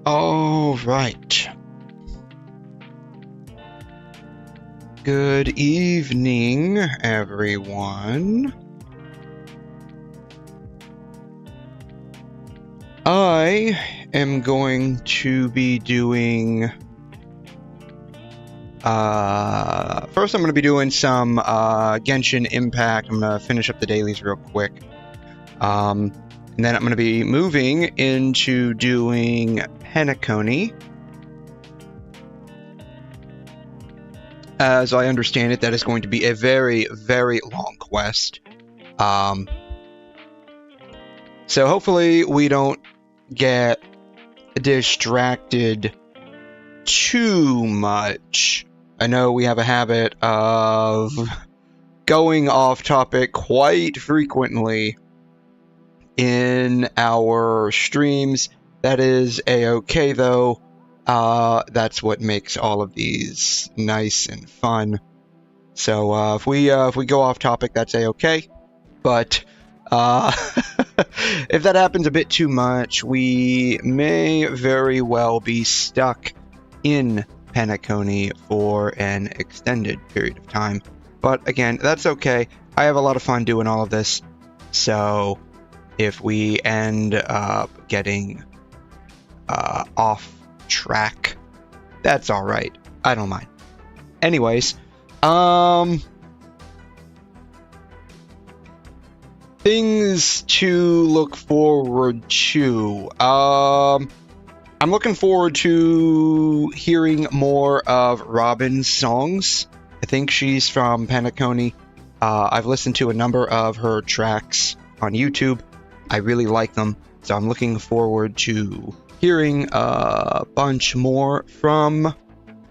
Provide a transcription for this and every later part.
All right. Good evening, everyone. I am going to be doing... first I'm going to be doing some Genshin Impact. I'm going to finish up the dailies real quick. And then I'm going to be moving into doing Penacony. As I understand it, that is going to be a very, very long quest. So hopefully we don't get distracted too much. I know we have a habit of going off topic quite frequently in our streams. That is a-okay though. That's what makes all of these nice and fun. So if we go off topic, that's a-okay. But if that happens a bit too much, we may very well be stuck in Penacony for an extended period of time. But again, that's okay. I have a lot of fun doing all of this. So if we end up getting off track, that's all right. I don't mind. Anyways, things to look forward to. I'm looking forward to hearing more of Robin's songs. I think she's from Penacony. I've listened to a number of her tracks on YouTube. I really like them, so I'm looking forward to hearing a bunch more from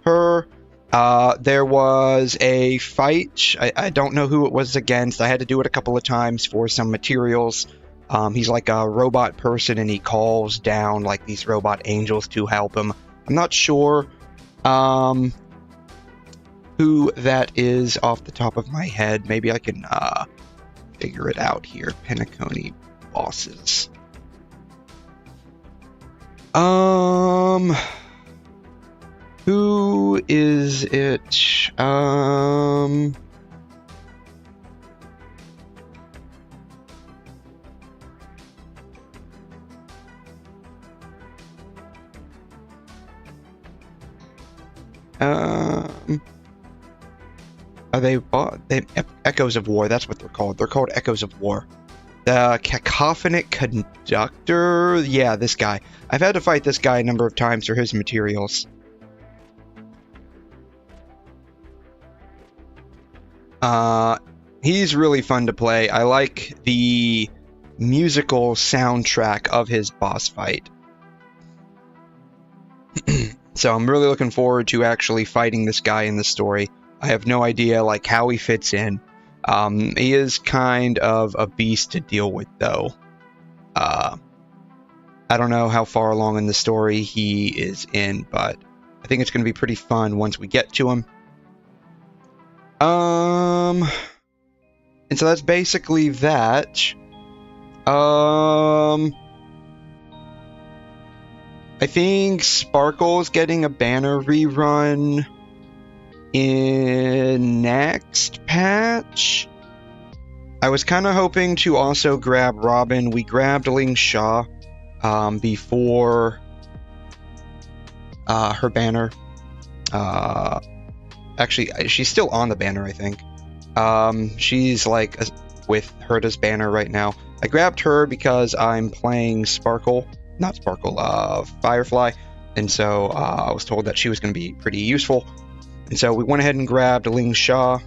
her. There was a fight. I don't know who it was against. I had to do it a couple of times for some materials. He's like a robot person, and he calls down like these robot angels to help him. I'm not sure who that is off the top of my head. Maybe I can figure it out here. Penacony bosses. Who is it? Are they Echoes of War? That's what they're called. They're called Echoes of War. The Cacophonic Conductor? Yeah, this guy. I've had to fight this guy a number of times for his materials. He's really fun to play. I like the musical soundtrack of his boss fight. So I'm really looking forward to actually fighting this guy in the story. I have no idea like how he fits in. He is kind of a beast to deal with, though. I don't know how far along in the story he is in, but I think it's going to be pretty fun once we get to him. And so that's basically that. I think Sparkle's getting a banner rerun in next patch. I was kind of hoping to also grab Robin. We grabbed Ling Sha before her banner. Actually, she's still on the banner, I think. She's like with Herta's banner right now. I grabbed her because I'm playing Sparkle. Not Sparkle, Firefly. And so I was told that she was going to be pretty useful. And so we went ahead and grabbed Ling Sha.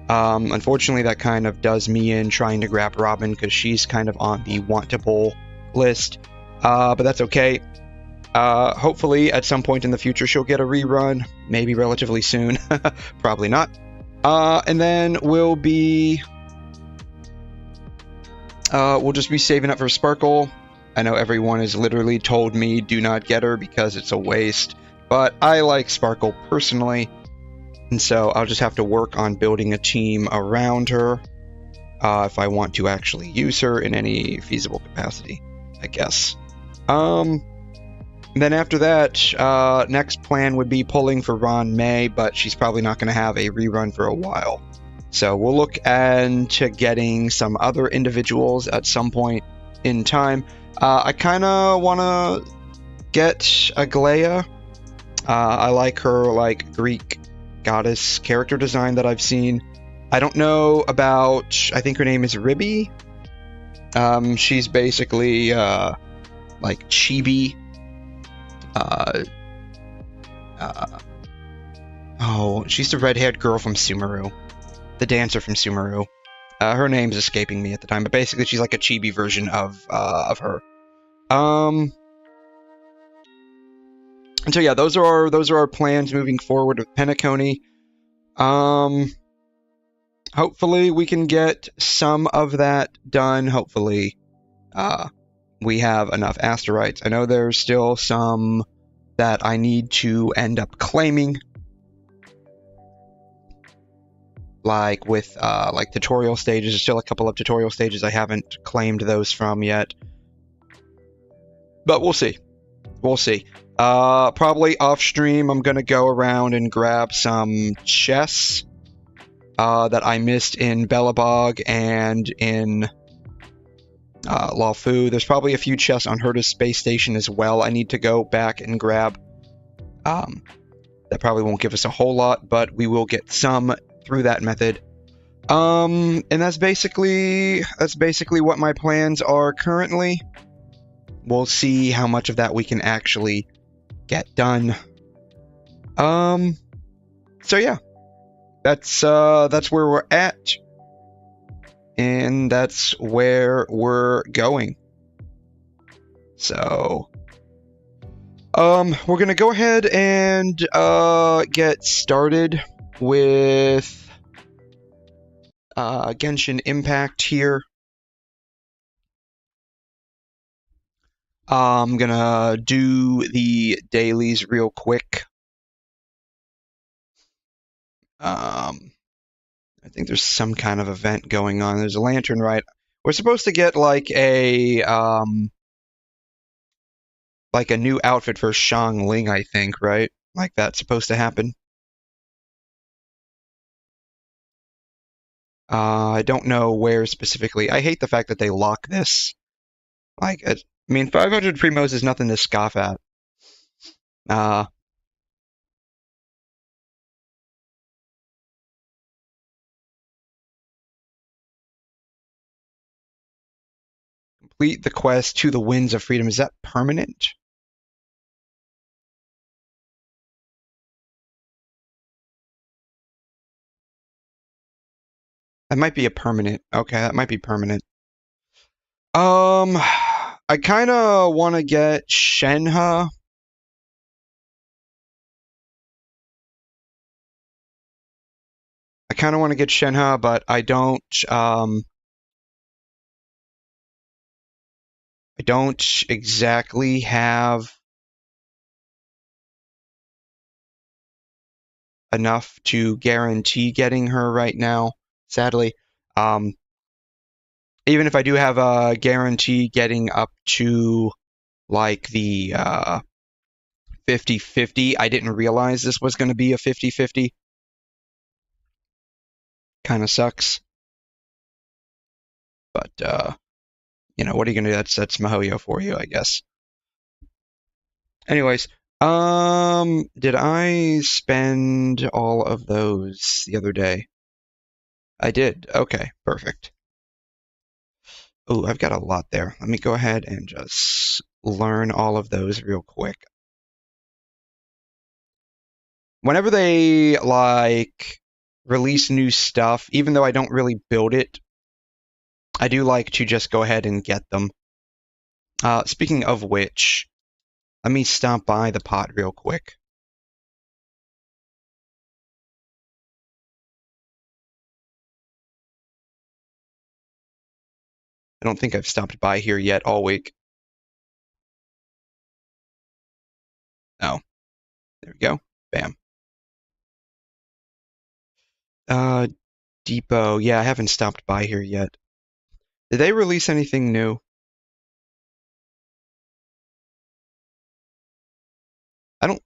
Unfortunately, that kind of does me in trying to grab Robin because she's kind of on the want-to-pull list. But that's okay. Hopefully, at some point in the future, she'll get a rerun. Maybe relatively soon. Probably not. And then we'll just be saving up for Sparkle. I know everyone has literally told me do not get her because it's a waste. But I like Sparkle personally. And so I'll just have to work on building a team around her. If I want to actually use her in any feasible capacity, I guess. Then after that, next plan would be pulling for Ron May, but she's probably not going to have a rerun for a while. So we'll look into getting some other individuals at some point in time. I kind of want to get Aglaia. I like her like Greek goddess character design that I've seen. I don't know about, I think her name is Ribby. She's basically like chibi. Oh, she's the red-haired girl from Sumeru. The dancer from Sumeru. Her name's escaping me at the time, but basically she's like a chibi version of her. And so yeah, those are our plans moving forward with Penacony. Hopefully we can get some of that done. Hopefully, we have enough asteroids. I know there's still some that I need to end up claiming. Like with like tutorial stages, there's still a couple of tutorial stages I haven't claimed those from yet. But we'll see. We'll see. Probably off stream, I'm gonna go around and grab some chests that I missed in Bellabog and in Laofu. There's probably a few chests on Herta's space station as well I need to go back and grab. That probably won't give us a whole lot, but we will get some through that method. And that's basically what my plans are currently. We'll see how much of that we can actually get done. So yeah, that's where we're at, and that's where we're going. So We're gonna go ahead and get started with Genshin Impact here. I'm gonna do the dailies real quick. I think there's some kind of event going on. There's a lantern, right? We're supposed to get like a new outfit for Shang Ling, I think, right? Like that's supposed to happen. I don't know where specifically. I hate the fact that they lock this. Like, I mean, 500 primos is nothing to scoff at. Complete the quest to the Winds of Freedom. Is that permanent? That might be a permanent. Okay, that might be permanent. I kind of want to get Shenhe. I kind of want to get Shenhe, but I don't exactly have enough to guarantee getting her right now, sadly. Even if I do have a guarantee getting up to like the 50-50, I didn't realize this was going to be a 50-50. Kind of sucks. But, you know, what are you going to do? That's Mihoyo for you, I guess. Anyways, did I spend all of those the other day? I did. Okay, perfect. Oh, I've got a lot there. Let me go ahead and just learn all of those real quick. Whenever they, like, release new stuff, even though I don't really build it, I do like to just go ahead and get them. Speaking of which, let me stop by the pot real quick. I don't think I've stopped by here yet all week. Oh, there we go. Bam. Depot. Yeah, I haven't stopped by here yet. Did they release anything new? I don't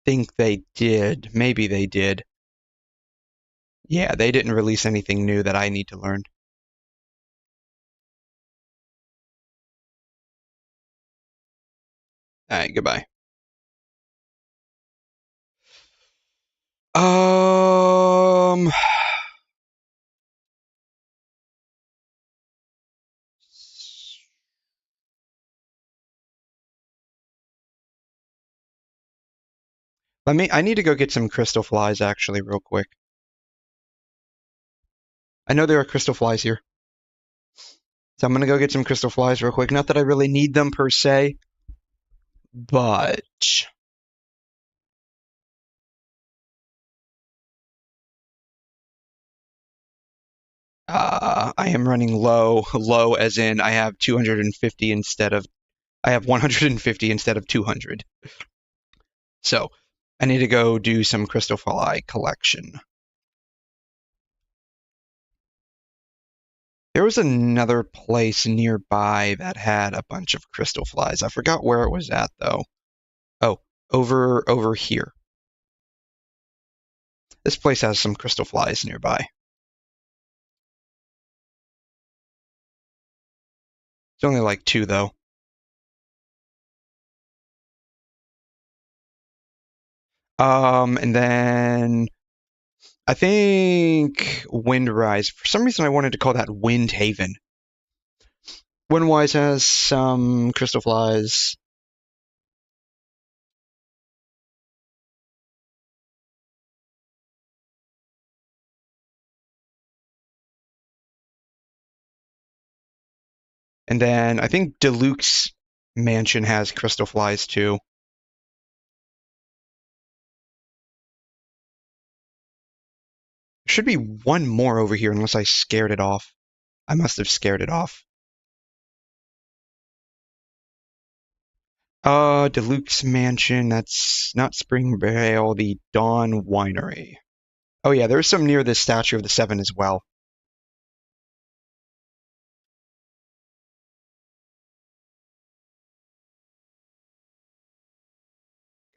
think they did. Maybe they did. Yeah, they didn't release anything new that I need to learn. Alright, goodbye. I need to go get some crystal flies actually real quick. I know there are crystal flies here. So I'm gonna go get some crystal flies real quick. Not that I really need them per se, but I am running low. Low as in I have 250 instead of I have 150 instead of 200. So I need to go do some crystal fly collection. There was another place nearby that had a bunch of crystal flies. I forgot where it was at though. Oh, over here. This place has some crystal flies nearby. It's only like 2 though. And then I think Windrise. For some reason, I wanted to call that Windhaven. Windwise has some crystal flies. And then I think Deluxe Mansion has crystal flies too. should be one more over here unless I scared it off. I must have scared it off. Deluxe Mansion, that's not Springvale, the Dawn Winery. Oh yeah, there's some near this statue of the Seven as well.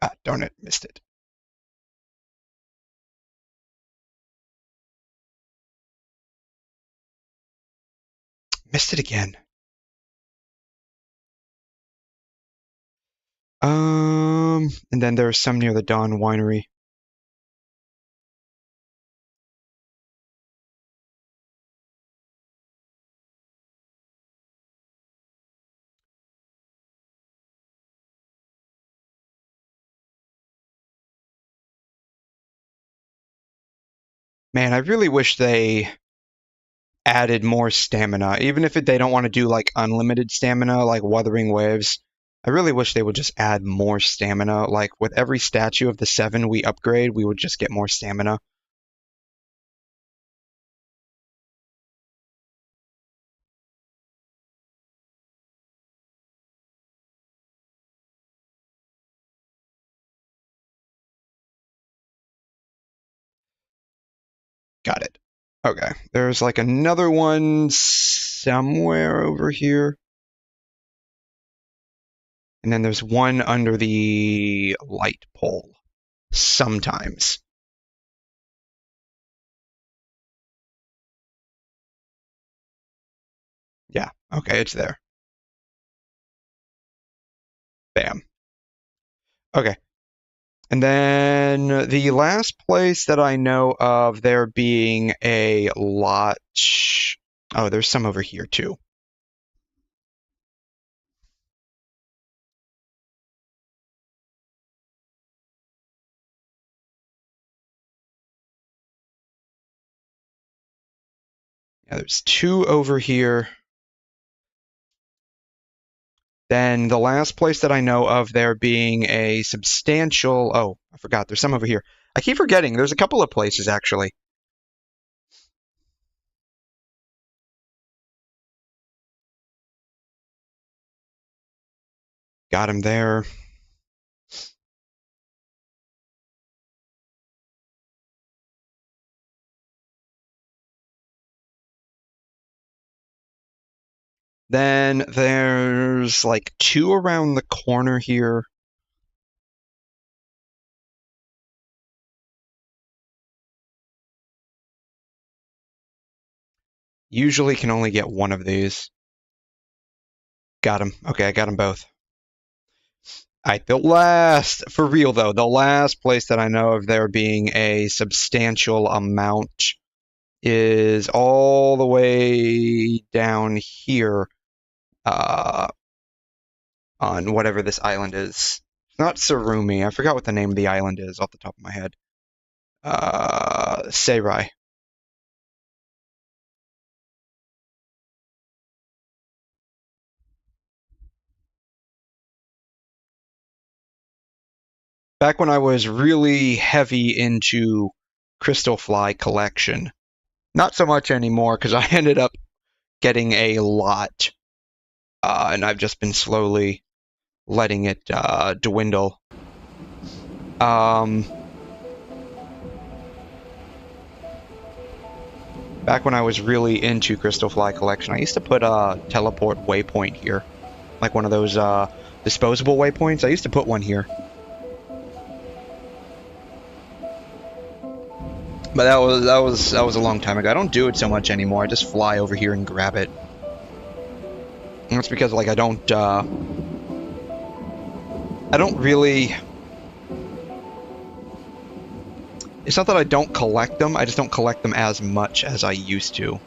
God darn it, missed it. Missed it again. And then there's some near the Dawn Winery. Man, I really wish they added more stamina, even if they don't want to do like unlimited stamina, like Wuthering Waves. I really wish they would just add more stamina. Like with every statue of the Seven we upgrade, we would just get more stamina. Got it. Okay, there's like another one somewhere over here. And then there's one under the light pole. Sometimes. Yeah, okay, it's there. Bam. Okay. And then the last place that I know of there being a lot... Oh, there's some over here too. Yeah, there's two over here. Then the last place that I know of there being a substantial... Oh, I forgot. There's some over here. I keep forgetting. There's a couple of places, actually. Got him there. Then there's like two around the corner here. Usually can only get one of these. Got him. Okay, I got them both. For real though, the last place that I know of there being a substantial amount is all the way down here on whatever this island is. It's not Sarumi. I forgot what the name of the island is off the top of my head. Seirai. Back when I was really heavy into Crystal Fly collection. Not so much anymore because I ended up getting a lot. And I've just been slowly letting it dwindle. Back when I was really into Crystal Fly collection, I used to put a teleport waypoint here. Like one of those disposable waypoints. I used to put one here. But that was a long time ago. I don't do it so much anymore. I just fly over here and grab it. And that's because like I don't really. It's not that I don't collect them. I just don't collect them as much as I used to.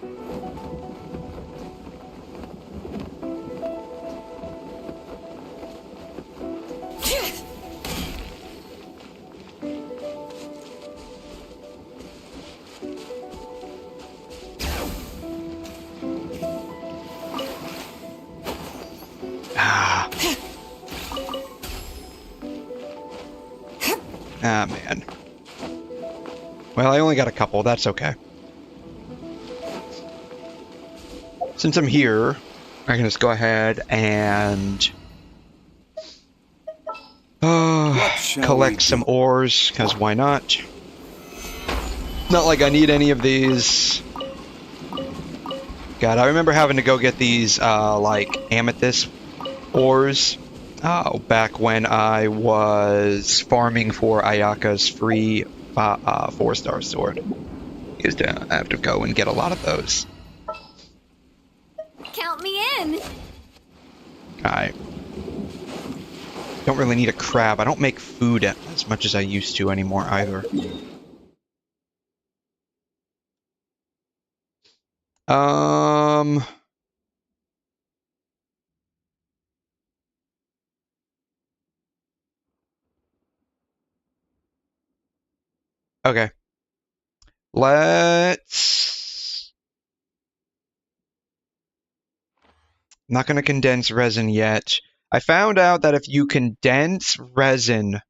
Ah, man. Well, I only got a couple. That's okay. Since I'm here, I can just go ahead and collect some ores, because why not? Not like I need any of these. God, I remember having to go get these, like, amethyst ores back when I was farming for Ayaka's free 4-star sword. Used to have to go and get a lot of those. Count me in! I don't really need a crab. I don't make food as much as I used to anymore either. Okay. Let's... I'm not going to condense resin yet. I found out that if you condense resin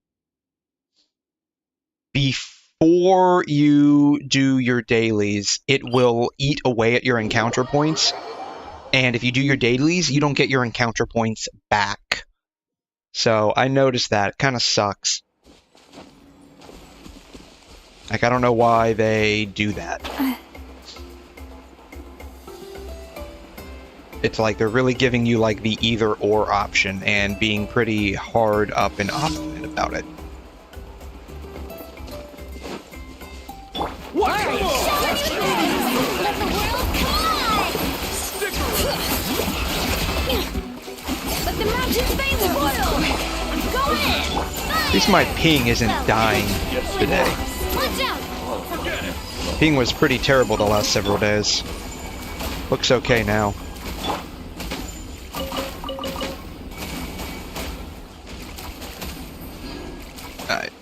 before you do your dailies, it will eat away at your encounter points. And if you do your dailies, you don't get your encounter points back. So I noticed that. It kind of sucks. Like, I don't know why they do that. It's like they're really giving you, like, the either-or option and being pretty hard up and obstinate about it. What? Let the world collide! Let the mountains veins boil! Go in! At least my ping isn't dying today. Watch out! Ping was pretty terrible the last several days. Looks okay now. Alright.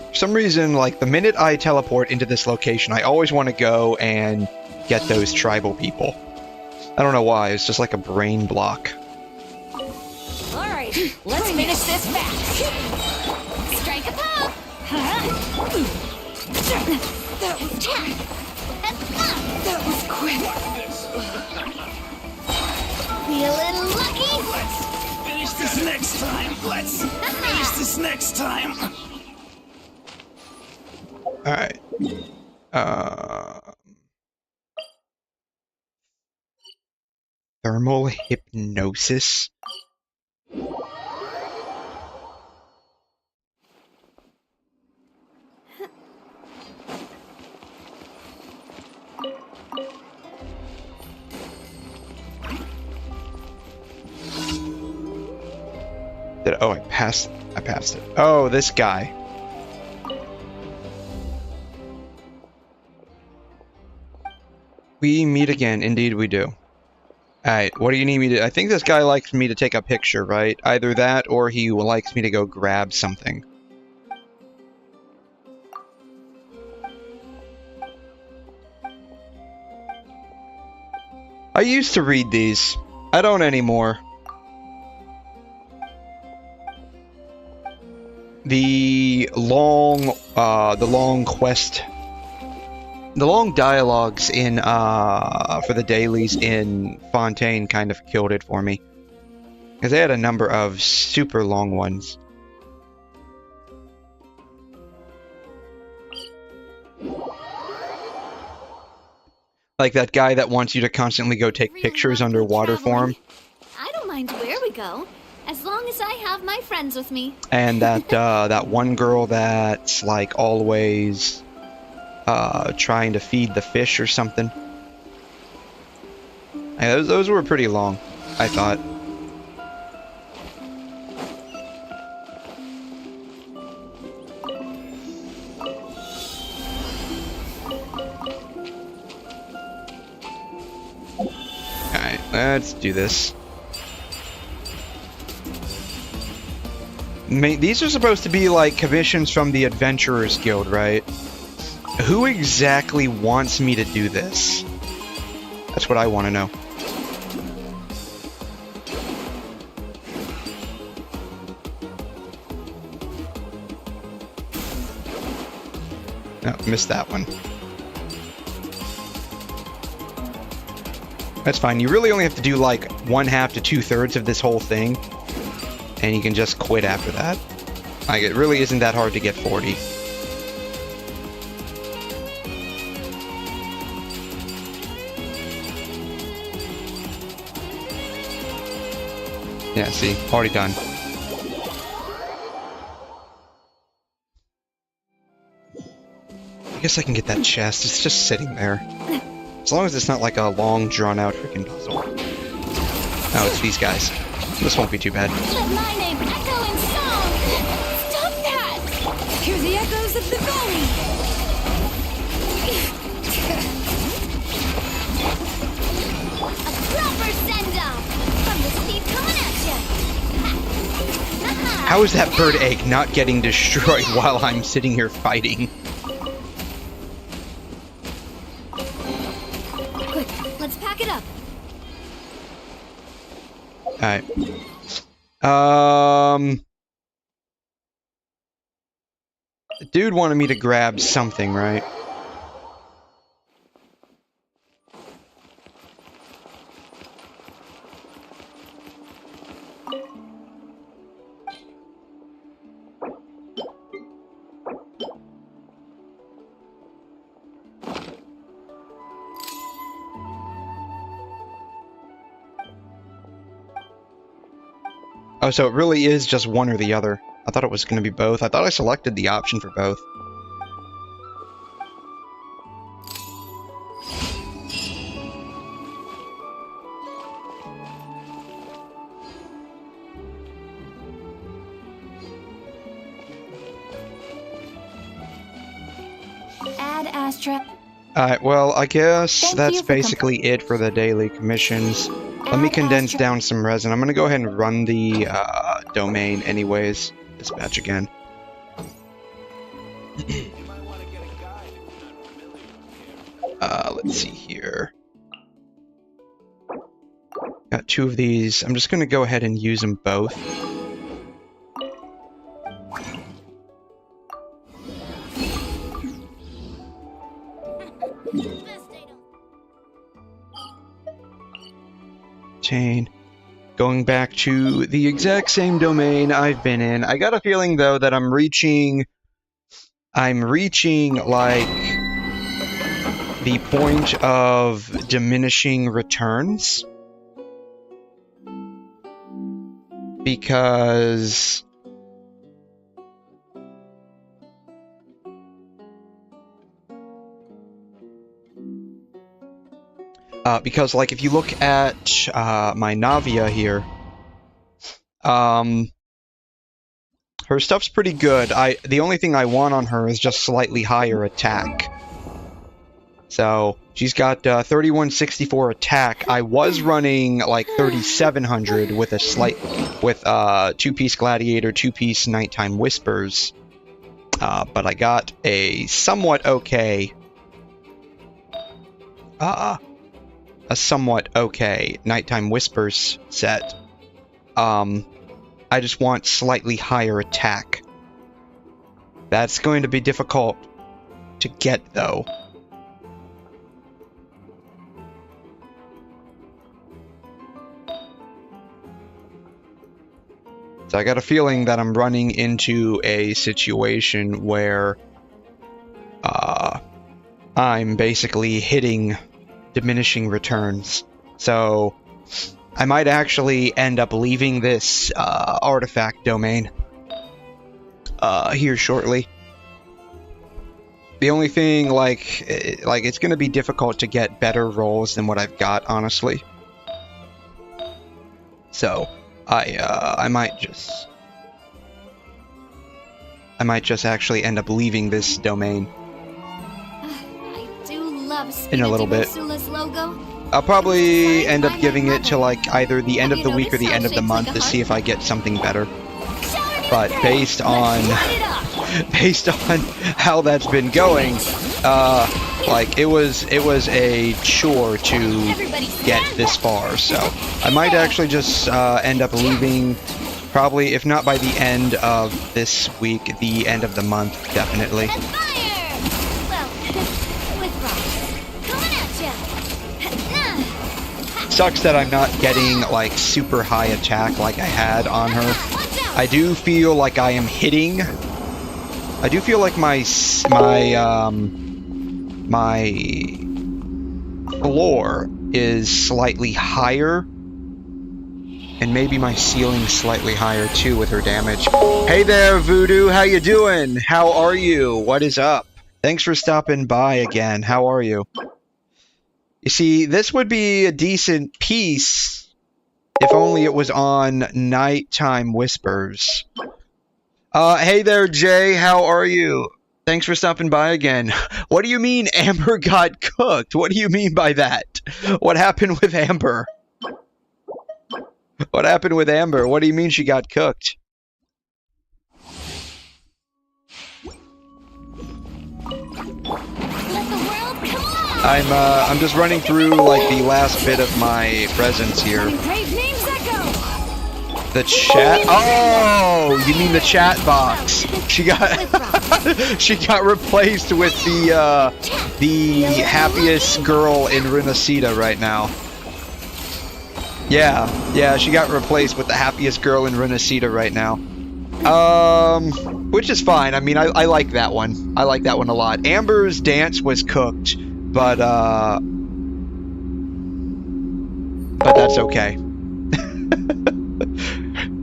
For some reason, like, the minute I teleport into this location, I always want to go and get those tribal people. I don't know why, it's just like a brain block. Alright, let's finish this fast! Strike a pop! That was quick! Feeling lucky? Let's finish this next time! Let's finish this next time! Alright. Thermal hypnosis? Oh, I passed it. Oh, this guy. We meet again. Indeed we do. Alright, what do you need me to... I think this guy likes me to take a picture, right? Either that, or he likes me to go grab something. I used to read these. I don't anymore. The long quest... The long dialogues in, for the dailies in Fontaine kind of killed it for me. Because they had a number of super long ones. Like that guy that wants you to constantly go take pictures underwater for him. I don't mind where we go, as long as I have my friends with me. And that, that one girl that's, like, always... trying to feed the fish or something. Yeah, those were pretty long, I thought. Alright, let's do this. These are supposed to be like commissions from the Adventurers Guild, right? Who exactly wants me to do this? That's what I want to know. No, missed that one. That's fine. You really only have to do like 1/2 to 2/3 of this whole thing, and you can just quit after that. Like, it really isn't that hard to get 40. Yeah, see, already done. I guess I can get that chest. It's just sitting there. As long as it's not like a long, drawn-out freaking puzzle. Oh, it's these guys. This won't be too bad. Let my name echo in song! Stop that! Hear the echoes of the valley! A proper send-off! From the steep coming at ya! How is that bird egg not getting destroyed while I'm sitting here fighting? Quick, let's pack it up. Alright. The dude wanted me to grab something, right? Oh, so it really is just one or the other. I thought it was going to be both. I thought I selected the option for both. Add Astra. Alright, well, I guess Thank that's you for basically it for the daily commissions. Let me Add condense Astra. down some resin. I'm gonna go ahead and run the domain anyways. Dispatch again. Let's see here. Got 2 of these. I'm just gonna go ahead and use them both. Chain. Going back to the exact same domain I've been in. I got a feeling though that I'm reaching like the point of diminishing returns. Because like if you look at my Navia here, her stuff's pretty good. The only thing I want on her is just slightly higher attack. So she's got 3164 attack. I was running like 3700 with a with 2-piece gladiator, 2-piece nighttime whispers, but I got a somewhat okay. A somewhat okay nighttime whispers set. I just want slightly higher attack. That's going to be difficult to get though. So I got a feeling that I'm running into a situation where I'm basically hitting diminishing returns. So I might actually end up leaving this artifact domain here shortly. The only thing, like it's going to be difficult to get better rolls than what I've got, honestly. So I might just actually end up leaving this domain. In a little bit. I'll probably end up giving it to like either the end of the week or the end of the month to see if I get something better. But based on based on how that's been going. Like it was a chore to get this far, so I might actually just end up leaving, probably, if not by the end of this week, the end of the month, definitely. And fire! Well, with rocks. Coming at ya. Sucks that I'm not getting like super high attack like I had on her. I do feel like I am hitting. I do feel like my floor is slightly higher, and maybe my ceiling slightly higher too with her damage. Hey there, Voodoo, how you doing? How are you? What is up? Thanks for stopping by again. How are you? You see, this would be a decent piece if only it was on Nighttime Whispers. Hey there, Jay, how are you? Thanks for stopping by again. What do you mean Amber got cooked? What do you mean by that? What happened with Amber? What happened with Amber? What do you mean she got cooked? I'm just running through like the last bit of my presents here. The chat? Oh, you mean the chat box? She got she got replaced with the happiest girl in Renacida right now. Yeah, she got replaced with the happiest girl in Renacida right now. Which is fine. I mean, I like that one. I like that one a lot. Amber's dance was cooked, but that's okay.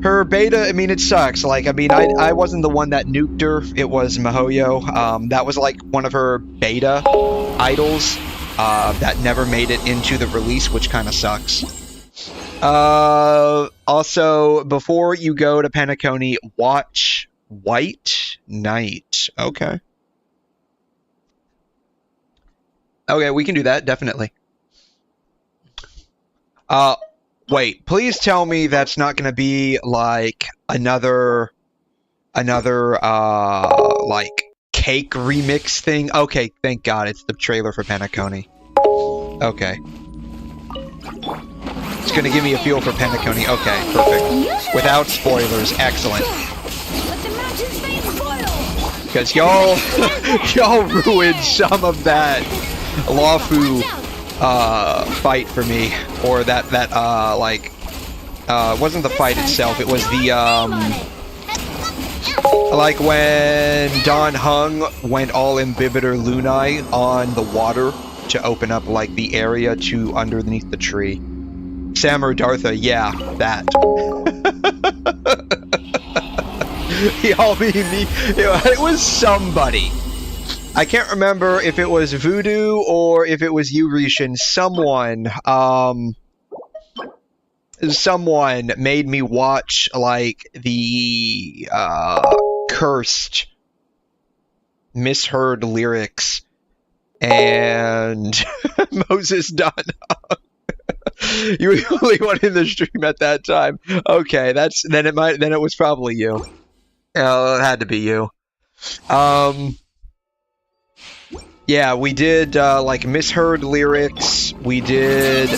Her beta, I mean, it sucks. Like, I mean, I wasn't the one that nuked her. It was Mihoyo. That was like one of her beta idols that never made it into the release, which kind of sucks. Also, before you go to Penacony, watch White Knight. Okay. Okay, we can do that, definitely. Wait, please tell me that's not gonna be, like, another, like, cake remix thing? Okay, thank God, it's the trailer for Penacony. Okay. It's gonna give me a feel for Penacony. Okay, perfect. Without spoilers, excellent. Because y'all, y'all ruined some of that Lawfu fight for me, or that like it wasn't the fight itself, it was the like when Don Hung went all Imbibitor Lunai on the water to open up like the area to underneath the tree. Samur Dartha, yeah, that. Y'all mean me? It was somebody. I can't remember if it was Voodoo or if it was Eurishan. Someone made me watch, like, the, cursed, misheard lyrics, and Moses Dunn. You were the only one in the stream at that time. Okay, then it was probably you. It had to be you. Yeah, we did, like, misheard lyrics, we did,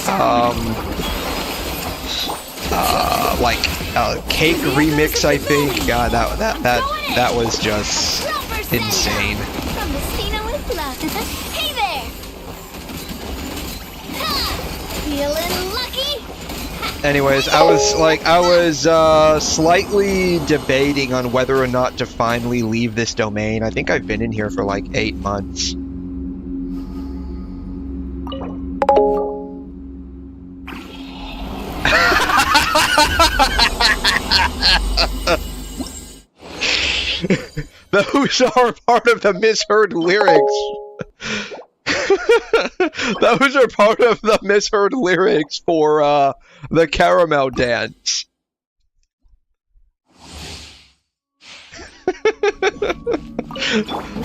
like, cake remix, I think. God, that was just insane. Hey there! Feeling lucky? Anyways, I was slightly debating on whether or not to finally leave this domain. I think I've been in here for like 8 months. Those are part of the misheard lyrics. Those are part of the misheard lyrics for the caramel dance.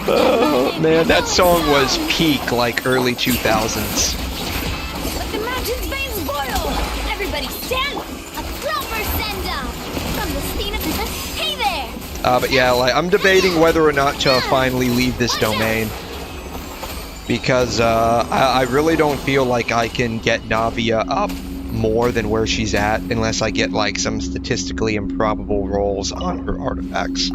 Oh man, that song was peak, like early 2000s. Let the mountain's veins boil! Everybody stand! A proper send-off! From the scene of... Hey there! But yeah, like, I'm debating whether or not to finally leave this domain. Because I really don't feel like I can get Navia up more than where she's at unless I get like some statistically improbable rolls on her artifacts.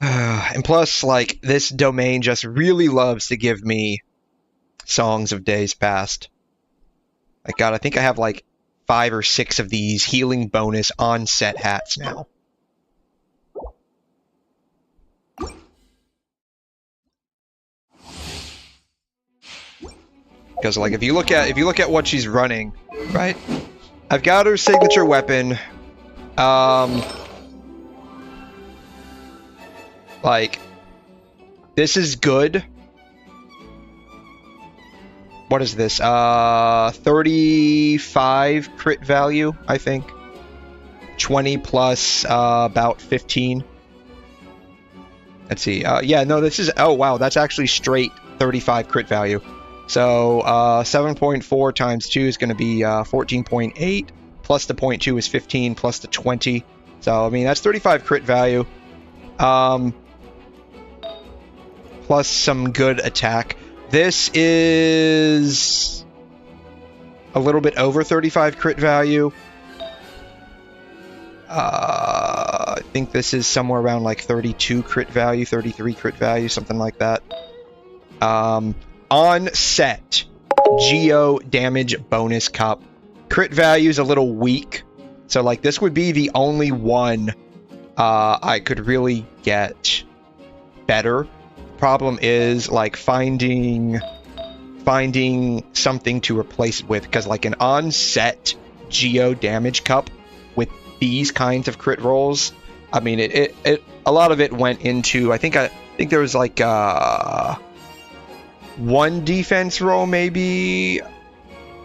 And plus, like, this domain just really loves to give me songs of days past. Like, God, I think I have like 5 or 6 of these healing bonus on-set hats now. Because like if you look at what she's running, right? I've got her signature weapon. Like, this is good. What is this? 35 crit value, I think. 20 plus about 15. Let's see. Yeah, no, this is... Oh, wow, that's actually straight 35 crit value. So 7.4 times 2 is going to be 14.8. Plus the 0.2 is 15, plus the 20. So, I mean, that's 35 crit value. Plus some good attack. This is a little bit over 35 crit value. I think this is somewhere around like 32 crit value, 33 crit value, something like that. On set, Geo damage bonus cup. Crit value is a little weak. So like this would be the only one I could really get better. Problem is like finding something to replace it with, because like an on-set Geo damage cup with these kinds of crit rolls, I mean it a lot of it went into I think there was like one defense roll maybe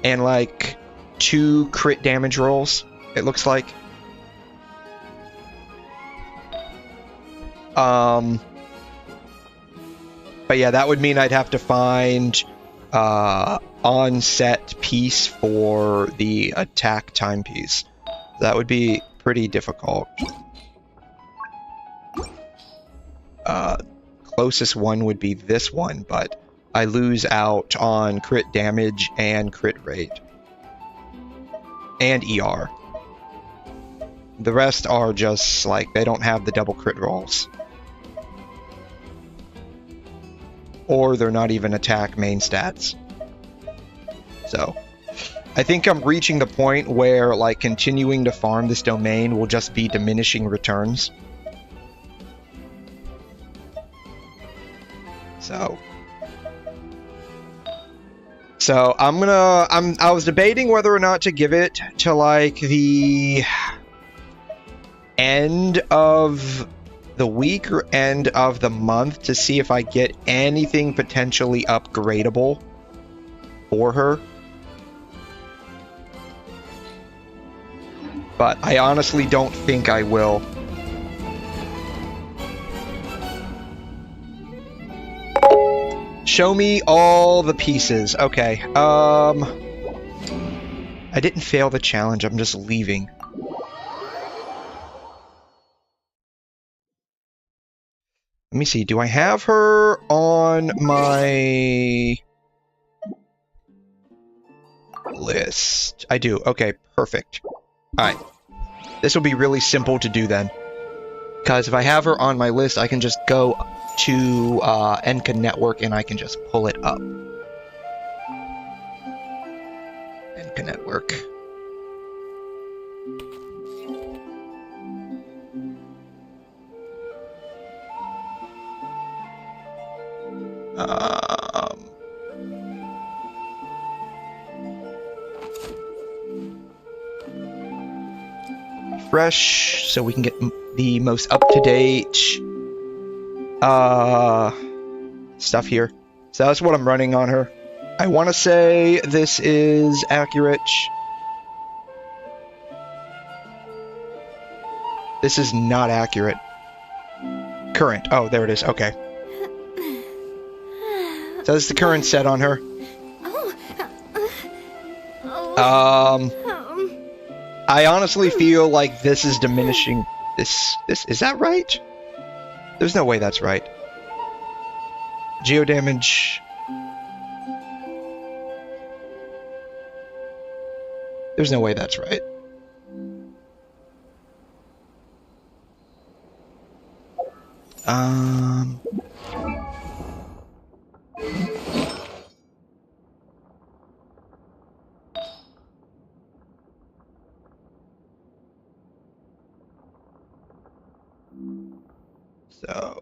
and like 2 crit damage rolls, it looks like. But yeah, that would mean I'd have to find on-set piece for the attack timepiece. That would be pretty difficult. Closest one would be this one, but I lose out on crit damage and crit rate. And ER. The rest are just like, they don't have the double crit rolls. Or they're not even attack main stats. So, I think I'm reaching the point where, like, continuing to farm this domain will just be diminishing returns. So I was debating whether or not to give it to, like, the end of the week or end of the month to see if I get anything potentially upgradable for her. But I honestly don't think I will. Show me all the pieces. Okay. I didn't fail the challenge. I'm just leaving. Let me see. Do I have her on my list? I do. Okay, perfect. Alright. This will be really simple to do then. Because if I have her on my list, I can just go to Enka Network and I can just pull it up. Enka Network. Refresh so we can get the most up-to-date stuff here. So that's what I'm running on her. I want to say this is accurate. This is not accurate. Current. Oh, there it is. Okay. So this is the current set on her. I honestly feel like this is diminishing. This is that right? There's no way that's right. Geo damage. There's no way that's right. So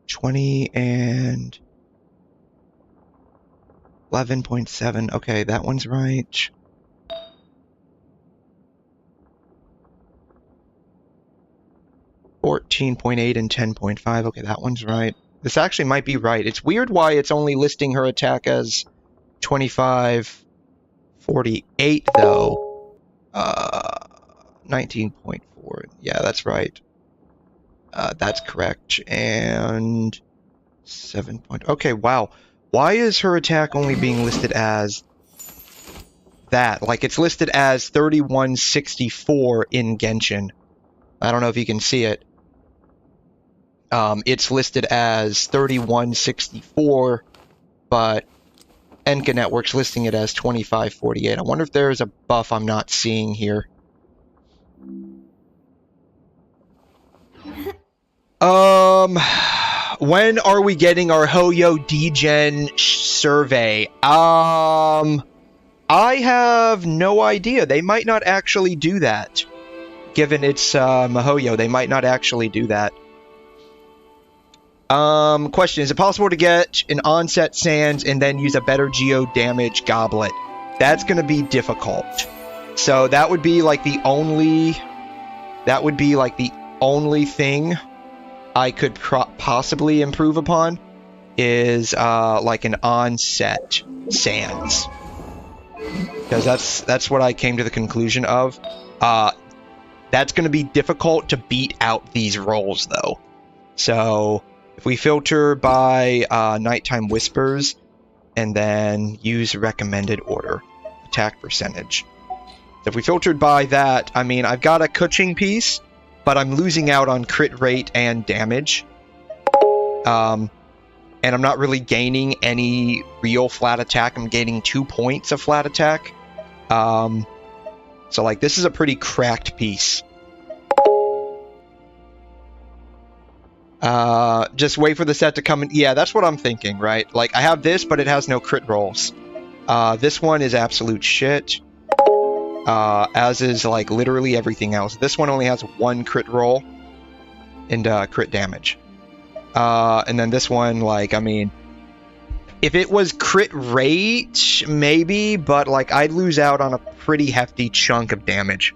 20 and 11.7. Okay, that one's right. .8 and 10.5. Okay, that one's right. This actually might be right. It's weird why it's only listing her attack as 25.48 though. 19.4. Yeah, that's right. That's correct. And 7. Okay, wow. Why is her attack only being listed as that? Like, it's listed as 3164 in Genshin. I don't know if you can see it. It's listed as 3164, but Enka Network's listing it as 2548. I wonder if there's a buff I'm not seeing here. When are we getting our Hoyo Degen survey? I have no idea. They might not actually do that. Given it's Mihoyo, they might not actually do that. Question, is it possible to get an onset sands and then use a better geo damage goblet? That's gonna be difficult. So that would be like the only thing I could possibly improve upon is like an onset sands. Because that's what I came to the conclusion of. That's gonna be difficult to beat out these rolls though. So if we filter by Nighttime Whispers, and then use recommended order, attack percentage. So if we filtered by that, I mean, I've got a Kuching piece, but I'm losing out on crit rate and damage. And I'm not really gaining any real flat attack. I'm gaining 2 points of flat attack. So, like, this is a pretty cracked piece. Just wait for the set to come in. Yeah, that's what I'm thinking, right? Like, I have this, but it has no crit rolls. This one is absolute shit. As is, like, literally everything else. This one only has 1 crit roll and crit damage. And then this one, like, I mean, if it was crit rate, maybe, but, like, I'd lose out on a pretty hefty chunk of damage.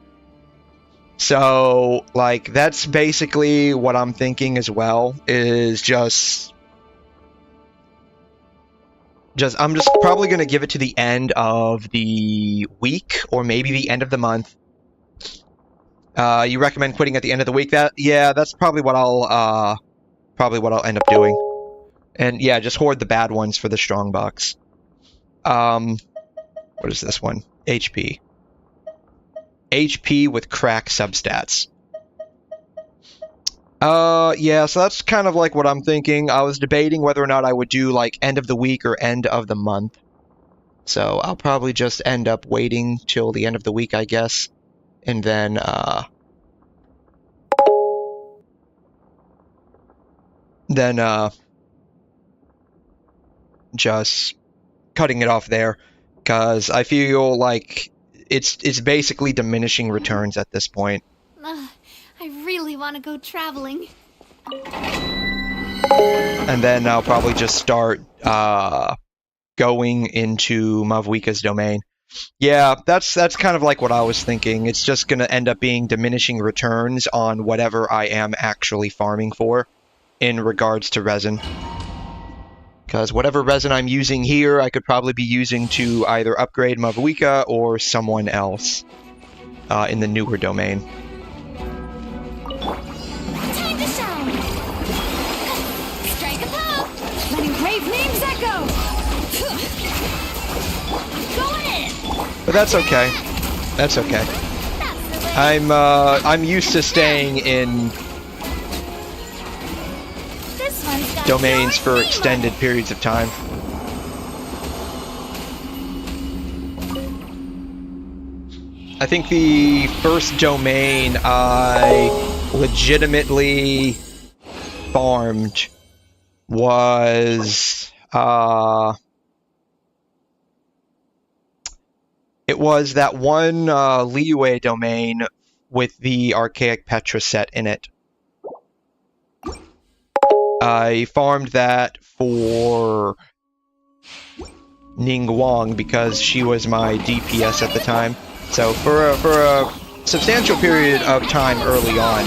So, like, that's basically what I'm thinking as well, is I'm just probably going to give it to the end of the week, or maybe the end of the month. You recommend quitting at the end of the week? Yeah, that's probably what I'll end up doing. And yeah, just hoard the bad ones for the strong box. What is this one? HP. HP with crack substats. Yeah, so that's kind of like what I'm thinking. I was debating whether or not I would do, like, end of the week or end of the month. So I'll probably just end up waiting till the end of the week, I guess. And then, just cutting it off there. Because I feel like it's basically diminishing returns at this point. I really want to go traveling. And then I'll probably just start going into Mavwika's domain. Yeah, that's kind of like what I was thinking. It's just going to end up being diminishing returns on whatever I am actually farming for in regards to resin. Because whatever resin I'm using here, I could probably be using to either upgrade Mavwika or someone else in the newer domain. Time to shine! Strike a pop! Letting brave names echo! But that's okay. That's okay. I'm used to staying in This one's got domains your for name extended periods of time. I think the first domain I legitimately farmed was it was that one Liyue domain with the Archaic Petra set in it. I farmed that for Ning Wang because she was my DPS at the time. So for a substantial period of time early on,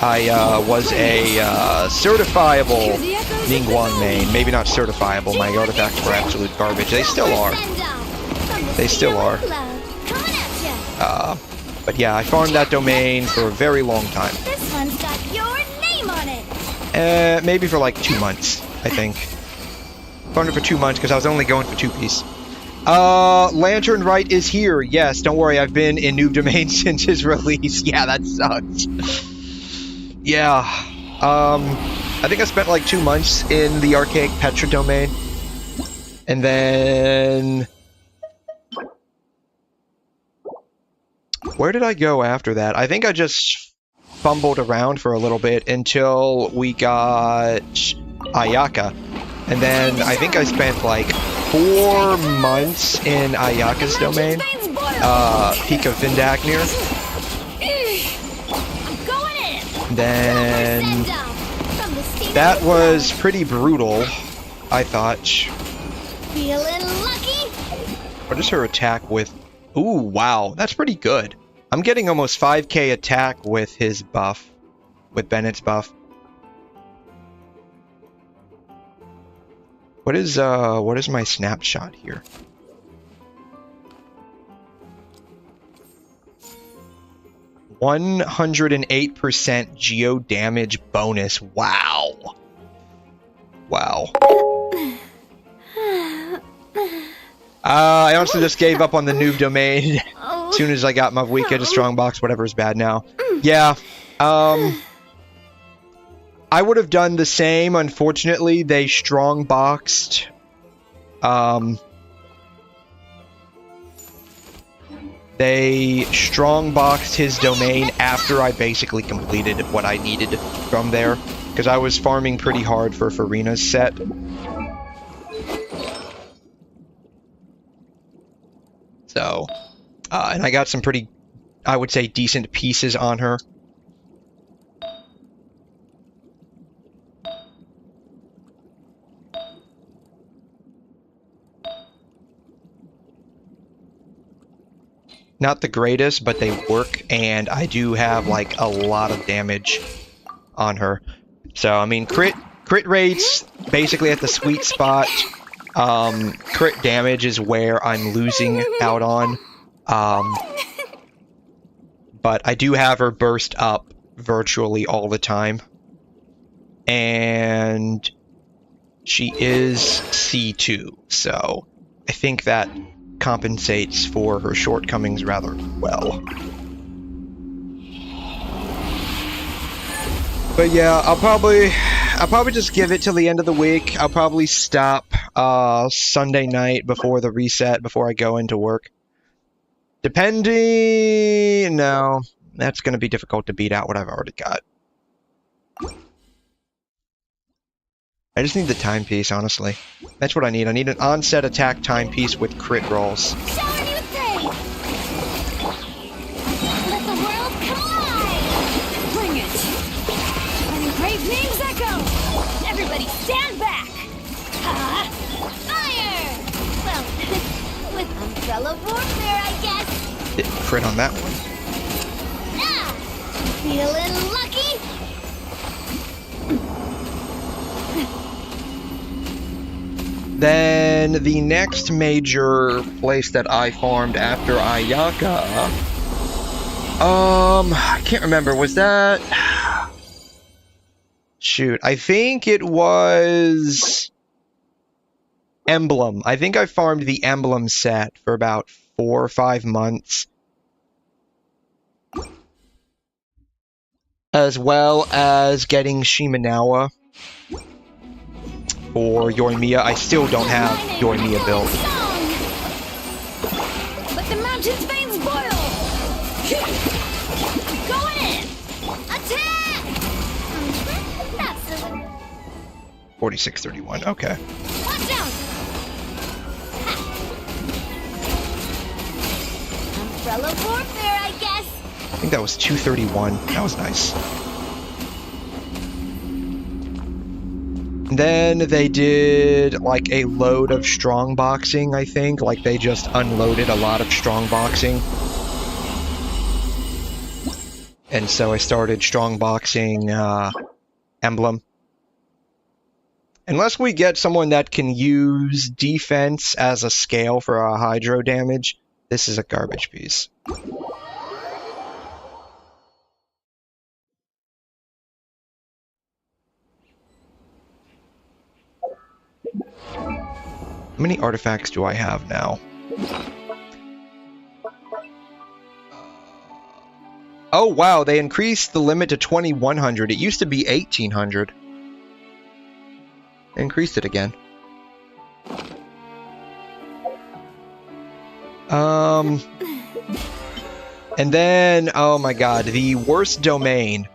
I was a certifiable Ning Wang main. Maybe not certifiable. My artifacts were absolute garbage. They still are. They still are. But yeah, I farmed that domain for a very long time. This one's got your name on it. Maybe for like 2 months, I think. Farmed it for 2 months because I was only going for 2-piece. Lantern Right is here. Yes, don't worry, I've been in Noob Domain since his release. Yeah, that sucks. Yeah. I think I spent like 2 months in the Archaic Petra domain. And then... where did I go after that? I think I just fumbled around for a little bit until we got Ayaka. And then I think I spent like 4 months in Ayaka's domain. Peak of Vindaknir. Then that was pretty brutal, I thought. Feeling lucky? What is her attack with? Ooh, wow, that's pretty good. I'm getting almost 5k attack with his buff, with Bennett's buff. What is my snapshot here? %108% geo damage bonus. Wow. Wow. I honestly just gave up on the noob domain as soon as I got my week into strongbox. Whatever is bad now. Yeah. I would have done the same. Unfortunately, they strongboxed. They strongboxed his domain after I basically completed what I needed from there, because I was farming pretty hard for Farina's set. So, and I got some pretty, I would say, decent pieces on her. Not the greatest, but they work, and I do have, like, a lot of damage on her. So, I mean, crit rates, basically at the sweet spot. Crit damage is where I'm losing out on. But I do have her burst up virtually all the time. And she is C2, so I think that compensates for her shortcomings rather well. But yeah, I'll probably just give it till the end of the week. I'll probably stop Sunday night before the reset, before I go into work. Depending... no, that's going to be difficult to beat out what I've already got. I just need the timepiece, honestly. That's what I need. I need an onset attack timepiece with crit rolls. Show a new thing! Let the world collide! Bring it! Letting brave names echo! Everybody stand back! Fire! Well, with umbrella warfare, I guess. Didn't crit on that one. Ah! Feeling lucky? Then the next major place that I farmed after Ayaka, I can't remember, was that, shoot, I think it was Emblem. I think I farmed the Emblem set for about 4 or 5 months. As well as getting Shimenawa for Yoimiya. I still don't have Yoimiya built. Let the mountain's veins boil! Going in! Attack! That's the 4631, okay. Watch out! Ha. Umbrella warfare, I guess. I think that was 231. That was nice. Then they did like a load of strong boxing, I think. Like they just unloaded a lot of strong boxing. And so I started strong boxing emblem. Unless we get someone that can use defense as a scale for a hydro damage, this is a garbage piece. How many artifacts do I have now? Oh wow, they increased the limit to 2100. It used to be 1800. They increased it again. And then, oh my god, the worst domain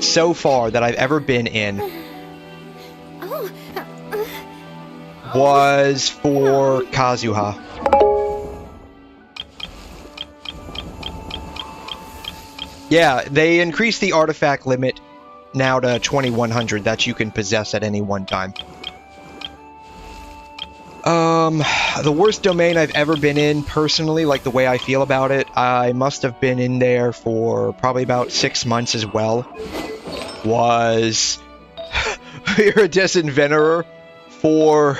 so far that I've ever been in was for Kazuha. Yeah, they increased the artifact limit now to 2100 that you can possess at any one time. The worst domain I've ever been in, personally, like the way I feel about it, I must have been in there for probably about 6 months as well, was Iridescent Venerer for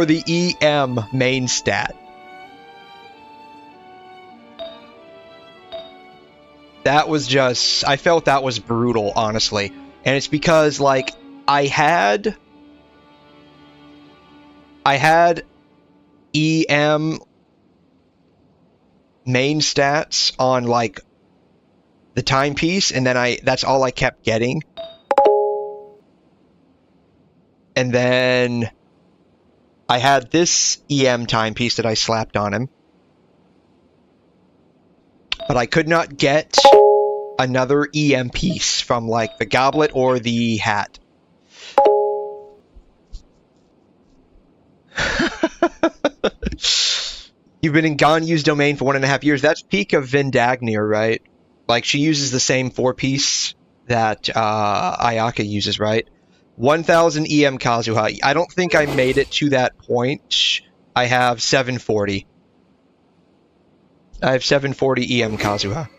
the EM main stat. That was just, I felt that was brutal, honestly. And it's because, like, I had EM main stats on, like, the timepiece, and then that's all I kept getting. And then I had this EM timepiece that I slapped on him. But I could not get another EM piece from, like, the goblet or the hat. You've been in Ganyu's domain for 1.5 years. That's peak of Vindagnir, right? Like, she uses the same 4-piece that Ayaka uses, right? 1000 EM Kazuha. I don't think I made it to that point. I have 740. I have 740 EM Kazuha.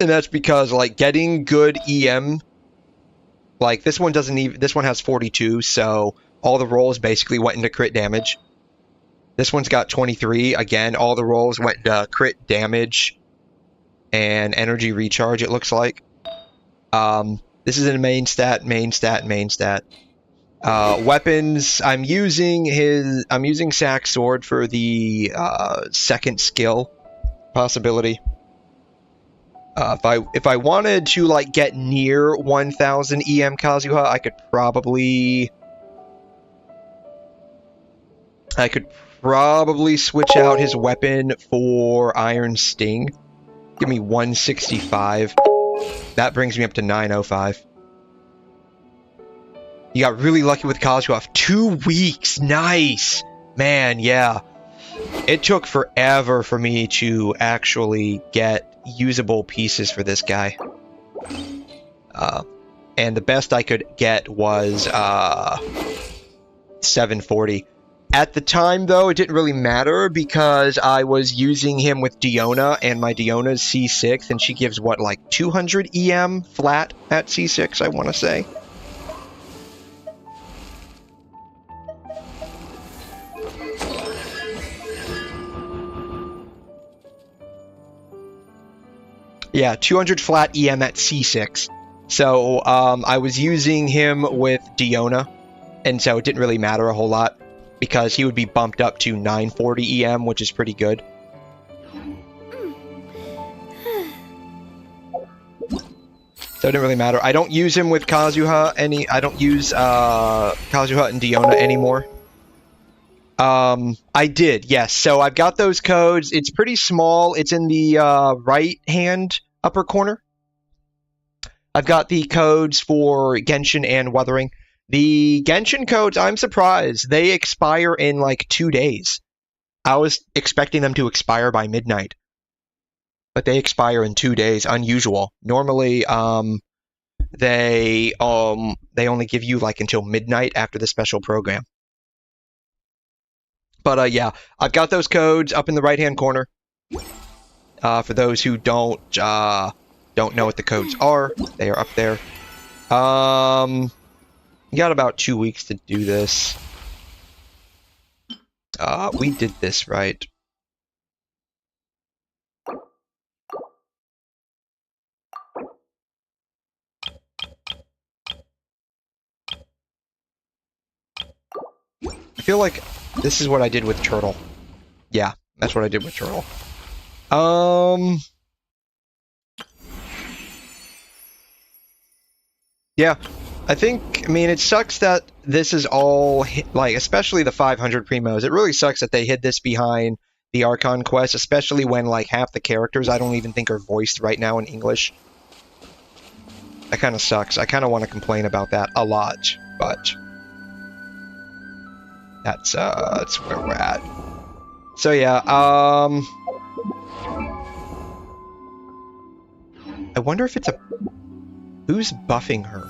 And that's because, like, getting good EM... Like, this one doesn't even... This one has 42, so all the rolls basically went into crit damage. This one's got 23. Again, all the rolls went into crit damage and energy recharge, it looks like. This is a main stat, main stat, main stat. Weapons, I'm using Sack's sword for the second skill possibility. If I wanted to, like, get near 1000 EM Kazuha, I could probably switch out his weapon for Iron Sting. Give me 165. That brings me up to 905. You got really lucky with Kazuha. 2 weeks! Nice! Man, yeah. It took forever for me to actually get usable pieces for this guy. And the best I could get was 740. At the time, though, it didn't really matter because I was using him with Diona, and my Diona's C6, and she gives, what, like 200 EM flat at C6, I want to say. Yeah, 200 flat EM at C6. So, I was using him with Diona, and so it didn't really matter a whole lot because he would be bumped up to 940 EM, which is pretty good. So it didn't really matter. I don't use him with Kazuha I don't use Kazuha and Diona anymore. I did, yes. So I've got those codes. It's pretty small. It's in the right hand upper corner. I've got the codes for Genshin and Weathering. The Genshin codes, I'm surprised. They expire in like 2 days. I was expecting them to expire by midnight. But they expire in 2 days. Unusual. Normally, they only give you like until midnight after the special program. But yeah, I've got those codes up in the right-hand corner. For those who don't know what the codes are, they are up there. You got about 2 weeks to do this. We did this right. I feel like this is what I did with Turtle. Yeah, that's what I did with Turtle. Yeah, I mean, it sucks that this is all, like, especially the 500 primos. It really sucks that they hid this behind the Archon quest, especially when, like, half the characters I don't even think are voiced right now in English. That kind of sucks. I kind of want to complain about that a lot, but that's where we're at. So yeah, I wonder if it's who's buffing her?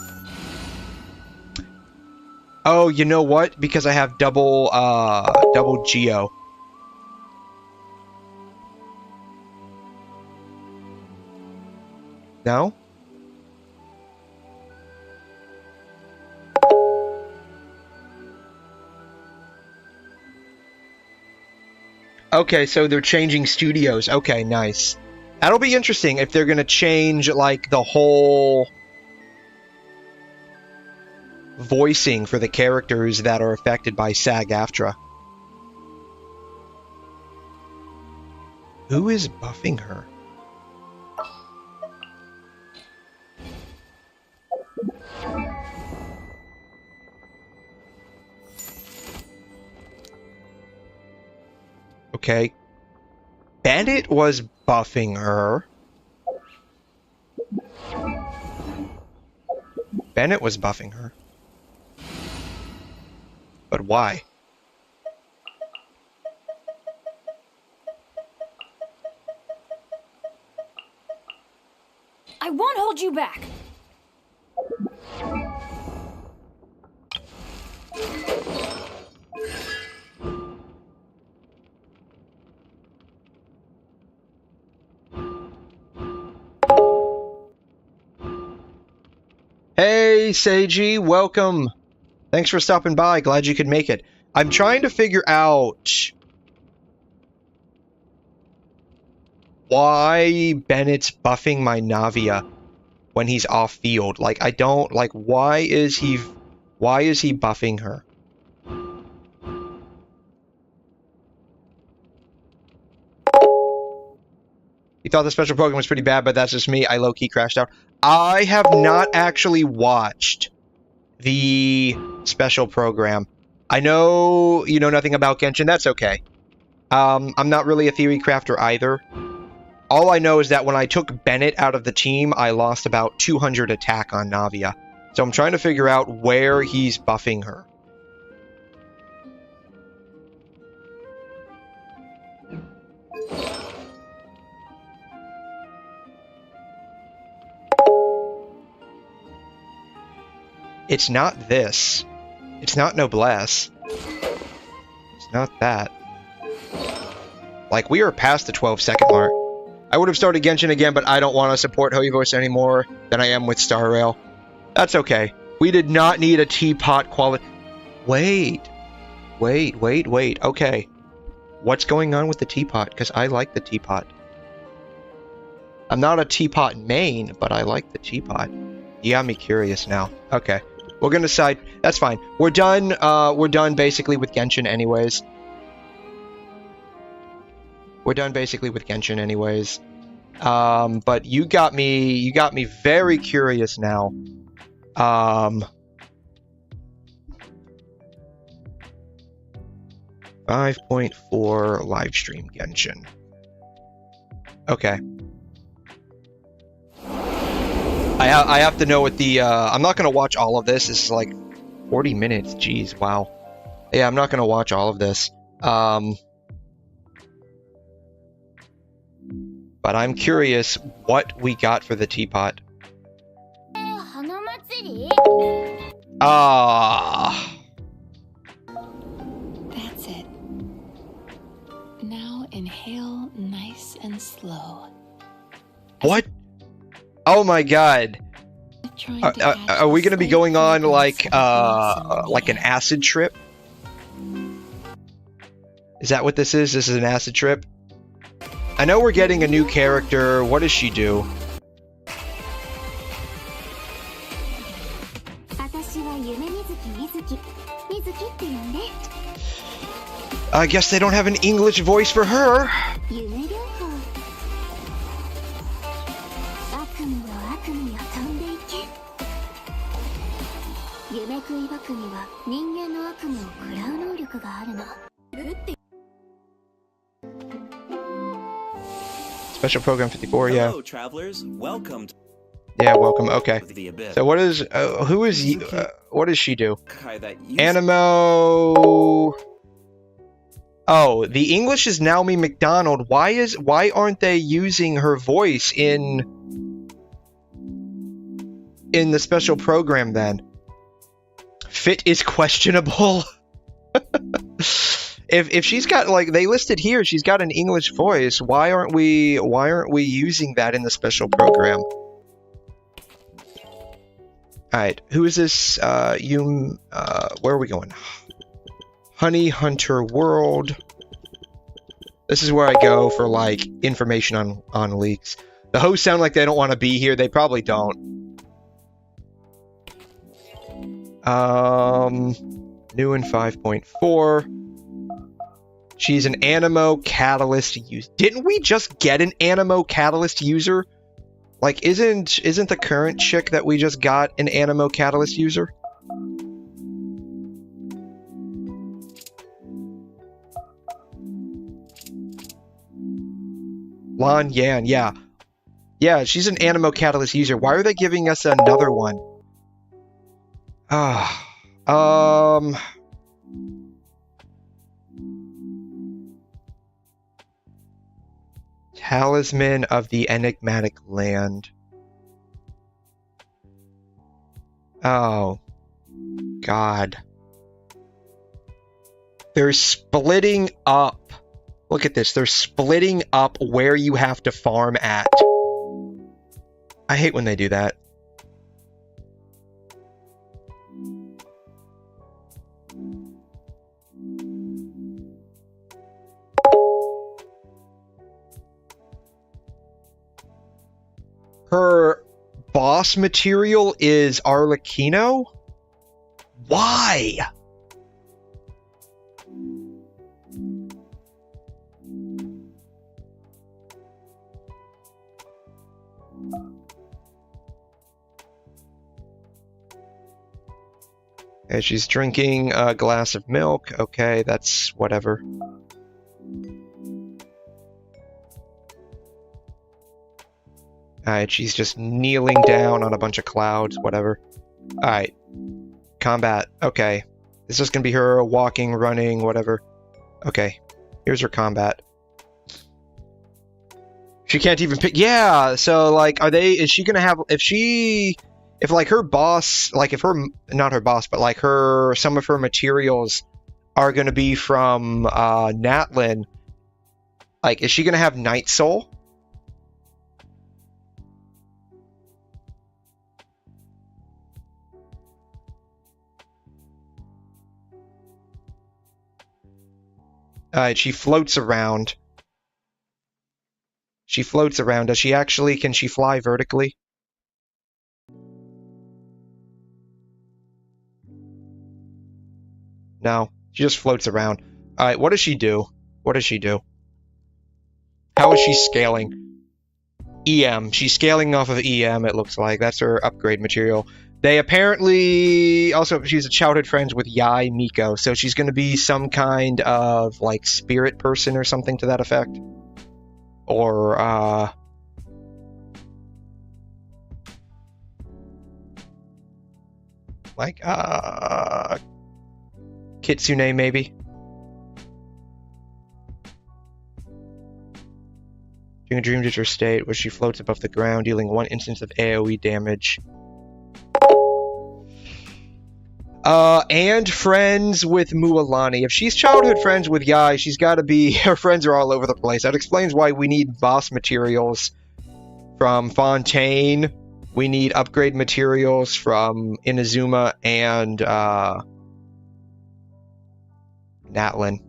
Oh, you know what? Because I have double Geo. No? Okay, so they're changing studios. Okay, nice. That'll be interesting if they're gonna change, like, the whole voicing for the characters that are affected by SAG-AFTRA. Who is buffing her? Okay. Bennett was buffing her. Bennett was buffing her. But why? I won't hold you back. Hey, Seiji, welcome. Thanks for stopping by. Glad you could make it. I'm trying to figure out why Bennett's buffing my Navia when he's off field. Like, I don't, like, why is he buffing her? He thought the special program was pretty bad, but that's just me. I low-key crashed out. I have not actually watched the special program. I know you know nothing about Genshin. That's okay. I'm not really a theory crafter either. All I know is that when I took Bennett out of the team, I lost about 200 attack on Navia. So I'm trying to figure out where he's buffing her. It's not this. It's not Noblesse. It's not that. Like, we are past the 12-second mark. I would have started Genshin again, but I don't want to support Hoyoverse anymore than I am with Star Rail. That's okay. We did not need a teapot quality. Wait. Okay. What's going on with the teapot? Because I like the teapot. I'm not a teapot main, but I like the teapot. You got me curious now. Okay. We're gonna side. That's fine. We're done. We're done basically with Genshin, anyways. We're done basically with Genshin, anyways. But you got me. You got me very curious now. 5.4 live stream Genshin. Okay. I have to know what the I'm not gonna watch all of this. This is like 40 minutes. Jeez, wow. Yeah, I'm not gonna watch all of this. But I'm curious what we got for the teapot. Ah. That's it. Now inhale nice and slow. What? Oh my god. Are we gonna be going on like an acid trip? Is that what this is? This is an acid trip? I know we're getting a new character. What does she do? I guess they don't have an English voice for her. Special program 54, yeah. Hello, travelers. Welcome. Yeah, welcome. Okay. The Abyss. So what is who is what does she do? That Animo. Oh, the English is Naomi McDonald. Why aren't they using her voice in the special program then? Fit is questionable. If she's got, like, they listed here she's got an English voice, why aren't we using that in the special program? Alright, who is this? Where are we going? Honey Hunter World. This is where I go for, like, information on leaks. The hosts sound like they don't want to be here. They probably don't. New in 5.4. She's an Animo Catalyst user. Didn't we just get an Animo Catalyst user? Like, isn't the current chick that we just got an Animo Catalyst user? Lan Yan, yeah. Yeah, she's an Animo Catalyst user. Why are they giving us another one? Talisman of the Enigmatic Land. Oh. God. They're splitting up. Look at this. They're splitting up where you have to farm at. I hate when they do that. Her boss material is Arlecchino? Why? And she's drinking a glass of milk. Okay, that's whatever. Alright, she's just kneeling down on a bunch of clouds, whatever. Alright. Combat. Okay. It's just gonna be her walking, running, whatever. Okay. Here's her combat. She can't even pick. Yeah, so, like, is she gonna have. If, like, her boss. Like, if her. Not her boss, but, like, some of her materials are gonna be from Natlin. Like, is she gonna have Night Soul? She floats around. She floats around. Does she actually... Can she fly vertically? No, she just floats around. Alright, what does she do? What does she do? How is she scaling? EM. She's scaling off of EM, it looks like. That's her upgrade material. They apparently... Also, she's a childhood friend with Yai Miko, so she's going to be some kind of, like, spirit person or something to that effect. Or, like, Kitsune, maybe? During a dream digital state, where she floats above the ground, dealing 1 instance of AoE damage. And friends with Mualani. If she's childhood friends with Yai, she's gotta be... Her friends are all over the place. That explains why we need boss materials from Fontaine. We need upgrade materials from Inazuma and, Natlin.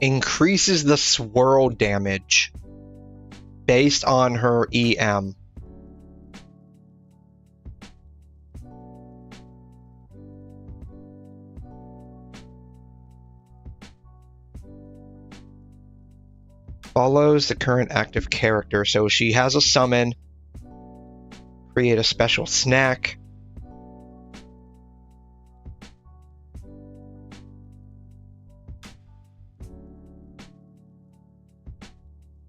Increases the swirl damage based on her EM. Follows the current active character, so she has a summon, create a special snack.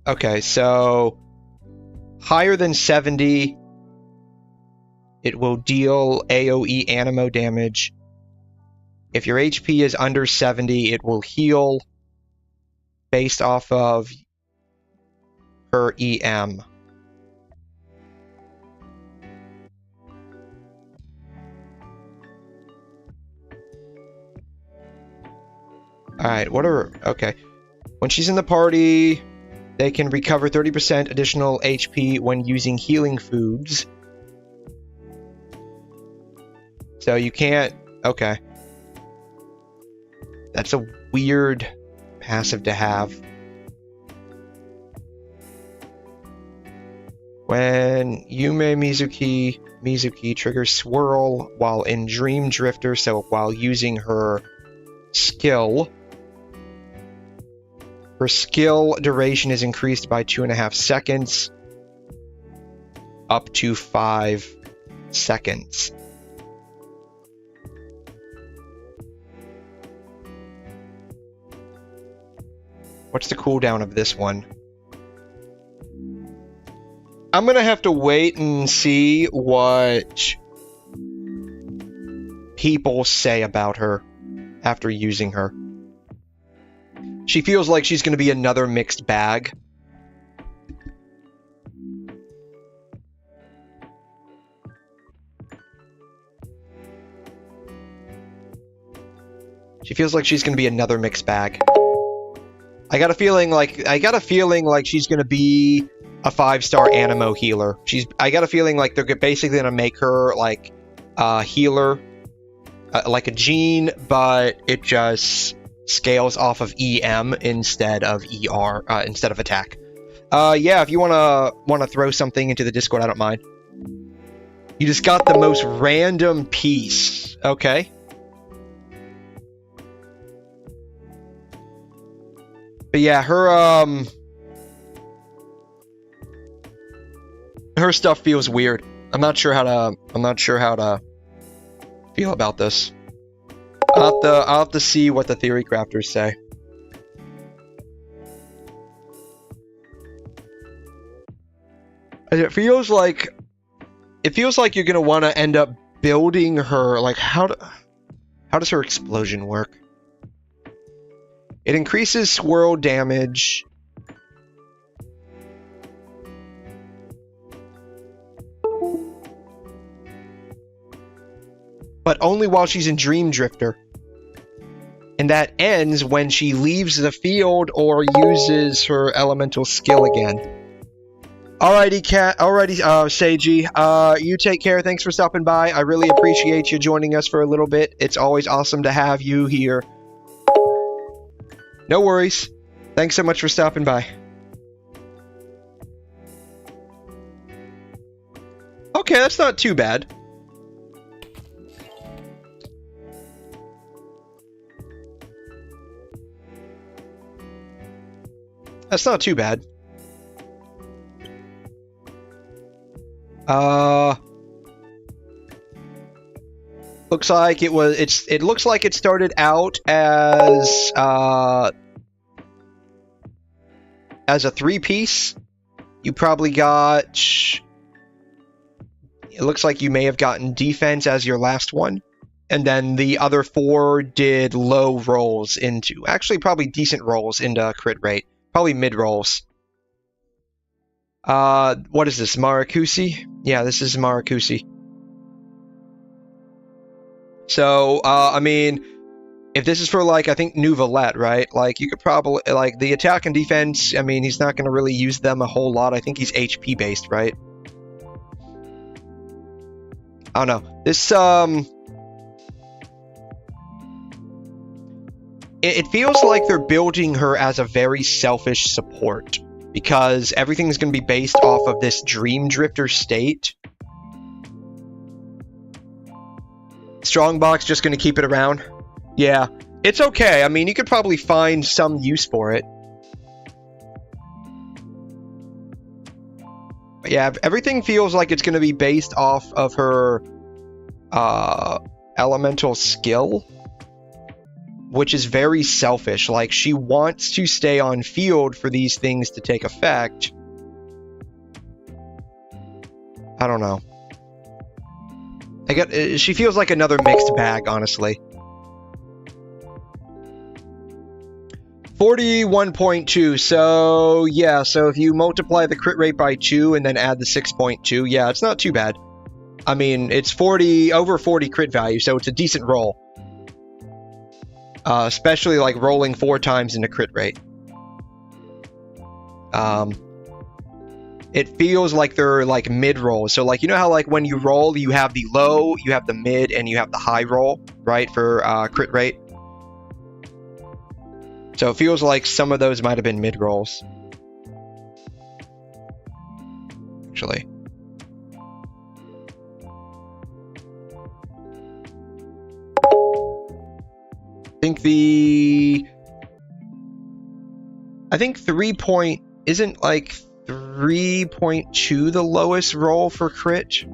Okay, so higher than 70, it will deal AoE animo damage. If your HP is under 70, it will heal based off of her EM. Alright, what are... Okay. When she's in the party... They can recover 30% additional HP when using healing foods. So you can't... Okay. That's a weird passive to have. When Yume Mizuki triggers Swirl while in Dream Drifter, so while using her skill... Her skill duration is increased by 2.5 seconds, up to 5 seconds. What's the cooldown of this one? I'm gonna have to wait and see what people say about her after using her. She feels like she's going to be another mixed bag. She feels like she's going to be another mixed bag. I got a feeling like she's going to be a 5-star animo healer. I got a feeling like they're basically going to make her like a healer, like a Jean, but it just scales off of EM instead of ER, instead of attack. Yeah, if you wanna throw something into the Discord, I don't mind. You just got the most random piece. Okay. But yeah, her stuff feels weird. I'm not sure how to feel about this. I'll have to see what the theorycrafters say. And it feels like you're gonna want to end up building her. Like how does her explosion work? It increases swirl damage. But only while she's in Dream Drifter. And that ends when she leaves the field or uses her elemental skill again. Alrighty, Cat. Alrighty, Seiji. You take care. Thanks for stopping by. I really appreciate you joining us for a little bit. It's always awesome to have you here. No worries. Thanks so much for stopping by. Okay, that's not too bad. That's not too bad. Looks like it was. It looks like it started out as a 3-piece. You probably got. It looks like you may have gotten defense as your last one, and then the other 4 did low rolls into. Actually, probably decent rolls into crit rate. Probably mid rolls. What is this? Maracusi? Yeah, this is Maracusi. So, I mean, if this is for, like, I think New Valette, right? Like, you could probably, like, the attack and defense, I mean, he's not going to really use them a whole lot. I think he's HP based, right? I don't know. This, it feels like they're building her as a very selfish support, because everything's going to be based off of this Dream Drifter state. Strongbox just going to keep it around? Yeah, it's okay. I mean, you could probably find some use for it. But yeah, everything feels like it's going to be based off of her elemental skill, which is very selfish. Like, she wants to stay on field for these things to take effect. I don't know. She feels like another mixed bag, honestly. 41.2, so yeah, so if you multiply the crit rate by 2 and then add the 6.2, yeah, it's not too bad. I mean, it's over 40 crit value, so it's a decent roll. Especially like rolling 4 times into crit rate. It feels like they're like mid rolls. So like, you know how like when you roll, you have the low, you have the mid, and you have the high roll, right, for crit rate. So it feels like some of those might have been mid rolls. Actually. I think 3 point isn't like 3.2 the lowest roll for crit.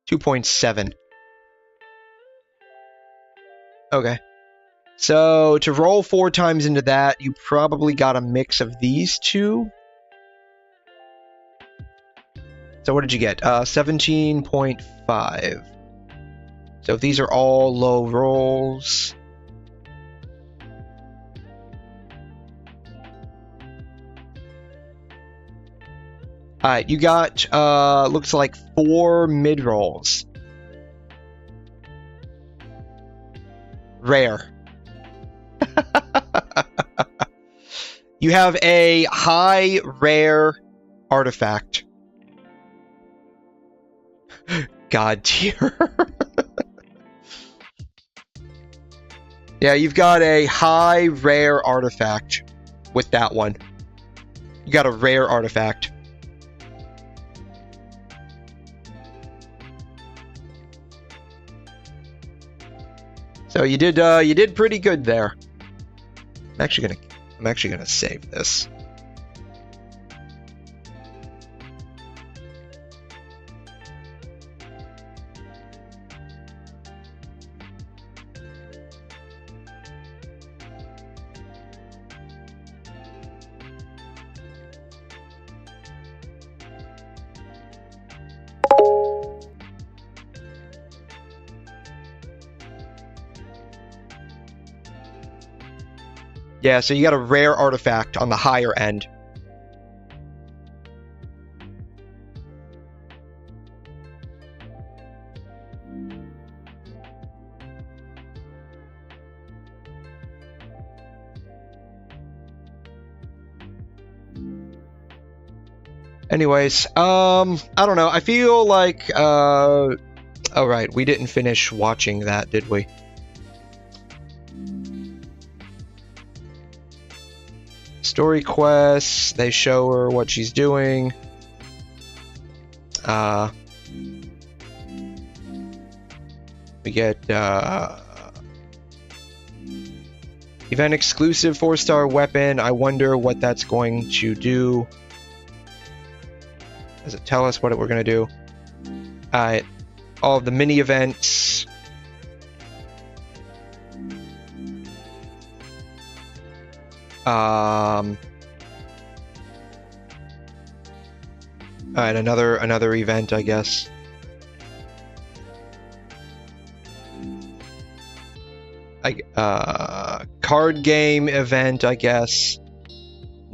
$2.7. Okay. So, to roll 4 times into that, you probably got a mix of these two. So what did you get? 17.5. So if these are all low rolls... Alright, you got, looks like 4 mid rolls. Rare. You have a high rare artifact. God tier. Yeah, you've got a high rare artifact with that one. You got a rare artifact. So you did pretty good there. I'm actually gonna save this. Yeah, so you got a rare artifact on the higher end. Anyways, I don't know. I feel like, oh right, we didn't finish watching that, did we? Story quests, they show her what she's doing. We get, event exclusive 4-star weapon. I wonder what that's going to do. Does it tell us what we're going to do? All of the mini events. Alright, another event, I guess. Card game event, I guess.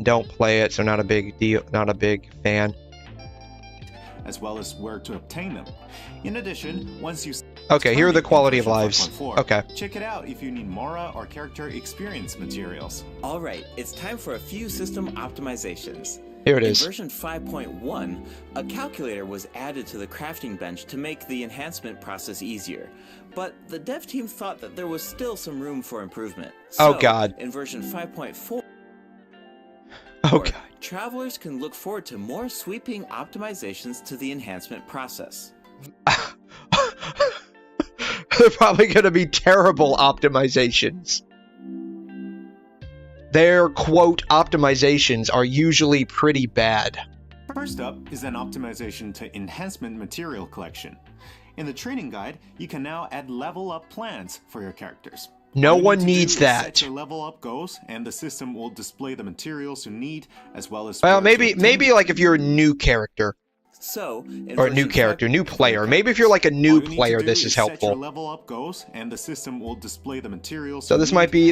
Don't play it, so not a big deal, not a big fan. As well as where to obtain them. In addition, once you... Okay, here are the quality of lives. Okay. Check it out if you need Mora or character experience materials. Alright, it's time for a few system optimizations. Here it is. In version 5.1, a calculator was added to the crafting bench to make the enhancement process easier. But the dev team thought that there was still some room for improvement. Oh god. In version 5.4, oh god. Travelers can look forward to more sweeping optimizations to the enhancement process. They're probably going to be terrible optimizations. Their, quote, optimizations are usually pretty bad. First up is an optimization to enhancement material collection. In the training guide, you can now add level up plans for your characters. No one needs that. Set your level up goals, and the system will display the materials you need, as well as... Well, maybe like if you're a new character. So, or a new character, new player. Maybe if you're like a new player, this is helpful. Set your level up goals, and the system will display the materials. So this might be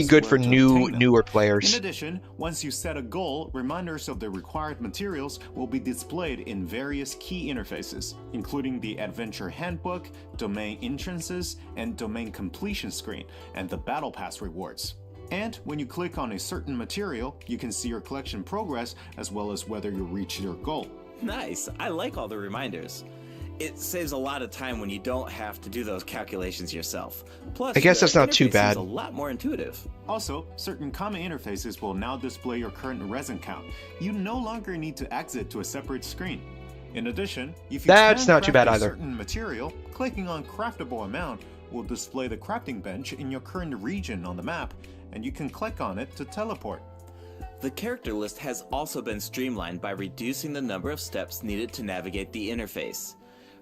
good for newer players. In addition, once you set a goal, reminders of the required materials will be displayed in various key interfaces, including the Adventure Handbook, Domain Entrances, and Domain Completion screen, and the Battle Pass rewards. And when you click on a certain material, you can see your collection progress as well as whether you reach your goal. Nice, I like all the reminders. It saves a lot of time when you don't have to do those calculations yourself. Plus, I guess that's not too bad. A lot more intuitive. Also, certain common interfaces will now display your current resin count. You no longer need to exit to a separate screen. In addition, if you that's not too bad either. Certain material, clicking on craftable amount will display the crafting bench in your current region on the map, and you can click on it to teleport. The character list has also been streamlined by reducing the number of steps needed to navigate the interface.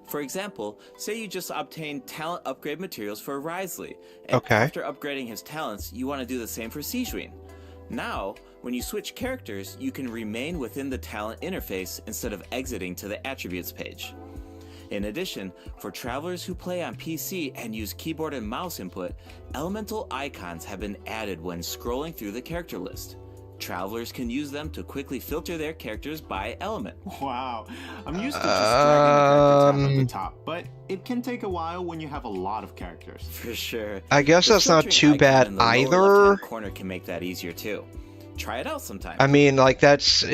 For example, say you just obtained talent upgrade materials for Risley, and after upgrading his talents, you want to do the same for Sijuin. Now, when you switch characters, you can remain within the talent interface instead of exiting to the attributes page. In addition, for travelers who play on PC and use keyboard and mouse input, elemental icons have been added when scrolling through the character list. Travelers can use them to quickly filter their characters by element. Wow, I'm used to just dragging the character tab at the top, but it can take a while when you have a lot of characters. For sure. I guess that's not too bad either. The lower left-hand corner can make that easier too. Try it out sometime. I mean, like that's...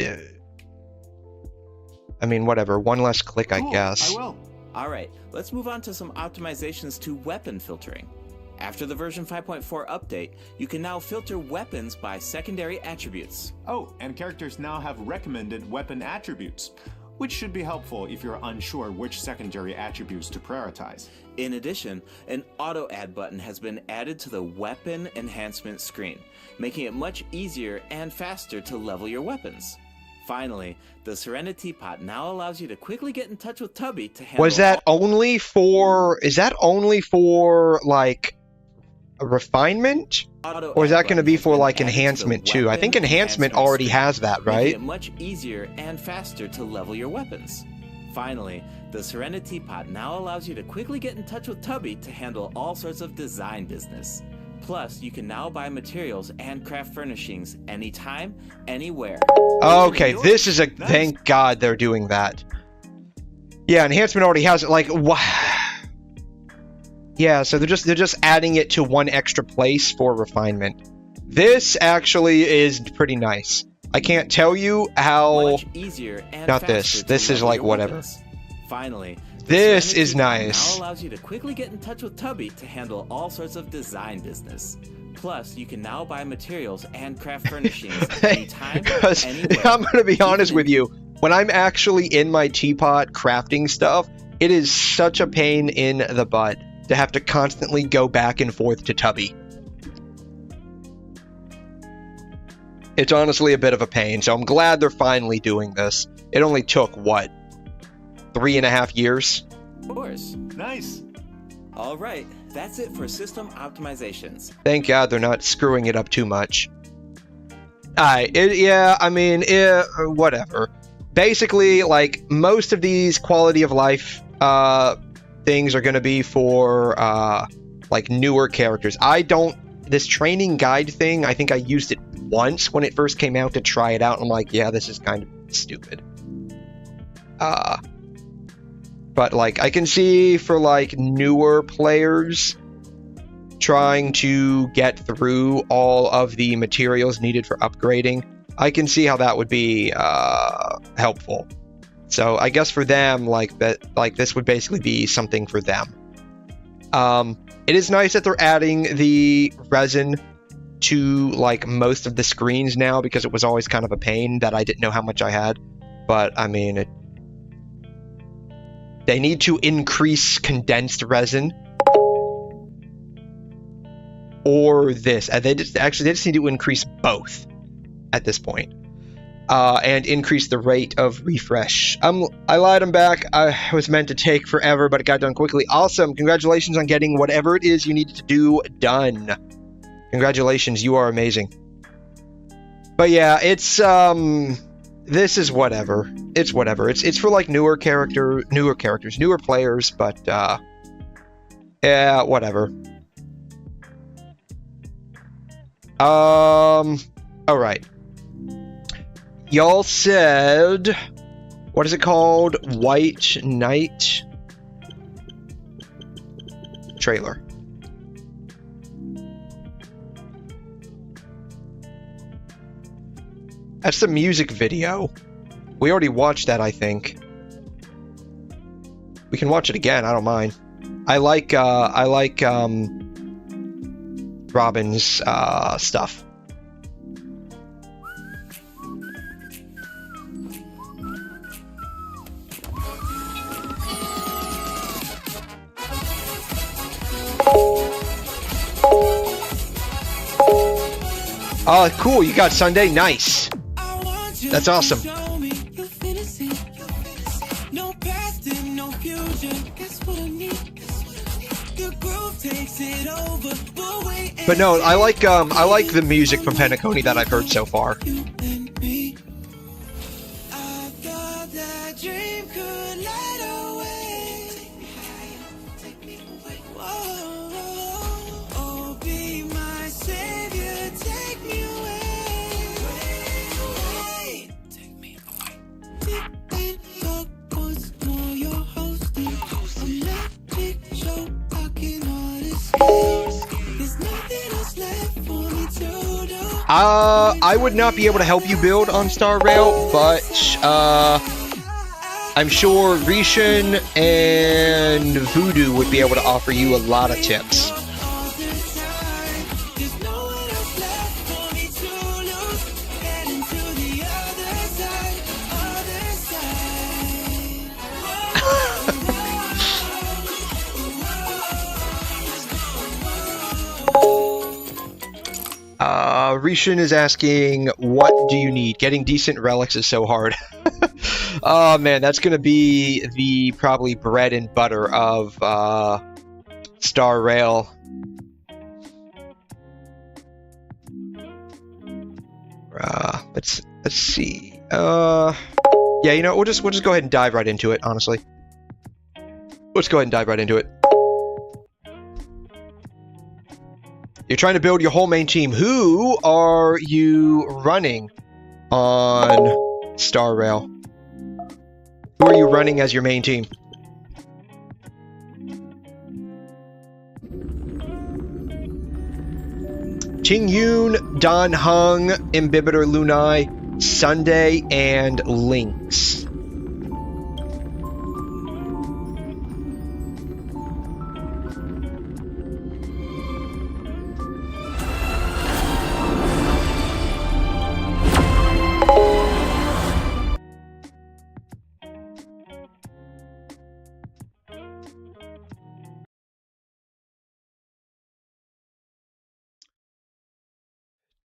I mean, whatever. One less click, Cool, I guess. I will. Alright, let's move on to some optimizations to weapon filtering. After the version 5.4 update, you can now filter weapons by secondary attributes. Oh, and characters now have recommended weapon attributes, which should be helpful if you're unsure which secondary attributes to prioritize. In addition, an auto add button has been added to the weapon enhancement screen, making it much easier and faster to level your weapons. Finally, the Serenity Pot now allows you to quickly get in touch with Tubby to handle... Was that only for... Is that only for, like... a refinement? Or is that going to be for like enhancement too? I think enhancement already has that, right? Making it much easier and faster to level your weapons. Finally, the Serenity Pot now allows you to quickly get in touch with Tubby to handle all sorts of design business. Plus, you can now buy materials and craft furnishings anytime, anywhere. Okay, this is a... Thank God they're doing that. Yeah, enhancement already has it. Like, yeah, so they're just adding it to one extra place for refinement. This actually is pretty nice. I can't tell you how... Much easier and Not faster this. to This is level like your whatever. weapons. Finally, the This Serenity is nice. now allows you to quickly get in touch with Tubby to handle all sorts of design business. Plus, you can now buy materials and craft furnishings anytime, Because anywhere. I'm going to be honest with you, when I'm actually in my teapot crafting stuff, it is such a pain in the butt to have to constantly go back and forth to Tubby. It's honestly a bit of a pain, so I'm glad they're finally doing this. It only took, what, 3.5 years? Of course. Nice. All right, that's it for system optimizations. Thank God they're not screwing it up too much. Whatever. Basically, like, most of these quality of life things are going to be for, like, newer characters. This training guide thing, I think I used it once when it first came out to try it out, and I'm like, yeah, this is kind of stupid. But, like, I can see for, like, newer players trying to get through all of the materials needed for upgrading, I can see how that would be helpful. So I guess for them, this would basically be something for them. It is nice that they're adding the resin to, like, most of the screens now, because it was always kind of a pain that I didn't know how much I had. But, I mean, they need to increase condensed resin. Or this. They just need to increase both at this point. And increase the rate of refresh. I lied, I'm back. I was meant to take forever, but it got done quickly. Awesome. Congratulations on getting whatever it is you needed to do done. Congratulations, you are amazing. But yeah, it's this is whatever. It's whatever. It's for like newer players, but yeah, whatever. All right. Y'all said, what is it called? White Knight trailer. That's the music video. We already watched that, I think. We can watch it again. I don't mind. I like Robin's stuff. Oh, cool. You got Sunday. Nice. That's awesome. But no, I like the music from Penacony that I've heard so far. I would not be able to help you build on Star Rail, but I'm sure Rishon and Voodoo would be able to offer you a lot of tips. Rishon is asking, what do you need? Getting decent relics is so hard. Oh man, that's gonna be the probably bread and butter of Star Rail. Let's see. Yeah, you know, we'll just go ahead and dive right into it. Honestly, let's go ahead and dive right into it. You're trying to build your whole main team. Who are you running on Star Rail? Who are you running as your main team? Ting Yoon, Don Hung, Imbibitor Lunai, Sunday, and Lynx.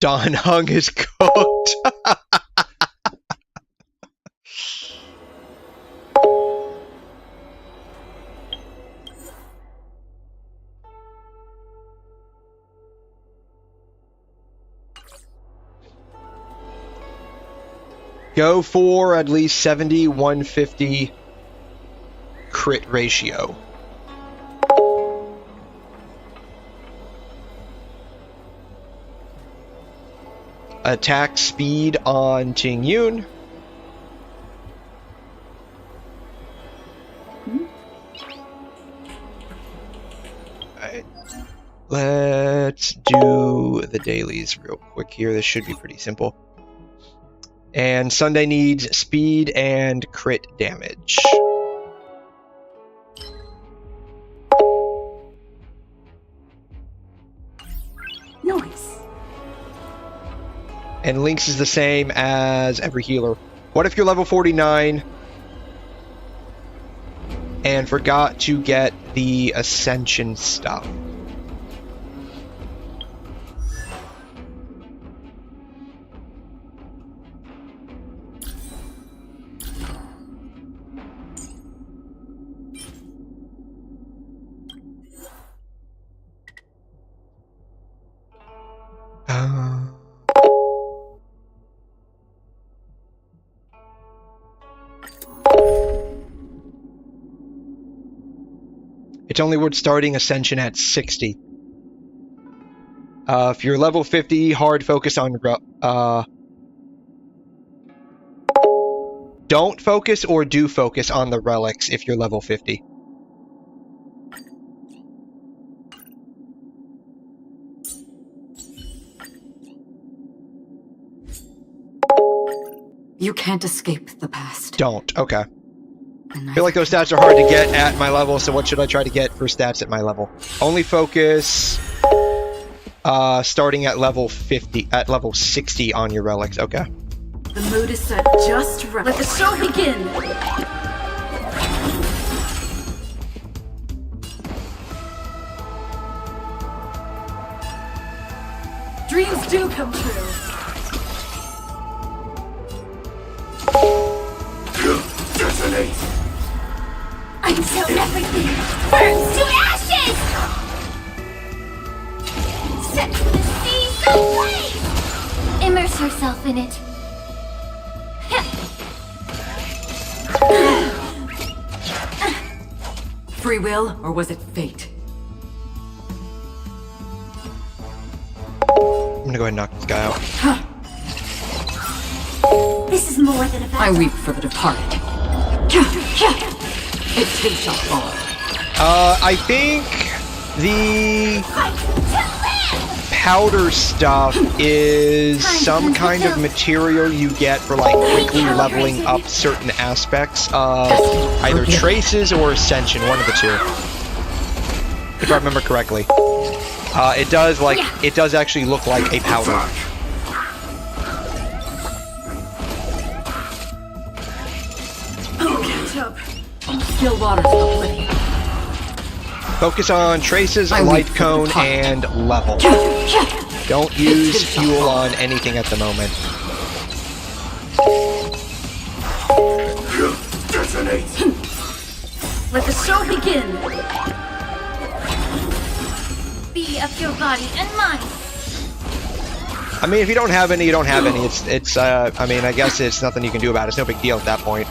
Don Hung is cooked. Go for at least 70, 150 crit ratio. Attack speed on Ting Yun. Alright. Let's do the dailies real quick here. This should be pretty simple. And Sunday needs speed and crit damage. Nice. And Lynx is the same as every healer. What if you're level 49 and forgot to get the Ascension stuff? It's only worth starting Ascension at 60. If you're level 50, hard focus on... don't focus or do focus on the relics if you're level 50. You can't escape the past. Don't. Okay. I feel like those stats are hard to get at my level, so what should I try to get for stats at my level? Only focus starting at level 50, at level 60 on your relics. Okay. The mood is set just right. Let the show begin! Dreams do come true. Detonate! Until everything burns to ashes! Set the seas ablaze! Immerse yourself in it. Free will, or was it fate? I'm gonna go ahead and knock this guy out. This is more than a I battle. weep for the departed. It takes us all. I think the powder stuff is some kind of material you get for like quickly leveling up certain aspects of either traces or ascension, one of the two. If I remember correctly. It does actually look like a powder. Still waters of oblivion. Focus on traces, light cone, and level. Don't use fuel on anything at the moment. Detonate! Let the show begin! Be of your body and mind. I mean, if you don't have any, you don't have any. I mean, I guess it's nothing you can do about it. It's no big deal at that point.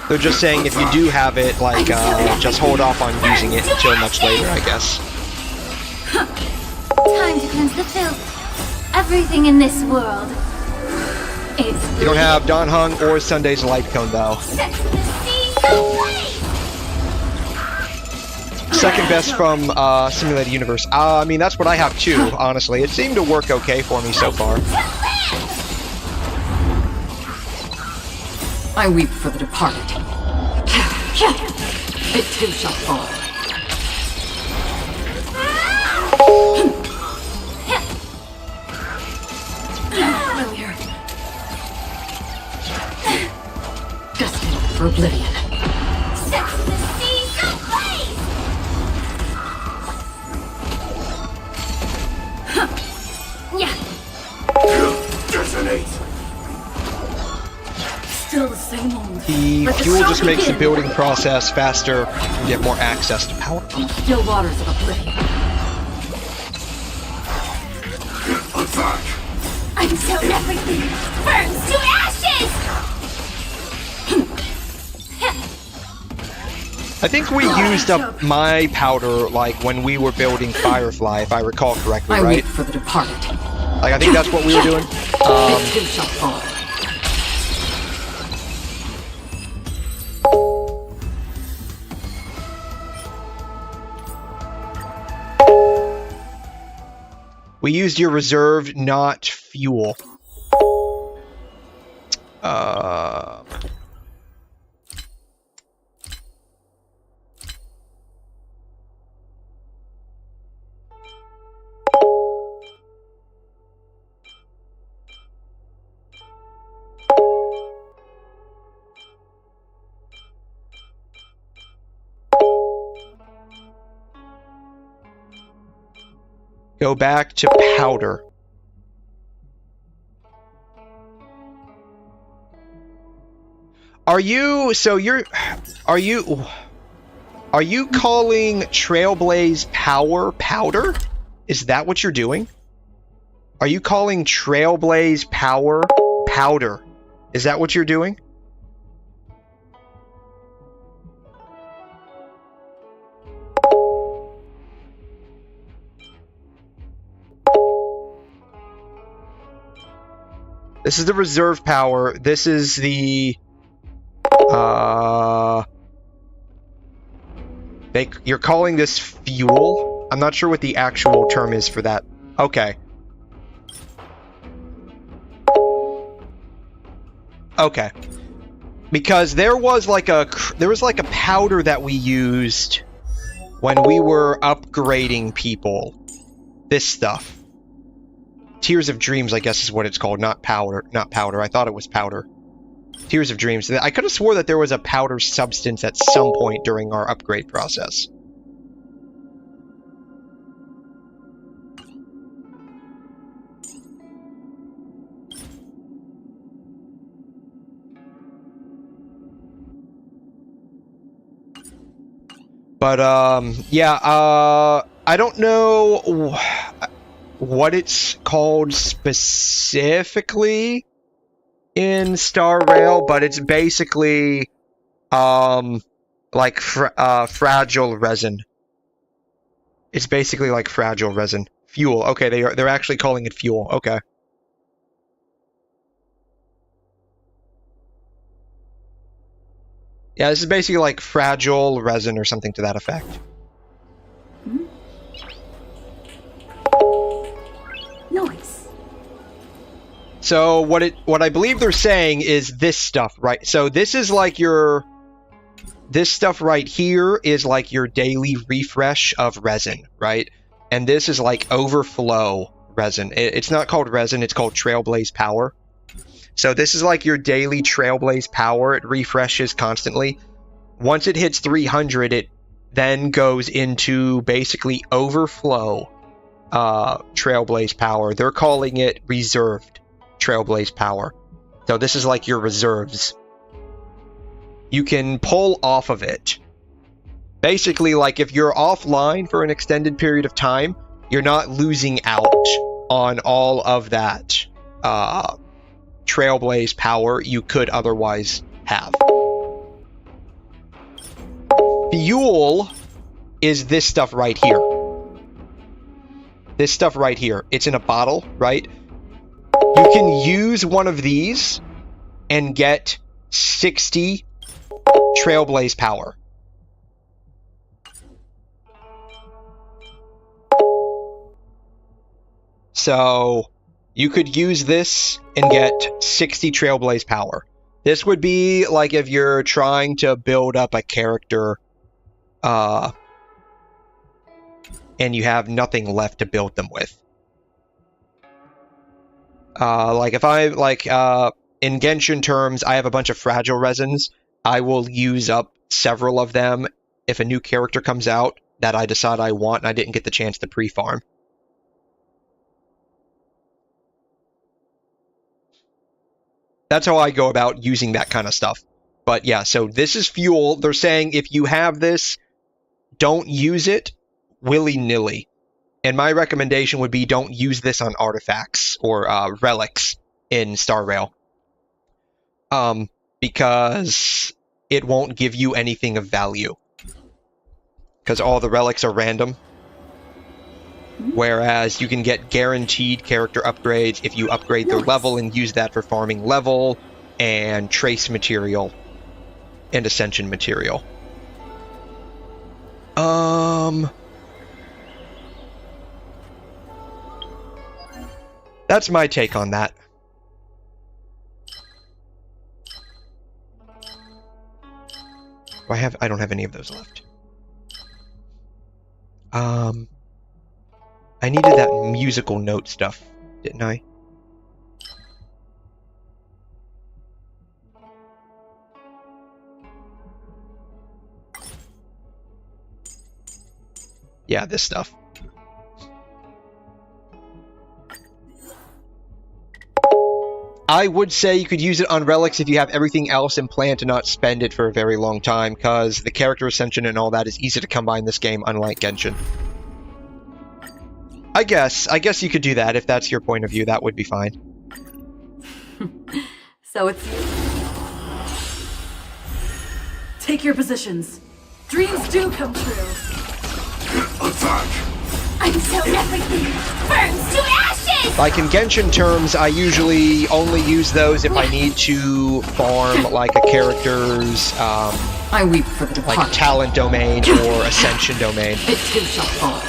They're just saying if you do have it, like, just hold off on using it until much later, I guess. Time to cleanse the filth. Everything in this world. It's You don't have Don Hung or Sunday's light cone, though. set to the seas ablaze. Second best from Simulated Universe. I mean, that's what I have too, honestly. It seemed to work okay for me so far. I weep for the departed. It too shall fall. Familiar. Destined for oblivion. Set the seas ablaze! Yeah. Detonate! Still the same old. The fuel just makes the building process faster and get more access to power. Still waters of oblivion. Attack! Until everything burns to ashes! I think we used up my powder, like, when we were building Firefly, if I recall correctly, I right? weep for the departed. Like, I think that's what we were doing. It too shall fall. We used your reserve, not fuel. Go back to powder. Are you calling Trailblaze Power powder? Is that what you're doing? Are you calling Trailblaze Power powder? Is that what you're doing? This is the reserve power. This is the you're calling this fuel? I'm not sure what the actual term is for that. Okay. Okay. Because there was like a powder that we used when we were upgrading people. This stuff. Tears of Dreams, I guess is what it's called, not powder. Not powder. I thought it was powder. Tears of Dreams. I could have swore that there was a powder substance at some point during our upgrade process. But, yeah, I don't know what it's called specifically in Star Rail, but it's basically like fragile resin. It's basically like fragile resin. Fuel. Okay, they're actually calling it fuel. Okay. Yeah, this is basically like fragile resin or something to that effect. Nice. So what I believe they're saying is this stuff, right? So this is like this stuff right here is like your daily refresh of resin, right? And this is like overflow resin. It's not called resin, it's called Trailblaze Power. So this is like your daily Trailblaze Power. It refreshes constantly. Once it hits 300, it then goes into basically overflow Trailblaze Power. They're calling it reserved Trailblaze Power. So this is like your reserves. You can pull off of it. Basically, like if you're offline for an extended period of time, you're not losing out on all of that Trailblaze Power you could otherwise have. Fuel is this stuff right here. This stuff right here. It's in a bottle, right? You can use one of these and get 60 Trailblaze Power. So you could use this and get 60 Trailblaze power. This would be like if you're trying to build up a character and you have nothing left to build them with. Like if I, like, in Genshin terms, I have a bunch of fragile resins. I will use up several of them if a new character comes out that I decide I want and I didn't get the chance to pre-farm. That's how I go about using that kind of stuff. But yeah, so this is fuel. They're saying if you have this, don't use it willy-nilly. And my recommendation would be don't use this on artifacts or relics in Star Rail. Because it won't give you anything of value. Because all the relics are random. Whereas you can get guaranteed character upgrades if you upgrade their level and use that for farming level and trace material and ascension material. That's my take on that. I don't have any of those left. I needed that musical note stuff, didn't I? Yeah, this stuff. I would say you could use it on relics if you have everything else and plan to not spend it for a very long time, because the character ascension and all that is easy to come by in this game, unlike Genshin. I guess you could do that if that's your point of view. That would be fine. So it's... Take your positions. Dreams do come true. Attack! Until everything burns to ashes! Like in Genshin terms, I usually only use those if I need to farm like a character's I weep for the like departed. talent domain or ascension domain. It too shall fall.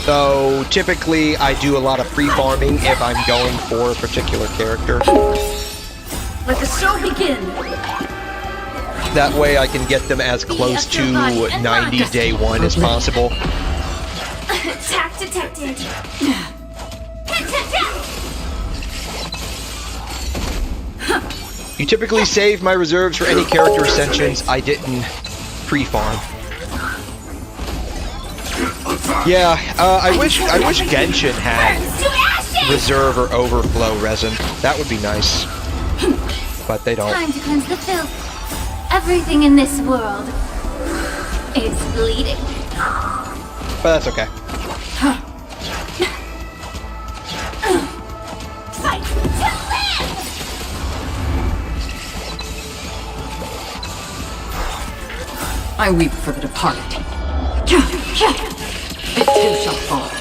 So typically I do a lot of pre-farming if I'm going for a particular character. Let the show begin. That way I can get them as close to 90 day one as possible. Attack detected. You typically save my reserves for any character ascensions I didn't pre-farm. Yeah, I wish Genshin had reserve or overflow resin. That would be nice. But they don't. Time to cleanse the filth. Everything in this world is bleeding. But that's okay. Fight to live! I weep for the departed. It too shall fall.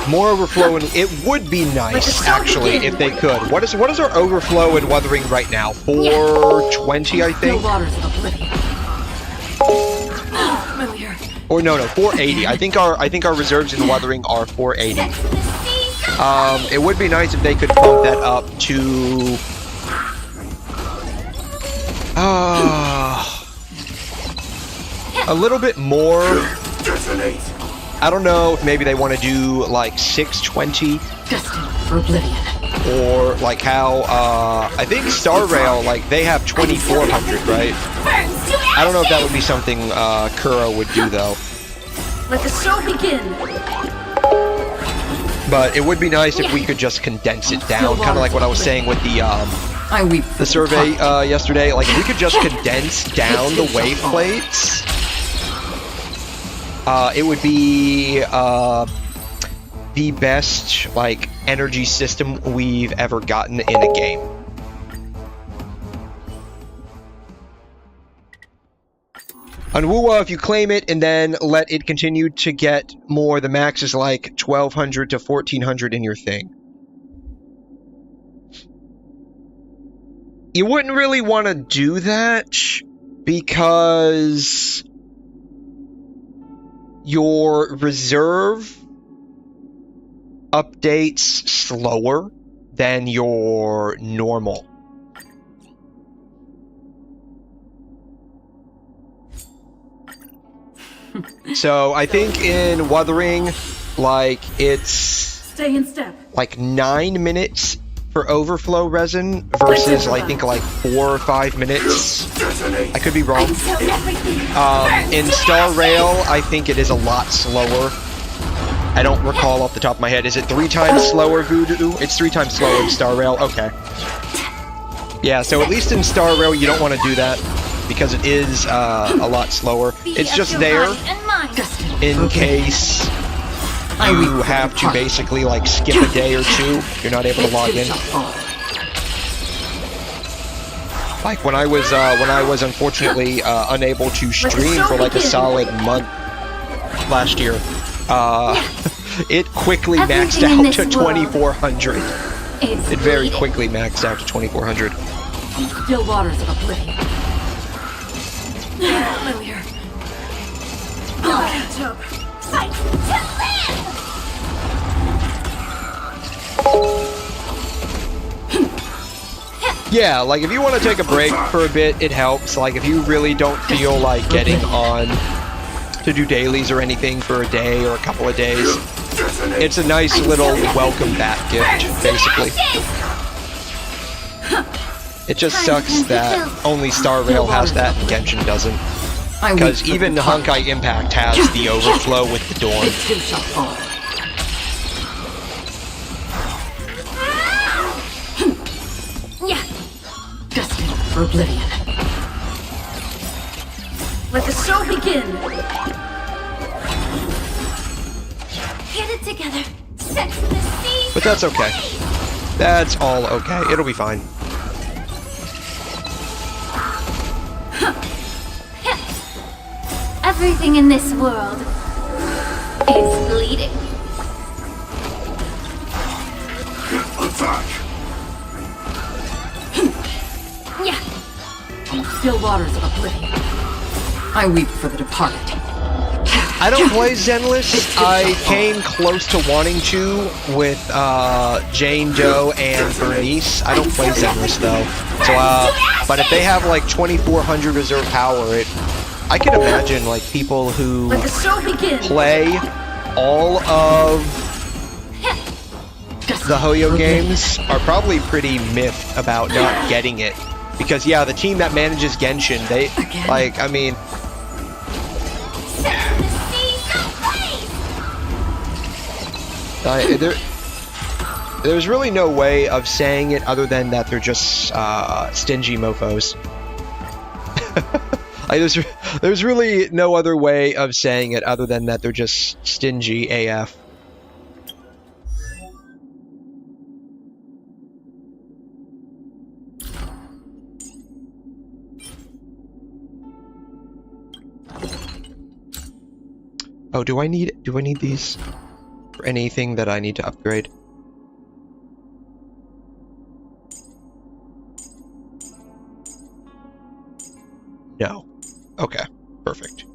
More overflow, and it would be nice, actually, if they could. What is our overflow in Wuthering right now? 420, I The think? waters of oblivion. Familiar. Or no, 480. I think our reserves in Wuthering are 480. It would be nice if they could bump that up to... a little bit more. Detonate! I don't know if maybe they want to do like 620 Destined for oblivion. or like how I think Star Rail, like they have 2400, right? I don't know if that would be something Kuro would do though. Let the show begin. But it would be nice if we could just condense it down, kind of like what I was saying with I weep for the survey yesterday. Like if we could just condense down the wave plates, it would be the best like energy system we've ever gotten in a game. On WuWa, if you claim it and then let it continue to get more, the max is like 1200 to 1400 in your thing. You wouldn't really want to do that because your reserve updates slower than your normal. So I think in Wuthering, like, it's Stay in step. like 9 minutes for overflow resin versus I think like 4 or 5 minutes. I could be wrong. In Star Rail, I think it is a lot slower. I don't recall off the top of my head. Is it 3 times slower, Voodoo? It's 3 times slower in Star Rail. Okay. Yeah, so at least in Star Rail, you don't want to do that because it is a lot slower. It's just there in case you have to basically like skip a day or two. You're not able to log in. Like when I was unfortunately unable to stream for like a solid month last year, it quickly maxed out to 2400. It very quickly maxed out to 2400. Still waters of oblivion. Familiar. I'll catch up. Fight to live! Yeah, like if you want to take a break for a bit, it helps. Like if you really don't feel like getting on to do dailies or anything for a day or a couple of days, it's a nice little welcome back gift, basically. It just sucks that only Star Rail has that and Genshin doesn't. Because even Honkai Impact has the overflow with the Dawn. Destined for oblivion. Let the show begin. Get it together. Sex in the sea. But that's okay. That's all okay. It'll be fine. Everything in this world is bleeding. Attack! Yeah. Still waters of oblivion. I weep for the departed. I don't play Zenless. I came close to wanting to with Jane Doe and Bernice. I don't play Zenless though. So, but if they have like 2400 reserve power, I can imagine like people who Let the show begin. play all of the Hoyo games are probably pretty miffed about not getting it. Because yeah, the team that manages Genshin, they like, I mean, there's really no way of saying it other than that they're just stingy mofos. Like, there's really no other way of saying it other than that they're just stingy AF. Oh, do I need these for anything that I need to upgrade? No. Okay, perfect.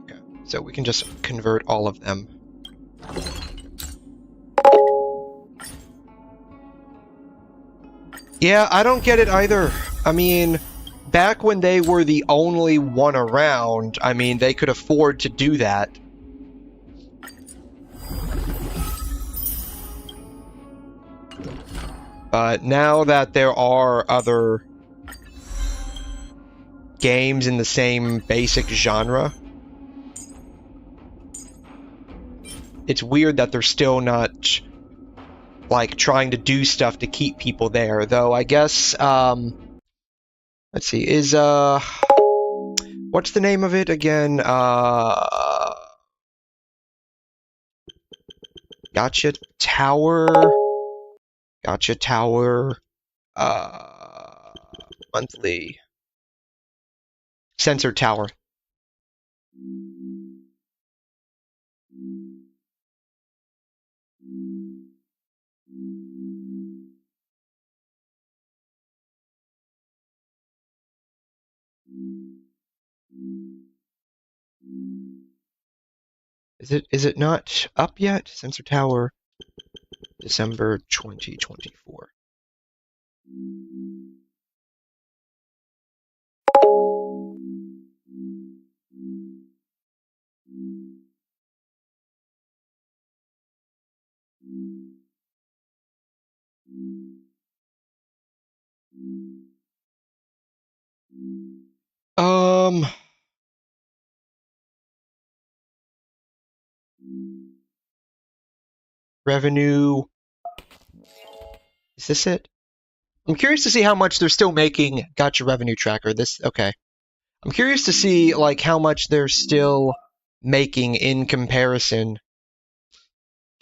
Okay, so we can just convert all of them. Yeah, I don't get it either. I mean, back when they were the only one around, I mean, they could afford to do that. But now that there are other games in the same basic genre, it's weird that they're still not, like, trying to do stuff to keep people there. Though, I guess, let's see, is, what's the name of it again? Gotcha Tower, monthly. Sensor Tower. Is it not up yet? Sensor Tower, December 2024. Revenue. Is this it? I'm curious to see how much they're still making. Gotcha revenue tracker. Okay. I'm curious to see like how much they're still making in comparison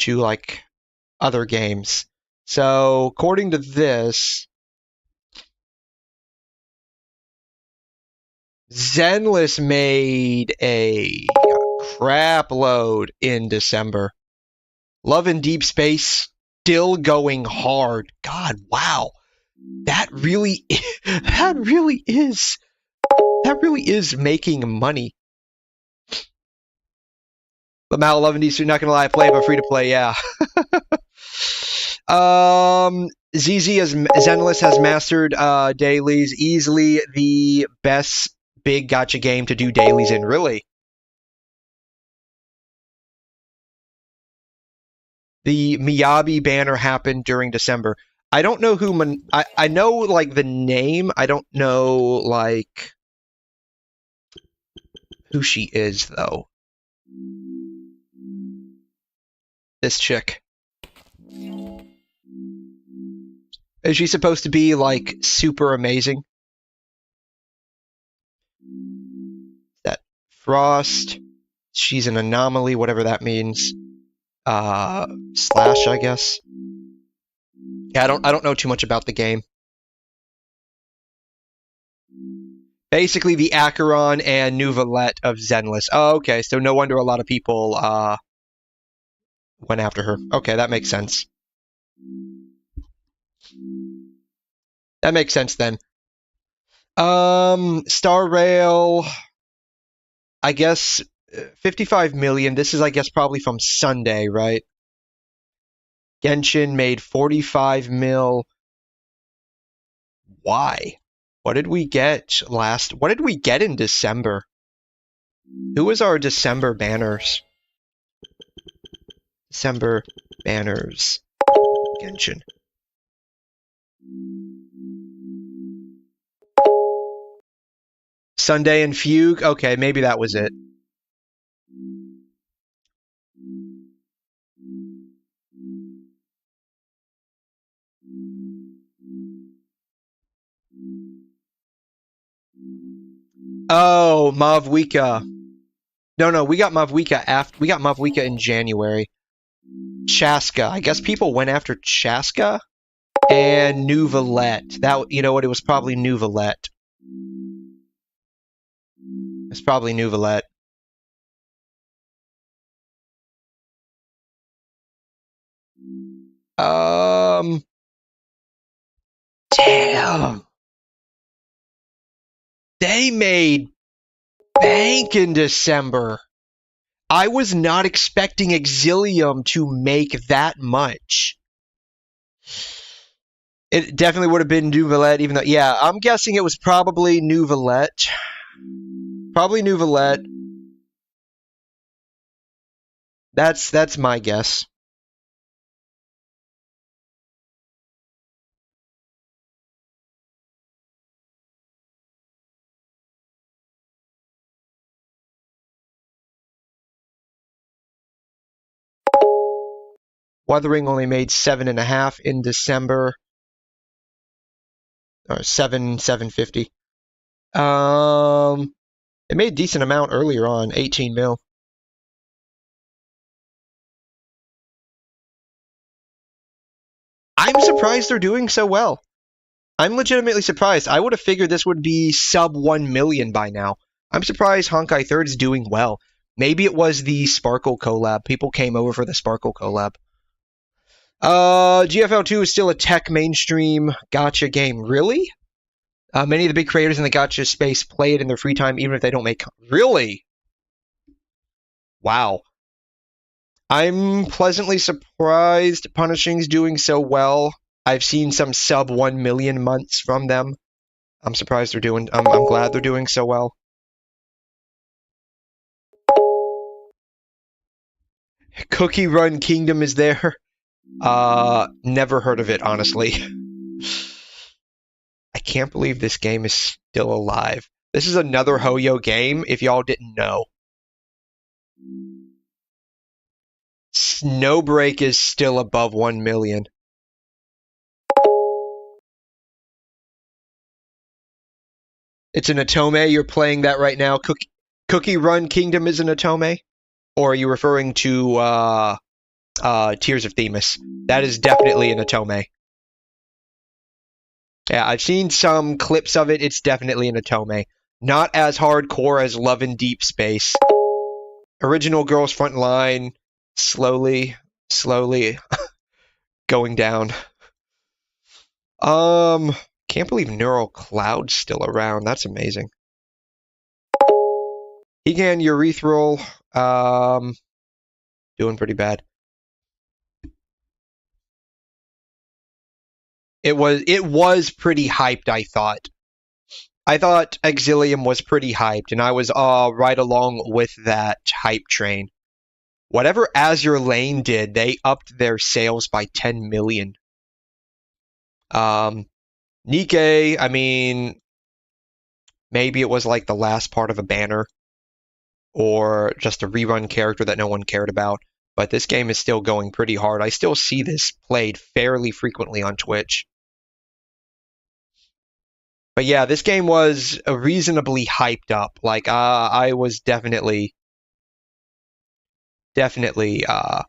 to like other games. So according to this, Zenless made a crap load in December. Love in Deep Space still going hard. God, wow. That really is making money. But Mal 11 you're not gonna lie, I play but free to play, yeah. Zenless has mastered dailies, easily the best big gacha game to do dailies in, really. The Miyabi banner happened during December. I don't know who I know like the name. I don't know like who she is though. This chick. Is she supposed to be like super amazing? That Frost. She's an anomaly, whatever that means. Slash, I guess. Yeah, I don't know too much about the game. Basically, the Acheron and Nouvelette of Zenless. Oh, okay, so no wonder a lot of people went after her. Okay, that makes sense. That makes sense then. Star Rail. I guess 55 million. This is, I guess, probably from Sunday, right? Genshin made 45 mil. Why? What did we get what did we get in December? Who was our December banners? December banners. Genshin. Sunday and Fugue? Okay, maybe that was it. Oh, Mavwika. No, we got Mavwika in January. Chaska. I guess people went after Chaska and Nouvelette. That, you know what, it was probably Nouvelette. It's probably Nouvelette. Damn. They made bank in December. I was not expecting Exilium to make that much. It definitely would have been Nouvelette, even though, yeah, I'm guessing it was probably Nouvelette. Probably Nouvelette. That's my guess. Wuthering only made 7.5 in December. Or 750. It made a decent amount earlier on, 18 mil. I'm surprised they're doing so well. I'm legitimately surprised. I would have figured this would be sub 1 million by now. I'm surprised Honkai 3rd is doing well. Maybe it was the Sparkle collab. People came over for the Sparkle collab. GFL2 is still a tech mainstream gacha game. Really? Many of the big creators in the gacha space play it in their free time, even if they don't make... Really? Wow. I'm pleasantly surprised Punishing's doing so well. I've seen some sub 1 million months from them. I'm surprised they're doing. I'm glad they're doing so well. Cookie Run Kingdom is there. Never heard of it, honestly. I can't believe this game is still alive. This is another Hoyo game, if y'all didn't know. Snowbreak is still above 1 million. It's an Otome. You're playing that right now. Cookie Run Kingdom is an Otome? Or are you referring to Tears of Themis? That is definitely an Otome. Yeah, I've seen some clips of it. It's definitely an Otome. Not as hardcore as Love in Deep Space. Original Girls Frontline, slowly going down. Can't believe Neural Cloud's still around. That's amazing. Egan Urethral, doing pretty bad. It was pretty hyped, I thought. I thought Exilium was pretty hyped, and I was right along with that hype train. Whatever Azure Lane did, they upped their sales by 10 million. Nikkei, I mean, maybe it was like the last part of a banner, or just a rerun character that no one cared about, but this game is still going pretty hard. I still see this played fairly frequently on Twitch. But yeah, this game was reasonably hyped up. Like, I was definitely hyped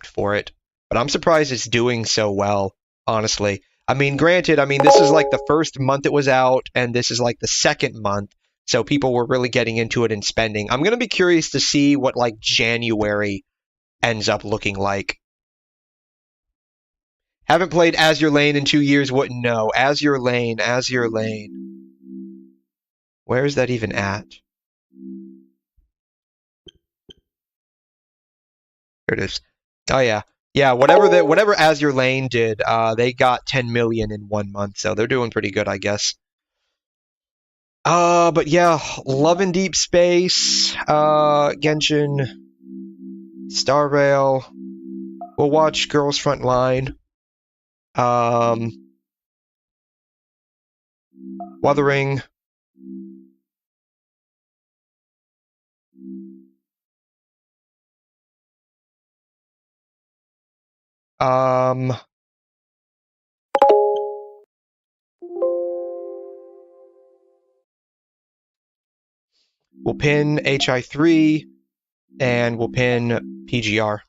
for it. But I'm surprised it's doing so well, honestly. I mean, granted, this is like the first month it was out, and this is like the second month, so people were really getting into it and spending. I'm going to be curious to see what, like, January ends up looking like. Haven't played Azure Lane in 2 years, wouldn't know. Azure Lane. Where is that even at? There it is. Oh, yeah. Yeah, whatever Azure Lane did, they got 10 million in 1 month, so they're doing pretty good, I guess. But yeah, Love in Deep Space, Genshin, Star Rail. We'll watch Girls Frontline. Wuthering. We'll pin HI3, and we'll pin PGR.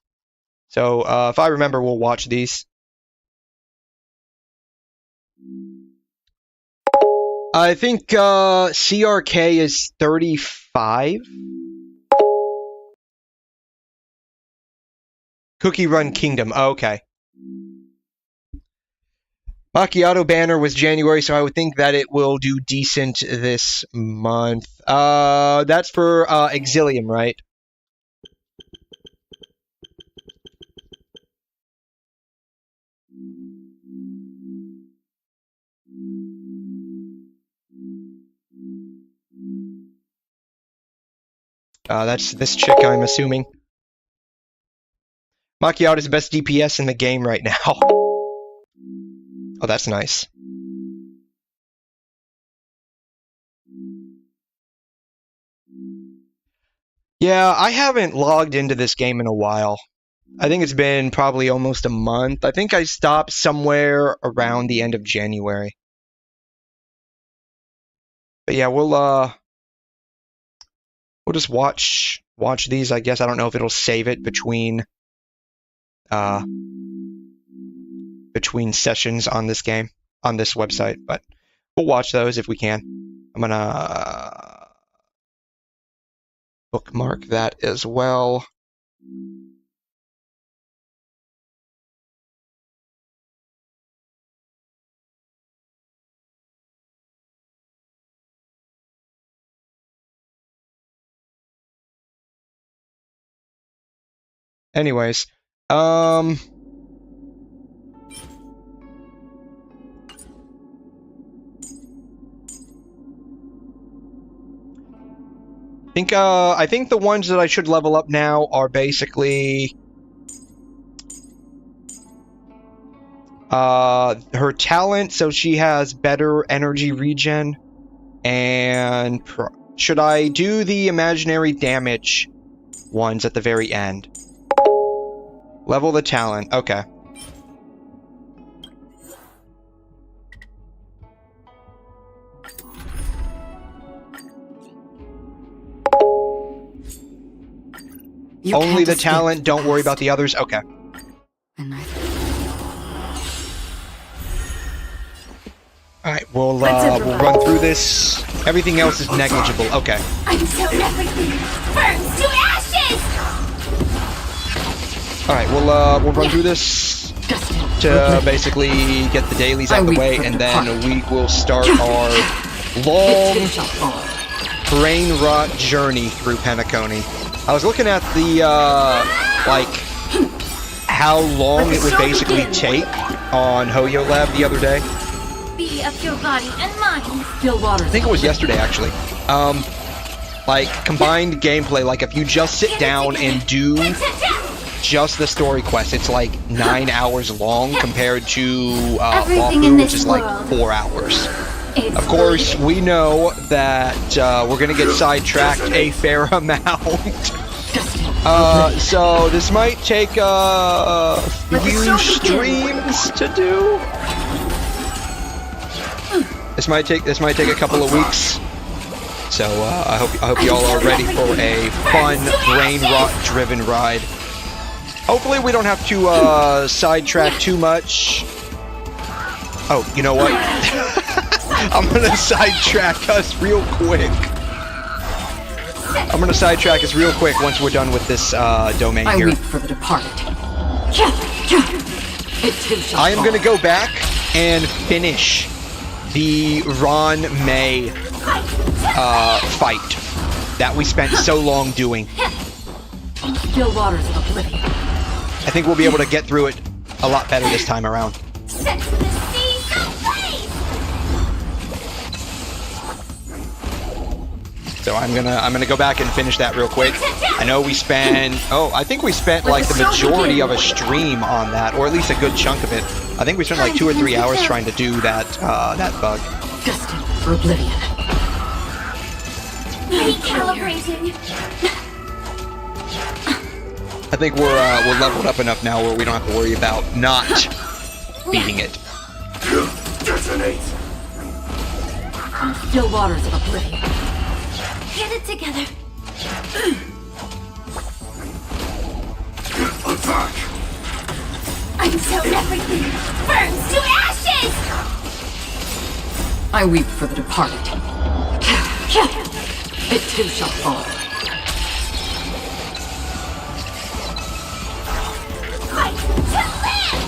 So, if I remember, we'll watch these. I think CRK is 35. Cookie Run Kingdom. Oh, okay. Macchiato banner was January, so I would think that it will do decent this month. That's for Exilium, right? That's this chick, I'm assuming. Macchiato is the best DPS in the game right now. Oh, that's nice. Yeah, I haven't logged into this game in a while. I think it's been probably almost a month. I think I stopped somewhere around the end of January. But yeah, we'll just watch these, I guess. I don't know if it'll save it between sessions on this game, on this website, but we'll watch those if we can. I'm gonna bookmark that as well. Anyways, I think the ones that I should level up now are basically her talent, so she has better energy regen, and should I do the imaginary damage ones at the very end? Level the talent, okay. Only the talent, don't worry about the others, okay. Alright, we'll run through this. Everything else is negligible, okay. Until everything burns to ashes! Alright, we'll run through this to basically get the dailies out of the way, and then we will start our long brain rot journey through Penacony. I was looking at the, like, how long it would basically take on Hoyo Lab the other day. Be of your body and mind. I think it was yesterday, actually. Like, combined gameplay, like, if you just sit down and do just the story quest, it's like 9 hours long compared to walkthrough, which is like 4 hours. Of course, we know that we're gonna get sidetracked a fair amount. So this might take a few streams to do. This might take a couple of weeks. So I hope y'all are ready for a fun brain rot driven ride. Hopefully we don't have to sidetrack too much. Oh, you know what? I'm gonna sidetrack us real quick. I'm gonna sidetrack us real quick once we're done with this domain here. I weep for the departed. I am gonna go back and finish the Ron May fight that we spent so long doing. Still waters of oblivion. I think we'll be able to get through it a lot better this time around. Set the seas ablaze! So I'm gonna go back and finish that real quick. I know we spent I think we spent like the majority of a stream on that, or at least a good chunk of it. I think we spent like 2 or 3 hours trying to do that that bug. Destined for oblivion. Recalibrating. I think we're leveled up enough now where we don't have to worry about not beating it. Detonate. Still waters of oblivion. Get it together. Attack. Until everything burns to ashes! I weep for the departed. It too shall fall. Fight to live!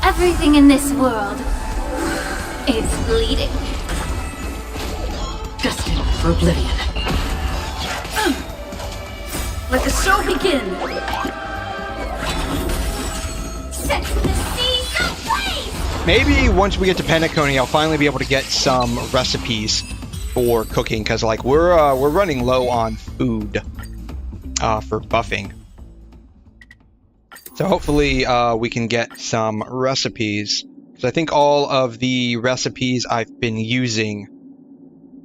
Everything in this world is bleeding. Destined for oblivion. Let the show begin! Set the seas ablaze! Maybe once we get to Penacony, I'll finally be able to get some recipes for cooking, because like we're running low on food for buffing. So hopefully we can get some recipes, because I think all of the recipes I've been using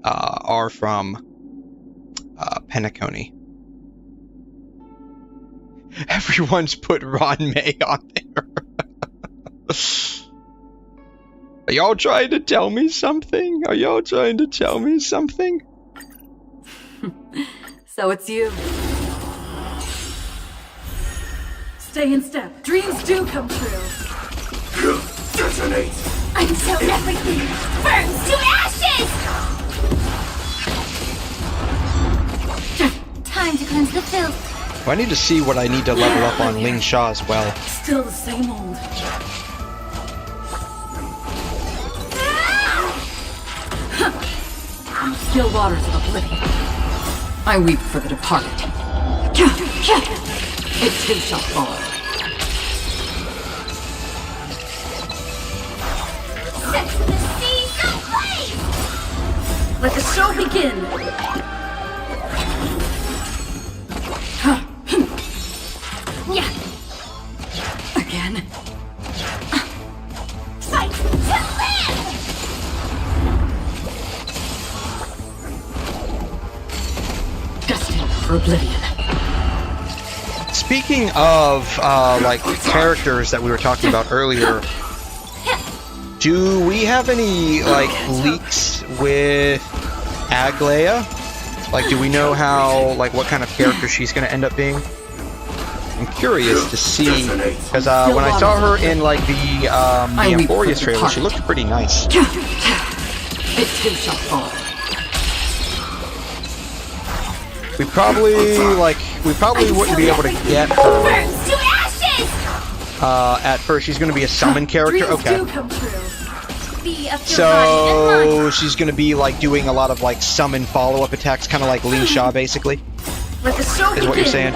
are from Penacony. Everyone's put Ron May on there. Are y'all trying to tell me something? Are y'all trying to tell me something? So it's you. Stay in step. Dreams do come true. Detonate. Until everything burns to ashes! Time to cleanse the filth. Well, I need to see what I need to level up on Ling Sha as well. Still the same old. Still waters of oblivion. I I weep for the departed. It too shall fall. Set the seas ablaze! Let the show begin. Yeah. Again. Fight to live! Destined for oblivion. Speaking of, like, characters that we were talking about earlier, do we have any, like, leaks with Aglaia? Like, do we know how, like, what kind of character she's going to end up being? I'm curious to see, because when I saw her in, like, the Amphorius trailer, she looked pretty nice. It too shall fall. We probably wouldn't be able to get her Burns to ashes! at first. She's going to be a summon character. Dreams Okay. do come true. Be of your body and So mind. she's going to be like doing a lot of like summon follow-up attacks, kind of like Lee Shaw, basically, Let the show is what you're saying.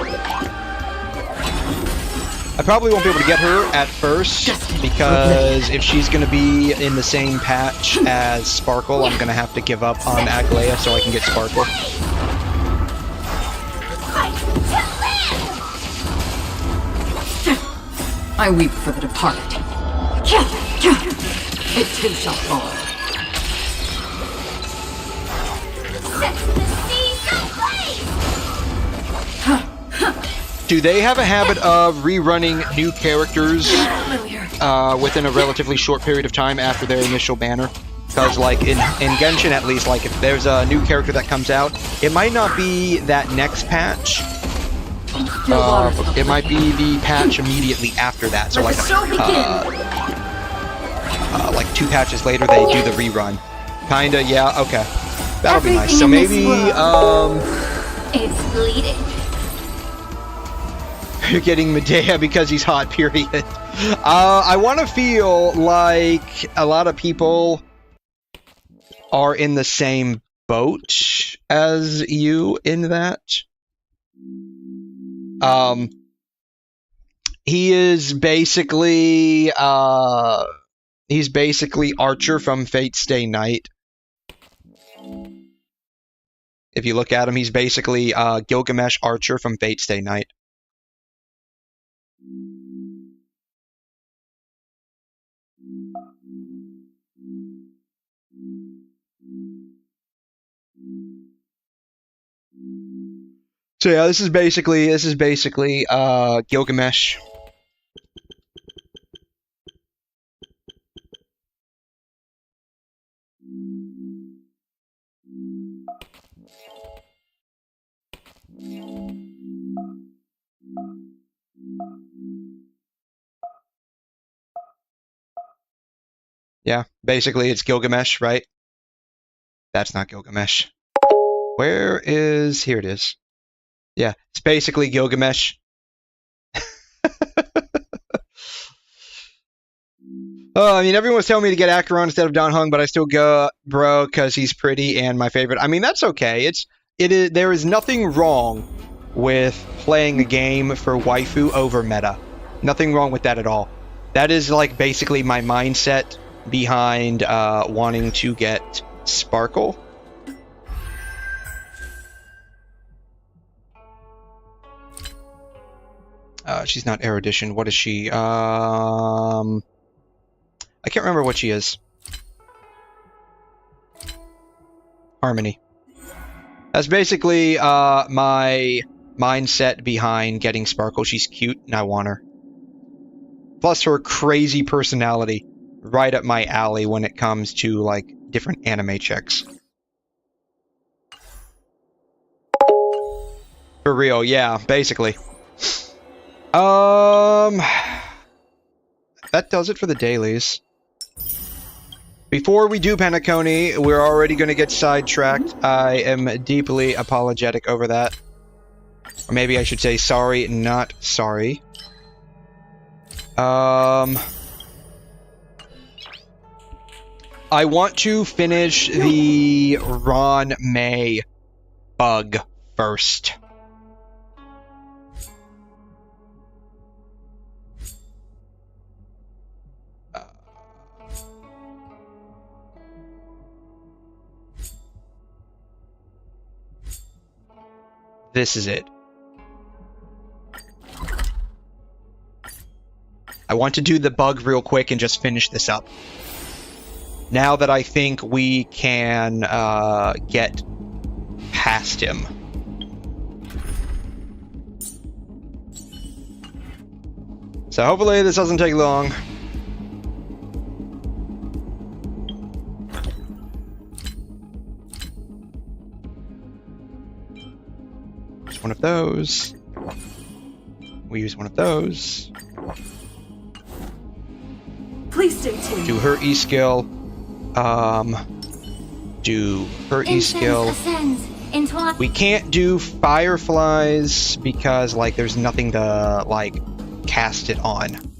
I probably won't be able to get her at first, because if she's going to be in the same patch as Sparkle, I'm going to have to give up on Aglaia so I can get Sparkle. Fight to live! I weep for the departed. It too shall fall. Set the seas ablaze! Do they have a habit of rerunning new characters within a relatively short period of time after their initial banner? Because, like, in Genshin at least, like, if there's a new character that comes out, it might not be that next patch. It might be the patch immediately after that. So, Let like, the show begin. like 2 patches later, they do the rerun. Kinda, yeah, okay. That'll be nice. So Everything in maybe, this It's bleeding. you're getting Medea because he's hot, period. I want to feel like a lot of people are in the same boat as you in that. He is basically, he's basically Archer from Fate Stay Night. If you look at him, he's basically Gilgamesh Archer from Fate Stay Night. So yeah, this is basically Gilgamesh. Yeah, basically it's Gilgamesh, right? That's not Gilgamesh. Where is... Here it is. Yeah, it's basically Gilgamesh. Oh, I mean, everyone's telling me to get Acheron instead of Don Hung, but I still go Bro because he's pretty and my favorite. I mean, that's okay. There is nothing wrong with playing a game for waifu over meta. Nothing wrong with that at all. That is like basically my mindset behind wanting to get Sparkle. She's not erudition. What is she? I can't remember what she is. Harmony. That's basically my mindset behind getting Sparkle. She's cute and I want her. Plus her crazy personality. Right up my alley when it comes to, like, different anime chicks. For real, yeah, basically. That does it for the dailies. Before we do Penacony, we're already going to get sidetracked. I am deeply apologetic over that. Or maybe I should say sorry, not sorry. I want to finish the Ron May bug first. This is it. I want to do the bug real quick and just finish this up. Now that I think we can get past him. So hopefully this doesn't take long. Use one of those. We use one of those. Please stay tuned. Do her E skill. Do her E skill. We can't do fireflies because, like, there's nothing to, like, cast it on.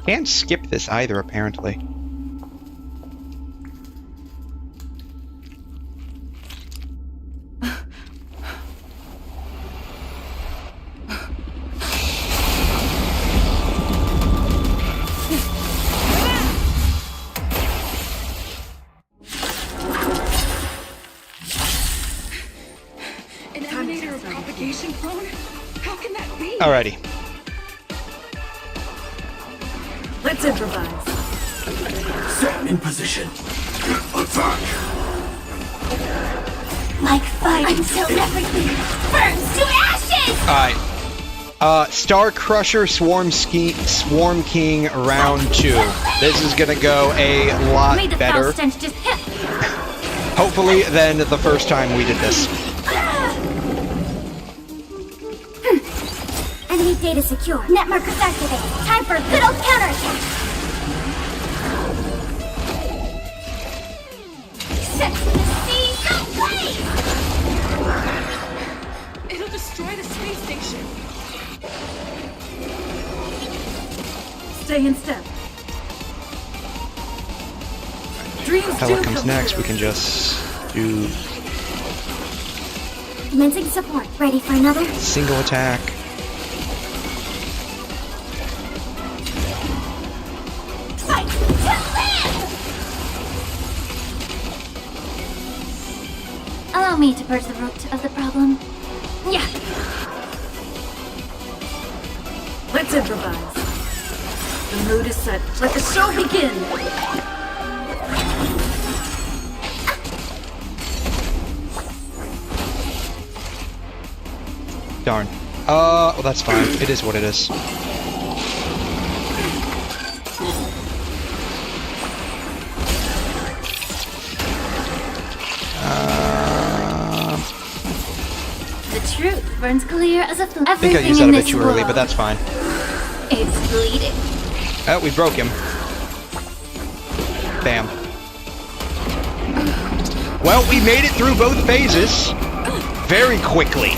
Can't skip this either, apparently. Alrighty. Let's improvise. Set in position. Attack. Like fire until everything burns to ashes! Alright. Star Crusher Swarm King round 2. This is gonna go a lot better. Hopefully than the first time we did this. Enemy data secure. Net markers activated. Time for a good old counterattack. Set the seas ablaze! It'll destroy the space station. Stay in step. Dreams Tell do what comes come next, true. we can just do Commencing support. Ready for another? single attack. Fight to live! Allow me to purge the root of the problem. Yeah. Let's improvise. The mood is set. Let the show begin. Darn. Well, that's fine. It is what it is. The truth burns clear as a flame. I think I used that a bit too early, but that's fine. It's bleeding. Oh, we broke him. Bam. Well, we made it through both phases very quickly.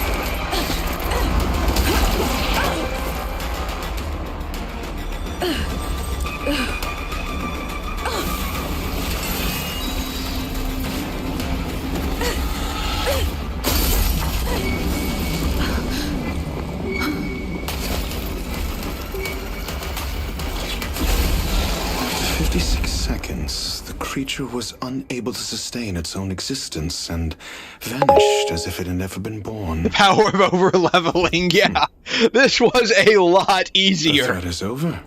The creature was unable to sustain its own existence and vanished as if it had never been born. The power of over-leveling, yeah. This was a lot The easier. threat is over.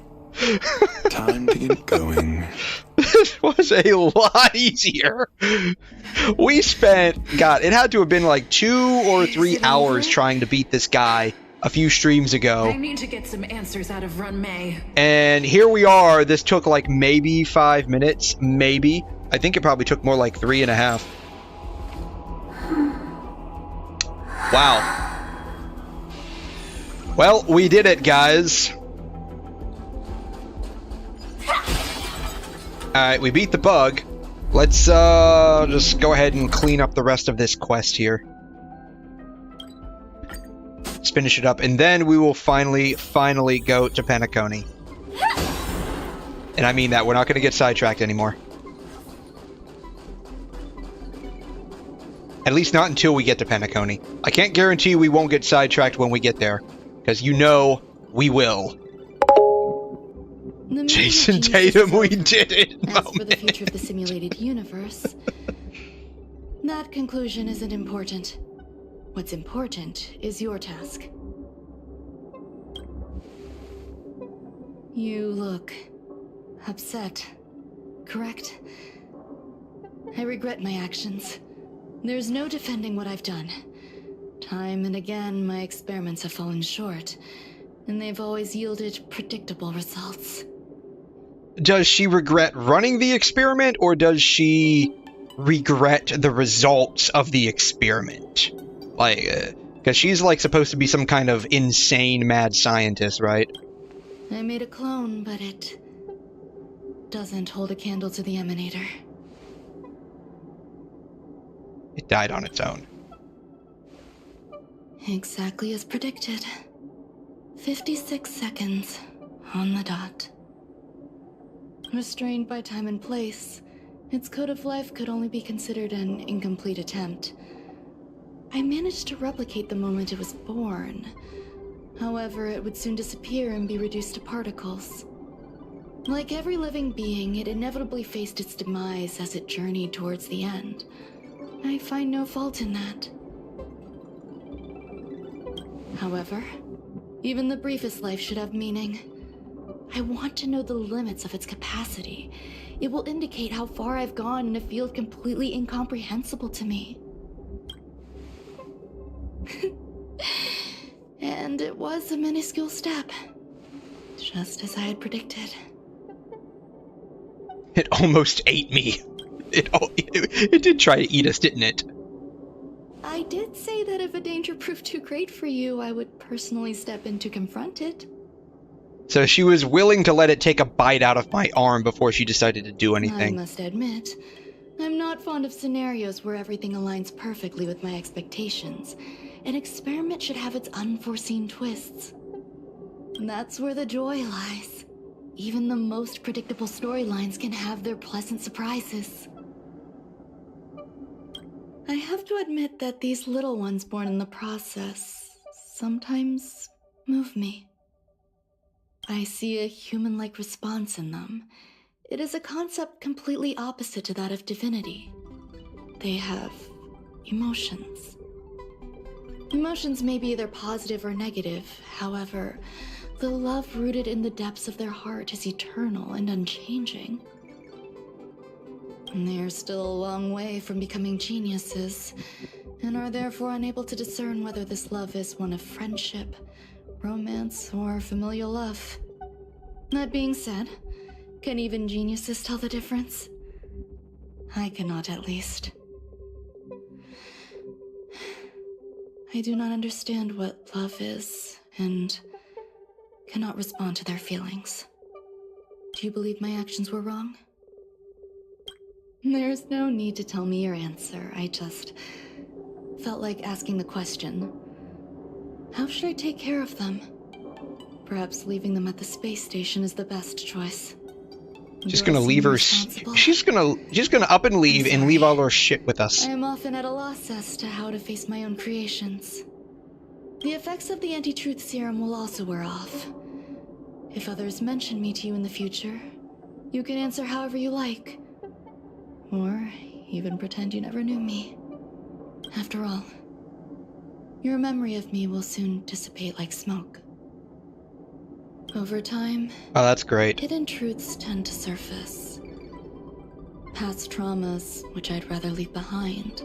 Time to get going. This was a lot easier. We spent, God, it had to have been like 2 or 3 hours trying to beat this guy a few streams ago. I need to get some answers out of Run May. And here we are. This took like maybe 5 minutes, maybe. I think it probably took more like 3.5. Wow. Well, we did it, guys. Alright, we beat the bug. Let's just go ahead and clean up the rest of this quest here. finish it up, and then we will finally go to Penacony. And I mean that, we're not going to get sidetracked anymore. At least not until we get to Penacony. I can't guarantee we won't get sidetracked when we get there, because you know we will. Jason Tatum, we did it! As for the future of the simulated universe, that conclusion isn't important. What's important is your task. You look upset, correct? I regret my actions. There's no defending what I've done. Time and again, my experiments have fallen short, and they've always yielded predictable results. Does she regret running the experiment, or does she regret the results of the experiment? Like, because she's like supposed to be some kind of insane mad scientist, right? I made a clone, but it doesn't hold a candle to the emanator. It died on its own. Exactly as predicted. 56 seconds on the dot. Restrained by time and place, its code of life could only be considered an incomplete attempt. I managed to replicate the moment it was born. However, it would soon disappear and be reduced to particles. Like every living being, it inevitably faced its demise as it journeyed towards the end. I find no fault in that. However, even the briefest life should have meaning. I want to know the limits of its capacity. It will indicate how far I've gone in a field completely incomprehensible to me. And it was a minuscule step, just as I had predicted. It almost ate me. It did try to eat us, didn't it? I did say that if a danger proved too great for you, I would personally step in to confront it. So she was willing to let it take a bite out of my arm before she decided to do anything. I must admit, I'm not fond of scenarios where everything aligns perfectly with my expectations. An experiment should have its unforeseen twists. That's where the joy lies. Even the most predictable storylines can have their pleasant surprises. I have to admit that these little ones born in the process sometimes move me. I see a human-like response in them. It is a concept completely opposite to that of divinity. They have emotions. Emotions may be either positive or negative. However, the love rooted in the depths of their heart is eternal and unchanging. They are still a long way from becoming geniuses, and are therefore unable to discern whether this love is one of friendship, romance, or familial love. That being said, can even geniuses tell the difference? I cannot, at least. I do not understand what love is, and cannot respond to their feelings. Do you believe my actions were wrong? There's no need to tell me your answer. I just felt like asking the question. How should I take care of them? Perhaps leaving them at the space station is the best choice. She's gonna leave her. She's gonna up and leave and leave all her shit with us. I am often at a loss as to how to face my own creations. The effects of the anti-truth serum will also wear off. If others mention me to you in the future, you can answer however you like. Or even pretend you never knew me. After all, your memory of me will soon dissipate like smoke. Over time, oh, that's great. Hidden truths tend to surface. Past traumas, which I'd rather leave behind,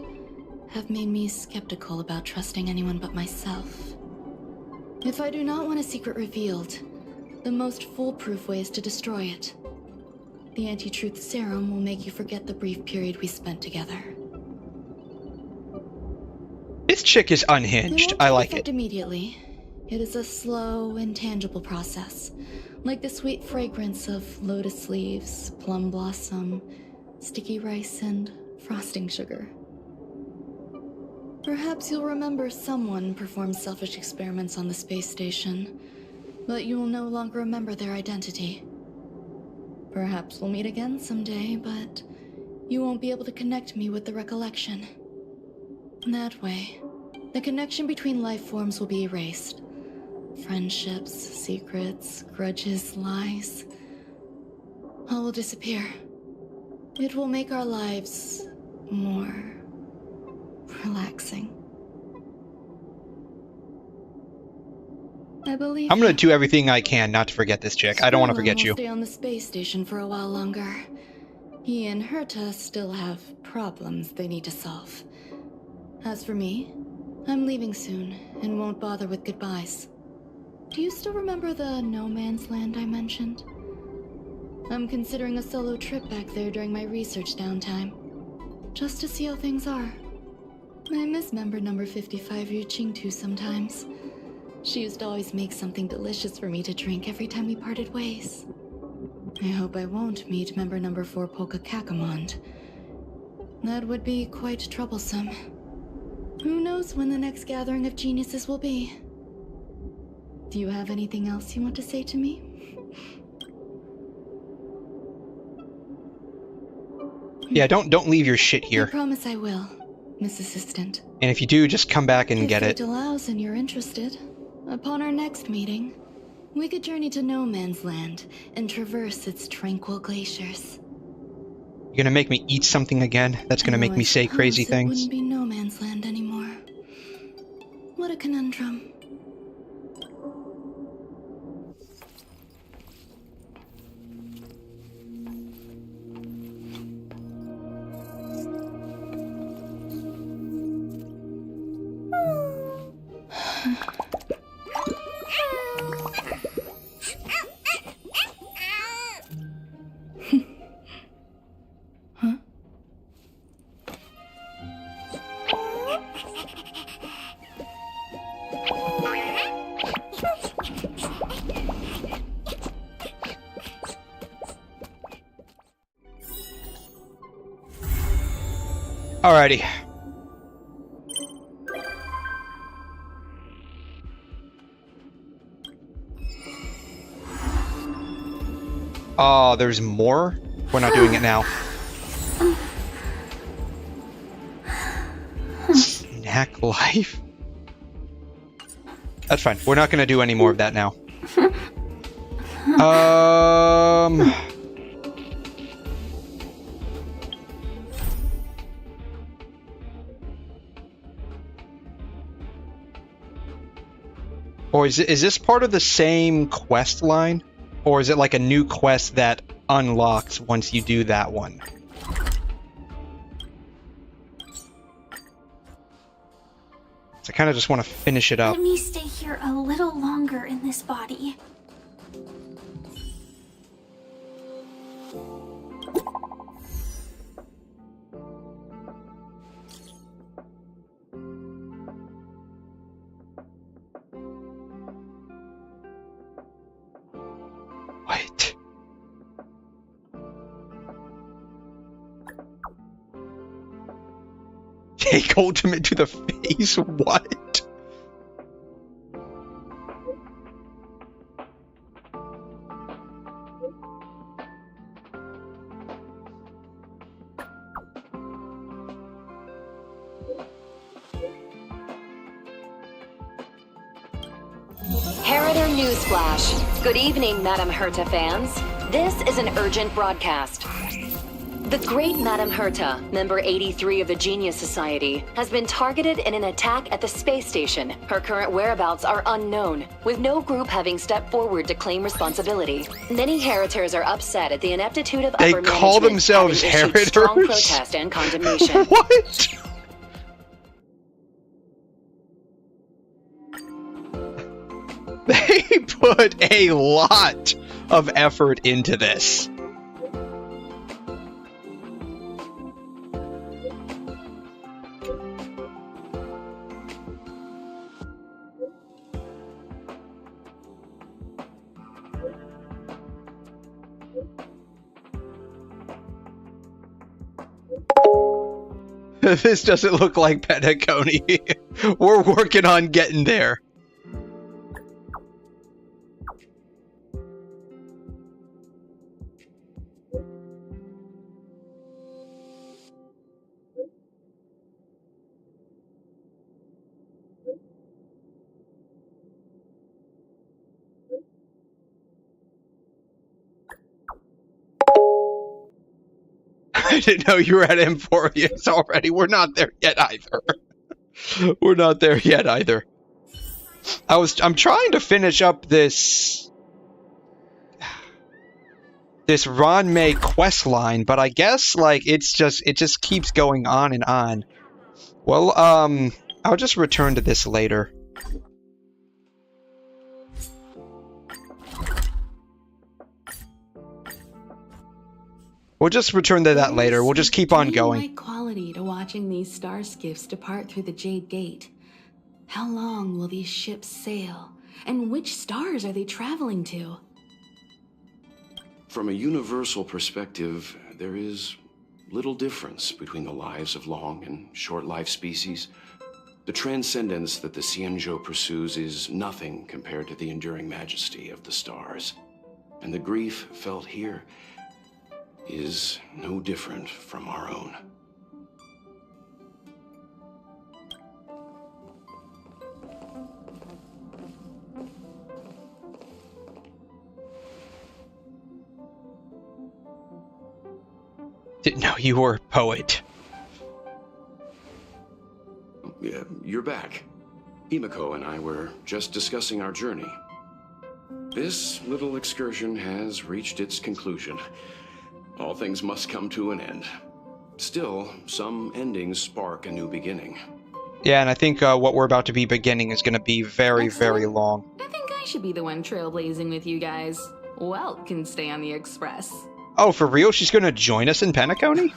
have made me skeptical about trusting anyone but myself. If I do not want a secret revealed, the most foolproof way is to destroy it. The anti-truth serum will make you forget the brief period we spent together. This chick is unhinged. I like it. Immediately. It is a slow, intangible process, like the sweet fragrance of lotus leaves, plum blossom, sticky rice, and frosting sugar. Perhaps you'll remember someone performed selfish experiments on the space station, but you will no longer remember their identity. Perhaps we'll meet again someday, but you won't be able to connect me with the recollection. That way, the connection between life forms will be erased. Friendships, secrets, grudges, lies, all will disappear. It will make our lives more relaxing. I believe I'm gonna do everything I can not to forget this chick. I don't want to forget will you. Stay on the space station for a while longer. He and Herta still have problems they need to solve. As for me, I'm leaving soon and won't bother with goodbyes. Do you still remember the no man's land I mentioned? I'm considering a solo trip back there during my research downtime, just to see how things are. I miss member number 55 Ryuching sometimes. She used to always make something delicious for me to drink every time we parted ways. I hope I won't meet member number 4 Polka Kakamond. That would be quite troublesome. Who knows when the next gathering of geniuses will be? Do you have anything else you want to say to me? Yeah, don't leave your shit I here. promise I will, Miss Assistant. And if you do, just come back and get If it. fate allows and you're interested, upon our next meeting, we could journey to No Man's Land and traverse its tranquil glaciers. You're gonna make me eat something again? That's gonna make Though me I say crazy suppose it things? wouldn't be No Man's Land anymore. What a conundrum. Alrighty. Oh, there's more? We're not doing it now. Snack life? That's fine. We're not gonna do any more of that now. Or is this part of the same quest line? Or is it like a new quest that unlocks once you do that one? So I kind of just want to finish it up. Let me stay here a little longer in this body. What? Take ultimate to the face? What? Heriter Newsflash. Good evening, Madame Herta fans. This is an urgent broadcast. The great Madame Herta, member 83 of the Genius Society, has been targeted in an attack at the space station. Her current whereabouts are unknown, with no group having stepped forward to claim responsibility. Many Heritors are upset at the ineptitude of They upper call management, themselves having issued strong Heritors? protest and condemnation. What? They put a lot of effort into this. This doesn't look like Penacony. We're working on getting there. I didn't know you were at Emporius already. We're not there yet either. We're not there yet either. I'm trying to finish up this Ron May quest line, but I guess like it just keeps going on and on. Well, I'll just return to this later. We'll just return to that later. We'll just keep on going. There's quality to watching these star skiffs depart through the Jade Gate. How long will these ships sail? And which stars are they traveling to? From a universal perspective, there is little difference between the lives of long and short-lived species. The transcendence that the Xianzhou pursues is nothing compared to the enduring majesty of the stars. And the grief felt here is no different from our own. Didn't know you were a poet. Yeah, you're back. Himiko and I were just discussing our journey. This little excursion has reached its conclusion. All things must come to an end. Still, some endings spark a new beginning. Yeah, and I think what we're about to be beginning is going to be very, very long. I think I should be the one trailblazing with you guys. Welt can stay on the Express. Oh, for real? She's going to join us in Penacony?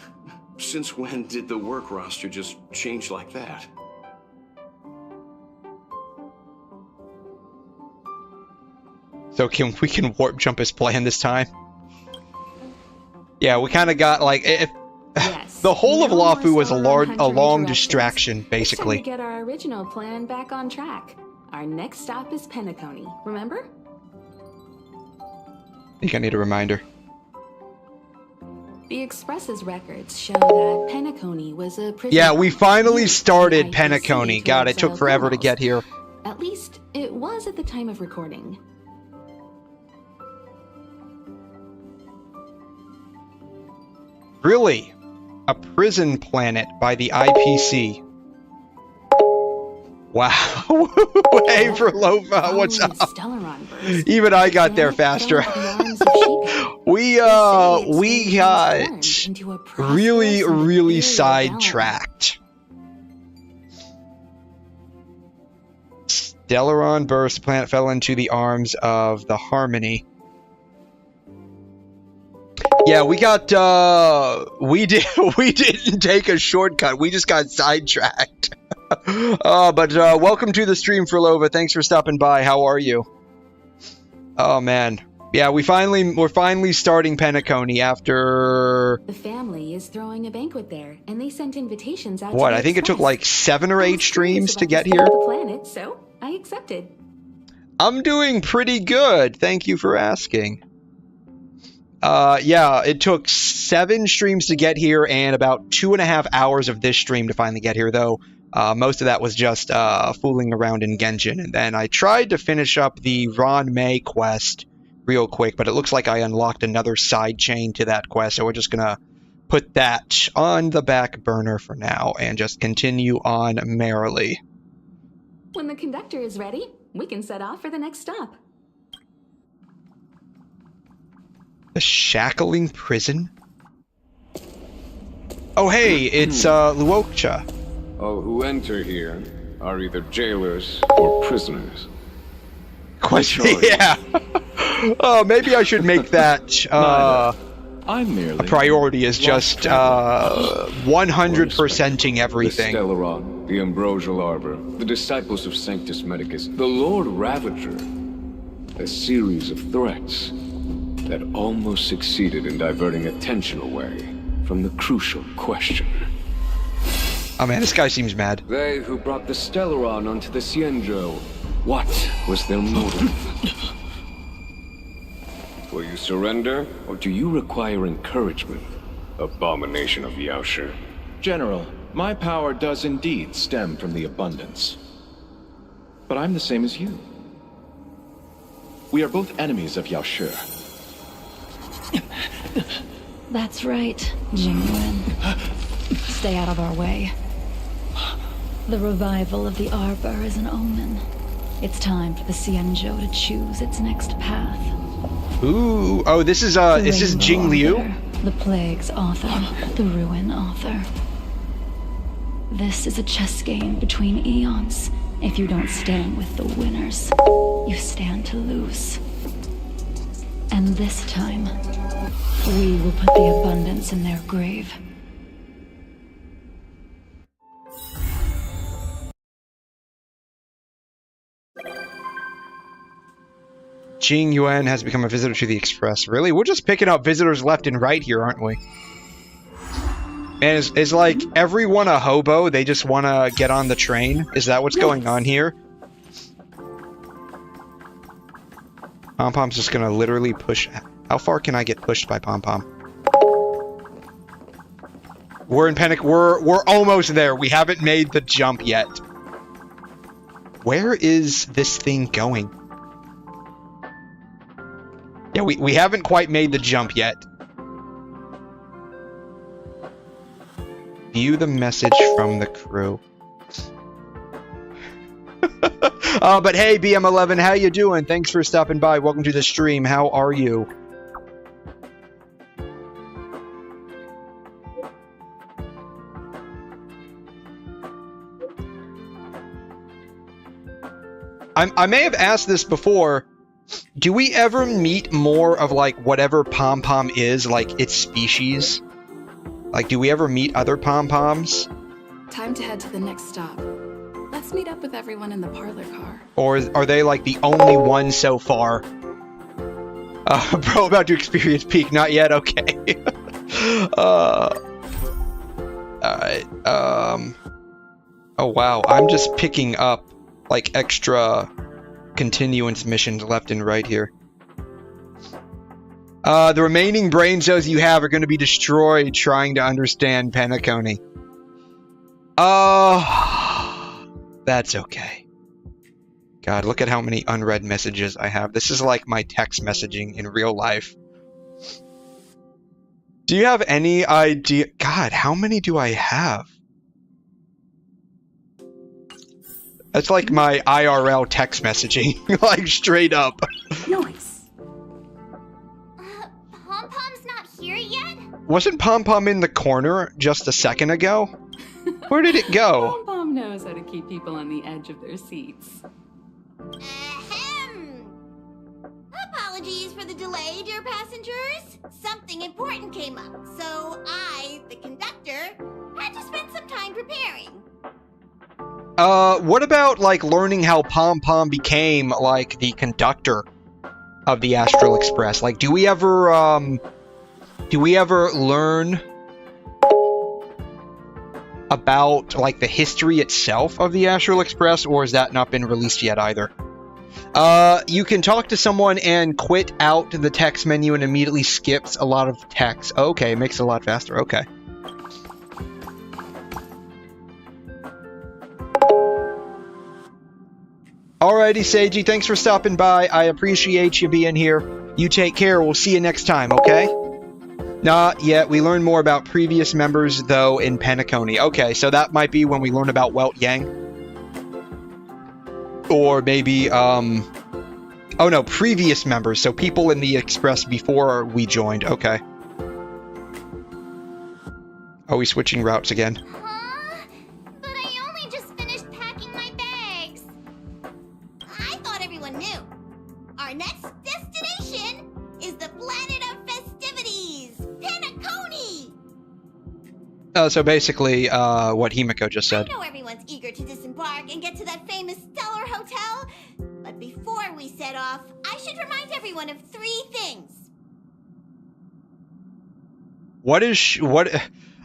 Since when did the work roster just change like that? So we can warp jump his plan this time? Yeah, we kind of got like Yes, the whole of no Lafu more was a Star Hunter long interruptions. distraction, basically. It's time to get our original plan back on track. Our next stop is Penacony, remember? I think I need a reminder. The Express's records show that Penacony was a prison. Yeah, we finally used started by the IPC Penacony. to God, it took exile forever to criminals. get here. At least, it was at the time of recording. Really? A prison planet by the IPC. Wow. Hey, Verlova, what's up? Even I got there faster. We got really sidetracked. Stellaron burst, the planet fell into the arms of the Harmony. Yeah, we got, we didn't take a shortcut, we just got sidetracked. But welcome to the stream, Verlova, thanks for stopping by, how are you? Oh man, yeah, we're finally starting Penacony after... The family is throwing a banquet there, and they sent invitations out What, to the I think it took Express. like 7 or 8 streams to get I was here? curious about the planet, so I accepted. I'm doing pretty good, thank you for asking. Yeah, it took 7 streams to get here and about 2.5 hours of this stream to finally get here, though. Most of that was just fooling around in Genshin. And then I tried to finish up the Ron May quest real quick, but it looks like I unlocked another side chain to that quest, so we're just gonna put that on the back burner for now and just continue on merrily. When the conductor is ready, we can set off for the next stop. The Shackling Prison? Oh hey, it's Luokcha. All who enter here are either jailers or prisoners. Question, yeah. Oh, maybe I should make that I'm merely a priority is just 100%ing everything. The Stellaron, the Ambrosial Arbor, the disciples of Sanctus Medicus, the Lord Ravager. A series of threats that almost succeeded in diverting attention away from the crucial question. Oh man, this guy seems mad. They who brought the Stellaron onto the Xianzhou, what was their motive? Will you surrender, or do you require encouragement? Abomination of Yaoshi. General, my power does indeed stem from the abundance. But I'm the same as you. We are both enemies of Yaoshi. That's right, Jingyuan. Stay out of our way. The revival of the Arbor is an omen. It's time for the Xianzhou to choose its next path. Ooh, oh, this is Jing Liu? Author, the Plague's author, the Ruin author. This is a chess game between eons. If you don't stand with the winners, you stand to lose. And this time, we will put the abundance in their grave. Jing Yuan has become a visitor to the Express. Really? We're just picking up visitors left and right here, aren't we? And is like everyone a hobo? They just want to get on the train? Is that what's going on here? Pom-Pom's just gonna literally push... How far can I get pushed by Pom-Pom? We're in Penacony. We're almost there. We haven't made the jump yet. Where is this thing going? Yeah, we haven't quite made the jump yet. View the message from the crew. But hey, BM11, how you doing? Thanks for stopping by. Welcome to the stream. How are you? I may have asked this before. Do we ever meet more of, like, whatever pom-pom is, like, its species? Like, do we ever meet other pom-poms? Time to head to the next stop. Let's meet up with everyone in the parlor car. Or are they, like, the only ones so far? Bro, about to experience peak. Not yet? Okay. Alright, oh, wow. I'm just picking up, like, extra... continuance missions left and right here. The remaining brain cells you have are going to be destroyed trying to understand Penacony. That's okay. God, look at how many unread messages I have. This is like my text messaging in real life. Do you have any idea? God, how many do I have? That's like my IRL text messaging, like straight up. Noise. Pom-Pom's not here yet? Wasn't Pom-Pom in the corner just a second ago? Where did it go? Pom-Pom knows how to keep people on the edge of their seats. Ahem. Apologies for the delay, dear passengers. Something important came up, so I, the conductor, had to spend some time preparing. What about, like, learning how Pom-Pom became, like, the conductor of the Astral Express? Like, do we ever learn about, like, the history itself of the Astral Express, or has that not been released yet either? You can talk to someone and quit out the text menu and immediately skips a lot of text. Okay, makes it a lot faster. Okay. Alrighty, Seiji, thanks for stopping by. I appreciate you being here. You take care. We'll see you next time, okay? Not yet. We learn more about previous members, though, in Penacony. Okay, so that might be when we learn about Welt Yang. Or maybe, oh no, previous members. So people in the Express before we joined. Okay. Are we switching routes again? But I only just finished packing my bags. I thought everyone knew. Our next destination is the planet of festivities, Penacony! So basically, what Himiko just said. I know everyone's eager to disembark and get to that famous Stellar Hotel, but before we set off, I should remind everyone of 3 things.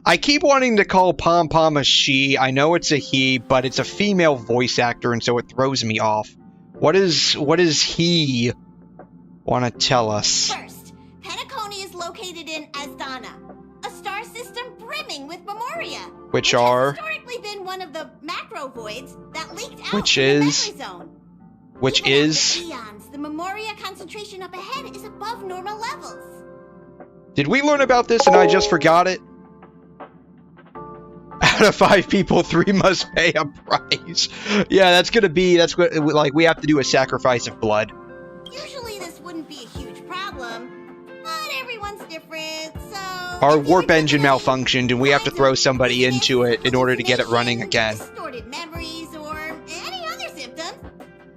I keep wanting to call Pom Pom a she. I know it's a he, but it's a female voice actor, and so it throws me off. What does he want to tell us? First, Penacony is located in Asdana, a star system brimming with memoria, Which has are? historically been one of the macro voids that leaked out Which from is? the memory zone. Which Even is? after eons, the memoria concentration up ahead is above normal levels. Did we learn about this and I just forgot it? Out of 5 people, 3 must pay a price. Yeah, that's what, like, we have to do a sacrifice of blood. Usually this wouldn't be a huge problem, but everyone's different, so... Our warp engine malfunctioned and we have to throw somebody into it in order to get it running again. distorted memories, or any other symptoms,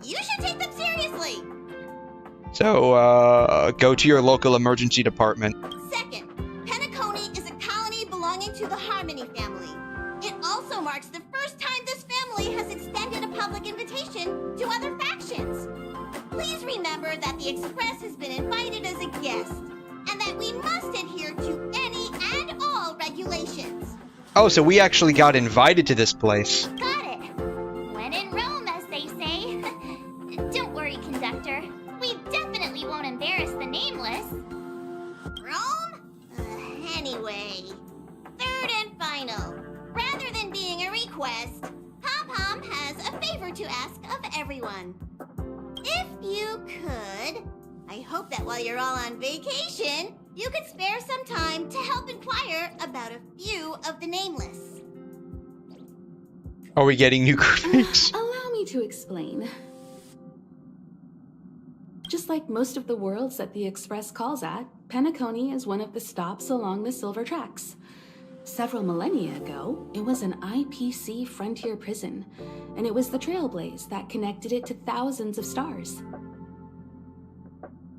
you should take them seriously. So, go to your local emergency department. Second, Penacony is a colony belonging to the Harmony family. It also marks the first time this family has extended a public invitation to other factions. Please remember that the Express has been invited as a guest, and that we must adhere to any and all regulations. Oh, so we actually got invited to this place. Got it. When in Rome, as they say. Don't worry, conductor. We definitely won't embarrass the nameless. Rome? Anyway, third and final. Rather than being a request, Pom-Pom has a favor to ask of everyone. If you could, I hope that while you're all on vacation, you could spare some time to help inquire about a few of the nameless. Are we getting new graphics? Allow me to explain. Just like most of the worlds that the Express calls at, Penacony is one of the stops along the Silver Tracks. Several millennia ago, it was an IPC frontier prison, and it was the Trailblaze that connected it to thousands of stars.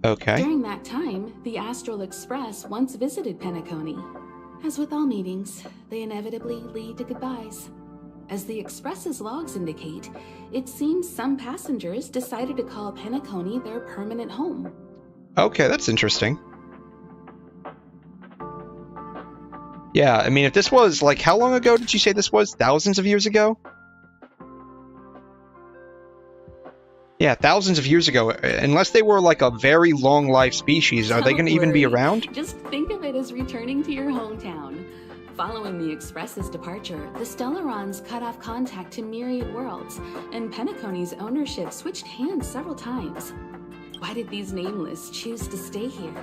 Okay. During that time, the Astral Express once visited Penacony. As with all meetings, they inevitably lead to goodbyes. As the Express's logs indicate, it seems some passengers decided to call Penacony their permanent home. Okay, that's interesting. Yeah, I mean, if this was, like, how long ago did you say this was? Thousands of years ago? Yeah, thousands of years ago. Unless they were, like, a very long-life species, are they going to even be around? Just think of it as returning to your hometown. Following the Express's departure, the Stellarons cut off contact to myriad worlds, and Penacony's ownership switched hands several times. Why did these nameless choose to stay here?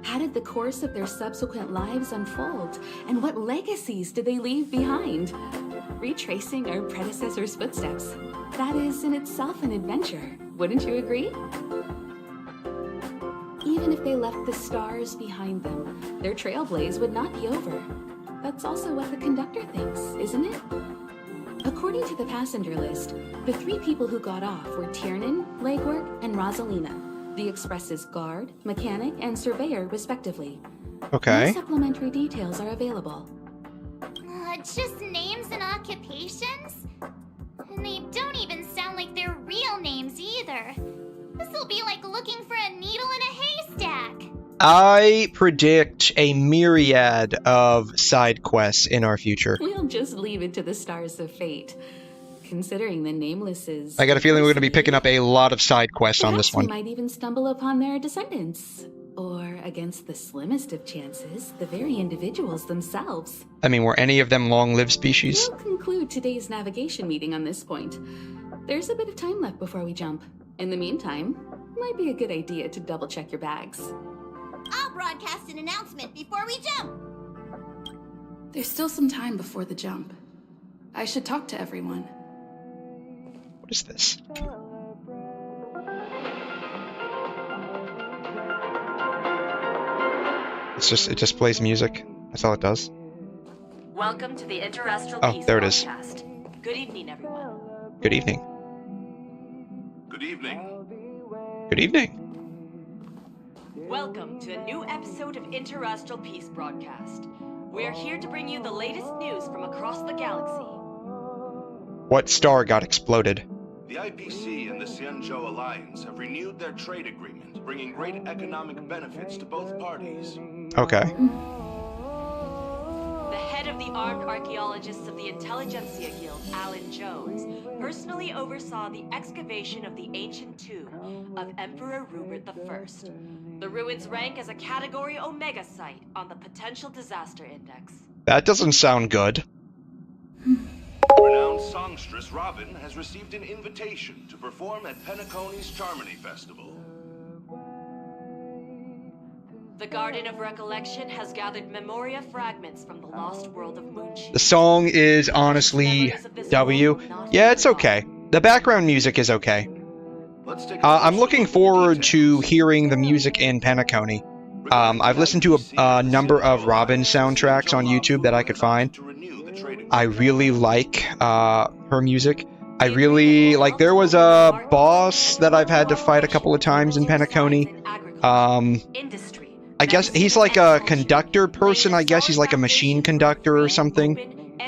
How did the course of their subsequent lives unfold? And what legacies did they leave behind? Retracing our predecessors' footsteps. That is in itself an adventure, wouldn't you agree? Even if they left the stars behind them, their trailblaze would not be over. That's also what the conductor thinks, isn't it? According to the passenger list, the 3 people who got off were Tiernan, Legwork, and Rosalina, the Express's guard, mechanic, and surveyor, respectively. Okay. No supplementary details are available. Just names and occupations? And they don't even sound like their real names either. This'll be like looking for a needle in a haystack. I predict a myriad of side quests in our future. We'll just leave it to the stars of fate. Considering the namelesses... I got a feeling we're going to be picking up a lot of side quests on this one. Perhaps we might even stumble upon their descendants. Or, against the slimmest of chances, the very individuals themselves. I mean, were any of them long-lived species? We'll conclude today's navigation meeting on this point. There's a bit of time left before we jump. In the meantime, it might be a good idea to double-check your bags. I'll broadcast an announcement before we jump. There's still some time before the jump. I should talk to everyone. What is this? It just plays music. That's all it does. Welcome to the Interastral Oh, there it is. Broadcast. Good evening, everyone. Good evening. Good evening. Good evening. Welcome to a new episode of Interastral Peace Broadcast. We're here to bring you the latest news from across the galaxy. What star got exploded? The IPC and the Xianzhou Alliance have renewed their trade agreement, bringing great economic benefits to both parties. Okay. The head of the armed archaeologists of the Intelligentsia Guild, Alan Jones, personally oversaw the excavation of the ancient tomb of Emperor Rupert I. The ruins rank as a Category Omega site on the Potential Disaster Index. That doesn't sound good. Renowned songstress Robin has received an invitation to perform at Penacony's Charmony Festival. The Garden of Recollection has gathered memoria fragments from the lost world of Moonshine. The song is honestly W. Yeah, it's okay. The background music is okay. I'm looking forward to hearing the music in Penacony. I've listened to a number of Robin soundtracks on YouTube that I could find. I really like her music. I really like. There was a boss that I've had to fight a couple of times in Penacony. I guess he's like a conductor person. I guess he's like a machine conductor or something.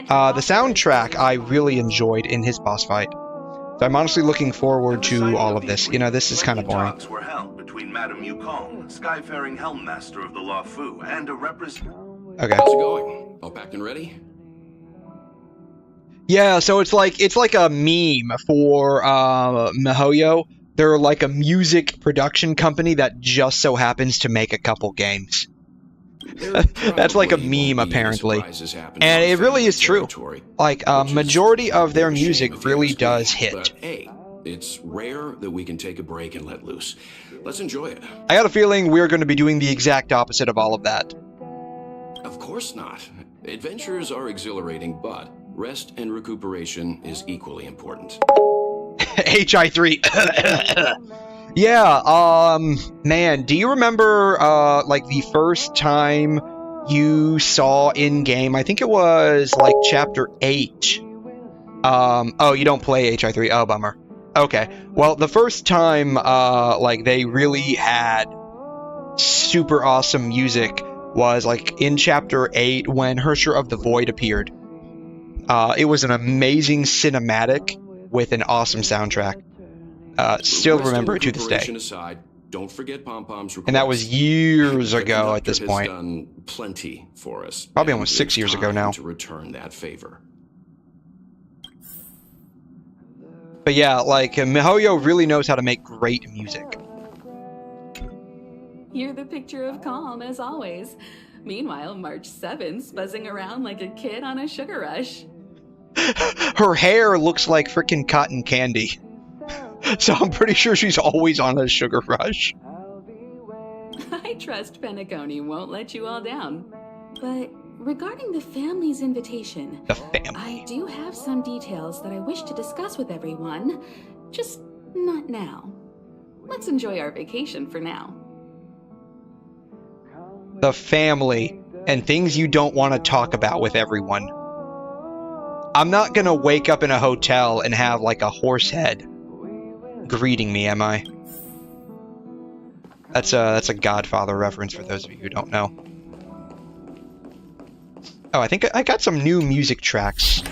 The soundtrack I really enjoyed in his boss fight. So I'm honestly looking forward to all of this. You know, this is kind of boring. Talks were held between Madame Yukong, Skyfaring Helmmaster of the Law Fu, and a representative. Okay. How's it going? All packed and ready? Yeah, so it's like a meme for MiHoYo. They're like a music production company that just so happens to make a couple games. That's like a meme, apparently. And it really is true. Like, majority of their music really does hit. But hey, it's rare that we can take a break and let loose. Let's enjoy it. I got a feeling we're going to be doing the exact opposite of all of that. Of course not. Adventures are exhilarating, but rest and recuperation is equally important. HI3. Yeah, man, do you remember, like, the first time you saw in-game, I think it was, like, Chapter 8. Oh, you don't play HI3, oh, bummer. Okay, well, the first time, like, they really had super awesome music was, like, in Chapter 8 when Hersher of the Void appeared. It was an amazing cinematic with an awesome soundtrack. Still remember it to this day. Aside, don't forget Pom-Pom's request. And that was years ago at this point. Has done plenty for us. Probably almost 6 years ago now. To return that favor. But yeah, like, MiHoYo really knows how to make great music. You're the picture of calm, as always. Meanwhile, March 7th's buzzing around like a kid on a sugar rush. Her hair looks like frickin' cotton candy. So I'm pretty sure she's always on a sugar rush. I trust Penacony won't let you all down. But regarding the family's invitation, I do have some details that I wish to discuss with everyone. Just not now. Let's enjoy our vacation for now. The family and things you don't want to talk about with everyone. I'm not gonna wake up in a hotel and have like a horse head greeting me, am I? That's a Godfather reference for those of you who don't know. Oh, I think I got some new music tracks.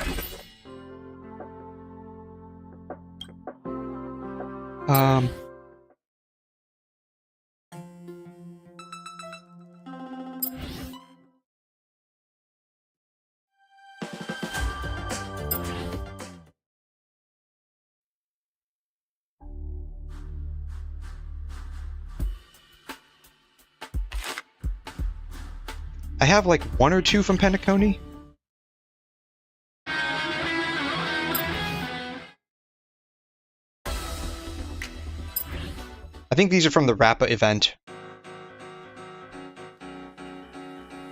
I have like one or two from Penacony. I think these are from the Rappa event.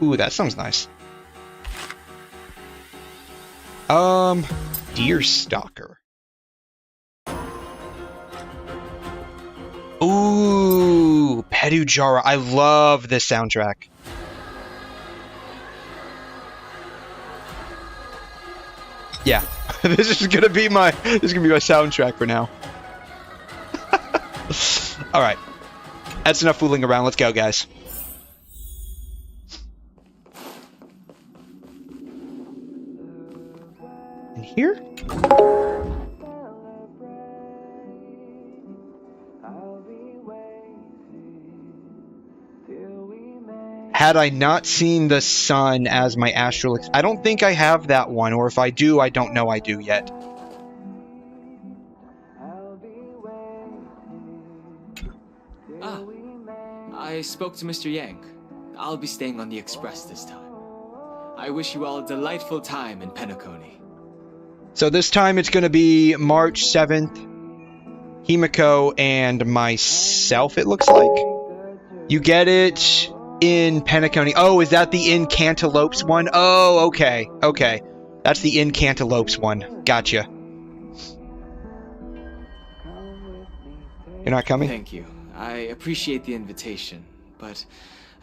Ooh, that sounds nice. Deer Stalker. Ooh, Pedujara. I love this soundtrack. Yeah, this is gonna be my soundtrack for now. All right, that's enough fooling around. Let's go, guys. In here? Had I not seen the sun as my astral... I don't think I have that one, or if I do, I don't know I do yet. Ah, I spoke to Mr. Yang. I'll be staying on the express this time. I wish you all a delightful time in Penacony. So this time it's going to be March 7th. Himiko and myself, it looks like. You get it in Penacony. Oh, is that the In Cantaloupes one? Oh, okay. Okay. That's the In Cantaloupes one. Gotcha. You're not coming? Thank you. I appreciate the invitation, but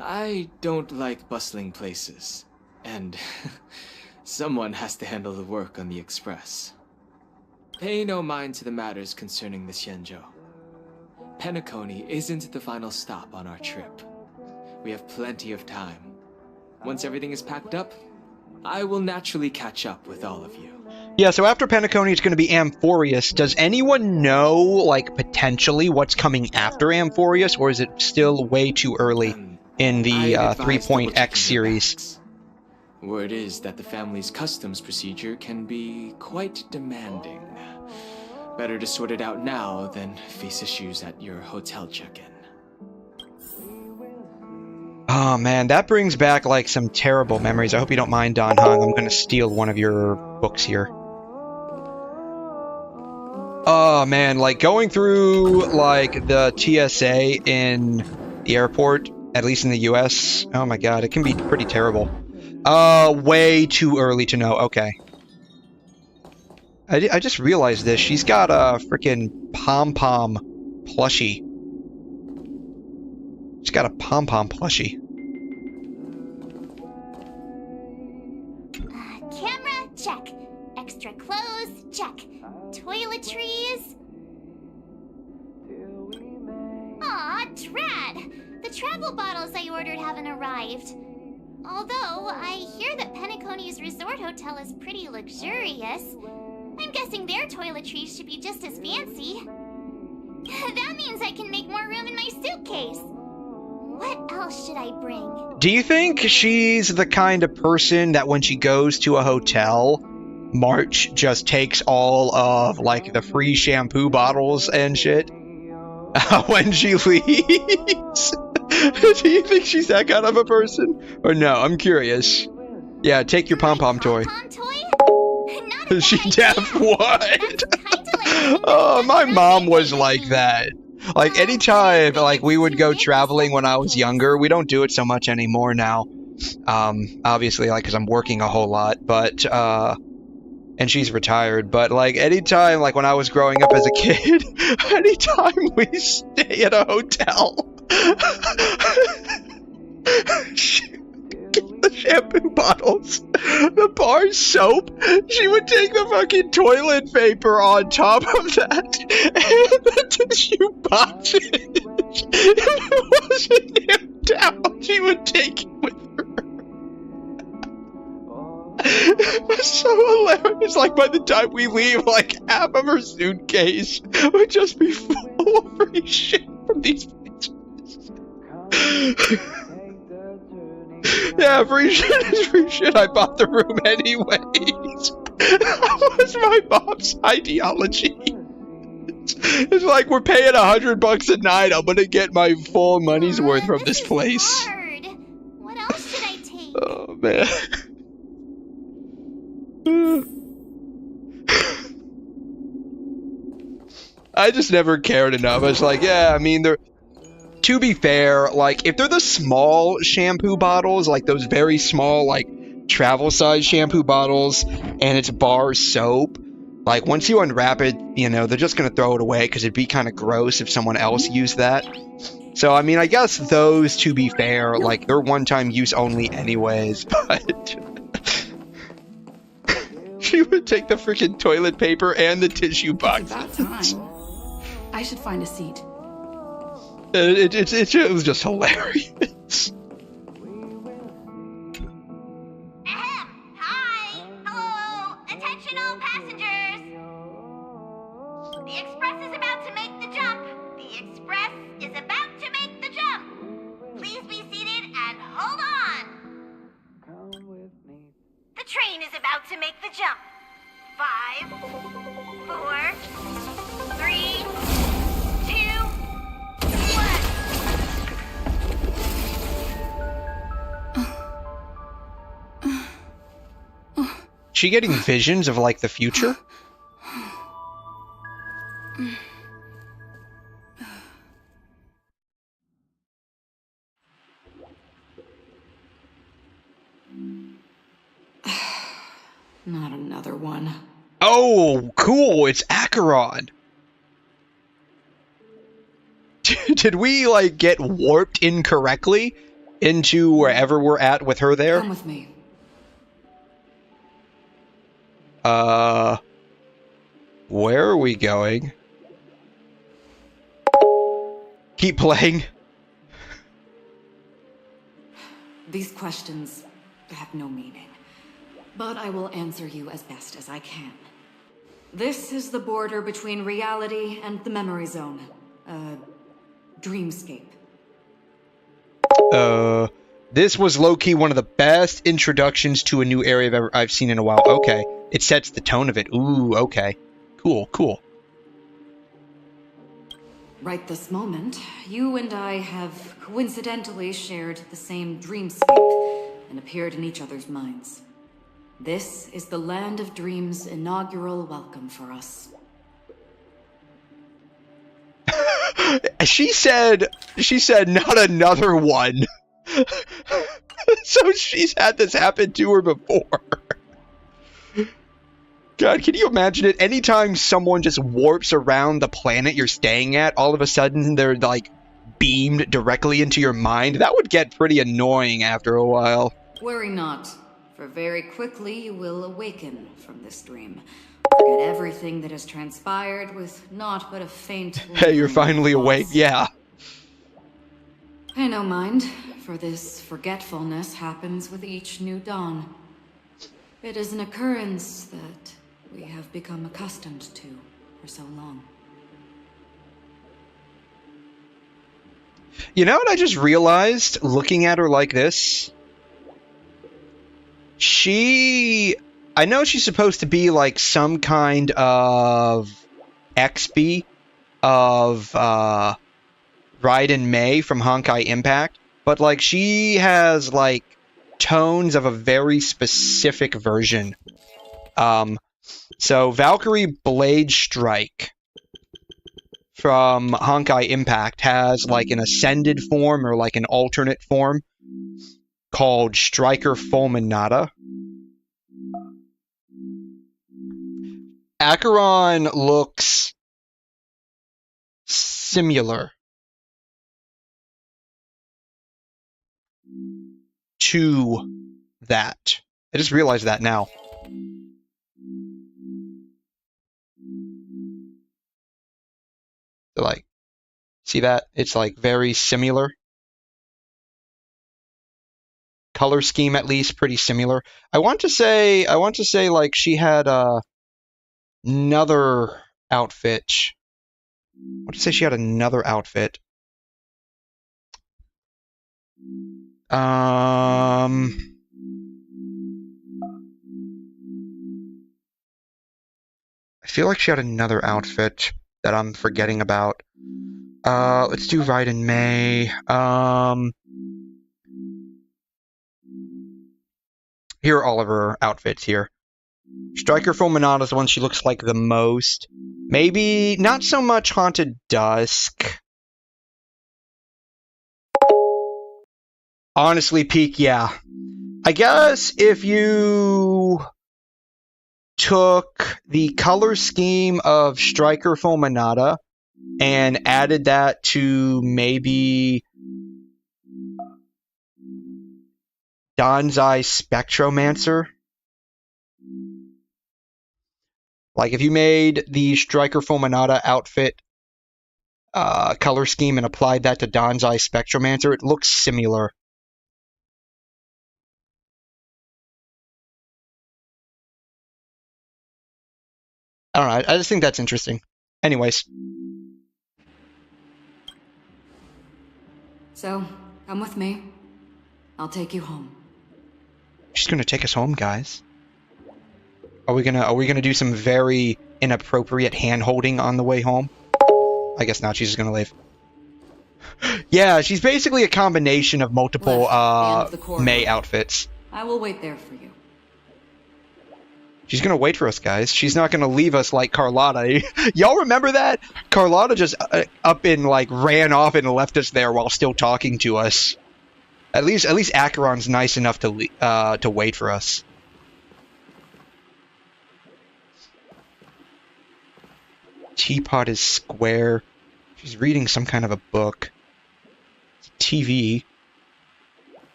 I don't like bustling places. And someone has to handle the work on the express. Pay no mind to the matters concerning the Xianzhou. Penacony isn't the final stop on our trip. We have plenty of time. Once everything is packed up, I will naturally catch up with all of you. Yeah, so after Penacony, it's going to be Amphorius. Does anyone know, like, potentially what's coming after Amphorius, or is it still way too early in the 3.x series? Word is that the family's customs procedure can be quite demanding. Better to sort it out now than face issues at your hotel check-in. Oh man, that brings back like some terrible memories. I hope you don't mind, Don Hung. I'm gonna steal one of your books here. Oh man, like going through like the TSA in the airport, at least in the US. Oh my god, it can be pretty terrible. Way too early to know. Okay. I just realized this. She's got a freaking pom-pom plushie. She's got a pom-pom plushie. Camera, check. Extra clothes, check. Toiletries. Aw, Drad! The travel bottles I ordered haven't arrived. Although, I hear that Penacony's resort hotel is pretty luxurious. I'm guessing their toiletries should be just as fancy. That means I can make more room in my suitcase. What else should I bring? Do you think she's the kind of person that when she goes to a hotel, March just takes all of, like, the free shampoo bottles and shit when she leaves? Do you think she's that kind of a person? Or no? I'm curious. Yeah, take your pom-pom toy. Is she deaf? What? Oh, my mom was like that. Like, anytime, like, we would go traveling when I was younger, we don't do it so much anymore now. Obviously, like, because I'm working a whole lot, but, and she's retired, but, like, anytime, like, when I was growing up as a kid, anytime we stay at a hotel, the shampoo bottles, the bar soap, she would take the fucking toilet paper on top of that, and the tissue boxes, if it wasn't nailed down, she would take it with her. It was so hilarious. Like, by the time we leave, like, half of her suitcase would just be full of free shit from these places. Yeah, free shit is free shit. I bought the room anyways. That was my mom's ideology. It's like, we're paying $100 a night. I'm gonna get my full money's worth from this place. Hard. What else should I take? Oh, man. I just never cared enough. I was like, yeah, I mean, they're... To be fair, like, if they're the small shampoo bottles, like those very small, like, travel-size shampoo bottles, and it's bar soap, like, once you unwrap it, you know, they're just gonna throw it away, because it'd be kind of gross if someone else used that. So, I mean, I guess those, to be fair, like, they're one-time use only anyways, but... She would take the freaking toilet paper and the tissue boxes. It's about time. I should find a seat. It was just hilarious. Hi! Hello! Attention all passengers! The express is about to make the jump! The express is about to make the jump! Please be seated and hold on! about to make the jump. 5, 4, 3, 2, 1. She getting visions of like the future? Not another one. Oh, cool! It's Acheron. Did we like get warped incorrectly into wherever we're at with her there? Come with me. Where are we going? Keep playing. These questions have no meaning, but I will answer you as best as I can. This is the border between reality and the memory zone. Dreamscape. This was low-key one of the best introductions to a new area I've seen in a while. Okay. It sets the tone of it. Ooh, okay. Cool, cool. Right this moment, you and I have coincidentally shared the same dreamscape and appeared in each other's minds. This is the Land of Dreams' inaugural welcome for us. She said not another one. So she's had this happen to her before. God, can you imagine it? Anytime someone just warps around the planet you're staying at, all of a sudden they're like beamed directly into your mind. That would get pretty annoying after a while. Worry not, for very quickly you will awaken from this dream. Forget everything that has transpired with naught but a faint... Hey, you're finally awake, yeah. Pay no mind, for this forgetfulness happens with each new dawn. It is an occurrence that we have become accustomed to for so long. You know what I just realized, looking at her like this? I know she's supposed to be like some kind of XB of Raiden Mei from Honkai Impact, but like she has like tones of a very specific version. So Valkyrie Blade Strike from Honkai Impact has like an ascended form or like an alternate form called Striker Fulminata. Acheron looks similar to that. I just realized that now. So, like, see that? It's like very similar. Color scheme, at least, pretty similar. I want to say like she had another outfit. I want to say she had another outfit. I feel like she had another outfit that I'm forgetting about. Let's do Raiden Mei. Here are all of her outfits here. Striker Fulminata is the one she looks like the most. Maybe not so much Haunted Dusk. Honestly, Peak, yeah. I guess if you took the color scheme of Striker Fulminata and added that to maybe Danzai Spectromancer. Like if you made the Striker Fulminata outfit color scheme and applied that to Danzai Spectromancer, it looks similar. I don't know, I just think that's interesting. Anyways. So, come with me. I'll take you home. She's gonna take us home, guys. Are we gonna do some very inappropriate hand-holding on the way home? I guess not. She's just gonna leave. Yeah, she's basically a combination of multiple May outfits. I will wait there for you. She's gonna wait for us, guys. She's not gonna leave us like Carlotta. Y'all remember that? Carlotta just up and like ran off and left us there while still talking to us. At least Acheron's nice enough to wait for us. Teapot is square. She's reading some kind of a book. TV.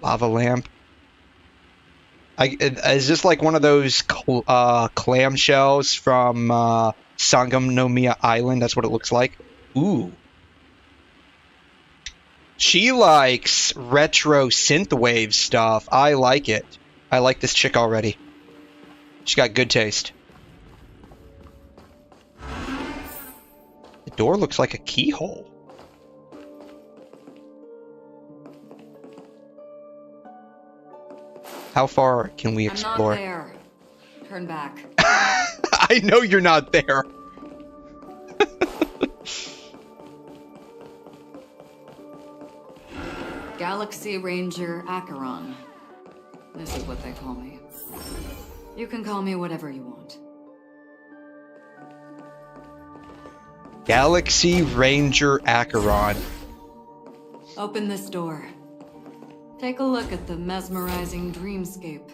Lava lamp. Is this like one of those clamshells from Sangam no Mia Island? That's what it looks like. Ooh. She likes retro synthwave stuff. I like it. I like this chick already. She's got good taste. The door looks like a keyhole. How far can we explore? I'm not there. Turn back. I know you're not there. Galaxy Ranger Acheron. This is what they call me. You can call me whatever you want. Galaxy Ranger Acheron. Open this door. Take a look at the mesmerizing dreamscape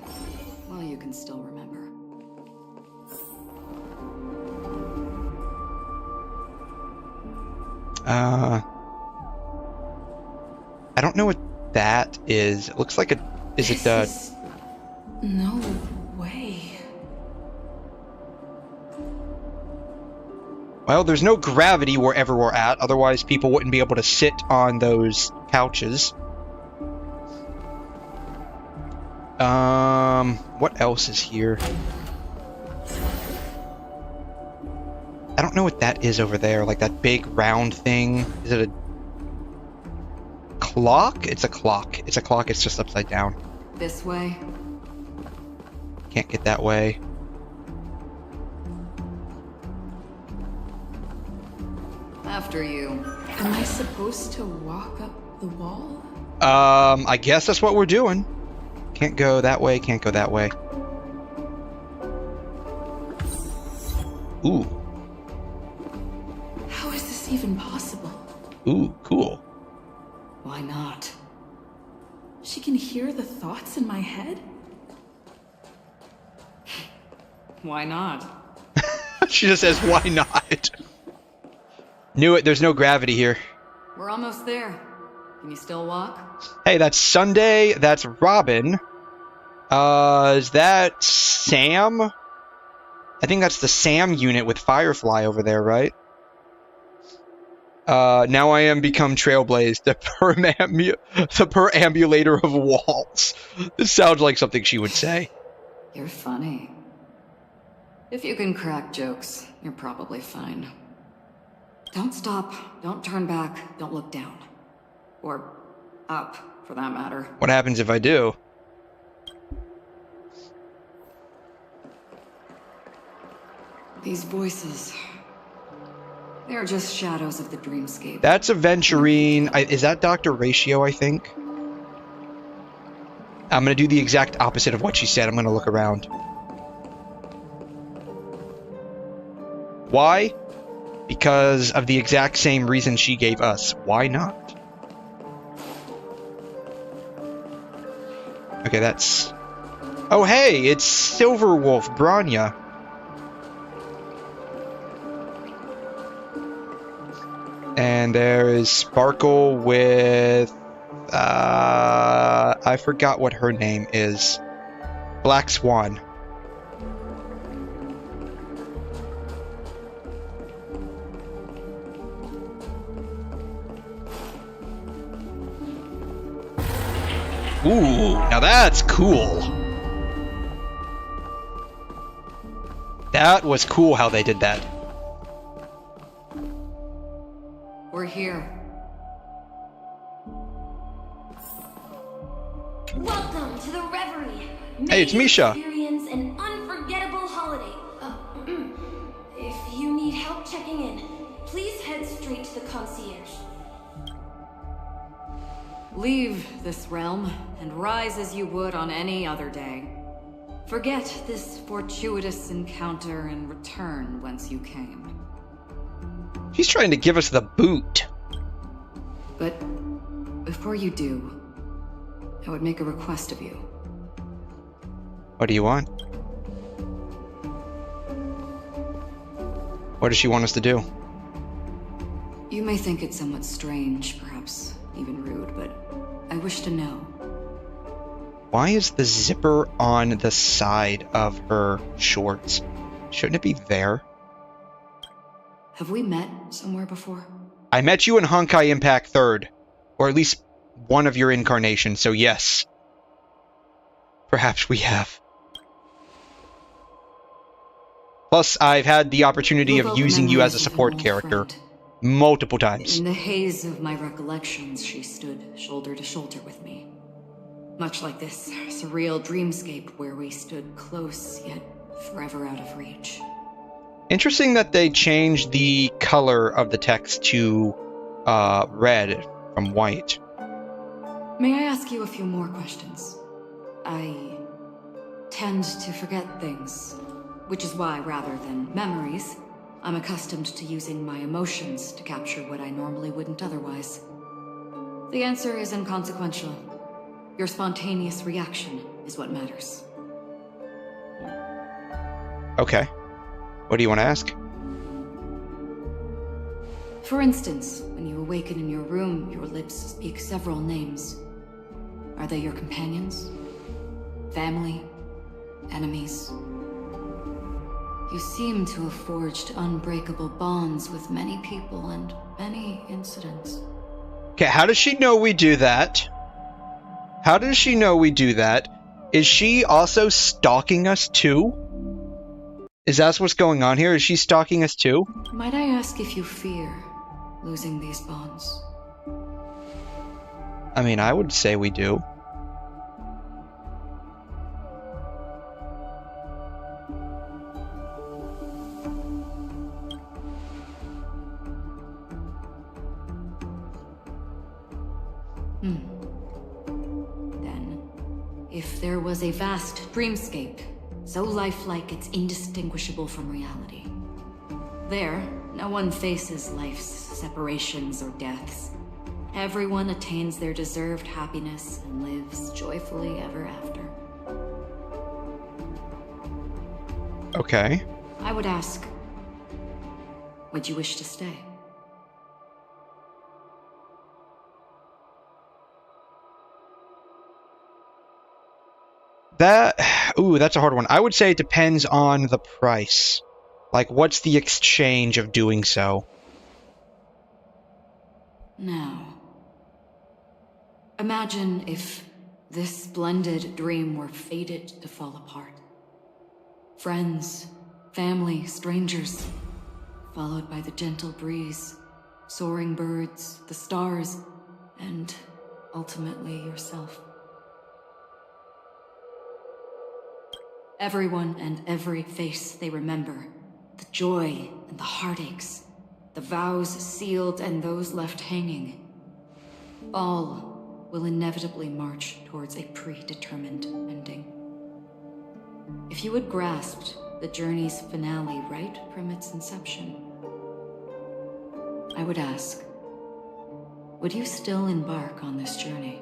while you can still remember. I don't know what that is. It looks like a... Is it the... No way. Well, there's no gravity wherever we're at. Otherwise, people wouldn't be able to sit on those couches. What else is here? I don't know what that is over there. Like that big round thing. Is it a clock? It's a clock. It's a clock. It's just upside down. This way. Can't get that way. After you. Am I supposed to walk up the wall? I guess that's what we're doing. Can't go that way, can't go that way. Ooh. How is this even possible? Ooh, cool. Why not? She can hear the thoughts in my head? Why not? She just says, why not? Knew it, there's no gravity here. We're almost there. Can you still walk? Hey, that's Sunday, that's Robin. Is that Sam? I think that's the Sam unit with Firefly over there, right? Now I am become Trailblaze, the perambulator of walls. This sounds like something she would say. You're funny. If you can crack jokes, you're probably fine. Don't stop, don't turn back, don't look down. Or up, for that matter. What happens if I do? These voices... they're just shadows of the dreamscape. That's Aventurine. Is that Dr. Ratio, I think? I'm gonna do the exact opposite of what she said. I'm gonna look around. Why? Because of the exact same reason she gave us. Why not? Okay, that's... Oh, hey! It's Silverwolf Branya. And there is Sparkle with... I forgot what her name is. Black Swan. Ooh, now that's cool. That was cool how they did that. We're here. Welcome to the Reverie. Hey, it's Misha. Experience an unforgettable holiday. If you need help checking in, please head straight to the concierge. Leave this realm and rise as you would on any other day. Forget this fortuitous encounter and return whence you came. She's trying to give us the boot. But before you do, I would make a request of you. What do you want? What does she want us to do? You may think it somewhat strange, perhaps even rude, but I wish to know. Why is the zipper on the side of her shorts? Shouldn't it be there? Have we met somewhere before? I met you in Honkai Impact 3rd. Or at least one of your incarnations, so yes. Perhaps we have. Plus, I've had the opportunity of using you as a support character multiple times. In the haze of my recollections, she stood shoulder to shoulder with me. Much like this surreal dreamscape where we stood close, yet forever out of reach. Interesting that they changed the color of the text to red from white. May I ask you a few more questions? I tend to forget things, which is why, rather than memories, I'm accustomed to using my emotions to capture what I normally wouldn't otherwise. The answer is inconsequential. Your spontaneous reaction is what matters. Okay. What do you want to ask? For instance, when you awaken in your room, your lips speak several names. Are they your companions? Family? Enemies? You seem to have forged unbreakable bonds with many people and many incidents. Okay, how does she know we do that? How does she know we do that? Is she also stalking us too? Is that what's going on here? Is she stalking us too? Might I ask if you fear losing these bonds? I mean, I would say we do. Then, if there was a vast dreamscape, so lifelike it's indistinguishable from reality. There, no one faces life's separations or deaths. Everyone attains their deserved happiness and lives joyfully ever after. Okay. I would ask, would you wish to stay? That's a hard one. I would say it depends on the price. Like, what's the exchange of doing so? Now, imagine if this splendid dream were fated to fall apart. Friends, family, strangers, followed by the gentle breeze, soaring birds, the stars, and ultimately yourself. Everyone and every face they remember, the joy and the heartaches, the vows sealed and those left hanging, all will inevitably march towards a predetermined ending. If you had grasped the journey's finale right from its inception, I would ask, would you still embark on this journey?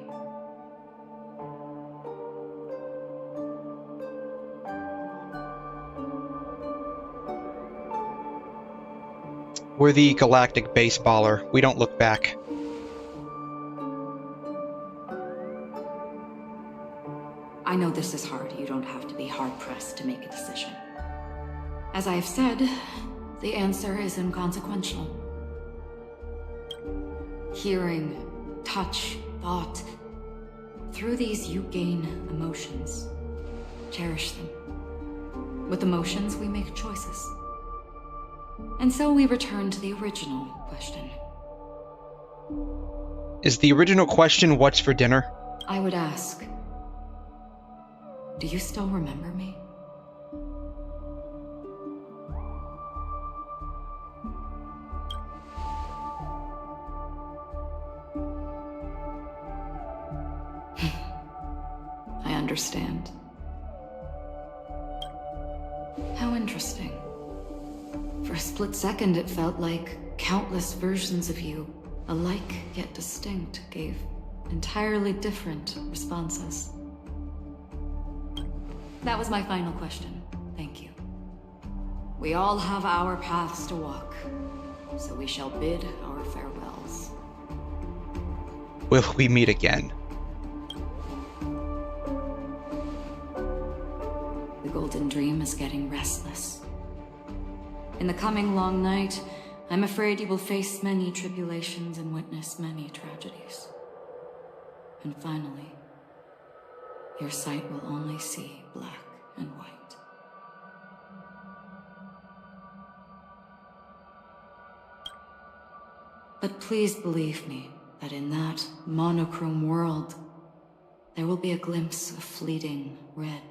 We're the galactic baseballer. We don't look back. I know this is hard. You don't have to be hard-pressed to make a decision. As I have said, the answer is inconsequential. Hearing, touch, thought. Through these you gain emotions. Cherish them. With emotions, we make choices. And so we return to the original question. Is the original question what's for dinner? I would ask, Do you still remember me? I understand. How interesting. For a split second, it felt like countless versions of you, alike yet distinct, gave entirely different responses. That was my final question. Thank you. We all have our paths to walk, so we shall bid our farewells. Will we meet again? The Golden Dream is getting restless. In the coming long night, I'm afraid you will face many tribulations and witness many tragedies. And finally, your sight will only see black and white. But please believe me that in that monochrome world, there will be a glimpse of fleeting red.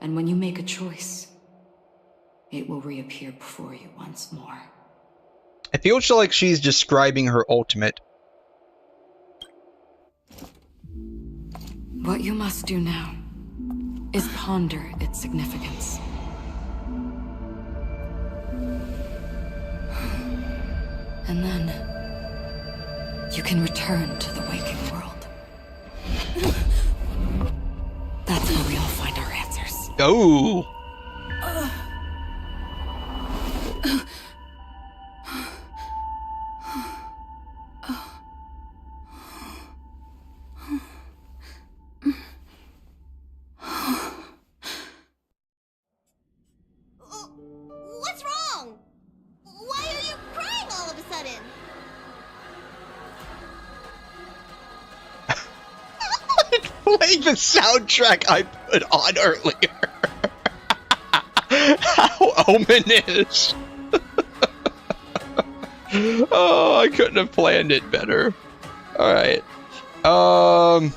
And when you make a choice, it will reappear before you once more. I feel like she's describing her ultimate. What you must do now is ponder its significance. And then you can return to the waking world. That's where we all find our answers. Oh. What's wrong? Why are you crying all of a sudden? Play the soundtrack I put on earlier. How ominous. Oh, I couldn't have planned it better. Alright. I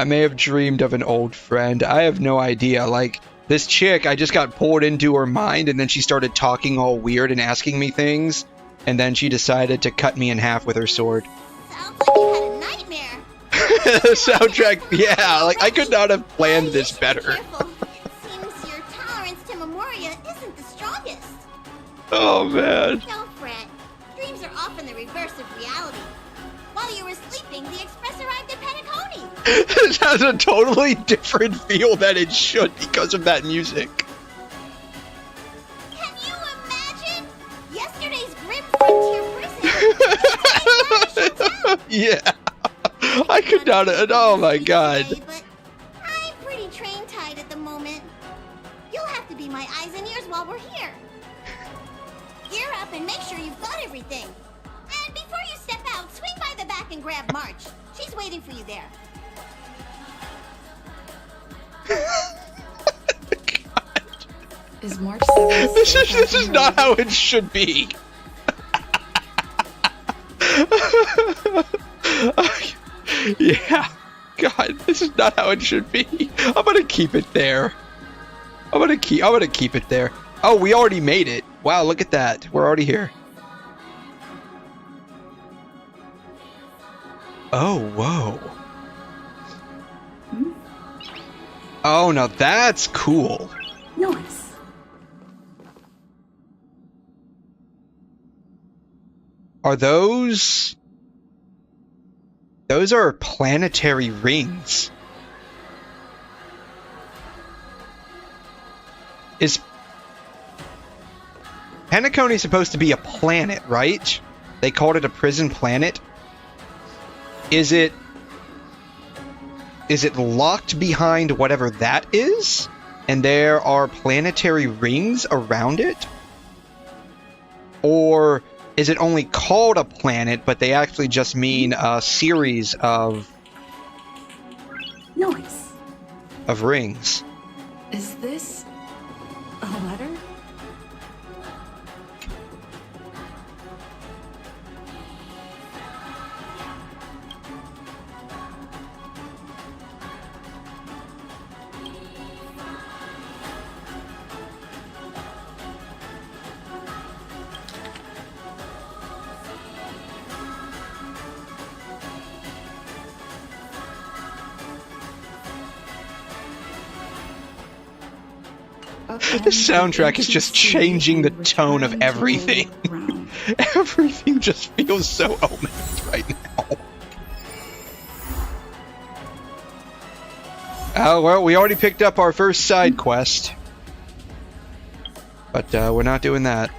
may have dreamed of an old friend. I have no idea. Like, this chick, I just got pulled into her mind, and then she started talking all weird and asking me things, and then she decided to cut me in half with her sword. Sounds like you had a nightmare. The soundtrack, yeah, like, I could not have planned this better. Seems your tolerance to Memoria isn't the strongest. Oh, man. Don't fret. Dreams are often the reverse of reality. While you were sleeping, the express arrived at Penacony. This has a totally different feel than it should because of that music. Can you imagine? Yesterday's grim frontier prison. Yeah. I could not. Oh my god. But I'm pretty train-tied at the moment. You'll have to be my eyes and ears while we're here. Gear up and make sure you've got everything. And before you step out, swing by the back and grab March. She's waiting for you there. Is March 7th This is not how it should be. Yeah. God, this is not how it should be. I'm gonna keep it there. I'm gonna keep it there. Oh, we already made it. Wow, look at that. We're already here. Oh, whoa. Oh, now that's cool. Nice. Are those... Those are planetary rings. Is Penacony supposed to be a planet, right? They called it a prison planet. Is it locked behind whatever that is? And there are planetary rings around it? Or is it only called a planet, but they actually just mean a series of Nice. of rings? Is this a letter? The soundtrack is just changing the tone of everything. Everything just feels so ominous right now. Oh, well, we already picked up our first side quest. But we're not doing that.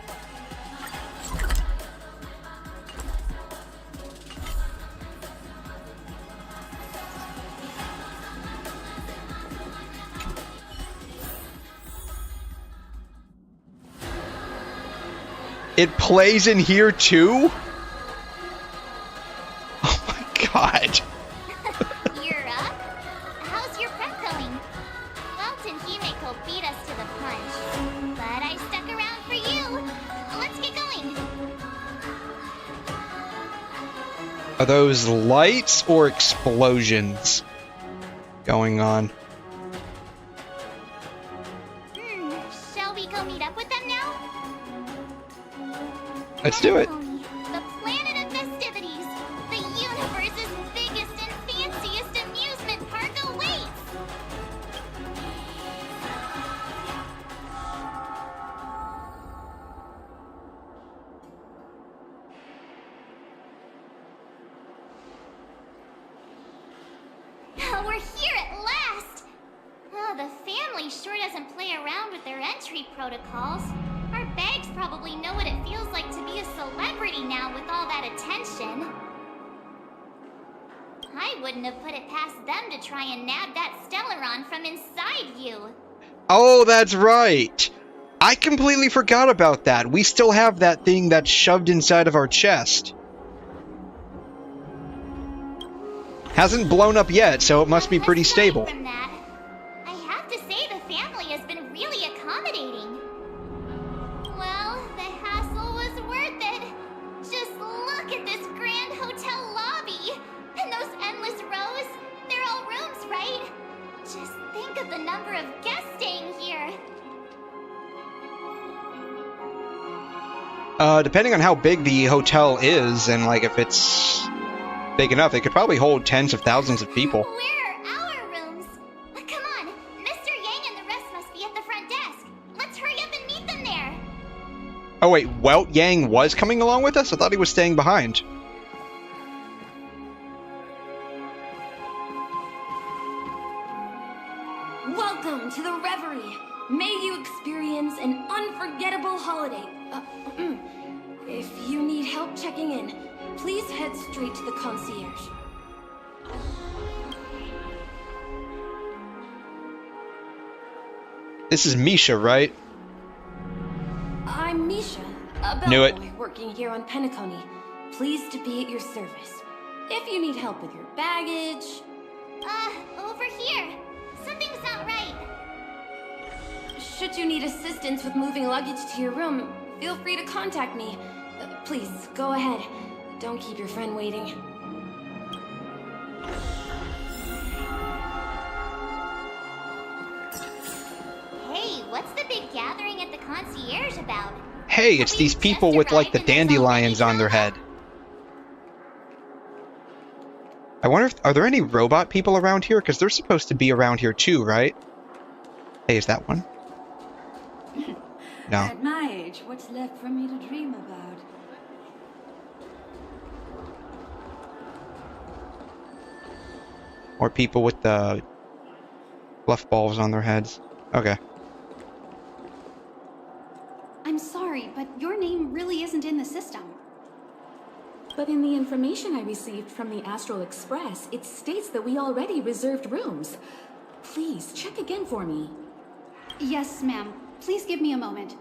It plays in here too? Oh my god. You're up? How's your prep going? Welt and Himeko beat us to the punch, but I stuck around for you. Let's get going. Are those lights or explosions going on? Shall we go meet up with them now? Let's do it. The planet of festivities. The universe's biggest and fanciest amusement park awaits. We're here at last. Oh, the family sure doesn't play around with their entry protocols. Our bags probably know what it feels like to be a celebrity now with all that attention. I wouldn't have put it past them to try and nab that Stellaron from inside you. Oh, that's right. I completely forgot about that. We still have that thing that's shoved inside of our chest. Hasn't blown up yet, so it must be pretty stable. From that, I have to say the family has been really accommodating. Well, the hassle was worth it. Just look at this grand hotel lobby. And those endless rows. They're all rooms, right? Just think of the number of guests staying here. Depending on how big the hotel is, and like if it's big enough, it could probably hold tens of thousands of people. Where are our rooms? Come on, Mr. Yang and the rest must be at the front desk. Let's hurry up and meet them there. Oh wait, Welt Yang was coming along with us? I thought he was staying behind. Welcome to the Reverie. May you experience an unforgettable holiday. If you need help checking in, please head straight to the concierge. This is Misha, right? I'm Misha, a Knew it. bellboy working here on Penacony. Pleased to be at your service. If you need help with your baggage... Over here. Something's not right. Should you need assistance with moving luggage to your room, feel free to contact me. Please, go ahead. Don't keep your friend waiting. Hey, what's the big gathering at the concierge about? Hey, it's these people with like the dandelions on their head. I wonder if, are there any robot people around here? Because they're supposed to be around here too, right? Hey, is that one? No. At my age, what's left for me to dream about? Or people with the fluff balls on their heads. Okay. I'm sorry, but your name really isn't in the system. But in the information I received from the Astral Express, it states that we already reserved rooms. Please, check again for me. Yes, ma'am. Please give me a moment.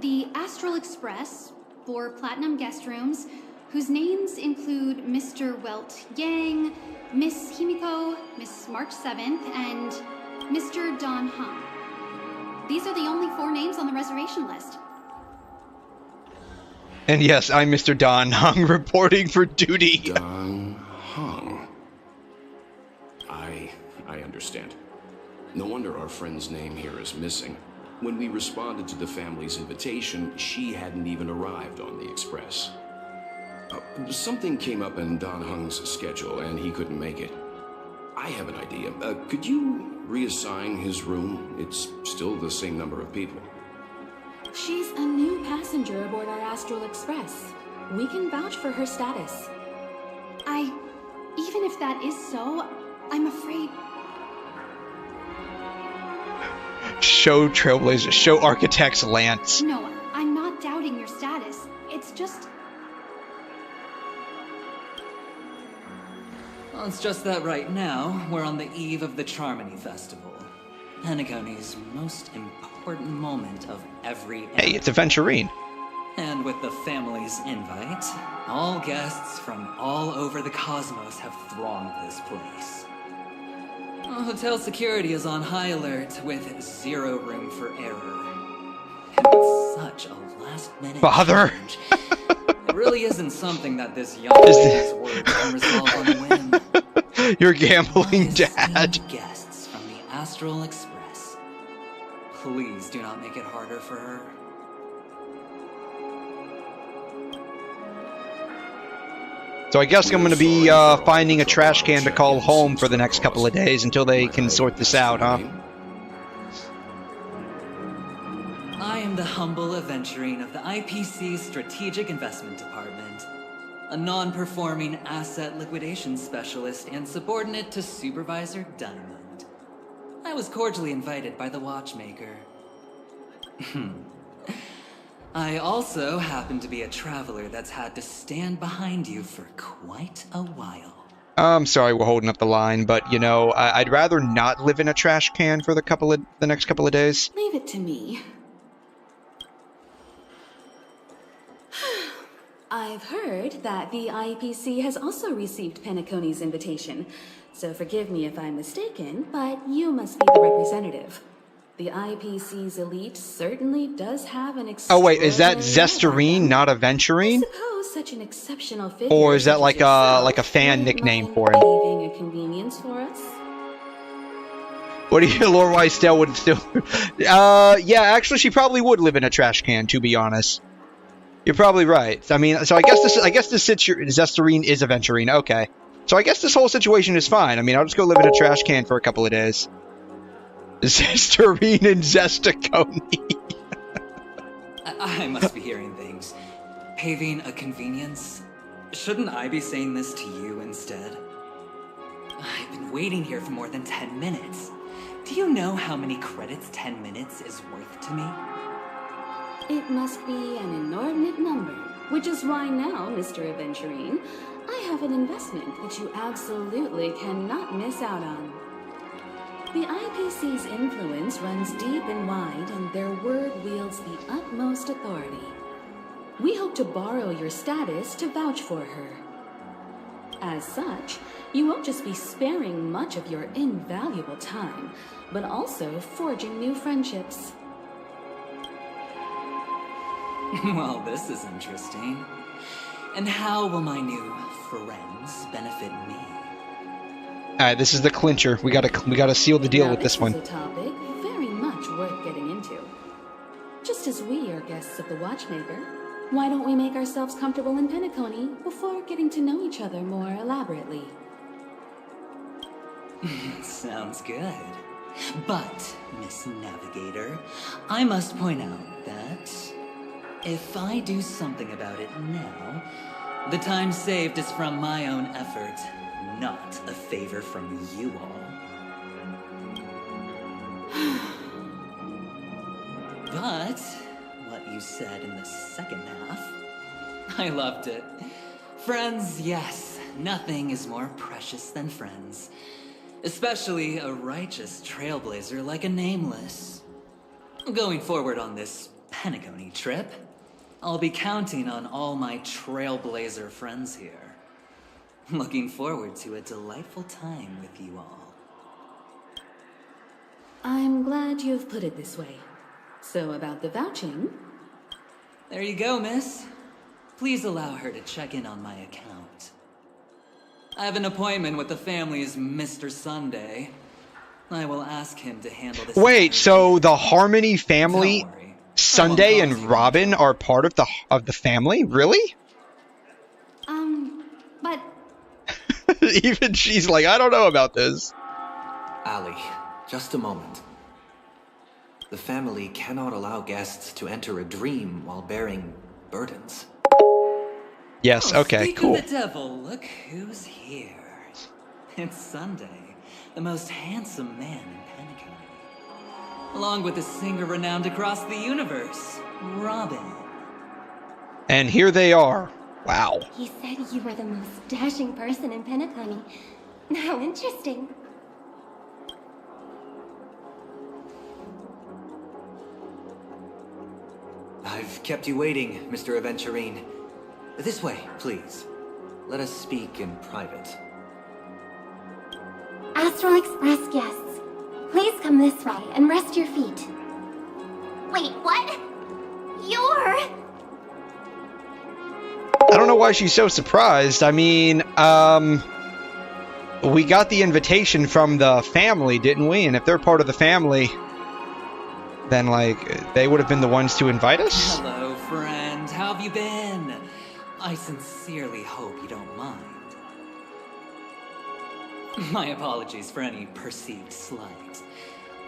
The Astral Express, 4 platinum guest rooms, whose names include Mr. Welt Yang, Miss Himeko, Miss March 7th, and Mr. Don Hung. These are the only 4 names on the reservation list. And yes, I'm Mr. Don Hung reporting for duty. Don Hung. I understand. No wonder our friend's name here is missing. When we responded to the family's invitation, she hadn't even arrived on the express. Something came up in Don Hung's schedule, and he couldn't make it. I have an idea. Could you reassign his room, it's still the same number of people. She's a new passenger aboard our Astral Express. We can vouch for her status. Even if that is so, I'm afraid... Show Trailblazers, show Architects Lance. No, I'm not doubting your status. It's just... Well, it's just that right now, we're on the eve of the Charmony Festival. Penacony's most important moment of every era. Hey, it's Aventurine. And with the family's invite, all guests from all over the cosmos have thronged this place. Hotel security is on high alert with zero room for error. And it's such a last-minute Father! change. It really isn't something that this young man's work can resolve on a whim. You're gambling, Dad. Guests from the Astral Express. Please do not make it harder for her. So I guess I'm going to be finding a trash can to call home for the next couple of days until they can sort this out, huh? I am the humble aventurine of the IPC's Strategic Investment Department, a non-performing asset liquidation specialist and subordinate to Supervisor Diamond. I was cordially invited by the watchmaker. I also happen to be a traveler that's had to stand behind you for quite a while. I'm sorry we're holding up the line, but, you know, I'd rather not live in a trash can for the next couple of days. Leave it to me. I've heard that the IPC has also received Penacony's invitation, so forgive me if I'm mistaken, but you must be the representative. The IPC's elite certainly does have an Oh wait, is that Zesterine, not Aventurine? suppose such an exceptional figure. Or is that like a fan nickname for him? Leaving a convenience for us? What do you, Lord Wysdale would still... yeah, actually she probably would live in a trash can, to be honest. You're probably right. I mean, so I guess this Zesterine is Aventurine, okay. So I guess this whole situation is fine. I mean, I'll just go live in a trash can for a couple of days. Zesterine and Zestacone. I must be hearing things. Paving a convenience? Shouldn't I be saying this to you instead? I've been waiting here for more than 10 minutes. Do you know how many credits 10 minutes is worth to me? It must be an inordinate number, which is why now, Mr. Aventurine, I have an investment that you absolutely cannot miss out on. The IPC's influence runs deep and wide, and their word wields the utmost authority. We hope to borrow your status to vouch for her. As such, you won't just be sparing much of your invaluable time, but also forging new friendships. Well, this is interesting. And how will my new friends benefit me? Alright, this is the clincher. We gotta seal the deal with this one. This is a topic very much worth getting into. Just as we are guests of the Watchmaker, why don't we make ourselves comfortable in Penacony before getting to know each other more elaborately? Sounds good. But, Miss Navigator, I must point out that if I do something about it now, the time saved is from my own effort, not a favor from you all. But what you said in the second half, I loved it. Friends, yes, nothing is more precious than friends. Especially a righteous trailblazer like a Nameless. Going forward on this Penacony trip, I'll be counting on all my trailblazer friends here. Looking forward to a delightful time with you all. I'm glad you've put it this way. So about the vouching... There you go, miss. Please allow her to check in on my account. I have an appointment with the family's Mr. Sunday. I will ask him to handle this. Wait, so the Harmony family, Sunday and Robin are part of the family? Really? But... Even she's like, I don't know about this. Allie, just a moment. The family cannot allow guests to enter a dream while bearing burdens. Yes, okay, Speak cool. of the devil, look who's here. It's Sunday, the most handsome man in Penacony. Along with a singer renowned across the universe, Robin. And here they are. Wow. He said you were the most dashing person in Penacony. How interesting. I've kept you waiting, Mr. Aventurine. This way, please. Let us speak in private. Astral Express guests, please come this way and rest your feet. Wait, what? You're... I don't know why she's so surprised. I mean, we got the invitation from the family, didn't we? And if they're part of the family, then, like, they would have been the ones to invite us? Hello, friend. How have you been? I sincerely hope you don't mind. My apologies for any perceived slight.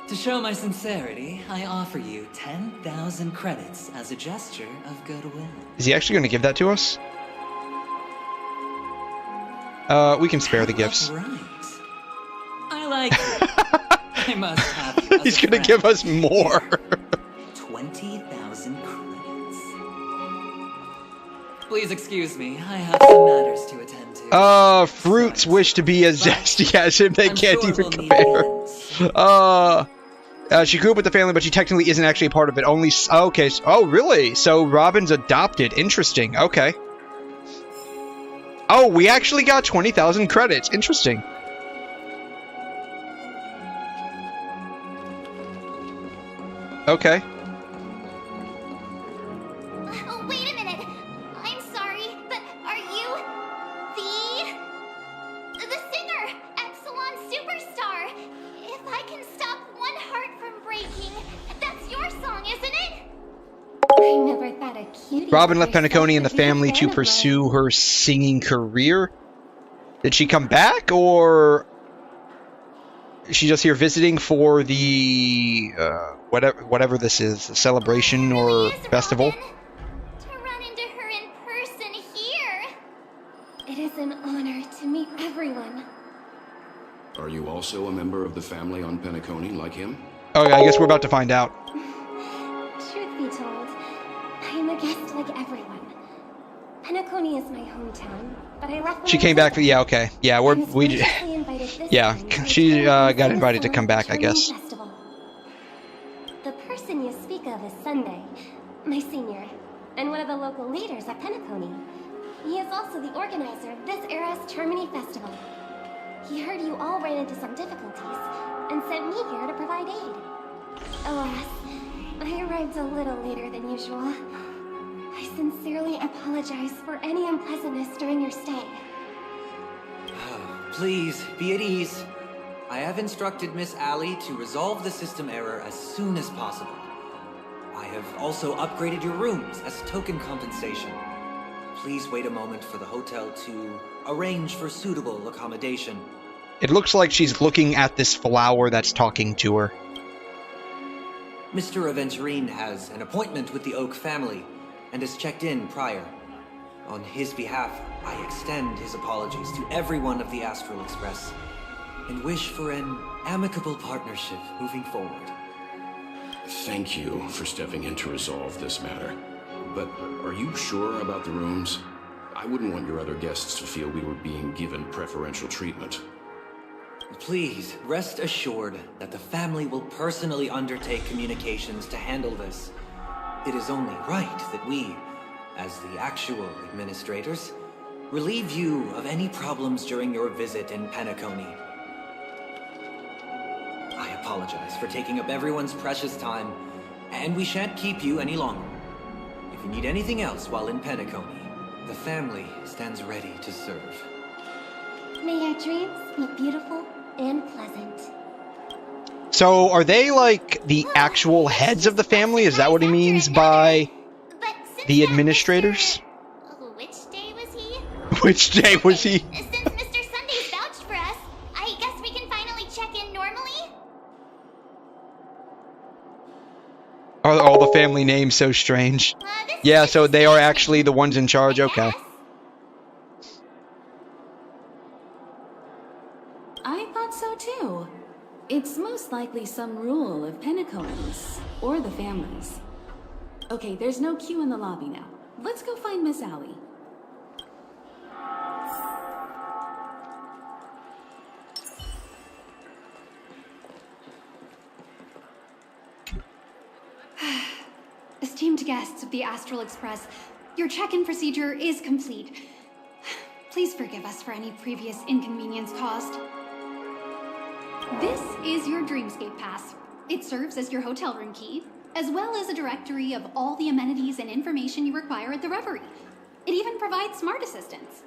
To show my sincerity, I offer you 10,000 credits as a gesture of goodwill. Is he actually going to give that to us? We can spare the gifts. Right. I like it. I must have you. He's going to give us more. 20,000 credits. Please excuse me. I have some matters to attend to. Fruits wish to be as zesty as him. They can't even compare. She grew up with the family, but she technically isn't actually a part of it. Only... Okay. Oh, really? So Robin's adopted. Interesting. Okay. Oh, we actually got 20,000 credits. Interesting. Okay. Oh, wait a minute. I'm sorry, but are you the singer, Epsilon Superstar? If I can stop one heart from breaking, that's your song, isn't it? I never thought a cutie. Robin left Penacony and the family to pursue her singing career. Did she come back, or is she just here visiting for the whatever this is, a celebration or festival? To run into her in person here. It is an honor to meet everyone. Are you also a member of the family on Penacony like him? Okay, I guess we're about to find out. Truth be told, I am a guest like everyone. Penacony is my hometown, but I left. She came back. Yeah, okay. Yeah, yeah, she got invited to come back, I guess. Festival. The person you speak of is Sunday, my senior, and one of the local leaders at Penacony. He is also the organizer of this era's Termini Festival. He heard you all ran into some difficulties and sent me here to provide aid. Alas, I arrived a little later than usual. I sincerely apologize for any unpleasantness during your stay. Please, be at ease. I have instructed Miss Allie to resolve the system error as soon as possible. I have also upgraded your rooms as token compensation. Please wait a moment for the hotel to arrange for suitable accommodation. It looks like she's looking at this flower that's talking to her. Mr. Aventurine has an appointment with the Oak family and has checked in prior. On his behalf, I extend his apologies to everyone of the Astral Express and wish for an amicable partnership moving forward. Thank you for stepping in to resolve this matter. But are you sure about the rooms? I wouldn't want your other guests to feel we were being given preferential treatment. Please, rest assured that the family will personally undertake communications to handle this. It is only right that we, as the actual administrators, relieve you of any problems during your visit in Penacony. I apologize for taking up everyone's precious time, and we shan't keep you any longer. If you need anything else while in Penacony, the family stands ready to serve. May your dreams be beautiful and pleasant. So, are they, like, the actual heads of the family? Is that what he means by the administrators? Which day was he? Which day was he? Since Mr. Sunday's vouched for us, I guess we can finally check in normally? family name so strange. Yeah, so they are actually the ones in charge. Okay. I thought so too. It's most likely some rule of Penacony's, or the family's. Okay, there's no queue in the lobby now. Let's go find Miss Allie. Esteemed guests of the Astral Express, your check-in procedure is complete. Please forgive us for any previous inconvenience caused. This is your Dreamscape Pass. It serves as your hotel room key, as well as a directory of all the amenities and information you require at the Reverie. It even provides smart assistants.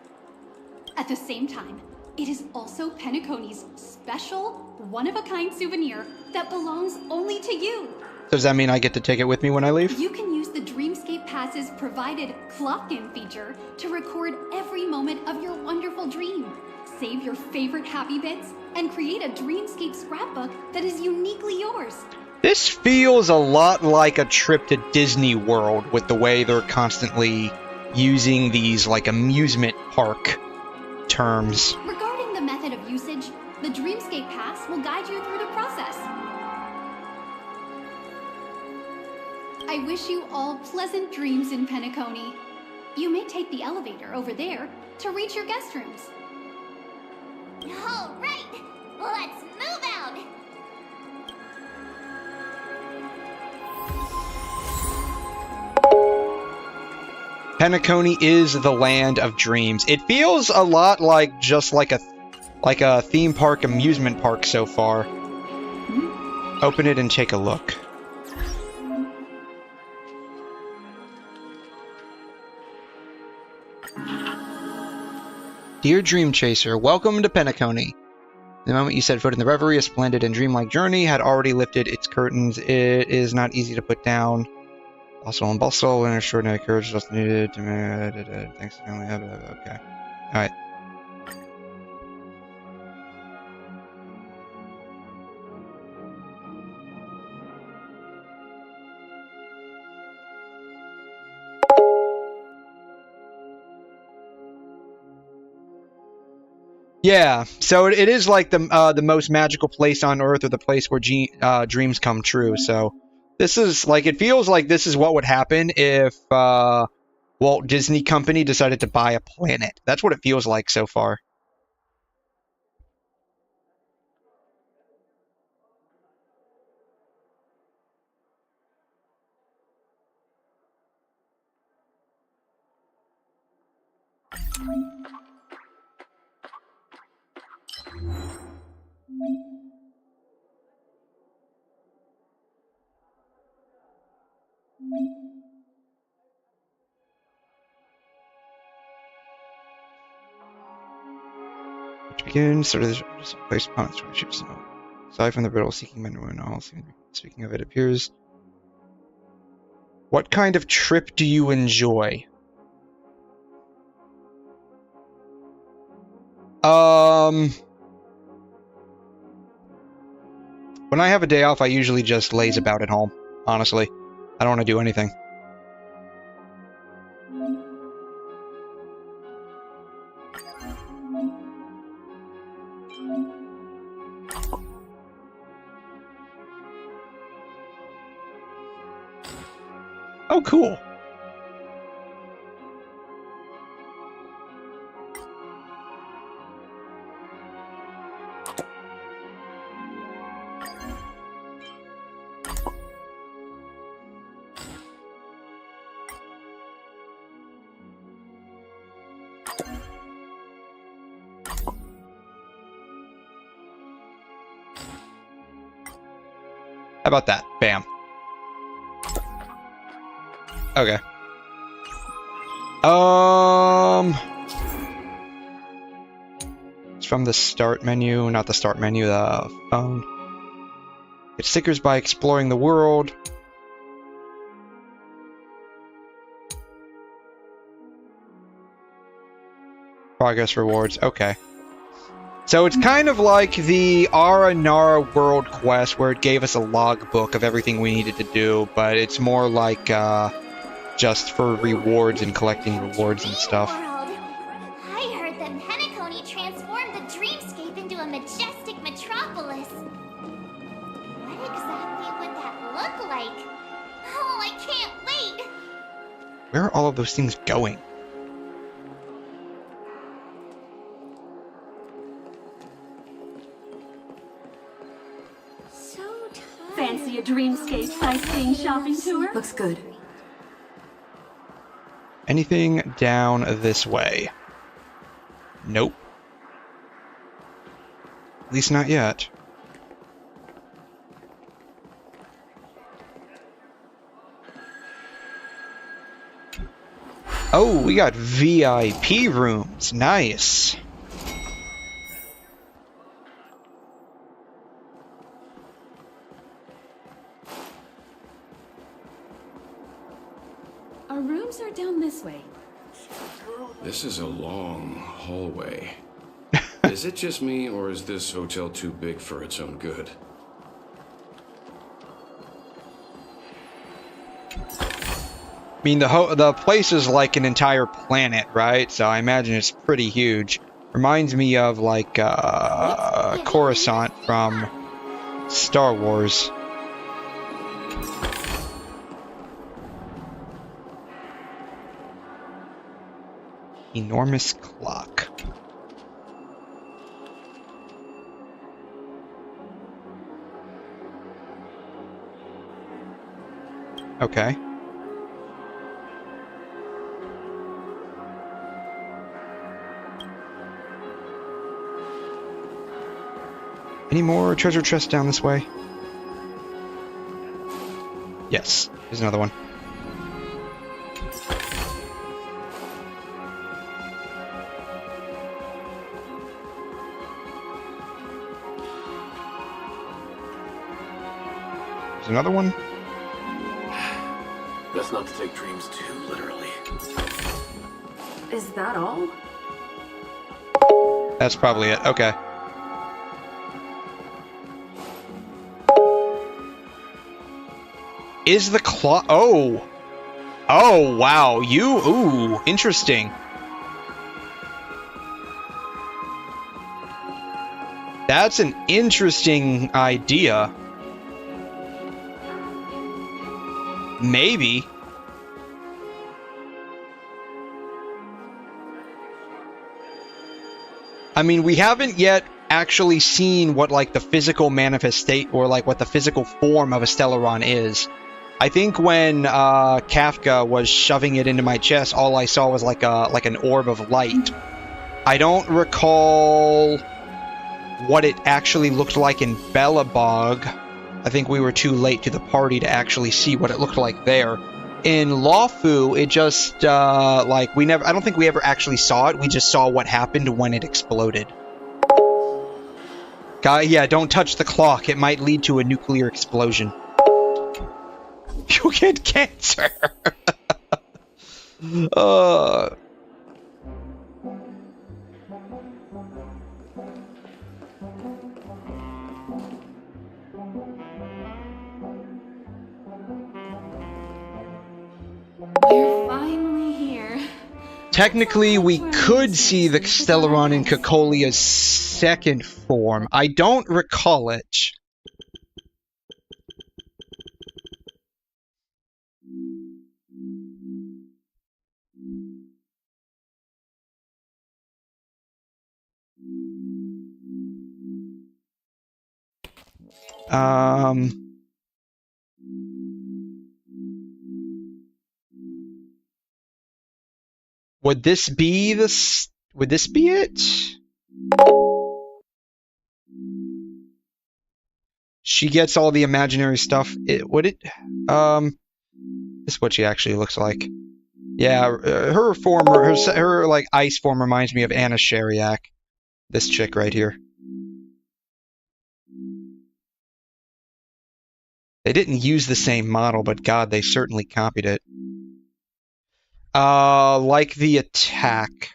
At the same time, it is also Penacony's special, one-of-a-kind souvenir that belongs only to you. Does that mean I get to take it with me when I leave? You can use the Dreamscape Pass's provided clock-in feature to record every moment of your wonderful dream. Save your favorite happy bits and create a Dreamscape scrapbook that is uniquely yours. This feels a lot like a trip to Disney World with the way they're constantly using these like amusement park terms. Regarding the method of usage, the Dreamscape Pass will guide you through the process. I wish you all pleasant dreams in Penacony. You may take the elevator over there to reach your guest rooms. All right, let's move out. Penacony is the land of dreams. It feels a lot like just like a theme park, amusement park so far. Open it and take a look. Dear Dream Chaser, welcome to Penacony. The moment you set foot in the Reverie, a splendid and dreamlike journey had already lifted its curtains. It is not easy to put down. Bustle and bustle, and extraordinary courage just needed. Thanks to family. Okay. Alright. Yeah, so it is like the most magical place on Earth, or the place where dreams come true. So this is like, it feels like this is what would happen if Walt Disney Company decided to buy a planet. That's what it feels like so far. Begin, sort of place upon ships. Aside from the riddle, seeking men and all. Speaking of it, appears. What kind of trip do you enjoy? When I have a day off, I usually just laze about at home. Honestly, I don't want to do anything. Oh, cool. How about that? Bam. Okay. It's from the start menu, not the start menu, the phone. Get stickers by exploring the world. Progress rewards, okay. So it's kind of like the Aranara World Quest, where it gave us a logbook of everything we needed to do, but it's more like just for rewards and collecting rewards and stuff. World. I heard that Penacony transformed the dreamscape into a majestic metropolis. What exactly would that look like? Oh, I can't wait! Where are all of those things going? Fancy a dreamscape sightseeing shopping tour? Looks good. Anything down this way? Nope. At least not yet. Oh, we got VIP rooms. Nice. Our rooms are down this way. This is a long hallway. Is it just me, or is this hotel too big for its own good? I mean, the place is like an entire planet, right? So I imagine it's pretty huge. Reminds me of like Coruscant from Star Wars. Enormous clock. Okay. Any more treasure chests down this way? Yes, there's another one. There's another one. Best not to take dreams too literally. Is that all? That's probably it. Okay. Is the clock... Oh! Oh, wow. Ooh, interesting. That's an interesting idea. Maybe. I mean, we haven't yet actually seen what, like, the physical manifestate, or, like, what the physical form of a Stellaron is. I think when Kafka was shoving it into my chest, all I saw was like an orb of light. I don't recall what it actually looked like in Belobog. I think we were too late to the party to actually see what it looked like there. In Lawfu, it just like I don't think we ever actually saw it. We just saw what happened when it exploded. Yeah, don't touch the clock. It might lead to a nuclear explosion. You get cancer. We're finally here. Technically, we could see the Stellaron in Cocolia's second form. I don't recall it. Would this be would this be it? She gets all the imaginary stuff. Would it? This is what she actually looks like. Yeah, her form, her like ice form reminds me of Anna Sheriak. This chick right here. They didn't use the same model, but God, they certainly copied it. Like the attack.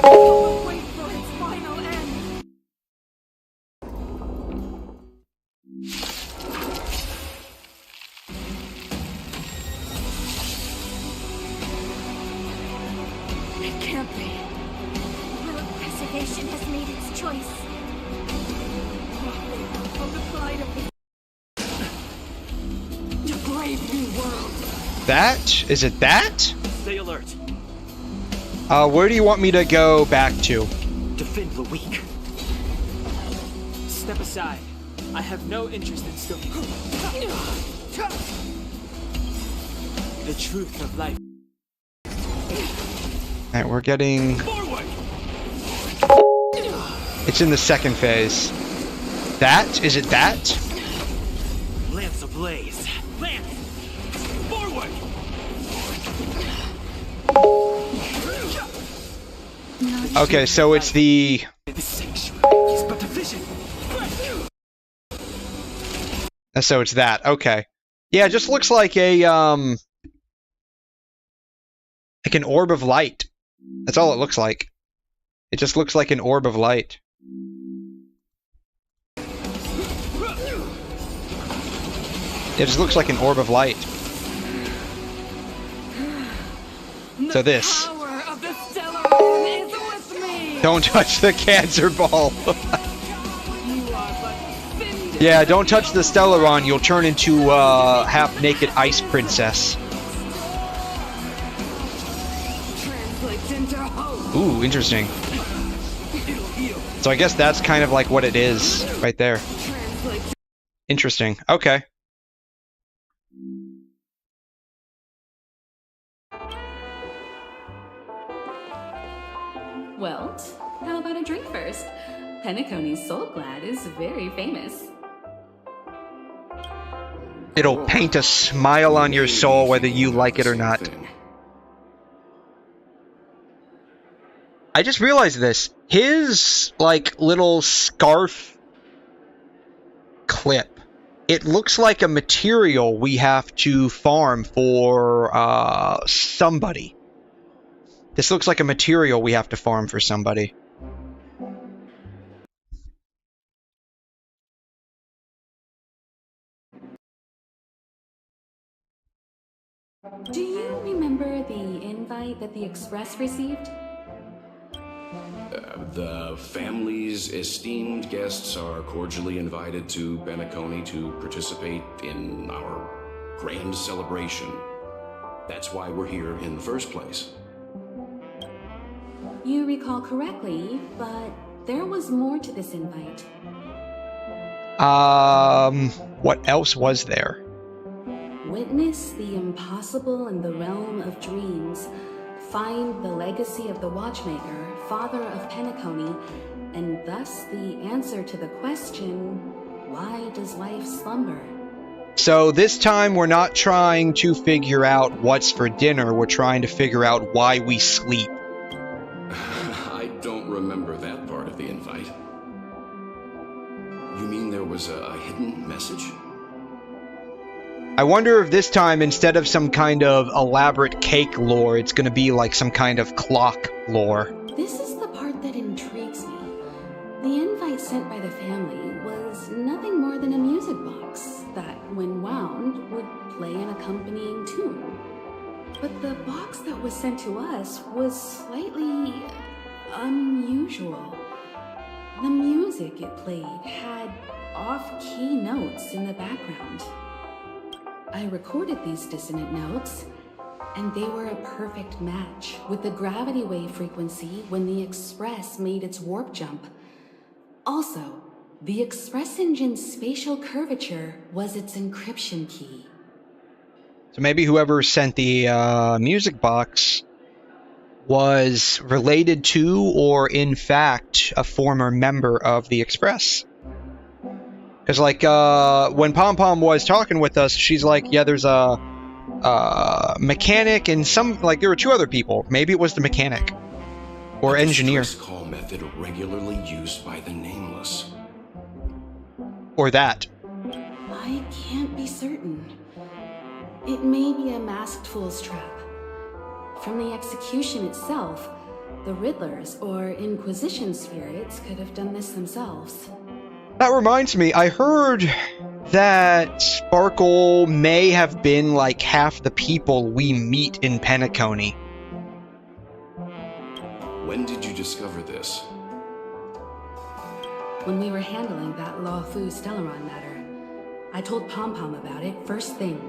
Wait for its final end. It can't be. World preservation has made its choice. From the pride of the brave new world. That? Is it that? Stay alert. Where do you want me to go back to? Defend the weak. Step aside. I have no interest in still. The truth of life. Alright, we're getting... Forward. It's in the second phase. That? Is it that? Lance ablaze. Lance! Forward! Okay, so it's the... So it's that. Okay. Yeah, it just looks like a, like an orb of light. That's all it looks like. It just looks like an orb of light. It just looks like an orb of light. So this. Don't touch the cancer ball. Yeah, don't touch the Stellaron. You'll turn into half-naked ice princess. Ooh, interesting. So I guess that's kind of like what it is right there. Interesting. Okay. Well, how about a drink first? Penacony's Soul Glad is very famous. It'll paint a smile on your soul whether you like it or not. I just realized this. His, like, little scarf clip. It looks like a material we have to farm for, somebody. This looks like a material we have to farm for somebody. Do you remember the invite that the Express received? The family's esteemed guests are cordially invited to Penacony to participate in our grand celebration. That's why we're here in the first place. You recall correctly, but there was more to this invite. What else was there? Witness the impossible in the realm of dreams. Find the legacy of the Watchmaker, father of Penacony, and thus the answer to the question, why does life slumber? So this time we're not trying to figure out what's for dinner, we're trying to figure out why we sleep. I don't remember that part of the invite. You mean there was a hidden message? I wonder if this time, instead of some kind of elaborate cake lore, it's gonna be like some kind of clock lore. This is the part that intrigues me. The invite sent by the family was nothing more than a music box that, when wound, would play an accompanying tune. But the box that was sent to us was slightly unusual. The music it played had off-key notes in the background. I recorded these dissonant notes, and they were a perfect match with the gravity wave frequency when the Express made its warp jump. Also, the Express engine's spatial curvature was its encryption key. So maybe whoever sent the music box was related to, or in fact, a former member of the Express. Because, like, when Pom Pom was talking with us, she's like, yeah, there's a mechanic and some, like, there were two other people. Maybe it was the mechanic. Or engineer. Distress call method regularly used by the Nameless. Or that. I can't be certain. It may be a masked fool's trap. From the execution itself, The Riddlers or Inquisition spirits could have done this themselves. That reminds me, I heard that Sparkle may have been like half the people we meet in Penacony. When did you discover this? When we were handling that Law Fu Stellaron matter, I told Pom Pom about it first thing.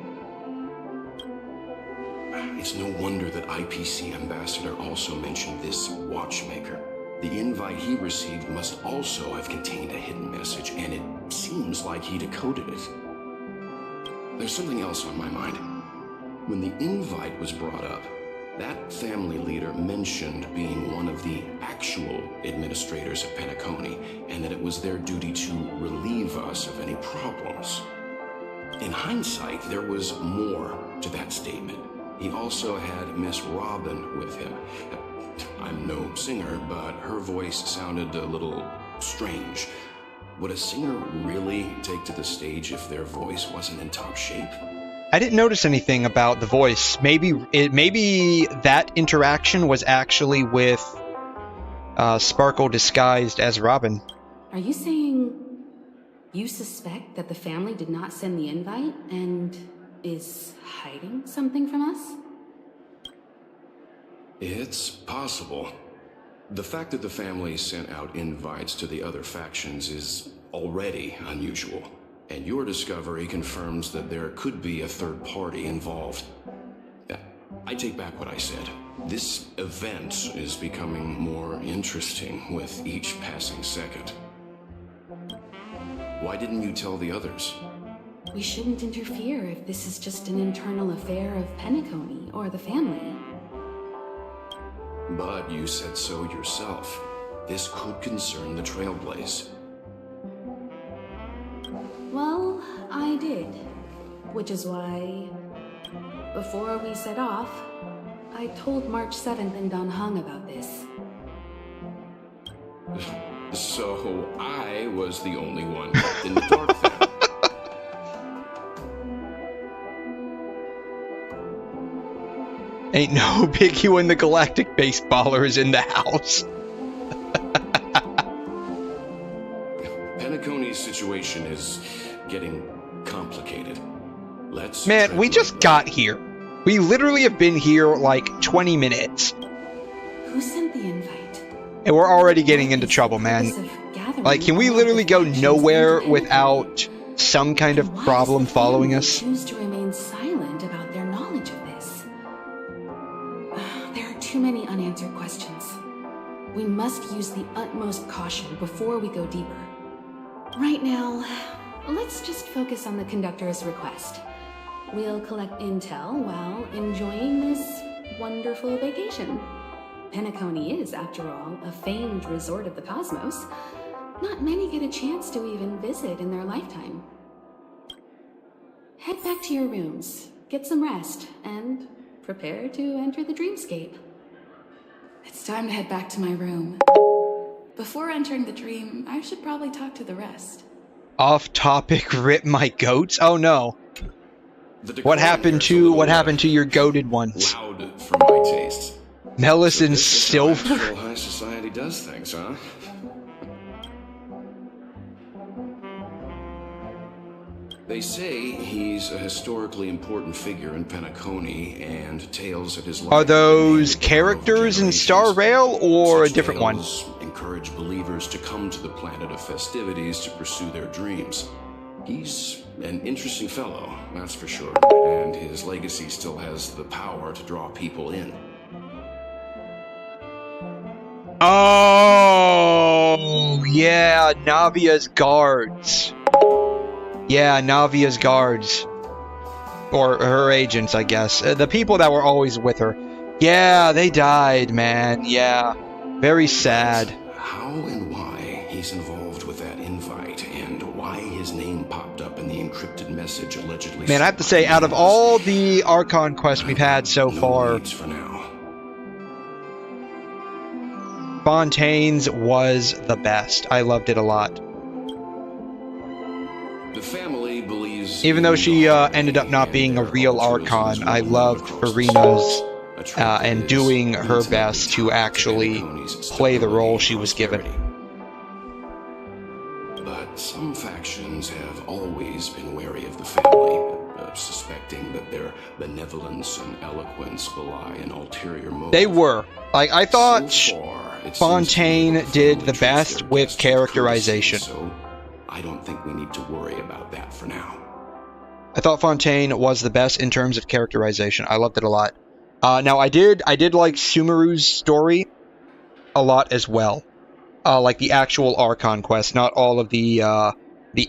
It's no wonder that IPC Ambassador also mentioned this watchmaker. The invite he received must also have contained a hidden message, and it seems like he decoded it. There's something else on my mind. When the invite was brought up, that family leader mentioned being one of the actual administrators of Penacony, and that it was their duty to relieve us of any problems. In hindsight, there was more to that statement. He also had Miss Robin with him. I'm no singer, but her voice sounded a little strange. Would a singer really take to the stage if their voice wasn't in top shape? I didn't notice anything about the voice. Maybe that interaction was actually with Sparkle disguised as Robin. Are you saying you suspect that the family did not send the invite and is hiding something from us? It's possible. The fact that the family sent out invites to the other factions is already unusual, and your discovery confirms that there could be a third party involved. I take back what I said. This event is becoming more interesting with each passing second. Why didn't you tell the others? We shouldn't interfere if this is just an internal affair of Penacony or the family. But you said so yourself. This could concern the Trailblaze. Well, I did. Which is why, before we set off, I told March 7th and Don Hung about this. So I was the only one left in the dark then. Ain't no biggie when the galactic baseballer is in the house. Penacony's situation is getting complicated. Man, we just got here. We literally have been here like 20 minutes. Who sent the invite? And we're already getting into trouble, man. Like, can we literally go nowhere without some kind of problem following us? Choose to remain silent about their knowledge of this. There are too many unanswered questions. We must use the utmost caution before we go deeper. Right now, let's just focus on the conductor's request. We'll collect intel while enjoying this wonderful vacation. Penacony is, after all, a famed resort of the cosmos. Not many get a chance to even visit in their lifetime. Head back to your rooms, get some rest, and prepare to enter the dreamscape. It's time to head back to my room. Before entering the dream, I should probably talk to the rest. Off topic, rip my goats? Oh no. What happened to your goated ones? Loud for my taste. Melis and Silver? High society does things, huh? They say he's a historically important figure in Penacony, and tales of his life. Are those characters in Star Rail or a different one? Encourage believers to come to the planet of festivities to pursue their dreams. He's an interesting fellow, that's for sure, and his legacy still has the power to draw people in. Oh, yeah, Navia's guards. Yeah, Navia's guards. Or her agents, I guess. The people that were always with her. Yeah, they died, man. Yeah. Very sad. How and why he's involved with that invite, and why his name popped up in the encrypted message allegedly... Man, I have to say, out of all the Archon quests we've had so far... for now. Fontaine's was the best. I loved it a lot. The family believes... Even though she ended up not being a real Archon, I loved Farina's and doing her best to actually play the role she was given. But some factions have always been wary of the family, suspecting that their benevolence and eloquence belie an ulterior motive. They were. Like, I thought Fontaine did the best with characterization. So I don't think we need to worry about that for now. I thought Fontaine was the best in terms of characterization. I loved it a lot. Now, I did like Sumeru's story a lot as well. Like the actual Archon quest, not all of the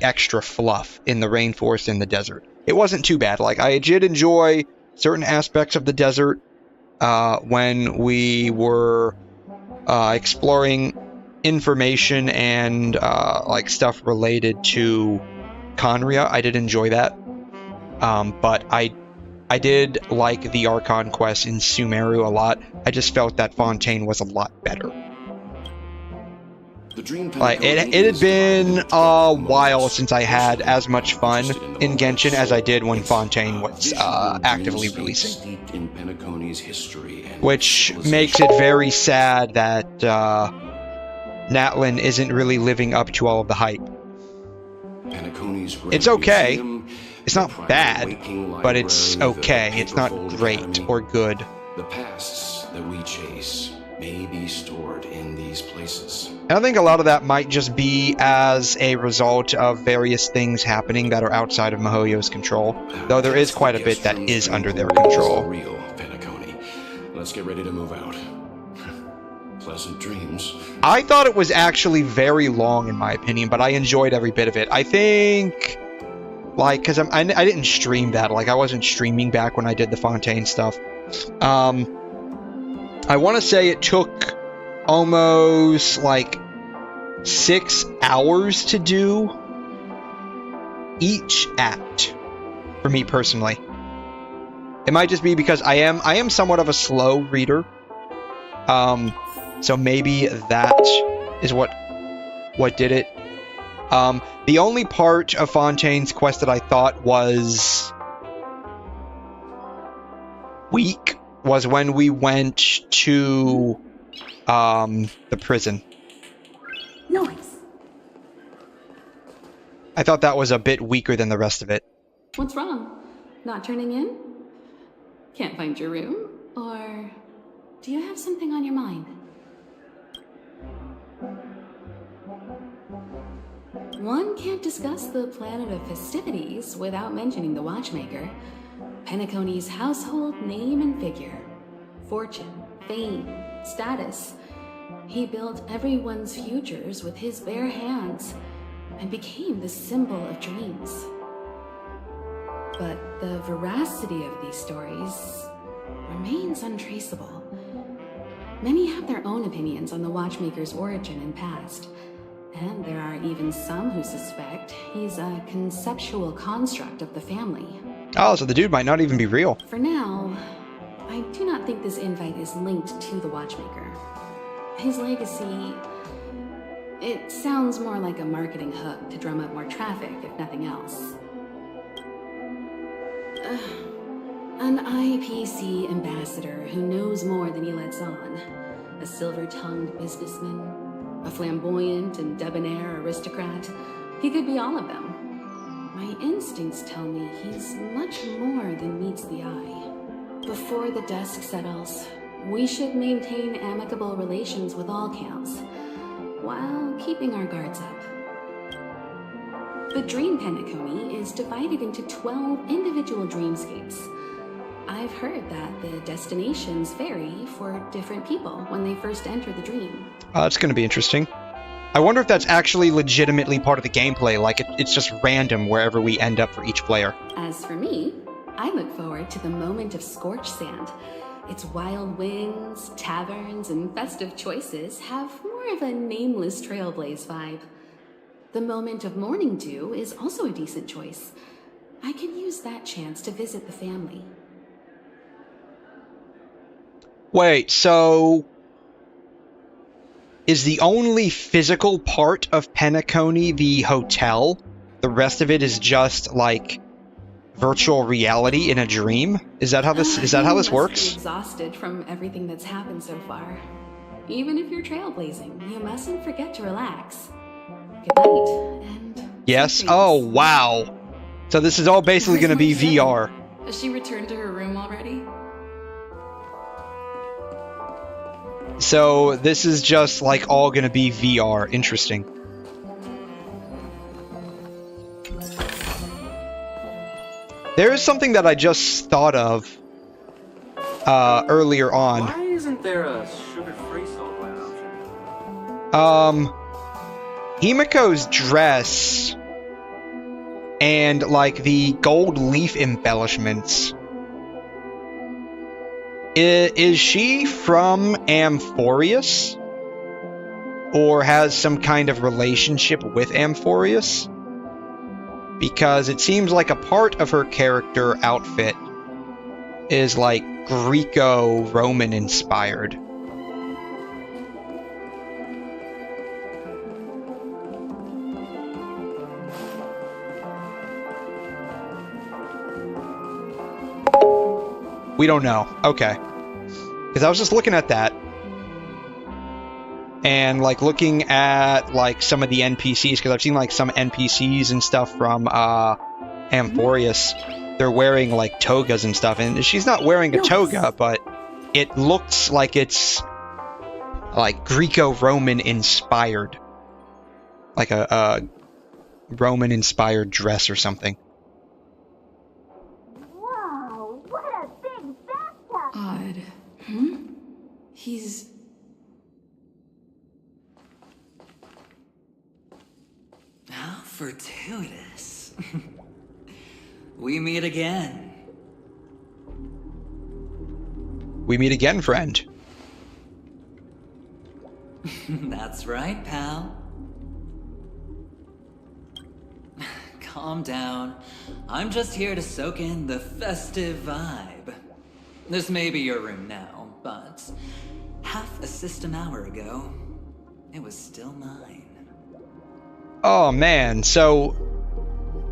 extra fluff in the rainforest and the desert. It wasn't too bad. Like, I did enjoy certain aspects of the desert when we were exploring information and like stuff related to Conria. I did enjoy that. But I did like the Archon quest in Sumeru a lot. I just felt that Fontaine was a lot better. Like, it had been a while since I had as much fun in Genshin as I did when Fontaine was actively releasing. Which makes it very sad that Natlin isn't really living up to all of the hype. It's okay. It's not bad, but it's okay. It's not great or good. The pasts that we chase may be stored in these places. And I think a lot of that might just be as a result of various things happening that are outside of Mihoyo's control, though there is quite a bit that is under their control. Real Penacony. Let's get ready to move out. Pleasant dreams. I thought it was actually very long, in my opinion, but I enjoyed every bit of it. I think, like, because I didn't stream that. Like, I wasn't streaming back when I did the Fontaine stuff. I want to say it took almost, like, 6 hours to do each act, for me personally. It might just be because I am somewhat of a slow reader. So maybe that is what did it. The only part of Fontaine's quest that I thought was weak was when we went to the prison. Noise. I thought that was a bit weaker than the rest of it. What's wrong? Not turning in? Can't find your room? Or do you have something on your mind? One can't discuss the planet of festivities without mentioning the Watchmaker. Penacony's household name and figure. Fortune, fame, status. He built everyone's futures with his bare hands and became the symbol of dreams. But the veracity of these stories remains untraceable. Many have their own opinions on the Watchmaker's origin and past, and there are even some who suspect he's a conceptual construct of the family. Oh, so the dude might not even be real. For now, I do not think this invite is linked to the Watchmaker. His legacy, it sounds more like a marketing hook to drum up more traffic, if nothing else. An IPC ambassador who knows more than he lets on. A silver-tongued businessman. A flamboyant and debonair aristocrat. He could be all of them. My instincts tell me he's much more than meets the eye. Before the dust settles, we should maintain amicable relations with all counts, while keeping our guards up. The Dream Penacony is divided into 12 individual dreamscapes. I've heard that the destinations vary for different people when they first enter the dream. That's going to be interesting. I wonder if that's actually legitimately part of the gameplay, like it's just random wherever we end up for each player. As for me, I look forward to the moment of scorched sand. Its wild winds, taverns, and festive choices have more of a nameless trailblaze vibe. The moment of morning dew is also a decent choice. I could use that chance to visit the family. Wait, so is the only physical part of Penacony the hotel? The rest of it is just, like, virtual reality in a dream? Is that how this works? Be exhausted from everything that's happened so far. Even if you're trailblazing, you mustn't forget to relax. Good night, and Yes. Oh, wow. So this is all basically going to be VR. has she returned to her room already? So this is just like all going to be VR. Interesting. There is something that I just thought of earlier on. Why isn't there a sugar-free salt option? Himiko's dress and like the gold leaf embellishments. Is she from Amphorius? Or has some kind of relationship with Amphorius? Because it seems like a part of her character outfit is like Greco-Roman inspired. We don't know. Okay. Because I was just looking at that. And, like, looking at, like, some of the NPCs, because I've seen, like, some NPCs and stuff from, Amphorius. They're wearing, like, togas and stuff. And she's not wearing a toga, but it looks like it's, like, Greco-Roman inspired. Like a Roman-inspired dress or something. Wow, what a big bathtub! Odd. He's... How fortuitous. We meet again. We meet again, friend. That's right, pal. Calm down. I'm just here to soak in the festive vibe. This may be your room now, but half a system hour ago, it was still mine. Oh man, so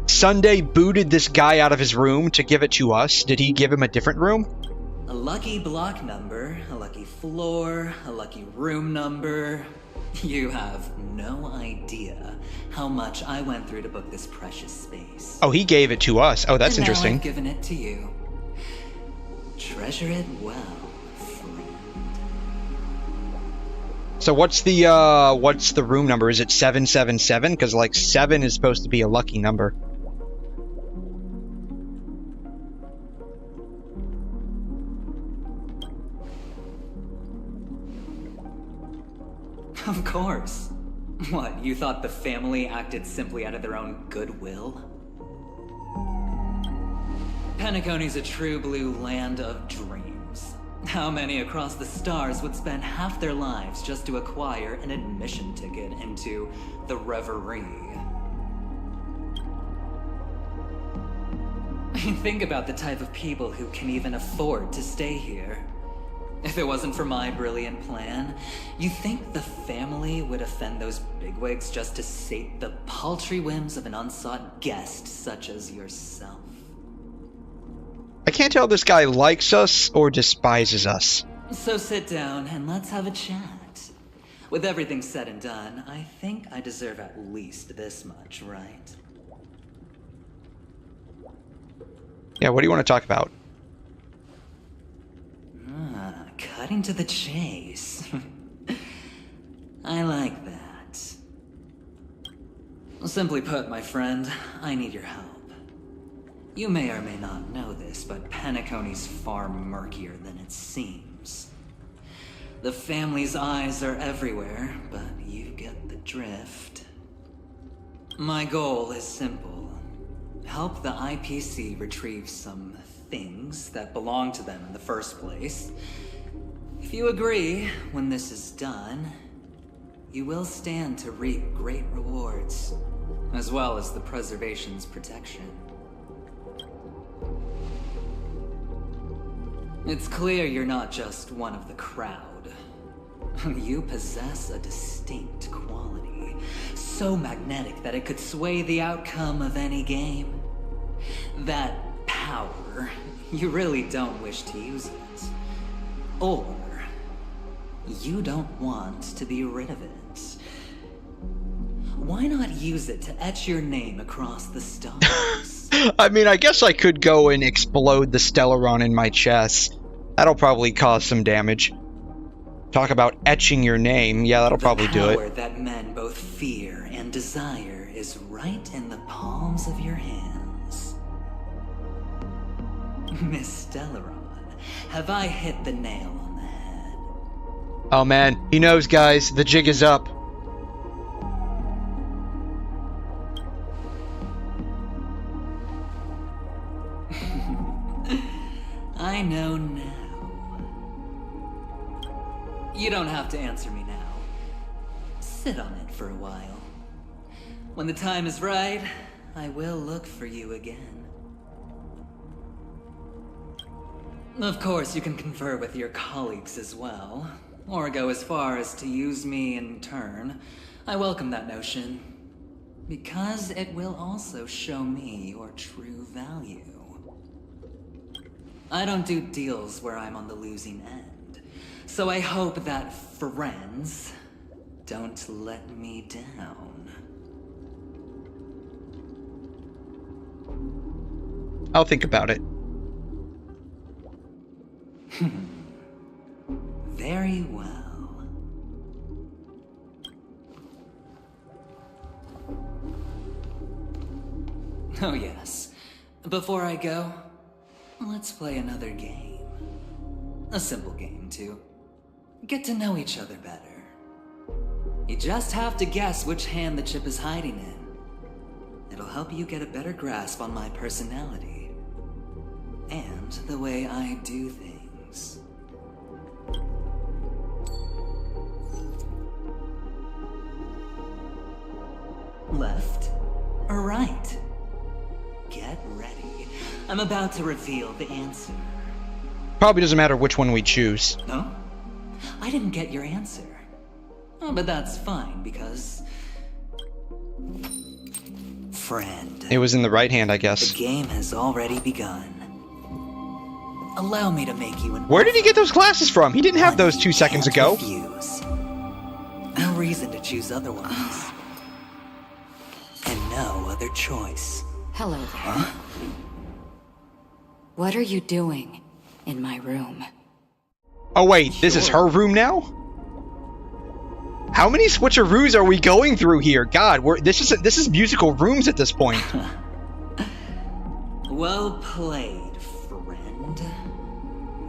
Sunday booted this guy out of his room to give it to us. Did he give him a different room? A lucky block number, a lucky floor, a lucky room number. You have no idea how much I went through to book this precious space. Oh, he gave it to us. Oh, that's And now interesting. I've given it to you. Treasure it well, friend. So what's the room number? Is it 777? Because like 7 is supposed to be a lucky number. Of course. What, you thought the family acted simply out of their own goodwill? Penacony's a true blue land of dreams. How many across the stars would spend half their lives just to acquire an admission ticket into the reverie? Think about the type of people who can even afford to stay here. If it wasn't for my brilliant plan, you think the family would offend those bigwigs just to sate the paltry whims of an unsought guest such as yourself? I can't tell if this guy likes us or despises us. So sit down and let's have a chat. With everything said and done, I think I deserve at least this much, right? Yeah, what do you want to talk about? Cutting to the chase. I like that. Simply put, my friend, I need your help. You may or may not know this, but Penacony's far murkier than it seems. The family's eyes are everywhere, but you get the drift. My goal is simple. Help the IPC retrieve some things that belong to them in the first place. If you agree, when this is done, you will stand to reap great rewards, as well as the preservation's protection. It's clear you're not just one of the crowd. You possess a distinct quality, so magnetic that it could sway the outcome of any game. That power, you really don't wish to use it. Or you don't want to be rid of it. Why not use it to etch your name across the stars? I mean, I guess I could go and explode the Stellaron in my chest. That'll probably cause some damage. Talk about etching your name. Yeah, that'll probably do it. The power that men both fear and desire is right in the palms of your hands. Miss Stellaron, have I hit the nail on the head? Oh man, he knows, guys. The jig is up. I know now. You don't have to answer me now. Sit on it for a while. When the time is right, I will look for you again. Of course, you can confer with your colleagues as well, or go as far as to use me in turn. I welcome that notion, because it will also show me your true value. I don't do deals where I'm on the losing end, so I hope that friends don't let me down. I'll think about it. Very well. Oh yes. Before I go, let's play another game. A simple game, too. Get to know each other better. You just have to guess which hand the chip is hiding in. It'll help you get a better grasp on my personality. And the way I do things. Left or right? Get ready. I'm about to reveal the answer. Probably doesn't matter which one we choose. No? I didn't get your answer. Oh, but that's fine, because... Friend. It was in the right hand, I guess. The game has already begun. Allow me to make you an... Where did he get those glasses from? He didn't have those 2 seconds ago. Refuse. No reason to choose otherwise. And no other choice. Hello there. Huh? What are you doing in my room? Oh wait, this is her room now? How many switcheroos are we going through here? God, this is musical rooms at this point. Well played, friend.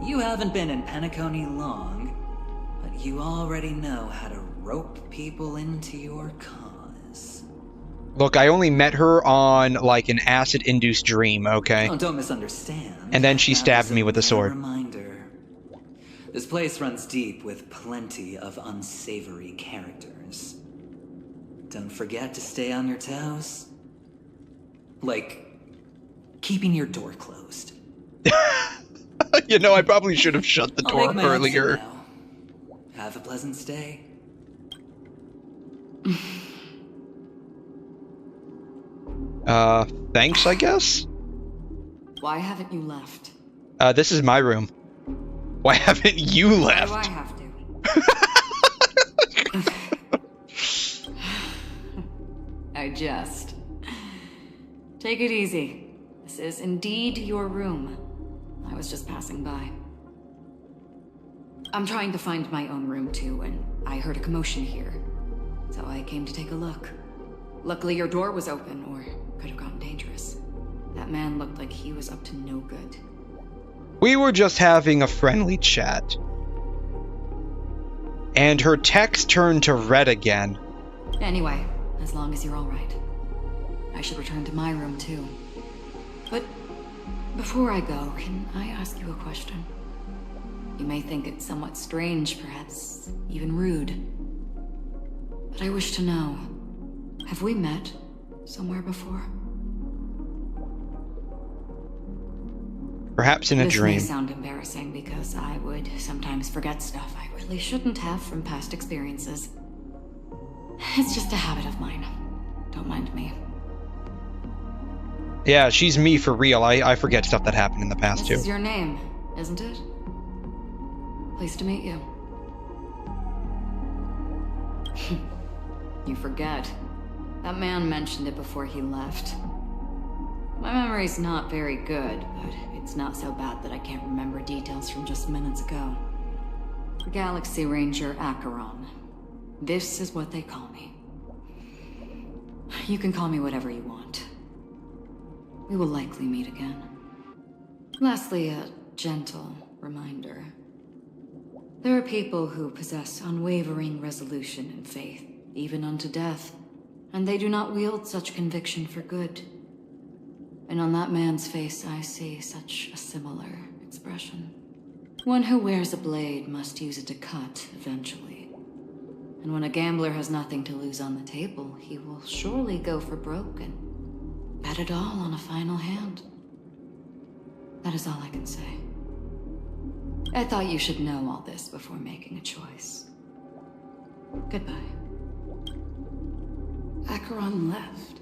You haven't been in Penacony long, but you already know how to rope people into your cause. Look, I only met her on, like, an acid-induced dream, okay? Oh, don't misunderstand. And then she stabbed me with a sword. Reminder. This place runs deep with plenty of unsavory characters. Don't forget to stay on your toes. Like, keeping your door closed. You know, I probably should have shut the door earlier. Have a pleasant stay. Thanks, I guess? Why haven't you left? This is my room. Why haven't you left? Why do I have to? I jest. Take it easy. This is indeed your room. I was just passing by. I'm trying to find my own room too, and I heard a commotion here. So I came to take a look. Luckily your door was open, or could have gotten dangerous. That man looked like he was up to no good. We were just having a friendly chat. And her text turned to red again. Anyway, as long as you're alright. I should return to my room too. But before I go, can I ask you a question? You may think it somewhat strange, perhaps even rude. But I wish to know, have we met somewhere before? Perhaps in a dream. This may sound embarrassing because I would sometimes forget stuff I really shouldn't have from past experiences. It's just a habit of mine. Don't mind me. Yeah, she's me for real. I forget stuff that happened in the past, too. This is your name, isn't it? Pleased to meet you. You forget. That man mentioned it before he left. My memory's not very good, but it's not so bad that I can't remember details from just minutes ago. Galaxy Ranger Acheron. This is what they call me. You can call me whatever you want. We will likely meet again. Lastly, a gentle reminder. There are people who possess unwavering resolution and faith, even unto death, and they do not wield such conviction for good. And on that man's face I see such a similar expression. One who wears a blade must use it to cut eventually. And when a gambler has nothing to lose on the table, he will surely go for broke and bet it all on a final hand. That is all I can say. I thought you should know all this before making a choice. Goodbye. Acheron left.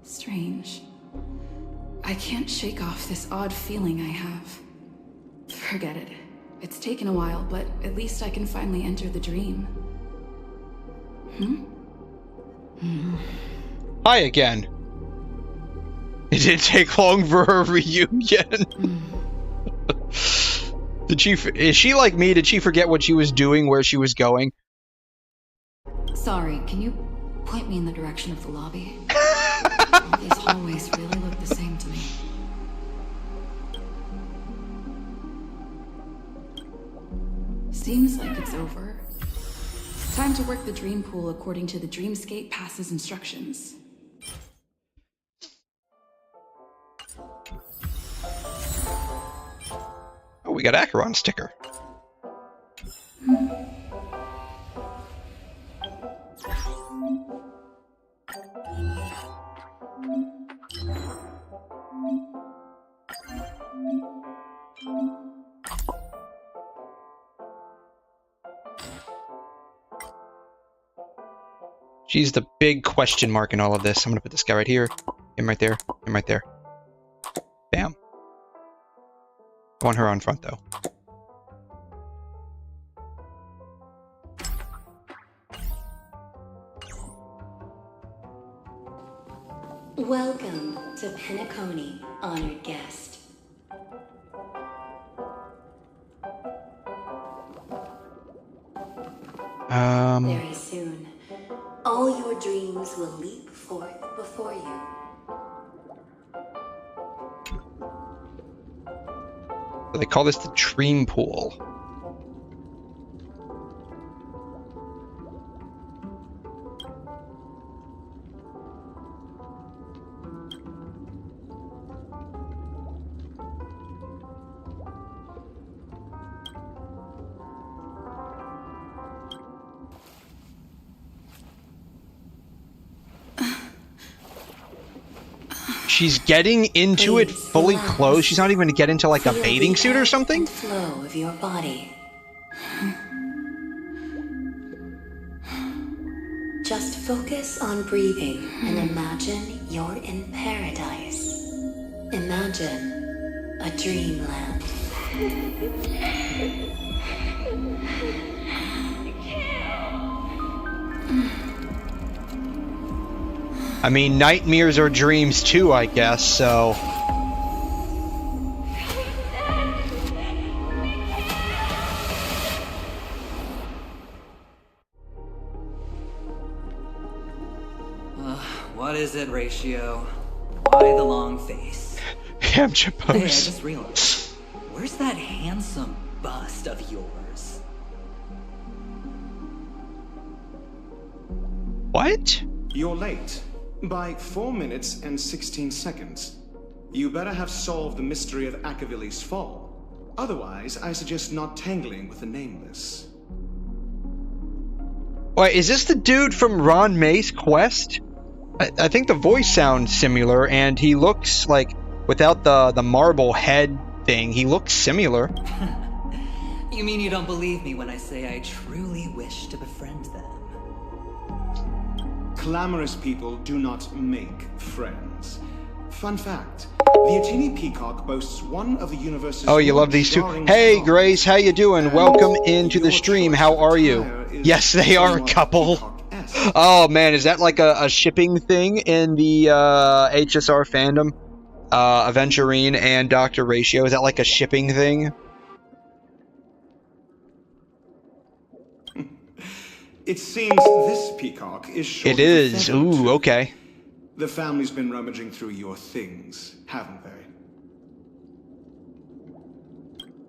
Strange. I can't shake off this odd feeling I have. Forget it. It's taken a while, but at least I can finally enter the dream. Hi again. It didn't take long for her reunion. Is she like me? Did she forget what she was doing, where she was going? Sorry, can you point me in the direction of the lobby? All these hallways really look the same to me. Seems like it's over. Time to work the dream pool according to the Dreamscape Pass's instructions. Oh, we got Acheron sticker. She's the big question mark in all of this. I'm gonna put this guy right here, him right there, him right there. Bam. I want her on front, though. Welcome to Penacony, honored guest. Very soon, all your dreams will leap forth before you. They call this the dream pool. She's getting into it fully clothed. She's not even gonna get into like a bathing suit or something. Flow of your body. Just focus on breathing and imagine you're in paradise. Imagine a dreamland. I mean, nightmares are dreams too, I guess, so... What is it, Ratio? Why the long face? Hamcha pose. Hey, I just realized. Where's that handsome bust of yours? What? You're late. By 4 minutes and 16 seconds. You better have solved the mystery of Akavili's fall. Otherwise, I suggest not tangling with the nameless. Wait, is this the dude from Ron May's quest? I think the voice sounds similar, and he looks like, without the marble head thing, he looks similar. You mean you don't believe me when I say I truly wish to befriend them? Clamorous people do not make friends. Fun fact. The Atini Peacock boasts one of the universe's... Oh, you love these two? Hey, Grace, how you doing? Welcome into the stream. How are you? Yes, they are a couple. Oh, man, is that like a shipping thing in the HSR fandom? Aventurine and Dr. Ratio, is that like a shipping thing? It seems this peacock is short. It is. Ooh, okay. The family's been rummaging through your things, haven't they?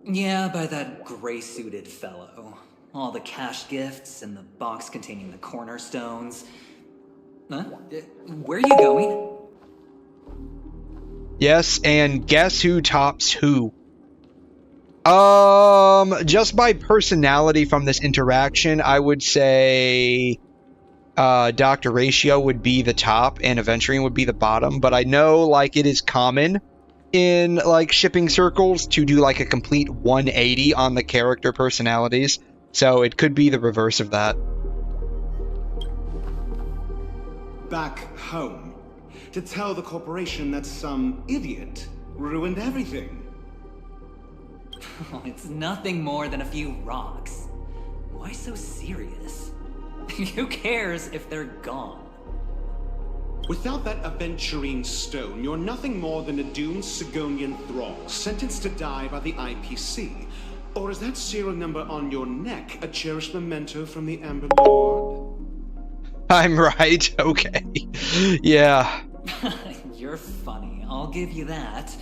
Yeah, by that gray-suited fellow. All the cash gifts and the box containing the cornerstones. Huh? Where are you going? Yes, and guess who tops who? Just by personality from this interaction, I would say Dr. Ratio would be the top and Aventurine would be the bottom, but I know like it is common in like shipping circles to do like a complete 180 on the character personalities, so it could be the reverse of that. Back home, to tell the corporation that some idiot ruined everything. It's nothing more than a few rocks. Why so serious? Who cares if they're gone? Without that aventurine stone, you're nothing more than a doomed Sigonian thrall, sentenced to die by the IPC. Or is that serial number on your neck a cherished memento from the Amber Lord? I'm right, okay. Yeah. You're funny, I'll give you that.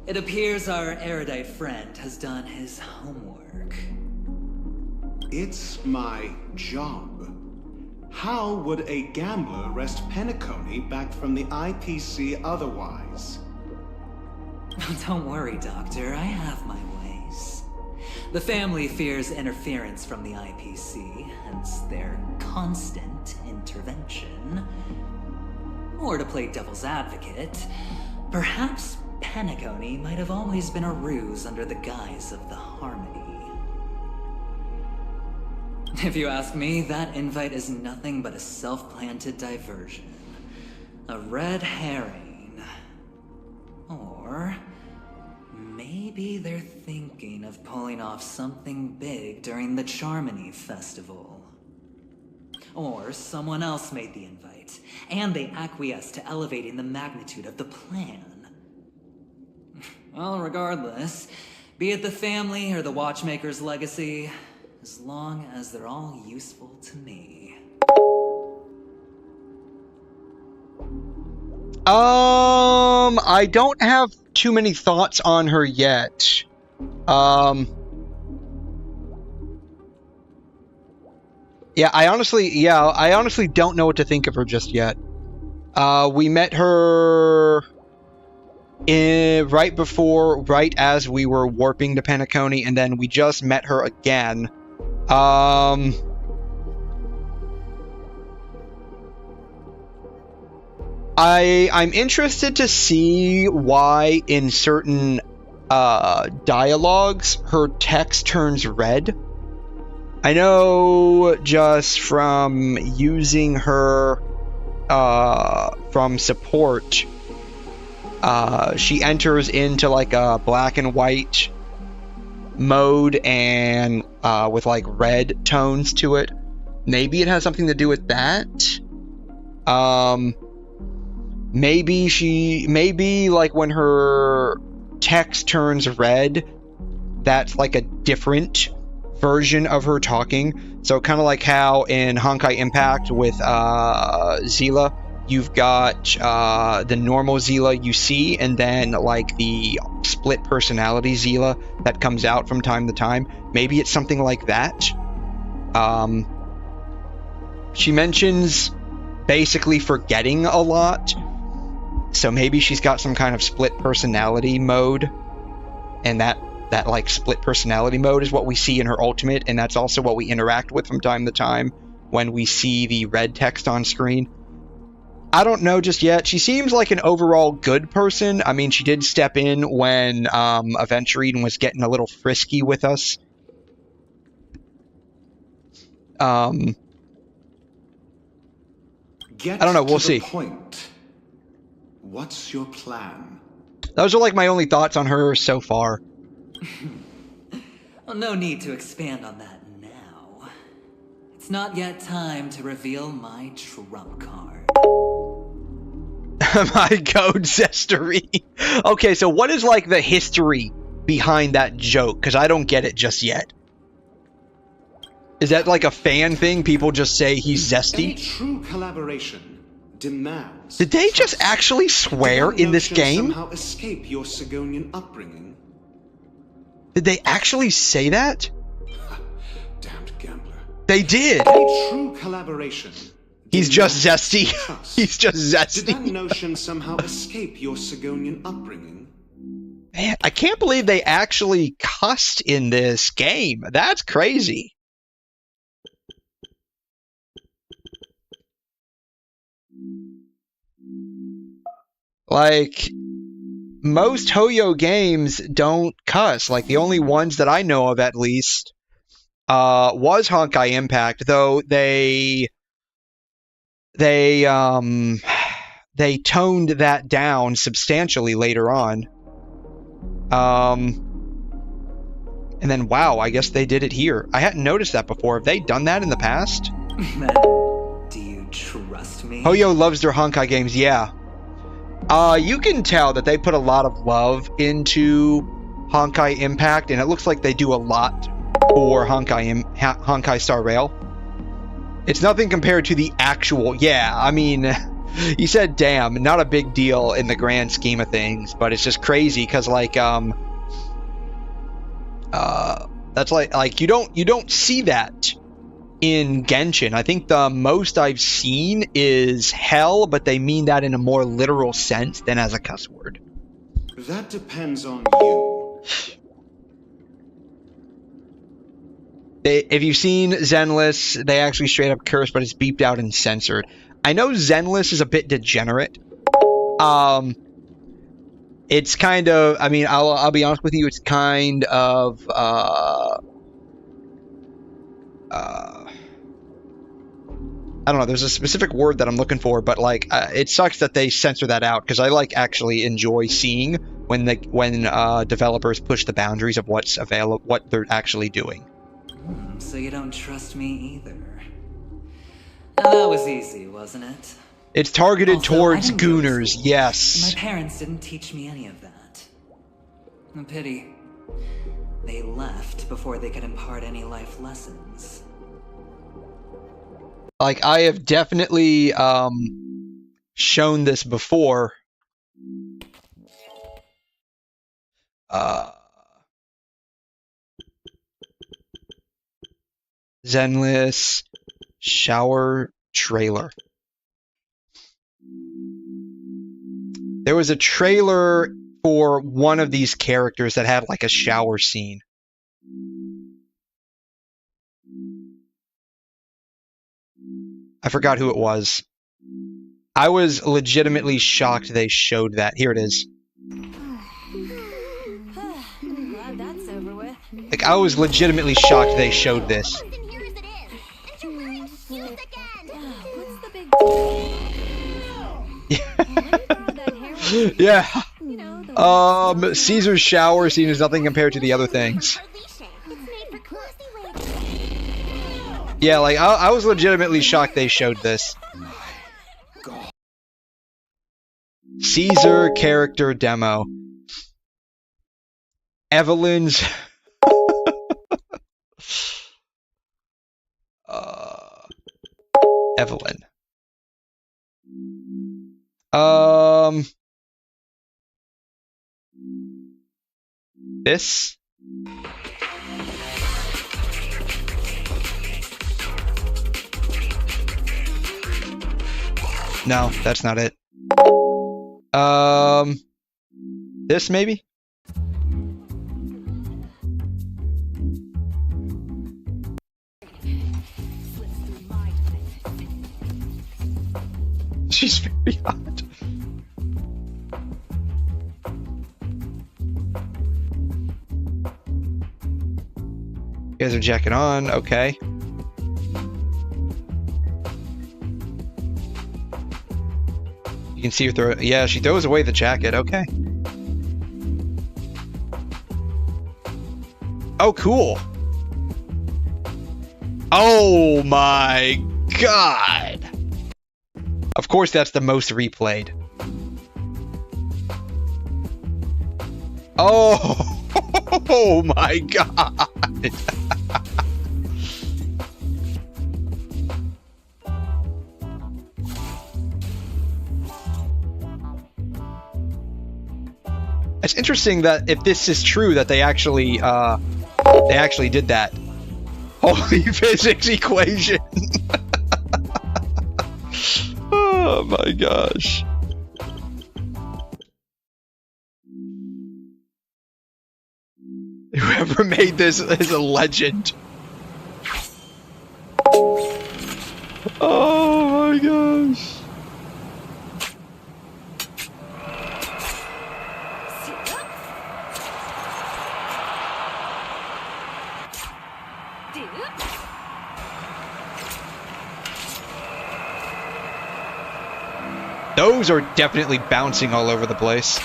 It appears our erudite friend has done his homework. It's my job. How would a gambler wrest Penacony back from the IPC otherwise? Don't worry, Doctor, I have my ways. The family fears interference from the IPC, hence their constant intervention. Or to play devil's advocate, perhaps Penacony might have always been a ruse under the guise of the Harmony. If you ask me, that invite is nothing but a self-planted diversion. A red herring. Or maybe they're thinking of pulling off something big during the Charmony Festival. Or someone else made the invite, and they acquiesced to elevating the magnitude of the plan. Well, regardless, be it the family or the Watchmaker's legacy, as long as they're all useful to me. I don't have too many thoughts on her yet. Yeah, I honestly don't know what to think of her just yet. We met her right as we were warping to Penacony, and then we just met her again. I'm interested to see why in certain dialogues her text turns red. I know just from using her from support, she enters into like a black and white mode and with like red tones to it. Maybe it has something to do with that. Maybe like when her text turns red, that's like a different version of her talking. So kind of like how in Honkai Impact with Zila, you've got the normal Zila you see, and then like the split personality Zila that comes out from time to time. Maybe it's something like that. She mentions basically forgetting a lot, so maybe she's got some kind of split personality mode, and that like split personality mode is what we see in her ultimate, and that's also what we interact with from time to time when we see the red text on screen. I don't know just yet. She seems like an overall good person. I mean, she did step in when Aventurine was getting a little frisky with us. I don't know, we'll see. Point. What's your plan? Those are like my only thoughts on her so far. Well, no need to expand on that now. It's not yet time to reveal my trump card. My code zestery. Okay, so what is like the history behind that joke? Because I don't get it just yet. Is that like a fan thing? People just say he's zesty? Any true collaboration demands. Did they just actually swear in this game? Somehow escape your Sigonian upbringing. Did they actually say that? Damned gambler. They did. Any true collaboration. He's just zesty. He's just zesty. Did that notion somehow escape your Sigonian upbringing? Man, I can't believe they actually cussed in this game. That's crazy. Like, most Hoyo games don't cuss. Like, the only ones that I know of, at least, was Honkai Impact, though they toned that down substantially later on. And then, wow, I guess they did it here. I hadn't noticed that before. Have they done that in the past? Then, do you trust me? Hoyo loves their Honkai games, yeah. You can tell that they put a lot of love into Honkai Impact, and it looks like they do a lot for Honkai Star Rail. It's nothing compared to the actual, yeah, I mean, you said damn, not a big deal in the grand scheme of things, but it's just crazy, because, like, that's like, you don't see that in Genshin. I think the most I've seen is hell, but they mean that in a more literal sense than as a cuss word. That depends on you. If you've seen Zenless, they actually straight up curse, but it's beeped out and censored. I know Zenless is a bit degenerate. It's kind of, I mean, I'll be honest with you, it's kind of, I don't know, there's a specific word that I'm looking for, but like, it sucks that they censor that out, because I like actually enjoy seeing when developers push the boundaries of what's available, what they're actually doing. So you don't trust me either. That was easy, wasn't it? It's targeted Also, towards gooners, yes. My parents didn't teach me any of that. A pity. They left before they could impart any life lessons. Like, I have definitely shown this before. Zenless shower trailer. There was a trailer for one of these characters that had like a shower scene. I forgot who it was. I was legitimately shocked they showed that. Here it is. Glad that's over with. Like, I was legitimately shocked they showed this. Yeah. Caesar's shower scene is nothing compared to the other things. Yeah, like, I was legitimately shocked they showed this. Caesar character demo. Evelyn's... Evelyn. This? No, that's not it. This maybe? She's very hot. You guys are jacking on, okay. You can see her throw. Yeah, she throws away the jacket. Okay. Oh, cool. Oh my god. Of course, that's the most replayed. Oh my god. It's interesting that if this is true, that they actually did that. Holy physics equation. Oh my gosh. Whoever made this is a legend. Oh my gosh. Those are definitely bouncing all over the place.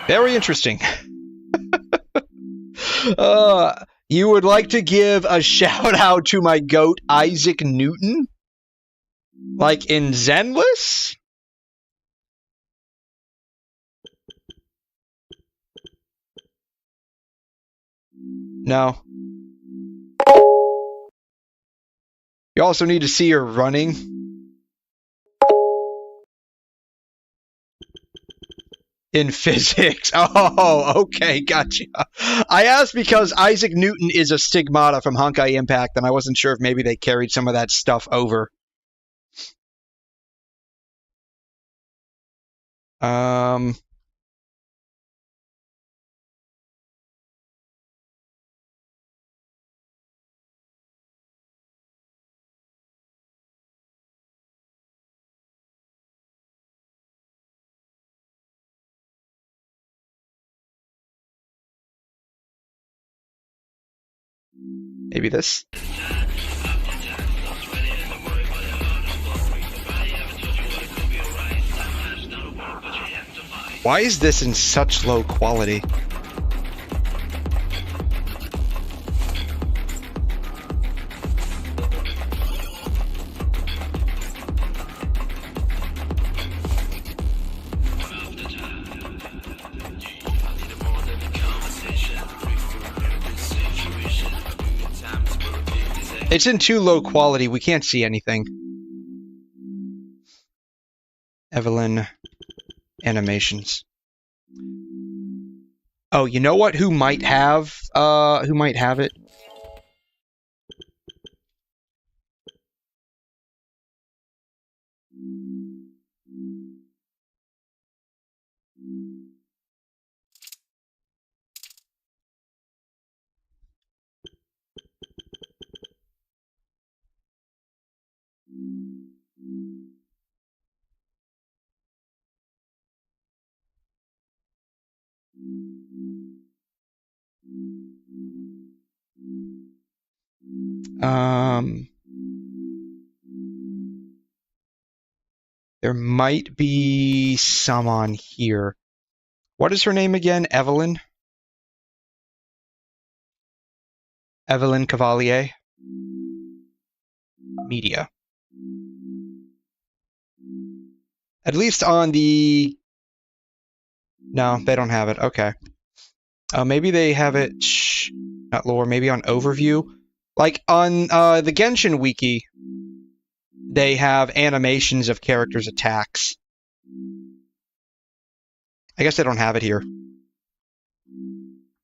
Very interesting. You would like to give a shout out to my goat, Isaac Newton? Like in Zenless? No. You also need to see her running. In physics. Oh, okay, gotcha. I asked because Isaac Newton is a stigmata from Honkai Impact, and I wasn't sure if maybe they carried some of that stuff over. Maybe this? Why is this in such low quality? It's in too low quality, we can't see anything. Evelyn animations. Oh, you know what? Who might have it? There might be some on here. What is her name again? Evelyn? Evelyn Cavalier? Media. At least on the... No, they don't have it. Okay. Maybe they have it... not lore, maybe on overview. Like on the Genshin wiki, they have animations of characters' attacks. I guess they don't have it here.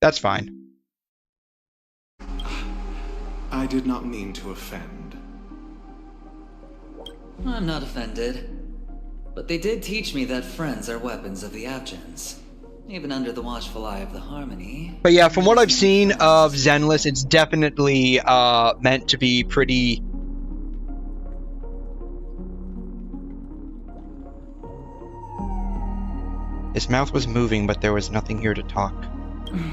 That's fine. I did not mean to offend. I'm not offended. But they did teach me that friends are weapons of the Abgens. Even under the watchful eye of the Harmony. But yeah, from what I've seen of Zenless, it's definitely meant to be pretty... His mouth was moving, but there was nothing here to talk.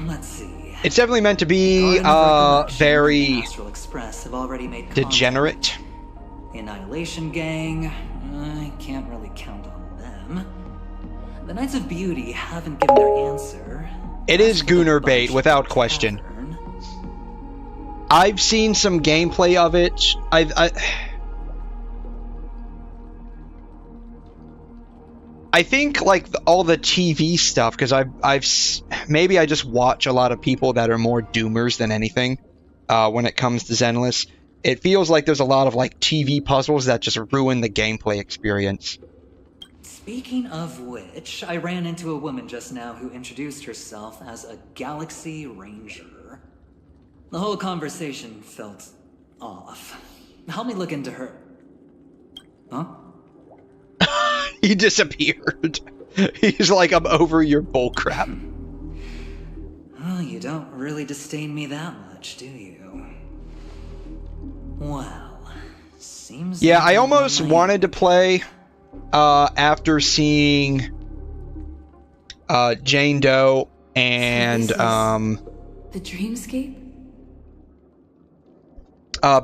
Let's see. It's definitely meant to be very Astral Express have already made degenerate. The Annihilation Gang, I can't really count on them. The Knights of Beauty haven't given their answer. It is Gooner bait, without question. I've seen some gameplay of it. I think like all the TV stuff, because maybe I just watch a lot of people that are more doomers than anything when it comes to Zenless. It feels like there's a lot of like TV puzzles that just ruin the gameplay experience. Speaking of which, I ran into a woman just now who introduced herself as a Galaxy Ranger. The whole conversation felt off. Help me look into her. Huh? He disappeared. He's like, I'm over your bullcrap. Oh, you don't really disdain me that much, do you? Well, seems Yeah, like I almost wanted to play after seeing Jane Doe and the dreamscape?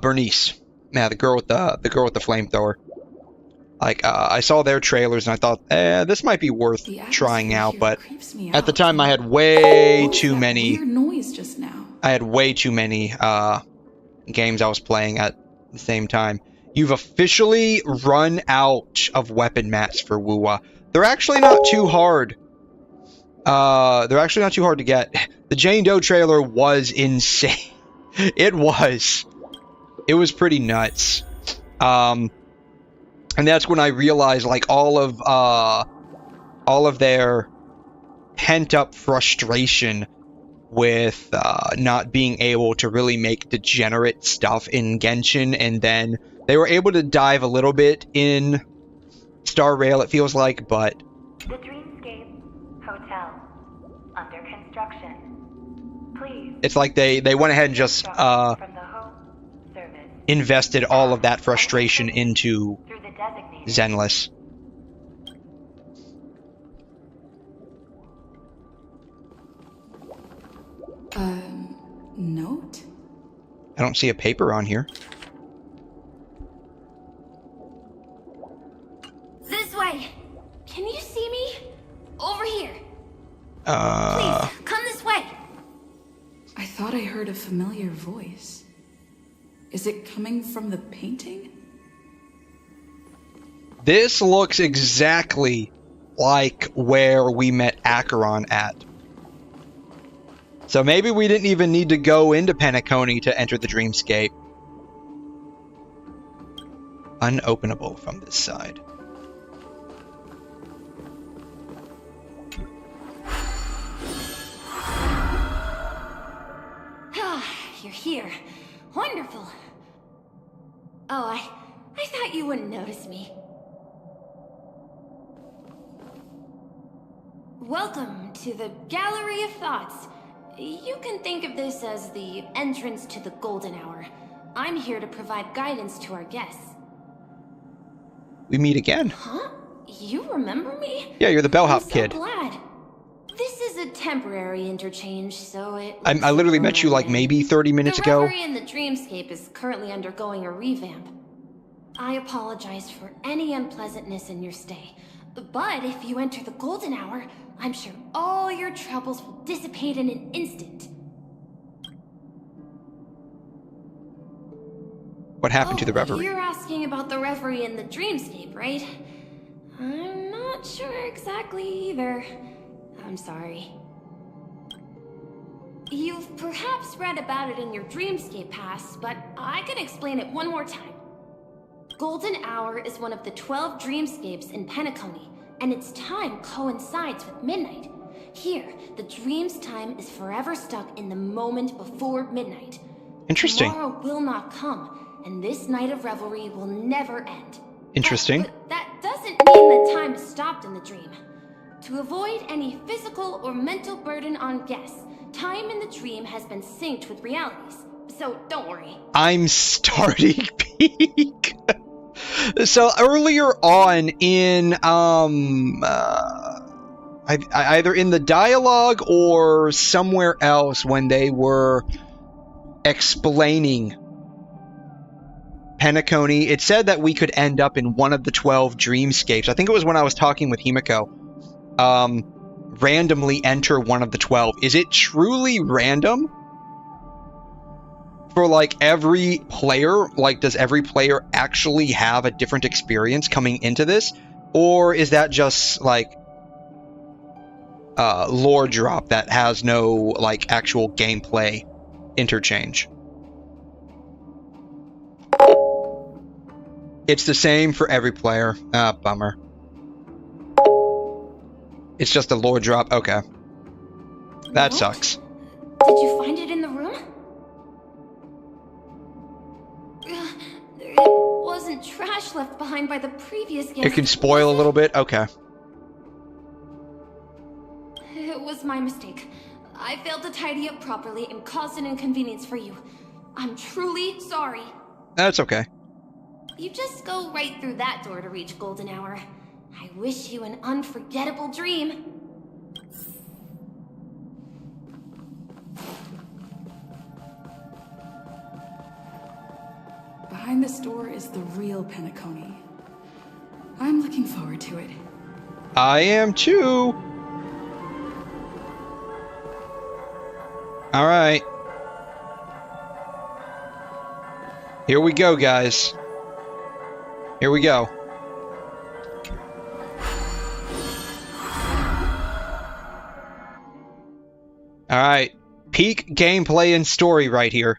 Bernice. Yeah, the girl with the flamethrower. Like, I saw their trailers and I thought, this might be worth trying out, but at the time I had way too many. Weird noise just now. I had way too many games I was playing at the same time. You've officially run out of weapon mats for WuWa. They're actually not too hard. They're actually not too hard to get. The Jane Doe trailer was insane. It was pretty nuts. And that's when I realized, like, all of their pent-up frustration with not being able to really make degenerate stuff in Genshin, and then they were able to dive a little bit in Star Rail, it feels like, but... The Dreamscape Hotel, under construction. Please... It's like they went ahead and just invested all of that frustration into Zenless. Note? I don't see a paper on here. This way! Can you see me? Over here! Please, come this way! I thought I heard a familiar voice. Is it coming from the painting? This looks exactly like where we met Acheron at. So maybe we didn't even need to go into Penacony to enter the Dreamscape. Unopenable from this side. You're here. Wonderful. Oh, I thought you wouldn't notice me. Welcome to the Gallery of Thoughts. You can think of this as the entrance to the Golden Hour. I'm here to provide guidance to our guests. We meet again. Huh? You remember me? Yeah, you're the bellhop kid. I'm so glad. This is a temporary interchange, so it... I literally met you like maybe 30 minutes ago. The Reverie in the Dreamscape is currently undergoing a revamp. I apologize for any unpleasantness in your stay. But if you enter the Golden Hour, I'm sure all your troubles will dissipate in an instant. What happened to the Reverie? You're asking about the Reverie in the Dreamscape, right? I'm not sure exactly either. I'm sorry. You've perhaps read about it in your Dreamscape Pass, but I can explain it one more time. Golden Hour is one of the 12 dreamscapes in Penacony, and its time coincides with midnight. Here, the dream's time is forever stuck in the moment before midnight. Interesting. Tomorrow will not come, and this night of revelry will never end. Interesting. But that doesn't mean that time is stopped in the dream. To avoid any physical or mental burden on guests, time in the dream has been synced with realities. So don't worry. I'm starting peak. So earlier on in either in the dialogue or somewhere else when they were explaining Penacony, it said that we could end up in one of the 12 dreamscapes. I think it was when I was talking with Himiko. Randomly enter one of the 12. Is it truly random? For like every player? Like, does every player actually have a different experience coming into this? Or is that just like lore drop that has no like actual gameplay interchange? It's the same for every player. Ah, bummer. It's just a lore drop. Okay. That sucks. Did you find it in the room? There wasn't trash left behind by the previous guest. It can spoil a little bit? Okay. It was my mistake. I failed to tidy up properly and caused an inconvenience for you. I'm truly sorry. That's okay. You just go right through that door to reach Golden Hour. I wish you an unforgettable dream. Behind this door is the real Penacony. I'm looking forward to it. I am too. All right. Here we go, guys. Here we go. All right. Peak gameplay and story right here.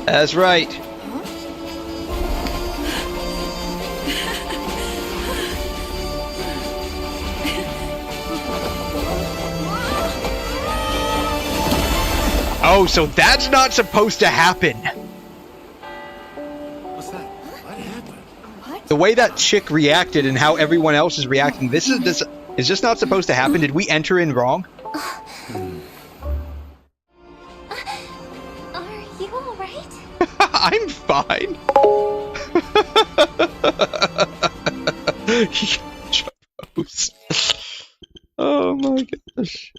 That's right. Oh, so that's not supposed to happen. What's that? What happened? The way that chick reacted and how everyone else is reacting, this is just not supposed to happen. Did we enter in wrong? Are you alright? I'm fine. Oh my gosh.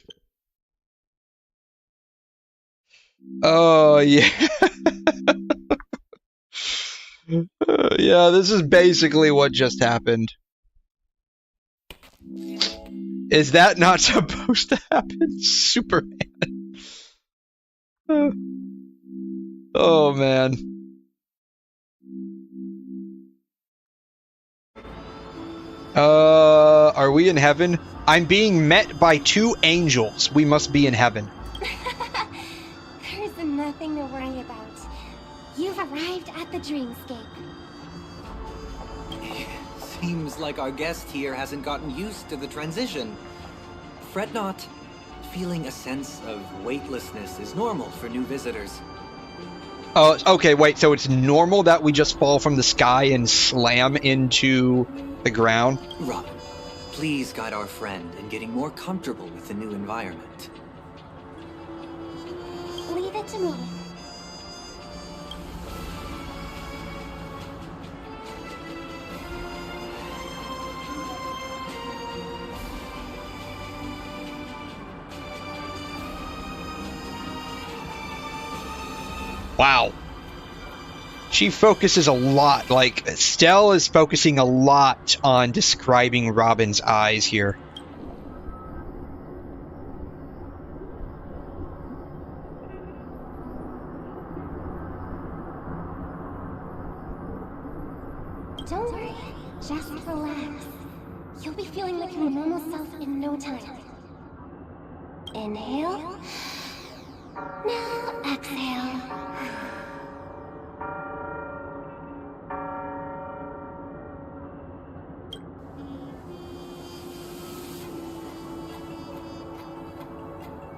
Oh yeah. Yeah, this is basically what just happened. Is that not supposed to happen? Superman. Oh man. Are we in heaven? I'm being met by 2 angels. We must be in heaven. There's nothing to worry about. You've arrived at the dreamscape. Seems like our guest here hasn't gotten used to the transition. Fret not. Feeling a sense of weightlessness is normal for new visitors. Oh, okay, wait, so it's normal that we just fall from the sky and slam into the ground? Robin, please guide our friend in getting more comfortable with the new environment. Leave it to me. Wow. She focuses a lot, like, Stell is focusing a lot on describing Robin's eyes here. Don't worry, just relax. You'll be feeling like your normal self in no time. Inhale. Now exhale.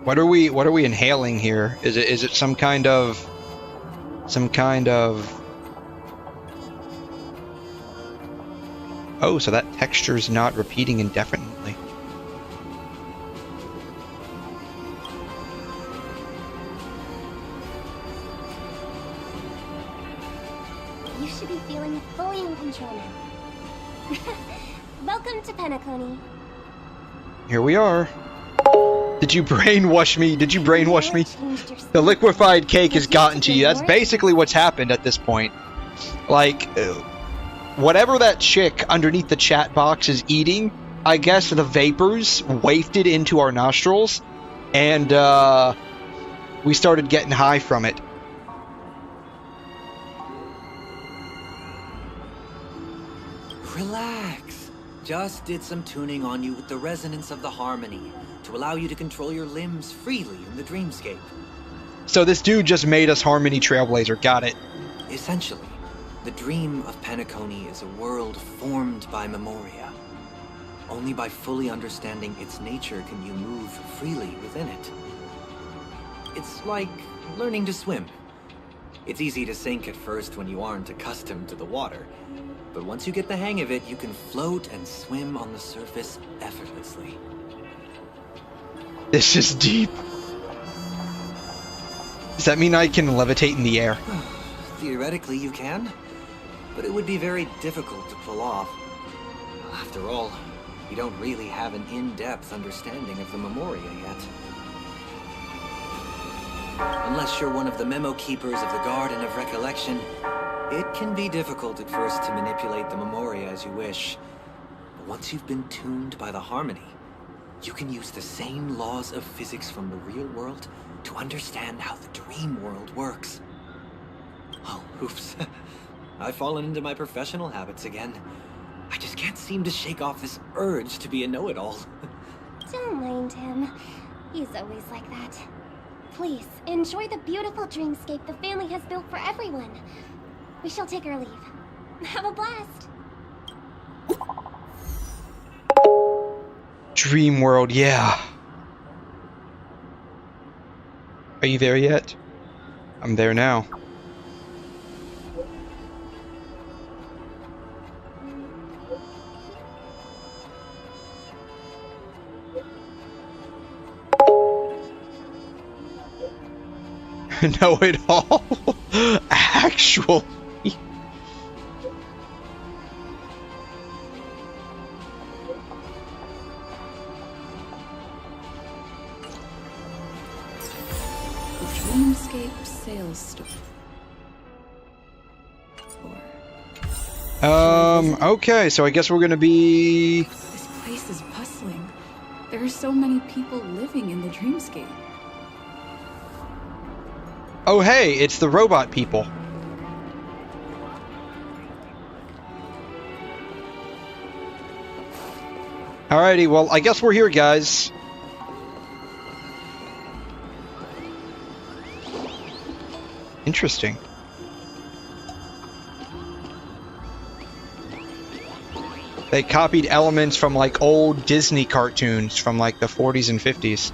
What are we inhaling here? Is it some kind of Oh, so that texture's not repeating indefinitely. You should be feeling fully in control now. Welcome to Penacony. Here we are. Did you brainwash me? Did you brainwash me? The liquefied cake has gotten to you. That's basically what's happened at this point. Like, whatever that chick underneath the chat box is eating, I guess the vapors wafted into our nostrils, and we started getting high from it. Relax. Just did some tuning on you with the resonance of the harmony to allow you to control your limbs freely in the dreamscape. So this dude just made us Harmony Trailblazer. Got it. Essentially, the dream of Penacony is a world formed by Memoria. Only by fully understanding its nature can you move freely within it. It's like learning to swim. It's easy to sink at first when you aren't accustomed to the water. But once you get the hang of it, you can float and swim on the surface effortlessly. This is deep. Does that mean I can levitate in the air? Theoretically, you can, but it would be very difficult to pull off. After all, you don't really have an in-depth understanding of the Memoria yet. Unless you're one of the memo keepers of the Garden of Recollection, it can be difficult at first to manipulate the Memoria as you wish. But once you've been tuned by the harmony, you can use the same laws of physics from the real world to understand how the dream world works. Oh, oops. I've fallen into my professional habits again. I just can't seem to shake off this urge to be a know-it-all. Don't mind him. He's always like that. Please, enjoy the beautiful dreamscape the family has built for everyone. We shall take our leave. Have a blast. Dream world, yeah. Are you there yet? I'm there now. Know it all. Actually. Dreamscape sales store. Okay, so I guess we're gonna be... This place is bustling. There are so many people living in the dreamscape. Oh hey, it's the robot people. Alrighty, well, I guess we're here, guys. Interesting. They copied elements from, like, old Disney cartoons from, like, the 40s and 50s.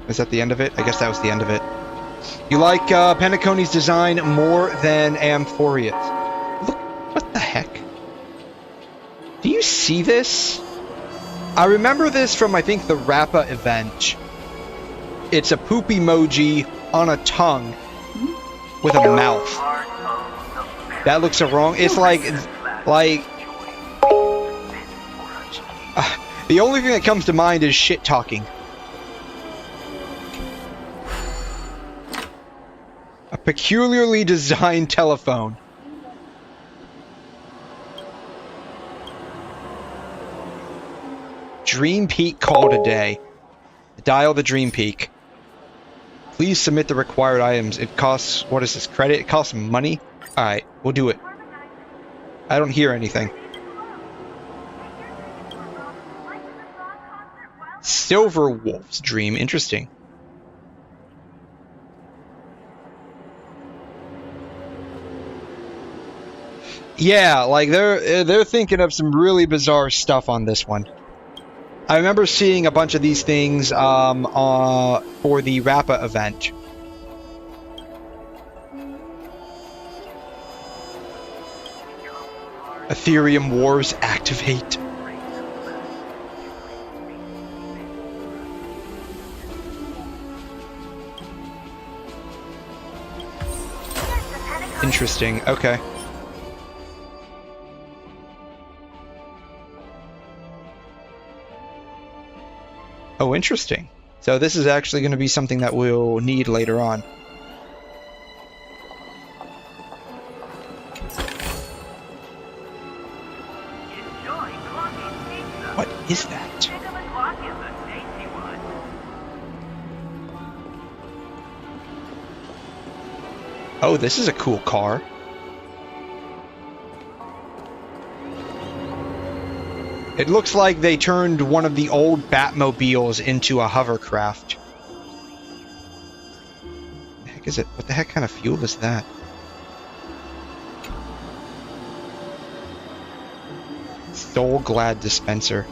Is that the end of it? I guess that was the end of it. You like Penacony's design more than Amphoria's. Look, what the heck? Do you see this? I remember this from, I think, the Rappa event. It's a poop emoji on a tongue with a mouth. That looks so wrong. It's like the only thing that comes to mind is shit talking. A peculiarly designed telephone. Dream Peak call today. Dial the Dream Peak. Please submit the required items. It costs, what is this, credit? It costs money? Alright, we'll do it. I don't hear anything. Silver Wolf's dream, interesting. Yeah, like they're thinking of some really bizarre stuff on this one. I remember seeing a bunch of these things for the Rappa event. Ethereum Wars activate. Interesting. Okay. Oh, interesting. So this is actually going to be something that we'll need later on. What is that? Oh, this is a cool car. It looks like they turned one of the old Batmobiles into a hovercraft. What the heck is it? What the heck kind of fuel is that? Soul Glad dispenser.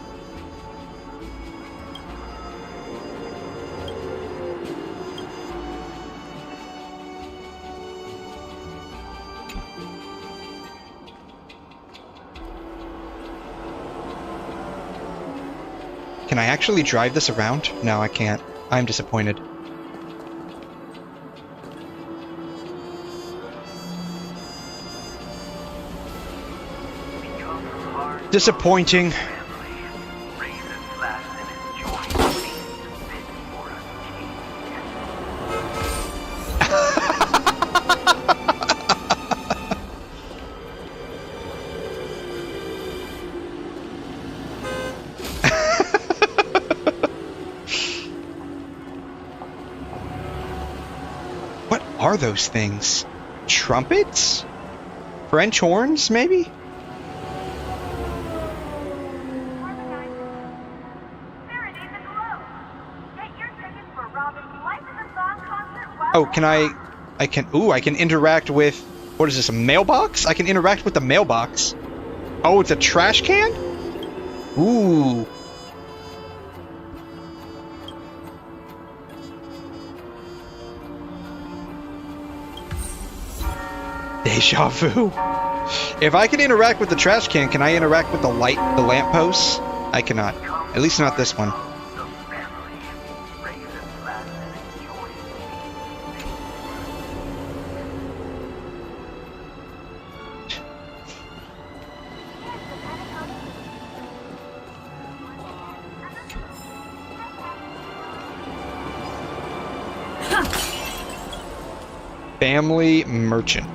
Can I actually drive this around? No, I can't. I'm disappointed. Disappointing. What are those things? Trumpets? French horns, maybe? Oh, can I can interact with, what is this, a mailbox? I can interact with the mailbox. Oh, it's a trash can? Ooh. Deja vu. If I can interact with the trash can I interact with the lampposts? I cannot. At least not this one. Family merchant.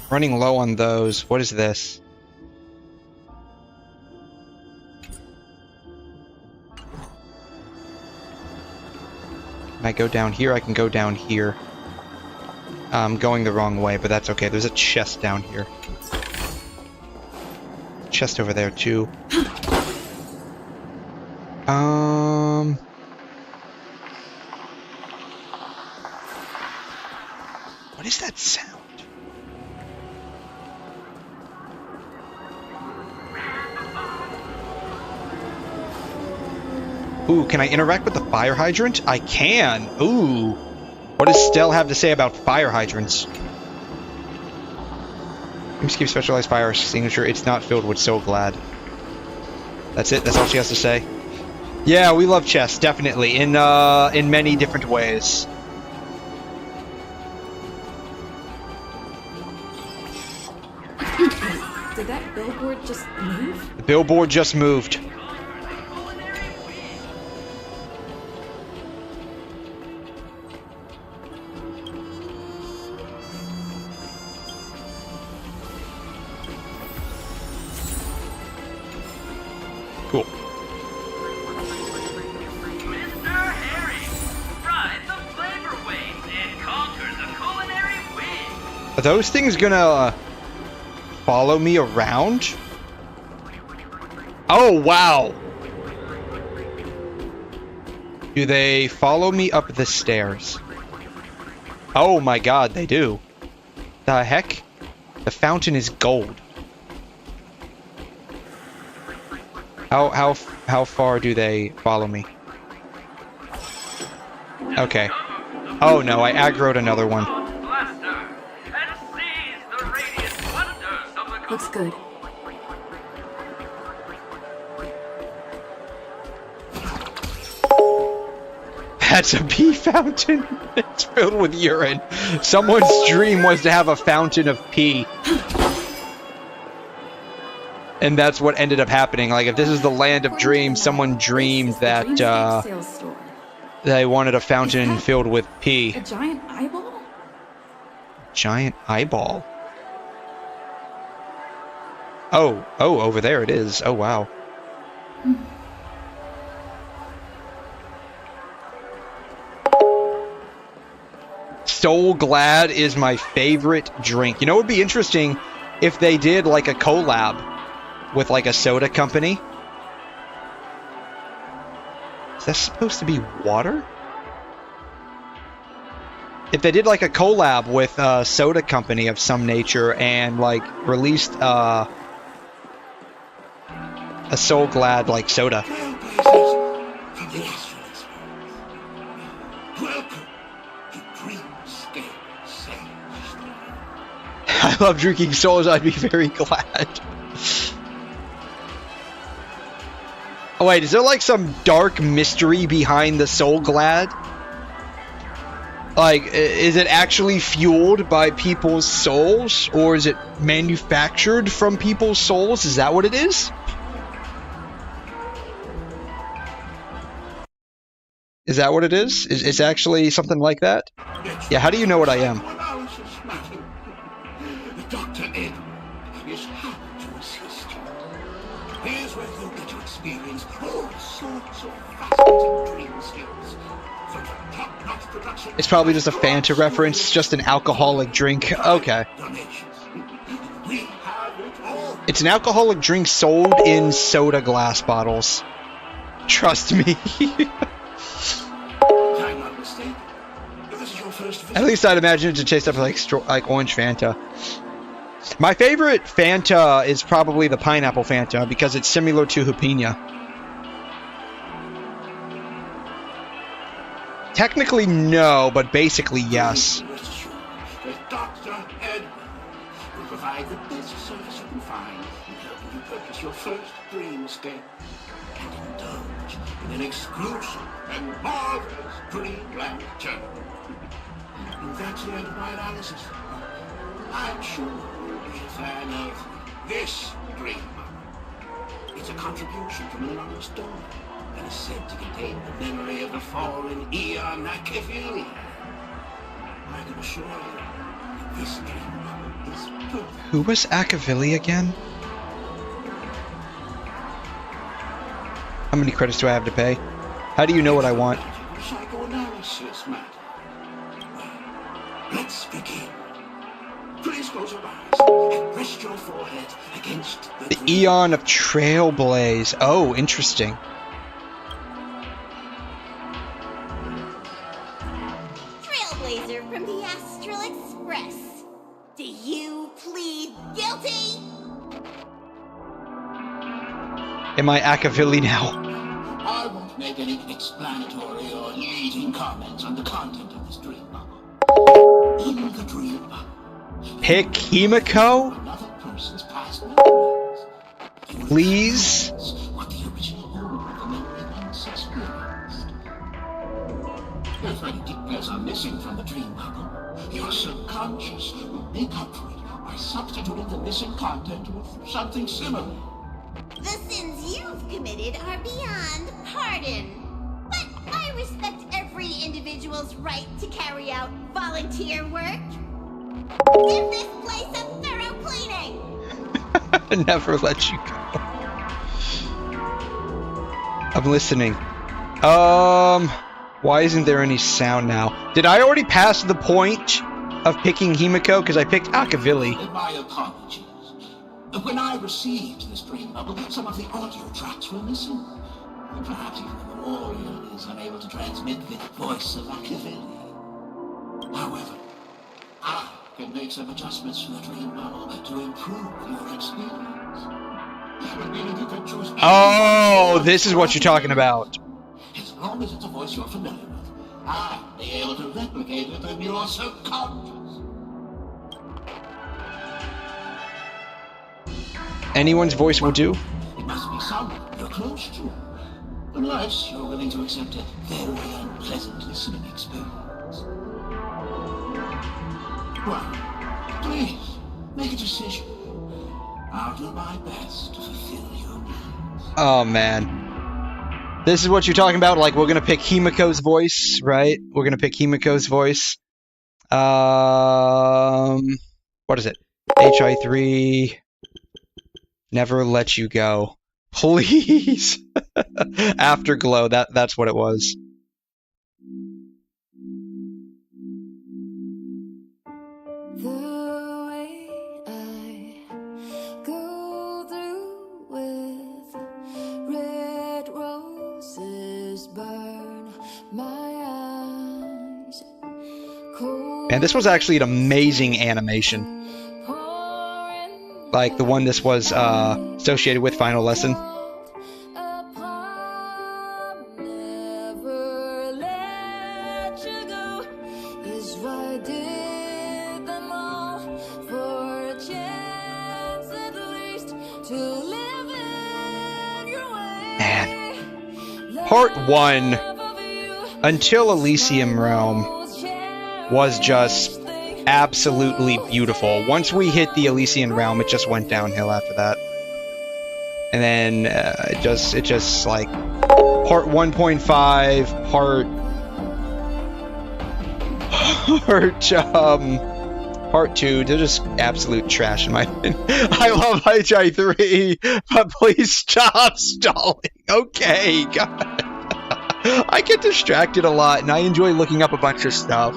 Running low on those. What is this? Can I go down here? I can go down here. I'm going the wrong way, but that's okay. There's a chest down here. Chest over there too. What is that sound? Ooh, can I interact with the fire hydrant? I can. Ooh. What does Stell have to say about fire hydrants? Just keep specialized fire extinguisher. It's not filled with so glad. That's it. That's all she has to say. Yeah, we love chests, definitely, in many different ways. Did that billboard just move? The billboard just moved. Cool. Mr. Harry, ride the flavor waves and conquer the culinary wind. Are those things gonna follow me around? Oh, wow. Do they follow me up the stairs? Oh my god, they do. The heck? The fountain is gold. How far do they follow me? Okay. Oh no, I aggroed another one. Looks good. That's a pee fountain. It's filled with urine. Someone's dream was to have a fountain of pee. And that's what ended up happening. Like, if this is the land of dreams, someone dreamed that, they wanted a fountain filled with pee. A giant eyeball? Giant eyeball? Oh, over there it is. Oh, wow. Soul Glad is my favorite drink. You know, it would be interesting if they did like a collab with like a soda company. Is that supposed to be water? If they did like a collab with a soda company of some nature and like released a Soul Glad like soda. I love drinking souls, I'd be very glad. Oh wait, is there like some dark mystery behind the Soul Glad? Like, is it actually fueled by people's souls? Or is it manufactured from people's souls? Is that what it is? Is that what it is? Is actually something like that? Yeah, how do you know what I am? Dr. Ed is happy to assist you. Here's where you'll get to experience all sorts of fascinating dream skills. From top-notch production. It's probably just a Fanta reference, it's just an alcoholic drink. Okay. It's an alcoholic drink sold in soda glass bottles. Trust me. I'm not mistaken. This is your first visit. At least I'd imagine it to taste up like orange Fanta. My favorite Fanta is probably the pineapple Fanta because it's similar to Jupina. Technically no, but basically yes. Dr. Ed will provide the best service you can find in helping you purchase your first dreamscape and indulge in an exclusive and marvelous dreamland journey. And that's the end of my analysis. I'm sure you'll be a fan of this dream. It's a contribution from an anonymous donor that is said to contain the memory of the fallen Eon Nakefili. I can assure you that this dream is perfect. Who was Akavili again? How many credits do I have to pay? How do you know what I want? Psychoanalysis, Matt. Well, let's begin. Please close your eyes and rest your forehead against the Eon of Trailblaze. Oh, interesting. Trailblazer from the Astral Express. Do you plead guilty? Am I Akavili now? I won't make any explanatory or leading comments on the content of this dream bubble. In the dream bubble, Pick Himiko? another person's past memories. Please? What the original owner of the memory once experienced. If any details are missing from the dream bubble, your subconscious will make up for it by substituting the missing content with something similar. The sins you've committed are beyond pardon. But I respect every individual's right to carry out volunteer work. Give this place a thorough cleaning! Never let you go. I'm listening. Why isn't there any sound now? Did I already pass the point of picking Himiko? Because I picked Akavili. My apologies. When I received this dream bubble, some of the audio tracks were missing. Perhaps even the warrior is unable able to transmit the voice of Machiavelli. However, I can make some adjustments to the dream model to improve your experience. Meaning you can choose Oh, this is what you're talking about. as long as it's a voice you're familiar with. I'll be able to replicate it in your subconscious. Anyone's voice will do. It must be someone you're close to. Unless you're willing to accept a very unpleasant listening experience. Well, please, make a decision. I'll do my best to fulfill your needs. Oh, man. This is what you're talking about? Like, we're gonna pick Himiko's voice, right? We're gonna pick Himiko's voice. What is it? HI3... Never let you go. Please! Afterglow, that's what it was. The way I go through with red roses burn my eyes. Man, this was actually an amazing animation. Like the one this was associated with Final Lesson. Man. Part 1, Until Elysium Realm, was just absolutely beautiful. Once we hit the Elysian Realm, it just went downhill after that. And then it just like part 1.5, part 2, they're just absolute trash in my opinion. I love HI3, but please stop stalling. Okay, God. I get distracted a lot, and I enjoy looking up a bunch of stuff.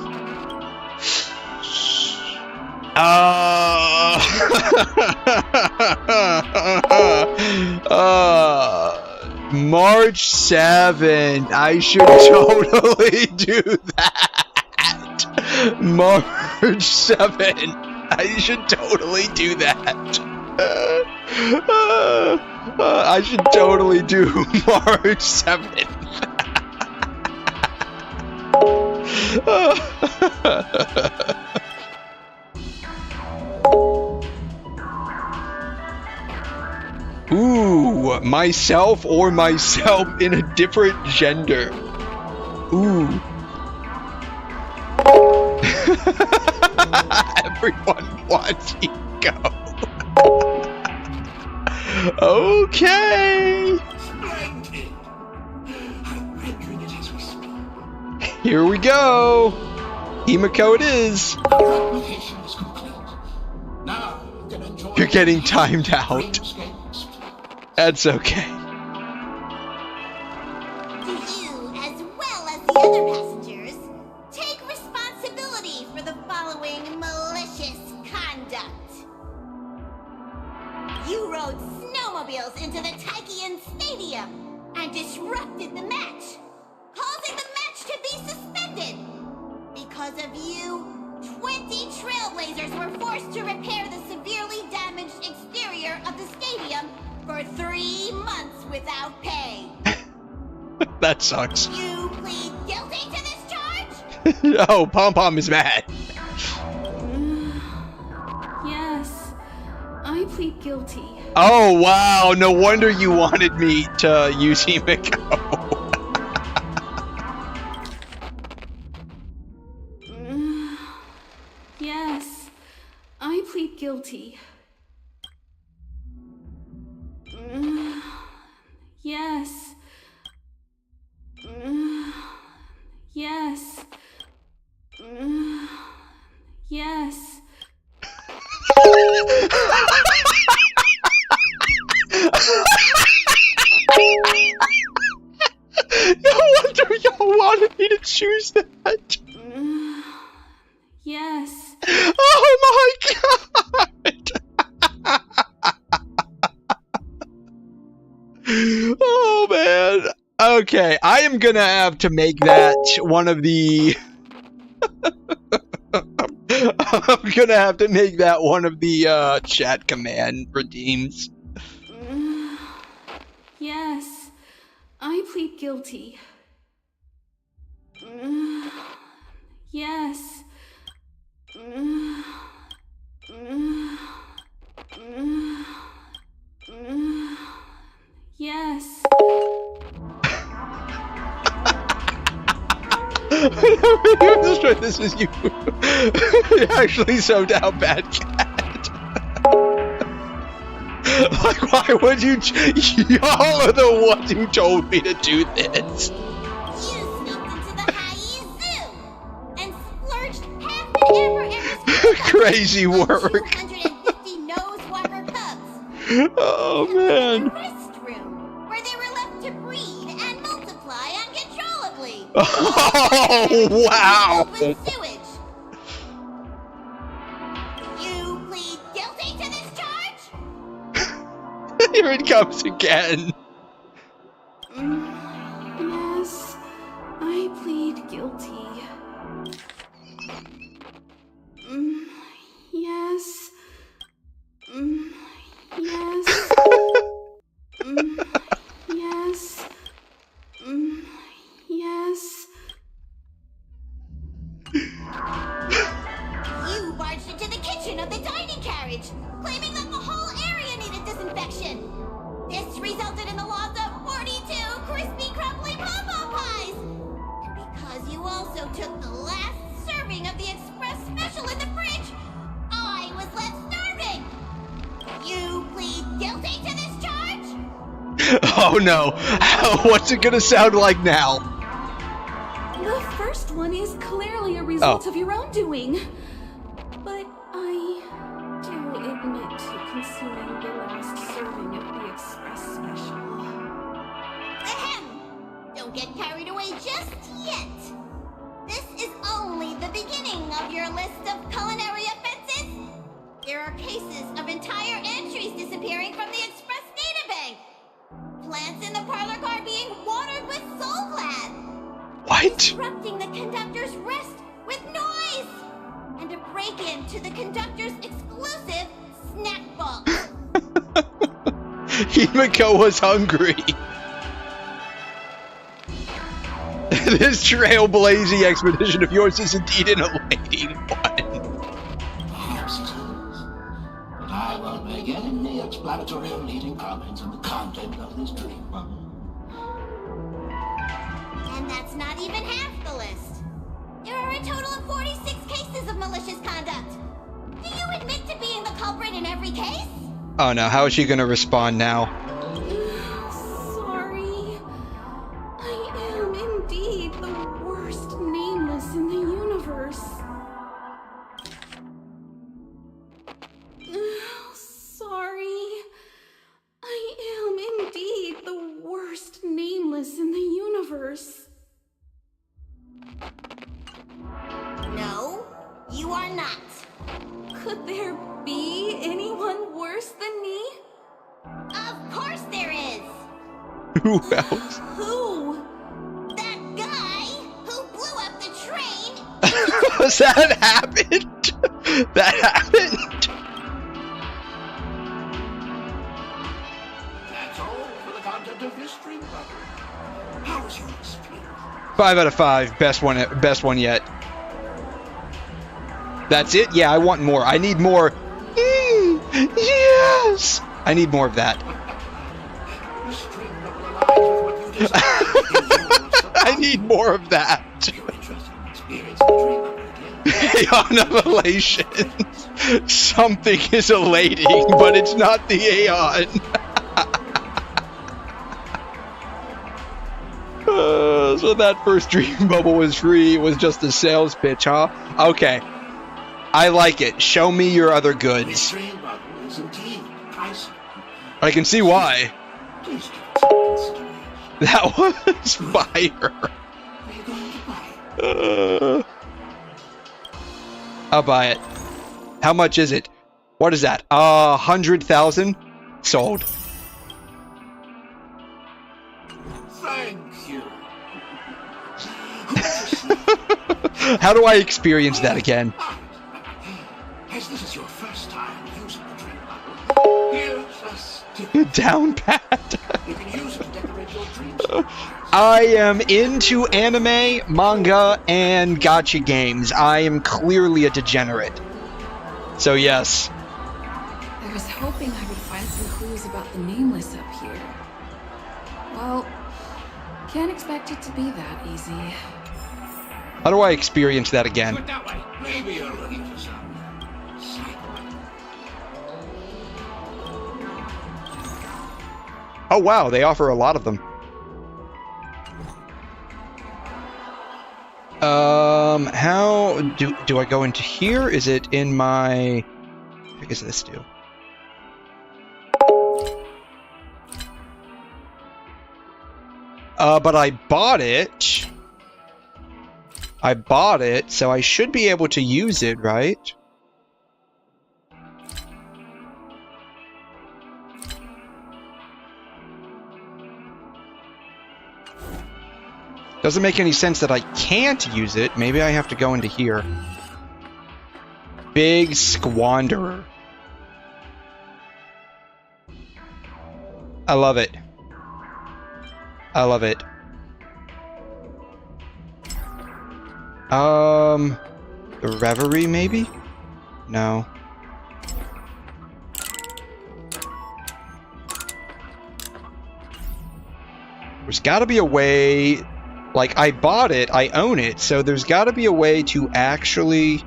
March 7th. I should totally do that. March 7th. I should totally do that. I should totally do March 7th. Ooh, myself or myself in a different gender. Ooh. Everyone wants ego. Okay. Here we go. Himiko it is. You're getting timed out. That's okay. Do you, as well as the other passengers, take responsibility for the following malicious conduct? You rode snowmobiles into the Taikian Stadium and disrupted the match, causing the match to be suspended. Because of you, 20 trailblazers were forced to repair the severely damaged exterior of the stadium for 3 months without pay. That sucks. You plead guilty to this charge? Oh, Pom Pom is mad. Yes, I plead guilty. Oh, wow. No wonder you wanted me to use Himiko. Yes, I plead guilty. Yes. Yes. Yes. No wonder y'all wanted me to choose that. Yes. Oh my God. Oh man. Okay, I am gonna have to make that one of the... I'm gonna have to make that one of the chat command redeems. Yes, I plead guilty. Yes. Yes. This is you. You're actually so down bad, cat. Like, why would you? Y'all are the ones who told me to do this. Crazy work. 250 nose-walker cubs. Oh man. Restroom, where they were left to breed and multiply uncontrollably. Oh wow. With sewage. You plead guilty to this charge? Here it comes again. Yes, I plead guilty. Yes. Yes. Yes. Yes. You barged into the kitchen of the dining carriage, claiming that the whole area needed disinfection. This resulted in the loss of 42 crispy, crumbly pom-pom pies. And because you also took the last serving of the express special in the fridge, I was left starving. You plead guilty to this charge? Oh no. What's it gonna sound like now? The first one is clearly a result of your own doing. But I do admit to consuming the last serving of the express special. Ahem! Don't get carried away just yet. This is only the beginning of your list of culinary offenses. There are cases of entire entries disappearing from the express databank. Plants in the parlor car being watered with Soul Glad. What? Disrupting the conductor's rest with noise. And a break-in to the conductor's exclusive snack box. Himiko was hungry. This trailblazing expedition of yours is indeed an elating one. Perhaps it is. But I won't make any explanatory or leading comments on the content of this dream bubble. And that's not even half the list. There are a total of 46 cases of malicious conduct. Do you admit to being the culprit in every case? Oh no, how is she gonna respond now? Sorry. I am indeed the worst nameless in the universe. Sorry. I am indeed the worst nameless in the universe. No, you are not. Could there be anyone worse than me? Of course there is. Who else? Who? That guy who blew up the train. Was that happened? That happened? That's all for the content of this dream bubble. How was your experience? 5 out of 5. Best one yet. That's it? Yeah, I want more. I need more. Yes! I need more of that. I need more of that. Aeon of elation. Something is elating, but it's not the Aeon. So that first dream bubble was free. It was just a sales pitch, huh? Okay. I like it. Show me your other goods. I can see why. That was fire. I'll buy it. How much is it? What is that? 100,000? Sold. Thank you. How do I experience that again? As this is your first time using the dream bubble, here's a sticker. Down pat. You can use it to decorate your dreams. I am into anime, manga, and gacha games. I am clearly a degenerate. So yes. I was hoping I would find some clues about the nameless up here. Well, can't expect it to be that easy. How do I experience that again? Put it that way. Maybe you're looking for some sight. Oh wow, they offer a lot of them. How do I go into here? Is it in my... What does this do? But I bought it. I bought it, so I should be able to use it, right? Doesn't make any sense that I can't use it. Maybe I have to go into here. Big Squanderer. I love it. I love it. The Reverie, maybe? No. There's gotta be a way... Like, I bought it, I own it, so there's gotta be a way to actually...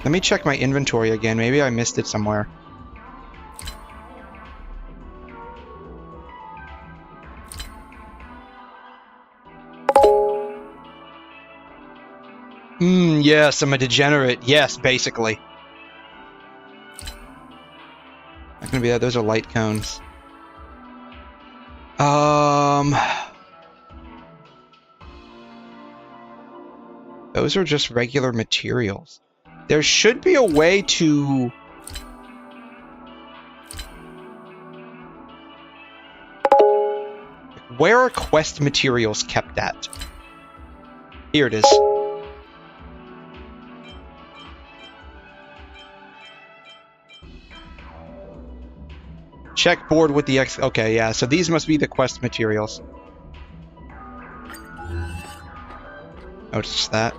Let me check my inventory again. Maybe I missed it somewhere. Yes, I'm a degenerate. Yes, basically. Not gonna be that. Those are light cones. Those are just regular materials. There should be a way to... Where are quest materials kept at? Here it is. Check board with the X. Okay, yeah, so these must be the quest materials. Notice that.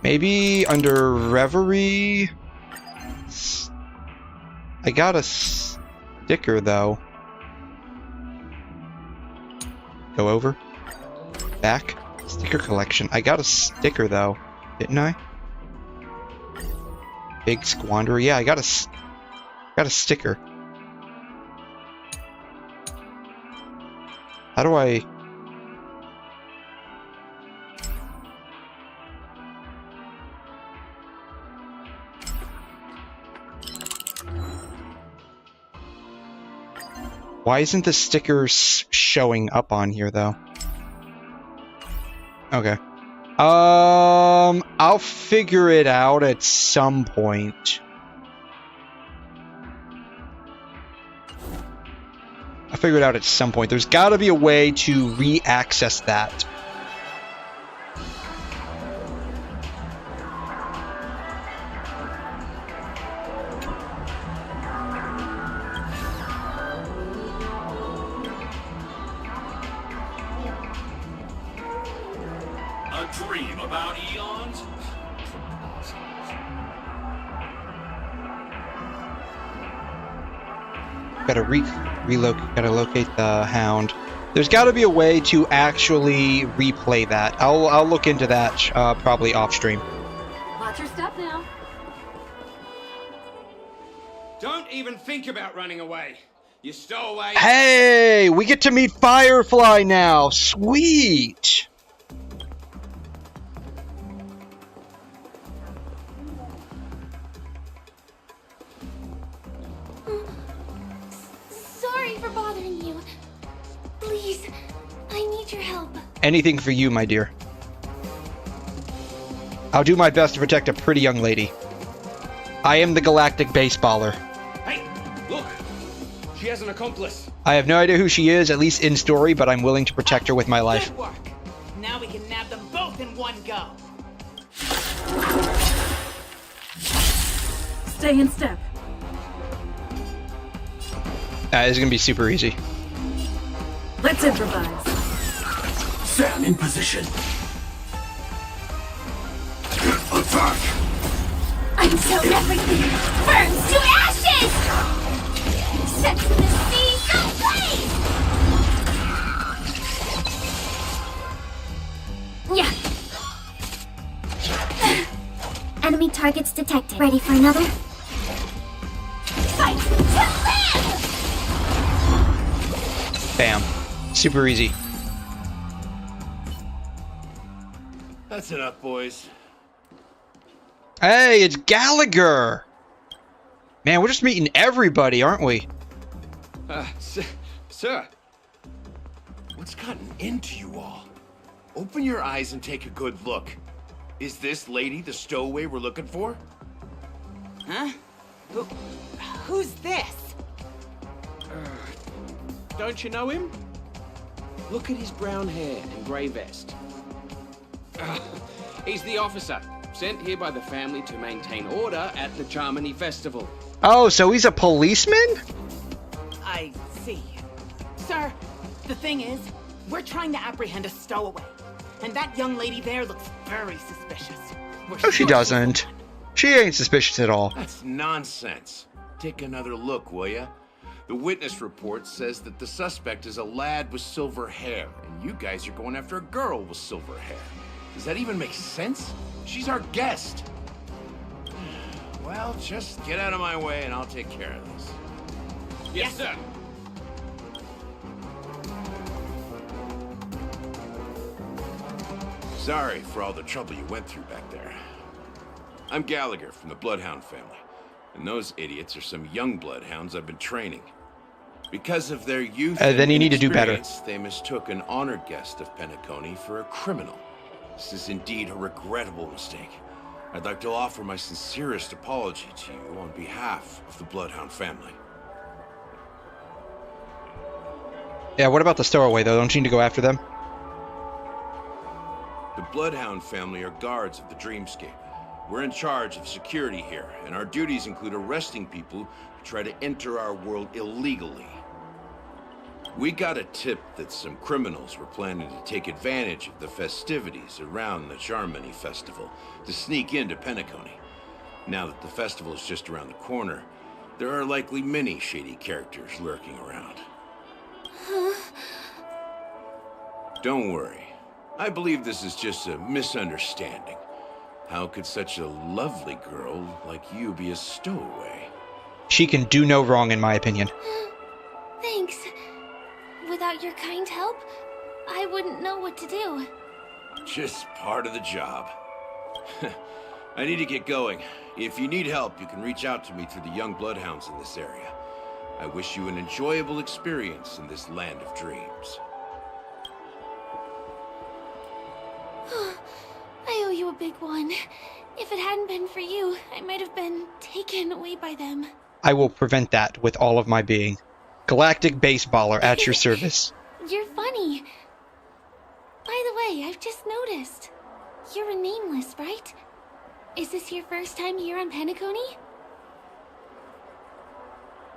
Maybe under Reverie. I got a sticker though. Go over. Back. Sticker collection. I got a sticker though, didn't I? Big Squanderer. Yeah, I got a sticker. How do I... Why isn't the sticker showing up on here, though? Okay. I'll figure it out at some point. I'll figure it out at some point. There's gotta be a way to re-access that. A dream about eons? Gotta locate the hound. There's gotta be a way to actually replay that. I'll look into that probably off stream. Watch your step now. Don't even think about running away. You stole away. Hey, we get to meet Firefly now. Sweet. Sorry for bothering you. Please, I need your help. Anything for you, my dear. I'll do my best to protect a pretty young lady. I am the galactic baseballer. Hey, look. She has an accomplice. I have no idea who she is, at least in story, but I'm willing to protect her with my life. Good work. Now we can nab them both in one go. Stay in step. This is gonna be super easy. Let's improvise. Sam in position. Attack! Until everything burns to ashes! Set the sea ablaze! Yeah. Enemy targets detected. Ready for another? Fight to live! Bam. Super easy. That's enough, boys. Hey, it's Gallagher! Man, we're just meeting everybody, aren't we? Sir. What's gotten into you all? Open your eyes and take a good look. Is this lady the stowaway we're looking for? Huh? Who's this? Don't you know him? Look at his brown hair and grey vest. He's the officer, sent here by the family to maintain order at the Charmony Festival. Oh, so he's a policeman? I see. Sir, the thing is, we're trying to apprehend a stowaway. And that young lady there looks very suspicious. No, she doesn't. She ain't suspicious at all. That's nonsense. Take another look, will ya? The witness report says that the suspect is a lad with silver hair, and you guys are going after a girl with silver hair. Does that even make sense? She's our guest. Well, just get out of my way and I'll take care of this. Yes, sir. Sorry for all the trouble you went through back there. I'm Gallagher from the Bloodhound family, and those idiots are some young Bloodhounds I've been training. Because of their youth then you need to do better. They mistook an honored guest of Penacony for a criminal. This is indeed a regrettable mistake. I'd like to offer my sincerest apology to you on behalf of the Bloodhound family. Yeah, what about the stowaway, though? Don't you need to go after them? The Bloodhound family are guards of the Dreamscape. We're in charge of security here, and our duties include arresting people who try to enter our world illegally. We got a tip that some criminals were planning to take advantage of the festivities around the Charmony Festival to sneak into Penacony. Now that the festival is just around the corner, there are likely many shady characters lurking around. Don't worry. I believe this is just a misunderstanding. How could such a lovely girl like you be a stowaway? She can do no wrong, in my opinion. Thanks. Without your kind help, I wouldn't know what to do. Just part of the job. I need to get going. If you need help, you can reach out to me through the young bloodhounds in this area. I wish you an enjoyable experience in this land of dreams. I owe you a big one. If it hadn't been for you, I might have been taken away by them. I will prevent that with all of my being. Galactic baseballer at your service. You're funny. By the way, I've just noticed. You're a nameless, right? Is this your first time here on Penacony?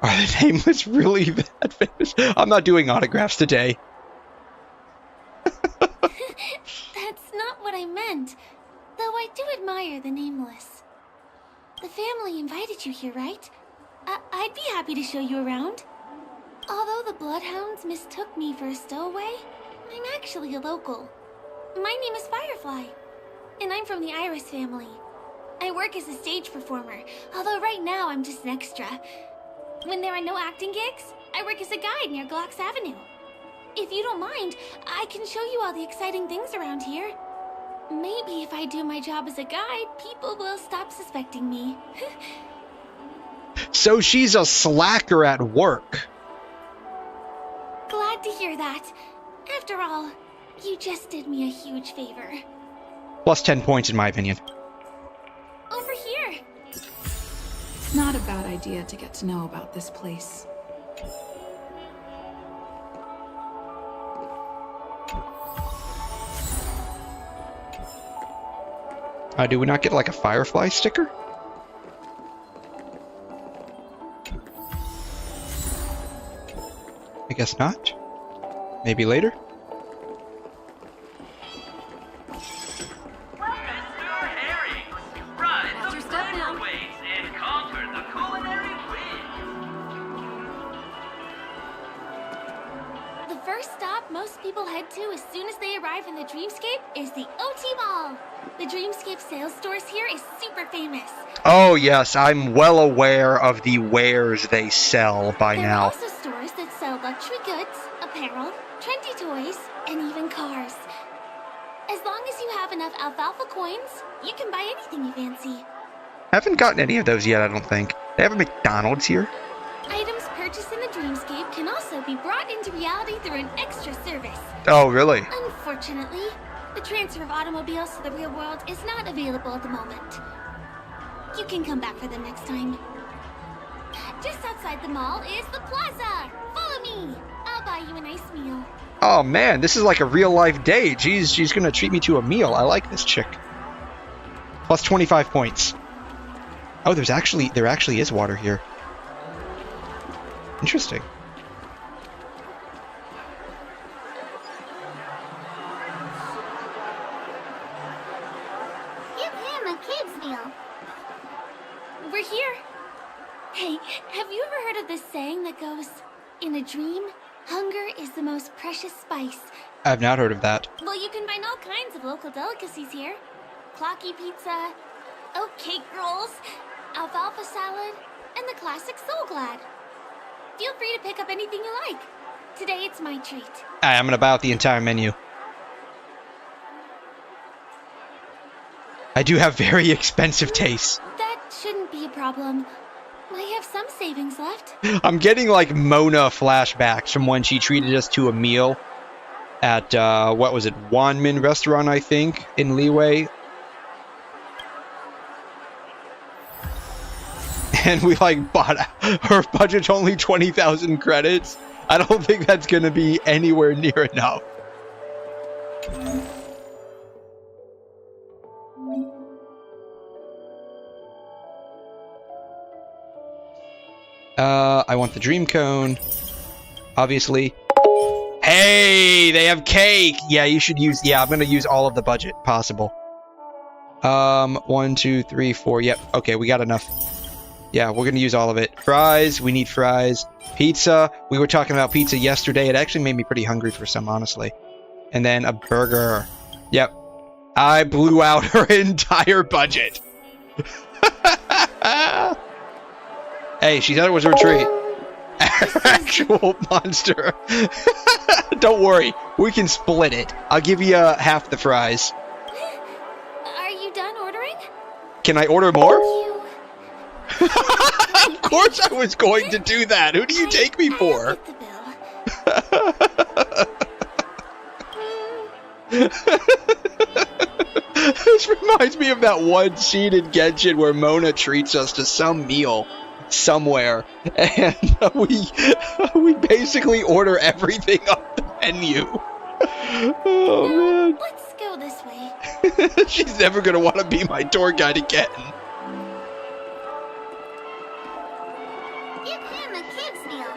Are the nameless really that famous? I'm not doing autographs today. That's not what I meant. Though I do admire the nameless. The family invited you here, right? I'd be happy to show you around. Although the Bloodhounds mistook me for a stowaway, I'm actually a local. My name is Firefly, and I'm from the Iris family. I work as a stage performer, although right now I'm just an extra. When there are no acting gigs, I work as a guide near Glox Avenue. If you don't mind, I can show you all the exciting things around here. Maybe if I do my job as a guide, people will stop suspecting me. So she's a slacker at work. Glad to hear that. After all, you just did me a huge favor. Plus 10 points in my opinion. Over here. It's not a bad idea to get to know about this place. Do we not get like a Firefly sticker? I guess not. Maybe later? The first stop most people head to as soon as they arrive in the Dreamscape is the OT Mall. The Dreamscape sales stores here is super famous. Oh yes, I'm well aware of the wares they sell by There are now. also stores that sell luxury goods, apparel, trendy toys, and even cars. As long as you have enough alfalfa coins, you can buy anything you fancy. Haven't gotten any of those yet, I don't think. They have a McDonald's here? Items purchased in the Dreamscape can also be brought into reality through an extra service. Oh, really? Unfortunately, the transfer of automobiles to the real world is not available at the moment. You can come back for them next time. Just outside the mall is the plaza. Follow me. I'll buy you a nice meal. Oh man, this is like a real life day. She's gonna treat me to a meal. I like this chick. Plus 25 points. Oh, there actually is water here. Interesting. Give him a kid's meal. We're here. Hey, have you ever heard of this saying that goes, in a dream, hunger is the most precious spice? I've not heard of that. Well, you can find all kinds of local delicacies here. Clocky pizza, oat cake rolls, alfalfa salad, and the classic Soul Glad. Feel free to pick up anything you like. Today it's my treat. I'm gonna buy out the entire menu. I do have very expensive tastes. That shouldn't be a problem. I have some savings left. I'm getting like Mona flashbacks from when she treated us to a meal at, what was it, Wanmin restaurant, I think, in Leeway. And we like bought, her budget's only 20,000 credits. I don't think that's gonna be anywhere near enough. I want the dream cone, obviously. Hey, they have cake. Yeah, you should use, yeah, I'm gonna use all of the budget possible. 1, 2, 3, 4. Yep. Okay, we got enough. Yeah, we're gonna use all of it. Fries, we need fries. Pizza, we were talking about pizza yesterday. It actually made me pretty hungry for some, honestly. And then a burger. Yep. I blew out her entire budget. Hey, she thought it was her treat. Actual monster. Don't worry, we can split it. I'll give you half the fries. Are you done ordering? Can I order more? Of course I was going to do that. Who do you take me for? This reminds me of that one scene in Genshin where Mona treats us to some meal somewhere, and we basically order everything off the menu. Oh man. Let's go this way. She's never gonna want to be my tour guide again. Give him a kid's meal.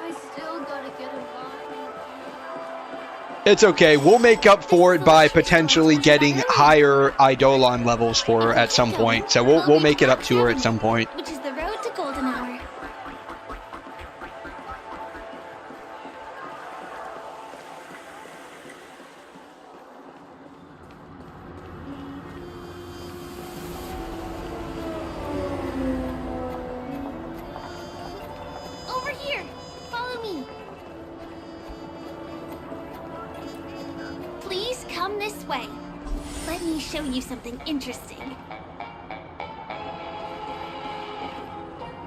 I still gotta get in line. It's okay. We'll make up for it by potentially getting higher Eidolon levels for her at some point. So we'll make it up to her at some point. Which is the road to Golden Hour. Over here. Follow me. Please come this way. Let me show you something interesting.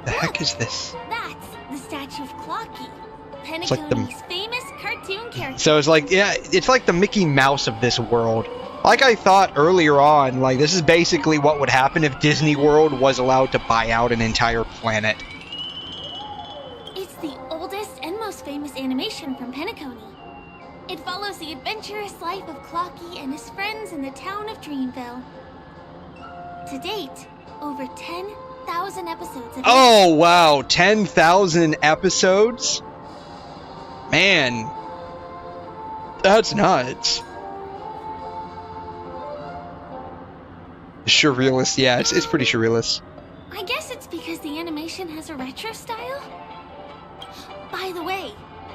The heck is this? That's the statue of Clocky, It's like Penacony's famous cartoon character. So it's like, yeah, it's like the Mickey Mouse of this world. Like I thought earlier on, like this is basically what would happen if Disney World was allowed to buy out an entire planet. It's the oldest and most famous animation from Penacony. It follows the adventurous life of Clocky and his friends in the town of Dreamville. To date, over 10,000 episodes have Oh, wow. 10,000 episodes? Man. That's nuts. Surrealist. Yeah, it's pretty surrealist. I guess it's because the animation has a retro style? By the way,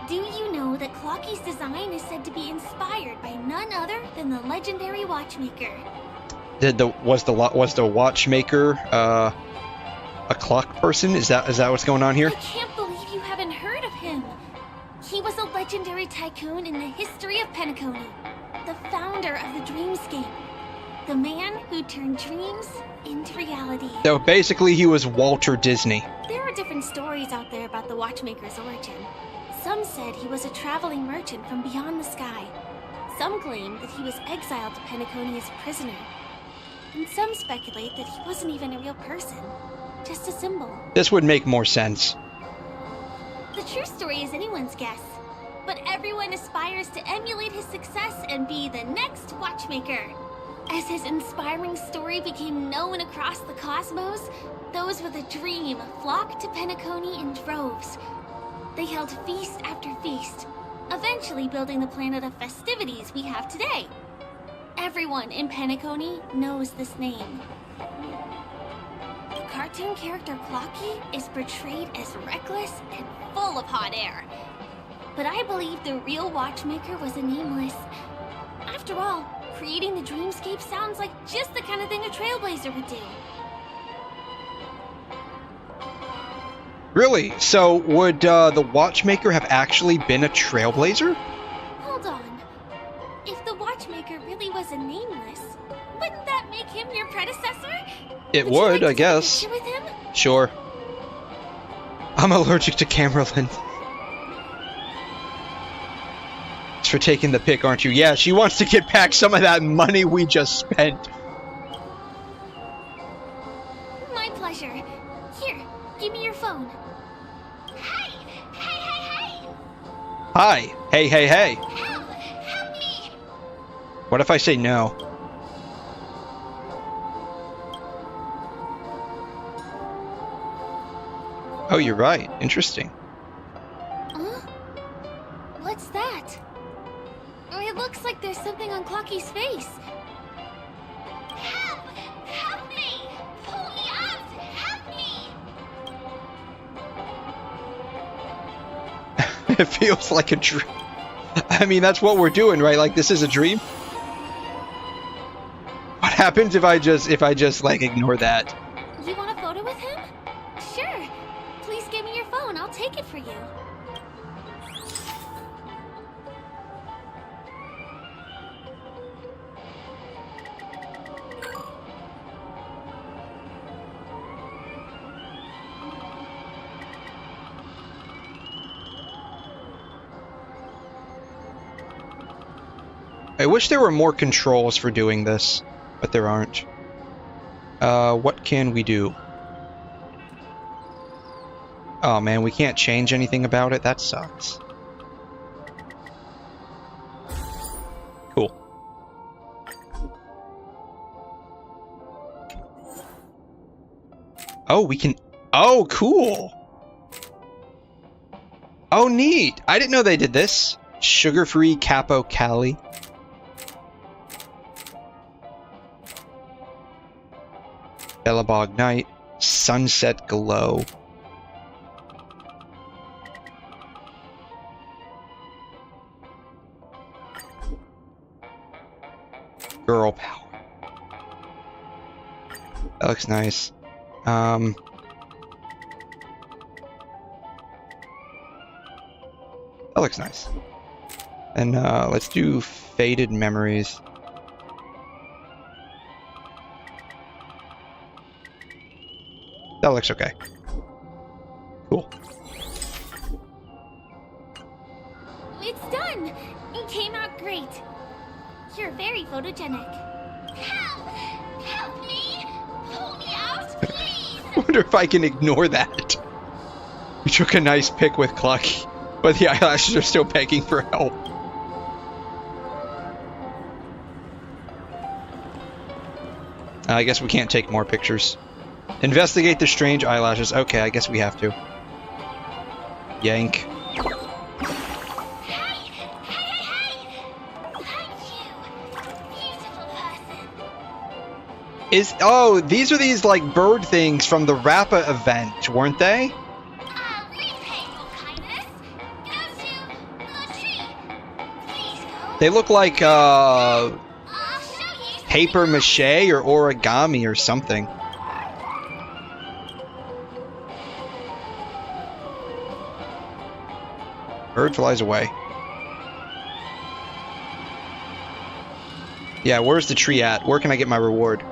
do you know that Clocky's design is said to be inspired by none other than the legendary watchmaker? Was the watchmaker a clock person? Is that what's going on here? I can't believe you haven't heard of him. He was a legendary tycoon in the history of Penacony, the founder of the dreamscape, the man who turned dreams into reality. So basically he was Walter Disney. There are different stories out there about the watchmaker's origin. Some said he was a traveling merchant from beyond the sky. Some claim that he was exiled to Penacony as a prisoner. And some speculate that he wasn't even a real person, just a symbol. This would make more sense. The true story is anyone's guess, but everyone aspires to emulate his success and be the next watchmaker. As his inspiring story became known across the cosmos, those with a dream flocked to Penacony in droves. They held feast after feast, eventually building the planet of festivities we have today. Everyone in Penacony knows this name. The cartoon character Clocky is portrayed as reckless and full of hot air. But I believe the real watchmaker was a nameless. After all, creating the dreamscape sounds like just the kind of thing a trailblazer would do. Really? So would the watchmaker have actually been a trailblazer? Hold on. If the watchmaker really was a nameless, wouldn't that make him your predecessor? It would, I guess. Picture with him? Sure. I'm allergic to camera lens. It's for taking the pic, aren't you? Yeah, she wants to get back some of that money we just spent. My pleasure. Here, give me your phone. Hi. Hey, hey, hey. Help me. What if I say no? Oh, you're right. Interesting. Huh? What's that? It looks like there's something on Clocky's face. Help! Help me! Pull me out! Help me! It feels like a dream. I mean, that's what we're doing, right? Like, this is a dream. What happens if I just like ignore that? You want a photo with him? Sure. Please give me your phone. I'll take it for you. I wish there were more controls for doing this, but there aren't. What can we do? Oh man, we can't change anything about it? That sucks. Cool. Oh, we can... Oh, cool! Oh, neat! I didn't know they did this. Sugar-free Capo Cali. Bellabog Night, Sunset Glow. Girl Power. That looks nice. That looks nice. And let's do Faded Memories. That looks okay. Cool. It's done! It came out great. You're very photogenic. Help! Help me! Pull me out, please! I wonder if I can ignore that. We took a nice pic with Clucky, but the eyelashes are still begging for help. I guess we can't take more pictures. Investigate the strange eyelashes. Okay, I guess we have to. Yank. Oh, these are these like bird things from the Rappa event, weren't they? They look like paper mache or origami or something. Bird flies away. Yeah, where's the tree at? Where can I get my reward?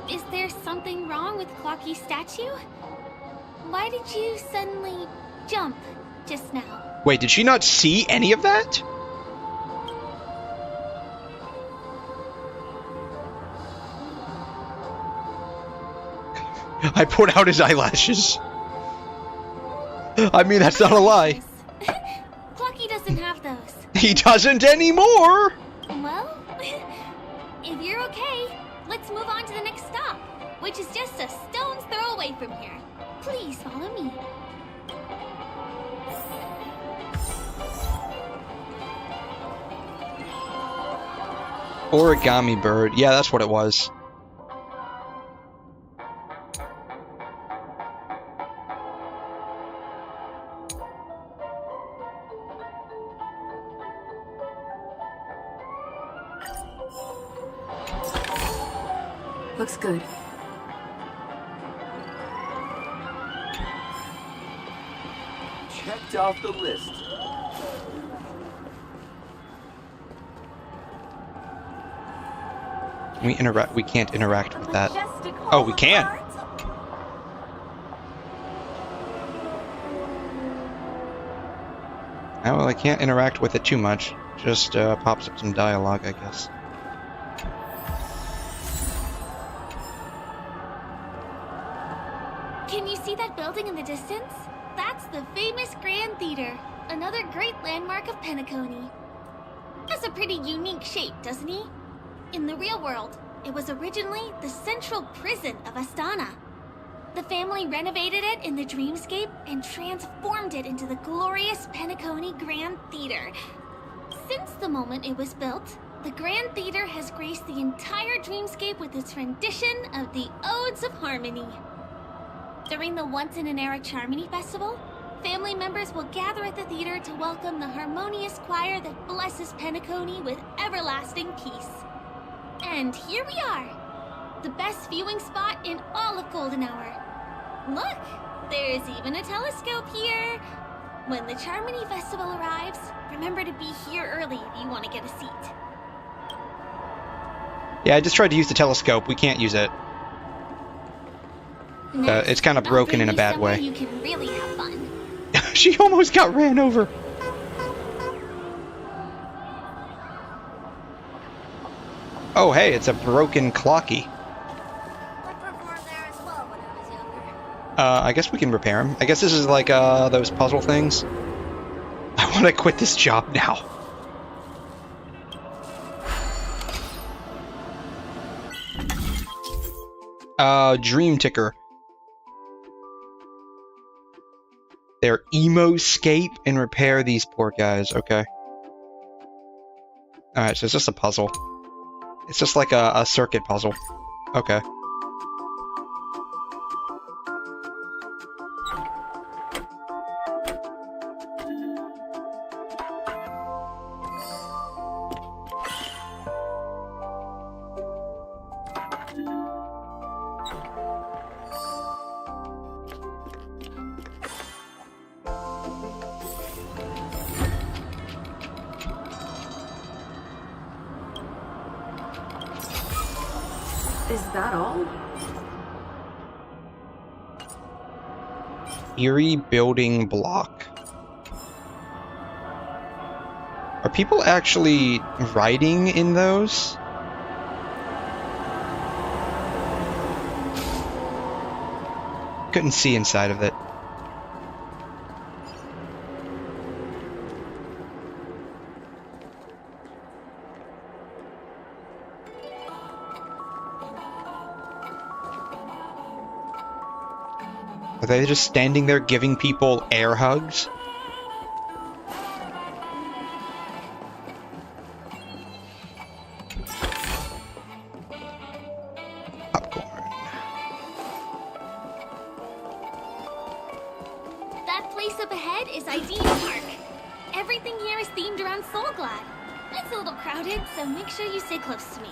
Is there something wrong with Clocky's statue? Why did you suddenly jump just now? Wait, did she not see any of that? I put out his eyelashes. I mean, that's not a lie. Clocky doesn't have those. He doesn't anymore! Well, if you're okay, let's move on to the next stop, which is just a stone's throw away from here. Please follow me. Origami bird. Yeah, that's what it was. Looks good. Checked off the list. We can't interact with that. Oh, we can. Oh, well, I can't interact with it too much. Just pops up some dialogue, I guess. Can you see that building in the distance? That's the famous Grand Theater, another great landmark of Penacony. Has a pretty unique shape, doesn't he? In the real world, it was originally the central prison of Astana. The family renovated it in the dreamscape and transformed it into the glorious Penacony Grand Theater. Since the moment it was built, the Grand Theater has graced the entire dreamscape with its rendition of the Odes of Harmony. During the Once-in-an-Era Charmony Festival, family members will gather at the theater to welcome the harmonious choir that blesses Penacony with everlasting peace. And here we are, the best viewing spot in all of Golden Hour. Look, there's even a telescope here. When the Charmony Festival arrives, remember to be here early if you want to get a seat. Yeah, I just tried to use the telescope. We can't use it. It's kind of broken in a bad way. You can really have fun. She almost got ran over. Oh, hey, it's a broken Clocky. I guess we can repair him. I guess this is like those puzzle things. I want to quit this job now. Dream Ticker. Their emo-scape and repair these poor guys, okay. Alright, so it's just a puzzle. It's just like a circuit puzzle. Okay. Is that all? Eerie building block. Are people actually writing in those? Couldn't see inside of it. Are they just standing there giving people air hugs? Popcorn. That place up ahead is ID Park. Everything here is themed around Soulglad. It's a little crowded, so make sure you stay close to me.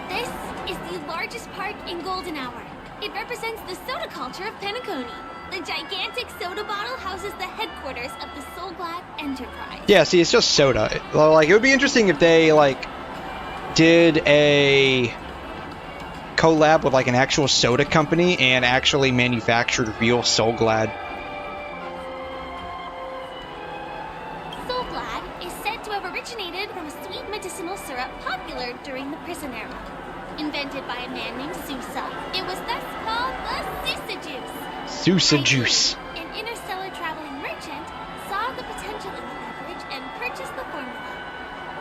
This is the largest park in Golden Hour. It represents the soda culture of Penacony. The gigantic soda bottle houses the headquarters of the Soulglad Enterprise. Yeah, see, it's just soda. Like, it would be interesting if they, like, did a collab with, like, an actual soda company and actually manufactured real Soulglad. Soulglad is said to have originated from a sweet medicinal syrup popular during the prison era. Invented by a man named Sousa, it was thus called the Sousa Juice. Sousa Juice. An interstellar traveling merchant saw the potential in the beverage and purchased the formula.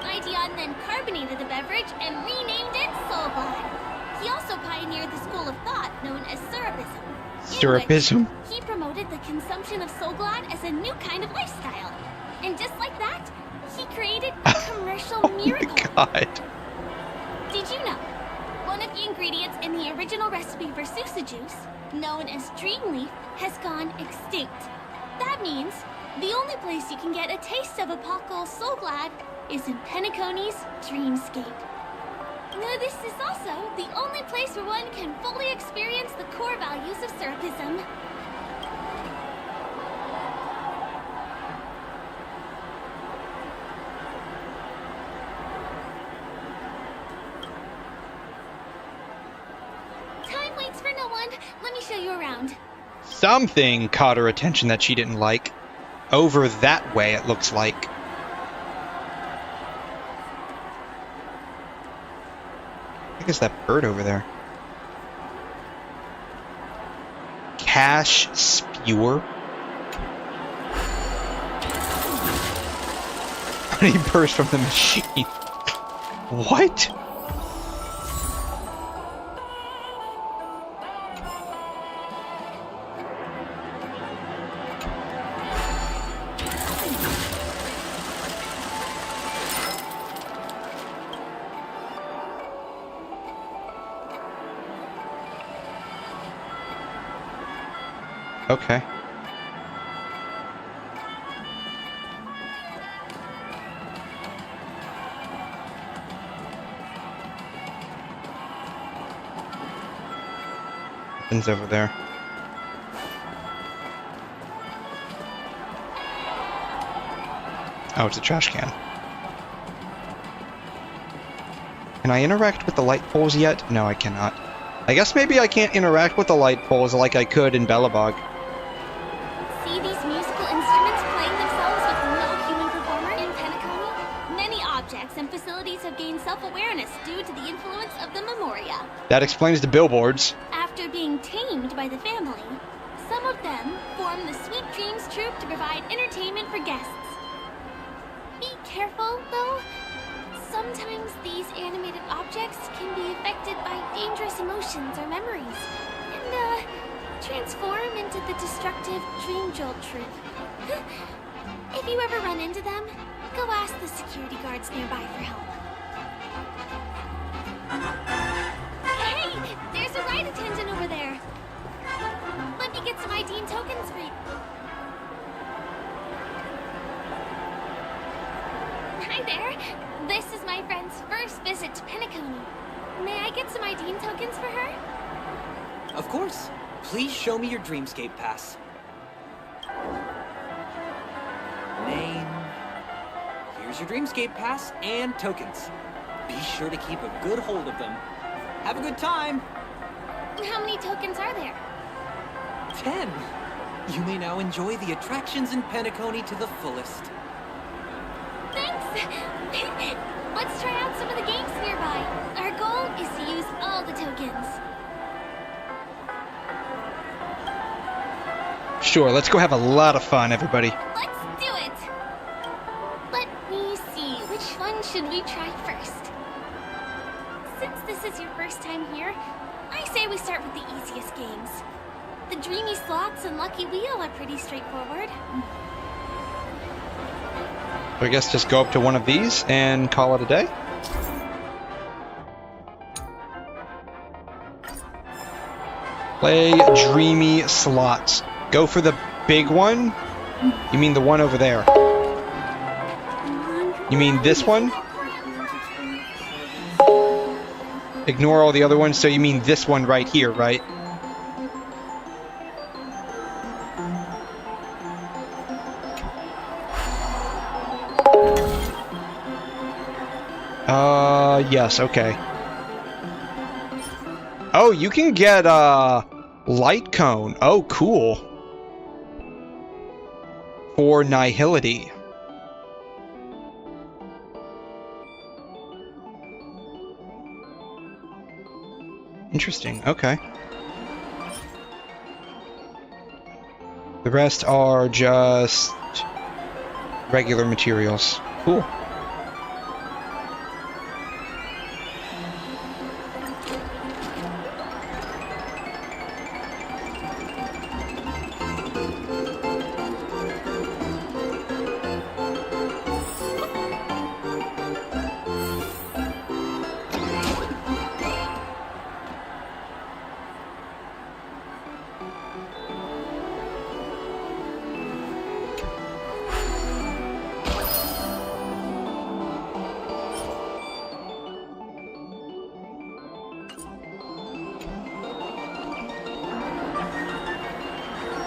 Ideon then carbonated the beverage and renamed it Soulglad. He also pioneered the school of thought known as Syrupism. Syrupism? He promoted the consumption of Soulglad as a new kind of lifestyle. And just like that, he created a commercial miracle. God. Did you know? One of the ingredients in the original recipe for Sousa Juice, known as Dreamleaf, has gone extinct. That means the only place you can get a taste of Apocal Soulglad is in Penacony's Dreamscape. Now, this is also the only place where one can fully experience the core values of Syrupism. Time waits for no one. Let me show you around. Something caught her attention that she didn't like. Over that way, it looks like. I think it's that bird over there. Cash Spewer? Honey burst from the machine. What? Okay. Nothing's over there. Oh, it's a trash can. Can I interact with the light poles yet? No, I cannot. I guess maybe I can't interact with the light poles like I could in Belobog. See these musical instruments playing themselves with no human performer in Penacony? Many objects and facilities have gained self-awareness due to the influence of the Memoria. That explains the billboards. After being tamed by the family, some of them form the Sweet Dreams Troupe to provide entertainment for guests. Be careful, though. Sometimes these animated objects can be affected by dangerous emotions or memories, and, transform into the destructive Dream Jolt Troupe. If you ever run into them, go ask the security guards nearby for help. Hey! There's a ride attendant over there! Let me get some ID and tokens for you. Hi there! This is my friend's first visit to Penacony. May I get some ID and tokens for her? Of course. Please show me your Dreamscape pass. Name. Here's your Dreamscape pass and tokens. Be sure to keep a good hold of them. Have a good time. How many tokens are there? 10. You may now enjoy the attractions in Penacony to the fullest. Thanks! Let's try out some of the games nearby. Our goal is to use all the tokens. Sure, let's go have a lot of fun, everybody. Let's do it! Let me see, which one should we try first? Since this is your first time here, I say we start with the easiest games. The Dreamy Slots and Lucky Wheel are pretty straightforward. I guess just go up to one of these and call it a day. Play Dreamy Slots. Go for the big one? You mean the one over there? You mean this one? Ignore all the other ones, so you mean this one right here, right? Yes, okay. Oh, you can get a light cone. Oh, cool. For nihility. Interesting, okay. The rest are just regular materials. Cool.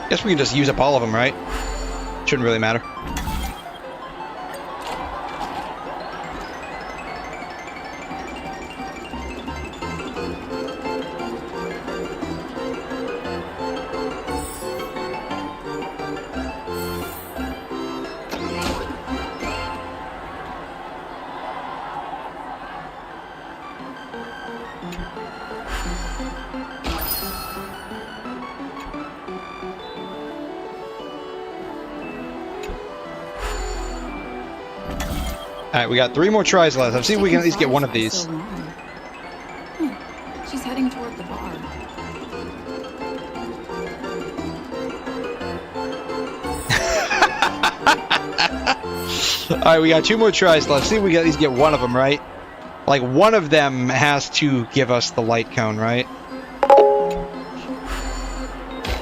Guess we can just use up all of them, right? Shouldn't really matter. Alright, we got 3 more tries left. Let's see if we can at least get one of these. She's heading toward the bar. Alright, we got 2 more tries left. See if we can at least get one of them, right? Like, one of them has to give us the light cone, right?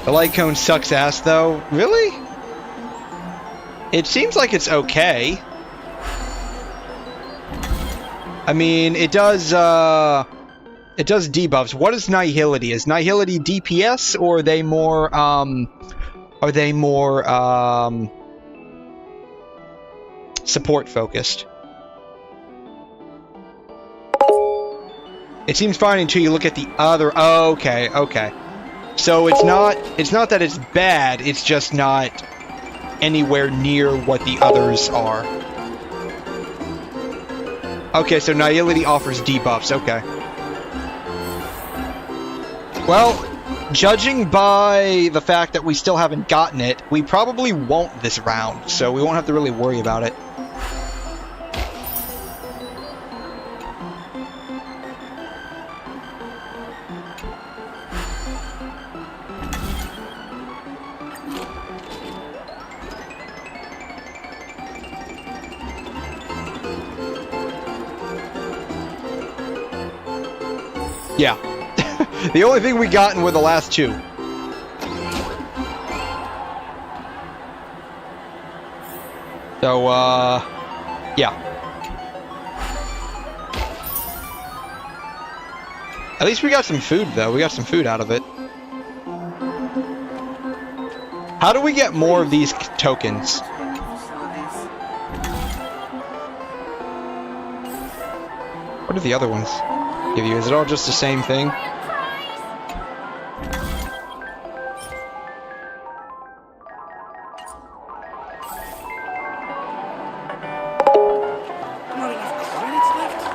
The light cone sucks ass, though. Really? It seems like it's okay. I mean, it does debuffs. What is Nihility? Is Nihility DPS, or are they more, support focused? It seems fine until you look at the other. Oh, okay, okay. So it's not that it's bad, it's just not anywhere near what the others are. Okay, so Nihility offers debuffs, okay. Well, judging by the fact that we still haven't gotten it, we probably won't this round, so we won't have to really worry about it. Yeah. The only thing we gotten were the last 2. So, yeah. At least we got some food, though. We got some food out of it. How do we get more of these tokens? What are the other ones give you? Is it all just the same thing?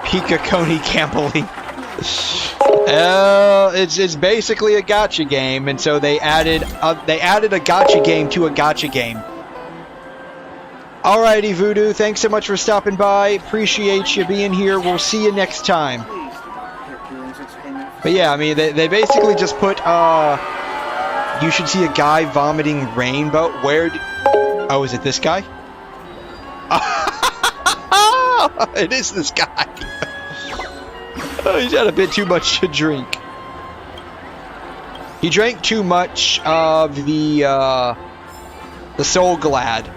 Penacony Campoly. It's basically a gacha game, and so they added a gacha game to a gacha game. Alrighty, Voodoo, thanks so much for stopping by. Appreciate you being here. We'll see you next time. But yeah, I mean, they basically just put, you should see a guy vomiting rainbow. Oh, is it this guy? It is this guy. Oh, he's had a bit too much to drink. He drank too much of the Soul Glad.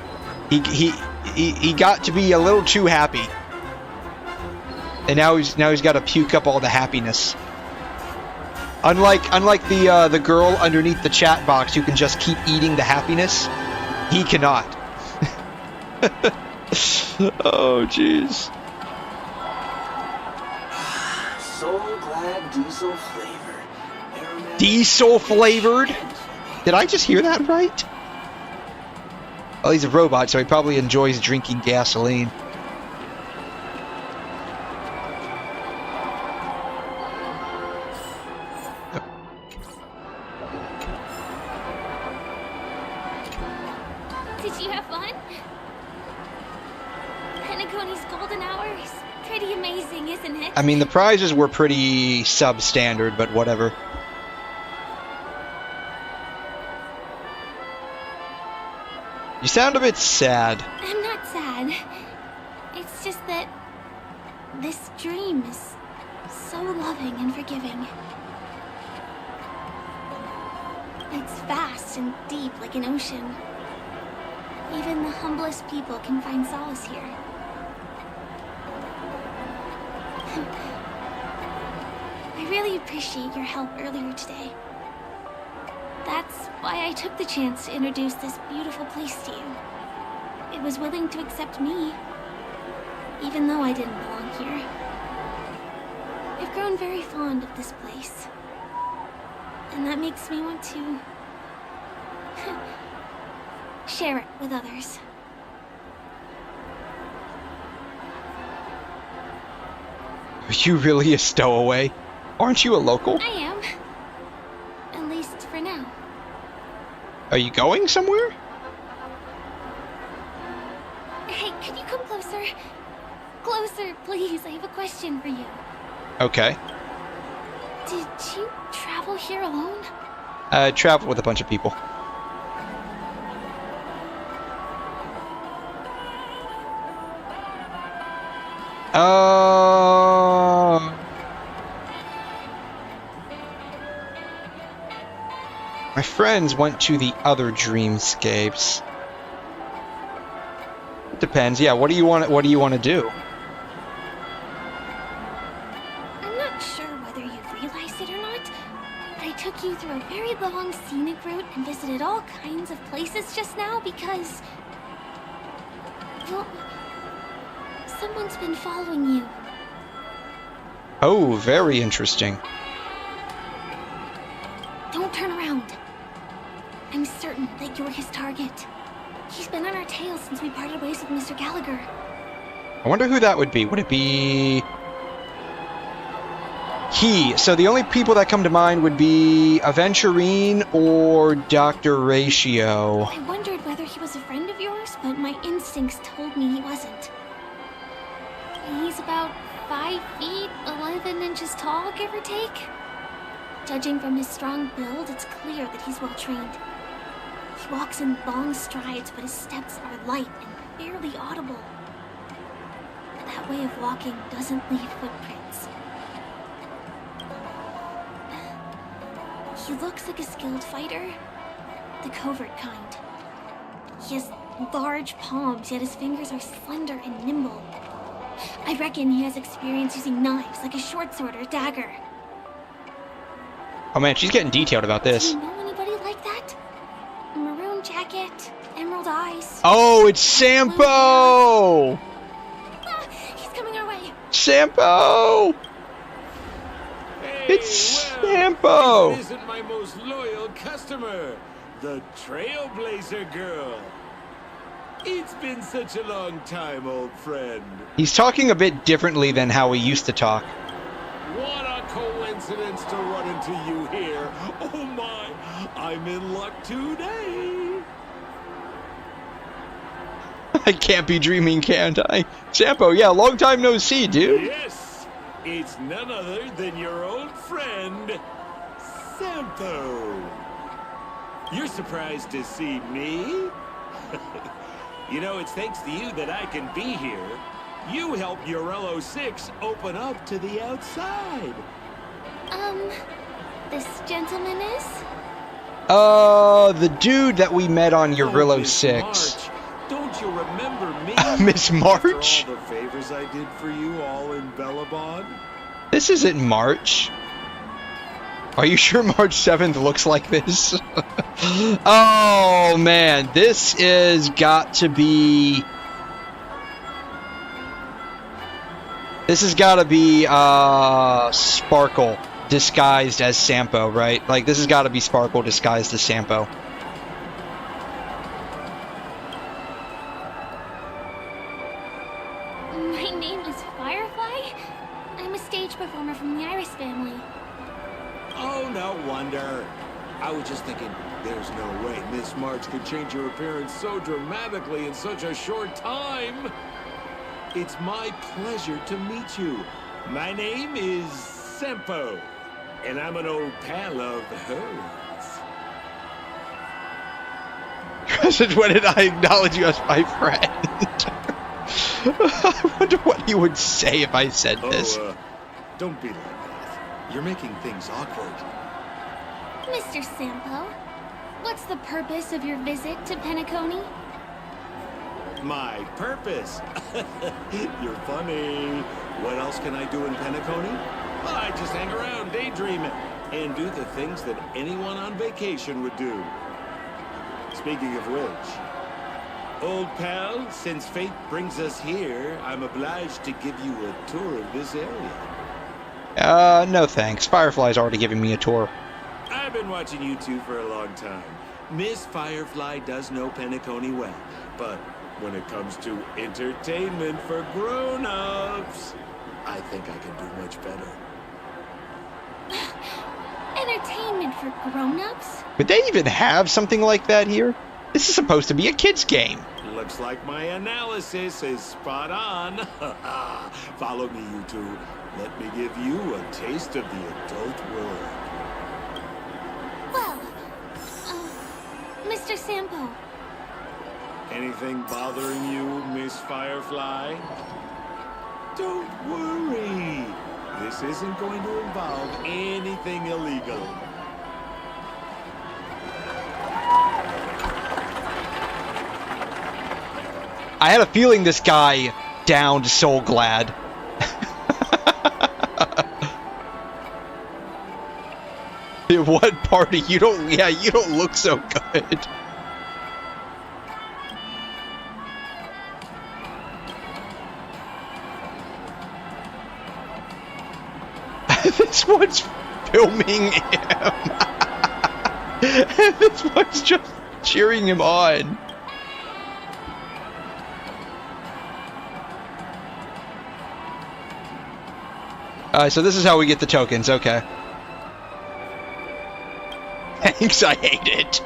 He got to be a little too happy. And now he's got to puke up all the happiness. Unlike the girl underneath the chat box who can just keep eating the happiness, he cannot. Oh jeez. Soul Glad diesel flavor. Diesel flavored? Did I just hear that right? Oh, he's a robot, so he probably enjoys drinking gasoline. Did you have fun? Penacony's golden hour is pretty amazing, isn't it? I mean, the prizes were pretty substandard, but whatever. You sound a bit sad. I'm not sad. It's just that this dream is so loving and forgiving. It's vast and deep like an ocean. Even the humblest people can find solace here. I really appreciate your help earlier today. That's why I took the chance to introduce this beautiful place to you. It was willing to accept me, even though I didn't belong here. I've grown very fond of this place, and that makes me want to share it with others. Are you really a stowaway? Aren't you a local? I am. At least for now. Are you going somewhere? Hey, can you come closer? Closer, please. I have a question for you. Okay. Did you travel here alone? I traveled with a bunch of people. My friends went to the other dreamscapes. It depends. Yeah, what do you want to do? I'm not sure whether you've realized it or not, but I took you through a very long scenic route and visited all kinds of places just now because, well, someone's been following you. Oh, very interesting. Don't turn around. I'm certain that you're his target. He's been on our tail since we parted ways with Mr. Gallagher. I wonder who that would be. Would it be... he? So the only people that come to mind would be Aventurine or Dr. Ratio. I wondered whether he was a friend of yours, but my instincts told me he wasn't. He's about 5 feet, 11 inches tall, give or take. Judging from his strong build, it's clear that he's well trained. He walks in long strides, but his steps are light and barely audible. That way of walking doesn't leave footprints. He looks like a skilled fighter, the covert kind. He has large palms, yet his fingers are slender and nimble. I reckon he has experience using knives, like a short sword or dagger. Oh man, she's getting detailed about this. Do you know anybody like that? A maroon jacket, emerald eyes. Oh, it's Sampo! Ah, he's coming our way. Sampo! It's Sampo! This isn't my most loyal customer, the Trailblazer girl. It's been such a long time, old friend. He's talking a bit differently than how he used to talk. What a coincidence to run into you here. Oh my, I'm in luck today. I can't be dreaming, can't I? Sampo, yeah, long time no see, dude. Yes, It's none other than your old friend, Sampo. You're surprised to see me? You know, it's thanks to you that I can be here. You helped Urello 6 open up to the outside. This gentleman is? The dude that we met on Urello 6. March, don't you remember me? Miss March? After all the favors I did for you all in Bellabon? This isn't March. Are you sure March 7th looks like this? Oh, man. This is got to be... This has got to be, Sparkle disguised as Sampo, right? Like, this has got to be Sparkle disguised as Sampo. My name is Firefly? I'm a stage performer from the Iris family. Oh, no wonder. I was just thinking, there's no way Miss March could change her appearance so dramatically in such a short time. It's my pleasure to meet you. My name is Sampo, and I'm an old pal of hers. Since when did I acknowledge you as my friend? I wonder what he would say if I said this. Don't be like that. You're making things awkward. Mr. Sampo, what's the purpose of your visit to Penacony? My purpose? You're funny. What else can I do in Penacony? I just hang around daydreaming and do the things that anyone on vacation would do. Speaking of which, old pal, since fate brings us here, I'm obliged to give you a tour of this area. No thanks. Firefly's already giving me a tour. I've been watching you two for a long time. Miss Firefly does know Penacony well, but when it comes to entertainment for grown-ups, I think I can do much better. Entertainment for grown-ups? Would they even have something like that here? This is supposed to be a kid's game. Looks like my analysis is spot on. Follow me, you two. Let me give you a taste of the adult world. Well, Mr. Sampo. Anything bothering you, Miss Firefly? Don't worry. This isn't going to involve anything illegal. I had a feeling this guy downed Soul Glad. What party? You don't look so good. This one's filming him. And this one's just cheering him on. Alright, so this is how we get the tokens, okay. Thanks, I hate it.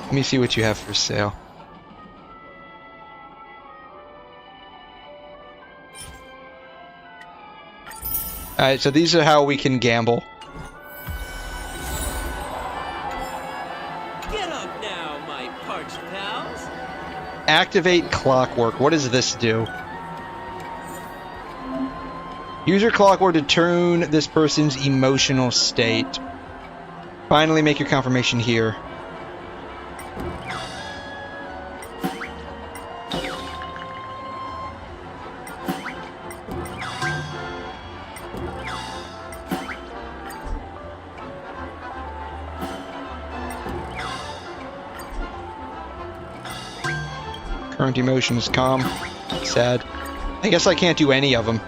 Let me see what you have for sale. Alright, so these are how we can gamble. Get up now, my parched pals. Activate clockwork. What does this do? Use your clockwork to tune this person's emotional state. Finally, make your confirmation here. Current emotion is calm. Sad. I guess I can't do any of them.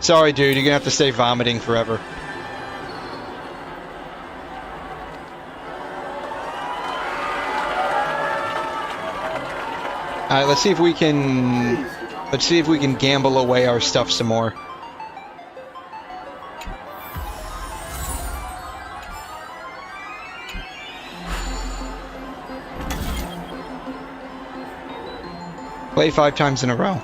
Sorry, dude. You're gonna have to stay vomiting forever. Alright, let's see if we can... Let's see if we can gamble away our stuff some more. Play 5 times in a row.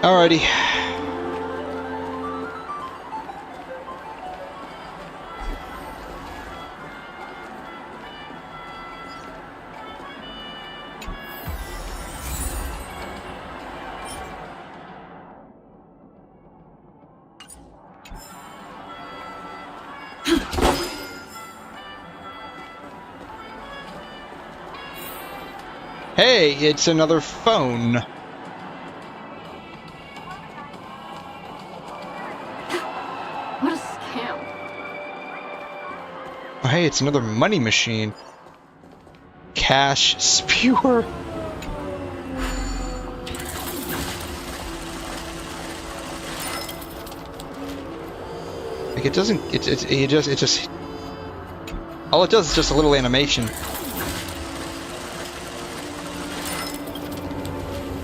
Alrighty. Hey, it's another phone. Oh, hey, it's another money machine. Cash spewer. Like it doesn't. It just. All it does is just a little animation.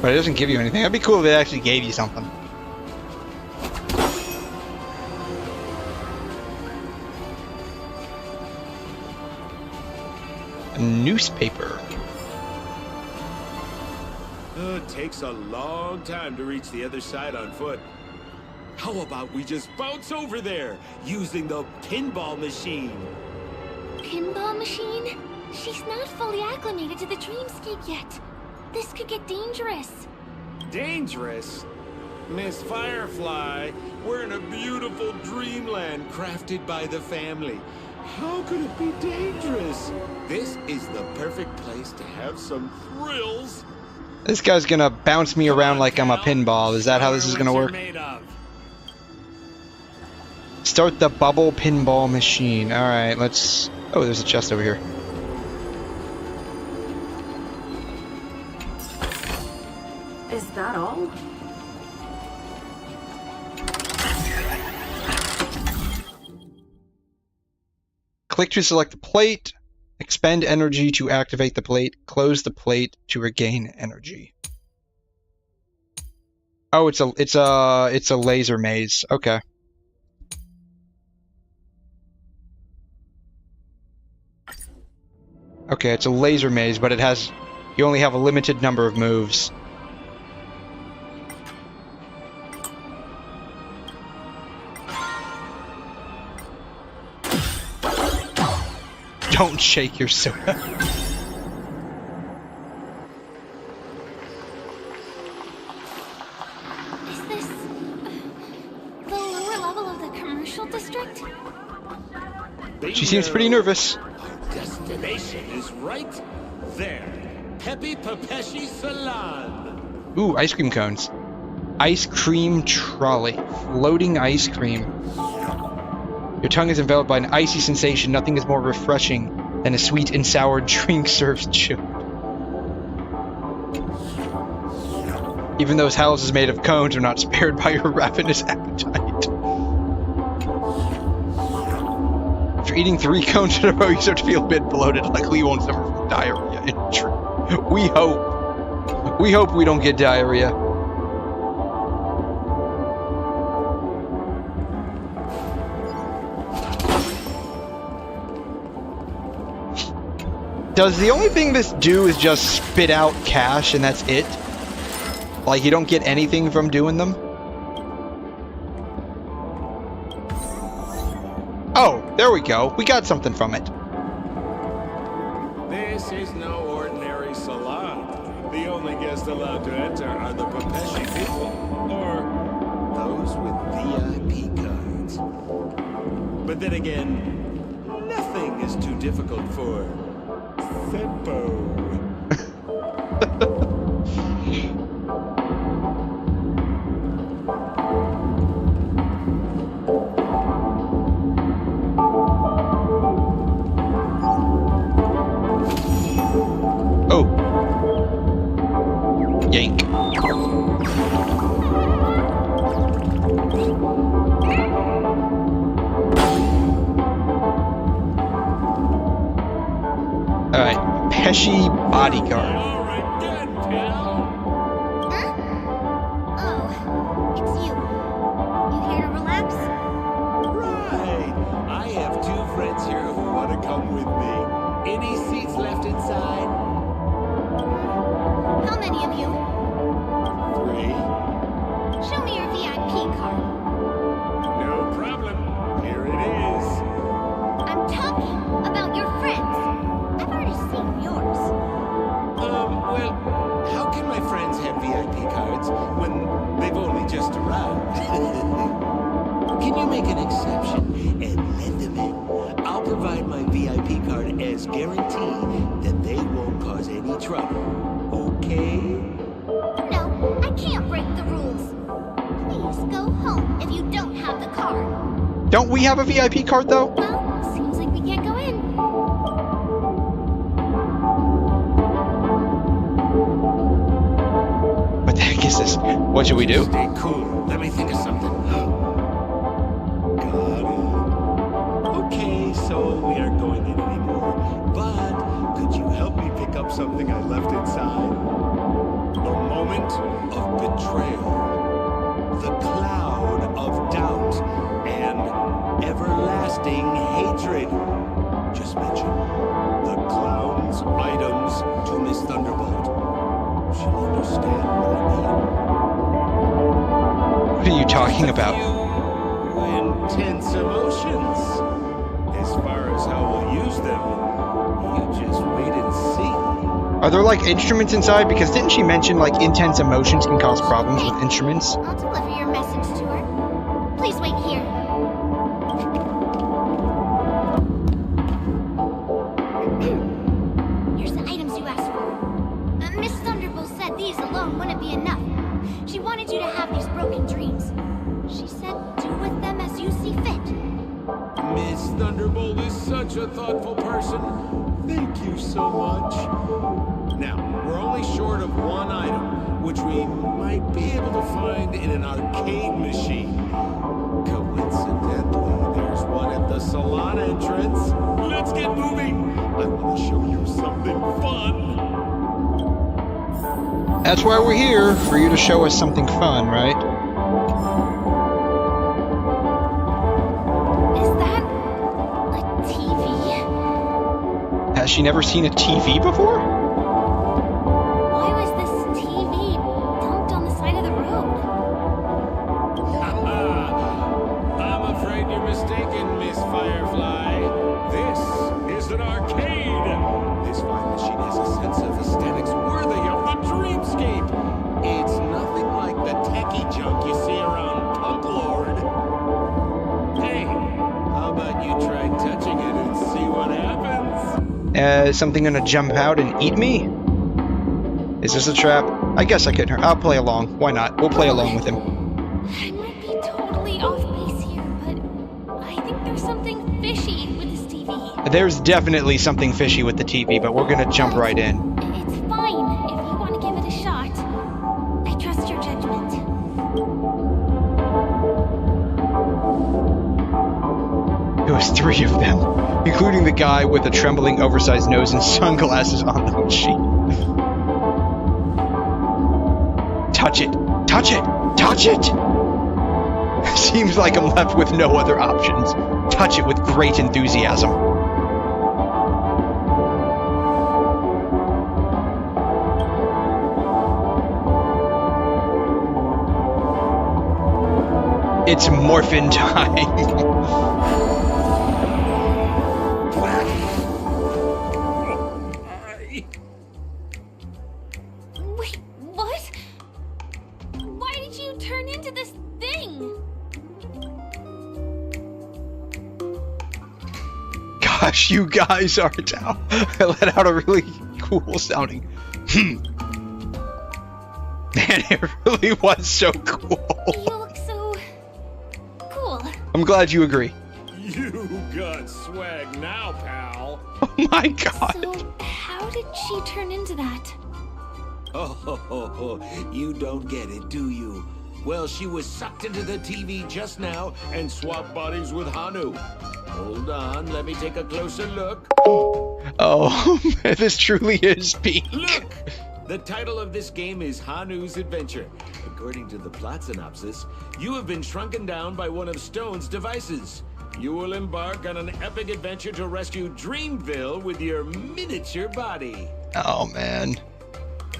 But it doesn't give you anything. That'd be cool if it actually gave you something. Newspaper. It takes a long time to reach the other side on foot. How about we just bounce over there using the pinball machine? Pinball machine? She's not fully acclimated to the dreamscape yet. This could get dangerous. Dangerous? Miss Firefly, we're in a beautiful dreamland crafted by the family. How could it be dangerous? This is the perfect place to have some thrills. This guy's gonna bounce me around like I'm a pinball. Is that how this is gonna work? Start the bubble pinball machine. Alright, let's... Oh, there's a chest over here. Is that all? Click to select the plate. Expend energy to activate the plate. Close the plate to regain energy. Oh, it's a laser maze. Okay. Okay, it's a laser maze, but you only have a limited number of moves. Don't shake your soda. Is this the lower level of the commercial district? She seems pretty nervous. Our destination is right there. Peppy Papeshi Salon. Ooh, ice cream cones. Ice cream trolley. Floating ice cream. Your tongue is enveloped by an icy sensation. Nothing is more refreshing than a sweet and sour drink served chilled. Even those houses made of cones are not spared by your ravenous appetite. After eating 3 cones in a row, you start to feel a bit bloated. Likely you won't suffer from diarrhea. We hope. We hope we don't get diarrhea. Does the only thing this do is just spit out cash and that's it? Like you don't get anything from doing them? Oh, there we go. We got something from it. This is no ordinary salon. The only guests allowed to enter are the Papeshi people, or those with VIP cards. But then again, nothing is too difficult for Seppo. Oh. Yank. fleshy bodyguard. Oh, it's you. You here to relax? Right. I have 2 friends here who want to come with me. Any seats left inside? How many of you? 3. Show me your VIP card. No problem. Here it is. I'm talking about your friends. I've already seen yours. Well, how can my friends have VIP cards when they've only just arrived? Can you make an exception and let them in? I'll provide my VIP card as guarantee that they won't cause any trouble. Okay? No, I can't break the rules. Please go home if you don't have the card. Don't we have a VIP card, though? Well, seems like we can't go in. What the heck is this? What should we do? Stay cool. Let me think of something. Got it. Okay, so we aren't going in anymore. But could you help me pick up something I left inside? A moment of betrayal. The cloud of doubt and everlasting hatred. Just mention the clown's items to Miss Thunderbolt. She'll understand what I mean. What are you talking about? Intense emotions. As far as how we'll use them, you just wait and see. Are there like instruments inside? Because didn't she mention like intense emotions can cause problems with instruments? I'll deliver your message to her. Please wait here. Here's the items you asked for. Miss Thunderbolt said these alone wouldn't be enough. She wanted you to have these broken dreams. She said do with them as you see fit. Miss Thunderbolt is such a thoughtful person. Thank you so much. Now, we're only short of 1 item, which we might be able to find in an arcade machine. Coincidentally, there's one at the salon entrance. Let's get moving. I want to show you something fun. That's why we're here, for you to show us something fun, right? Is that a TV? Has she never seen a TV before? Why was this TV dumped on the side of the road? I'm afraid you're mistaken, Miss Firefly. This is an arcade. This fine machine has a sense of aesthetics worthy of the dreamscape. It's nothing like the techie junk you see around Punk Lord. Hey, how about you try touching it and see what happens? Is something gonna jump out and eat me? Is this a trap? I guess I could. I'll play along. Why not? We'll play along with him. I might be totally off base here, but I think there's something fishy with this TV. There's definitely something fishy with the TV, but we're gonna jump right in. It's fine if you want to give it a shot. I trust your judgment. There was 3 of them, including the guy with a trembling oversized nose and sunglasses on the machine. Touch it! Touch it! Touch it! Seems like I'm left with no other options. Touch it with great enthusiasm. It's morphin' time. Wait, what? Why did you turn into this thing? Gosh, you guys are down. I let out a really cool sounding. Man, it really was so cool. You look so cool. I'm glad you agree. You got swag now, pal. Oh my god. So, how did she turn into that? Oh, you don't get it, do you? Well, she was sucked into the TV just now and swapped bodies with Hanu. Hold on, let me take a closer look. Oh, this truly is peak. Look! The title of this game is Hanu's Adventure. According to the plot synopsis, you have been shrunken down by one of Stone's devices. You will embark on an epic adventure to rescue Dreamville with your miniature body. Oh, man.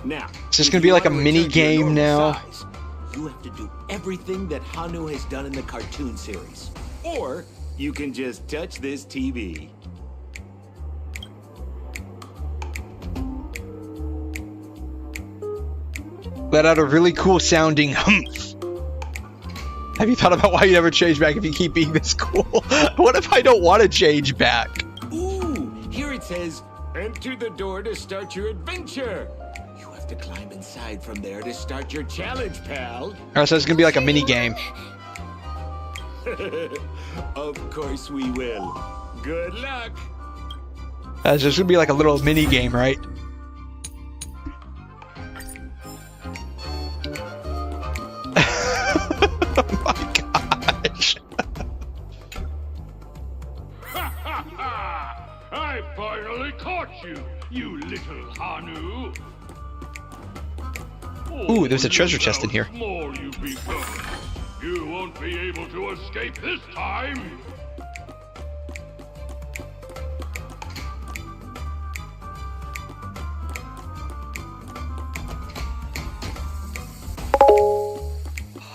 Now, Is this going to be like a mini game now? Size, you have to do everything that Hanu has done in the cartoon series. Or you can just touch this TV. Let out a really cool sounding humph. Have you thought about why you never change back if you keep being this cool? What if I don't want to change back? Ooh, here it says, enter the door to start your adventure. You have to climb inside from there to start your challenge, pal. Alright, so it's gonna be like a mini game. Of course we will. Good luck. It's just gonna be like a little mini game, right? Oh my gosh. I finally caught you, you little Hanu. Ooh, there's a treasure chest in here. More you become. You won't be able to escape this time.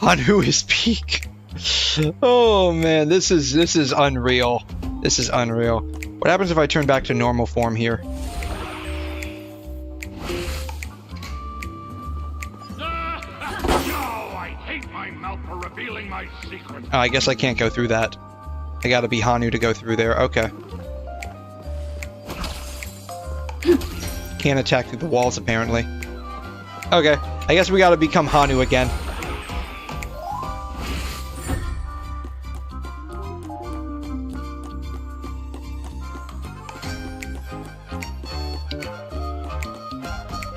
Hanu is peak. Oh man, this is unreal. This is unreal. What happens if I turn back to normal form here? Oh, I guess I can't go through that. I gotta be Hanu to go through there. Okay. Can't attack through the walls, apparently. Okay. I guess we gotta become Hanu again.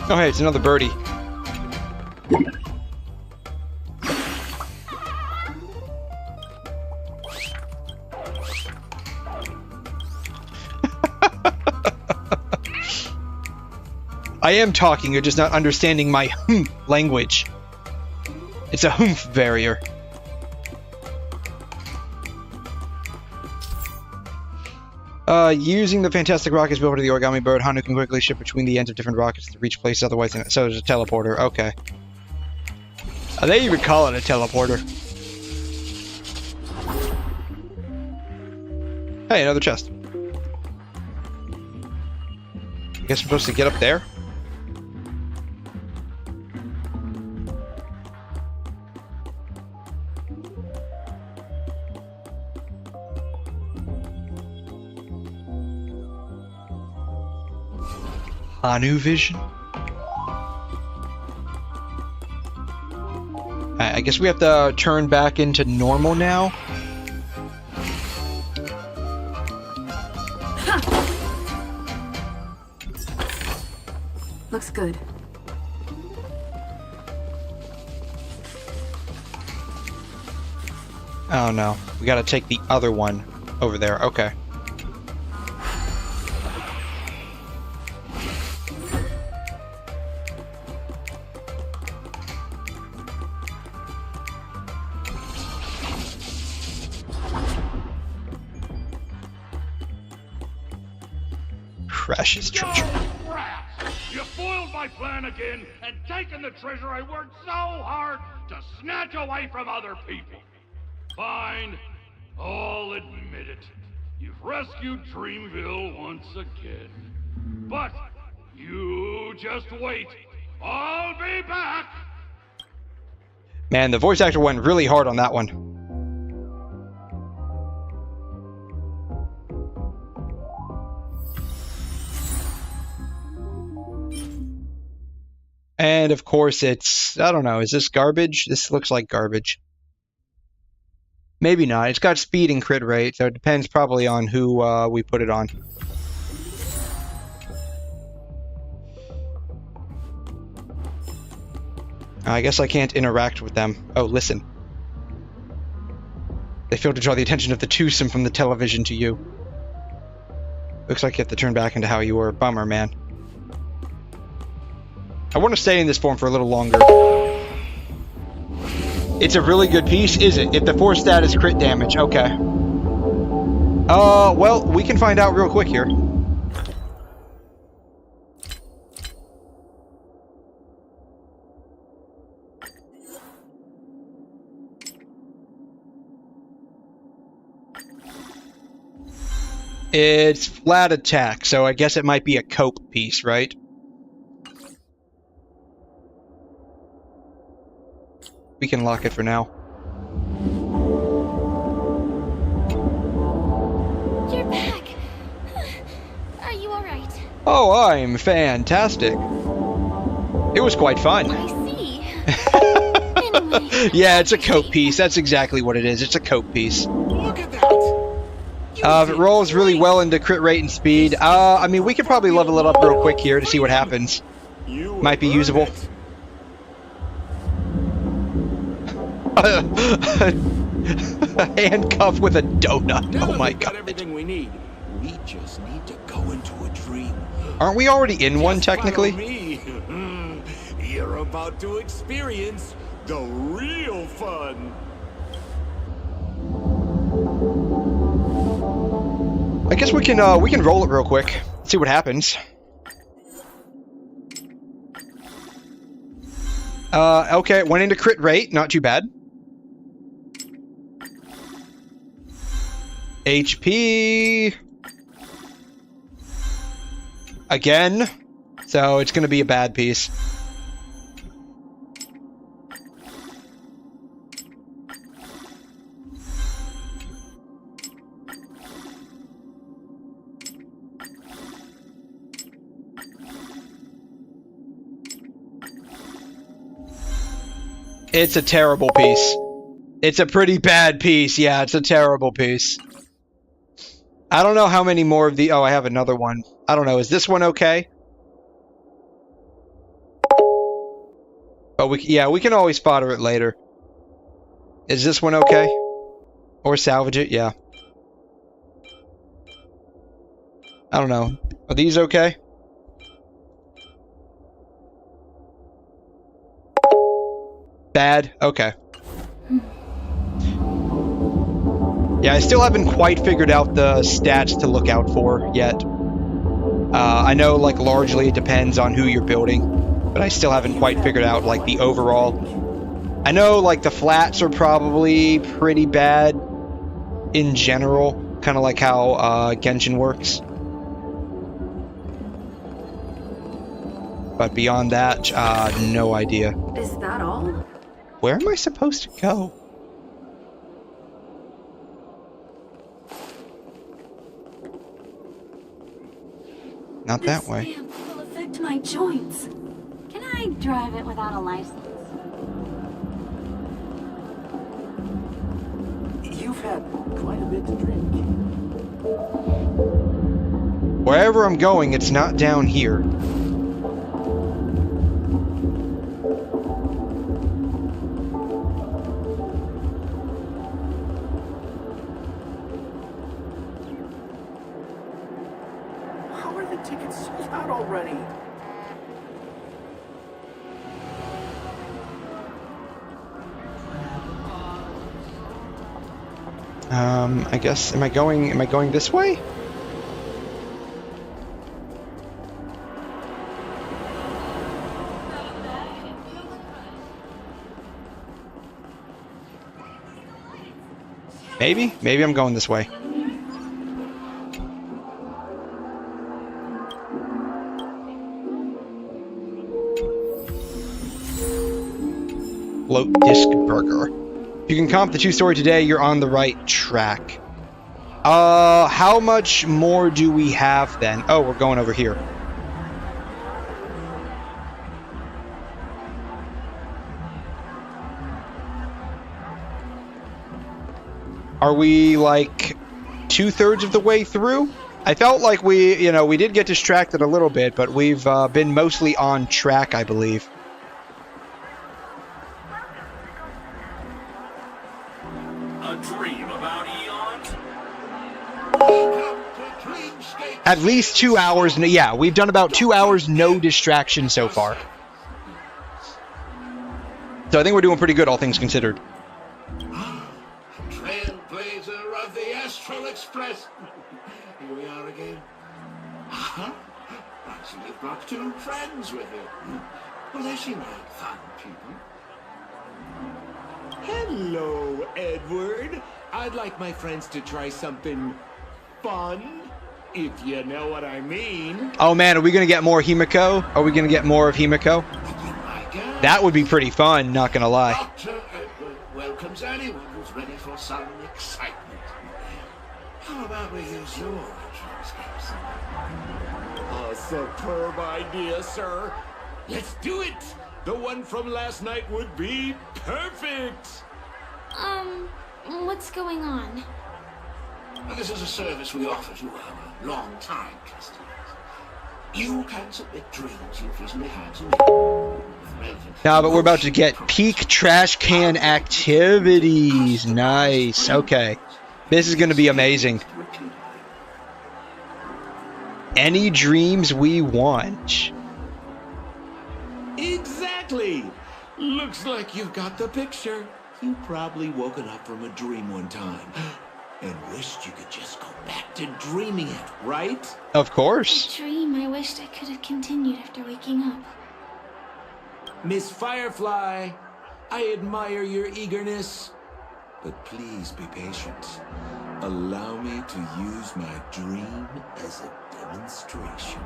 Oh, hey, it's another birdie. I am talking, you're just not understanding my language. It's a humph barrier. Using the fantastic rockets built into the origami bird, Hanu can quickly shift between the ends of different rockets to reach places otherwise. So there's a teleporter. Okay. They even call it a teleporter. Hey, another chest. I guess I'm supposed to get up there? Hanu vision? I guess we have to turn back into normal now. Looks good. Oh no, we gotta take the other one over there. Okay. Precious treasure. You foiled my plan again and taken the treasure I worked so hard to snatch away from other people. Fine, I'll admit it. You've rescued Dreamville once again. But you just wait. I'll be back. Man, the voice actor went really hard on that one. And of course it's, I don't know, is this garbage? This looks like garbage. Maybe not. It's got speed and crit rate, so it depends probably on who we put it on. I guess I can't interact with them. Oh, listen. They failed to draw the attention of the twosome from the television to you. Looks like you have to turn back into how you were. Bummer, man. I want to stay in this form for a little longer. It's a really good piece, is it? If the 4 stat is crit damage, okay. Well, we can find out real quick here. It's flat attack, so I guess it might be a cope piece, right? We can lock it for now. You're back. Are you alright? Oh, I'm fantastic. It was quite fun. I see. Anyway, yeah, it's a cope piece. That's exactly what it is. It's a cope piece. Look at that! If it rolls really well into crit rate and speed, I mean, we could probably level it up real quick here to see what happens. Might be usable. Handcuffed with a donut. Oh my god. Everything we need. We just need to go into a dream. Aren't we already in one, technically? You're about to experience the real fun. I guess we can roll it real quick. See what happens. Okay, it went into crit rate, not too bad. HP again, so it's gonna be a bad piece. It's a terrible piece. It's a pretty bad piece. Yeah, it's a terrible piece. I don't know how many more of the... Oh, I have another one. I don't know. Is this one okay? But we can always fodder it later. Is this one okay? Or salvage it? Yeah. I don't know. Are these okay? Bad? Okay. Yeah, I still haven't quite figured out the stats to look out for yet. I know, like, largely it depends on who you're building, but I still haven't quite figured out, like, the overall. I know, like, the flats are probably pretty bad in general, kind of like how Genshin works. But beyond that, no idea. Is that all? Where am I supposed to go? Not that way. This lamp will affect my joints. Can I drive it without a license? You've had quite a bit to drink. Wherever I'm going, it's not down here. Tickets sold out already. I guess am I going this way? Maybe I'm going this way. Float disc burger. If you can comp the 2-story today, you're on the right track. How much more do we have then? Oh, we're going over here. Are we like 2/3 of the way through? I felt like we did get distracted a little bit, but we've been mostly on track, I believe. A dream about eons? At least 2 hours. Yeah, we've done about 2 hours, no distraction so far. So I think we're doing pretty good, all things considered. Trailblazer of the Astral Express. Here we are again. I see you've brought 2 friends with you. Well, they seem like fun people. Hello, Edward. I'd like my friends to try something fun, if you know what I mean. Oh man, are we gonna get more Himiko? Are we gonna get more of Himiko? That would be pretty fun, not gonna lie. Dr. Edward welcomes anyone who's ready for some excitement. How about we use your dreamscapes? A superb idea, sir. Let's do it. The one from last night would be perfect. What's going on? Well, this is a service we offer to our long-time customers. You can submit dreams you've recently had to me. No, but we're about to get peak trash can activities. Nice. Okay. This is going to be amazing. Any dreams we want. Exactly. Looks like you've got the picture. You probably woken up from a dream one time and wished you could just go back to dreaming it, right? Of course. A dream I wished I could have continued after waking up. Miss Firefly, I admire your eagerness, but please be patient. Allow me to use my dream as a demonstration.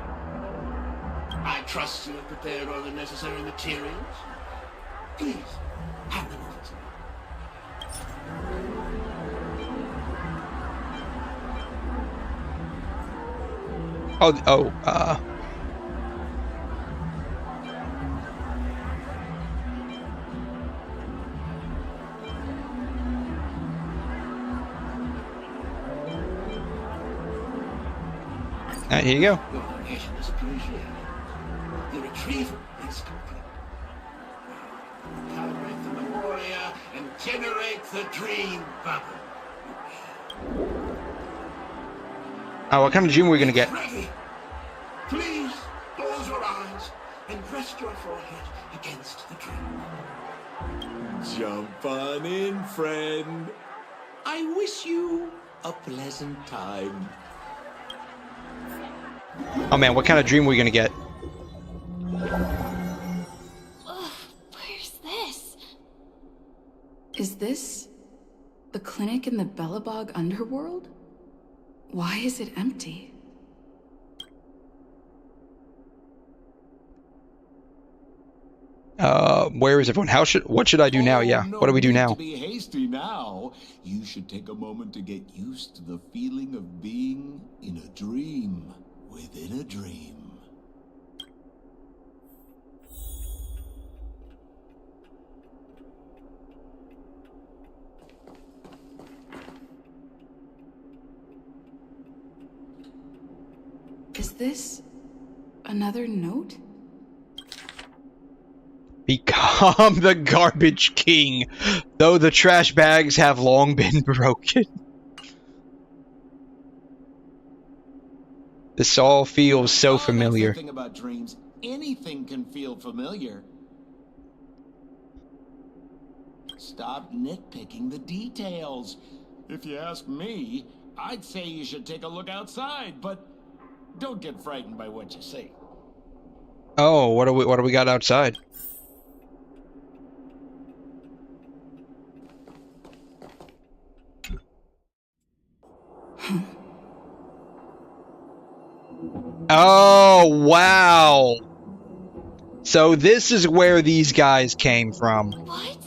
I trust you have prepared all the necessary materials. Please, hand them over to me. Here you go. Your donation is appreciated. The retrieval is complete. Calibrate the memoria and generate the dream bubble. Oh, what kind of dream are we gonna get? Ready. Please close your eyes and rest your forehead against the dream. Jump on in, friend. I wish you a pleasant time. Oh man, what kind of dream are we gonna get? Ugh, where's this? Is this the clinic in the Bellabog underworld? Why is it empty? Where is everyone? What should I do now? Yeah, No what do we do need now? To be hasty now. You should take a moment to get used to the feeling of being in a dream within a dream. Is this another note? Become the garbage king, though the trash bags have long been broken. This all feels so familiar. That's the thing about dreams. Anything can feel familiar. Stop nitpicking the details. If you ask me, I'd say you should take a look outside, but don't get frightened by what you see. Oh, what do we got outside? Oh, wow. So this is where these guys came from. What?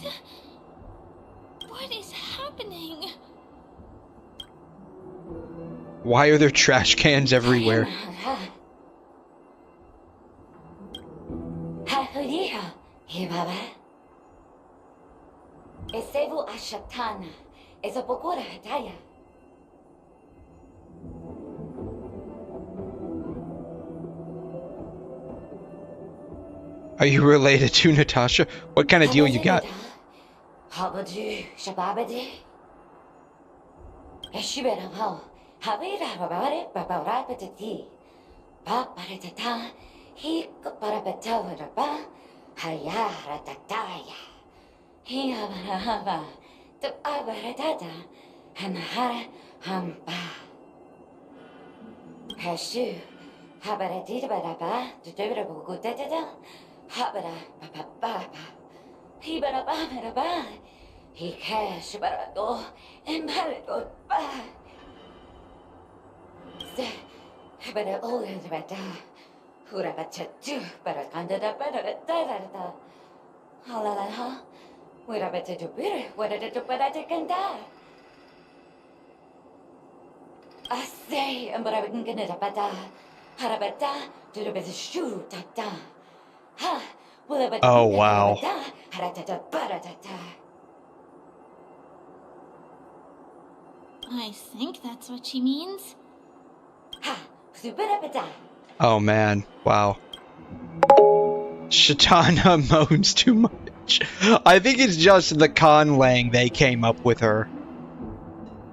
What is happening? Why are there trash cans everywhere? Are you related to Natasha? What kind of deal you got? Oh, wow. I think that's what she means. Oh man, wow. Shatana moans too much. I think it's just the conlang they came up with her.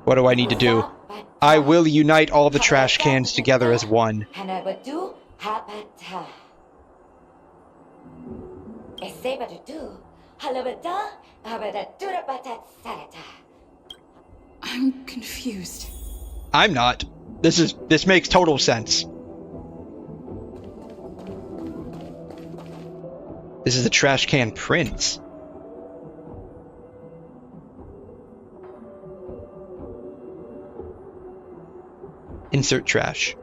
What do I need to do? I will unite all the trash cans together as one. I'm confused. I'm not. This makes total sense. This is the trash can prince. Insert trash.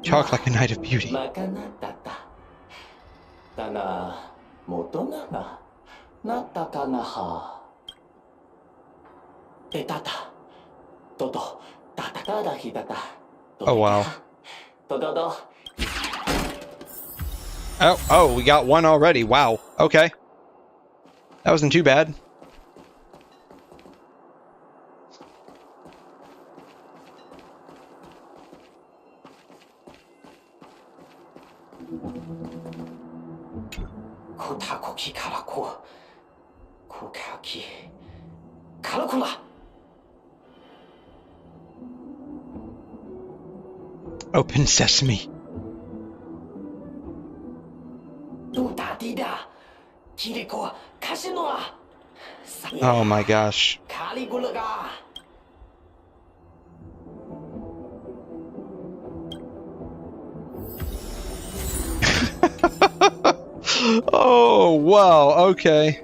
Talk like a night of beauty. Oh wow. Oh, we got one already. Wow. Okay. That wasn't too bad. Open sesame. Oh my gosh. Oh, wow, okay.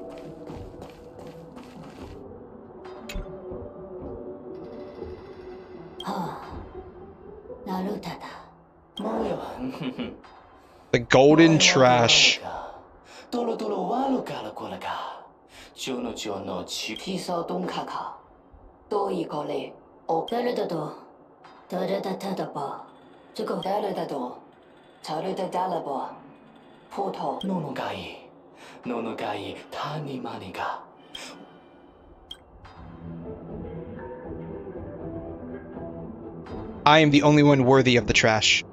The golden trash. I am the only one worthy of the trash.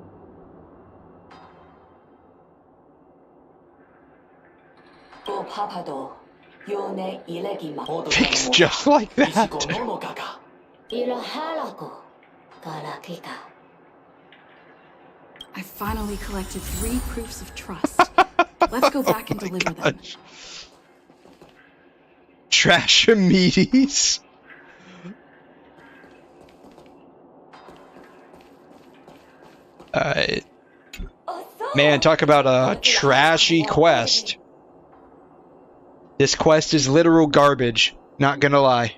Fixed just like that. I finally collected 3 proofs of trust. Let's go back and deliver them. Trash meaties. Man, talk about a trashy quest. This quest is literal garbage, not gonna lie.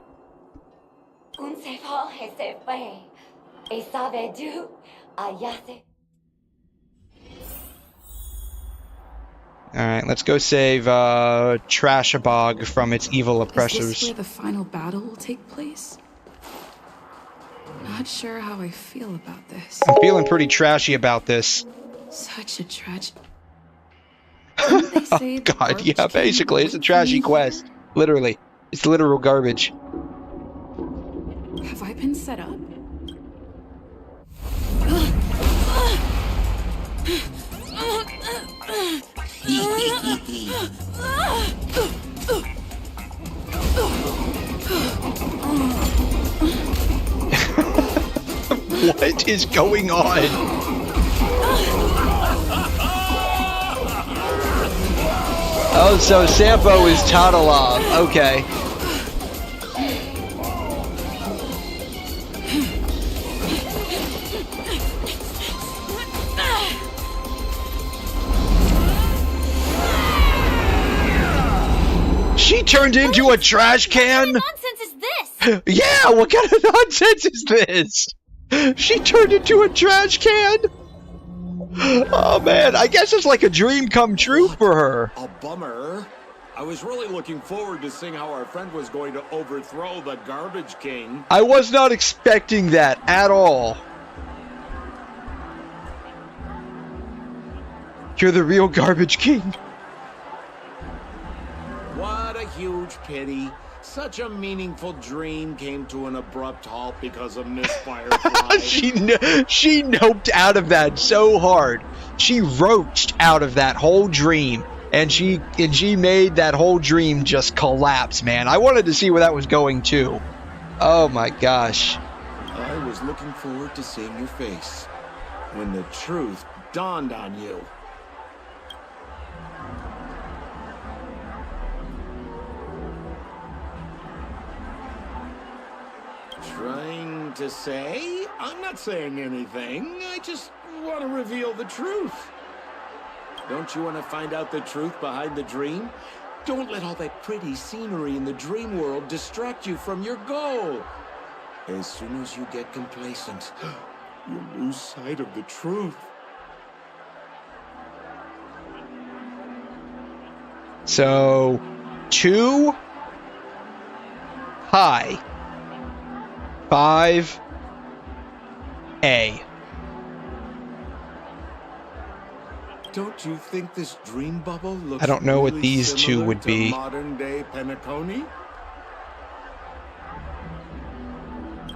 Alright, let's go save Trashabog from its evil oppressors. Is this where the final battle will take place? Not sure how I feel about this. I'm feeling pretty trashy about this. Such a tragedy. Oh God, yeah, basically, it's a trashy quest. Literally. It's literal garbage. Have I been set up? What is going on? Oh, so Sampo is Tatalov. Okay. She turned into a trash can? What kind of nonsense is this? Yeah, what kind of nonsense is this? She turned into a trash can? Oh man, I guess it's like a dream come true for her. A bummer. I was really looking forward to seeing how our friend was going to overthrow the Garbage King. I was not expecting that at all. You're the real Garbage King. What a huge pity. Such a meaningful dream came to an abrupt halt because of Miss Firefly. she noped out of that so hard. She roached out of that whole dream, and she made that whole dream just collapse, man. I wanted to see where that was going too. Oh my gosh. I was looking forward to seeing your face when the truth dawned on you. Trying to say? I'm not saying anything. I just want to reveal the truth. Don't you want to find out the truth behind the dream? Don't let all that pretty scenery in the dream world distract you from your goal. As soon as you get complacent, you lose sight of the truth. So, 2 high. 5A. Don't you think this dream bubble looks I don't know what really these two would to be. Modern day Penacony?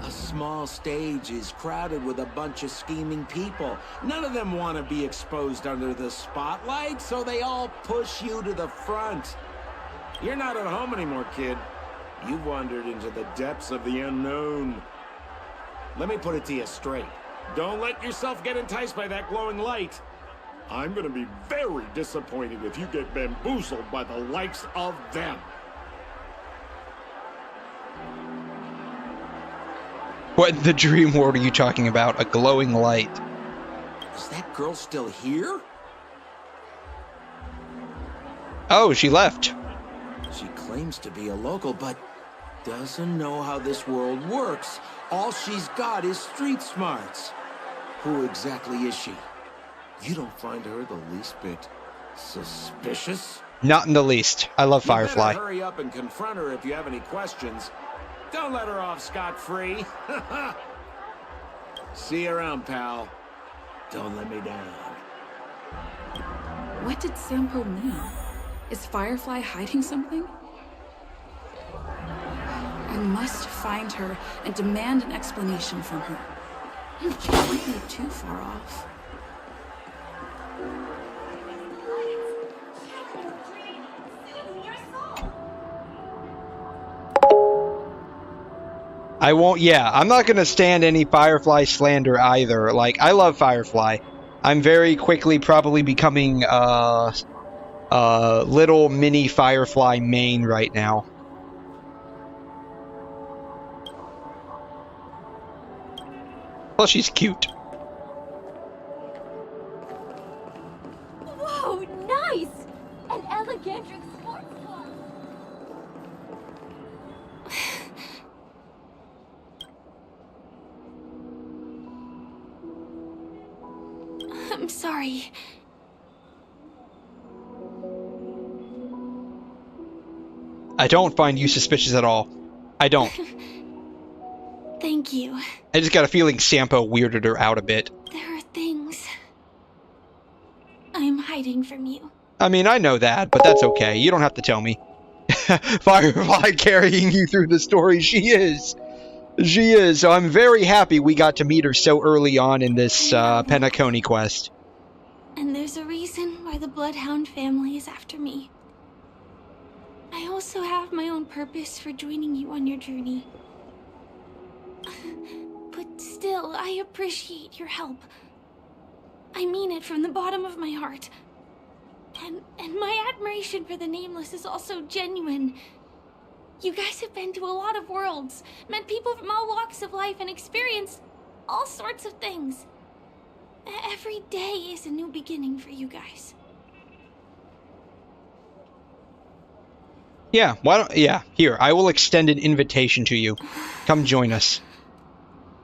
A small stage is crowded with a bunch of scheming people. None of them want to be exposed under the spotlight, so they all push you to the front. You're not at home anymore, kid. You've wandered into the depths of the unknown. Let me put it to you straight. Don't let yourself get enticed by that glowing light. I'm gonna be very disappointed if you get bamboozled by the likes of them. What in the dream world are you talking about? A glowing light. Is that girl still here? Oh, she left. She claims to be a local, but doesn't know how this world works. All she's got is street smarts. Who exactly is she? You don't find her the least bit suspicious? Not in the least. I love Firefly. You better hurry up and confront her if you have any questions. Don't let her off scot-free. See you around, pal. Don't let me down. What did Sampo mean? Is Firefly hiding something? I must find her and demand an explanation from her. She can't be too far off. I won't, yeah, I'm not going to stand any Firefly slander either. Like, I love Firefly. I'm very quickly probably becoming, little mini Firefly main right now. Well, she's cute. Whoa, nice! An Elegantric sports car! I'm sorry. I don't find you suspicious at all. I don't. Thank you. I just got a feeling Sampo weirded her out a bit. There are things I'm hiding from you. I mean, I know that, but that's okay. You don't have to tell me. Firefly carrying you through the story. She is. She is. So I'm very happy we got to meet her so early on in this Penacony quest. And there's a reason why the Bloodhound family is after me. I also have my own purpose for joining you on your journey. But still, I appreciate your help. I mean it from the bottom of my heart. And my admiration for the Nameless is also genuine. You guys have been to a lot of worlds, met people from all walks of life, and experienced all sorts of things. Every day is a new beginning for you guys. Yeah, why don't... Yeah, here, I will extend an invitation to you. Come join us.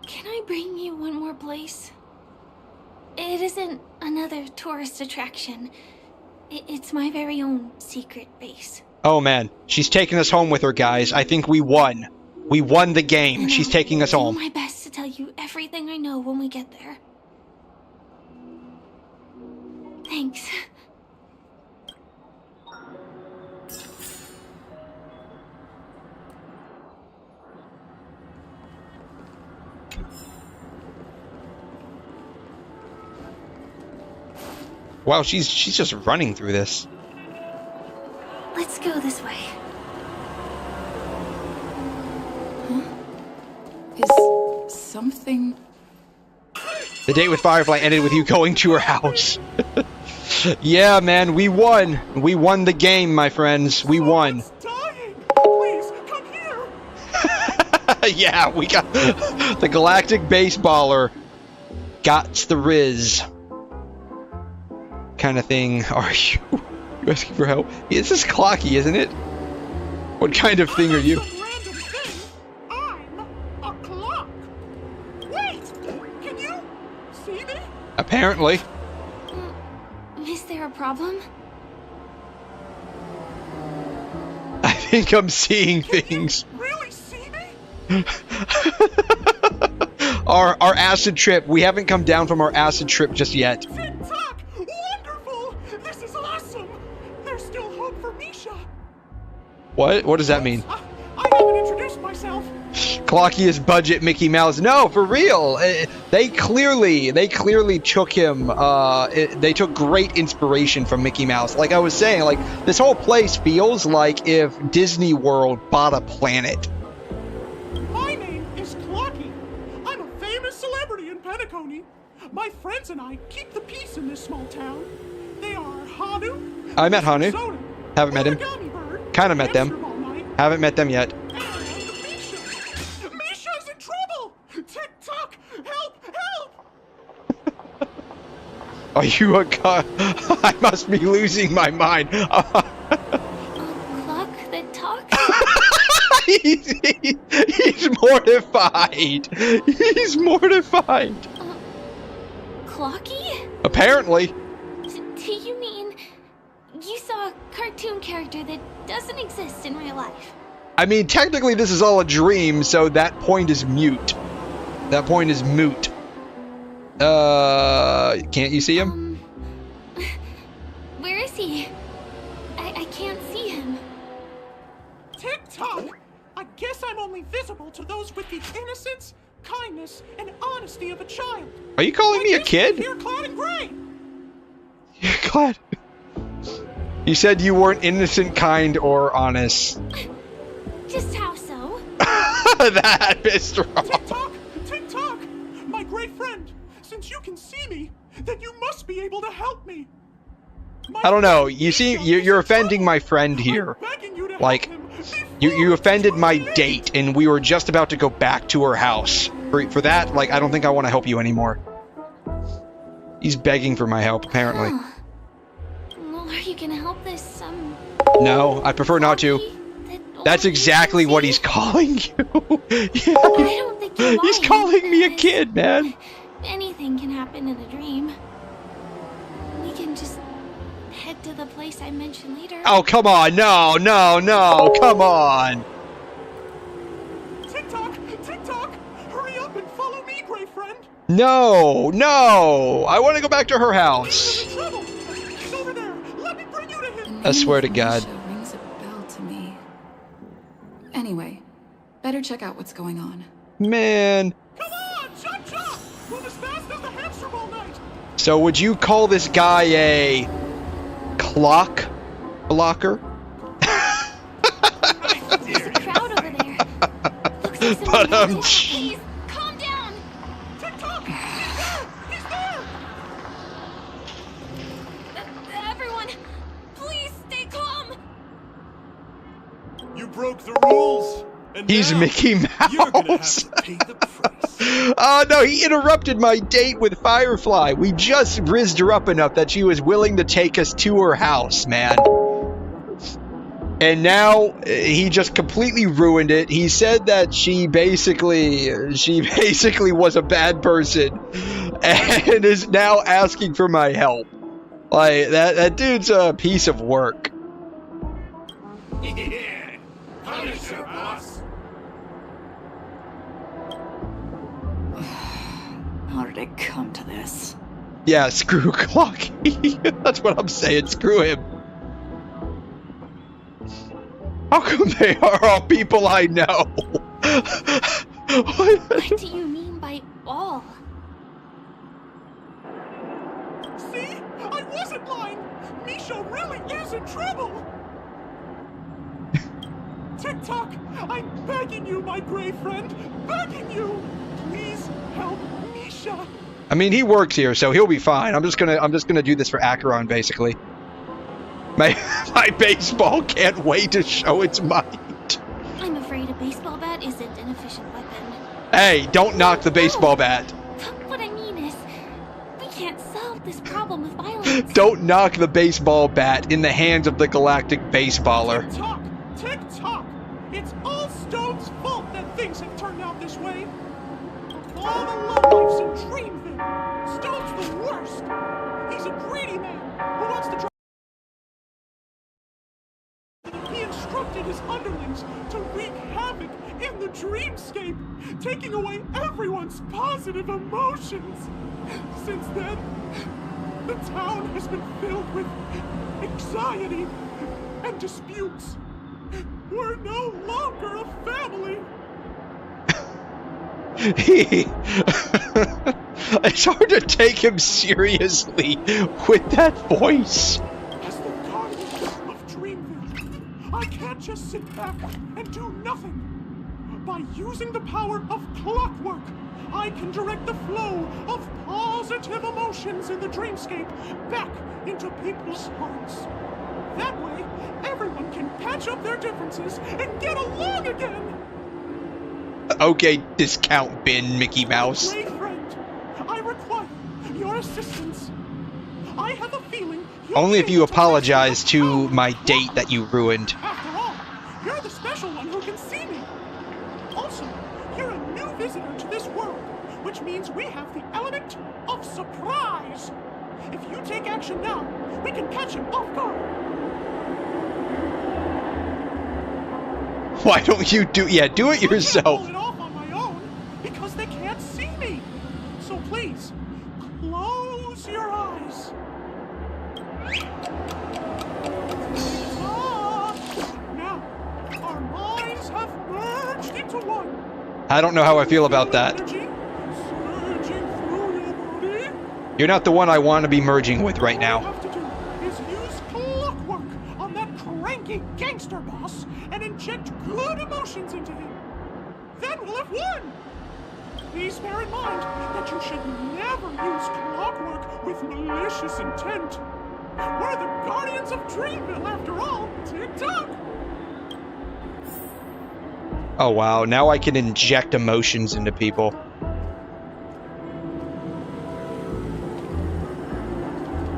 Can I bring you one more place? It isn't another tourist attraction. It's my very own secret base. Oh man, she's taking us home with her, guys. I think we won. We won the game. She's taking us home. I'll do my best to tell you everything I know when we get there. Thanks. Wow, she's just running through this. Let's go this way. Huh? Is something... The date with Firefly ended with you going to her house. Yeah, man, we won. We won the game, my friends. We won. Please, come here. Yeah, we got... The galactic baseballer got the Riz. Kind of thing. Are you asking for help? This is Clocky, isn't it? What kind of thing are you? I'm a clock. Wait, can you see me? Apparently. Is there a problem? I think I'm seeing things. Really see me? Our acid trip. We haven't come down from our acid trip just yet. TikTok! Wonderful! This is awesome! There's still hope for Misha. What? What does that mean? I haven't introduced myself. Clocky is budget Mickey Mouse. No, for real. They clearly took him. They took great inspiration from Mickey Mouse. Like I was saying, like this whole place feels like if Disney World bought a planet. My name is Clocky. I'm a famous celebrity in Penacony. My friends and I keep the peace in this small town. They are Hanu. I met Hanu. Haven't met him. Kind of met them. Haven't met them yet. Misha's in trouble! TikTok! Help! Help! Are you a god? I must be losing my mind. A clock that talks? He's mortified. He's mortified. Clocky? Apparently. Do you mean you saw a cartoon character that doesn't exist in real life? I mean, technically this is all a dream, so that point is mute. That point is moot. Can't you see him? Where is he? I can't see him. TikTok! I guess I'm only visible to those with the innocence, kindness, and honesty of a child. Are you calling me a kid? You're clad in gray. You're clad. You said you weren't innocent, kind, or honest. Just how so? That pissed her off. TikTok! My great friend, since you can see me, then you must be able to help me. I don't know. You see, you're offending my friend here. Like, you offended my date, and we were just about to go back to her house. For that, like, I don't think I want to help you anymore. He's begging for my help, apparently. Well, are you gonna help this, No, I prefer not to. That's exactly what he's calling you. Yeah, I don't think you're lying. He's calling me a kid, man. Anything can happen in a dream. We can just head to the place I mentioned later. Oh, come on. No, come on. TikTok! Hurry up and follow me, great friend. No. I want to go back to her house. He's over there. Let me bring I swear to God. Misha rings a bell to me. Anyway, better check out what's going on. Man. Come on, chop chop! Move as fast as the hamster ball night! So would you call this guy a clock blocker? There's a crowd over there. Looks like But someone please, calm down. TikTok! He's there! Everyone, please stay calm. You broke the rules. And he's now Mickey Mouse. You're gonna have to pay the price. Oh no, he interrupted my date with Firefly. We just rizzed her up enough that she was willing to take us to her house, man. And now he just completely ruined it. He said that she basically was a bad person and is now asking for my help. Like that dude's a piece of work. Yeah, Punisher, boss. How did it come to this? Yeah, screw Clocky. That's what I'm saying. Screw him. How come they are all people I know? What do you mean by all? See? I wasn't lying! Misha really is in trouble! TikTok, I'm begging you, my brave friend! Begging you! Please help Misha! I mean, he works here, so he'll be fine. I'm just gonna do this for Acheron, basically. My baseball can't wait to show its might. I'm afraid a baseball bat isn't an efficient weapon. Hey, don't knock the baseball bat. What I mean is, we can't solve this problem with violence. Don't knock the baseball bat in the hands of the galactic baseballer. TikTok! TikTok! It's all Stone's fault that things have turned out this way. Of all the lowlifes in Dreamville, Stone's the worst. He's a greedy man who wants to try. He instructed his underlings to wreak havoc in the dreamscape, taking away everyone's positive emotions. Since then, the town has been filled with anxiety and disputes. We're no longer a family. It's hard to take him seriously with that voice. As the guardian of Dreamville, I can't just sit back and do nothing. By using the power of clockwork, I can direct the flow of positive emotions in the dreamscape back into people's hearts. That way, everyone can patch up their differences and get along again. Okay, discount bin, Mickey Mouse. My friend, I require your assistance. I have a feeling. Only if you apologize to my date that you ruined. After all, you're the special one who can see me. Also, you're a new visitor to this world, which means we have the element of surprise. If you take action now, we can catch him off guard. Why don't you do it yourself? I can't pull it off on my own because they can't see me. So please, close your eyes. Now, our minds have merged into one. I don't know how I feel about that. You're not the one I want to be merging with right now. All you have to do is use clockwork on that cranky gangster boss and inject good emotions into him. Then we'll have won. Please bear in mind that you should never use clockwork with malicious intent. We're the guardians of Dreamville after all. Tick-tock! Oh wow, now I can inject emotions into people.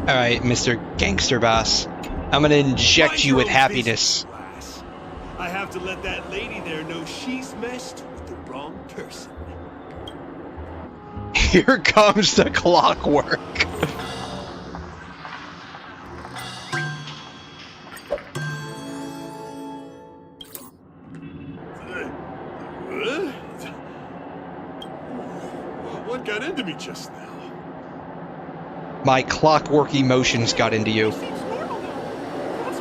Alright, Mr. Gangster Boss. I'm gonna inject you with happiness. I have to let that lady there know she's messed with the wrong person. Here comes the clockwork. What got into me just now? My clockwork emotions got into you. That's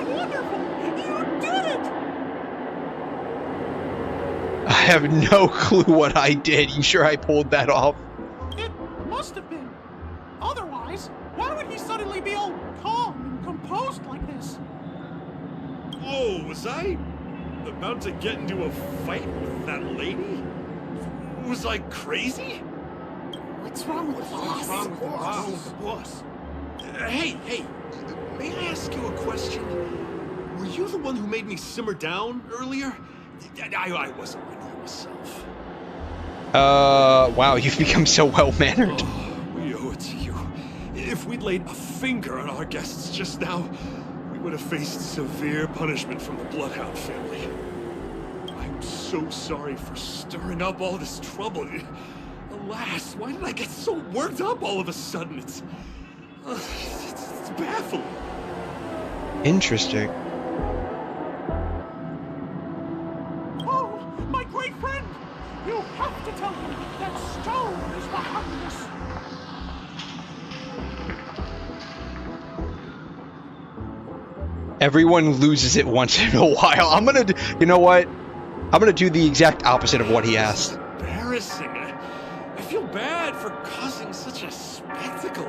have no clue what I did. You sure I pulled that off? It must have been. Otherwise, why would he suddenly be all calm and composed like this? Oh, was I about to get into a fight with that lady? Was I crazy? What's wrong with the boss? Hey, may I ask you a question? Were you the one who made me simmer down earlier? I wasn't my normal self. Wow, you've become so well-mannered. We owe it to you. If we'd laid a finger on our guests just now, we would have faced severe punishment from the Bloodhound family. I'm so sorry for stirring up all this trouble. Alas, why did I get so worked up all of a sudden? It's baffling. Interesting. Oh, my great friend! You have to tell him that Stone is behind this. Everyone loses it once in a while. I'm gonna, you know what? I'm gonna do the exact opposite of what he asked. Embarrassing. I feel bad for causing such a spectacle.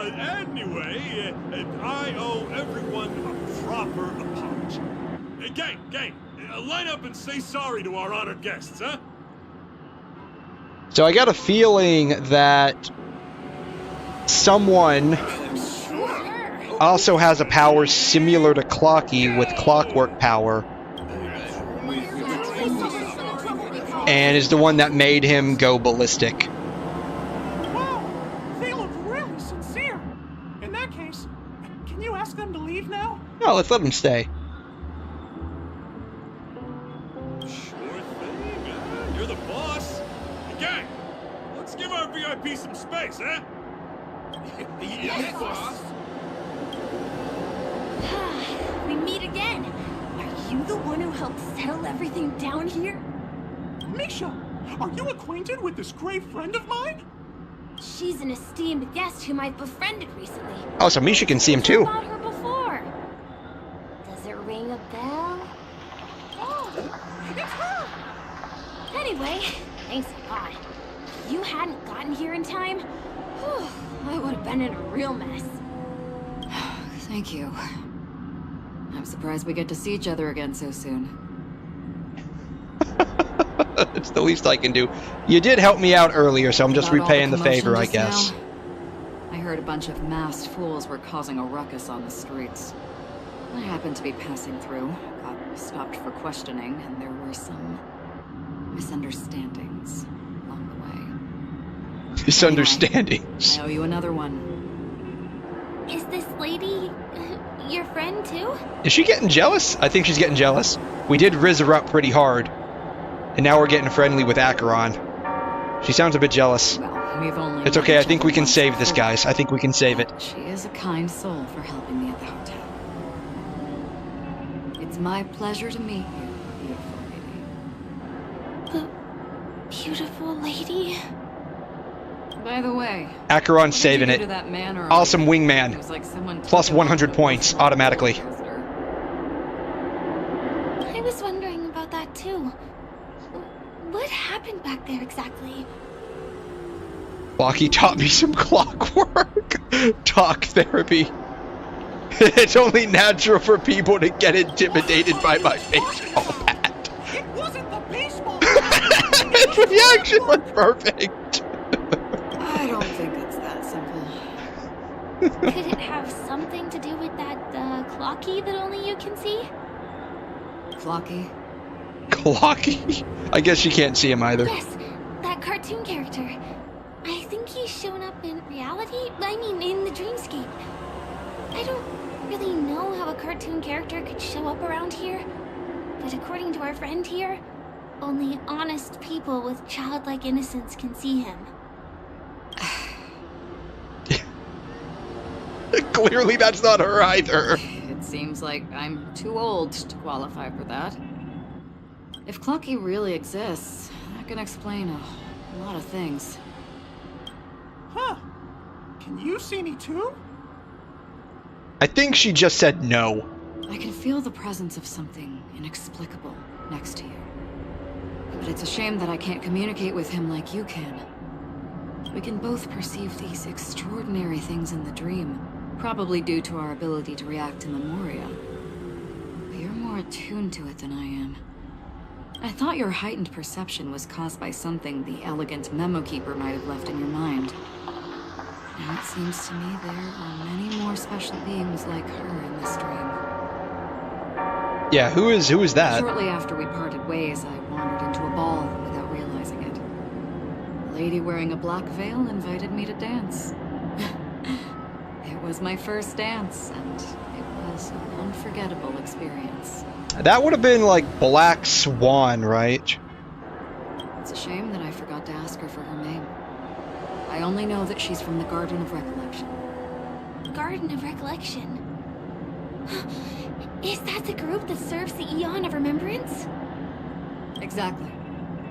Anyway, I owe everyone a proper apology. Gang, line up and say sorry to our honored guests, huh? So I got a feeling that someone also has a power similar to Clocky with clockwork power, and is the one that made him go ballistic. Wow, they look really sincere. In that case, can you ask them to leave now? No, let's let him stay. Sure thing. You're the boss. Gang, let's give our VIP some space, huh? Yes, boss. We meet again. Are you the one who helped settle everything down here? Misha, are you acquainted with this great friend of mine? She's an esteemed guest whom I've befriended recently. Oh, so Misha can see him too. About her before. Does it ring a bell? Oh, it's her! Anyway, thanks a lot. If you hadn't gotten here in time, whew, I would have been in a real mess. Thank you. I'm surprised we get to see each other again so soon. It's the least I can do. You did help me out earlier, so I'm just repaying the favor, I guess. Now, I heard a bunch of masked fools were causing a ruckus on the streets. I happened to be passing through, got stopped for questioning, and there were some misunderstandings along the way. Misunderstandings? I owe you another one. Is this lady your friend too? Is she getting jealous? I think she's getting jealous. We did rizz her up pretty hard. And now we're getting friendly with Acheron. She sounds a bit jealous. Well, we've only it's okay, I think we can save this, guys. I think we can save it. She is a kind soul for helping me at the hotel. It's my pleasure to meet you, beautiful lady. Beautiful lady? By the way, Acheron's saving it. That man or awesome wingman. It was like someone plus 100 points, automatically. I was wondering about that too. What happened back there exactly? Clocky taught me some clockwork. Talk therapy. It's only natural for people to get intimidated by my baseball bat. It wasn't the baseball His reaction was perfect. I don't think it's that simple. Could it have something to do with that clocky that only you can see? Clocky? Clocky? I guess you can't see him either. Yes, that cartoon character. I think he's shown up in reality. I mean, in the dreamscape. I don't really know how a cartoon character could show up around here, but according to our friend here, only honest people with childlike innocence can see him. Clearly that's not her either. It seems like I'm too old to qualify for that. If Clocky really exists, that can explain a lot of things. Huh. Can you see me too? I think she just said no. I can feel the presence of something inexplicable next to you. But it's a shame that I can't communicate with him like you can. We can both perceive these extraordinary things in the dream, probably due to our ability to react to memoria. But you're more attuned to it than I am. I thought your heightened perception was caused by something the elegant memo keeper might have left in your mind. Now it seems to me there are many more special beings like her in this dream. Yeah, who is that? Shortly after we parted ways, I wandered into a ball without realizing it. A lady wearing a black veil invited me to dance. It was my first dance, and it was an unforgettable experience. That would have been like Black Swan, right? It's a shame that I forgot to ask her for her name. I only know that she's from the Garden of Recollection. Garden of Recollection? Is that the group that serves the Eon of Remembrance? Exactly.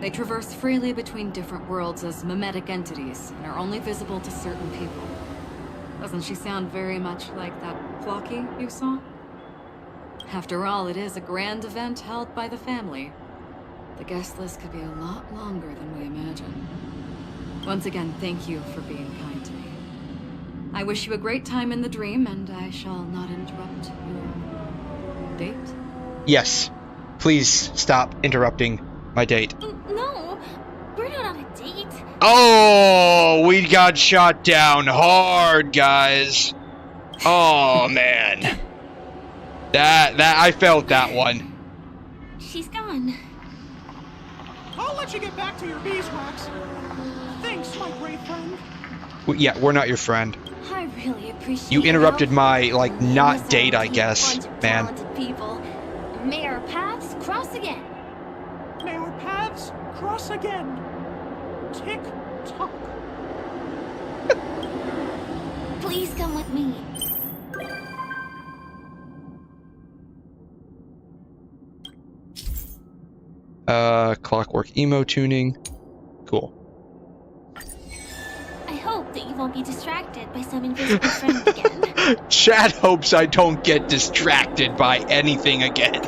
They traverse freely between different worlds as mimetic entities and are only visible to certain people. Doesn't she sound very much like that Clocky you saw? After all, it is a grand event held by the family. The guest list could be a lot longer than we imagine. Once again, thank you for being kind to me. I wish you a great time in the dream, and I shall not interrupt your date. Yes. Please stop interrupting my date. No, we're not on a date. Oh, we got shot down hard, guys. Oh, man. That I felt that one. She's gone. I'll let you get back to your beeswax. Thanks, my great friend. Yeah, we're not your friend. I really appreciate You interrupted help. my, like, not date, I guess, man. Talented people. May our paths cross again. May our paths cross again. Tick tock. Please come with me. Clockwork emo tuning. Cool. I hope that you won't be distracted by some invisible friend again. Chad hopes I don't get distracted by anything again.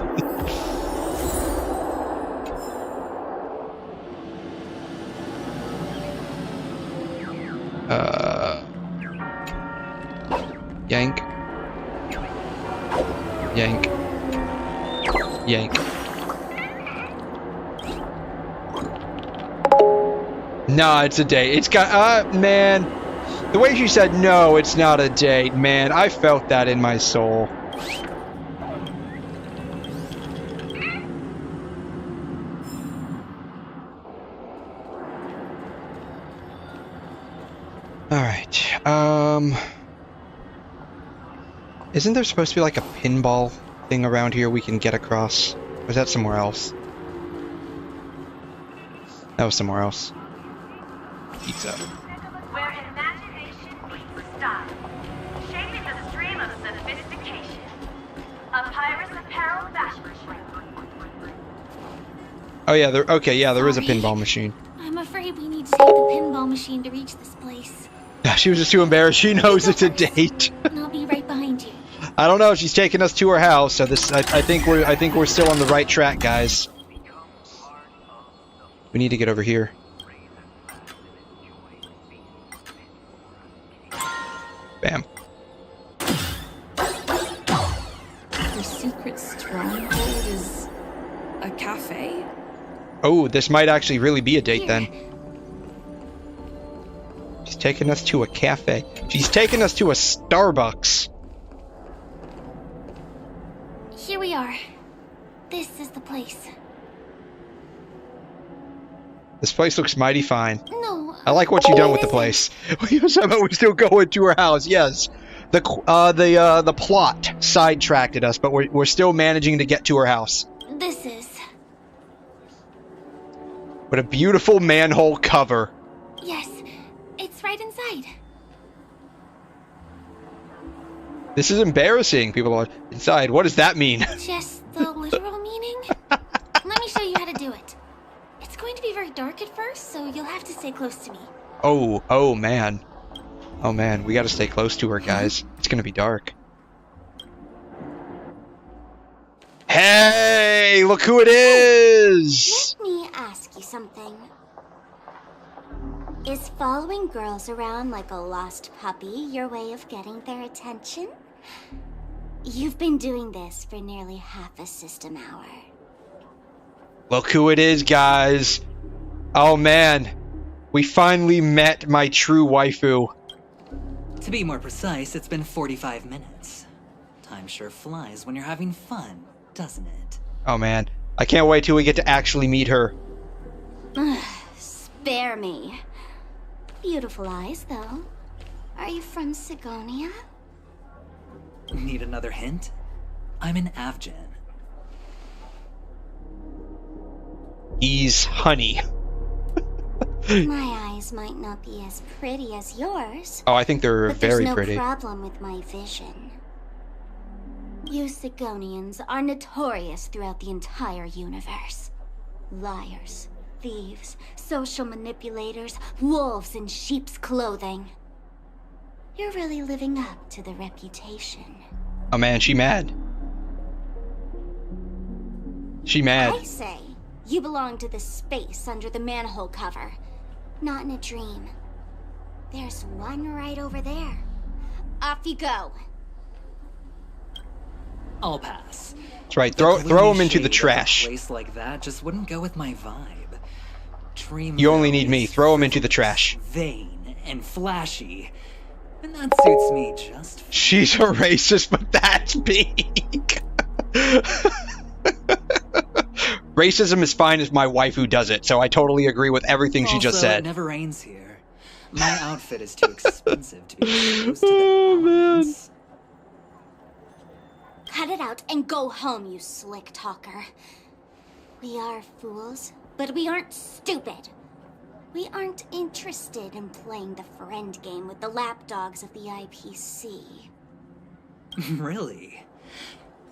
Yank. Yank. Yank. Nah, it's a date. It's got, man. The way she said, no, it's not a date, man. I felt that in my soul. Alright, isn't there supposed to be like a pinball thing around here we can get across? Or is that somewhere else? That was somewhere else. Pizza. Where imagination meets style, shaping the stream of sophistication. A pirate's apparel fashion show. Oh yeah, there is a pinball machine. I'm afraid we need to take the pinball machine to reach this place. She was just too embarrassed. She knows it's a date. And I'll be right behind you. I don't know. She's taking us to her house, so this. I think we're still on the right track, guys. We need to get over here. Bam. Her secret stronghold is a cafe? Oh, this might actually really be a date then. She's taking us to a cafe. She's taking us to a Starbucks. Here we are. This is the place. This place looks mighty fine. No. I like what you've done with the place. Somehow we're still going to her house. Yes, the plot sidetracked us, but we're still managing to get to her house. This is. What a beautiful manhole cover. Yes, it's right inside. This is embarrassing. People are inside. What does that mean? Just the literal meaning? Let me show you how to do it. It's going to be very dark at first, so you'll have to stay close to me. Oh man. Oh man, we gotta stay close to her, guys. It's gonna be dark. Hey, look who it is! Let me ask you something. Is following girls around like a lost puppy your way of getting their attention? You've been doing this for nearly half a system hour. Look who it is, guys. Oh man, we finally met my true waifu. To be more precise, it's been 45 minutes. Time sure flies when you're having fun, doesn't it? Oh man, I can't wait till we get to actually meet her. Spare me. Beautiful eyes, though. Are you from Sigonia? Need another hint? I'm an Avgen. He's honey. My eyes might not be as pretty as yours. Oh, I think they're but very there's no pretty. problem with my vision. You Sigonians are notorious throughout the entire universe. Liars, thieves, social manipulators, wolves in sheep's clothing. You're really living up to the reputation. Oh man, she mad. She mad. I say, you belong to the space under the manhole cover, not in a dream. There's one right over there. Off you go. I'll pass. That's right. Throw him into the trash. A place like that just wouldn't go with my vibe. Dream you only need me. Throw him into the trash. Vain and flashy. And that suits me just fine. She's a racist, but that's big. Racism is fine if my waifu does it, so I totally agree with everything she just said. It never rains here. My outfit is too expensive to be exposed to the elements. Cut it out and go home, you slick talker. We are fools, but we aren't stupid. We aren't interested in playing the friend game with the lapdogs of the IPC. Really?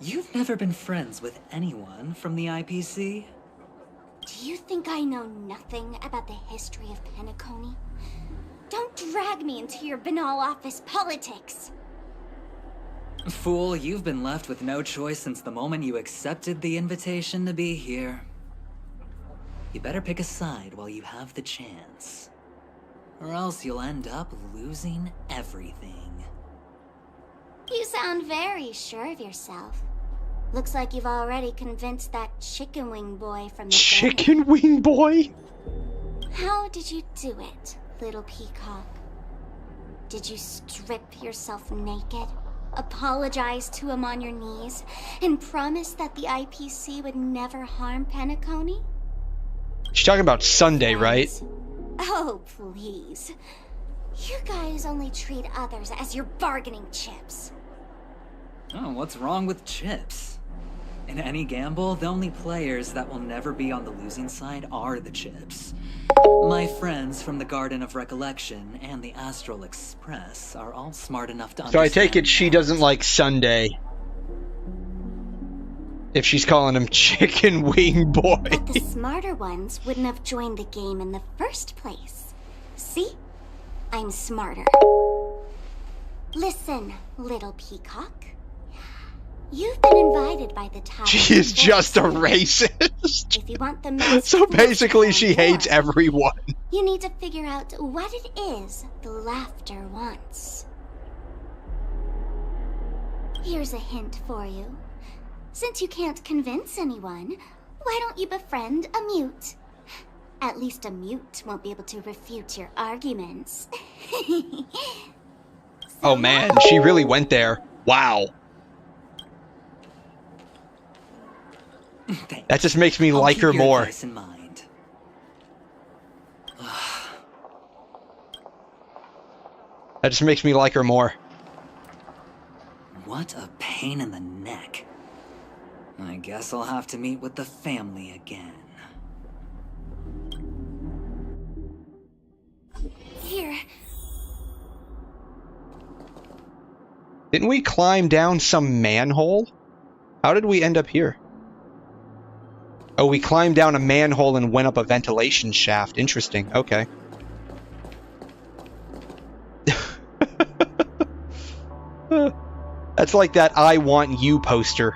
You've never been friends with anyone from the IPC? Do you think I know nothing about the history of Penacony? Don't drag me into your banal office politics. Fool, you've been left with no choice since the moment you accepted the invitation to be here. You better pick a side while you have the chance. Or else you'll end up losing everything. You sound very sure of yourself. Looks like you've already convinced that chicken wing boy from the Chicken wing boy? How did you do it, little peacock? Did you strip yourself naked, apologize to him on your knees, and promise that the IPC would never harm Penacony? She's talking about Sunday, right? Oh, please. You guys only treat others as your bargaining chips. Oh, what's wrong with chips? In any gamble, the only players that will never be on the losing side are the chips. My friends from the Garden of Recollection and the Astral Express are all smart enough to understand. So I take it she doesn't like Sunday. If she's calling him Chicken Wing Boy. But the smarter ones wouldn't have joined the game in the first place. See? I'm smarter. Listen, little peacock. You've been invited by the top. She is just a racist. If you want the most so basically she hates everyone. You need to figure out what it is the laughter wants. Here's a hint for you. Since you can't convince anyone, why don't you befriend a mute? At least a mute won't be able to refute your arguments. Oh man, she really went there. Wow. That just makes me like her more. In mind. That just makes me like her more. What a pain in the neck. I guess I'll have to meet with the family again. Here. Didn't we climb down some manhole? How did we end up here? Oh, we climbed down a manhole and went up a ventilation shaft. Interesting. Okay. That's like that I Want You poster.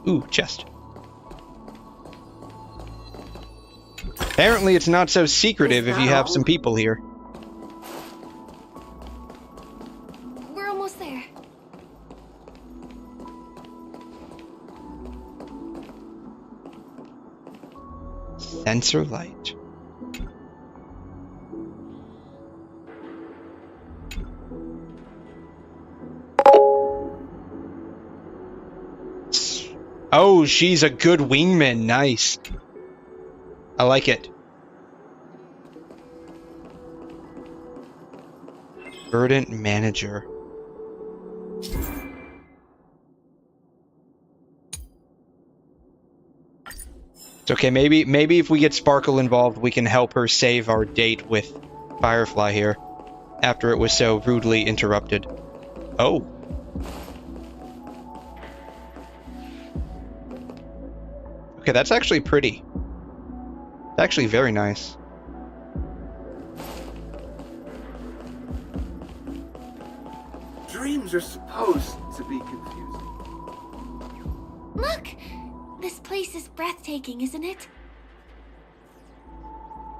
Ooh, chest. Apparently it's not so secretive if you have some people here. We're almost there. Sensor light. Oh, she's a good wingman. Nice. I like it. Verdant manager. It's okay, maybe if we get Sparkle involved, we can help her save our date with Firefly here, after it was so rudely interrupted. Oh. Okay, that's actually pretty. It's actually very nice. Dreams are supposed to be confusing. Look! This place is breathtaking, isn't it?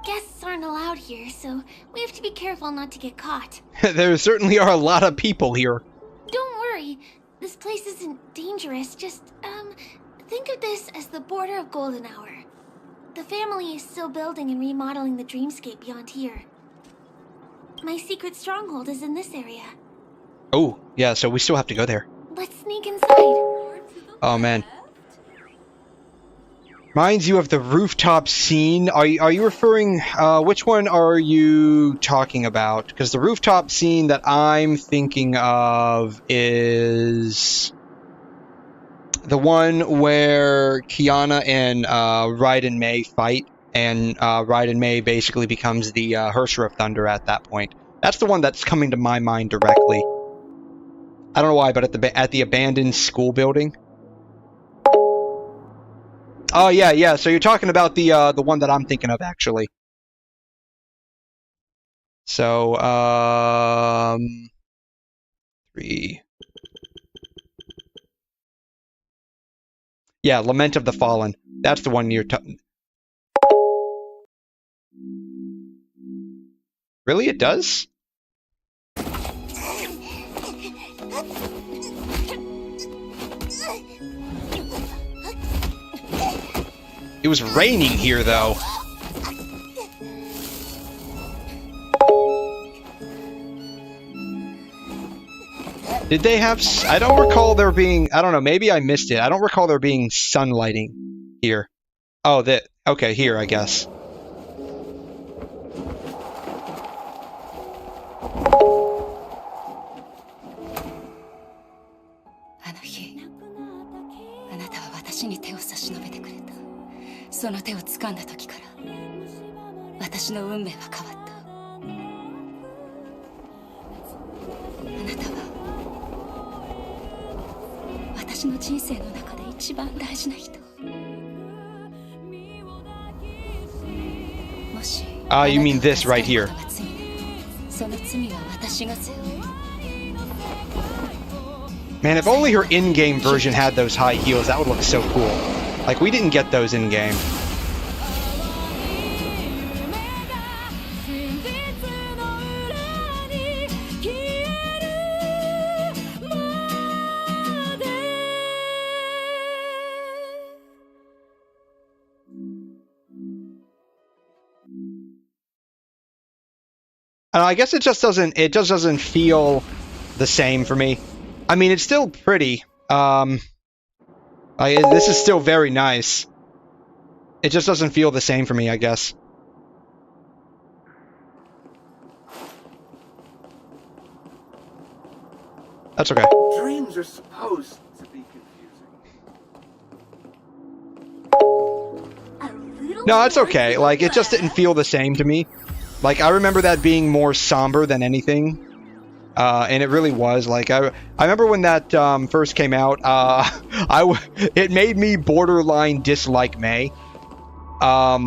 Guests aren't allowed here, so we have to be careful not to get caught. There certainly are a lot of people here. Don't worry. This place isn't dangerous. Just, think of this as the border of Golden Hour. The family is still building and remodeling the dreamscape beyond here. My secret stronghold is in this area. Oh, yeah, so we still have to go there. Let's sneak inside. Oh, man. Reminds you of the rooftop scene. Are you referring, which one are you talking about? Because the rooftop scene that I'm thinking of is the one where Kiana and Raiden May fight, and Raiden May basically becomes the Hersher of Thunder at that point. That's the one that's coming to my mind directly. I don't know why, but at the abandoned school building. Oh yeah. So you're talking about the one that I'm thinking of, actually. So 3. Yeah, Lament of the Fallen. That's the one you're talking. Really, it does? It was raining here, though. Did they have... I don't recall there being... I don't know, maybe I missed it. I don't recall there being sunlighting here. Oh, that... Okay, here, I guess. You mean this right here. Man, if only her in-game version had those high heels, that would look so cool. Like, we didn't get those in-game. I guess it just doesn't feel the same for me. I mean, it's still pretty. This is still very nice. It just doesn't feel the same for me, I guess. That's okay. Dreams are supposed to be confusing. No, it's okay. Like, it just didn't feel the same to me. Like, I remember that being more somber than anything. And it really was. Like, I remember when that first came out, it made me borderline dislike May. I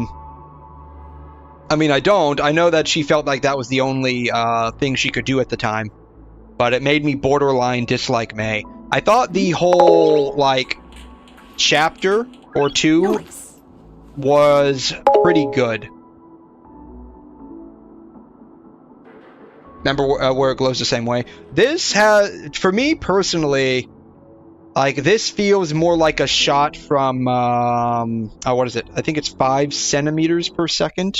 mean, I don't. I know that she felt like that was the only thing she could do at the time. But it made me borderline dislike May. I thought the whole, like, chapter or two was pretty good. Remember where it glows the same way? This has, for me personally, like, this feels more like a shot from, what is it? I think it's 5 centimeters per second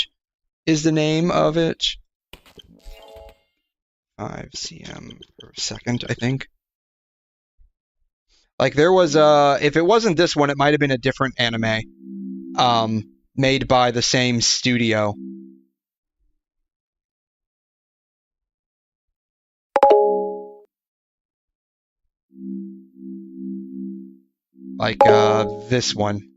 is the name of it. 5 cm per second, I think. Like, there was, if it wasn't this one, it might have been a different anime, made by the same studio. Like, this one.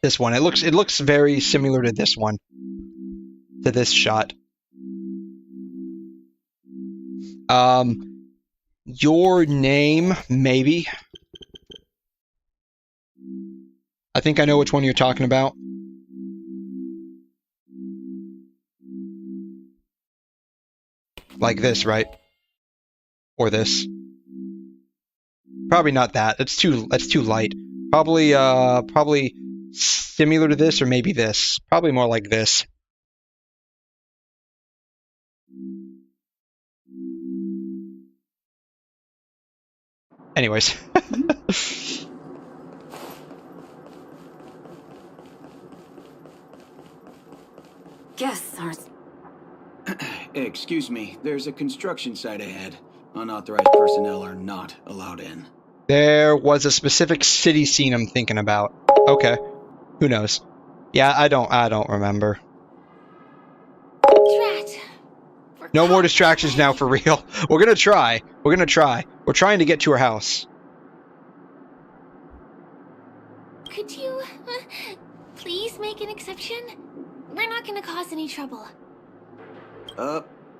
This one. It looks very similar to this one. To this shot. Your name, maybe. I think I know which one you're talking about. Like this, right? Or this. Probably not that. That's too light. Probably similar to this or maybe this. Probably more like this. Anyways. Guests are... Excuse me, there's a construction site ahead. Unauthorized personnel are not allowed in. There was a specific city scene I'm thinking about. Okay. Who knows? Yeah, I don't remember. No more distractions now, for real. We're gonna try. We're trying to get to her house. Could you, please make an exception? We're not gonna cause any trouble.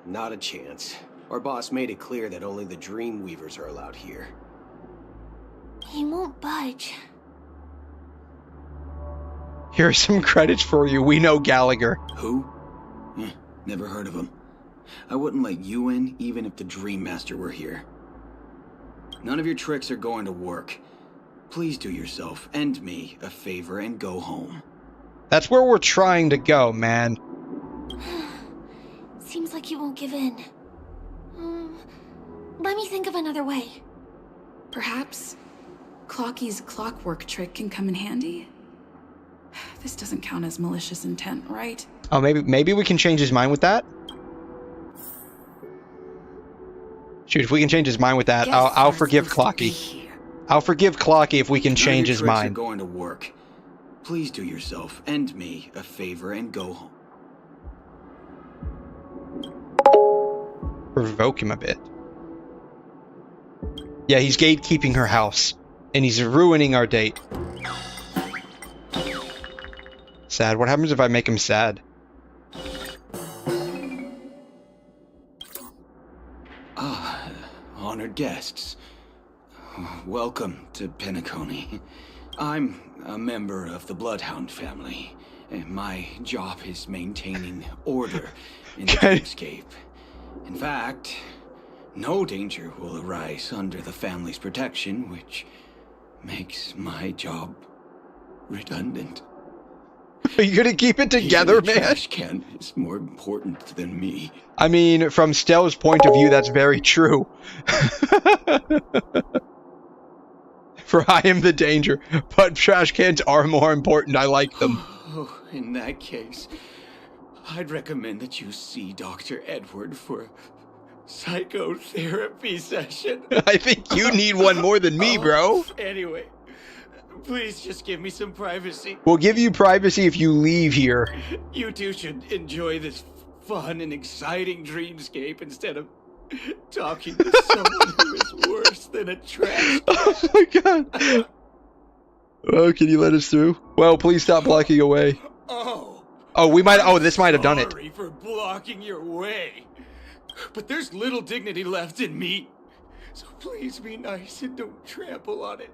Not a chance. Our boss made it clear that only the Dreamweavers are allowed here. He won't budge. Here's some credits for you. We know Gallagher. Who? Never heard of him. I wouldn't let you in, even if the Dream Master were here. None of your tricks are going to work. Please do yourself and me a favor and go home. That's where we're trying to go, man. Seems like you won't give in. Let me think of another way. Perhaps Clocky's clockwork trick can come in handy? This doesn't count as malicious intent, right? Oh, maybe we can change his mind with that? Shoot, if we can change his mind with that, I'll forgive Clocky. I'll forgive Clocky if we can change his mind. Are going to work. Please do yourself and me a favor and go home. Provoke him a bit. Yeah, he's gatekeeping her house, and he's ruining our date. Sad. What happens if I make him sad? Honored guests. Welcome to Penacony. I'm a member of the Bloodhound family, and my job is maintaining order in the dreamscape. In fact, no danger will arise under the family's protection, which makes my job redundant. Are you gonna keep it together, man? Trash can is more important than me. I mean, from Stell's point of view, that's very true. For I am the danger, but trash cans are more important. I like them. Oh, in that case, I'd recommend that you see Dr. Edward for a psychotherapy session. I think you need one more than me, bro. Anyway, please just give me some privacy. We'll give you privacy if you leave here. You two should enjoy this fun and exciting dreamscape instead of talking to someone who is worse than a trash can. Oh my god. Oh, can you let us through? Well, please stop blocking away. This might have done it. Sorry for blocking your way. But there's little dignity left in me. So please be nice and don't trample on it.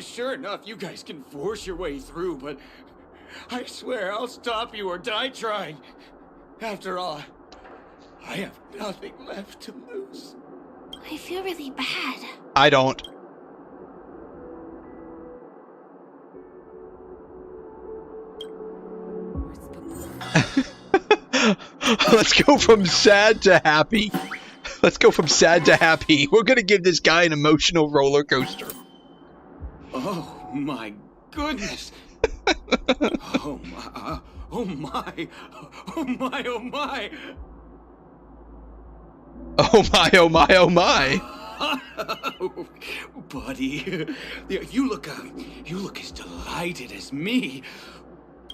Sure enough, you guys can force your way through, but I swear I'll stop you or die trying. After all, I have nothing left to lose. I feel really bad. I don't. Let's go from sad to happy. Let's go from sad to happy. We're gonna give this guy an emotional roller coaster. Oh my goodness. Oh my. Oh my. Oh my. Oh my. Oh my, oh my, oh my. Oh, buddy, you look as delighted as me.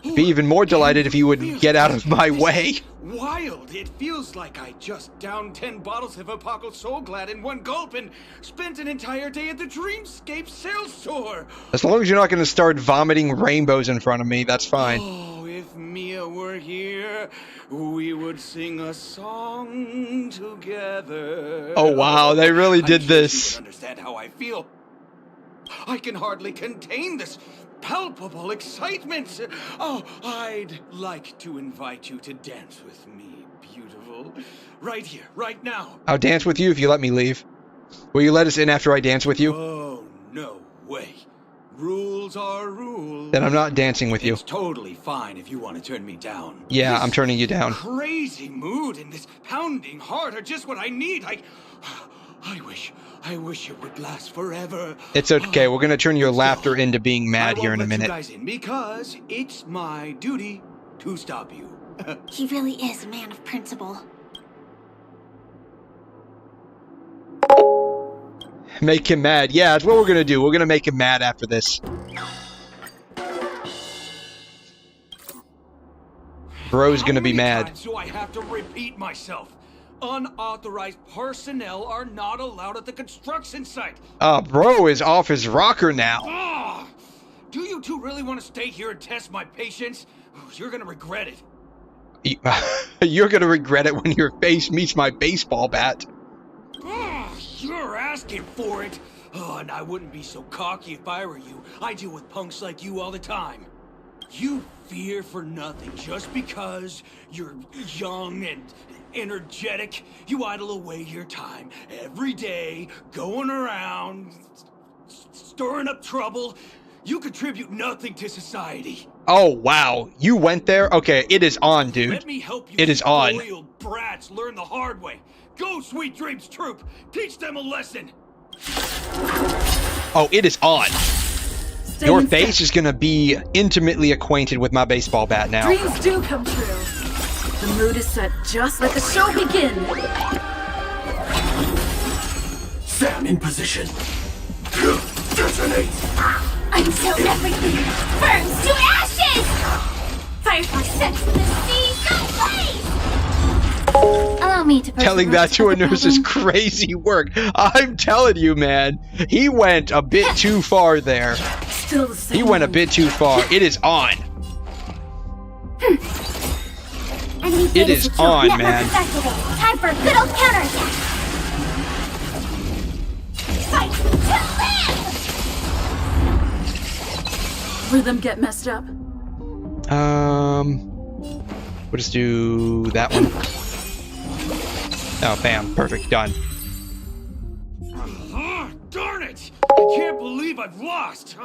I'd be even more delighted if you would get out of my way. Wild. It feels like I just downed 10 bottles of Apoco Soul Glad in one gulp and spent an entire day at the Dreamscape sales store. As long as you're not going to start vomiting rainbows in front of me, that's fine. Oh, if Mia were here, we would sing a song together. Oh wow, they really did this. You can understand how I feel. I can hardly contain this palpable excitement. Oh, I'd like to invite you to dance with me, beautiful. Right here, right now. I'll dance with you if you let me leave. Will you let us in after I dance with you? Oh, no way. Rules are rules. Then I'm not dancing with you. It's totally fine if you want to turn me down. Yeah, This I'm turning you down. Crazy mood and this pounding heart are just what I need. I wish it would last forever. It's okay. We're going to turn your laughter into being mad here in a minute. I won't let you guys in because it's my duty to stop you. He really is a man of principle. Make him mad. Yeah, that's what we're going to do. We're going to make him mad after this. Bro's going to be mad. So I have to repeat myself. Unauthorized personnel are not allowed at the construction site. Bro is off his rocker now. Do you two really want to stay here and test my patience? You're gonna regret it. You're going to regret it when your face meets my baseball bat. You're asking for it. And I wouldn't be so cocky if I were you. I deal with punks like you all the time. You fear for nothing just because you're young and energetic. You idle away your time every day, going around, stirring up trouble. You contribute nothing to society. Oh, wow. You went there? Okay, it is on, dude. Let me help you. It is on. Spoiled brats learn the hard way. Go, Sweet Dreams Troop. Teach them a lesson. Oh, it is on. Your face is going to be intimately acquainted with my baseball bat now. Dreams do come true. The mood is set. Just let the show begin. Sam in position. Detonate. Until everything burns to ashes! Firefly sets the sea ablaze! Allow me to Telling that to a nurse is crazy work. I'm telling you, man. He went a bit too far there. Still the same. He went a bit too far. It is on. It is on, man. Time for a good old counterattack! Fight to live! Rhythm get messed up. We'll just do that one. Oh, bam. Perfect. Done. Darn it! I can't believe I've lost.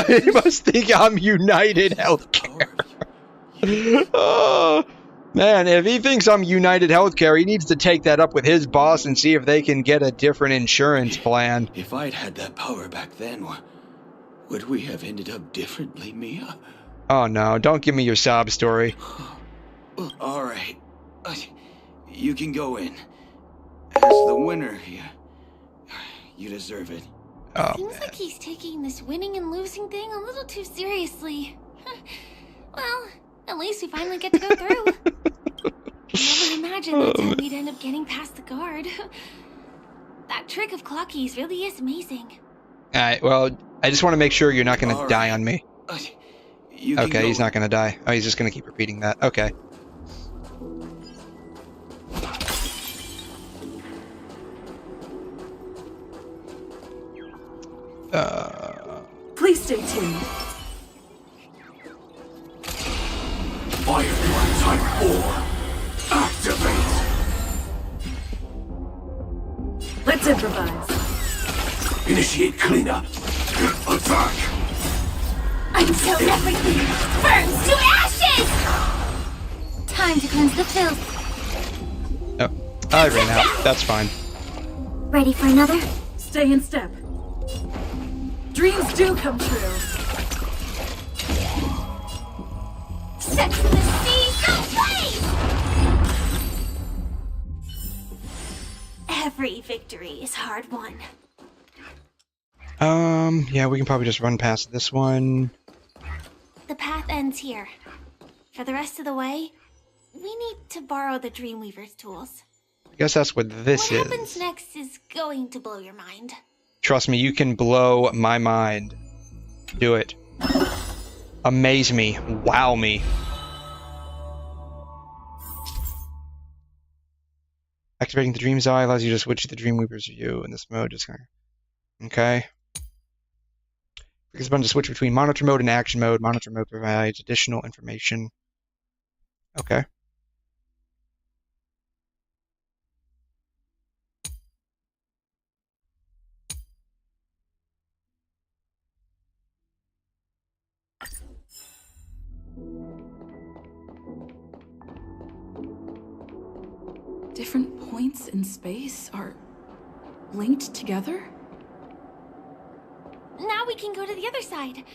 He must think I'm United Healthcare. Oh, man, if he thinks I'm United Healthcare, he needs to take that up with his boss and see if they can get a different insurance plan. If I'd had that power back then, would we have ended up differently, Mia? Oh no, don't give me your sob story. Alright. You can go in. As the winner here, you deserve it. Oh, Seems like he's taking this winning and losing thing a little too seriously. Well, at least we finally get to go through. Never imagined that time we'd end up getting past the guard. That trick of Clocky's really is amazing. Alright, well, I just want to make sure you're not going to die on me. Okay, he's not going to die. Oh, he's just going to keep repeating that. Okay. Please stay tuned. Firefly Type 4. Activate. Let's improvise. Initiate cleanup. Attack. Until everything burns to ashes! Time to cleanse the filth. Oh, I ran out. That's fine. Ready for another? Stay in step. Dreams do come true. Set the sea ablaze! Every victory is hard won. Yeah, we can probably just run past this one. The path ends here. For the rest of the way, we need to borrow the Dreamweaver's tools. I guess that's what this What is. happens next is going to blow your mind. Trust me, you can blow my mind. Do it. Amaze me. Wow me. Activating the Dream's Eye allows you to switch to the Dreamweaver's view in this mode. Just kind of... Okay. It's button to switch between monitor mode and action mode. Monitor mode provides additional information. Okay. Different points in space are linked together? Now we can go to the other side.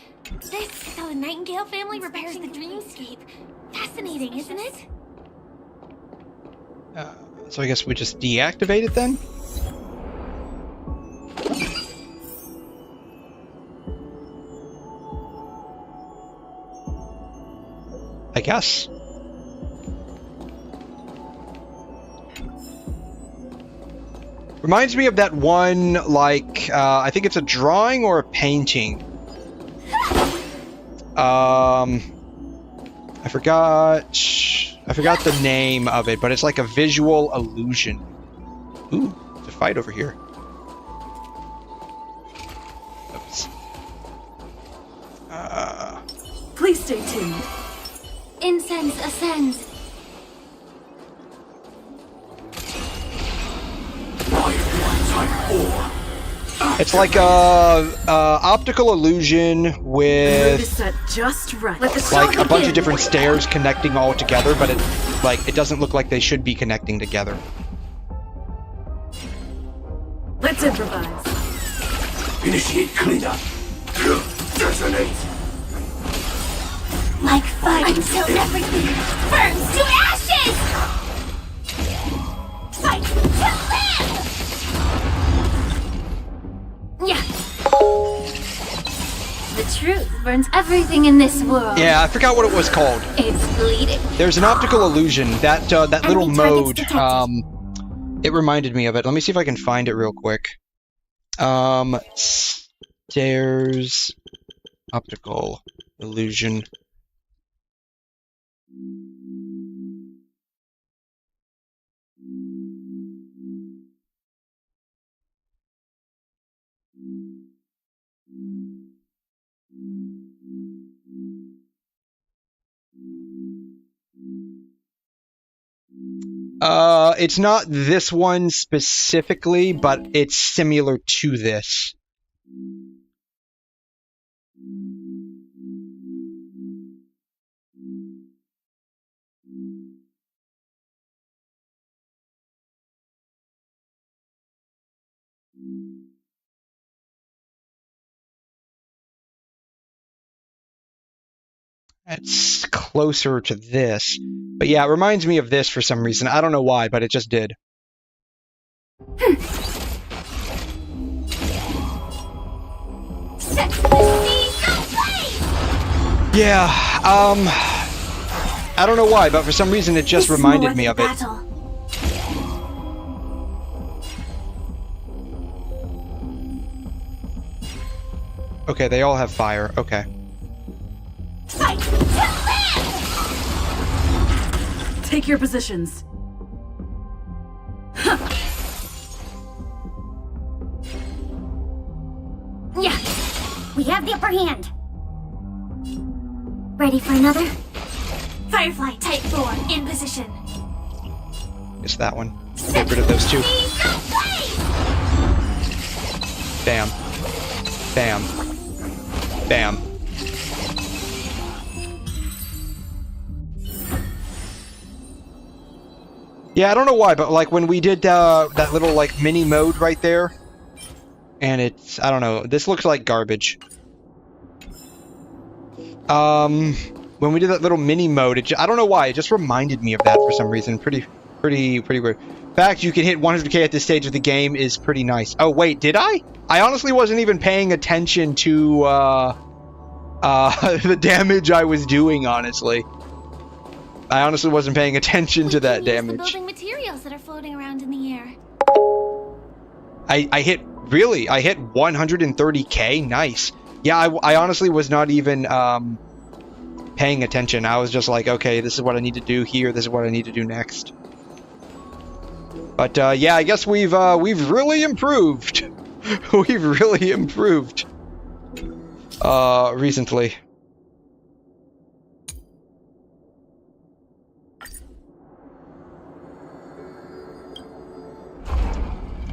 This is how the Nightingale family repairs the dreamscape. Fascinating, isn't it? So I guess we just deactivate it then? I guess. Reminds me of that one, like, I think it's a drawing or a painting. I forgot the name of it, but it's like a visual illusion. Ooh, there's a fight over here. Oops. Please stay tuned. Incense ascends. It's like a optical illusion with Set just right. like a bunch of different stairs connecting all together, but it doesn't look like they should be connecting together. Let's improvise. Initiate cleanup. Detonate. Like fire until everything burns to ashes! Fight to live! Yeah. The truth burns everything in this world. Yeah, I forgot what it was called. It's bleeding. There's an optical illusion. That little mode, it reminded me of it. Let me see if I can find it real quick. Stairs, optical illusion. It's not this one specifically, but it's similar to this. It's closer to this. But yeah, it reminds me of this for some reason. I don't know why, but it just did. Yeah, I don't know why, but for some reason it just reminded me of it. Okay, they all have fire. Okay. Take your positions. Yeah, we have the upper hand. Ready for another? Fight Firefly type form in position. It's that one. Get rid of those two. Bam. Bam. Bam. Yeah, I don't know why, but like when we did that little like mini mode right there, and it's, I don't know, this looks like garbage. When we did that little mini mode, I don't know why, it just reminded me of that for some reason. Pretty weird. Fact, you can hit 100k at this stage of the game is pretty nice. Oh wait, did I? I honestly wasn't even paying attention to the damage I was doing, honestly. I honestly wasn't paying attention to that damage. The building materials that are floating around in the air. I hit 130k? Nice. Yeah, I honestly was not even paying attention. I was just like, okay, this is what I need to do here, this is what I need to do next. But yeah, I guess we've really improved. We've really improved recently.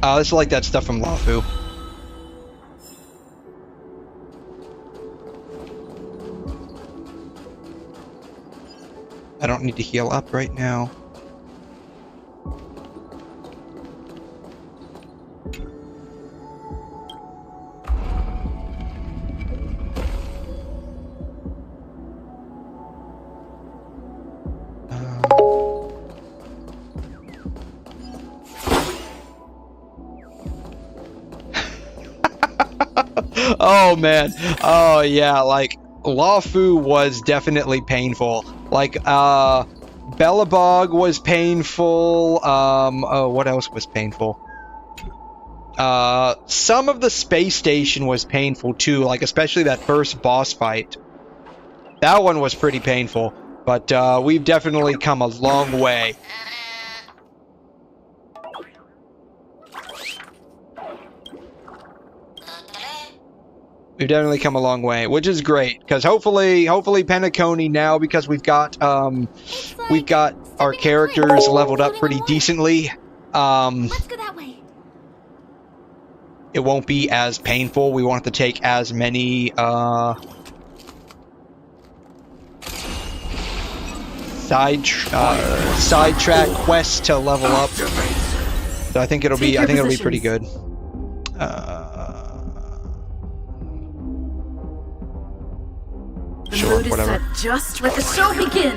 This is like that stuff from LaFu. I don't need to heal up right now. Oh man, oh yeah, like LaFu was definitely painful. Like Bellabog was painful. Oh, what else was painful? Some of the space station was painful too, like especially that first boss fight. That one was pretty painful, but we've definitely come a long way. We've definitely come a long way, which is great, because hopefully Penacony now, because we've got our characters leveled up pretty decently. Let's go that way. It won't be as painful. We won't have to take as many sidetrack quests to level up. So I think it'll be pretty good. Sure, whatever. Just let the show begin.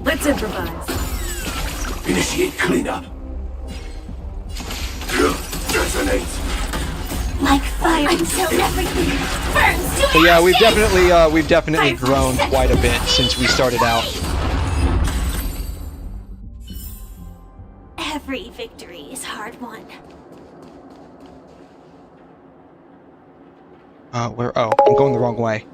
Let's improvise. Initiate cleanup. Detonate. Like fire until everything burns to So yeah, we've definitely grown quite a bit since we started out. Every victory is hard won. Where? Oh, I'm going the wrong way.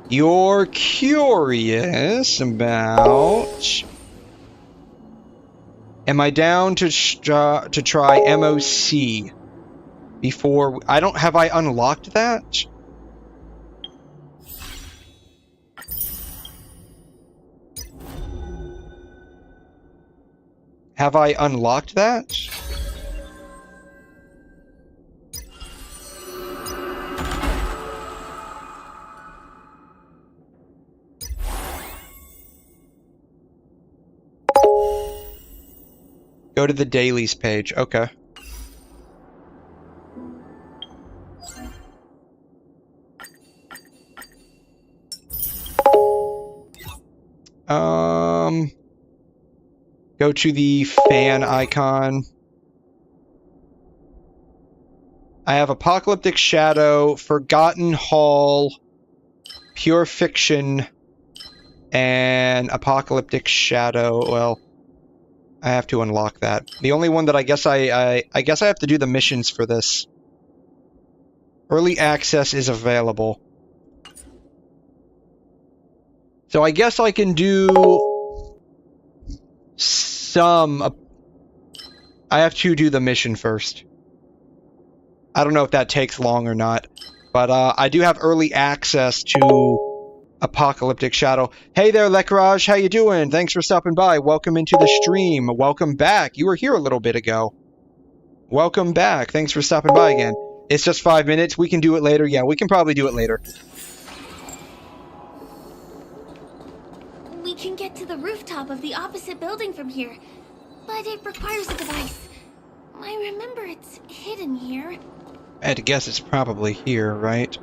You're curious about... Am I down to try MOC before... Have I unlocked that? Have I unlocked that? Go to the Dailies page. Okay. Go to the fan icon. I have Apocalyptic Shadow, Forgotten Hall, Pure Fiction, and Apocalyptic Shadow. Well, I have to unlock that. The only one that I guess I have to do the missions for this. Early access is available. So I guess I can do some... I have to do the mission first. I don't know if that takes long or not. But I do have early access to Apocalyptic Shadow. Hey there, Lekraj, how you doing? Thanks for stopping by. Welcome into the stream. Welcome back. You were here a little bit ago. Welcome back. Thanks for stopping by again. It's just 5 minutes. We can do it later. Yeah, we can probably do it later. We can get to the rooftop of the opposite building from here, but it requires a device. I remember it's hidden here. I had to guess it's probably here, right?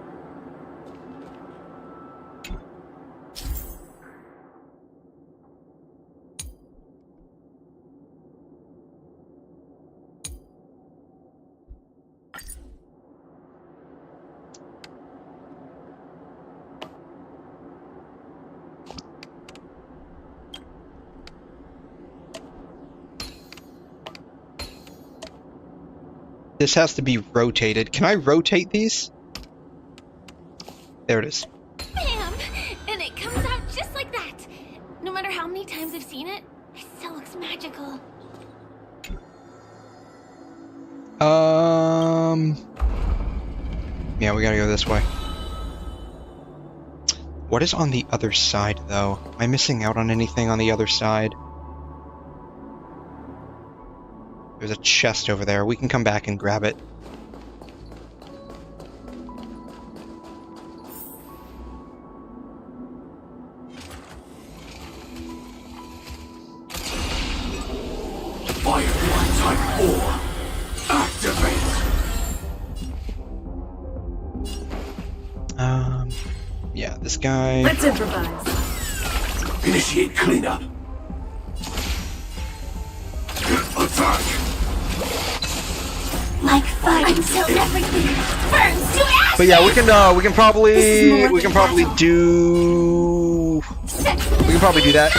This has to be rotated. Can I rotate these? There it is. Bam! And it comes out just like that. No matter how many times I've seen it, it still looks magical. Yeah, we gotta go this way. What is on the other side, though? Am I missing out on anything on the other side? There's a chest over there. We can come back and grab it. Firefly Type 4. Activate. Yeah, this guy. Let's improvise. Initiate cleanup. Attack. Like fire until everything burns to ash. But yeah, we can probably do that.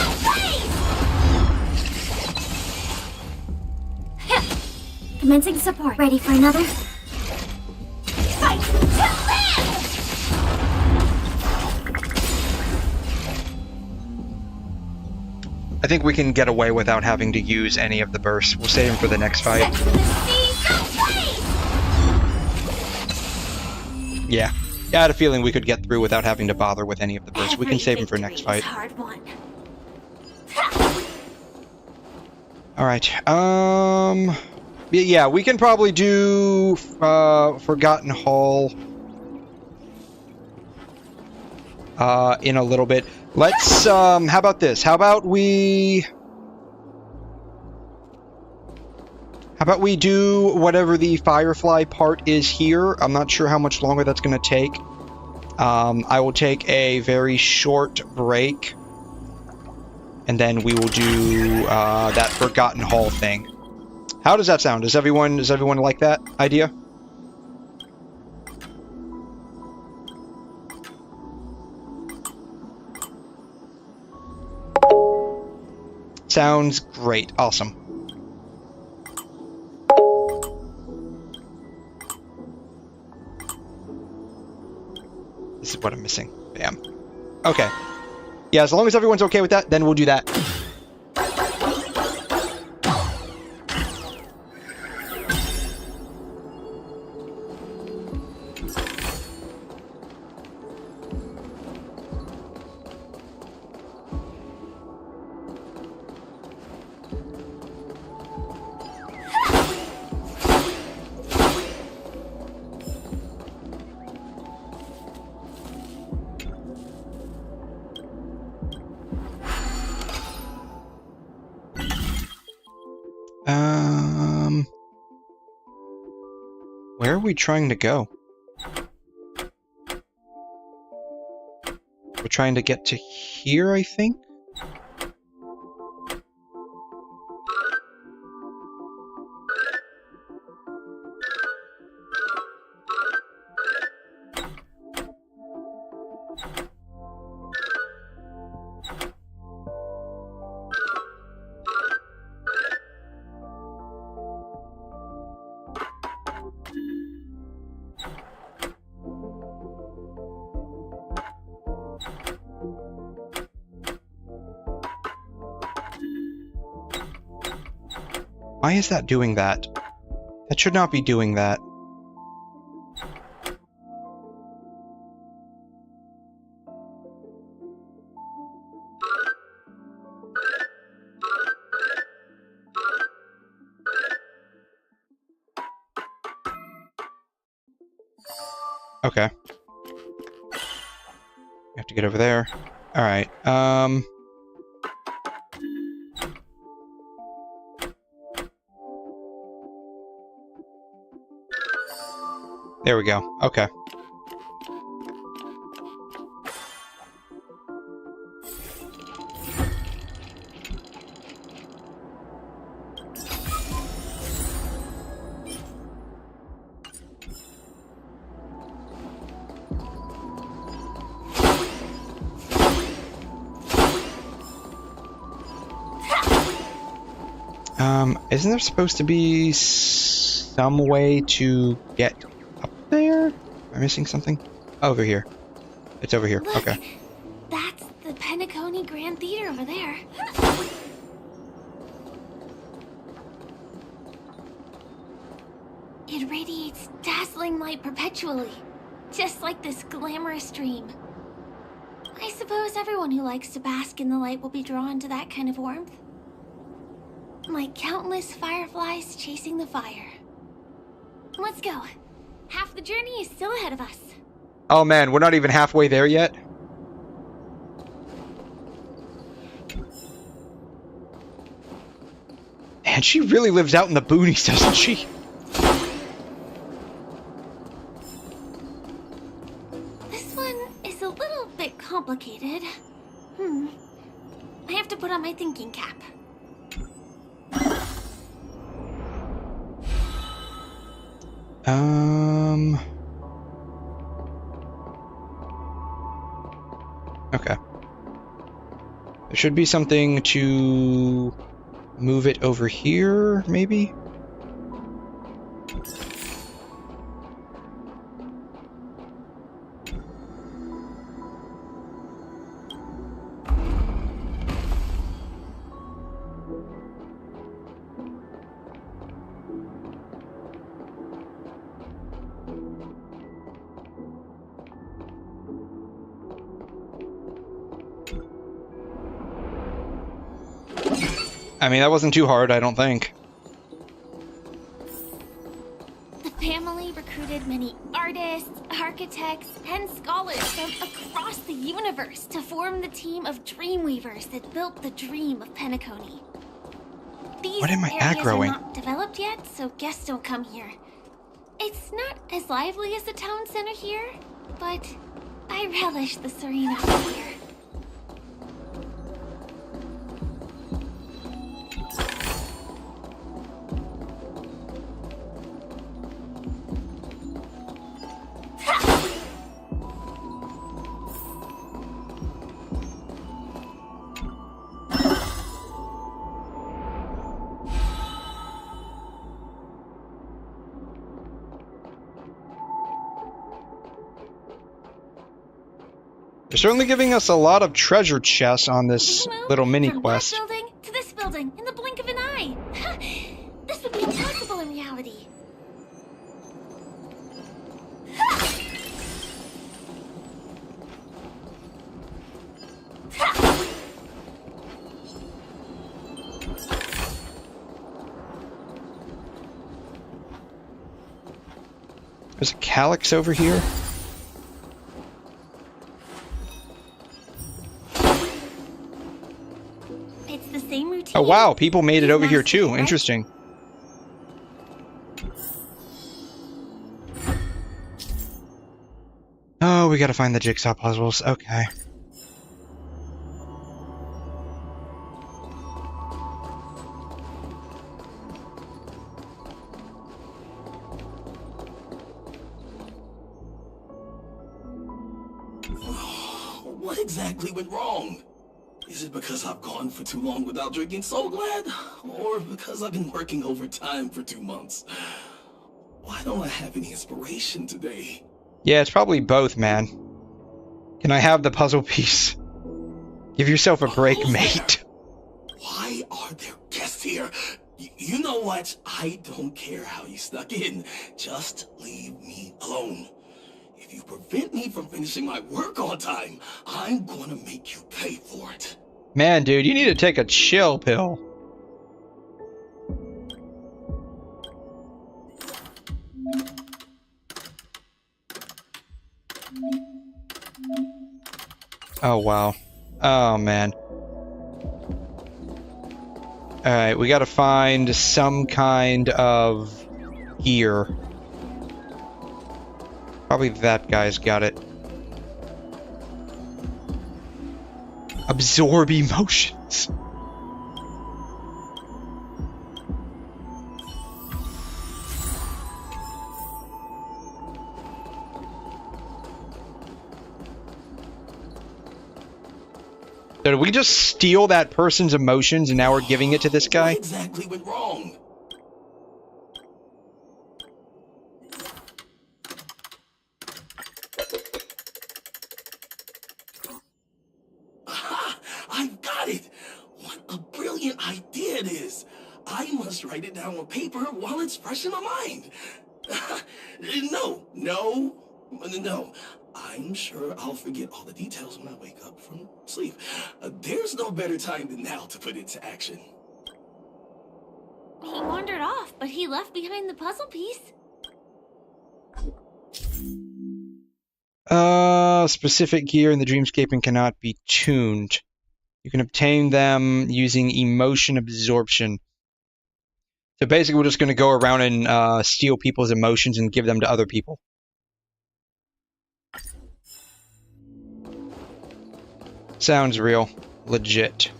Commencing support. Ready for another? Fight to live! I think we can get away without having to use any of the bursts. We'll save them for the next fight. Yeah. I had a feeling we could get through without having to bother with any of the bursts. We can save them for next fight. Alright. Yeah, we can probably do Forgotten Hall in a little bit. Let's how about this? How about we do whatever the Firefly part is here? I'm not sure how much longer that's going to take. I will take a very short break, and then we will do that Forgotten Hall thing. How does that sound? Does everyone like that idea? Sounds great. Awesome. This is what I'm missing. Bam. Okay. Yeah, as long as everyone's okay with that, then we'll do that. Where are we trying to go? We're trying to get to here, I think? Why is that doing that? That should not be doing that. Okay. We have to get over there. Alright, there we go. Okay. Isn't there supposed to be some way to get up there? Am I missing something? Over here. It's over here. Look, okay. That's the Penacony Grand Theater over there. It radiates dazzling light perpetually, just like this glamorous dream. I suppose everyone who likes to bask in the light will be drawn to that kind of warmth. Like countless fireflies chasing the fire. Let's go. Half the journey is still ahead of us. Oh man, we're not even halfway there yet? And she really lives out in the boonies, doesn't she? This one is a little bit complicated. I have to put on my thinking cap. Okay. There should be something to move it over here, maybe? I mean, that wasn't too hard, I don't think. The family recruited many artists, architects, and scholars from across the universe to form the team of Dreamweavers that built the dream of Penacony. These What am I areas aggroing? are not developed yet, so guests don't come here. It's not as lively as the town center here, but I relish the serene atmosphere. They're certainly giving us a lot of treasure chests on this little mini quest. From that building to this building in the blink of an eye. This would be impossible in reality. There's a calyx over here. It's the same routine. Oh wow, people made it over here too. Interesting. Oh, we gotta find the jigsaw puzzles. Okay. What exactly went wrong? Is it because I've gone for too long without drinking So Glad? Or because I've been working overtime for 2 months? Why don't I have any inspiration today? Yeah, it's probably both, man. Can I have the puzzle piece? Give yourself a break, mate. Why are there guests here? You know what? I don't care how you snuck in. Just leave me alone. If you prevent me from finishing my work on time, I'm gonna make you pay for it. Man, dude, you need to take a chill pill. Oh, wow. Oh, man. Alright, we gotta find some kind of gear. Probably that guy's got it. Absorb emotions. So did we just steal that person's emotions and now we're giving it to this guy? What exactly went wrong? Aha! I've got it! What a brilliant idea it is! I must write it down on paper while it's fresh in my mind. No. I'm sure I'll forget all the details when I wake up from sleep. There's no better time than now to put it to action. He wandered off, but he left behind the puzzle piece. Specific gear in the dreamscaping cannot be tuned. You can obtain them using emotion absorption. So basically we're just going to go around and steal people's emotions and give them to other people. Sounds real. Legit.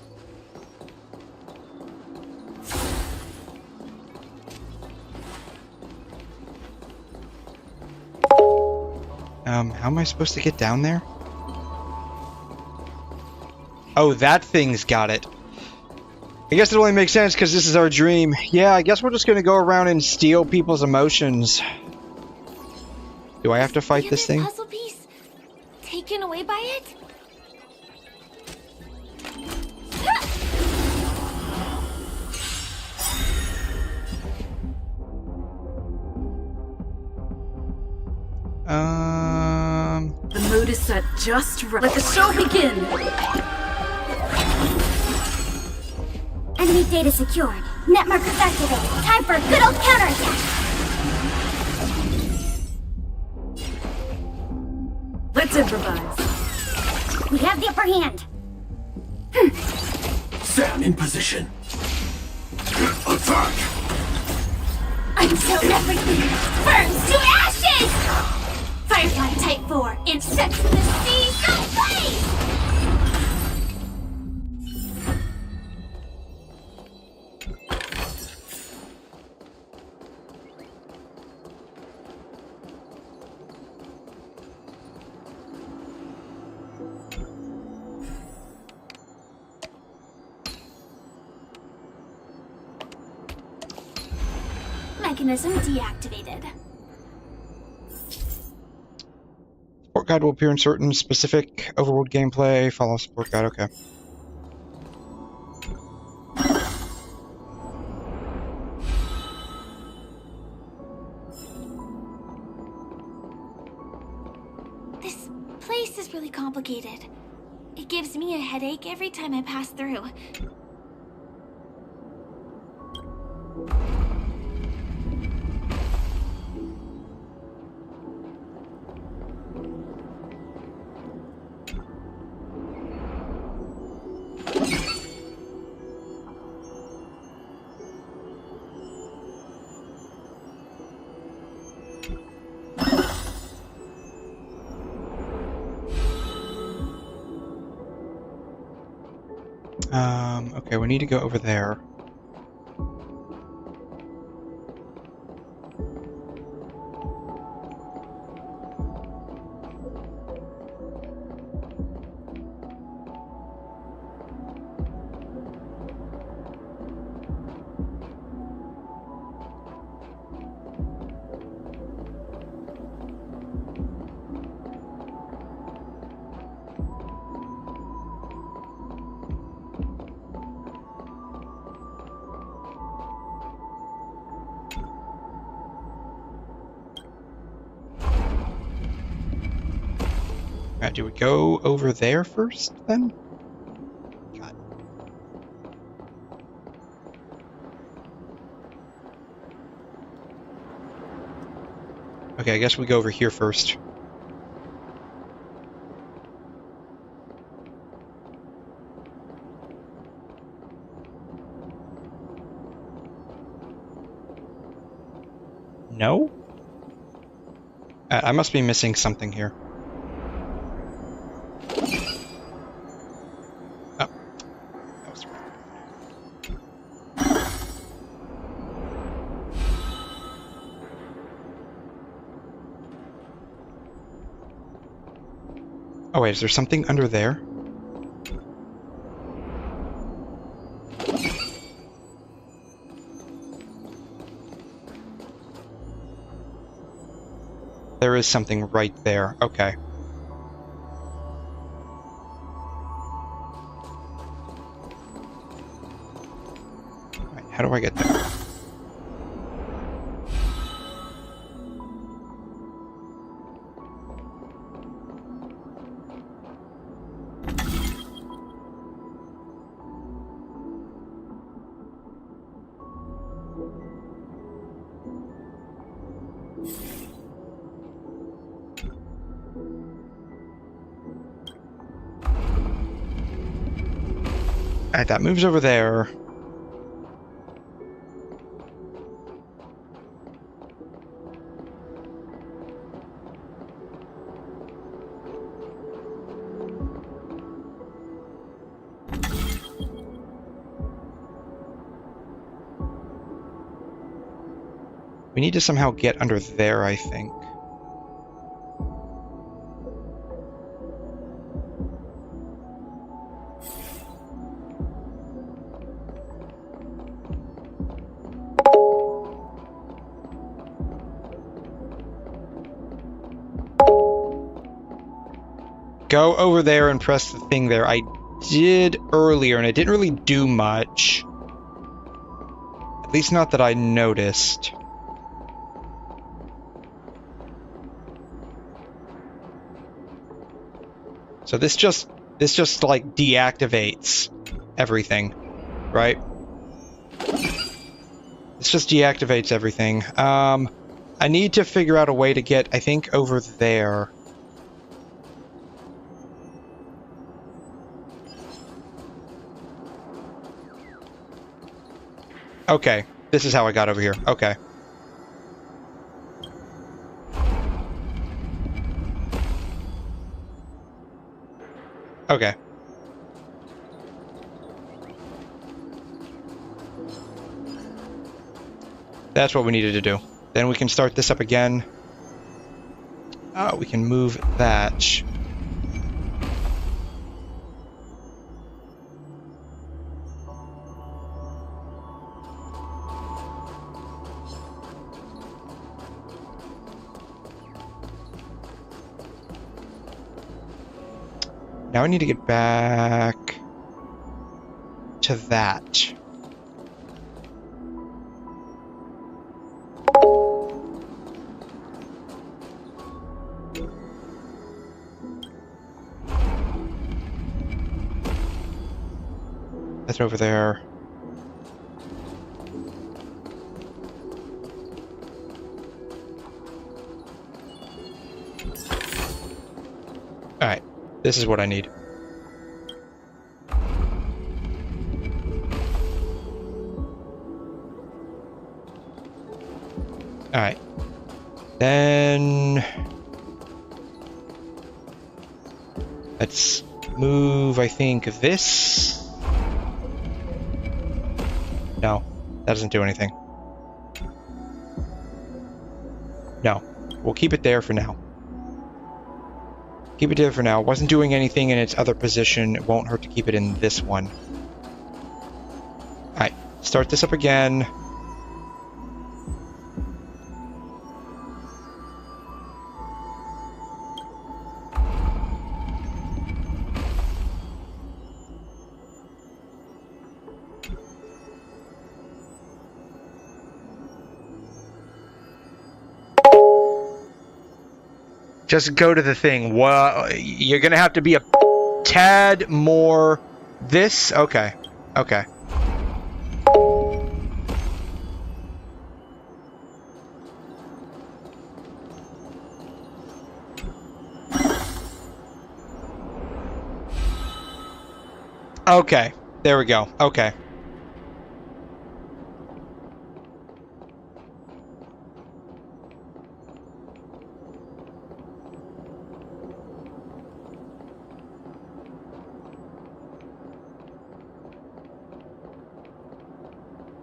How am I supposed to get down there? Oh, that thing's got it. I guess it only makes sense because this is our dream. Yeah, I guess we're just gonna go around and steal people's emotions. Do I have to fight this thing? Puzzle piece taken away by it? The mood is set just right. Let the show begin! Enemy data secured. Net markers activated. Time for a good old counterattack! Let's improvise. We have the upper hand. Sam in position. Attack! Until everything burns to ashes! Firefly Type 4, insect from the sea, go blaze! Mechanism deactivated. Support guide will appear in certain specific overworld gameplay. Follow support guide, okay. This place is really complicated. It gives me a headache every time I pass through. Okay, we need to go over there. Do we go over there first, then? God. Okay, I guess we go over here first. No? I must be missing something here. Oh. That was wrong. Oh wait, is there something under there? There is something right there. Okay. Right, how do I get there? Alright, that moves over there. We need to somehow get under there, I think. Go over there and press the thing there. I did earlier, and it didn't really do much. At least not that I noticed. So this just like deactivates everything, right? This just deactivates everything. I need to figure out a way to get, I think, over there. Okay, this is how I got over here. Okay. Okay. That's what we needed to do. Then we can start this up again. We can move that. Now I need to get back to that. That's over there. Alright. This is what I need. Alright. Then... let's move, I think, this. No, that doesn't do anything. No, we'll keep it there for now. Keep it there for now. It wasn't doing anything in its other position. It won't hurt to keep it in this one. Alright, start this up again. Just go to the thing. Well, you're gonna have to be a tad more this. Okay. Okay. Okay. There we go. Okay.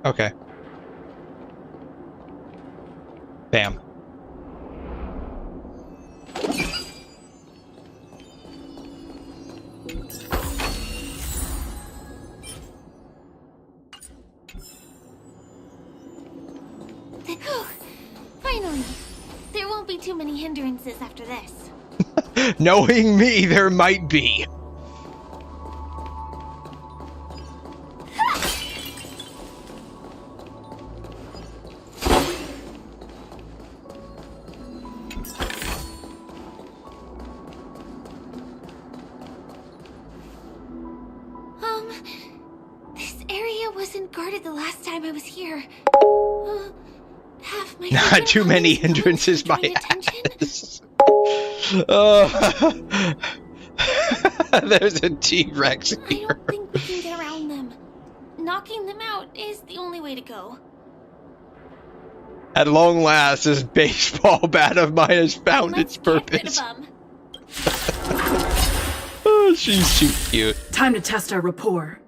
Okay. Bam. Finally! There won't be too many hindrances after this. Knowing me, there might be. This area wasn't guarded the last time I was here. Half my Not too many hindrances, my ass. There's a T-Rex here. I don't think we can get around them. Knocking them out is the only way to go. At long last, this baseball bat of mine has found its purpose. Oh, she's too cute. Time to test our rapport.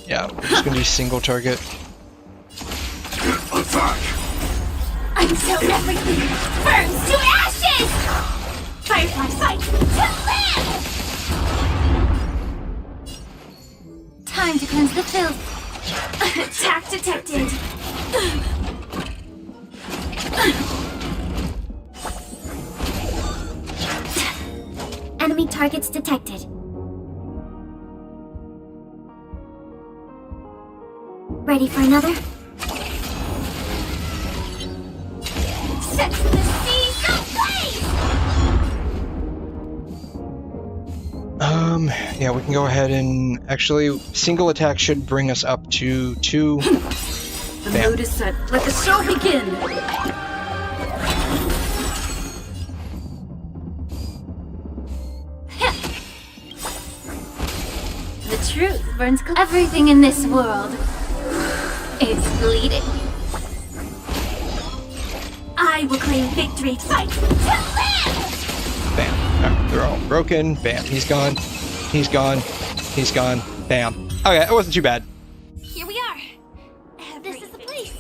Yeah, we're just gonna do single target. Attack! Until everything burns to ashes! Firefly fight to live! Time to cleanse the filth. Attack detected. Enemy targets detected. Ready for another? Set the seas ablaze! Yeah, we can go ahead and actually single attack should bring us up to 2. The mood is set. Let the show begin! The truth burns everything in this world. It's bleeding. I will claim victory. Fight to live! Bam. Alright, they're all broken. Bam. He's gone. He's gone. He's gone. Bam. Okay, it wasn't too bad. Here we are. This is the place.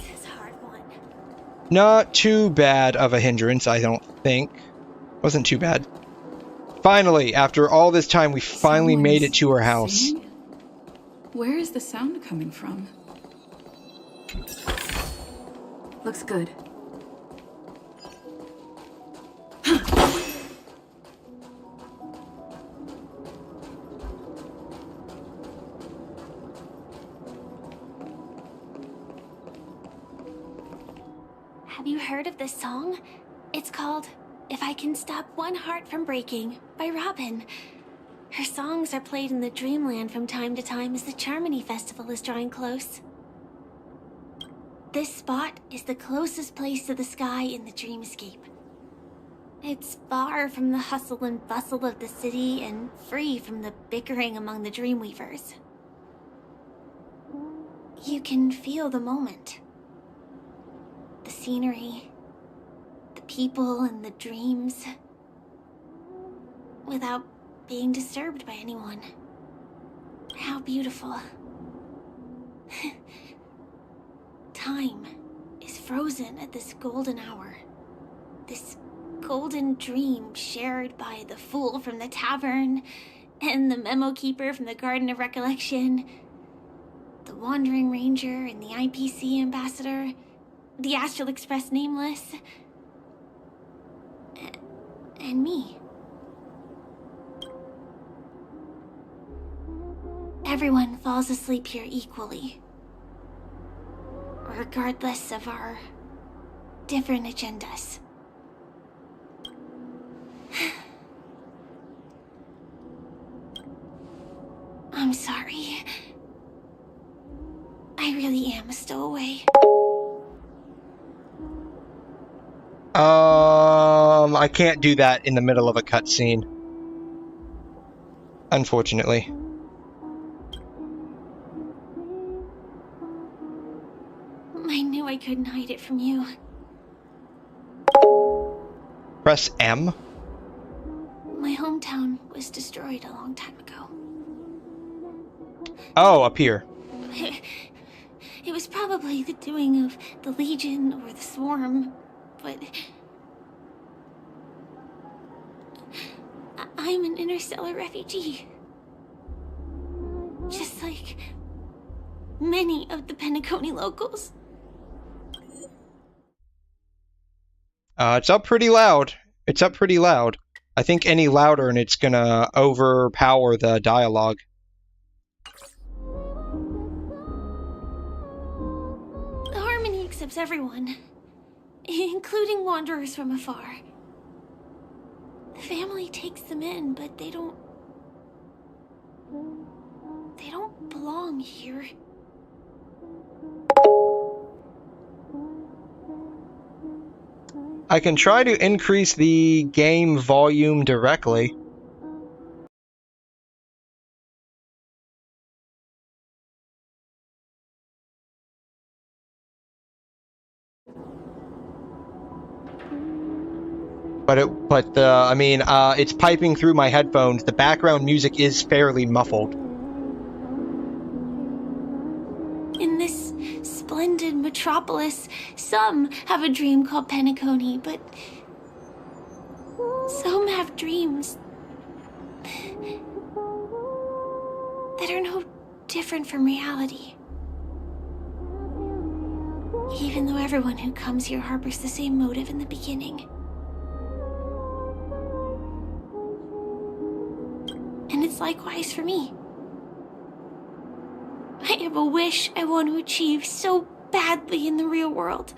Not too bad of a hindrance, I don't think. Wasn't too bad. Finally, after all this time, we finally made it to her house. Singing? Where is the sound coming from? Looks good. Have you heard of this song? It's called If I Can Stop One Heart from Breaking by Robin. Her songs are played in the Dreamland from time to time as the Charmony Festival is drawing close. This spot is the closest place to the sky in the dreamscape. It's far from the hustle and bustle of the city and free from the bickering among the Dreamweavers. You can feel the moment. The scenery, the people and the dreams, without being disturbed by anyone. How beautiful. Time is frozen at this golden hour. This golden dream shared by the fool from the tavern and the memo keeper from the Garden of Recollection, the wandering ranger and the IPC ambassador, the Astral Express Nameless, and me. Everyone falls asleep here equally, regardless of our different agendas. I'm sorry. I really am a stowaway. I can't do that in the middle of a cutscene. Unfortunately. I knew I couldn't hide it from you. Press M? dream was destroyed a long time ago. Oh, up here. It was probably the doing of the Legion or the Swarm, but I'm an interstellar refugee. Just like many of the Penacony locals. It's up pretty loud. It's up pretty loud. I think any louder and it's gonna overpower the dialogue. The Harmony accepts everyone, including wanderers from afar. The family takes them in, but they don't belong here. I can try to increase the game volume directly. It's piping through my headphones. The background music is fairly muffled. In this splendid metropolis, some have a dream called Penacony, but some have dreams that are no different from reality. Even though everyone who comes here harbors the same motive in the beginning. And it's likewise for me. I have a wish I want to achieve so badly in the real world.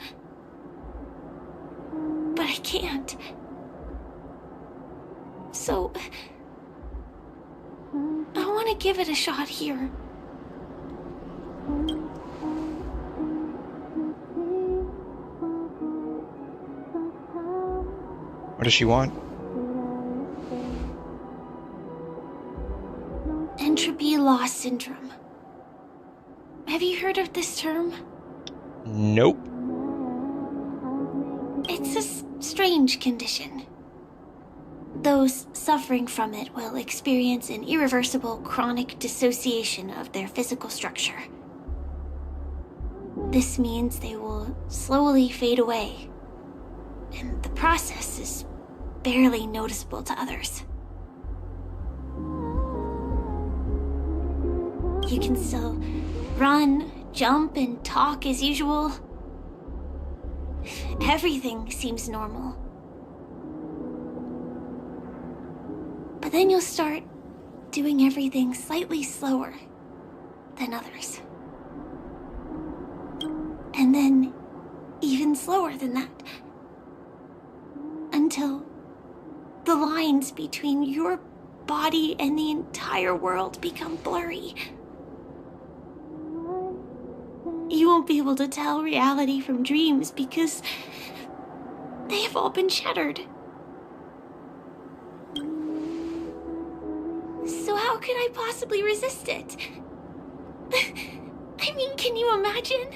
But I can't. So, I want to give it a shot here. What does she want? Entropy loss syndrome. Have you heard of this term? Nope. It's a strange condition. Those suffering from it will experience an irreversible chronic dissociation of their physical structure. This means they will slowly fade away, and the process is barely noticeable to others. You can still run, jump, and talk as usual. Everything seems normal. But then you'll start doing everything slightly slower than others. And then even slower than that. Until the lines between your body and the entire world become blurry. You won't be able to tell reality from dreams because they have all been shattered. So how can I possibly resist it? I mean, can you imagine?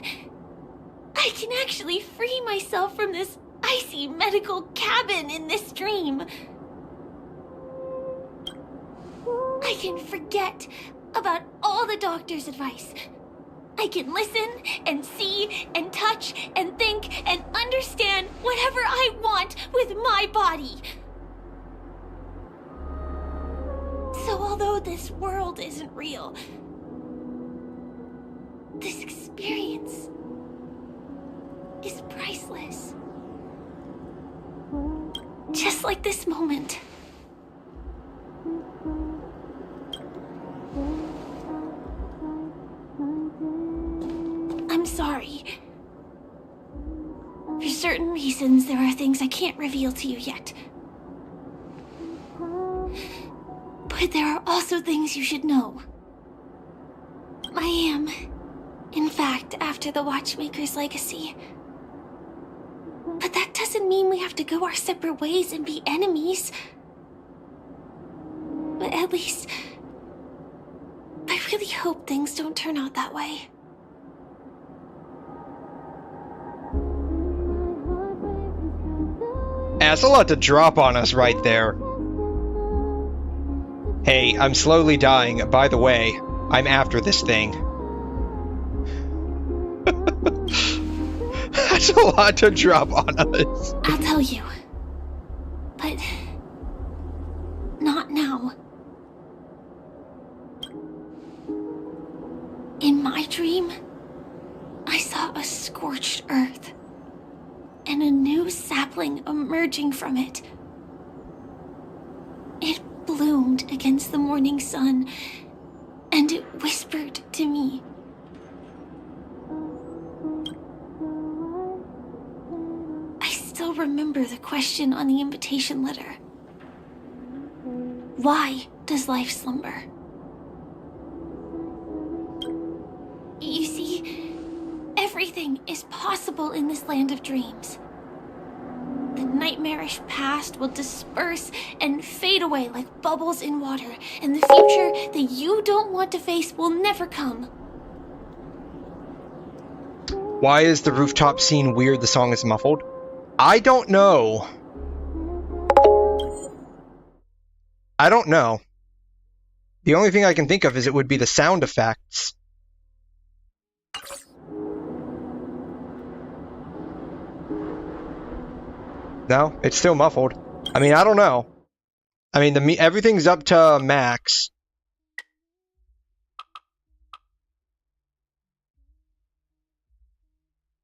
I can actually free myself from this icy medical cabin in this dream. I can forget about all the doctor's advice. I can listen and see and touch and think and understand whatever I want with my body. So although this world isn't real, this experience is priceless. Just like this moment. I'm sorry. For certain reasons, there are things I can't reveal to you yet. But there are also things you should know. I am, in fact, after the Watchmaker's legacy. But that doesn't mean we have to go our separate ways and be enemies. But at least, I really hope things don't turn out that way. That's a lot to drop on us right there. Hey, I'm slowly dying. By the way, I'm after this thing. That's a lot to drop on us. I'll tell you. But... not now. In my dream, I saw a scorched earth. And a new sapling emerging from it. It bloomed against the morning sun, and it whispered to me. I still remember the question on the invitation letter. Why does life slumber? You see, everything is possible in this land of dreams. The nightmarish past will disperse and fade away like bubbles in water, and the future that you don't want to face will never come. Why is the rooftop scene weird? The song is muffled. I don't know. I don't know. The only thing I can think of is it would be the sound effects. No, it's still muffled. I mean, I don't know. I mean, everything's up to max.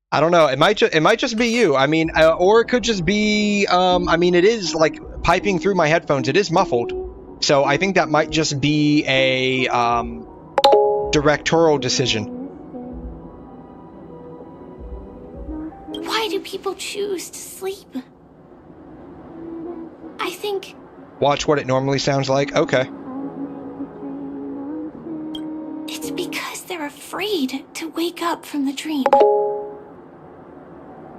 I don't know. It might just be you. I mean, or it could just be. I mean, it is like piping through my headphones. It is muffled, so I think that might just be a directorial decision. Why do people choose to sleep? I think... Watch what it normally sounds like? Okay. It's because they're afraid to wake up from the dream.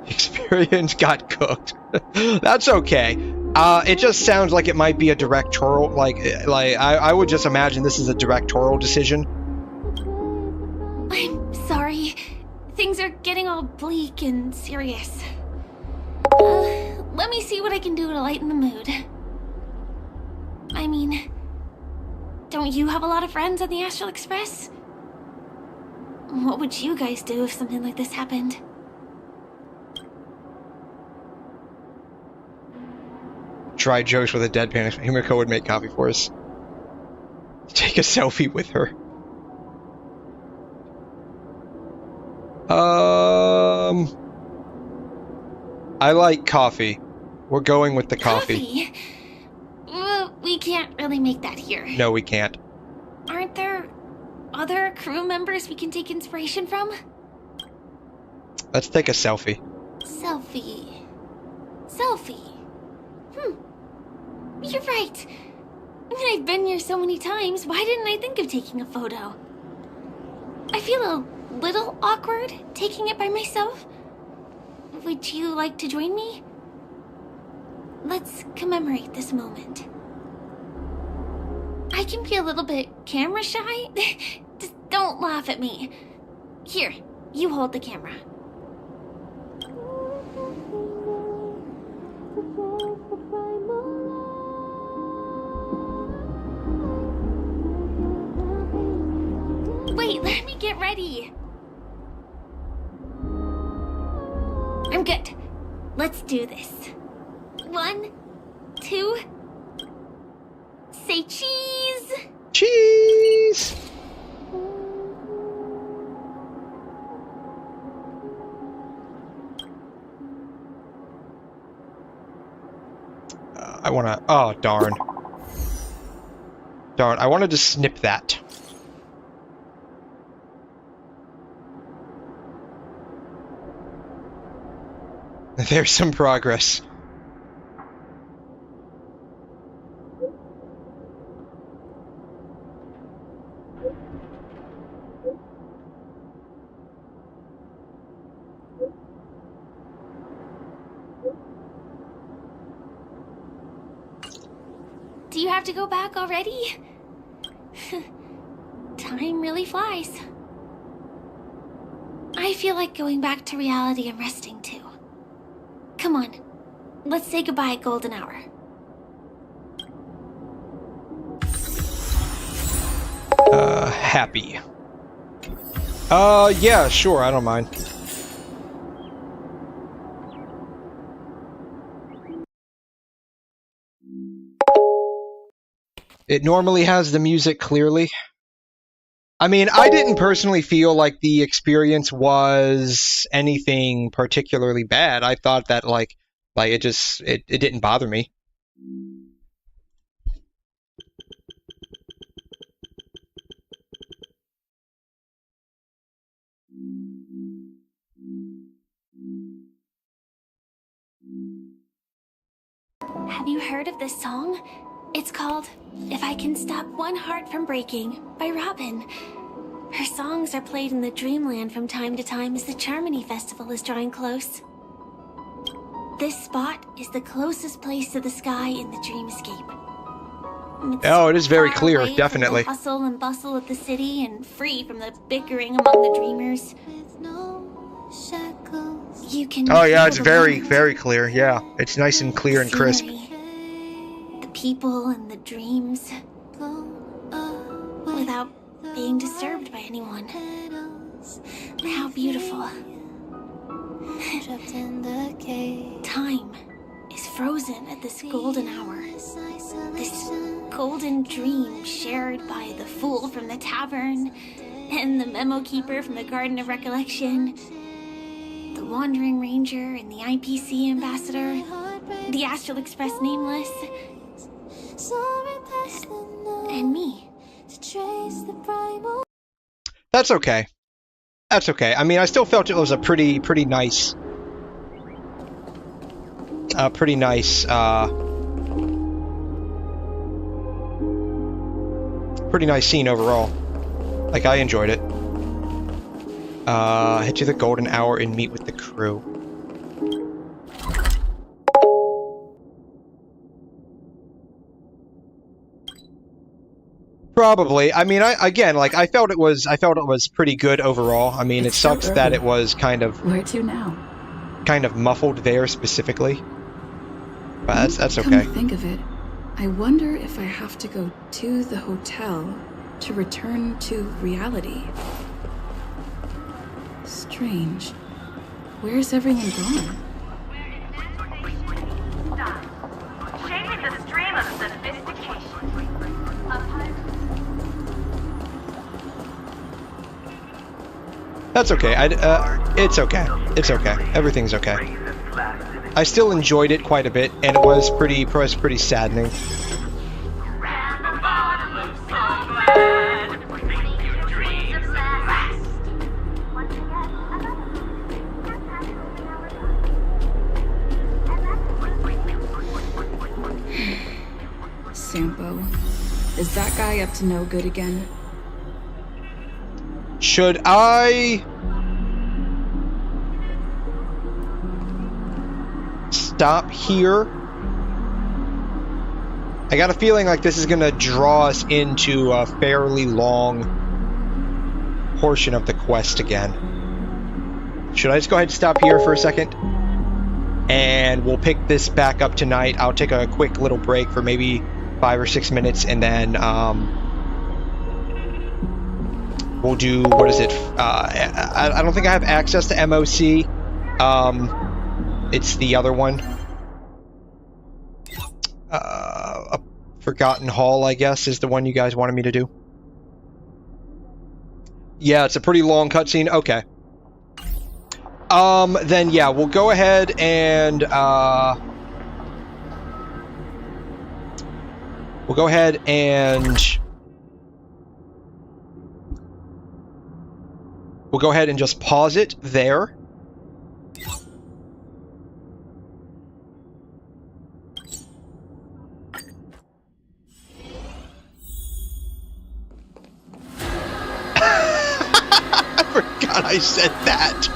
Experience got cooked. That's okay. It just sounds like it might be a directorial... Like I would just imagine this is a directorial decision. I'm sorry. Things are getting all bleak and serious. Let me see what I can do to lighten the mood. I mean, don't you have a lot of friends on the Astral Express? What would you guys do if something like this happened? Try jokes with a deadpan. Himiko would make coffee for us. Take a selfie with her. I like coffee. We're going with the coffee. Well, we can't really make that here. No, we can't. Aren't there other crew members we can take inspiration from? Let's take a selfie. Selfie. You're right. I mean, I've been here so many times. Why didn't I think of taking a photo? I feel a little awkward taking it by myself. Would you like to join me? Let's commemorate this moment. I can be a little bit camera shy. Just don't laugh at me. Here, you hold the camera. Wait, let me get ready. I'm good. Let's do this. 1, 2. Say cheese! Cheese! I wanna... Oh, darn. Darn, I wanted to snip that. There's some progress. Do you have to go back already? Time really flies. I feel like going back to reality and resting too. Come on, let's say goodbye at golden hour. happy. Yeah, sure, I don't mind. It normally has the music clearly. I mean, I didn't personally feel like the experience was anything particularly bad. I thought that like it didn't bother me. Have you heard of this song? It's called If I Can Stop One Heart from Breaking by Robin. Her songs are played in the Dreamland from time to time as the Charmony Festival is drawing close. This spot is the closest place to the sky in the dreamscape. Oh, it is very far clear, away definitely. From the hustle and bustle of the city and free from the bickering among the dreamers. You can Oh yeah, feel it's the very, warmth, very clear. Yeah, it's nice and clear and crisp. the people and the dreams without being disturbed by anyone. How beautiful. Time is frozen at this golden hour. This golden dream shared by the fool from the tavern and the memo keeper from the Garden of Recollection, the Wandering Ranger and the IPC ambassador, the Astral Express Nameless, and me. That's okay. That's okay. I mean, I still felt it was a pretty nice, pretty nice scene overall. Like, I enjoyed it. Head to the golden hour and meet with the crew. Probably. I mean, I felt it was pretty good overall. I mean, it sucks that it was kind of Where to now? Kind of muffled there specifically. But that's Come okay. to think of it, I wonder if I have to go to the hotel to return to reality. Strange. Where's everyone gone? Shaping the stream of sophistication. That's okay. It's okay. It's okay. Everything's okay. I still enjoyed it quite a bit, and it was pretty saddening. Sampo. Is that guy up to no good again? Should I stop here? I got a feeling like this is going to draw us into a fairly long portion of the quest again. Should I just go ahead and stop here for a second? And we'll pick this back up tonight. I'll take a quick little break for maybe 5 or 6 minutes, and then we'll do, what is it? I don't think I have access to MOC. It's the other one. A Forgotten Hall, I guess, is the one you guys wanted me to do. Yeah, it's a pretty long cutscene. Okay. Then yeah, we'll go ahead and just pause it there. I forgot I said that.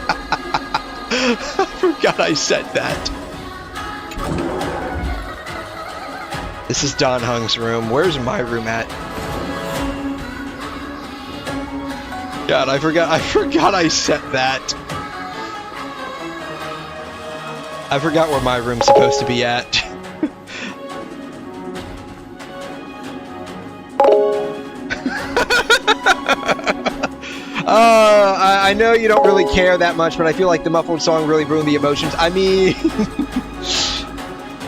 I forgot I said that. This is Don Hung's room. Where's my room at? God, I forgot I said that. I forgot where my room's supposed to be at. I know you don't really care that much, but I feel like the muffled song really ruined the emotions. I mean,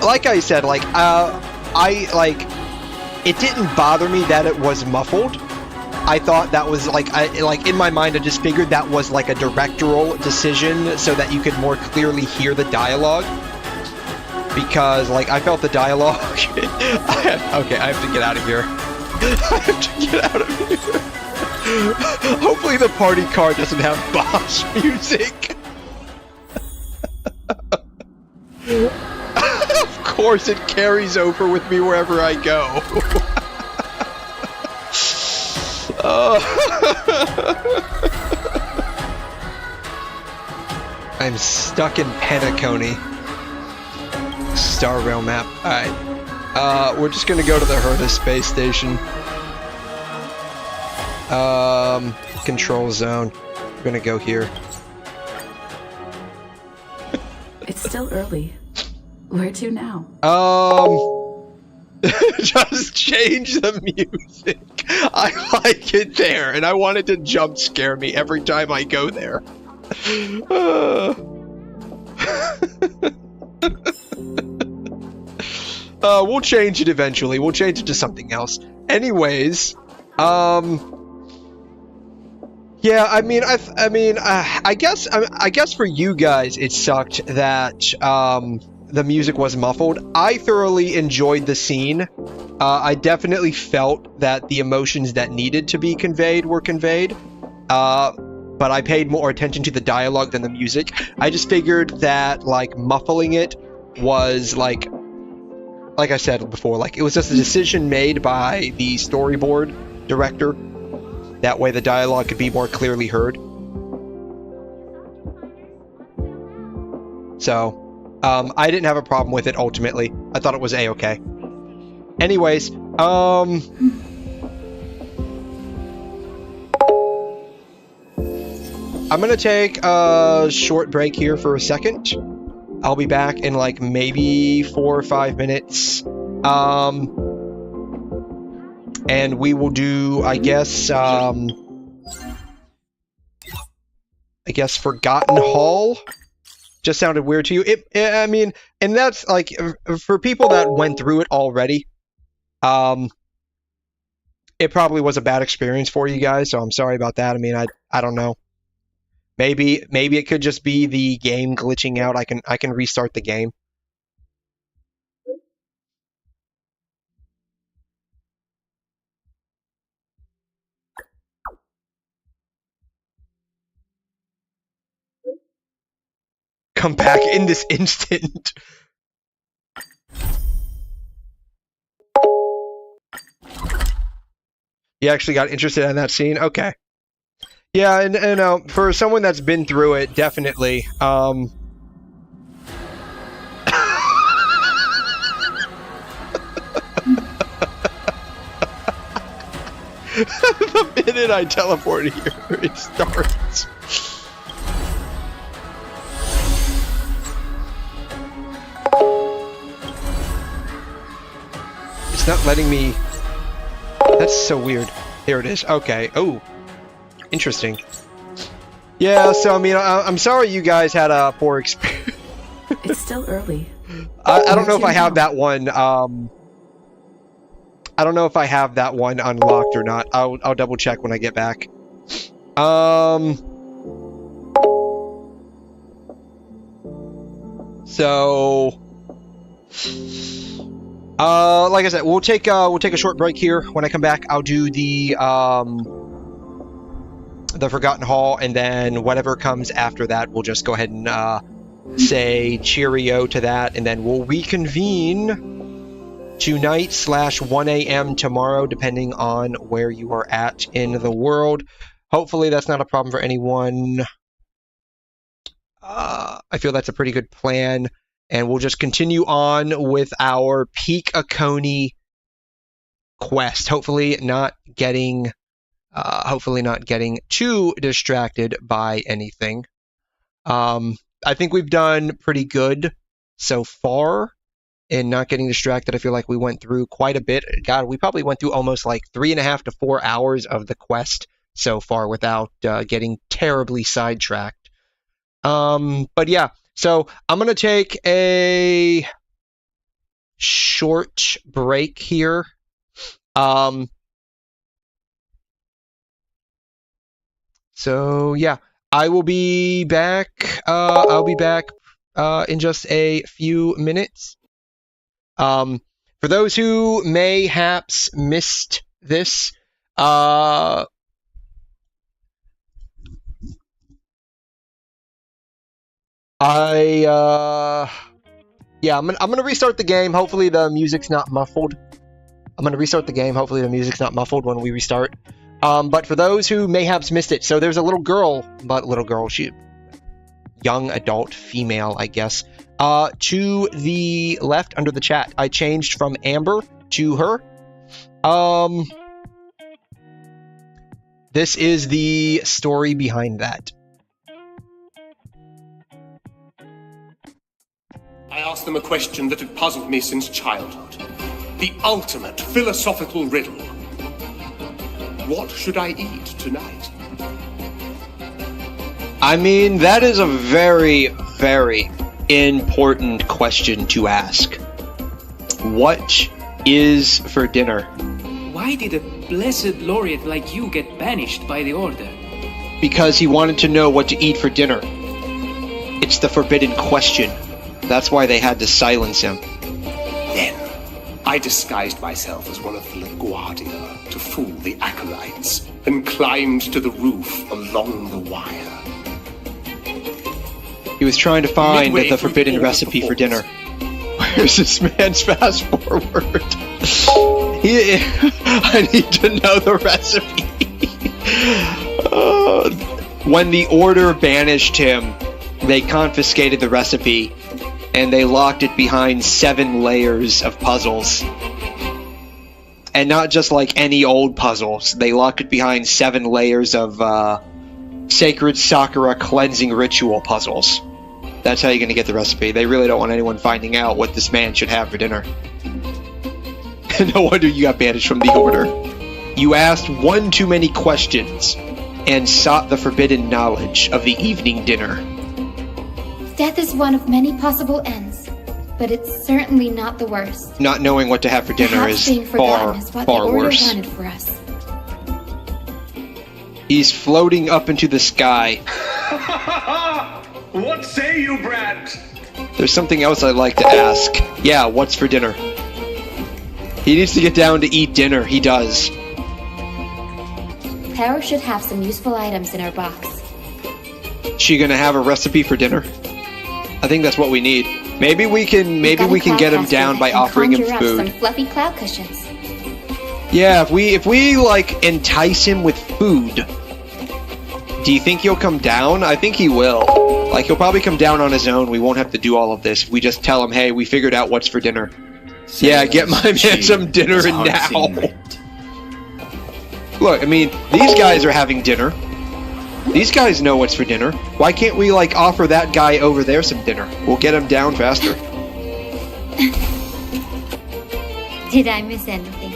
like I said, like, it didn't bother me that it was muffled. I thought that was, like, in my mind, I just figured that was, like, a directorial decision so that you could more clearly hear the dialogue. Because, like, I felt the dialogue. Okay, I have to get out of here. I have to get out of here. Hopefully the party car doesn't have Bosch music. Of course it carries over with me wherever I go. I'm stuck in Penacony. Star Rail map. Alright. We're just gonna go to the Herta space station. Control zone. We're gonna go here. It's still early. Where to now? Just change the music. I like it there, and I want it to jump scare me every time I go there. We'll change it eventually. We'll change it to something else. Anyways, yeah, I mean, I guess for you guys it sucked that the music was muffled. I thoroughly enjoyed the scene. I definitely felt that the emotions that needed to be conveyed were conveyed. But I paid more attention to the dialogue than the music. I just figured that, like, muffling it was, like I said before, like, it was just a decision made by the storyboard director. That way the dialogue could be more clearly heard. So, I didn't have a problem with it ultimately. I thought it was A-okay. Anyways, I'm gonna take a short break here for a second. I'll be back in like maybe 4 or 5 minutes. And we will do, I guess Forgotten Hall. Just sounded weird to you. I mean, and that's like for people that went through it already. It probably was a bad experience for you guys, so I'm sorry about that. I mean, I don't know. Maybe it could just be the game glitching out. I can restart the game. Come back in this instant. You actually got interested in that scene? Okay. Yeah, and for someone that's been through it, definitely. The minute I teleport here, it starts. It's not letting me... That's so weird. Here it is. Okay. Oh. Interesting. Yeah, so I mean, I'm sorry you guys had a poor experience. It's still early. I don't know if I have that one. I don't know if I have that one unlocked or not. I'll double check when I get back. So, like I said, we'll take a short break here. When I come back, I'll do the Forgotten Hall, and then whatever comes after that, we'll just go ahead and say cheerio to that, and then we'll reconvene tonight / 1 a.m. tomorrow, depending on where you are at in the world. Hopefully that's not a problem for anyone. I feel that's a pretty good plan, and we'll just continue on with our Penacony quest. Hopefully not getting too distracted by anything. I think we've done pretty good so far in not getting distracted. I feel like we went through quite a bit. God, we probably went through almost like 3.5 to 4 hours of the quest so far without getting terribly sidetracked. But yeah, so I'm going to take a short break here. So yeah, I will be back. I'll be back in just a few minutes. For those who mayhaps missed this, yeah, I'm gonna restart the game. Hopefully the music's not muffled. I'm gonna restart the game. Hopefully the music's not muffled when we restart. But for those who mayhaps missed it, so there's a little girl, she young adult female, I guess. To the left under the chat, I changed from Amber to her. This is the story behind that. I asked them a question that had puzzled me since childhood. The ultimate philosophical riddle. What should I eat tonight? I mean, that is a very, very important question to ask. What is for dinner? Why did a blessed laureate like you get banished by the Order? Because he wanted to know what to eat for dinner. It's the forbidden question. That's why they had to silence him. Then, I disguised myself as one of the LaGuardia to fool the acolytes, and climbed to the roof along the wire. He was trying to find the forbidden recipe for dinner. Where's this man's fast forward? I need to know the recipe. When the Order banished him, they confiscated the recipe, and they locked it behind 7 layers of puzzles. And not just like any old puzzles. They locked it behind 7 layers of Sacred Sakura cleansing ritual puzzles. That's how you're going to get the recipe. They really don't want anyone finding out what this man should have for dinner. No wonder you got banished from the Order. You asked one too many questions and sought the forbidden knowledge of the evening dinner. Death is one of many possible ends, but it's certainly not the worst. Not knowing what to have for dinner is far, far worse. Wanted for us. He's floating up into the sky. What say you, brat? There's something else I'd like to ask. Yeah, what's for dinner? He needs to get down to eat dinner. He does. Power should have some useful items in her box. She gonna have a recipe for dinner? I think that's what we need. Maybe we can get him down by offering him food. Some fluffy cloud cushions. Yeah, if we like entice him with food, do you think he'll come down? I think he will. Like, he'll probably come down on his own. We won't have to do all of this. We just tell him, hey, we figured out what's for dinner. Yeah, get my man some dinner now. Look, I mean, these guys are having dinner. These guys know what's for dinner. Why can't we, like, offer that guy over there some dinner? We'll get him down faster. Did I miss anything?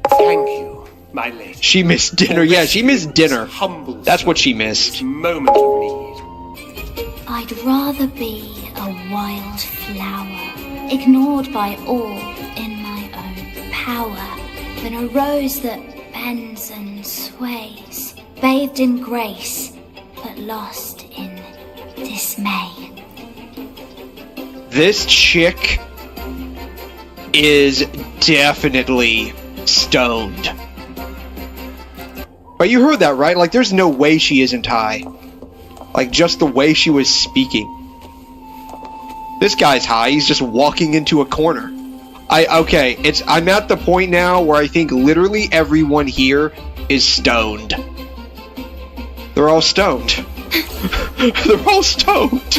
Thank you, my lady. She missed dinner. Yeah, she missed dinner. That's what she missed. Moment of need. I'd rather be a wild flower, ignored by all in my own power, than a rose that bends and sways, bathed in grace, but lost in dismay. This chick is definitely stoned. But you heard that, right? Like, there's no way she isn't high. Like, just the way she was speaking. This guy's high. He's just walking into a corner. I'm at the point now where I think literally everyone here is stoned. They're all stoned. They're all stoned.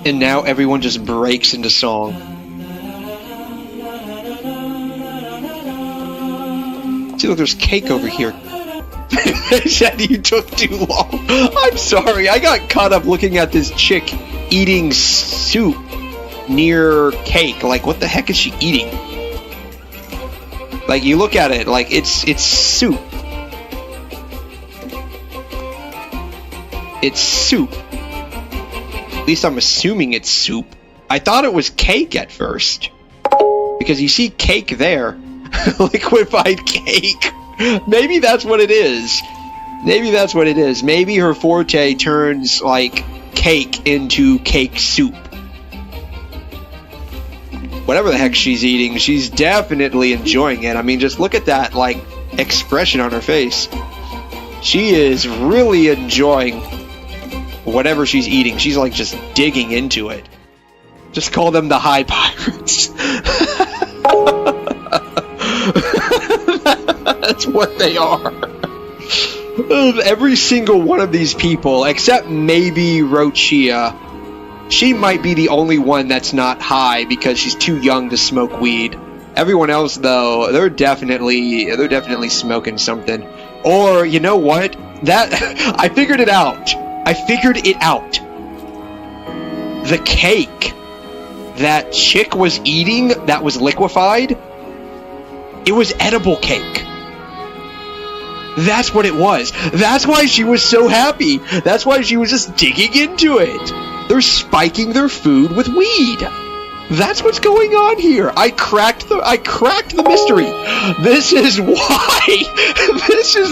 And now everyone just breaks into song. See, look, there's cake over here. They said you took too long. I'm sorry, I got caught up looking at this chick eating soup near cake. Like, what the heck is she eating? Like, you look at it, like, it's soup. It's soup. At least I'm assuming it's soup. I thought it was cake at first. Because you see cake there. Liquefied cake. Maybe that's what it is. Maybe that's what it is. Maybe her forte turns, like, cake into cake soup. Whatever the heck she's eating, she's definitely enjoying it. I mean, just look at that, like, expression on her face. She is really enjoying whatever she's eating. She's, like, just digging into it. Just call them the High Pirates. That's what they are. Every single one of these people, except maybe Rochia, she might be the only one that's not high because she's too young to smoke weed. Everyone else, though, they're definitely smoking something. Or, you know what? I figured it out. The cake that chick was eating that was liquefied, it was edible cake. That's what it was. That's why she was so happy. That's why she was just digging into it. They're spiking their food with weed. That's what's going on here. I cracked the mystery. This is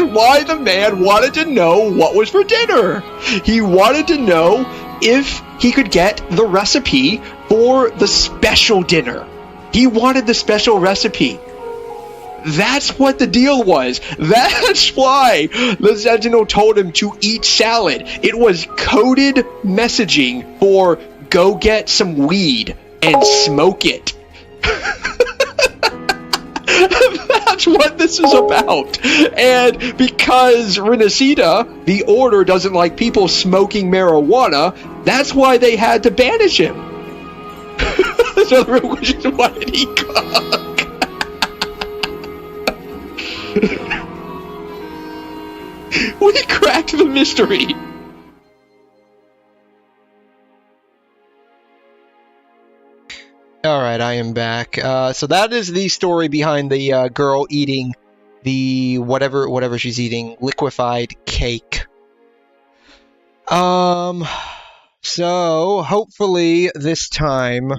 why the man wanted to know what was for dinner. He wanted to know if he could get the recipe for the special dinner. He wanted the special recipe. That's what the deal was. That's why the Sentinel told him to eat salad. It was coded messaging for go get some weed and smoke it. That's what this is about. And because Renacida, the Order, doesn't like people smoking marijuana, that's why they had to banish him. So the real question is, why did he cook? We cracked the mystery. Alright, I am back. So that is the story behind the girl eating the whatever she's eating, liquefied cake. So hopefully this time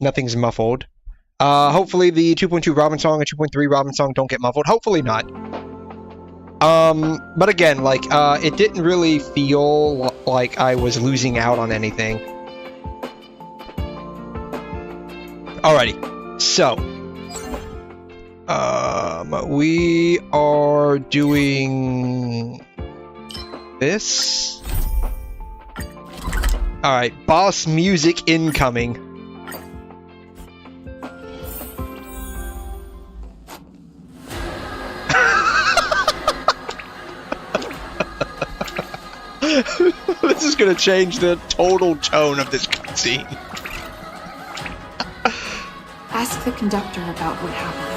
nothing's muffled. Hopefully the 2.2 Robin song and 2.3 Robin song don't get muffled. Hopefully not. But again, like, it didn't really feel like I was losing out on anything. Alrighty, so, we are doing this. Alright, boss music incoming. This is gonna change the total tone of this cutscene. Ask the conductor about what happened.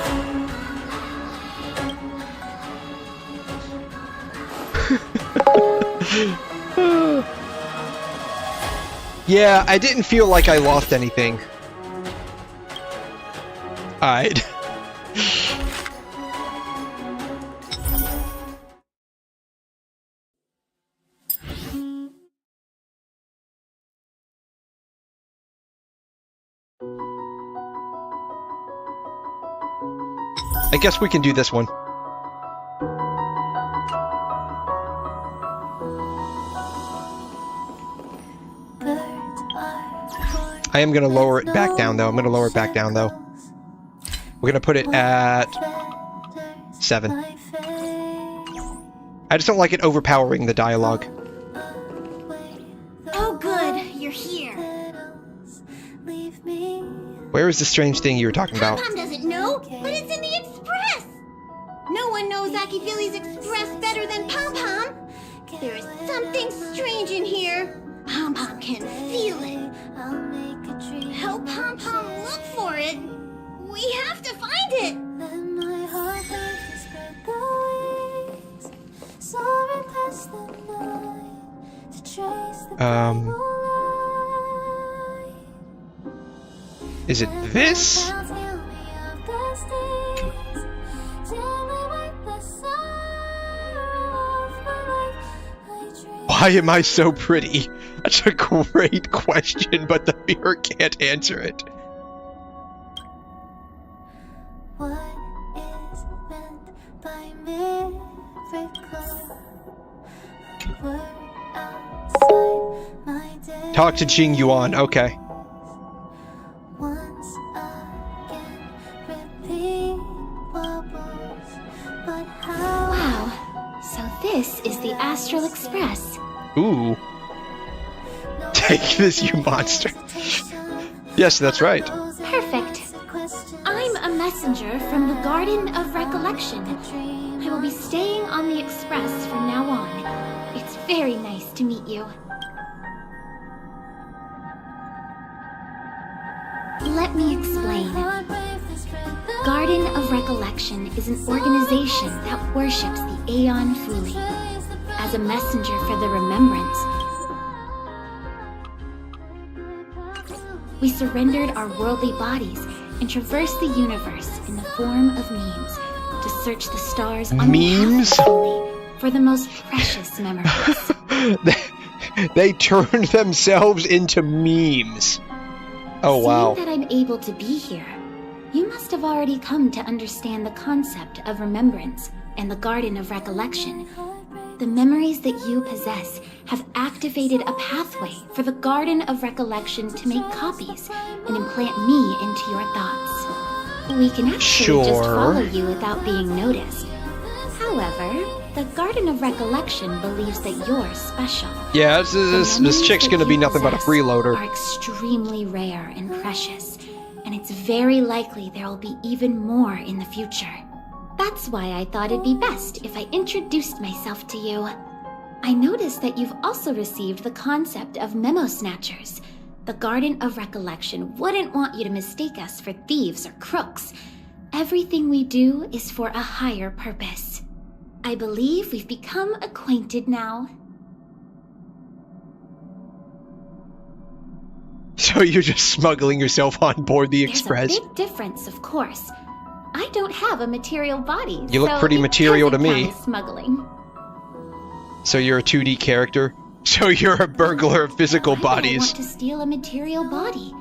Yeah, I didn't feel like I lost anything. Alright. I guess we can do this one. I am going to lower it back down, though. We're going to put it at 7. I just don't like it overpowering the dialogue. Oh, good. You're here. Where is the strange thing you were talking about? Pom doesn't know, but it's in the Express. No one knows Akifili's Express better than Pom Pom. There is something strange in here. Pom Pom can feel it. Help Pom Pom look for it. We have to find it. Is it this? Why am I so pretty? That's a great question, but the mirror can't answer it. What is meant by miracle? We're outside my day. Talk to Jing Yuan, okay. Once again, repeat bubbles, but how? Wow. So this is the Astral Express. Ooh. Take this, you monster. Yes, that's right. Perfect. I'm a messenger from the Garden of Recollection. I will be staying on the Express from now on. It's very nice to meet you. Let me explain. Garden of Recollection is an organization that worships the Aeon Fuli. As a messenger for the remembrance, we surrendered our worldly bodies and traversed the universe in the form of memes to search the stars on memes for the most precious memories. They turned themselves into memes. Oh wow. Seeing that I'm able to be here, you must have already come to understand the concept of remembrance and the Garden of Recollection. The memories that you possess have activated a pathway for the Garden of Recollection to make copies and implant me into your thoughts. We can actually just follow you without being noticed. However, the Garden of Recollection believes that you're special. Yeah, this chick's gonna be nothing but a freeloader. Are extremely rare and precious, and it's very likely there will be even more in the future. That's why I thought it'd be best if I introduced myself to you. I noticed that you've also received the concept of memo snatchers. The Garden of Recollection wouldn't want you to mistake us for thieves or crooks. Everything we do is for a higher purpose. I believe we've become acquainted now. So you're just smuggling yourself on board the Express? There's a big difference, of course. I don't have a material body. You look pretty material to me. Smuggling. So you're a 2D character? So you're a burglar of physical bodies. I want to steal a material body.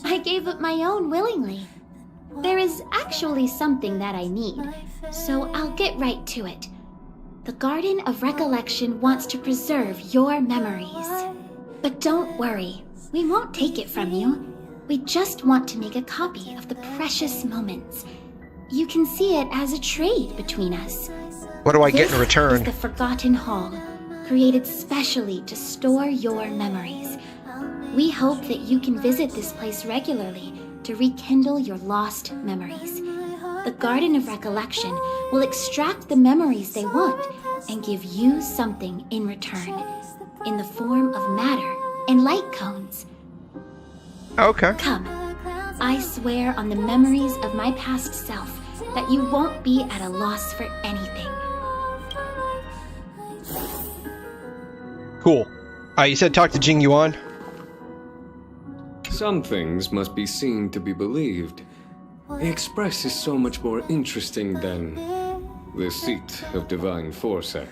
I gave up my own willingly. There is actually something that I need, so I'll get right to it. The Garden of Recollection wants to preserve your memories. But don't worry, we won't take it from you. We just want to make a copy of the precious moments. You can see it as a trade between us. What do I get in return? This is the Forgotten Hall, created specially to store your memories. We hope that you can visit this place regularly to rekindle your lost memories. The Garden of Recollection will extract the memories they want and give you something in return, in the form of matter and light cones. Okay. Come, I swear on the memories of my past self that you won't be at a loss for anything. Cool. You said talk to Jing Yuan? Some things must be seen to be believed. The Express is so much more interesting than the seat of divine foresight.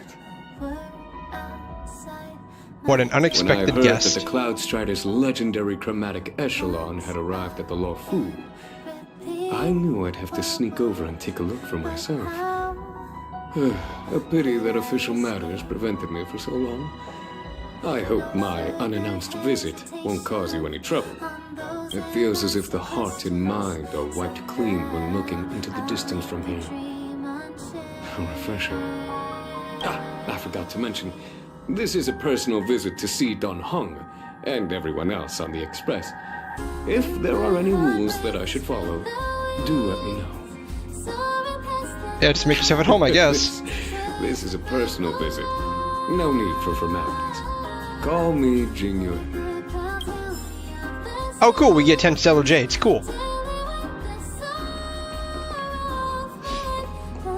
What an unexpected when I heard guest. that the Cloud Strider's legendary chromatic echelon had arrived at the Lo Fu, I knew I'd have to sneak over and take a look for myself. A pity that official matters prevented me for so long. I hope my unannounced visit won't cause you any trouble. It feels as if the heart and mind are wiped clean when looking into the distance from here. How refreshing. I forgot to mention, this is a personal visit to see Don Hung and everyone else on the Express. If there are any rules that I should follow, do let me know. Yeah, just make yourself at home, I guess. This is a personal visit. No need for formalities. Call me Jing Yuan. Oh, cool. We get 10 stellar jades. Cool.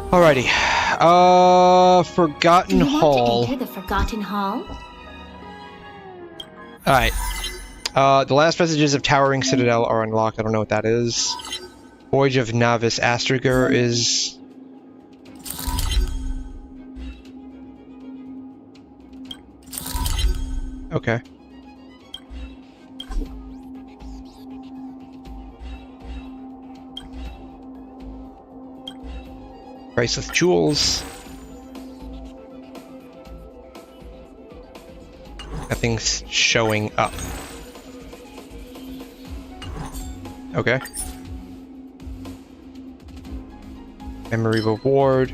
Alrighty. Forgotten Do you Hall. want to enter the Forgotten Hall? Alright. The last vestiges of Towering Citadel are unlocked. I don't know what that is. Voyage of Navis Astriger is... Okay. Priceless Jewels. Nothing's showing up. Okay. Memory reward.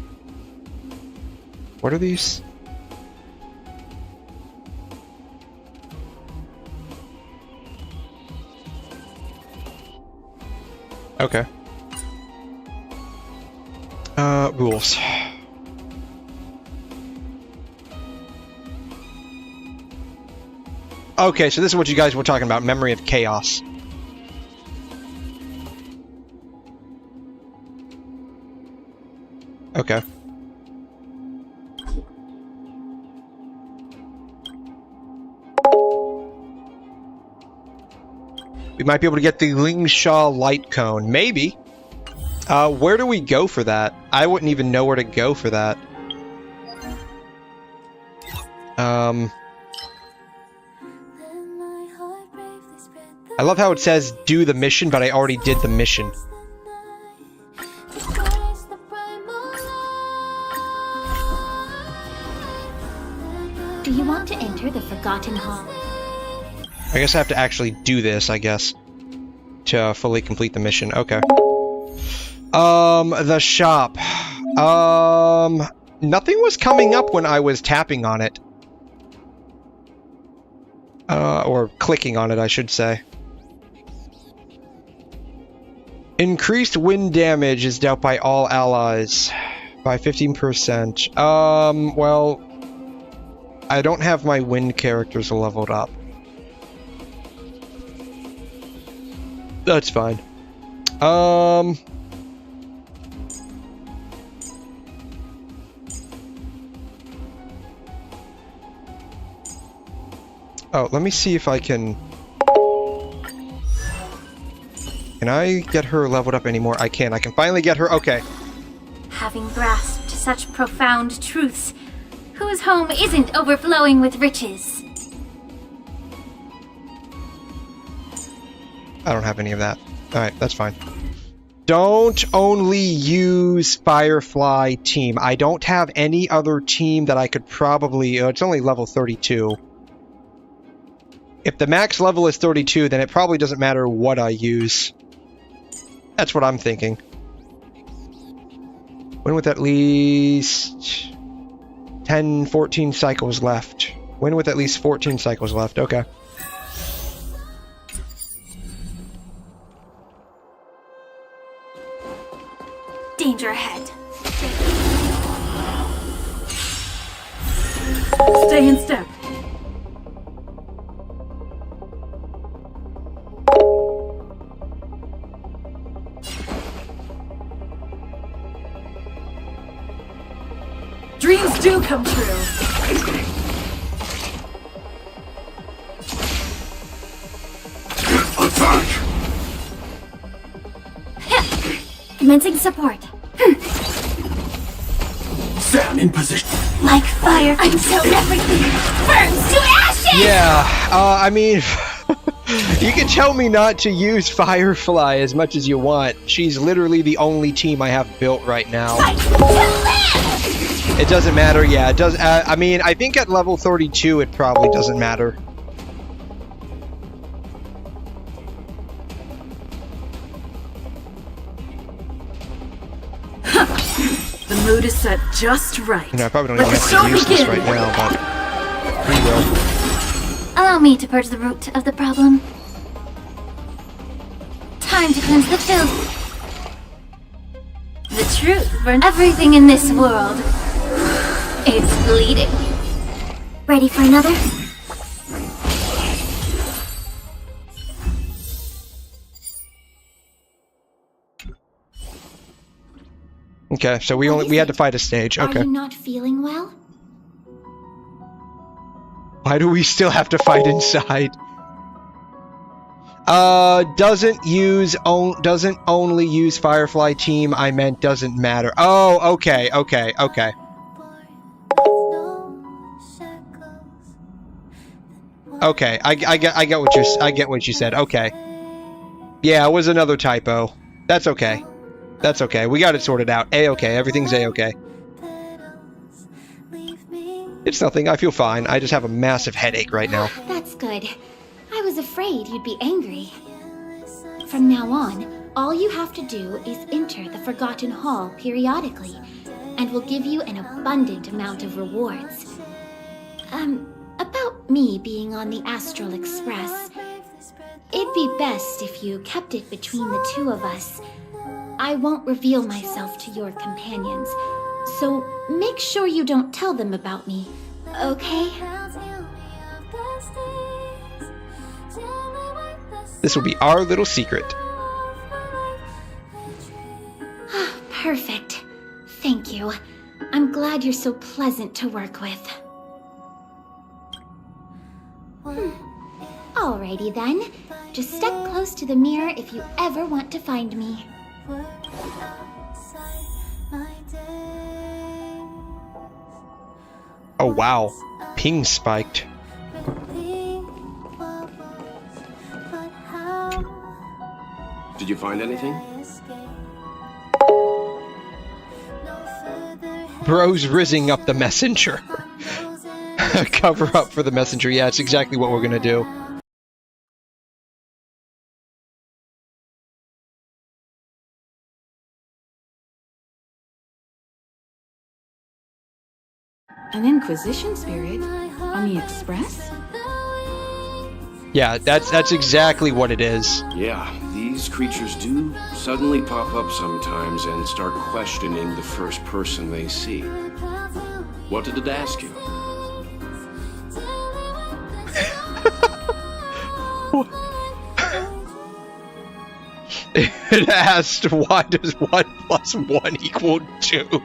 What are these? Okay. Rules. Okay, so this is what you guys were talking about, Memory of Chaos. Okay. We might be able to get the Lingshaw Light Cone. Maybe. Where do we go for that? I wouldn't even know where to go for that. I love how it says do the mission, but I already did the mission. Do you want to enter the Forgotten Hall? I guess I have to actually do this, I guess, to fully complete the mission. Okay. The shop. Nothing was coming up when I was tapping on it. Or clicking on it, I should say. Increased wind damage is dealt by all allies by 15%. Well, I don't have my wind characters leveled up. That's fine. Oh, let me see if I can... Can I get her leveled up anymore? I can. I can finally get her. Okay. Having grasped such profound truths, whose home isn't overflowing with riches? I don't have any of that. Alright, that's fine. Don't only use Firefly team. I don't have any other team that I could probably... it's only level 32. If the max level is 32, then it probably doesn't matter what I use. That's what I'm thinking. Win with at least 10, 14 cycles left. Win with at least 14 cycles left. Okay. Danger ahead. Stay in step. Dreams do come true. Attack! Commencing support. Stand in position. Like fire until everything burns to ashes! Yeah, I mean... You can tell me not to use Firefly as much as you want. She's literally the only team I have built right now. It doesn't matter, yeah, it does. I mean, I think at level 32 it probably doesn't matter. The mood is set just right. You know, I probably don't even have to use this right now, but... Here you go. Allow me to purge the root of the problem. Time to cleanse the filth. The truth burns everything in this world. It's bleeding. Ready for another? Okay, so we had to fight a stage. Okay. Are you not feeling well? Why do we still have to fight inside? Doesn't only use Firefly team. I meant doesn't matter. Oh, okay. Okay, I get what you said. Okay. Yeah, it was another typo. That's okay. That's okay. We got it sorted out. A-okay. Everything's A-okay. It's nothing. I feel fine. I just have a massive headache right now. That's good. I was afraid you'd be angry. From now on, all you have to do is enter the Forgotten Hall periodically, and we'll give you an abundant amount of rewards. About me being on the Astral Express, it'd be best if you kept it between the two of us. I won't reveal myself to your companions, so make sure you don't tell them about me, okay? This will be our little secret. Perfect. Thank you. I'm glad you're so pleasant to work with. Alrighty then. Just step close to the mirror if you ever want to find me. Oh wow. Ping spiked. Did you find anything? Bro's rizzing up the messenger. Cover up for the messenger. Yeah, it's exactly what we're gonna do. An Inquisition spirit on the Express? Yeah, that's exactly what it is. Yeah, these creatures do suddenly pop up sometimes and start questioning the first person they see. What did it ask you? It asked, why does 1 + 1 equal 2?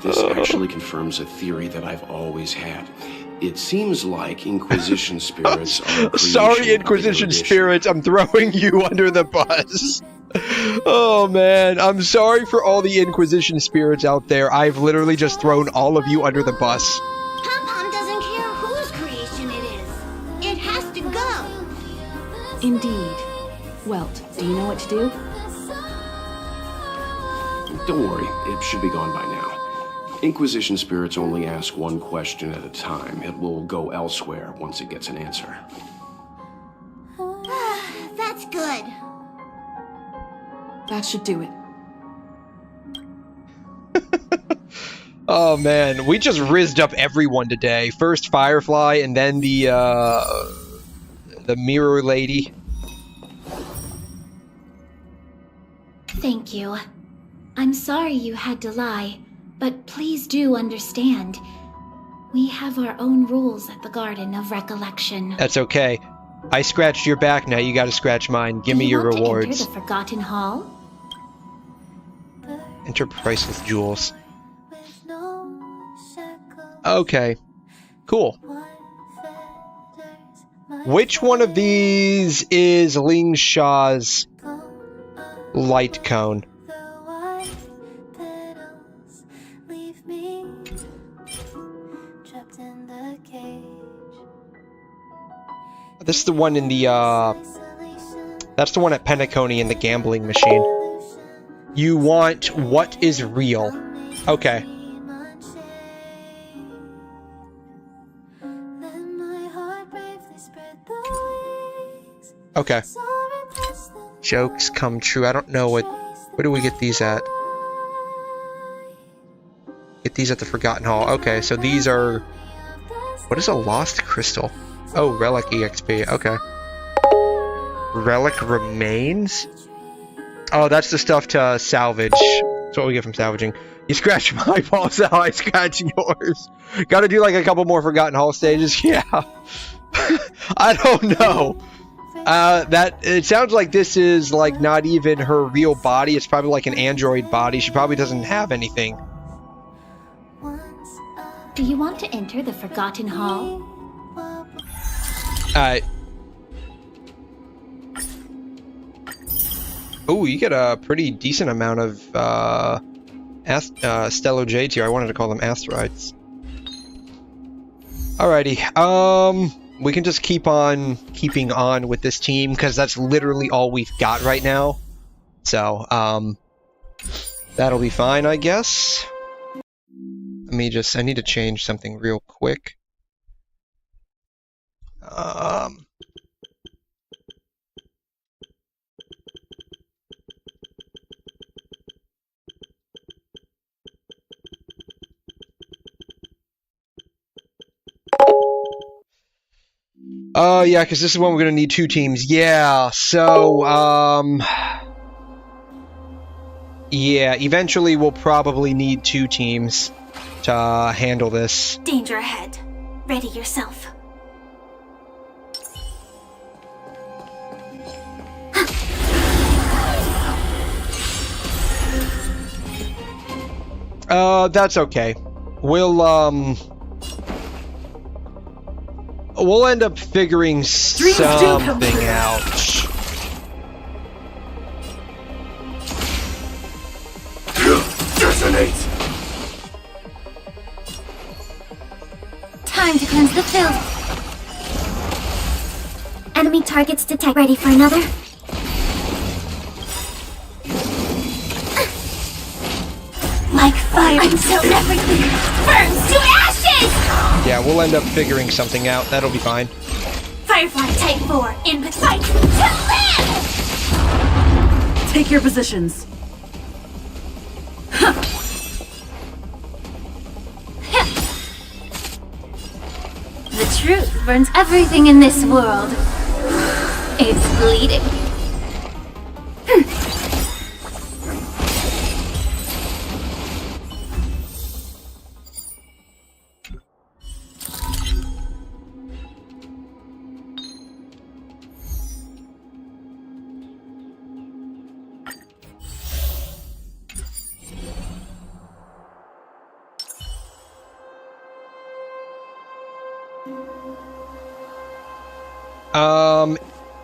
This actually confirms a theory that I've always had. It seems like Inquisition spirits are Sorry, Inquisition spirits, I'm throwing you under the bus. Oh man, I'm sorry for all the Inquisition spirits out there. I've literally just thrown all of you under the bus. Pom-Pom doesn't care whose creation it is. It has to go. Indeed. Welt, do you know what to do? Don't worry, it should be gone by now. Inquisition spirits only ask one question at a time. It will go elsewhere once it gets an answer. That's good. That should do it. Oh man, we just rizzed up everyone today. First Firefly, and then the mirror lady. Thank you. I'm sorry you had to lie, but please do understand. We have our own rules at the Garden of Recollection. That's okay. I scratched your back, now you gotta scratch mine. Give me your rewards. Enter the Forgotten Hall? Enter priceless jewels. Okay. Cool. Which one of these is Ling Sha's light cone? This is the one in the, that's the one at Penacony in the gambling machine. You want what is real. Okay. Okay. Jokes come true. I don't know where do we get these at? Get these at the Forgotten Hall. Okay, so these are, what is a lost crystal? Oh, relic EXP. Okay. Relic remains? Oh, that's the stuff to salvage. That's what we get from salvaging. You scratch my balls out, I scratch yours. Gotta do like a couple more Forgotten Hall stages? Yeah. I don't know. It sounds like this is like not even her real body. It's probably like an android body. She probably doesn't have anything. Do you want to enter the Forgotten Hall? Alright. Oh, you get a pretty decent amount of Stello Jades here. I wanted to call them asteroids. Alrighty. We can just keep on keeping on with this team because that's literally all we've got right now. So, that'll be fine, I guess. I need to change something real quick. Yeah, because this is when we're gonna need 2 teams. Yeah, so, yeah, eventually we'll probably need 2 teams to handle this. Danger ahead. Ready yourself. That's okay. We'll end up figuring something out. Detonate! Time to cleanse the field. Enemy targets detect. Ready for another? Like fire until everything burns to ashes! Yeah, we'll end up figuring something out. That'll be fine. Firefly Type 4, input fight to live! Take your positions. The truth burns everything in this world. It's bleeding.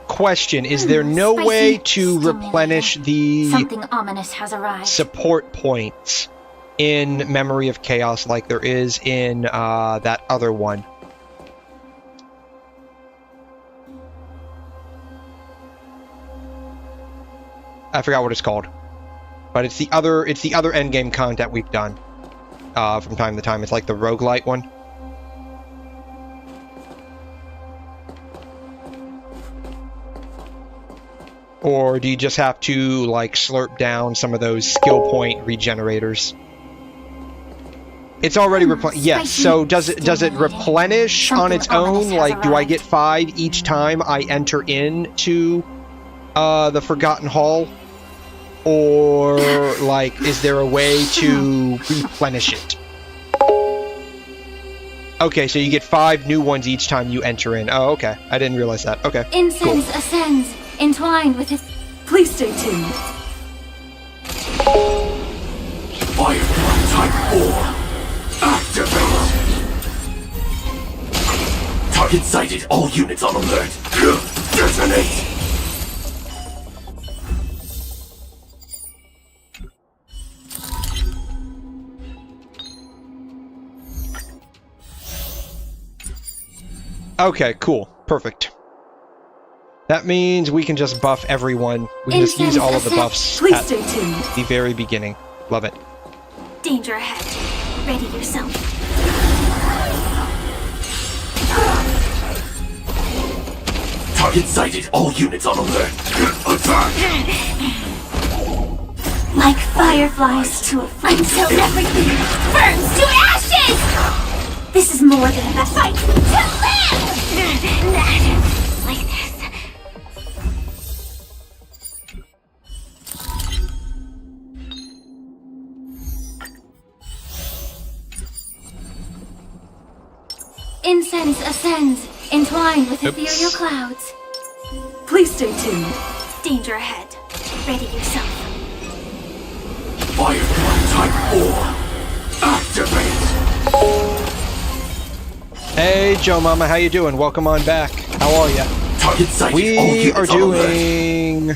Question, is there no way to replenish the Something ominous has arrived. support points in Memory of Chaos like there is in that other one? I forgot what it's called. But it's the other endgame content we've done from time to time. It's like the roguelite one. Or do you just have to, like, slurp down some of those skill point regenerators? It's already replenished. Yes, so does it replenish on its own? Like, do I get 5 each time I enter into the Forgotten Hall? Or, like, is there a way to replenish it? Okay, so you get 5 new ones each time you enter in. Oh, okay. I didn't realize that. Okay, Incense cool. ascends, entwined with his... Please stay tuned. Firefly Type 4. Activate! Target sighted. All units on alert. Detonate! Okay, cool. Perfect. That means we can just buff everyone. We can just use all of the buffs Please at stay tuned. the very beginning. Love it. Danger ahead. Ready yourself. Target sighted. All units on alert. Attack! Like fireflies to a flame until everything burns to ashes! This is more than a fight to live! Like this. Incense ascends, entwined with ethereal clouds. Please stay tuned. Danger ahead. Ready yourself. Firefly Type 4. Activate! Hey, Joe Mama, how you doing? Welcome on back. How are ya? We are doing...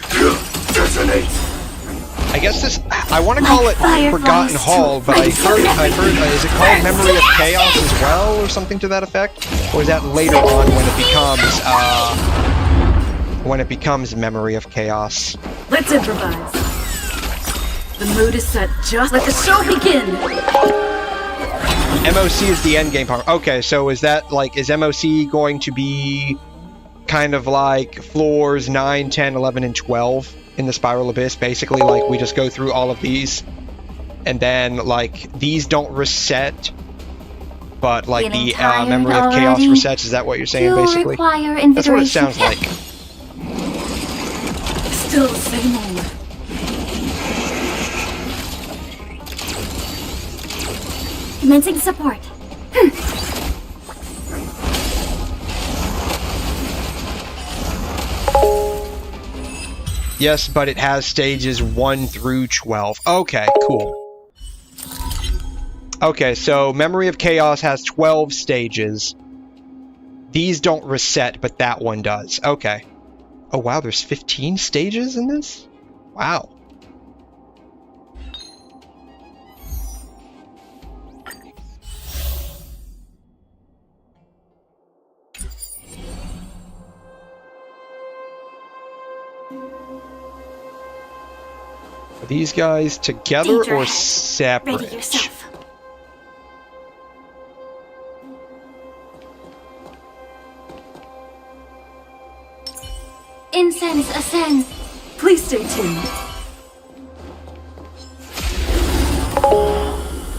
I guess this... I want to call it Forgotten Hall, but I heard... Is it called Memory of Chaos as well, or something to that effect? Or is that later on when it becomes Memory of Chaos? Let's improvise. The mood is set. Just let the show begin. MOC is the endgame part. Okay, so is that like, is MOC going to be kind of like floors 9, 10, 11, and 12 in the Spiral Abyss? Basically, like, we just go through all of these, and then, like, these don't reset, but, like, the Memory of Chaos resets? Is that what you're saying, basically? That's what it sounds like. Still the same old. Commencing support. Yes, but it has stages 1 through 12. Okay, cool. Okay, so Memory of Chaos has 12 stages. These don't reset, but that one does. Okay. Oh wow, there's 15 stages in this? Wow. Are these guys together or separate? Ready yourself. Incense ascends. Please stay tuned.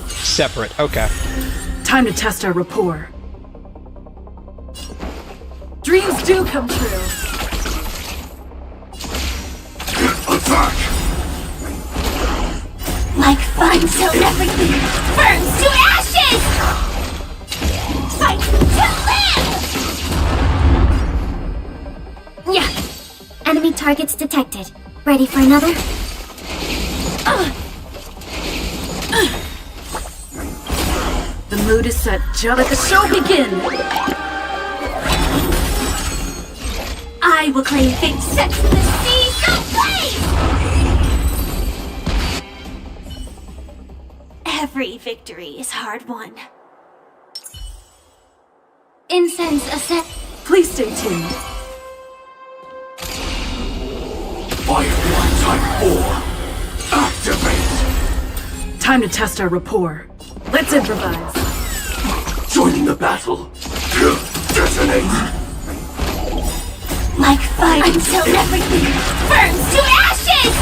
Separate, okay. Time to test our rapport. Dreams do come true. Attack! Like fun till everything burns to ashes! Fight to live! Yeah. Enemy targets detected. Ready for another? The mood is set. Just let the show begin. I will claim fate sets the seas ablaze! Every victory is hard won. Incense ascend. Please stay tuned. Firefly Type 4, activate! Time to test our rapport. Let's improvise. Joining the battle. Detonate! Like fire until everything burns to ashes!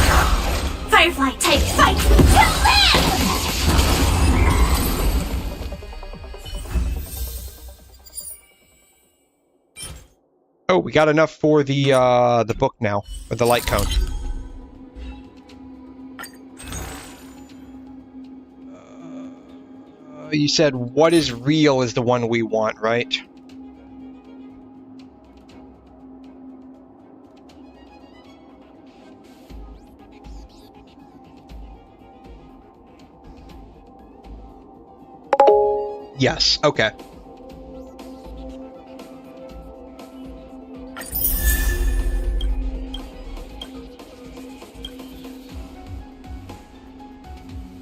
Firefly type fight to live! Oh, we got enough for the book now, or the light cone. You said what is real is the one we want, right? Yes, okay.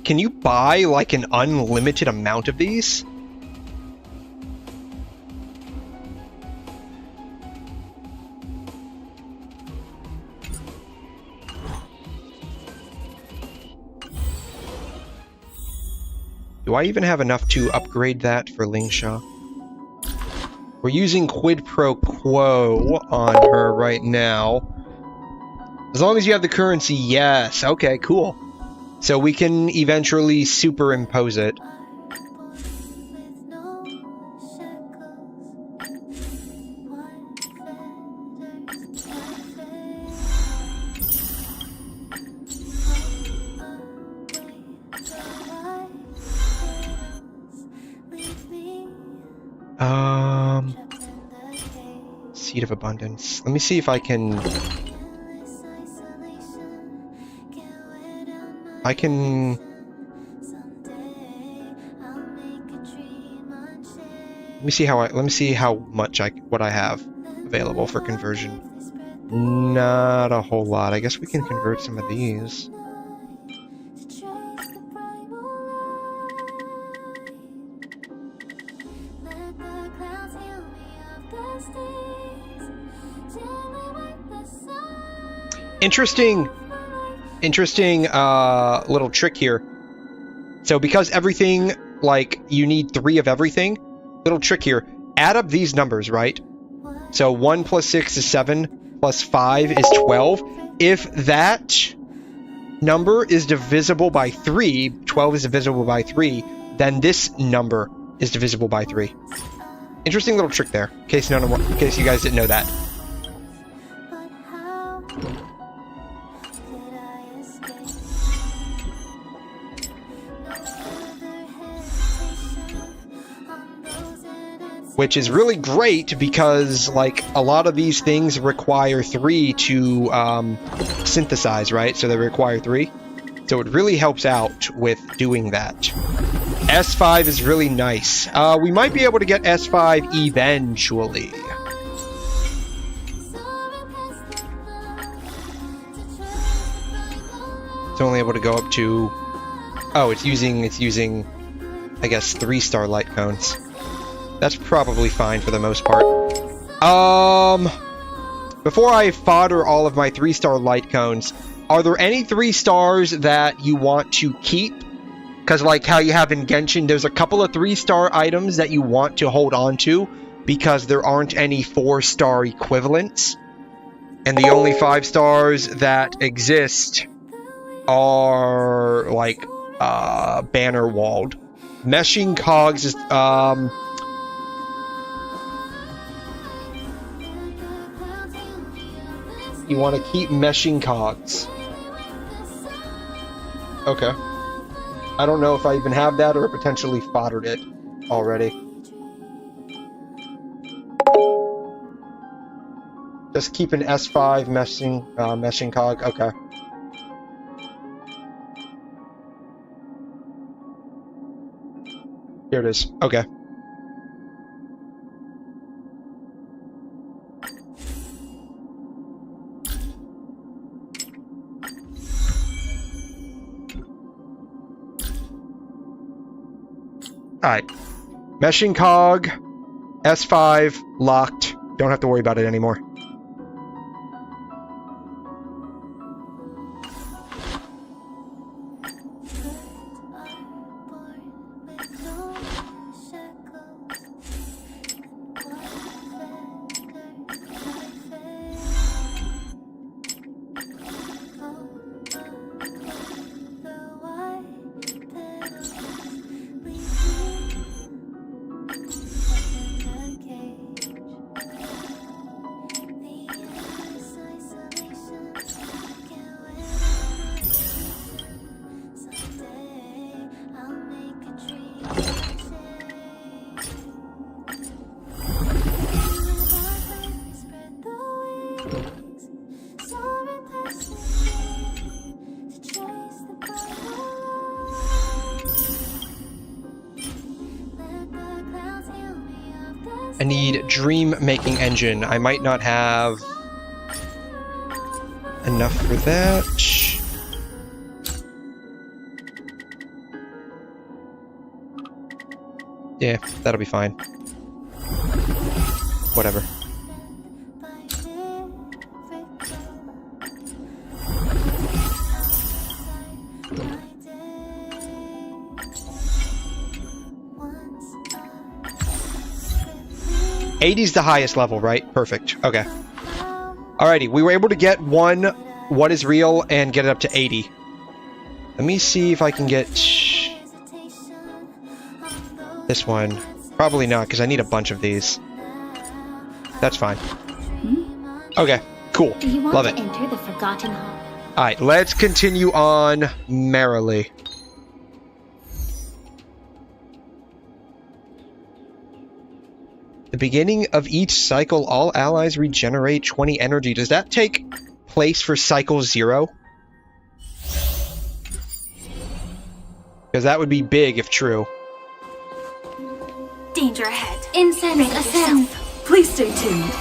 Can you buy, like, an unlimited amount of these? Do I even have enough to upgrade that for Lingsha? We're using quid pro quo on her right now. As long as you have the currency, yes. Okay, cool. So we can eventually superimpose it. Seed of Abundance. Let me see if I can... Let me see how much what I have available for conversion. Not a whole lot. I guess we can convert some of these. Interesting little trick here. So because everything, like, you need 3 of everything, little trick here. Add up these numbers, right? So 1 plus 6 is 7, plus 5 is 12. If that number is divisible by 3, 12 is divisible by 3, then this number is divisible by 3. Interesting little trick there, in case you guys didn't know that. Which is really great because, like, a lot of these things require 3 to synthesize, right? So they require 3. So it really helps out with doing that. S5 is really nice. We might be able to get S5 eventually. It's only able to go up to... Oh, it's using, I guess, 3-star light cones. That's probably fine for the most part. Before I fodder all of my 3-star light cones, are there any 3 stars that you want to keep? Because like how you have in Genshin, there's a couple of 3-star items that you want to hold on to because there aren't any 4-star equivalents. And the only 5 stars that exist are like banner walled. Meshing cogs is you want to keep meshing cogs. Okay. I don't know if I even have that or potentially foddered it already. Just keep an S5 meshing cog. Okay. Here it is. Okay. Alright. Meshing cog, S5, locked. Don't have to worry about it anymore. I need dream making engine. I might not have enough for that. Yeah, that'll be fine. Whatever. $80's the highest level, right? Perfect. Okay. Alrighty, we were able to get one what is real and get it up to 80. Let me see if I can get this one. Probably not, because I need a bunch of these. That's fine. Okay, cool. Do you want Love to it. enter the Forgotten Hall? Alright, let's continue on merrily. The beginning of each cycle, all allies regenerate 20 energy. Does that take place for cycle 0? Because that would be big if true. Danger ahead. Incense ascend. Please stay tuned.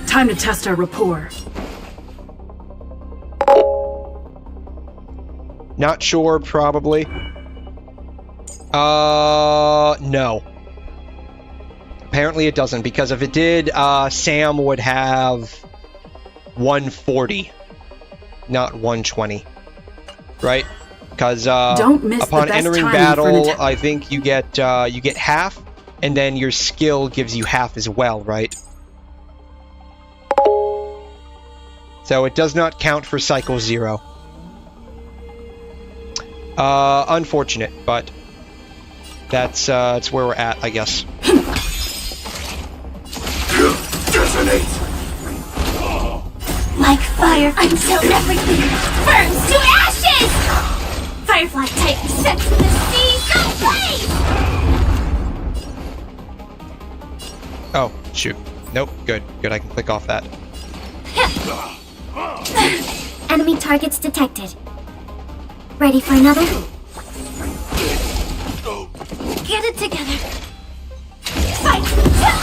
Time to test our rapport. Not sure, probably. No. Apparently it doesn't, because if it did, Sam would have 140, not 120. Right? Because upon entering battle, I think you get half, and then your skill gives you half as well, right? So it does not count for cycle 0. Unfortunate, but that's where we're at, I guess. Resonate! Like fire until everything burns to ashes! Firefly type sets the sea ablaze! Oh, shoot. Nope, good. Good, I can click off that. Enemy targets detected. Ready for another? Get it together. Fight to live!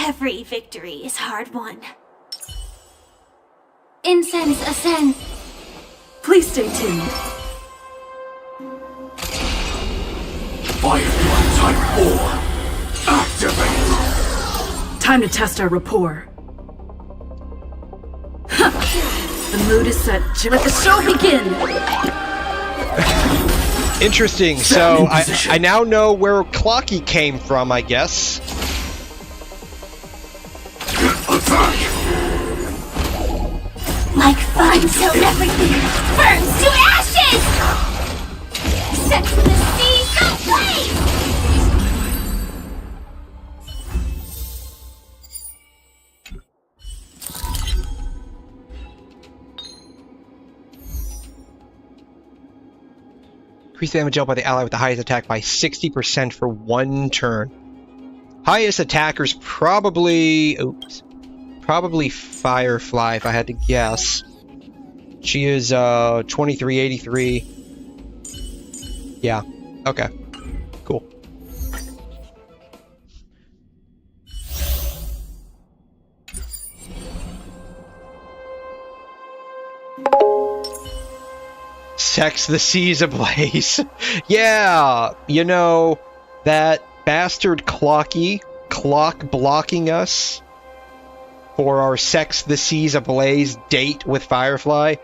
Every victory is hard won. Incense ascend. Please stay tuned. Firefly type 4. Activate! Time to test our rapport. The mood is set. Let the show begin! Interesting, so I now know where Clocky came from, I guess. Attack! Like fire until everything burns to ashes! Sets the sea ablaze! Increase the damage dealt by the ally with the highest attack by 60% for 1 turn. Highest attacker's probably... Oops. Probably Firefly, if I had to guess. She is 2383. Yeah. Okay. Cool. Sex the seas ablaze. Yeah, you know, that bastard Clocky, clock blocking us for our Sex the Seas Ablaze date with Firefly.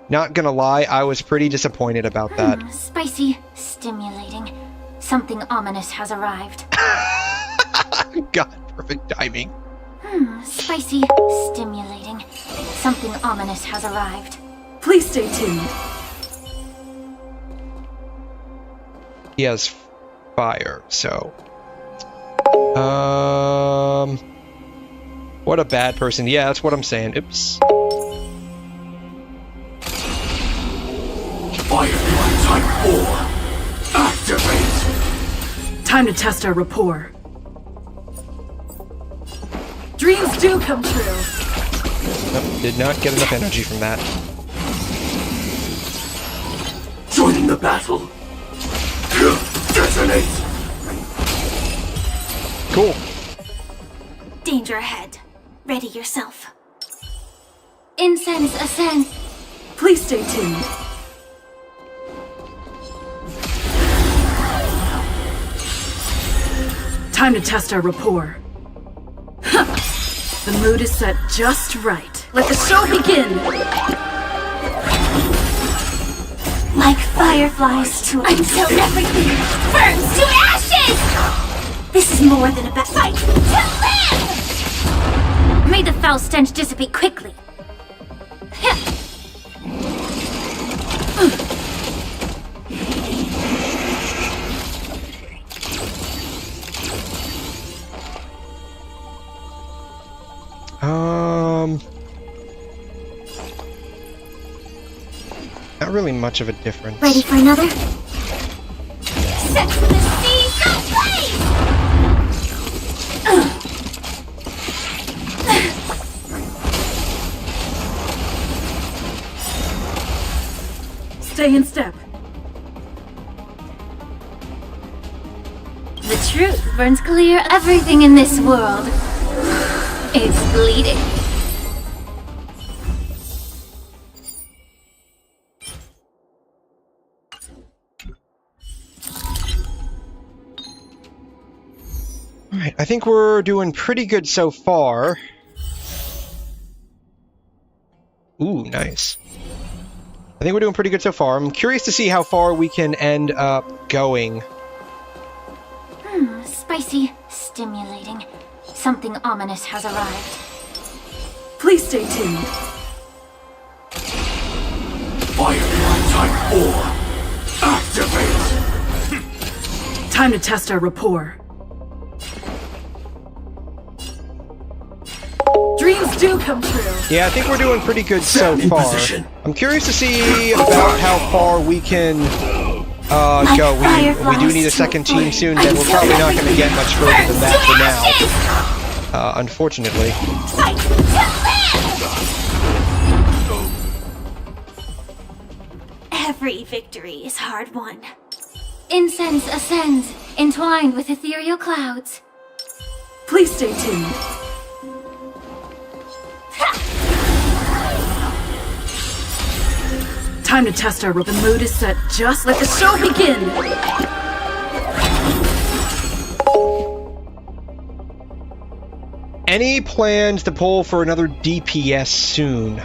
Not gonna lie, I was pretty disappointed about that. Spicy, stimulating. Something ominous has arrived. God, perfect timing. Spicy, stimulating. Something ominous has arrived. Please stay tuned. He has fire, so... What a bad person. Yeah, that's what I'm saying. Oops. Firefly type 4. Activate! Time to test our rapport. Dreams do come true. Nope, did not get enough energy from that. Joining the battle. Detonate! Cool. Danger ahead. Ready yourself. Incense ascend. Please stay tuned. Time to test our rapport. The mood is set just right. Let the show begin! Like fireflies until everything burns to ashes! This is more than a fight to live! May the foul stench dissipate quickly. Not really much of a difference. Ready for another? Set the seas ablaze! Stay in step. The truth burns clear everything in this world. It's bleeding. Alright, I think we're doing pretty good so far. Ooh, nice. I think we're doing pretty good so far. I'm curious to see how far we can end up going. Spicy, stimulating. Something ominous has arrived. Please stay tuned. Firefly type ore. Activate. Time to test our rapport. Dreams do come true. Yeah, I think we're doing pretty good so far. I'm curious to see about how far we can go. We do need a second team soon, then we're probably not going to get much further than that for now. Unfortunately. Every victory is hard won. Incense ascends, entwined with ethereal clouds. Please stay tuned. Time to test our rope. The mood is set. Just let the show begin. Any plans to pull for another DPS soon?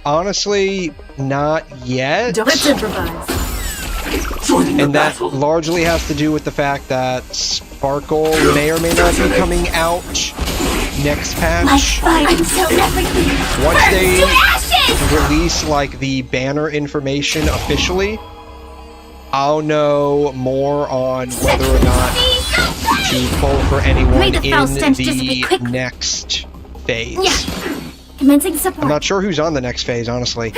Honestly, not yet. Let's improvise. And that largely has to do with the fact that Sparkle may or may not be coming out next patch. Once they release like the banner information officially, I'll know more on whether or not to pull for anyone in the next phase. Commencing support. I'm not sure who's on the next phase, honestly.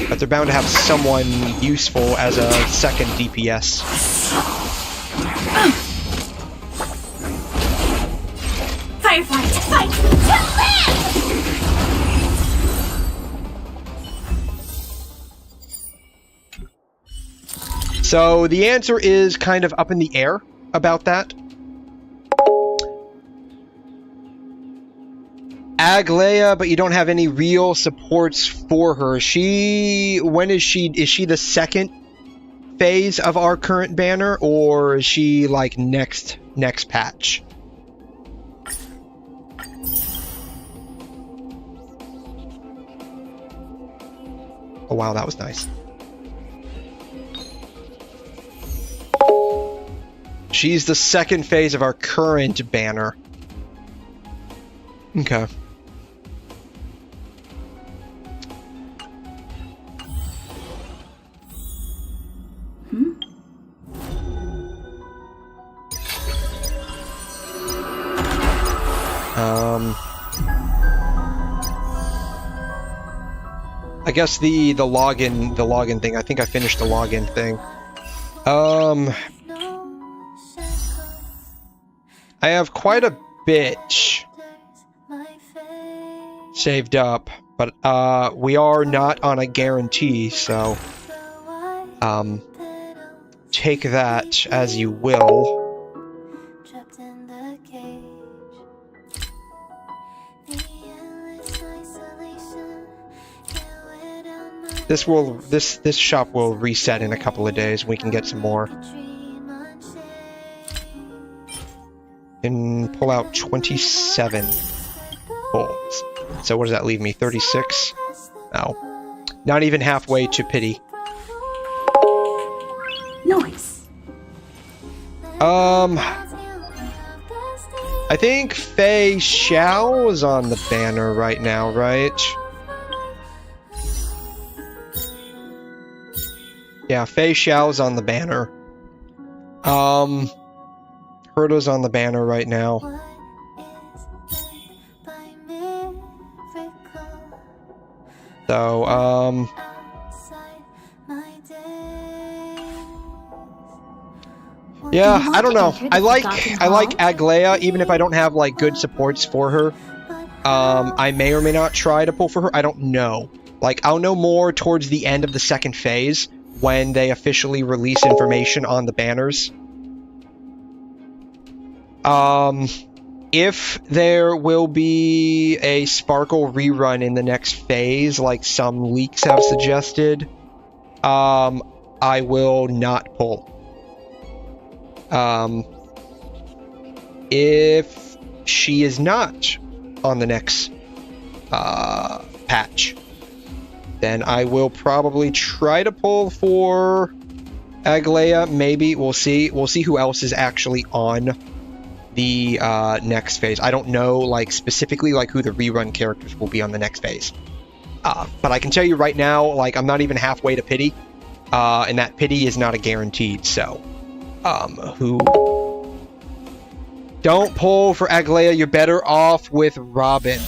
But they're bound to have someone useful as a second DPS. Firefly, fight! So the answer is kind of up in the air about that. Aglaya, but you don't have any real supports for her. Is she the second phase of our current banner, or is she like next patch? Oh wow, that was nice. She's the second phase of our current banner. Okay. I guess the login thing. I think I finished the login thing. I have quite a bit saved up, but we are not on a guarantee, so take that as you will. This shop will reset in a couple of days. We can get some more. And pull out 27 pulls. So what does that leave me? 36? No. Not even halfway to pity. Nice. I think Fei Xiao is on the banner right now, right? Yeah, Fei Xiao's on the banner. Herta's on the banner right now. So, yeah, I don't know. I like Aglaya, even if I don't have like good supports for her. I may or may not try to pull for her. I don't know. Like, I'll know more towards the end of the second phase when they officially release information on the banners. If there will be a Sparkle rerun in the next phase, like some leaks have suggested, I will not pull. If she is not on the next patch, then I will probably try to pull for Aglaia. Maybe. We'll see. We'll see who else is actually on the next phase. I don't know, like, specifically, like, who the rerun characters will be on the next phase. But I can tell you right now, like, I'm not even halfway to pity. And that pity is not a guaranteed, so... who... Don't pull for Aglaia. You're better off with Robin.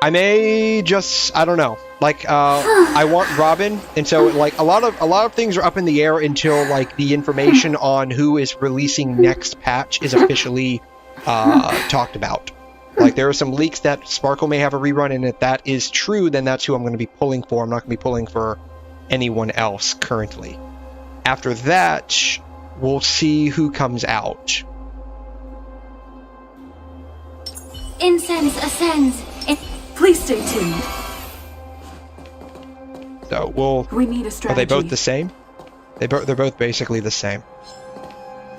I may just... I don't know. Like, I want Robin, and so, like, a lot of things are up in the air until, like, the information on who is releasing next patch is officially talked about. Like, there are some leaks that Sparkle may have a rerun, and if that is true, then that's who I'm going to be pulling for. I'm not going to be pulling for anyone else currently. After that, we'll see who comes out. Incense ascends. Please stay tuned. So we'll... We need a strategy. Are they both the same? They're both basically the same.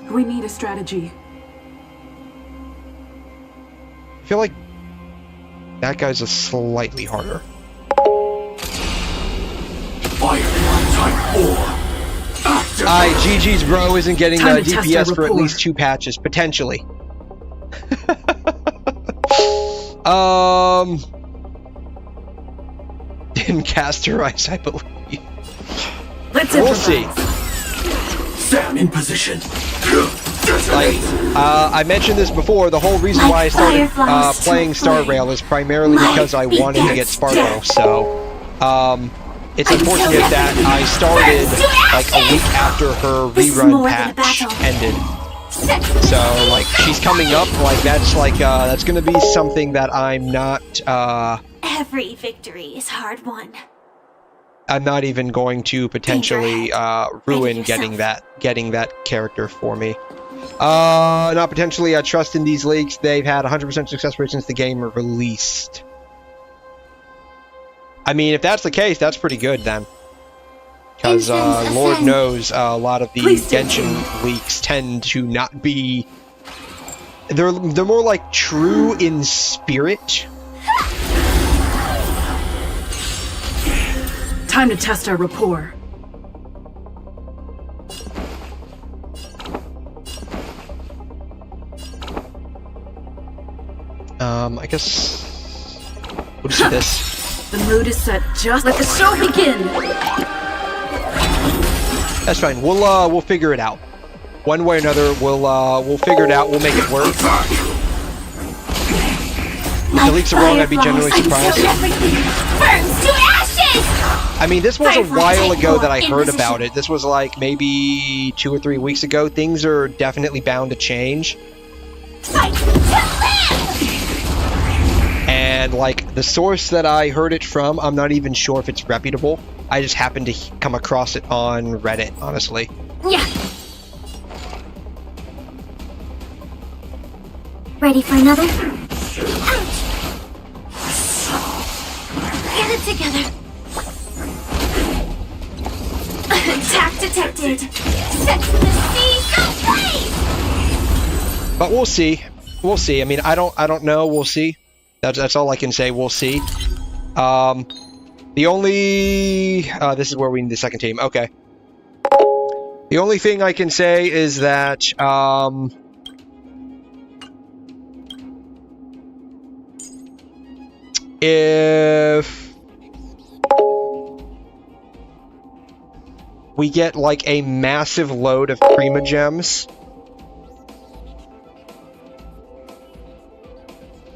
We need a strategy. I feel like that guy's a slightly harder. GG's bro isn't getting DPS for at least 2 patches, potentially. Didn't casterize, I believe. We'll see. Sam in position. Like, I mentioned this before, the whole reason why I started playing Star Rail is primarily because I wanted to get Sparkle, so, it's unfortunate that I started, like, a week after her rerun patch ended. So, like, she's coming up, like, that's gonna be something that I'm not, Every victory is hard won. I'm not even going to potentially, ruin getting that character for me. Not potentially. I trust in these leaks. They've had 100% success rate since the game released. I mean, if that's the case, that's pretty good then. Because, Lord knows, a lot of the Genshin leaks tend to not be... They're more like true in spirit. Time to test our rapport. I guess... We'll just do this. The mood is set. Just let the show begin! That's fine. We'll figure it out. One way or another, we'll figure it out. We'll make it work. If the leaks are wrong, I'd be genuinely surprised. I mean, this was a while ago that I heard about it. This was like maybe 2 or 3 weeks ago. Things are definitely bound to change. And, like, the source that I heard it from, I'm not even sure if it's reputable. I just happened to come across it on Reddit, honestly. Yeah. Ready for another? Ouch! Get it together. Attack detected. Set to the sea. Go blaze! But we'll see. We'll see. I mean, I don't know. We'll see. That's all I can say. We'll see. The only... this is where we need the second team. Okay. The only thing I can say is that... if... we get, like, a massive load of Prima Gems...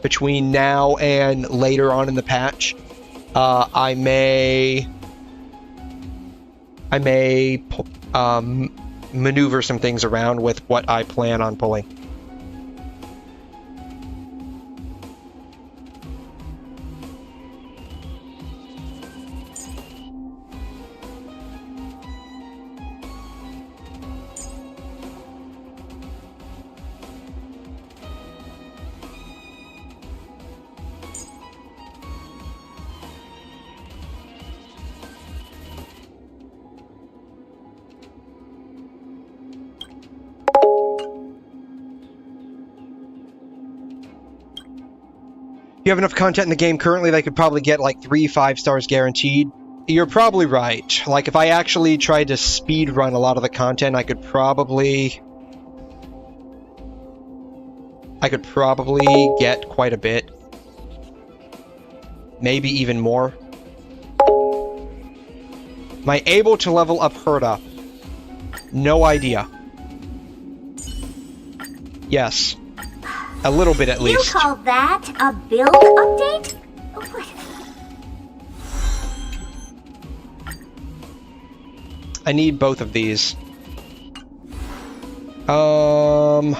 between now and later on in the patch, I may maneuver some things around with what I plan on pulling. You have enough content in the game currently that could probably get like 3 5 stars guaranteed. You're probably right. Like, if I actually tried to speed run a lot of the content, I could probably get quite a bit. Maybe even more. Am I able to level up Herta? No idea. Yes. A little bit at least. You call that a build update? What? I need both of these. I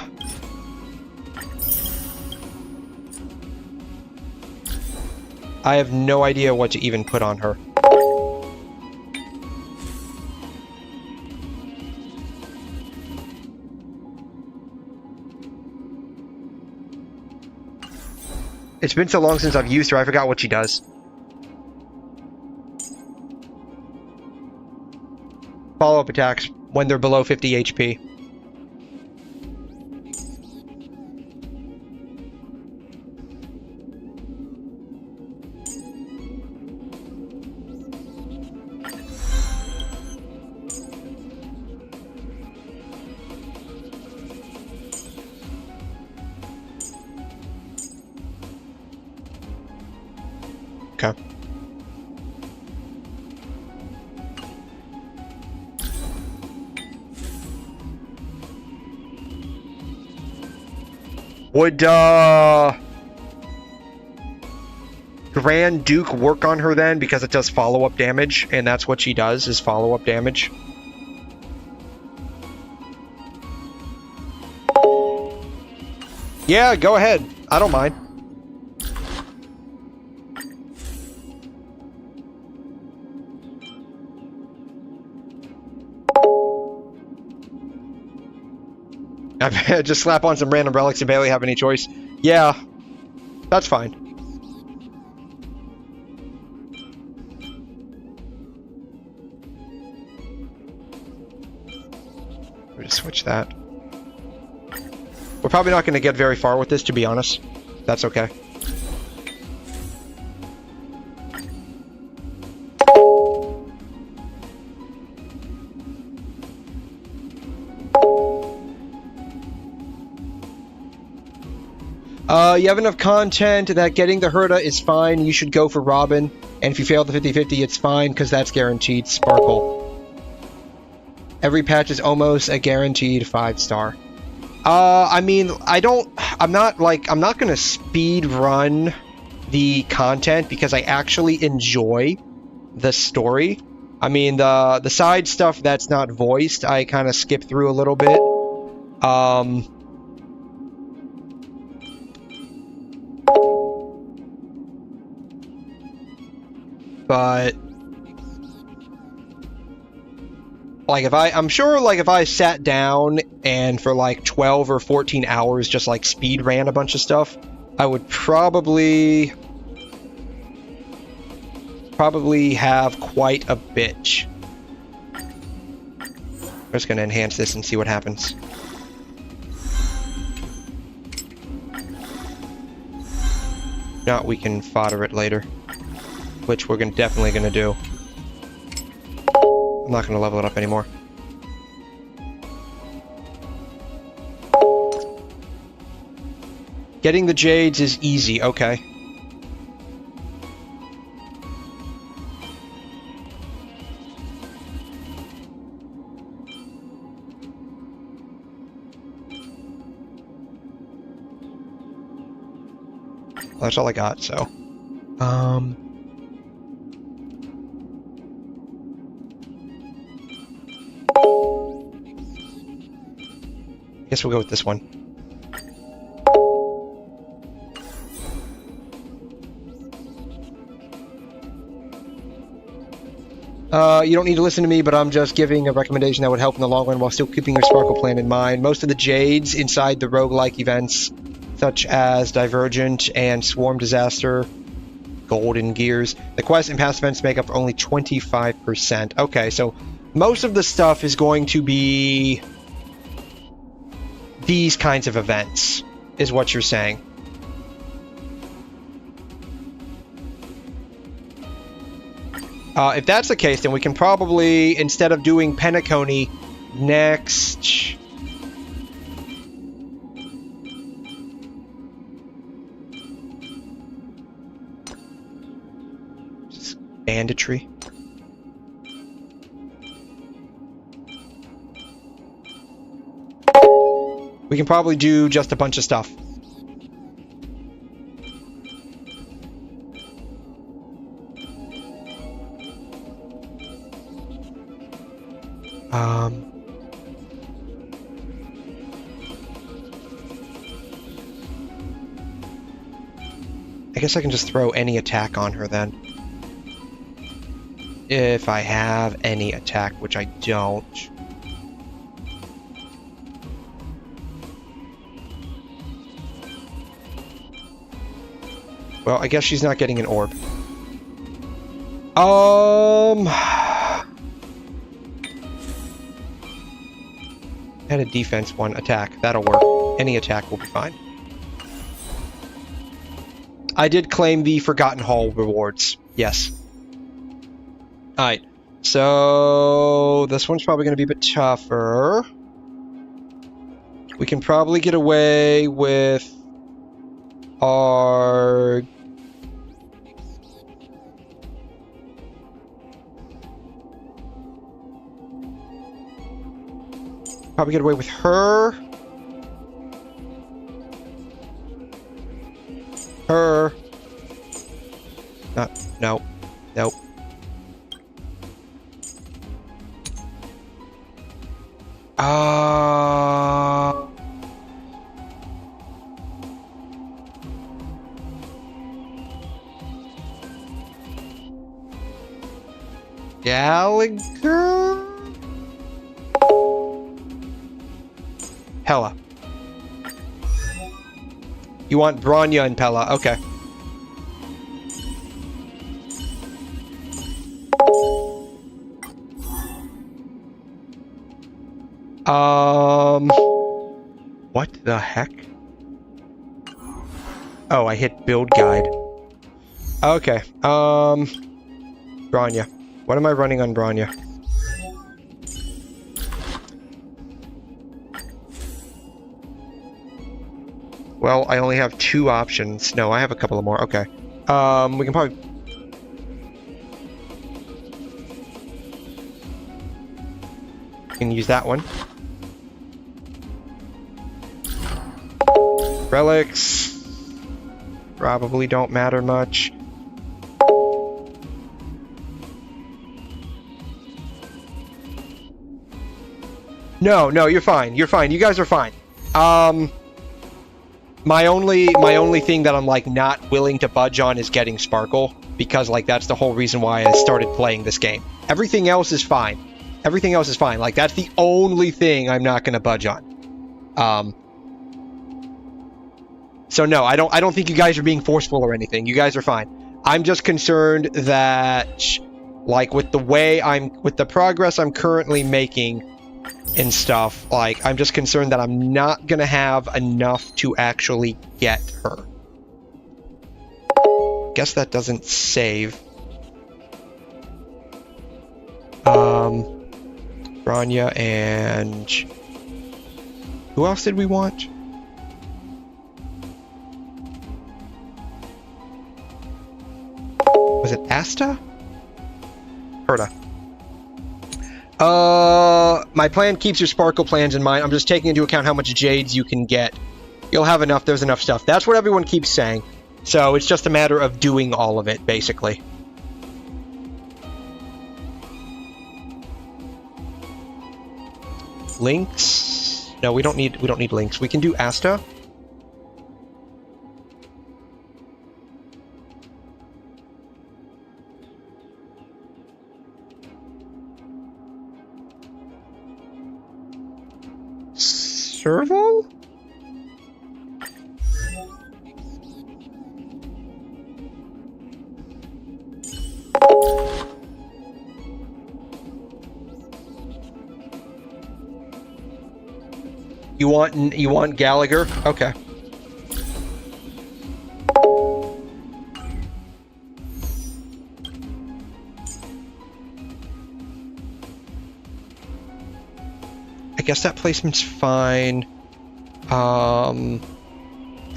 have no idea what to even put on her. It's been so long since I've used her, I forgot what she does. Follow-up attacks when they're below 50 HP. Okay. Would, Grand Duke work on her then? Because it does follow-up damage, and that's what she does, is follow-up damage. Yeah, go ahead. I don't mind. I just slap on some random relics and barely have any choice. Yeah, that's fine. We'll just switch that. We're probably not going to get very far with this, to be honest. That's okay. You have enough content that getting the Herta is fine. You should go for Robin. And if you fail the 50-50, it's fine, because that's guaranteed. Sparkle. Every patch is almost a guaranteed 5-star. I mean, I'm not gonna speed run the content, because I actually enjoy the story. I mean, the side stuff that's not voiced, I kind of skip through a little bit. But like I'm sure like if I sat down and for like 12 or 14 hours just like speed ran a bunch of stuff, I would probably have quite a bitch. I'm just gonna enhance this and see what happens. Not, we can fodder it later. Which we're definitely gonna do. I'm not gonna level it up anymore. Getting the Jades is easy, okay. Well, that's all I got, so. Guess we'll go with this one. You don't need to listen to me, but I'm just giving a recommendation that would help in the long run while still keeping your Sparkle plan in mind. Most of the Jades inside the roguelike events, such as Divergent and Swarm Disaster, Golden Gears, the quest and past events make up for only 25%. Okay, so most of the stuff is going to be these kinds of events, is what you're saying. If that's the case, then we can probably, instead of doing Penacony next... Banditry. We can probably do just a bunch of stuff. I guess I can just throw any attack on her then. If I have any attack, which I don't. Well, I guess she's not getting an orb. And a defense one attack. That'll work. Any attack will be fine. I did claim the Forgotten Hall rewards. Yes. Alright. So this one's probably going to be a bit tougher. We can probably get away with our... Probably get away with her. Her. No. Nope. Gallagher? Pella. You want Bronya and Pella, okay. What the heck? Oh, I hit build guide. Okay, Bronya. What am I running on Bronya? Well, I only have 2 options. No, I have a couple of more. Okay. We can probably... can use that one. Relics probably don't matter much. No, you're fine. You're fine. You guys are fine. My only thing that I'm like not willing to budge on is getting Sparkle, because like that's the whole reason why I started playing this game. Everything else is fine. Everything else is fine. Like that's the only thing I'm not going to budge on. So no, I don't think you guys are being forceful or anything. You guys are fine. I'm just concerned that like with the progress I'm currently making and stuff, like I'm just concerned that I'm not gonna have enough to actually get her. Guess that doesn't save. Bronya and who else did we want? Was it Asta? Herta. My plan keeps your Sparkle plans in mind. I'm just taking into account how much Jades you can get. You'll have enough, there's enough stuff. That's what everyone keeps saying. So it's just a matter of doing all of it, basically. Links? No, we don't need links. We can do Asta. Serval? You want Gallagher? Okay. guess that placement's fine. I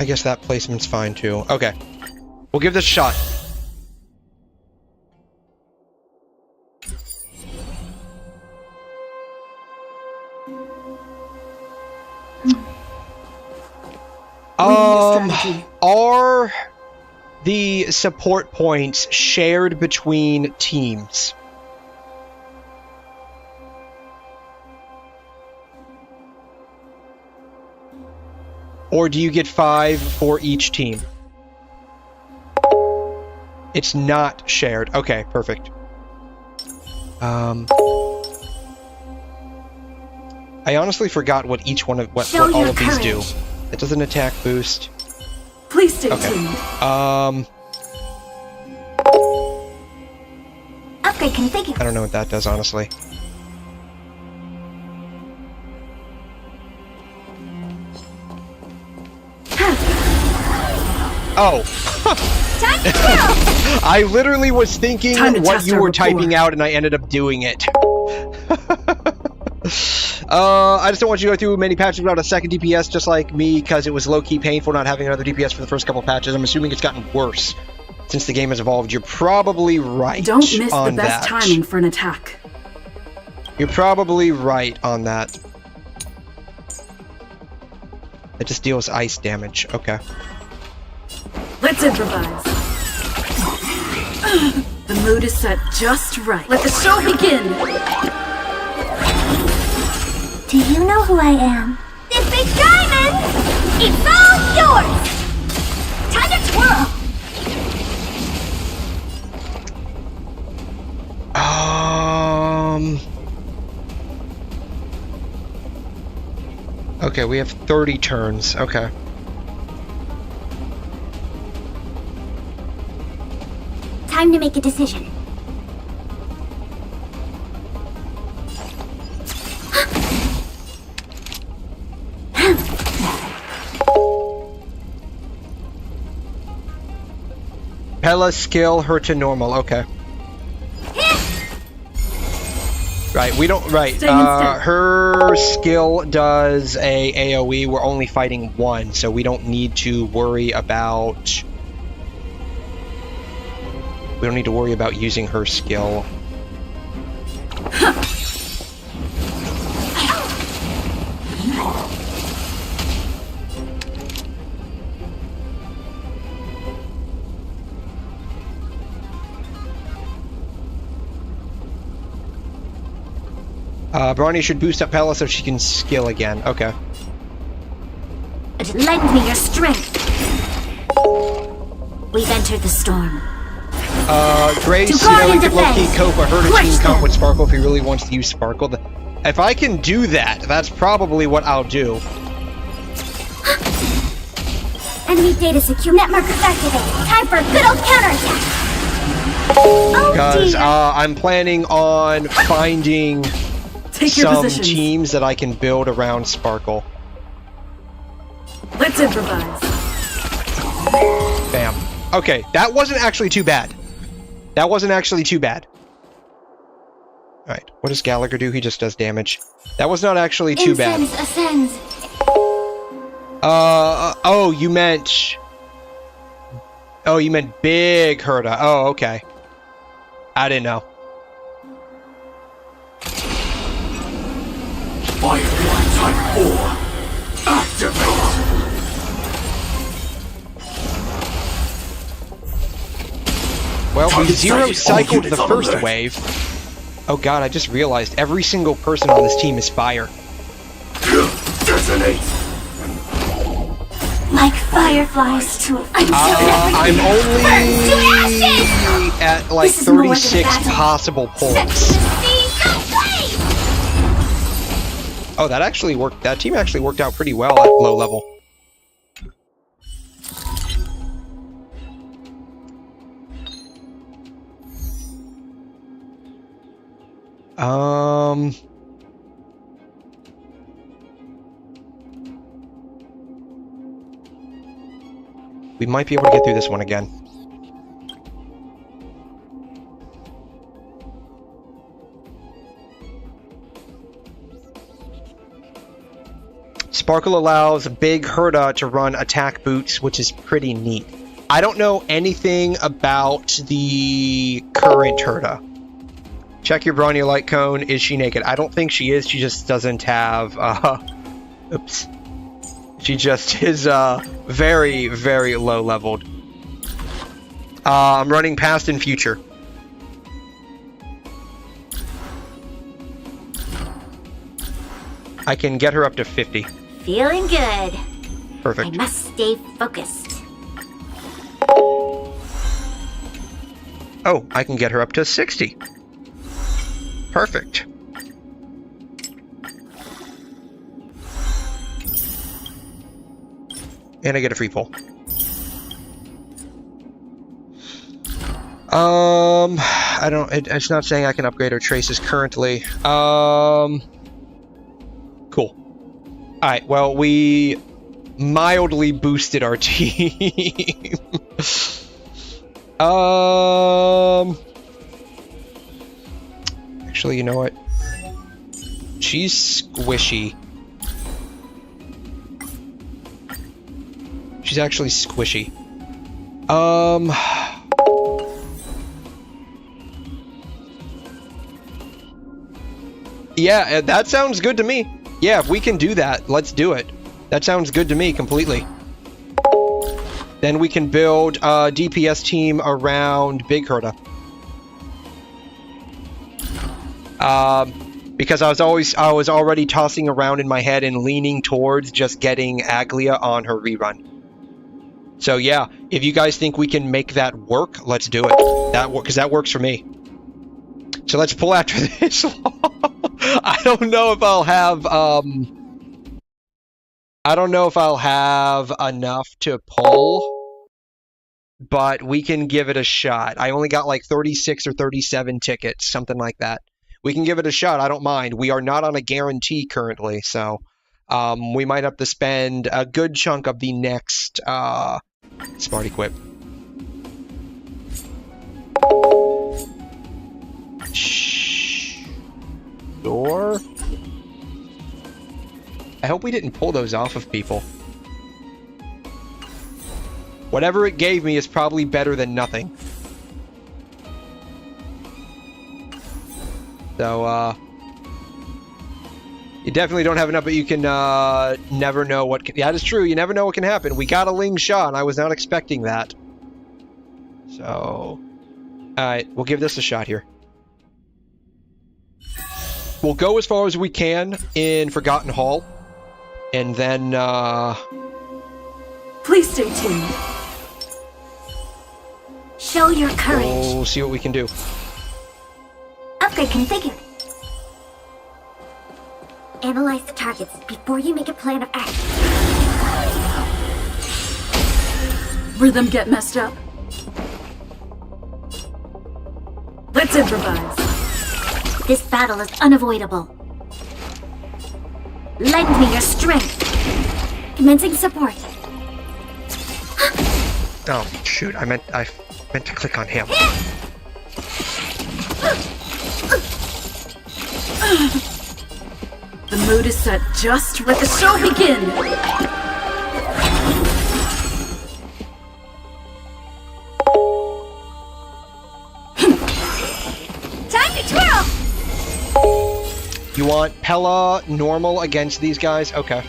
guess that placement's fine too. Okay. We'll give this a shot. Are the support points shared between teams? Or do you get 5 for each team? It's not shared. Okay, perfect. I honestly forgot what each one of what all of these do. It does an attack boost. Please stay tuned. Upgrade configured. I don't know what that does, honestly. Oh. Time to kill! I literally was thinking what you were typing out, and I ended up doing it. I just don't want you to go through many patches without a second DPS, just like me, because it was low-key painful not having another DPS for the first couple patches. I'm assuming it's gotten worse since the game has evolved. You're probably right. Don't miss on the best that. timing for an attack. You're probably right on that. It just deals ice damage. Okay. Let's improvise. The mood is set just right. Let the show begin. Do you know who I am? This big diamond! It's all yours! Time to twirl! Okay, we have 30 turns. Okay. Time to make a decision. Pella's skill, her to normal. Okay. Right, we don't. Right, her skill does a AOE. We're only fighting one, so we don't need to worry about. We don't need to worry about using her skill. Brawny should boost up Pella so she can skill again. Okay. Lend me your strength. We've entered the storm. Grace, you know, he could low-key cope a her team comp with Sparkle if he really wants to use Sparkle. If I can do that, that's probably what I'll do. Enemy data secure. Net markers activated. Time for a good old counterattack. Because I'm planning on finding some teams that I can build around Sparkle. Let's improvise. Bam. Okay, that wasn't actually too bad. That wasn't actually too bad. Alright, what does Gallagher do? He just does damage. That was not actually too bad. Ascends. Oh, you meant... Oh, you meant Big Herda. Oh, okay. I didn't know. Firefly Type 4. Activate! Well, we zero-cycled the first wave. Oh god, I just realized every single person on this team is fire. Detonate! Like fireflies to a I'm only at like 36 possible points. Oh, that actually worked. That team actually worked out pretty well at low level. We might be able to get through this one again. Sparkle allows Big Herta to run attack boots, which is pretty neat. I don't know anything about the current Herta. Check your Brawny light cone. Is she naked? I don't think she is. She just doesn't have... oops. She just is very, very low leveled. I'm running past in future. I can get her up to 50. Feeling good. Perfect. I must stay focused. Oh, I can get her up to 60. Perfect. And I get a free pull. I don't... It's not saying I can upgrade her traces currently. Cool. Alright, well, we mildly boosted our team. Actually, you know what? She's squishy. She's actually squishy. Yeah, that sounds good to me. Yeah, if we can do that, let's do it. That sounds good to me completely. Then we can build a DPS team around Big Herta. Because I was already tossing around in my head and leaning towards just getting Aglia on her rerun. So yeah, if you guys think we can make that work, let's do it. Because that works for me. So let's pull after this. I don't know if I'll have enough to pull, but we can give it a shot. I only got like 36 or 37 tickets, something like that. We can give it a shot. I don't mind. We are not on a guarantee currently, so we might have to spend a good chunk of the next smart equip. Sure. I hope we didn't pull those off of people. Whatever it gave me is probably better than nothing. So, you definitely don't have enough, but you can never know what can... Yeah, that is true. You never know what can happen. We got a Ling Sha, and I was not expecting that. So, alright, we'll give this a shot here. We'll go as far as we can in Forgotten Hall, and then, Please stay tuned. Show your courage. We'll see what we can do. Upgrade configured. Analyze the targets before you make a plan of action. Rhythm get messed up. Let's improvise. This battle is unavoidable. Lend me your strength. Commencing support. Oh, shoot. I meant to click on him. The mood is set. Just let the show begin. Time to twirl! You want Pella normal against these guys? Okay.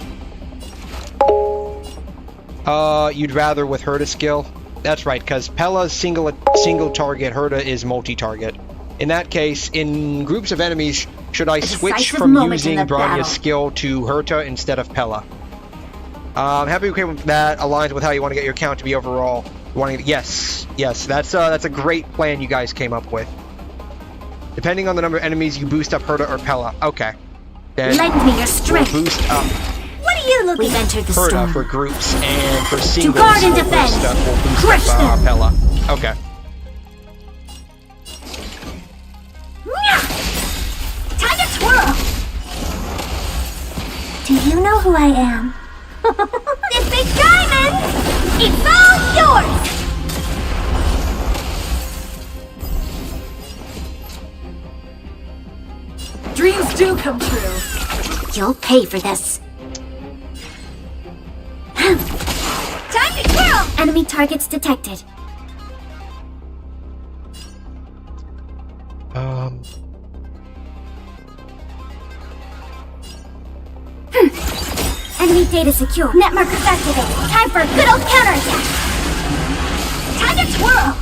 You'd rather with Herta skill? That's right, because Pella's single target, Herta is multi-target. In that case, in groups of enemies, should I switch from using Bronya's skill to Herta instead of Pella? I'm happy with that. Aligns with how you want to get your count to be overall. Yes, that's a great plan you guys came up with. Depending on the number of enemies, you boost up Herta or Pella. Okay. Then lend me your strength. We'll boost up. What are you looking? We've entered the Herta storm. for groups, and for singles, to guard and defend. We'll boost up Pella. Okay. Time to twirl. Do you know who I am? This big diamond! It's all yours! Dreams do come true. You'll pay for this. Enemy targets detected. Enemy data secure. Net markers activated. Time for a good old counterattack. Time to twirl.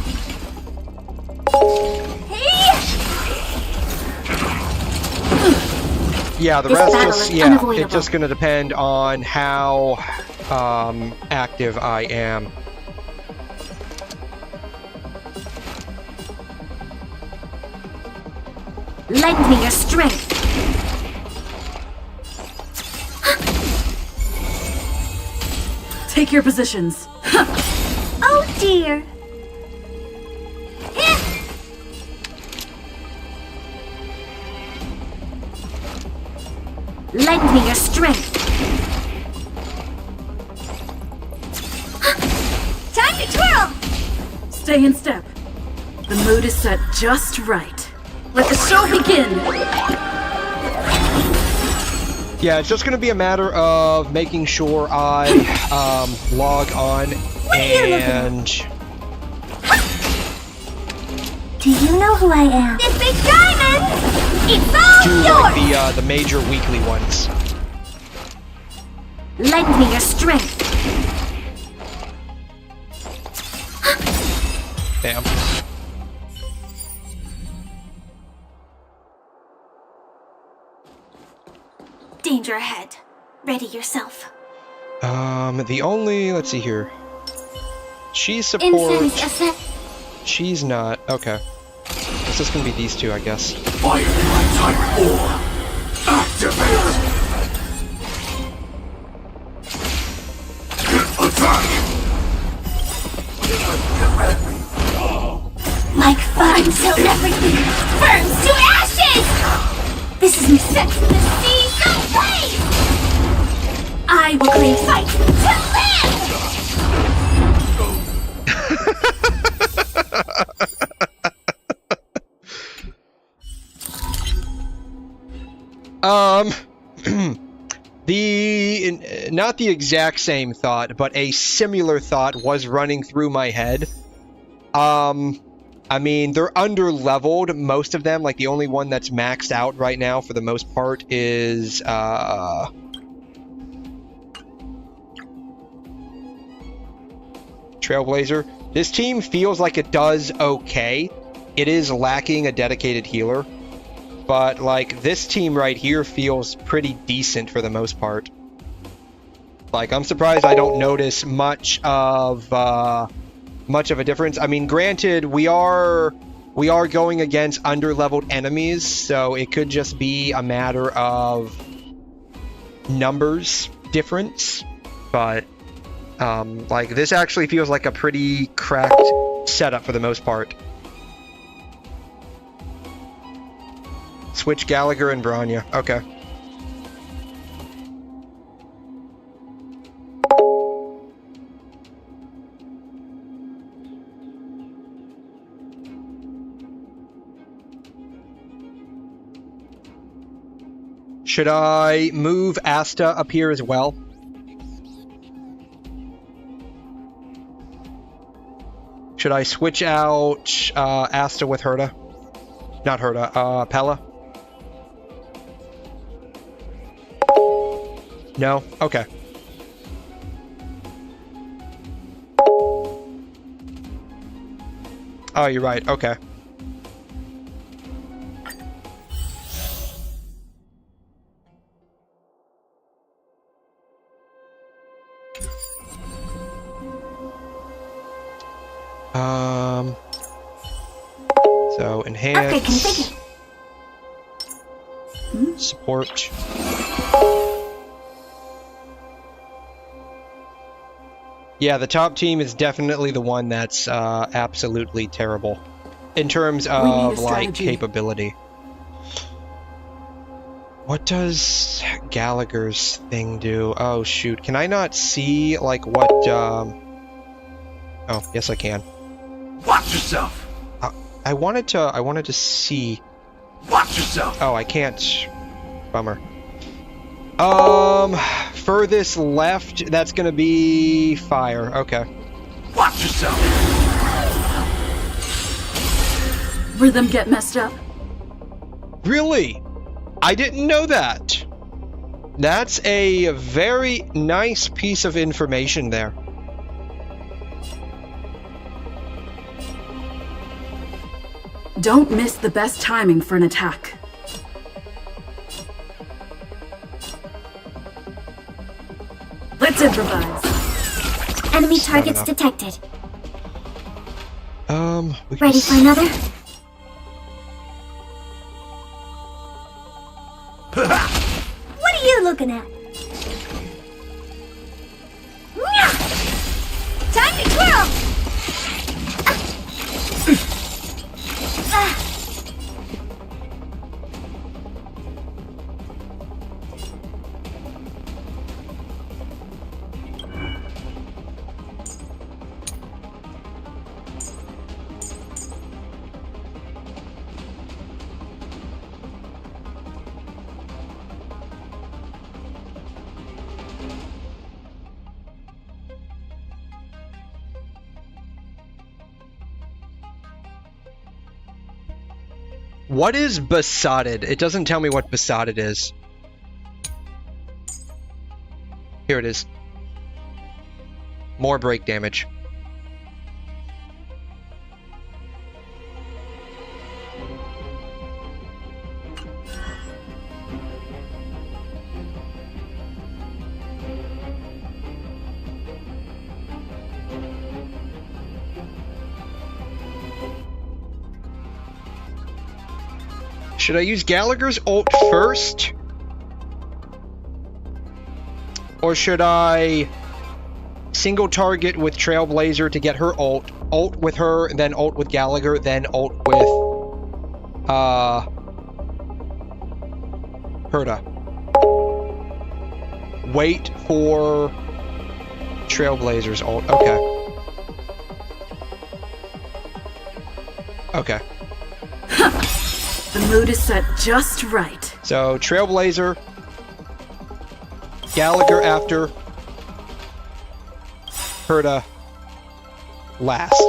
Yeah, the rest is it's just gonna depend on how active I am. Lend me your strength. Take your positions. Oh dear. Lend me your strength. Time to twirl! Stay in step. The mood is set just right. Let the show begin! Yeah, it's just going to be a matter of making sure I log on and... Do you know who I am? This big diamond! It's all do yours! like the major weekly ones. Lend me your strength. Damn. Danger ahead. Ready yourself. The only... let's see here. She's support... She's not... okay. It's just gonna be these two, I guess. Fire type 4. Activate! Attack! Like fire until everything burns to ashes! This is me set to the sea, no way! I will claim fight to not the exact same thought, but a similar thought was running through my head. I mean, they're under-leveled, most of them. Like, the only one that's maxed out right now, for the most part, is, Trailblazer. This team feels like it does okay. It is lacking a dedicated healer. But, like, this team right here feels pretty decent for the most part. Like, I'm surprised I don't notice much of a difference. I mean, granted, we are going against under-leveled enemies, so it could just be a matter of numbers difference. But, like, this actually feels like a pretty cracked setup for the most part. Switch Gallagher and Branya. Okay. Should I move Asta up here as well? Should I switch out Asta with Herta? Not Herta, Pella? No? Okay. Oh, you're right. Okay. So enhance. Support. Yeah, the top team is definitely the one that's absolutely terrible in terms of like capability. What does Gallagher's thing do? Oh shoot, can I not see like what oh, yes I can. Watch yourself. I wanted to see. Watch yourself. Oh, I can't. Bummer. Furthest left, that's gonna be fire. Okay. yourself. Rhythm get messed up? Really? I didn't know that. That's a very nice piece of information there. Don't miss the best timing for an attack. Let's improvise. Enemy targets detected. Ready for another? What are you looking at? Time to twirl! What is besotted? It doesn't tell me what besotted is. Here it is. More break damage. Should I use Gallagher's ult first? Or should I single target with Trailblazer to get her ult, ult with her, and then ult with Gallagher, then ult with Herta. Wait for Trailblazer's ult. Okay. Okay. The mood is set just right. So, Trailblazer, Gallagher after, Herta last.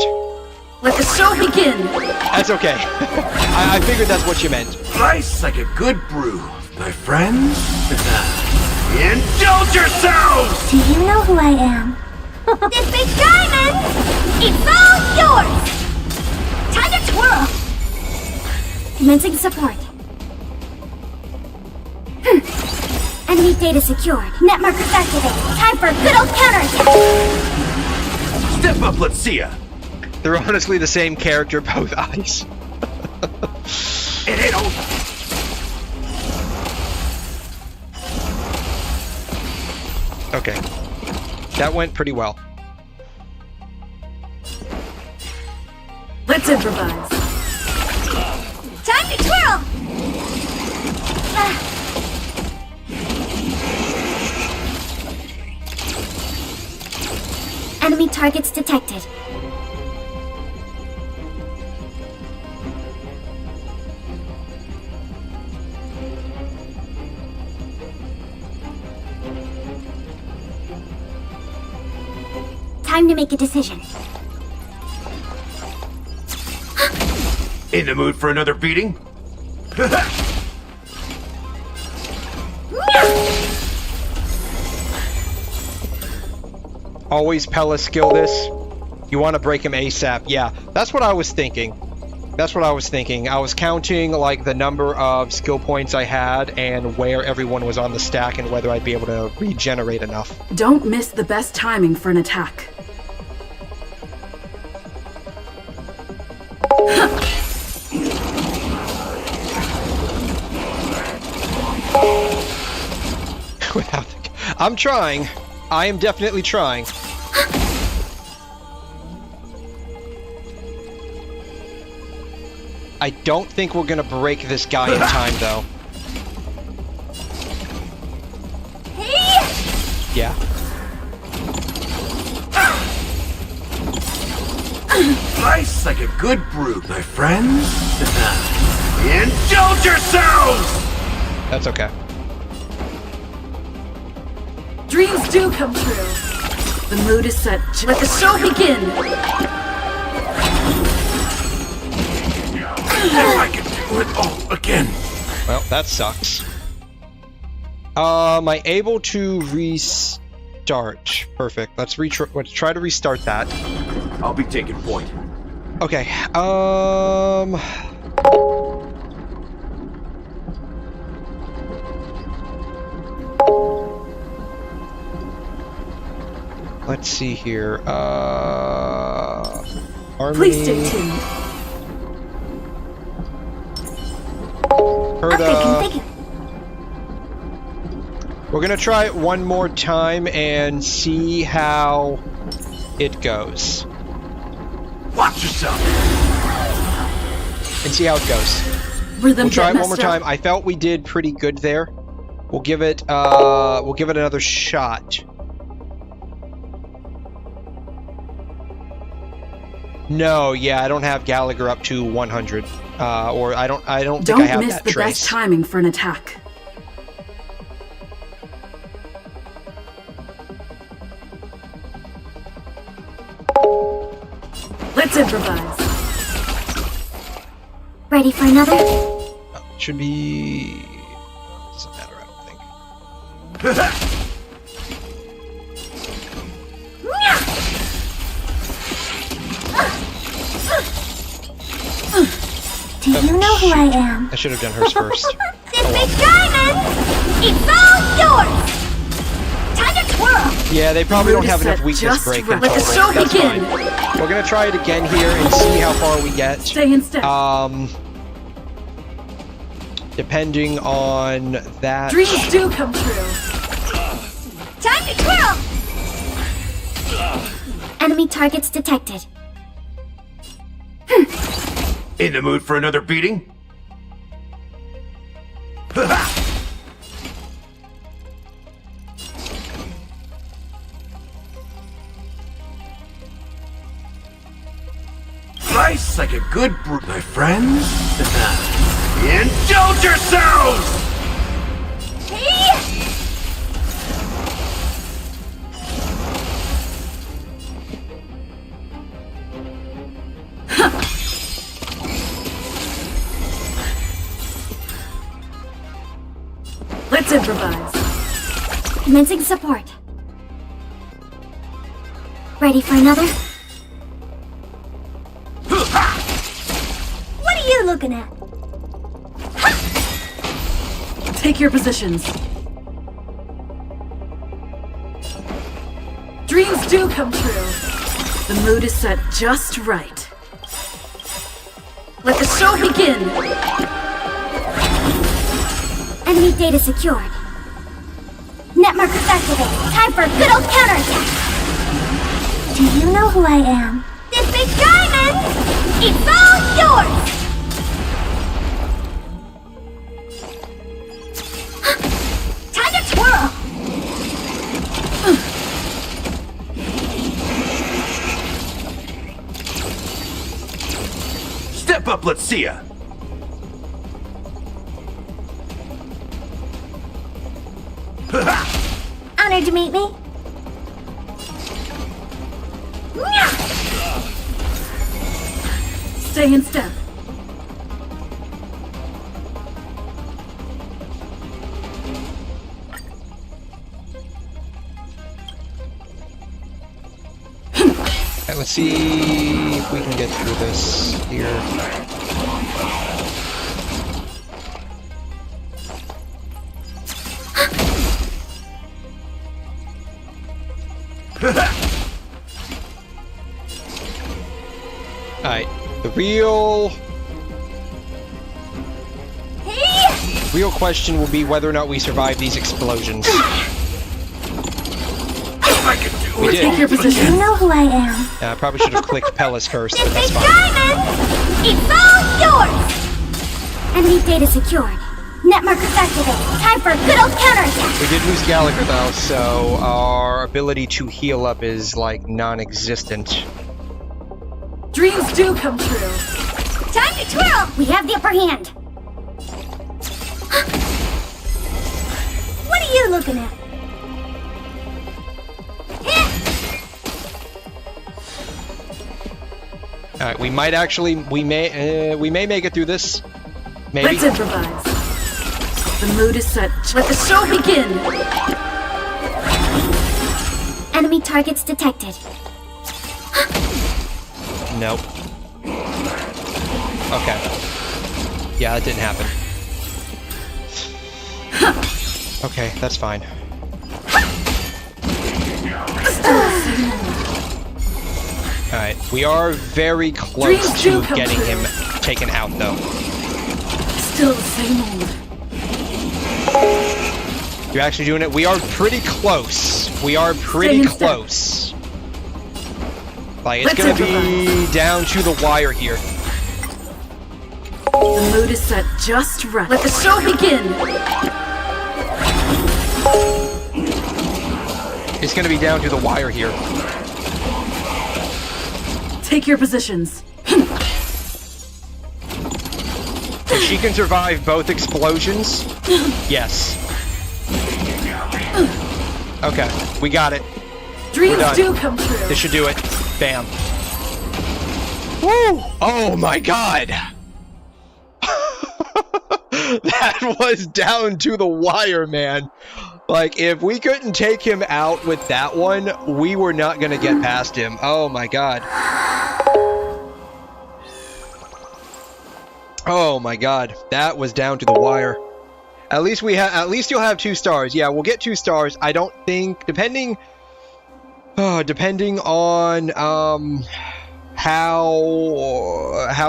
Let the show begin! That's okay. I figured that's what you meant. Slice like a good brew, my friends. Indulge yourselves! Do you know who I am? This big diamond! It's all yours! Time to twirl! Commencing support. Enemy data secured. Net markers activated. Time for a good old counterattack! Step up, let's see ya! They're honestly the same character, both eyes. It ain't over. Okay. That went pretty well. Let's improvise. Time to twirl! Enemy targets detected. Time to make a decision. In the mood for another beating? Always Pella skill this. You want to break him ASAP. Yeah, that's what I was thinking. That's what I was thinking. I was counting like the number of skill points I had and where everyone was on the stack and whether I'd be able to regenerate enough. Don't miss the best timing for an attack. I'm trying. I am definitely trying. I don't think we're gonna break this guy in time, though. Yeah. Slice like a good brew, my friends. Indulge yourselves! That's okay. Dreams do come true. The mood is set. Let the show begin! If I could do it all again. Well, that sucks. Am I able to restart? Perfect. Let's try to restart that. I'll be taking point. Okay. Let's see here. Harmony. Please stay tuned. Okay, we're gonna try it one more time and see how it goes. Watch yourself. And see how it goes. We'll try it one more time. I felt we did pretty good there. We'll give it another shot. No, yeah, I don't have Gallagher up to 100. Or I don't think I have that trace. Don't miss the best timing for an attack. Let's improvise. Ready for another? Should be... Doesn't matter, I don't think. Do you know who I am? I should have done hers first. This big diamond! It's all yours! Time to twirl! Yeah, they probably don't have enough weakness break in total. Let the show begin! We're gonna try it again here and see how far we get. Stay in step. Depending on that. Dreams do come true. Time to twirl! Enemy targets detected. In the mood for another beating? Rice like a good brew, my friends. Indulge yourselves! Let's improvise. Commencing support. Ready for another? What are you looking at? Take your positions. Dreams do come true. The mood is set just right. Let the show begin! Enemy data secured. Net markers activated. Time for a good old counterattack. Do you know who I am? This big diamond! It's all yours! Time to twirl! Step up, let's see ya. Honored to meet me. Stay in step. Alright, let's see if we can get through this here. Alright, the real question will be whether or not we survive these explosions. We did. Take your position. You know who I am. I probably should have clicked Pella's curse, but that's fine. Diamond! It's all yours! Enemy data secured. Net markers activated. Time for a good old counterattack. We did lose Gallagher though, so our ability to heal up is like non-existent. Dreams do come true. Time to twirl! We have the upper hand. What are you looking at? Alright, we might actually, we may make it through this. Maybe. Let's improvise. The mood is set. Let the show begin! Enemy targets detected. Nope. Okay. Yeah, that didn't happen. Okay, that's fine. Alright, we are very close to getting him taken out, though. Still the same old. You're actually doing it? We are pretty close. We are pretty close. Like, it's gonna be down to the wire here. The mood is set just right. Let the show begin! It's gonna be down to the wire here. Take your positions. If she can survive both explosions, yes. Okay, we got it. Dreams do come true. This should do it. Bam. Woo! Oh my god! That was down to the wire, man. Like, if we couldn't take him out with that one, we were not gonna get past him. Oh my god. Oh my god. That was down to the wire. At least you'll have 2 stars. Yeah, we'll get 2 stars. I don't think, depending on how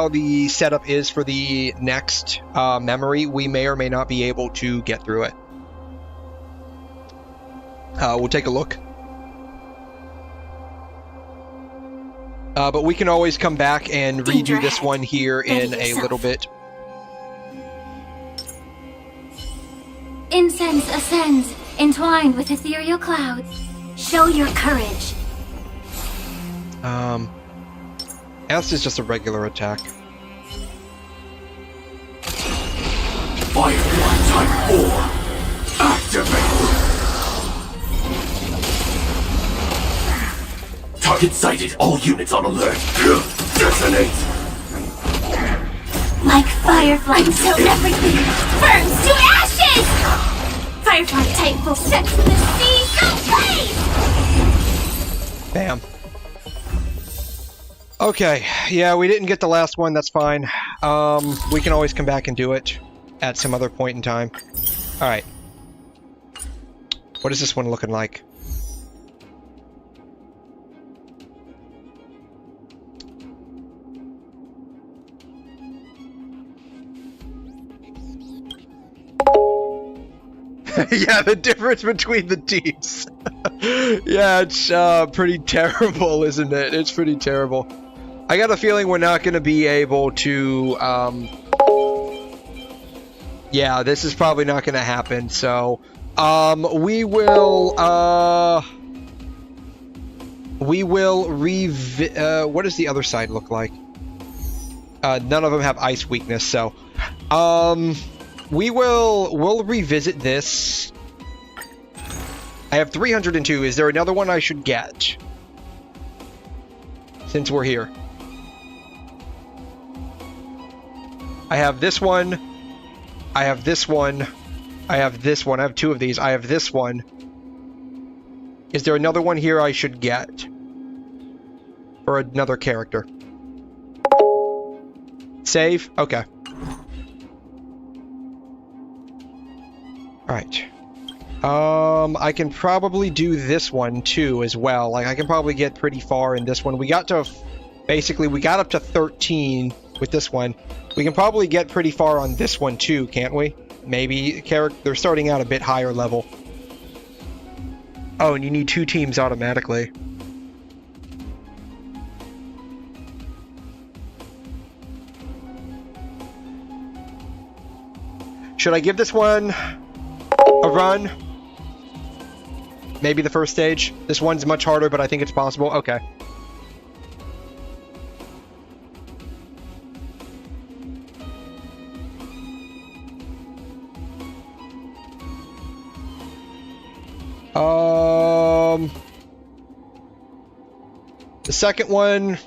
the setup is for the next memory, we may or may not be able to get through it. We'll take a look. But we can always come back and redo this one here in a little bit. Incense ascends, entwined with ethereal clouds. Show your courage. S is just a regular attack. Firefly Type 4. Activate. Target sighted. All units on alert. Detonate. Like firefly until everything burns to ashes! Firefly type will set from the sea ablaze! Bam. Okay, yeah, we didn't get the last one, that's fine. We can always come back and do it at some other point in time. Alright. What is this one looking like? Yeah, the difference between the teams. Yeah, it's pretty terrible, isn't it? It's pretty terrible. I got a feeling we're not going to be able to... yeah, this is probably not going to happen, so... we will what does the other side look like? None of them have ice weakness, so... We'll revisit this. I have 302. Is there another one I should get? Since we're here. I have this one. I have this one. I have this one. I have 2 of these. I have this one. Is there another one here I should get? Or another character? Save? Okay. Alright. I can probably do this one too as well. Like, I can probably get pretty far in this one. We got to... Basically, we got up to 13 with this one. We can probably get pretty far on this one too, can't we? Maybe they're starting out a bit higher level. Oh, and you need 2 teams automatically. Should I give this one a run? Maybe the first stage. This one's much harder, but I think it's possible. Okay. The second one,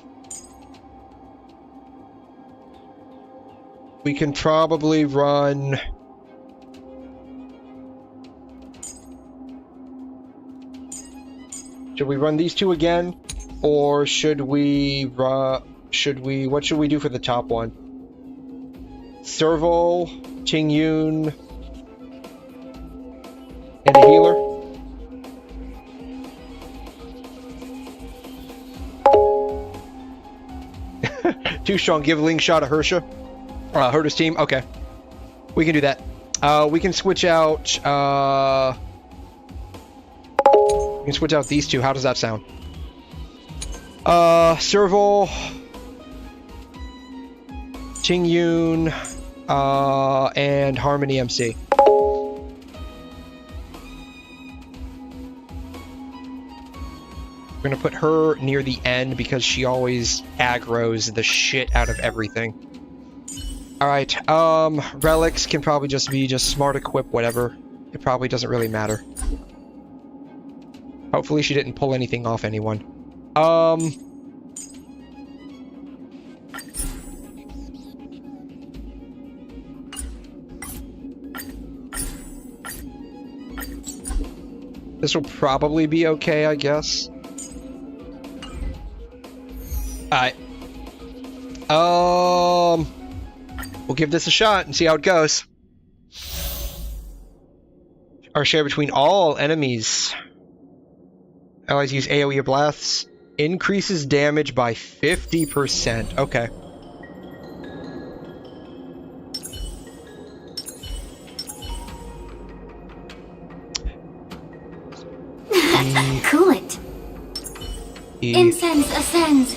We can probably run... Should we run these two again? Or should we what should we do for the top one? Serval, Tingyun, and a healer? Too strong. Give Ling Shot a Hersha. Herta's team. Okay. We can do that. We can switch out... we can switch out these two. How does that sound? Serval, Tingyun, and Harmony MC. We're gonna put her near the end because she always aggroes the shit out of everything. Alright, relics can probably just be smart equip, whatever. It probably doesn't really matter. Hopefully she didn't pull anything off anyone. This will probably be okay, I guess. Alright. We'll give this a shot and see how it goes. Our share between all enemies. Allies use AoE or blasts. Increases damage by 50%. Okay. Cool it. Incense ascends.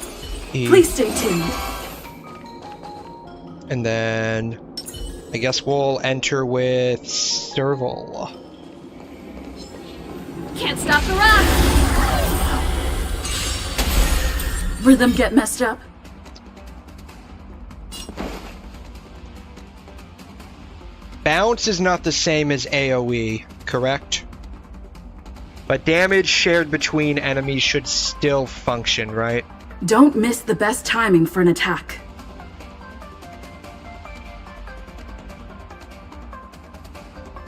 Please stay tuned. And then I guess we'll enter with Serval. Can't stop the rock. Rhythm get messed up. Bounce is not the same as AoE, correct? But damage shared between enemies should still function, right? Don't miss the best timing for an attack.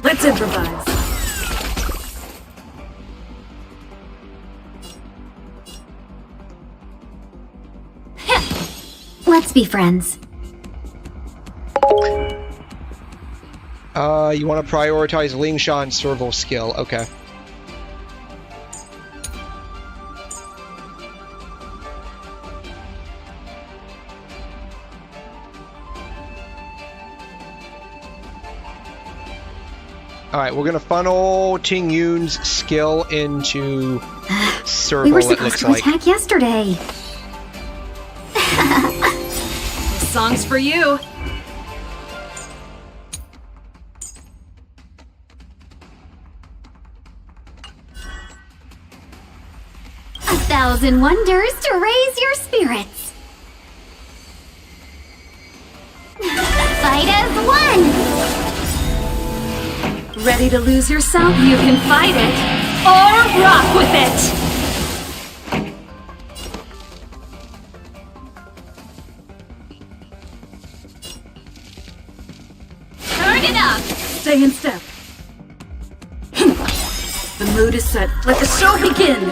Let's improvise. Let's be friends. You want to prioritize Ling Sha and Serval skill. Okay. Alright, we're gonna funnel Tingyun's skill into Serval, We were it supposed looks to like. attack yesterday. This song's for you. A thousand wonders to raise your spirits. Fight as one. Ready to lose yourself? You can fight it, or rock with it! Turn it up! Stay in step. The mood is set. Let the show begin!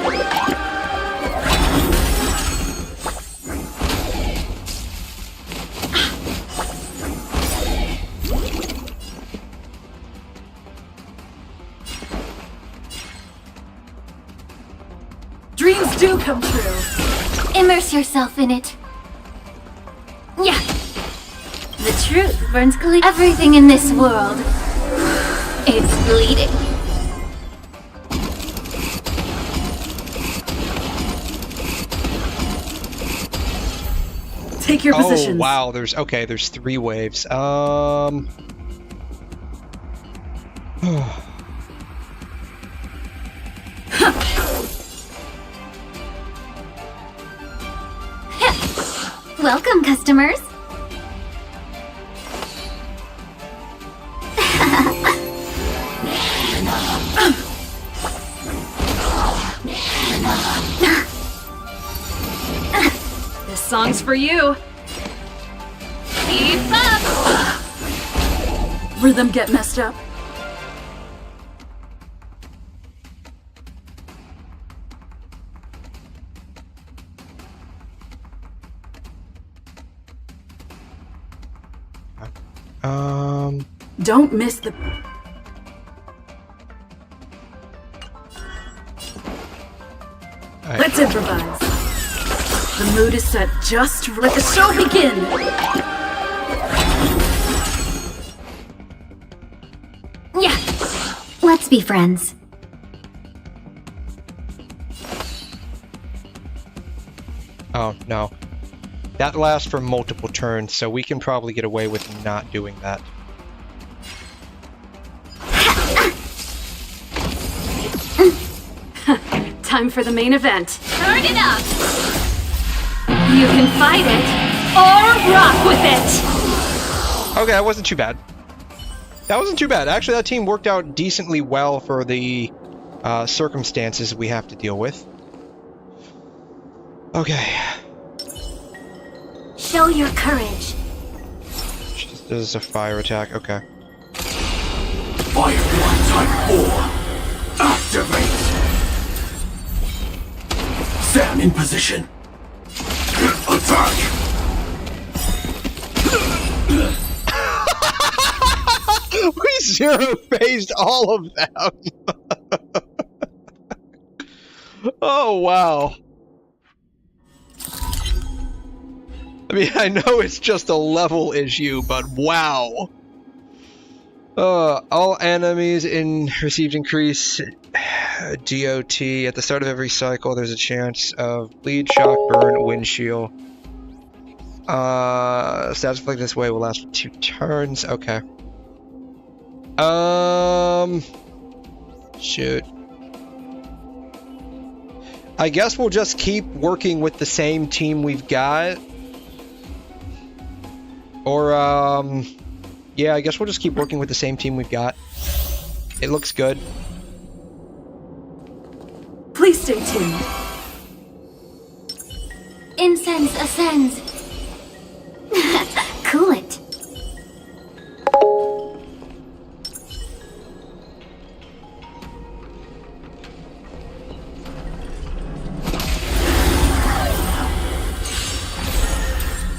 Dreams do come true. Immerse yourself in it. Yeah. The truth burns clean. Everything in this world. It's bleeding. Take your positions. Oh wow, there's 3 waves. Welcome, customers. This song's for you. Keep up! Rhythm get messed up. Don't miss the... Let's improvise. The mood is set just... Let the show begin! Yeah! Let's be friends. Oh, no. That lasts for multiple turns, so we can probably get away with not doing that. Time for the main event. Turn it up! You can fight it, or rock with it! Okay, that wasn't too bad. That wasn't too bad. Actually, that team worked out decently well for the circumstances we have to deal with. Okay. Show your courage. This is a fire attack. Okay. Firefly Type 4. Activate. Stand in position. Attack. We zero-phased all of them. Oh, wow. I mean, I know it's just a level issue, but wow. All enemies received increase DOT. At the start of every cycle, there's a chance of bleed, shock, burn, windshield. Status like this way will last for 2 turns. Okay. Shoot. I guess we'll just keep working with the same team we've got. Or, yeah, I guess we'll just keep working with the same team we've got. It looks good. Please stay tuned. Incense ascends. Cool it.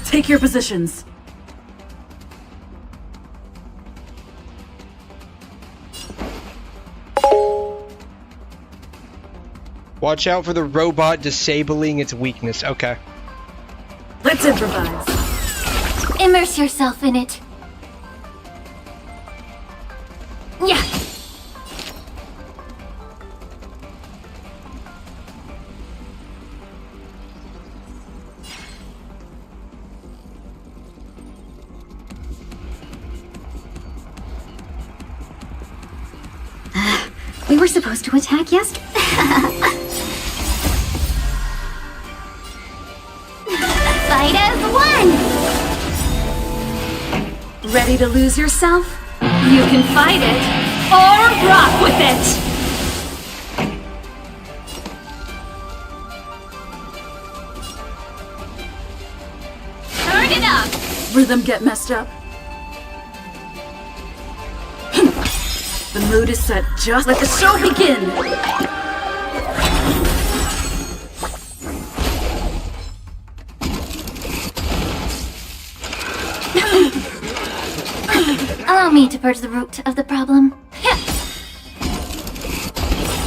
Take your positions. Watch out for the robot disabling its weakness. Okay. Let's improvise. Immerse yourself in it. Yeah. We were supposed to attack yesterday. Fight as one! Ready to lose yourself? You can fight it, or rock with it! Turn it up! Rhythm get messed up. The mood is set just... Let the show begin! Allow me to purge the root of the problem.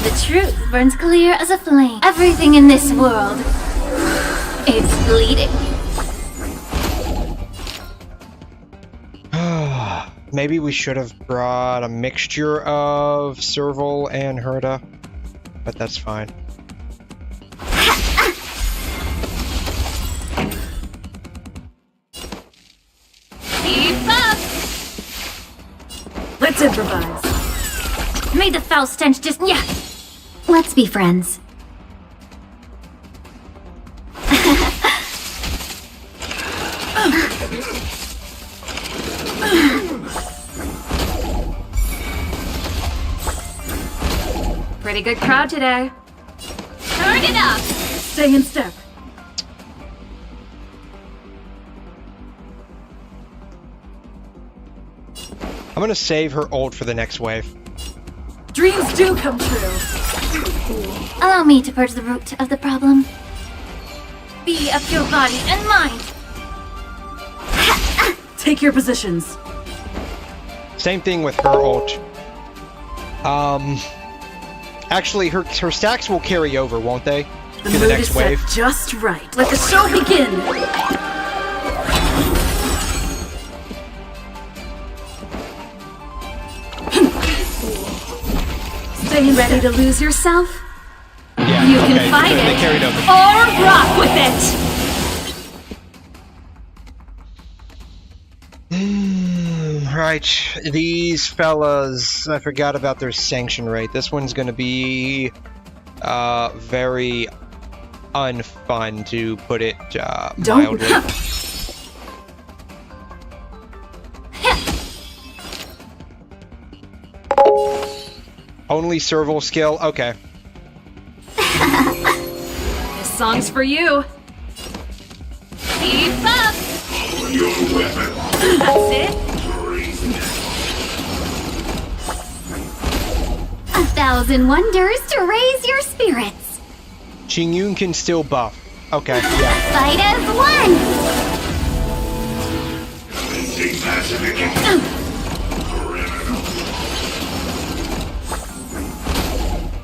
The truth burns clear as a flame. Everything in this world, it's bleeding. Maybe we should have brought a mixture of Serval and Herda, but that's fine. Keep up! Let's improvise. May the foul stench just... Yeah! Let's be friends. Pretty good crowd today. Turn it up! Stay in step. I'm gonna save her ult for the next wave. Dreams do come true. Allow me to purge the root of the problem. Be of your body and mind. Take your positions. Same thing with her ult. Actually, her stacks will carry over, won't they? The to the mood next is wave. set just right. Let the show begin. Stay ready to lose yourself? Yeah, You okay, can fight they it carried over. or rock with it. Right, these fellas, I forgot about their sanction rate. This one's gonna be very unfun, to put it mildly. Only serval skill? Okay. This song's for you. Keep up. That's it. 1,000 wonders to raise your spirits. Qingyun can still buff. Okay, yeah. Fight as one.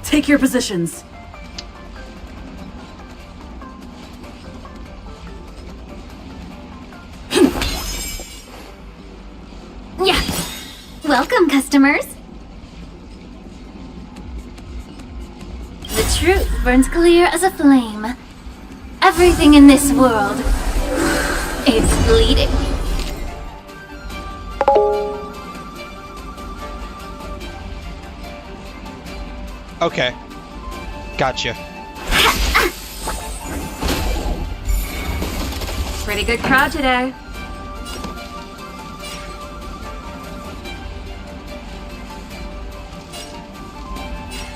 Take your positions. Yeah. Welcome, customers. The truth burns clear as a flame. Everything in this world, it's bleeding. Okay. Gotcha. Pretty good crowd today.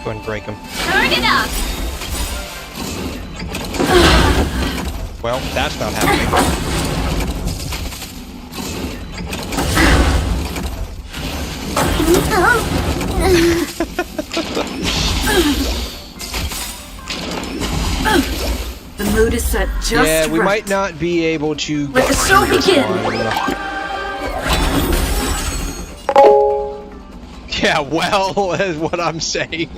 Go and break him. Turn it up. Well, that's not happening. The mood is set just right. Yeah, we might not be able to Let the show begin. Yeah, well, is what I'm saying.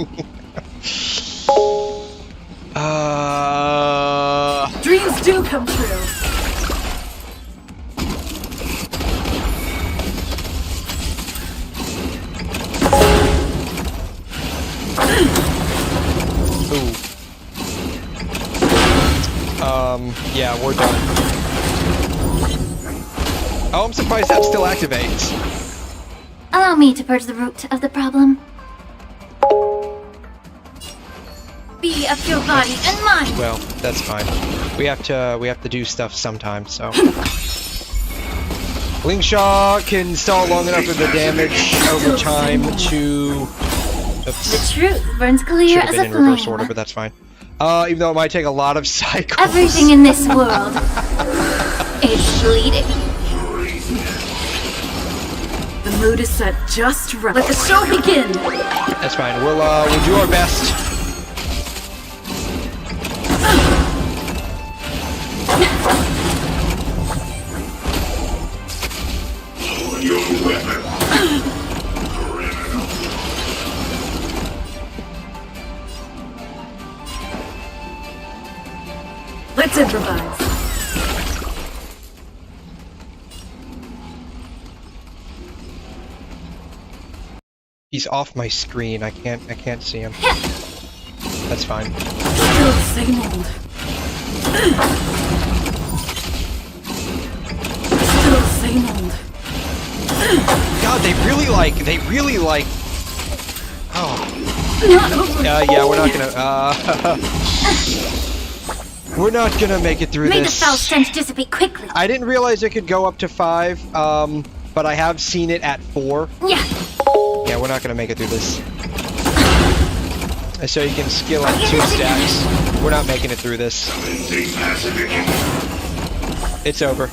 Dreams do come true. Ooh. Yeah, we're done. Oh, I'm surprised that still activates. Allow me to purge the root of the problem. Be of your body and mind. Well, that's fine. We have to do stuff sometime, so. Lingshaw can stall long enough with the damage over time to. Oops. The truth burns clear Should have as been a in flame. reverse order, but that's fine. Even though it might take a lot of cycles. Everything in this world, it's bleeding. The mood is set just right. Let the show begin. That's fine. We'll do our best. Let's improvise. He's off my screen. I can't see him. That's fine. Still the same old. Still the same old. God, they really like. Oh. Yeah, we're not gonna. We're not gonna make it through May this. the foul stench dissipate quickly. I didn't realize it could go up to 5, but I have seen it at 4. Yeah. Yeah, we're not gonna make it through this. So you can skill up 2 stacks. We're not making it through this. It's over.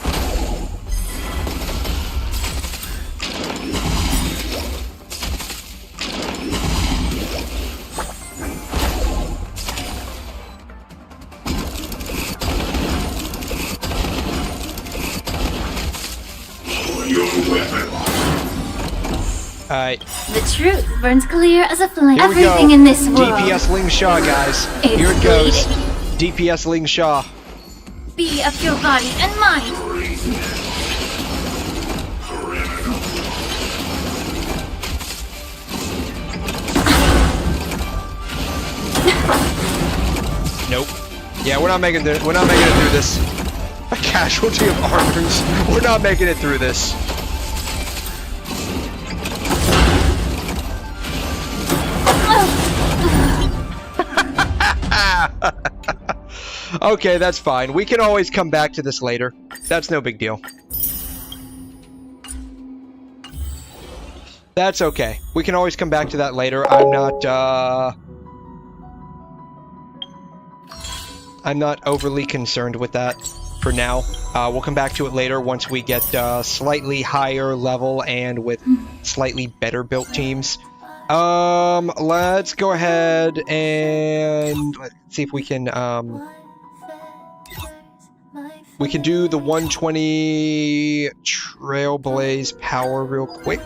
Alright. The truth burns clear as a flame. Here we Everything go. in this world. DPS Ling Sha, guys. It's Here it goes. DPS Ling Sha. Be of your body and mind. Nope. Yeah, we're not making it through this. A casualty of armors. We're not making it through this. Okay, that's fine. We can always come back to this later. That's no big deal. That's okay. We can always come back to that later. I'm not overly concerned with that for now. We'll come back to it later once we get slightly higher level and with slightly better built teams. Let's go ahead and let's see if we can do the 120 Trailblaze power real quick.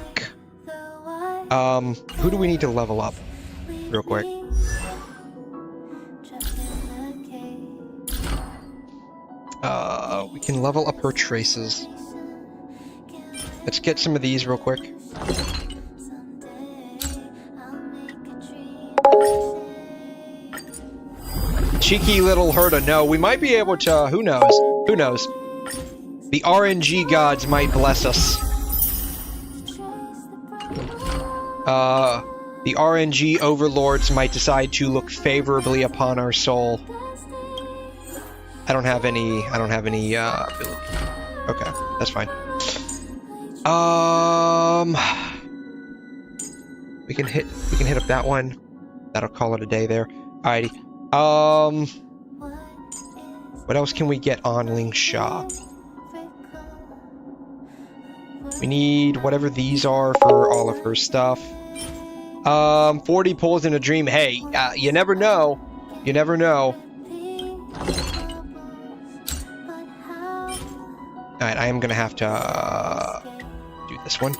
Who do we need to level up real quick? We can level up her traces. Let's get some of these real quick. Cheeky little Herta, no, we might be able to, who knows? Who knows? The RNG gods might bless us. The RNG overlords might decide to look favorably upon our soul. I don't have any ability. Okay, that's fine. We can hit up that one. That'll call it a day there. Alrighty. What else can we get on Ling Sha? We need whatever these are for all of her stuff. 40 pulls in a dream. Hey, you never know. You never know. Alright, I am gonna have to do this one.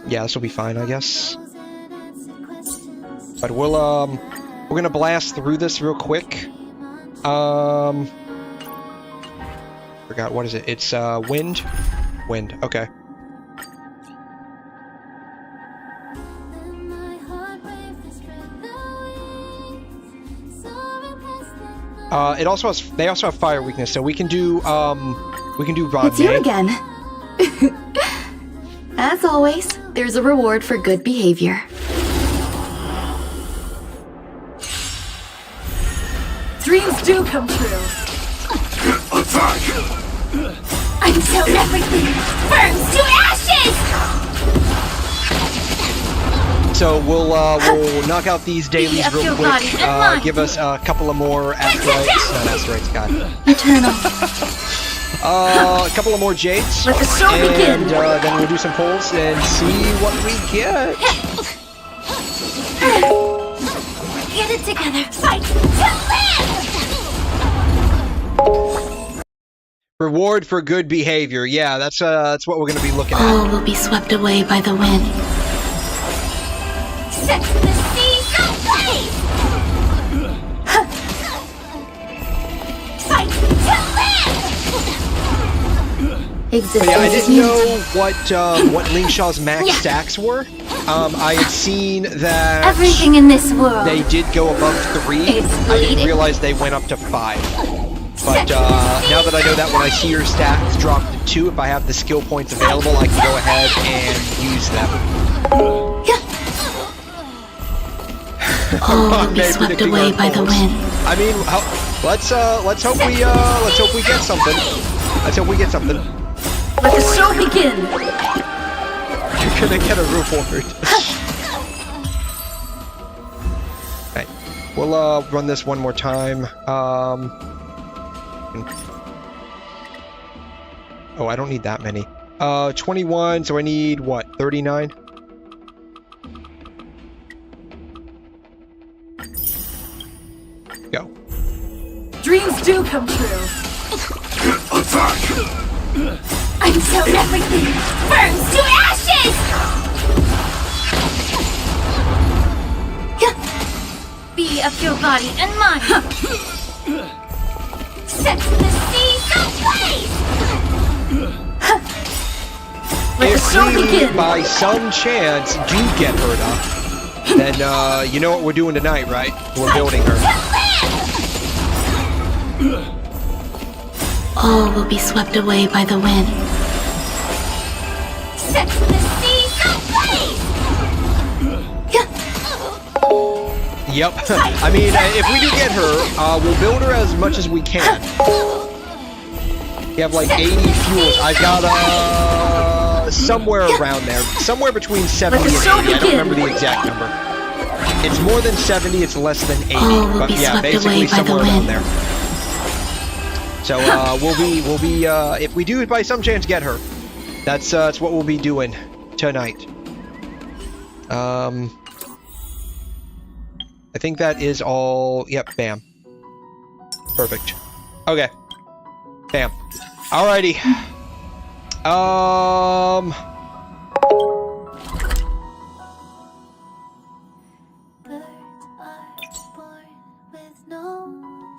Yeah, this will be fine, I guess. But we're gonna blast through this real quick. Forgot, what is it? It's, wind? Wind, okay. They also have fire weakness, so we can do Rod. It's you again. As always, there's a reward for good behavior. Dreams do come true. Until everything burns to ashes! So we'll knock out these dailies real quick. Give us a couple of more asteroids. Not asteroids, God. Eternal. A couple of more jades. Let the show begin. And then we'll do some pulls and see what we get. Get it together. Fight to live! Reward for good behavior. Yeah, that's what we're gonna be looking at. All will be swept away by the wind. Set the seas ablaze! Fight to live! Existence. Yeah, I didn't know what Ling Sha's max stacks were. I had seen that everything in this world. They did go above 3. I didn't realize they went up to 5. But now that I know that, when I see your stats drop to 2, if I have the skill points available, I can go ahead and use them. All will be swept away by the wind. I mean, let's hope we get something. Let's hope we get something. Let the show begin. You're gonna get a reward. Alright, we'll run this one more time. Oh, I don't need that many. 21, so I need, what, 39? Go. Dreams do come true. Until everything burns to ashes! Be of your body and mind. Set the seas ablaze! Let the show begin! By some chance do get Herda, then you know what we're doing tonight, right? We're building her. All will be swept away by the wind. Set the seas ablaze! Yep. I mean, if we do get her, we'll build her as much as we can. We have like 80 fuels. I've got somewhere around there. Somewhere between 70 and 80. I don't remember the exact number. It's more than 70, it's less than 80. But yeah, basically somewhere around there. So we'll be if we do by some chance get her, that's what we'll be doing tonight. I think that is all. Yep, bam. Perfect. Okay. Bam. Alrighty.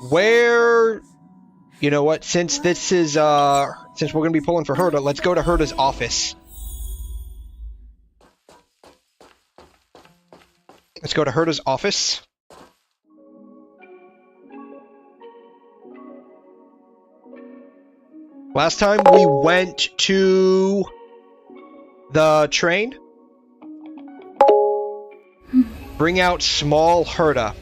Where, you know what, since this is since we're gonna be pulling for Herda, let's go to Herda's office. Let's go to Herda's office. Last time we went to the train. Bring out small Herda.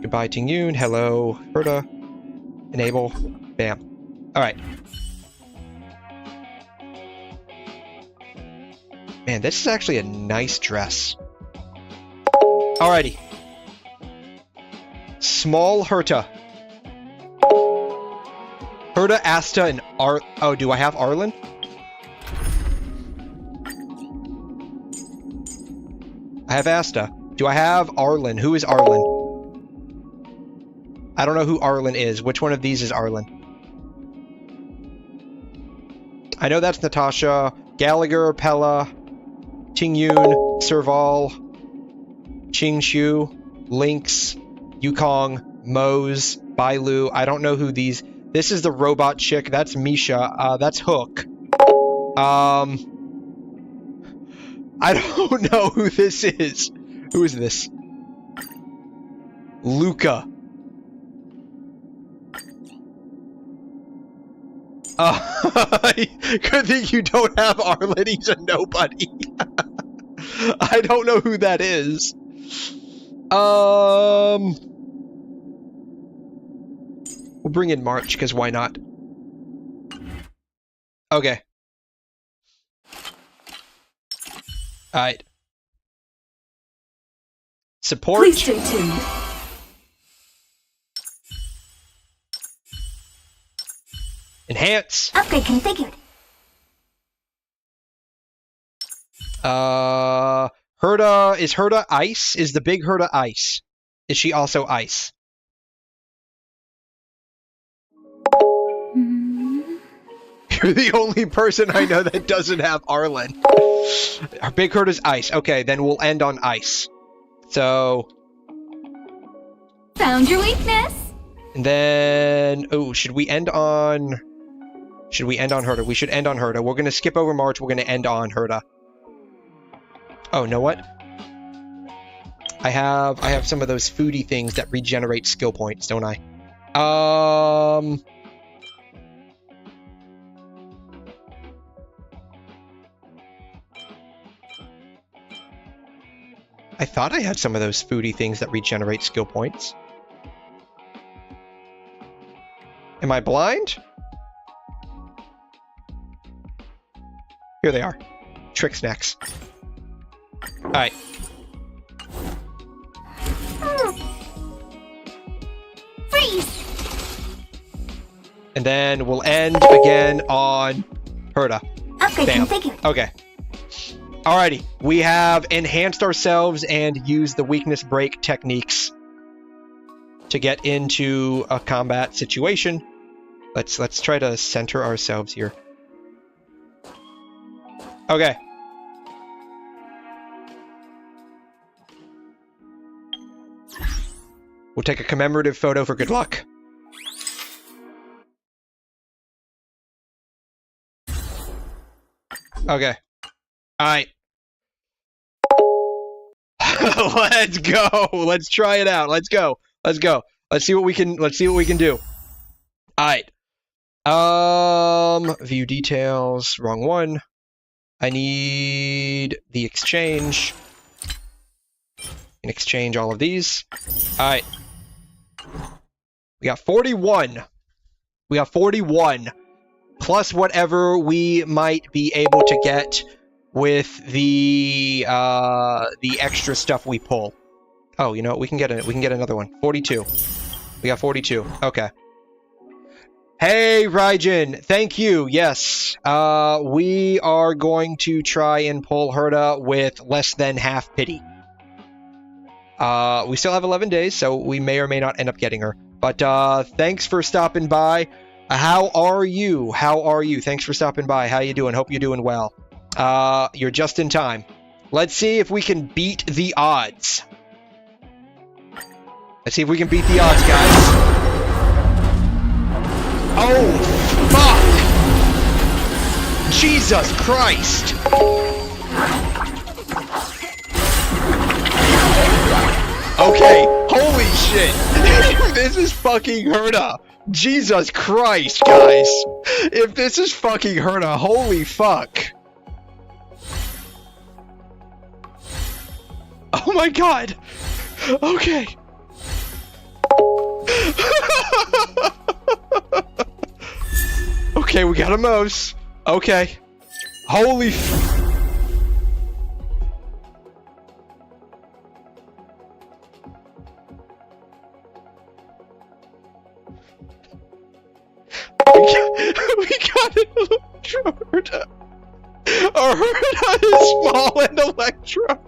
Goodbye, Ting Yun. Hello, Herda. Enable. Bam. Alright. Man, this is actually a nice dress. Alrighty. Small Herta. Herta, Asta, and Oh, do I have Arlen? I have Asta. Do I have Arlen? Who is Arlen? I don't know who Arlen is. Which one of these is Arlen? I know that's Natasha, Gallagher, Pella, Ting Yun, Serval, Ching Shu, Lynx, Yukong, Mose, Bailu. I don't know who these... This is the robot chick. That's Misha. That's Hook. I don't know who this is. Who is this? Luca. Good thing you don't have Arlen. He's a nobody. I don't know who that is. We'll bring in March, because why not? Okay. Alright. Support. Please stay tuned. Enhance. Upgrade configured. Herda, is Herda ice? Is the big Herda ice? Is she also ice? You're the only person I know that doesn't have Arlen. Our big Herda's ice. Okay, then we'll end on ice. So... Found your weakness! And then... Oh, should we end on... Should we end on Herda? We should end on Herda. We're going to skip over March. We're going to end on Herda. Oh, know what? I have some of those foodie things that regenerate skill points, don't I? I thought I had some of those foodie things that regenerate skill points. Am I blind? Here they are. Trick snacks. Alright. Freeze! And then we'll end again on Herda. Upgrade Bam. configured. Okay. Alrighty, we have enhanced ourselves and used the weakness break techniques to get into a combat situation. Let's try to center ourselves here. Okay. We'll take a commemorative photo for good luck. Okay. Alright. Let's go. Let's try it out. Let's go. Let's go. Let's see what we can do. Alright. View details. Wrong one. I need the exchange. And exchange all of these. Alright. We got 41. We got 41. Plus whatever we might be able to get with the extra stuff we pull. Oh, you know what? We can get another one. 42. We got 42. Okay. Hey, Raijin. Thank you. Yes. We are going to try and pull Herta with less than half pity. We still have 11 days, so we may or may not end up getting her. But thanks for stopping by. How are you? How are you? Thanks for stopping by. How you doing? Hope you're doing well. You're just in time. Let's see if we can beat the odds. Let's see if we can beat the odds, guys. Oh, fuck! Jesus Christ! Okay, holy shit! This is fucking Herta! Jesus Christ, guys! If this is fucking Herta, holy fuck! Oh my god! Okay. Okay, we got a mouse. Okay. Holy f- We got an Electro. Our Herta is small and Electro.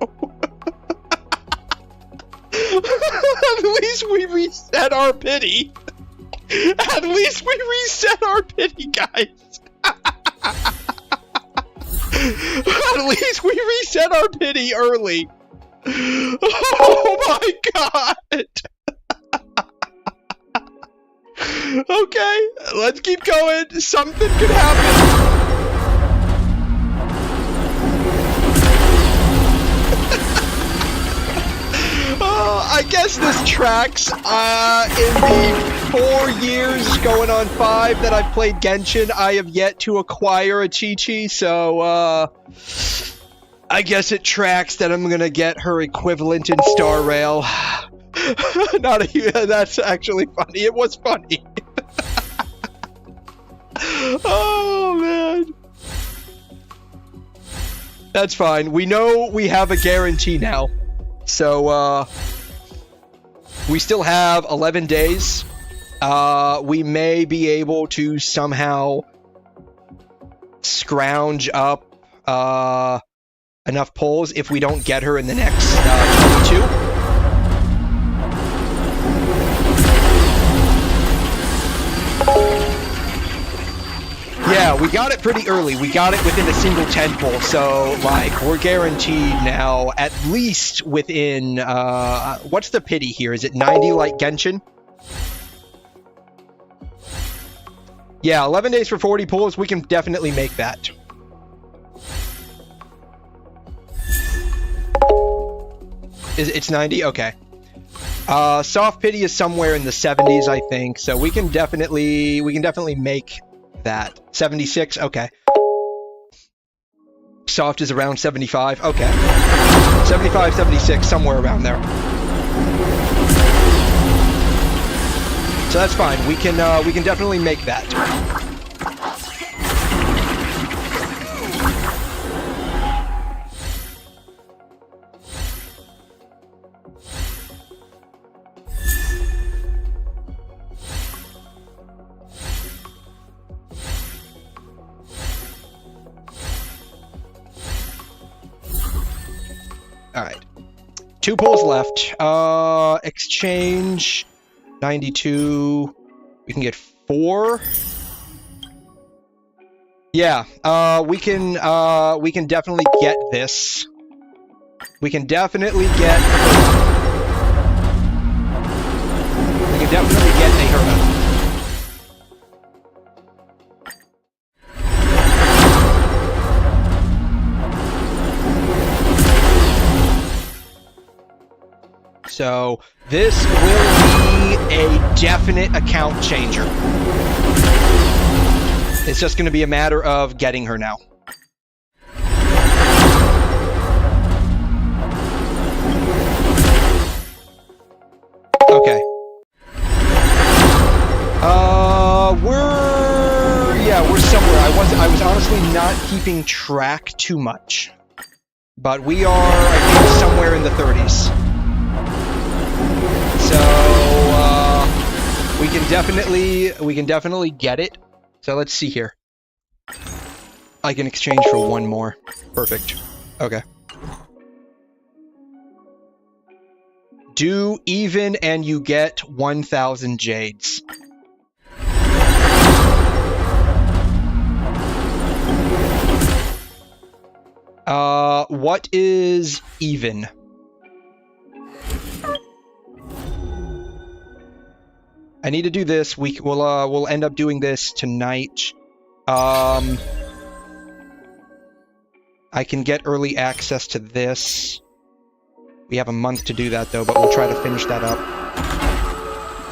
At least we reset our pity. At least we reset our pity, guys. At least we reset our pity early. Oh my god. Okay, let's keep going. Something could happen. I guess this tracks. In the 4 years going on 5 that I've played Genshin, I have yet to acquire a Chi-Chi, so I guess it tracks that I'm gonna get her equivalent in Star Rail. That's actually funny. It was funny. Oh man. That's fine. We know we have a guarantee now. So, we still have 11 days. We may be able to somehow scrounge up enough pulls if we don't get her in the next 22. Yeah, we got it pretty early. We got it within a single 10 pull, so, like, we're guaranteed now at least within, what's the pity here? Is it 90 like Genshin? Yeah, 11 days for 40 pulls, we can definitely make that. It's 90? Okay. Soft pity is somewhere in the 70s, I think, so we can definitely make that. 76? Okay. Soft is around 75? Okay. 75, 76, somewhere around there. So that's fine. We can definitely make that. Alright. 2 pulls left. Exchange 92. We can get 4. Yeah, we can definitely get this. We can definitely get a Herda. So this will be a definite account changer. It's just going to be a matter of getting her now. Okay. We're somewhere. I was honestly not keeping track too much. But we are, I think, somewhere in the 30s. So, we can definitely get it. So let's see here. I can exchange for 1 more. Perfect. Okay. Do even and you get 1,000 jades. What is even? I need to do this. We'll end up doing this tonight. I can get early access to this. We have a month to do that though, but we'll try to finish that up.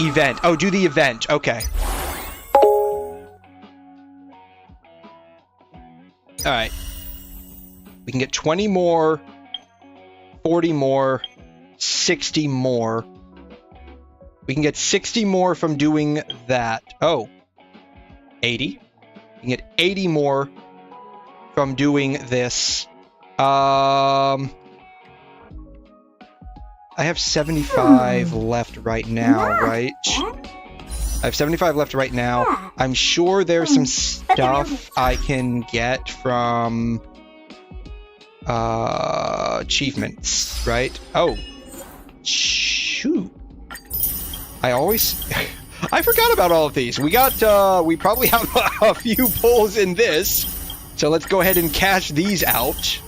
Event. Oh, do the event. Okay. Alright. We can get 20 more, 40 more, 60 more. We can get 60 more from doing that. Oh. 80. We can get 80 more from doing this. I have 75 left right now, right? I have 75 left right now. I'm sure there's some stuff I can get from achievements, right? Oh. Shoot. I forgot about all of these. We probably have a few pulls in this. So let's go ahead and cash these out.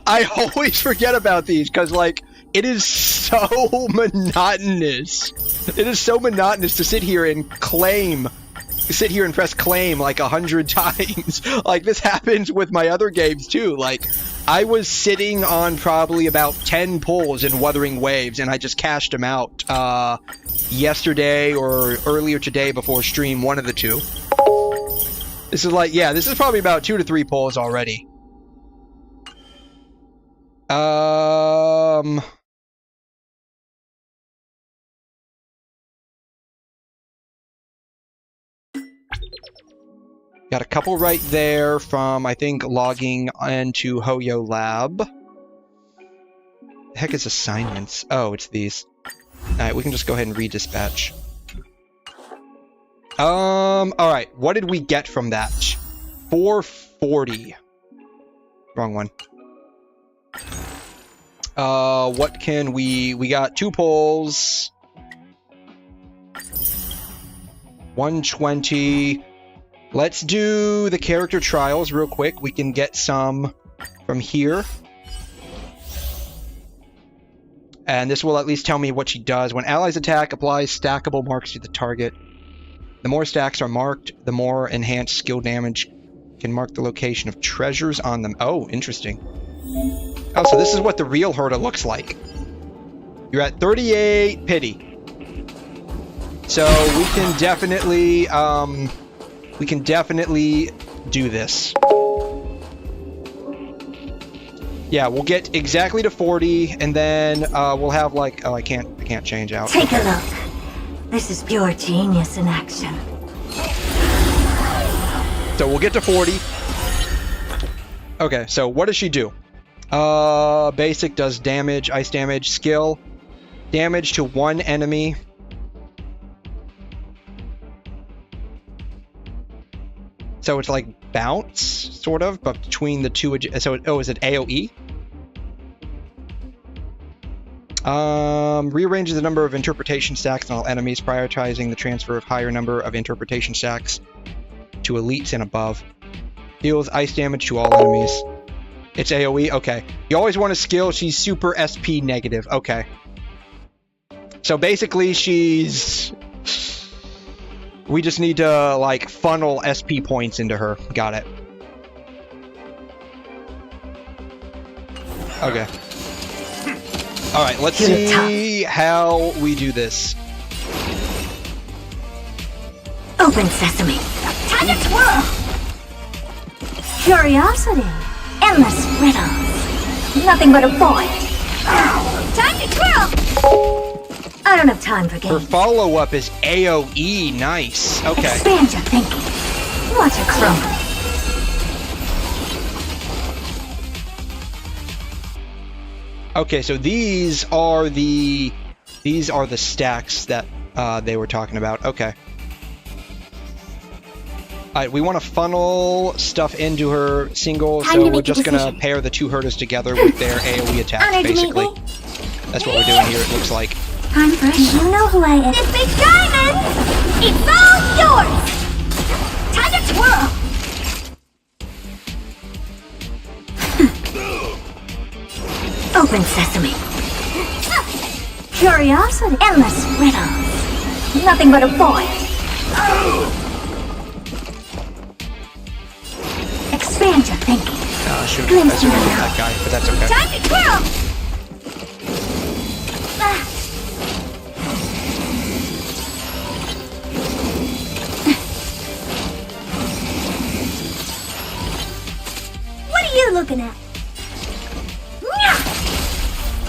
I always forget about these because, like, it is so monotonous. It is so monotonous to sit here and press claim like 100 times. Like, this happens with my other games too. Like, I was sitting on probably about 10 pulls in Wuthering Waves, and I just cashed them out yesterday or earlier today before stream, one of the two. This is like, yeah, this is probably about 2 to 3 pulls already. Got a couple right there from, I think, logging into Hoyo Lab. The heck is assignments? Oh, it's these. Alright, we can just go ahead and redispatch. Alright, what did we get from that? 440. Wrong one. What can we got 2 pulls. 120. Let's do the character trials real quick. We can get some from here. And this will at least tell me what she does. When allies attack, applies stackable marks to the target. The more stacks are marked, the more enhanced skill damage can mark the location of treasures on them. Oh, interesting. Oh, so this is what the real Herda looks like. You're at 38 pity. So we can definitely do this. Yeah, we'll get exactly to 40, and then we'll have like, oh, I can't change out. Take a look. This is pure genius in action. So we'll get to 40. Okay, so what does she do? Basic does damage, ice damage, skill, damage to one enemy. So it's like bounce, sort of, but between the two. So, oh, is it AoE? Rearranges the number of interpretation stacks on all enemies, prioritizing the transfer of higher number of interpretation stacks to elites and above. Deals ice damage to all enemies. It's AoE? Okay. You always want a skill. She's super SP negative. Okay. So basically, she's... We just need to, like, funnel SP points into her. Got it. Okay. Alright, let's see how we do this. Open sesame. Time to twirl! Curiosity. Endless riddles. Nothing but a void. Time to twirl! I don't have time for games. Her follow-up is AoE. Nice. Okay. Expand your thinking. Watch it crumble. Okay, so these are the stacks that they were talking about. Okay. Alright, we want to funnel stuff into her single, so we're just gonna pair the two herders together with their AoE attacks, basically. That's what we're doing here, it looks like. Time for it. You know who I am. This big diamond! It's all yours! Time to twirl! Open sesame. Curiosity. Endless riddles. Nothing but a void. Expand your thinking. Shoot. I should have hit that guy, but that's okay. Time to twirl! What are you looking at?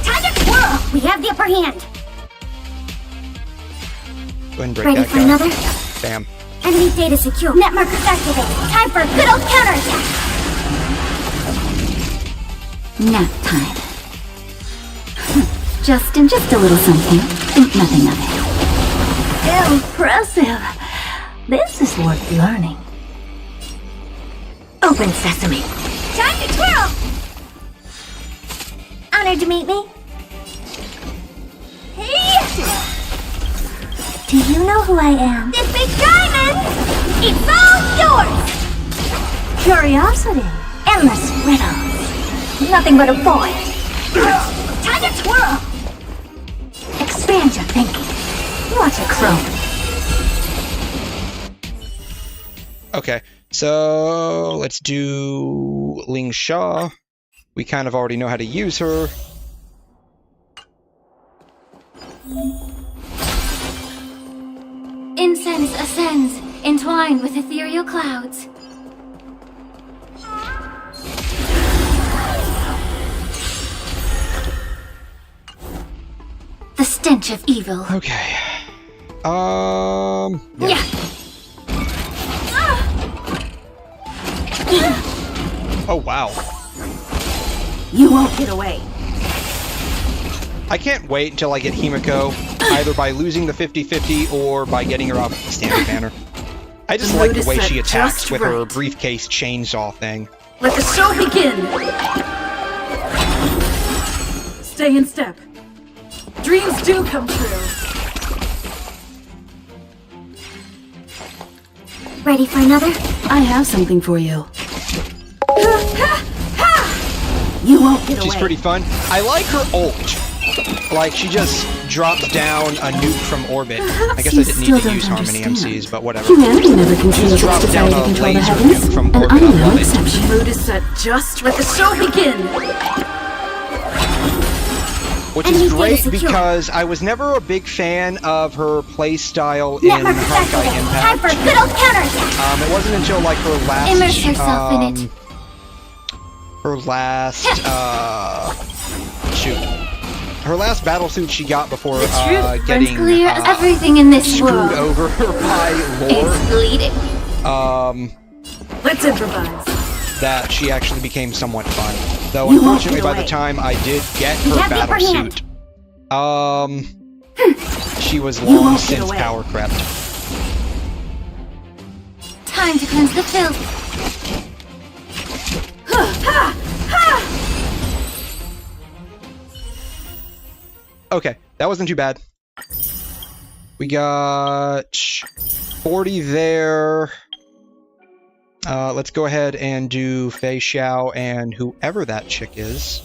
Time to twirl! We have the upper hand. Go ahead and break Ready that for guy. another? Bam. Enemy data secure. Net markers activated. Time for a good old counterattack. Nap time. Just a little something. Think nothing of it. Impressive. This is worth learning. Open sesame. Time to twirl! Honored to meet me. Do you know who I am? This big diamond! It's all yours! Curiosity. Endless riddles. Nothing but a void. Time to twirl! Expand your thinking. Watch it grow. Okay, so let's do Ling Sha. We kind of already know how to use her. Incense ascends, entwined with ethereal clouds. The stench of evil. Okay. Yeah. Oh, wow. You won't get away. I can't wait until I get Himiko, either by losing the 50-50 or by getting her off the standard banner. I just like the way she attacks with her briefcase chainsaw thing. Let the show begin! Stay in step. Dreams do come true. Ready for another? I have something for you. You won't get away. She's pretty fun. I like her ult. Like, she just drops down a nuke from orbit. I guess I didn't need to use Harmony MCs, but whatever. Humanity never concealed its drops desire down to a control the laser heavens, nuke from and orbit. I'm I no love it. exception. Mood is set just let the show begin. Which is great because I was never a big fan of her playstyle in Honkai Impact. Time for a good old counterattack. It wasn't until like her last Immerse yourself in it. her last shoot. Her last battlesuit she got before getting clear everything in this screwed world. over by lore. It's bleeding. Let's improvise. that she actually became somewhat fun. Though unfortunately, by the time I did get her battle suit, she was long since power crept. Time to cleanse the filth. Okay, that wasn't too bad. We got 40 there. Let's go ahead and do Fei Xiao and whoever that chick is.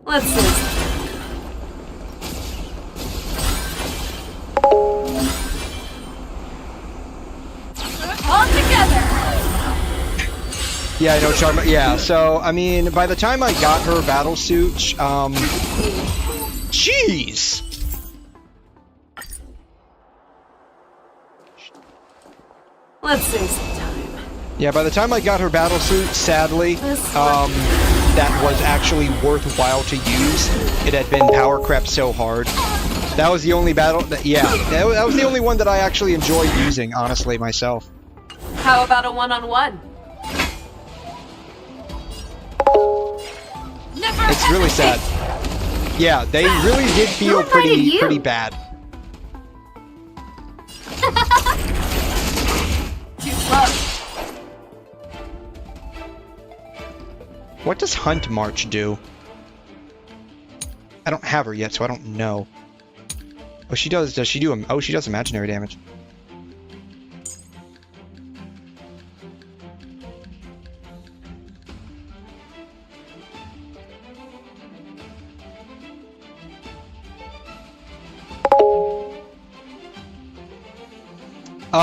Let's see. All together. Yeah, I know Charmer. Yeah, so I mean, by the time I got her battle suit, jeez. Let's save some time. Yeah, by the time I got her battle suit, sadly, that was actually worthwhile to use. It had been power crept so hard. That was the only battle that, yeah, that was the only one that I actually enjoyed using, honestly, myself. How about a one-on-one? It's really sad. Yeah, they really did feel pretty bad. Too close. What does Hunt March do? I don't have her yet, so I don't know. Oh, she does. Does she do? Oh, she does imaginary damage.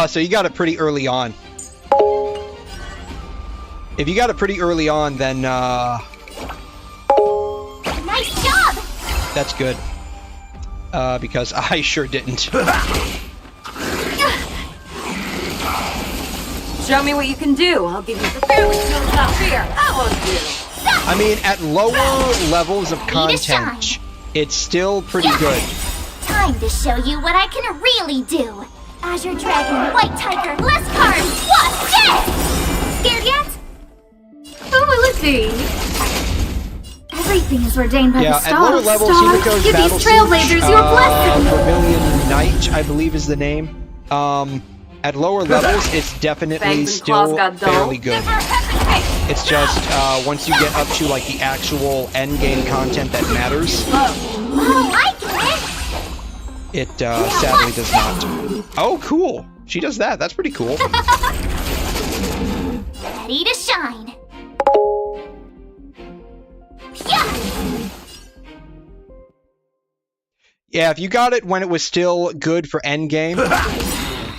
So you got it pretty early on. If you got it pretty early on, then Nice job! that's good. Because I sure didn't. Show me what you can do. I'll give you the fairly skills up here. That won't do. I mean, at lower levels of content, it's still pretty good. Time to show you what I can really do. Azure Dragon, White Tiger, less cards! What's this? Scared yet? Oh, let's see. Everything is ordained by the Yeah, stars. at lower levels, Himiko's Give battle these trailblazers your blessing. Vermilion Knight, I believe is the name. At lower levels, it's definitely still fairly good. It's just, once you get up to, like, the actual endgame content that matters, it, sadly does not. Oh, cool! She does that. That's pretty cool. Ready to shine. Yeah, if you got it when it was still good for endgame,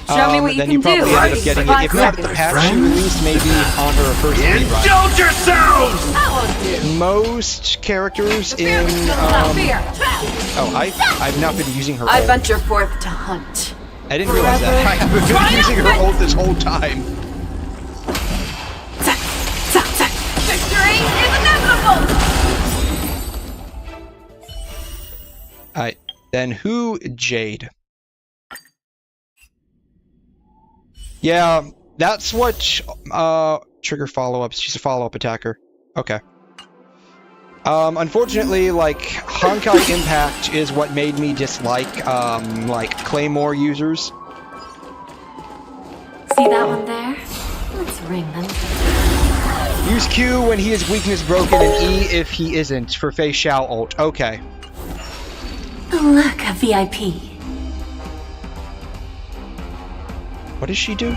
Show me what you then can you probably do. ended up getting it. If not the patch she released, maybe on her first rerun. Indulge yourselves! That won't do. Most characters in oh, I've not been using her I ult. venture forth to hunt. I didn't realize that. I haven't been using her ult this whole time. Victory is inevitable! Alright, then who? Jade. Yeah, that's what trigger follow-ups. She's a follow-up attacker. Okay. Unfortunately, like, Honkai Impact is what made me dislike, like, Claymore users. See that one there? Let's ring them. Use Q when he is weakness broken and E if he isn't, for Fei Xiao ult. Okay. Look, a VIP. What does she do?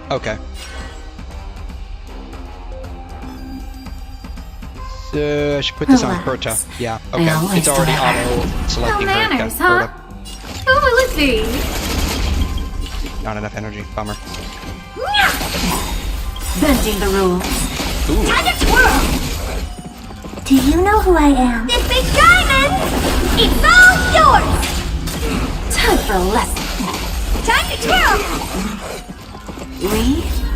Okay. So I should put this on Herta. Yeah, okay. It's already auto-selecting manners, Herta. Oh, let's see. Not enough energy. Bummer. Bending the rules. Ooh. Time to twirl! Do you know who I am? This big diamond! It's all yours! Time for a lesson. Time to twirl! We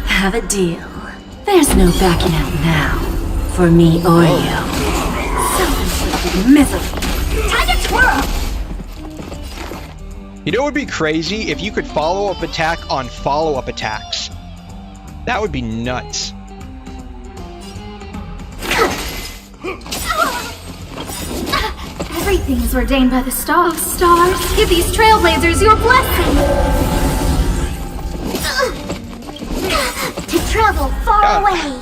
have a deal. There's no backing out now. For me or you. Someone should of misery. Time to twirl! You know what would be crazy? If you could follow-up attack on follow-up attacks. That would be nuts. Everything is ordained by the stars. Stars, give these trailblazers your blessing. To travel far away.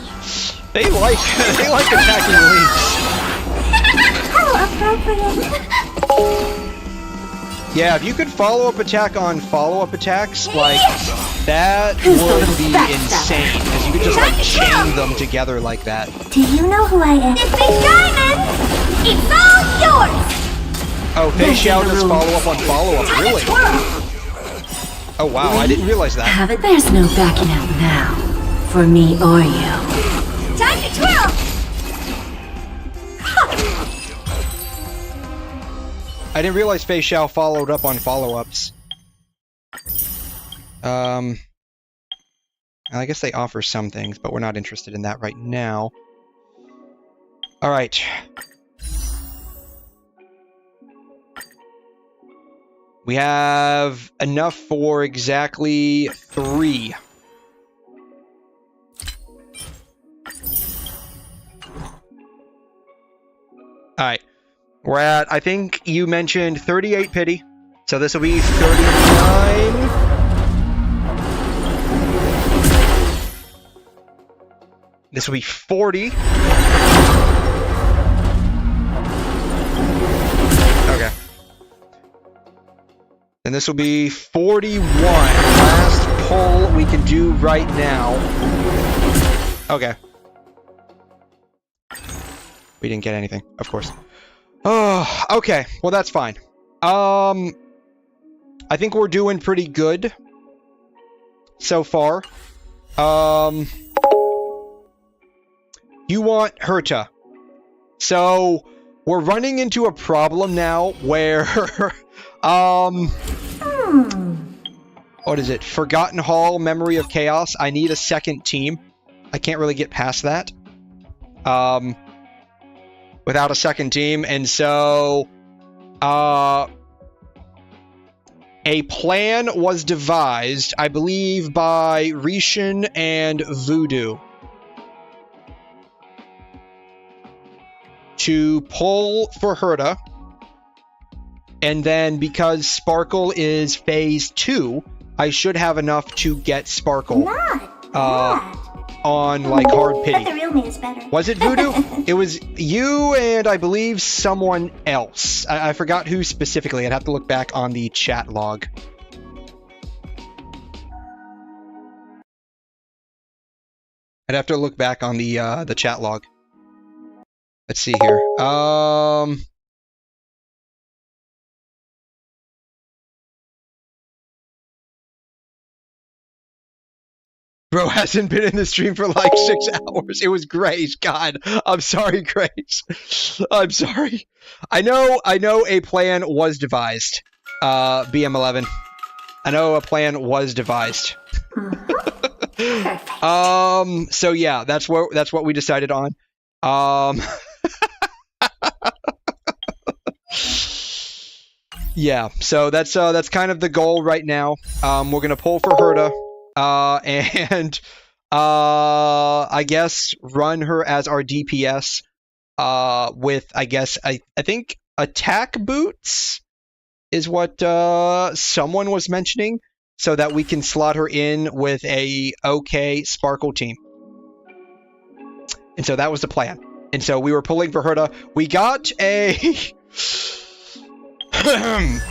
They like attacking links. How appropriate. Yeah, if you could follow-up attack on follow-up attacks, like, that would be insane. Because you could just, like, chain them together like that. Do you know who I am? This big diamond! It's all yours! Oh, Fei Xiao does follow-up on follow-up, really? Oh, wow, I didn't realize that. There's no backing out now. For me or you. Time to twirl! I didn't realize Fei Xiao followed up on follow-ups. I guess they offer some things, but we're not interested in that right now. Alright. We have enough for exactly 3. Alright. We're at, I think you mentioned 38 pity. So this will be 39. This will be 40. Okay. And this will be 41. Last pull we can do right now. Okay. We didn't get anything, of course. Oh, okay. Well, that's fine. I think we're doing pretty good so far. You want Herta. So, we're running into a problem now where, what is it? Forgotten Hall, Memory of Chaos. I need a second team. I can't really get past that. Without a second team, and so a plan was devised, I believe, by Rishon and Voodoo to pull for Herta, and then because Sparkle is phase 2, I should have enough to get Sparkle on, like, hard pity. But the real me is better. Was it Voodoo? It was you and I believe someone else. I forgot who specifically. I'd have to look back on the chat log. I'd have to look back on the chat log. Let's see here. Bro hasn't been in the stream for like 6 hours. It was Grace. God, I'm sorry, Grace. I'm sorry. I know a plan was devised. BM11. I know a plan was devised. So yeah, that's what we decided on. Yeah, so that's kind of the goal right now. We're gonna pull for Herta. And I guess run her as our DPS with, I guess, I think attack boots is what someone was mentioning, so that we can slot her in with a okay Sparkle team. And so that was the plan. And so we were pulling for Herta. We got a...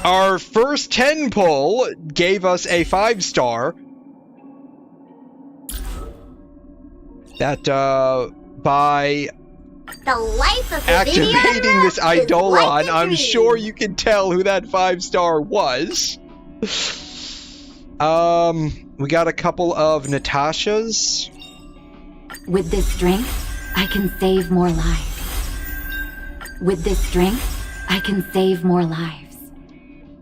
Our first 10 pull gave us a 5-star. That, by the life of activating this Eidolon, I'm sure you can tell who that 5-star was. We got a couple of Natashas. With this strength, I can save more lives. With this strength, I can save more lives.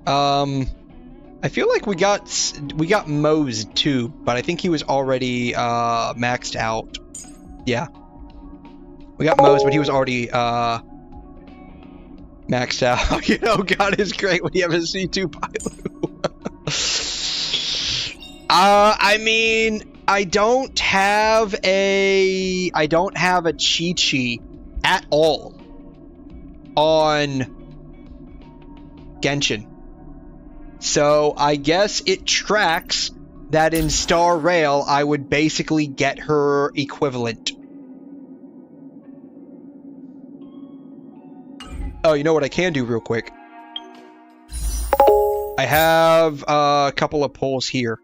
I feel like we got Mosed too, but I think he was already maxed out. Yeah. We got Mosed, but he was already Maxed out. You know, God is great when you have a C2 Pailu. I mean, I don't have a Chi-Chi at all on Genshin. So I guess it tracks that in Star Rail I would basically get her equivalent. Oh, you know what I can do real quick? I have a couple of pulls here.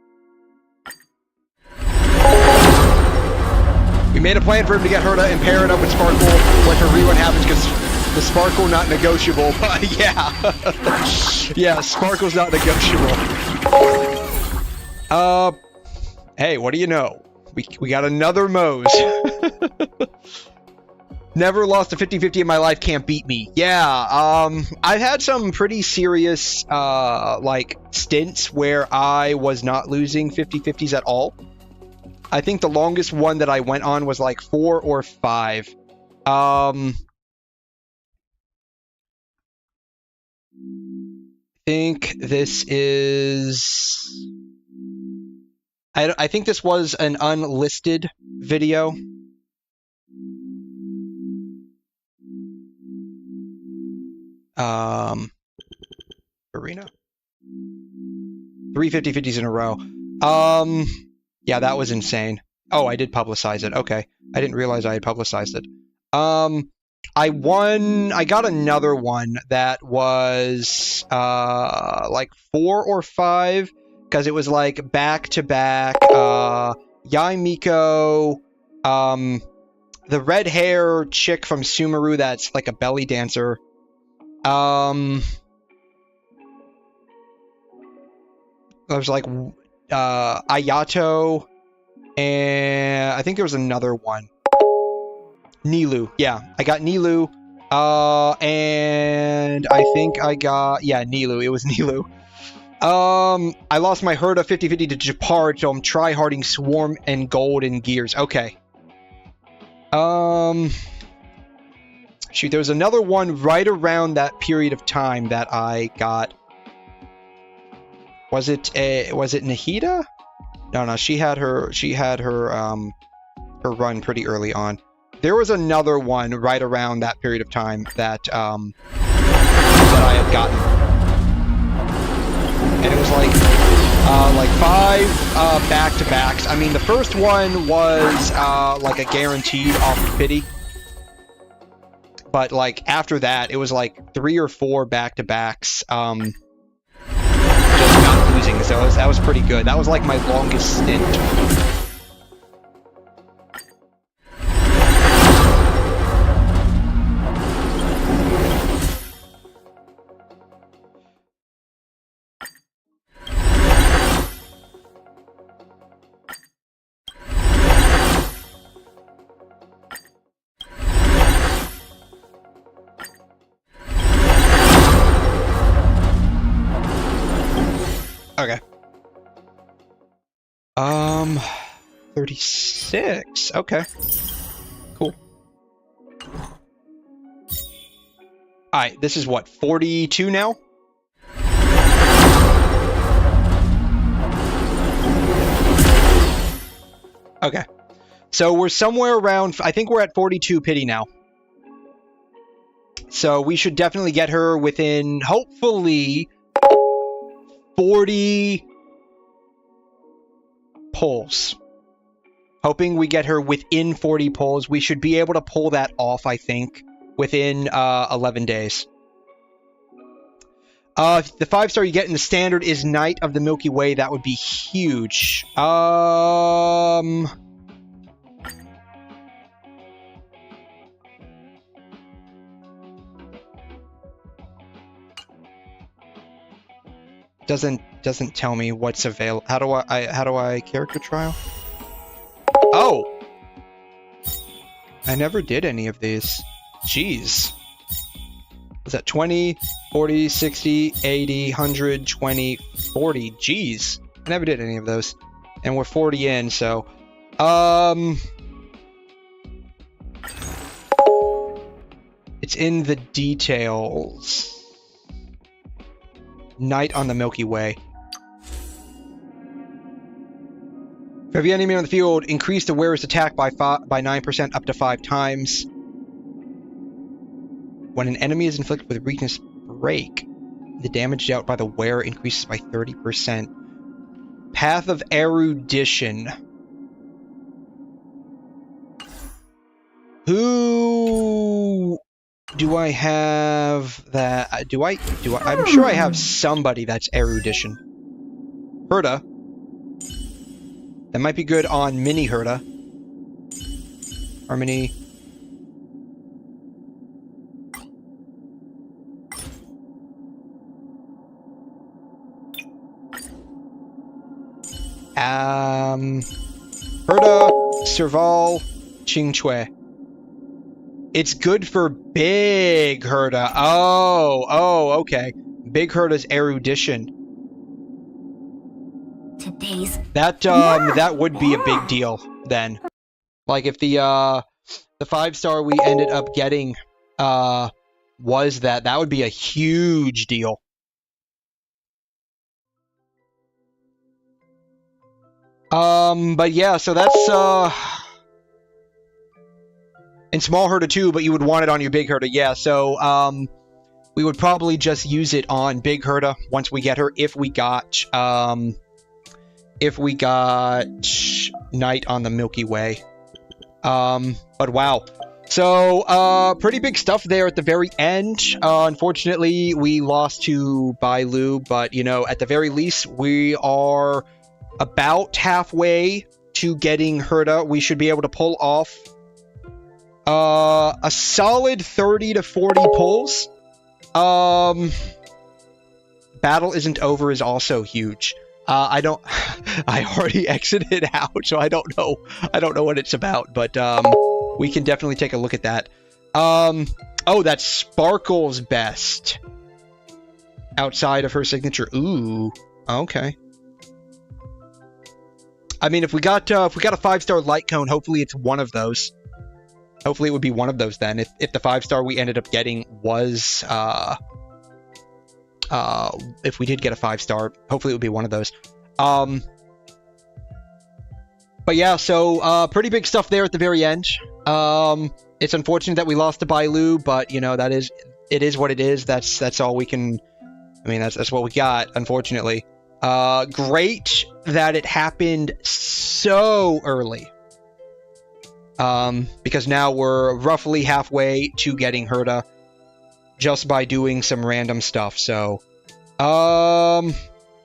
We made a plan for him to get Herta and pair it up with Sparkle when her rerun happens, because the Sparkle not negotiable. But yeah. Yeah, Sparkle's not negotiable. Hey, what do you know? We got another Mose. Never lost a 50-50 in my life, can't beat me. Yeah, I've had some pretty serious, like, stints where I was not losing 50-50s at all. I think the longest one that I went on was like 4 or 5. I think this is... I think this was an unlisted video. Arena. 3 50-50s in a row. Yeah, that was insane. Oh, I did publicize it. Okay. I didn't realize I had publicized it. I got another one that was, like 4 or 5, because it was like back-to-back, Yai Miko, the red hair chick from Sumeru that's like a belly dancer, there was like, Ayato, and I think there was another one. Nilu. Yeah, I got Nilu. And I think I got... Yeah, Nilu. It was Nilu. I lost my Herta 50-50 to Japard, so I'm tryharding Swarm and Gold and Gears. Okay. Shoot, there was another one right around that period of time that I got. Was it Nahida? No, she had her run pretty early on. There was another one right around that period of time that I had gotten, and it was like 5 back-to-backs. I mean, the first one was like a guaranteed off of pity, but like after that, it was like 3 or 4 back-to-backs. Just not losing, so that was pretty good. That was like my longest stint. Okay. 36. Okay. Cool. Alright, this is what, 42 now? Okay. So we're somewhere around, I think we're at 42 pity now. So we should definitely get her within, hopefully, 40 pulls. Hoping we get her within 40 pulls. We should be able to pull that off, I think, within 11 days. The 5-star you get in the standard is Knight of the Milky Way. That would be huge. Doesn't tell me what's available. How do I character trial? Oh! I never did any of these. Jeez. Was that 20, 40, 60, 80, 100, 20, 40? Jeez. I never did any of those. And we're 40 in, so... It It's in the details. Night on the Milky Way. For every enemy on the field, increase the wearer's attack by 9% up to 5 times. When an enemy is inflicted with weakness break, the damage dealt by the wearer increases by 30%. Path of Erudition. Who do I have that? I'm sure I have somebody that's Erudition. Herda. That might be good on Mini Herda. Harmony. Herda, Serval, Qingcui. It's good for Big Herda. Oh, okay. Big Herda's Erudition. Today's that would be a big deal then. Like if the 5-star we ended up getting was that would be a huge deal. But yeah, so that's in small Herda too, but you would want it on your big Herda. Yeah, so we would probably just use it on big Herda once we get her, if we got Night on the Milky Way. But wow. So, pretty big stuff there at the very end. Unfortunately, we lost to Bailu, but, you know, at the very least, we are about halfway to getting Herda. We should be able to pull off a solid 30 to 40 pulls. Battle Isn't Over is also huge. I already exited out, so I don't know what it's about, but we can definitely take a look at that. Oh, that's Sparkle's best outside of her signature. Ooh, okay. I mean, if we got a 5-star light cone, hopefully it's one of those. Hopefully it would be one of those then. If the 5-star we ended up getting was if we did get a 5-star, hopefully it would be one of those. But yeah, so pretty big stuff there at the very end. It's unfortunate that we lost to Bailu, but you know, it is what it is. That's all we can. I mean, that's what we got, unfortunately. Great that it happened so early. Because now we're roughly halfway to getting Herda just by doing some random stuff. So,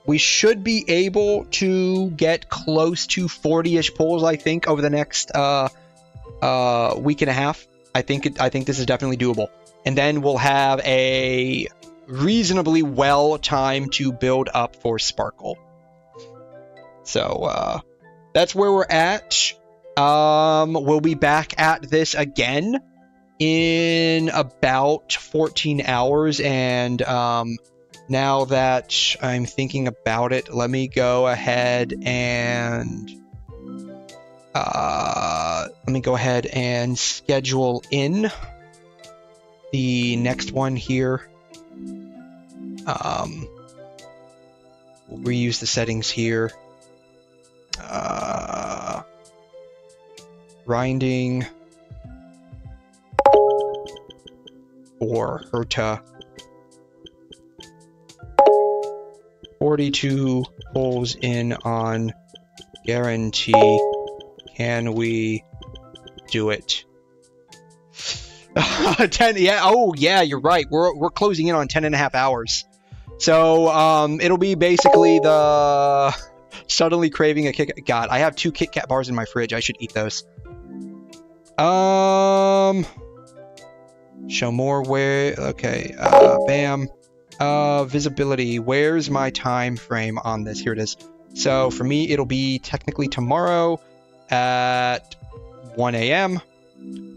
we should be able to get close to 40-ish pulls, I think, over the next week and a half. I think this is definitely doable. And then we'll have a reasonably well time to build up for Sparkle. So, that's where we're at. We'll be back at this again in about 14 hours, and now that I'm thinking about it, let me go ahead and schedule in the next one here. We'll reuse the settings here. Grinding for Herta. 42 pulls in on guarantee. Can we do it? 10, yeah, oh yeah, you're right. We're closing in on 10.5 hours. So, it'll be basically the suddenly craving a Kit Kat. God, I have 2 Kit Kat bars in my fridge. I should eat those. Show more where, okay, bam. Visibility, where's my time frame on this? Here it is. So for me, it'll be technically tomorrow at 1 a.m.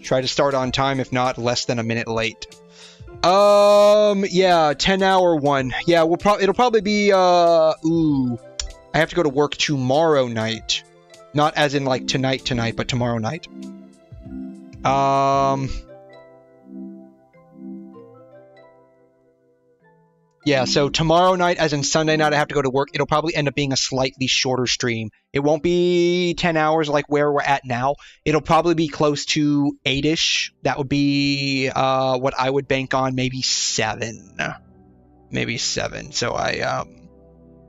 Try to start on time, if not less than a minute late. Yeah, 10-hour one. Yeah, it'll probably be, ooh, I have to go to work tomorrow night. Not as in like tonight, but tomorrow night. Yeah, so tomorrow night, as in Sunday night, I have to go to work. It'll probably end up being a slightly shorter stream. It won't be 10 hours like where we're at now. It'll probably be close to 8-ish. That would be what I would bank on, maybe 7. Maybe 7. So I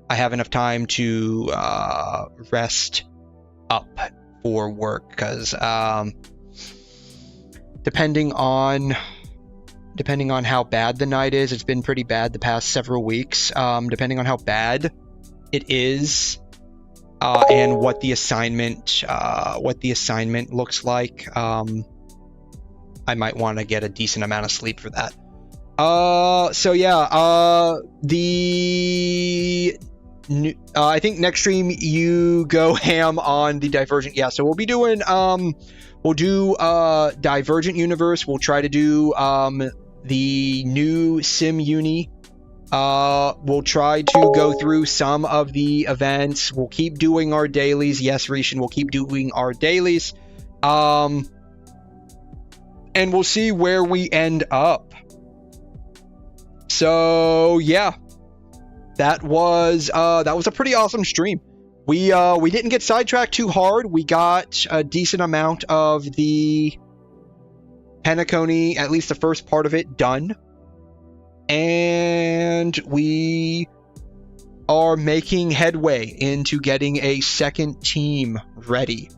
have enough time to rest up for work, because depending on how bad the night is, it's been pretty bad the past several weeks. Depending on how bad it is, and what the assignment looks like, I might want to get a decent amount of sleep for that. So yeah, I think next stream you go ham on the Divergent. Yeah, so we'll be doing we'll do Divergent Universe. We'll try to do the new Sim Uni. We'll try to go through some of the events. We'll keep doing our dailies. Yes, Rishin, we'll keep doing our dailies. And we'll see where we end up. So yeah, that was a pretty awesome stream. We didn't get sidetracked too hard. We got a decent amount of the Penacony, at least the first part of it, done. And we are making headway into getting a second team ready.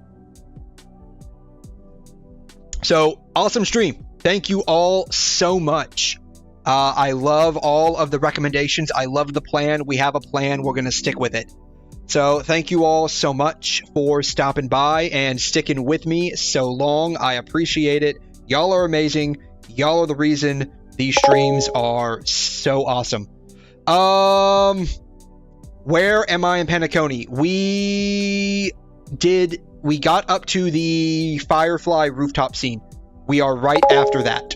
So, awesome stream. Thank you all so much. I love all of the recommendations. I love the plan. We have a plan. We're going to stick with it. So thank you all so much for stopping by and sticking with me so long. I appreciate it. Y'all are amazing. Y'all are the reason these streams are so awesome. Where am I in Penacony? We got up to the Firefly rooftop scene. We are right after that.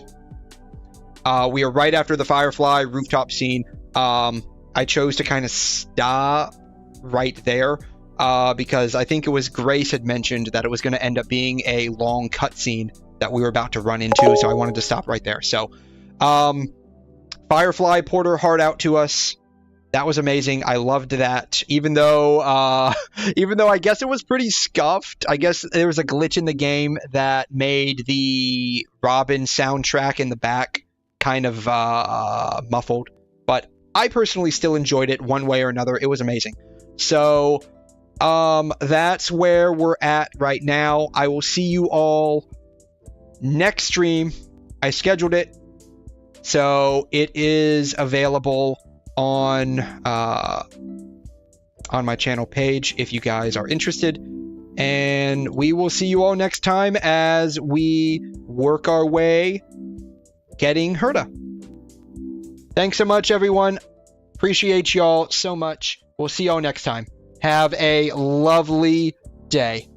We are right after the Firefly rooftop scene. I chose to kind of stop right there because I think it was Grace had mentioned that it was going to end up being a long cutscene that we were about to run into, so I wanted to stop right there. So, Firefly poured her heart out to us. That was amazing. I loved that. Even though I guess it was pretty scuffed. I guess there was a glitch in the game that made the Robin soundtrack in the back kind of muffled. But I personally still enjoyed it one way or another. It was amazing. So that's where we're at right now. I will see you all next stream. I scheduled it, so it is available on my channel page if you guys are interested. And we will see you all next time as we work our way getting Herta. Thanks so much, everyone. Appreciate y'all so much. We'll see y'all next time. Have a lovely day.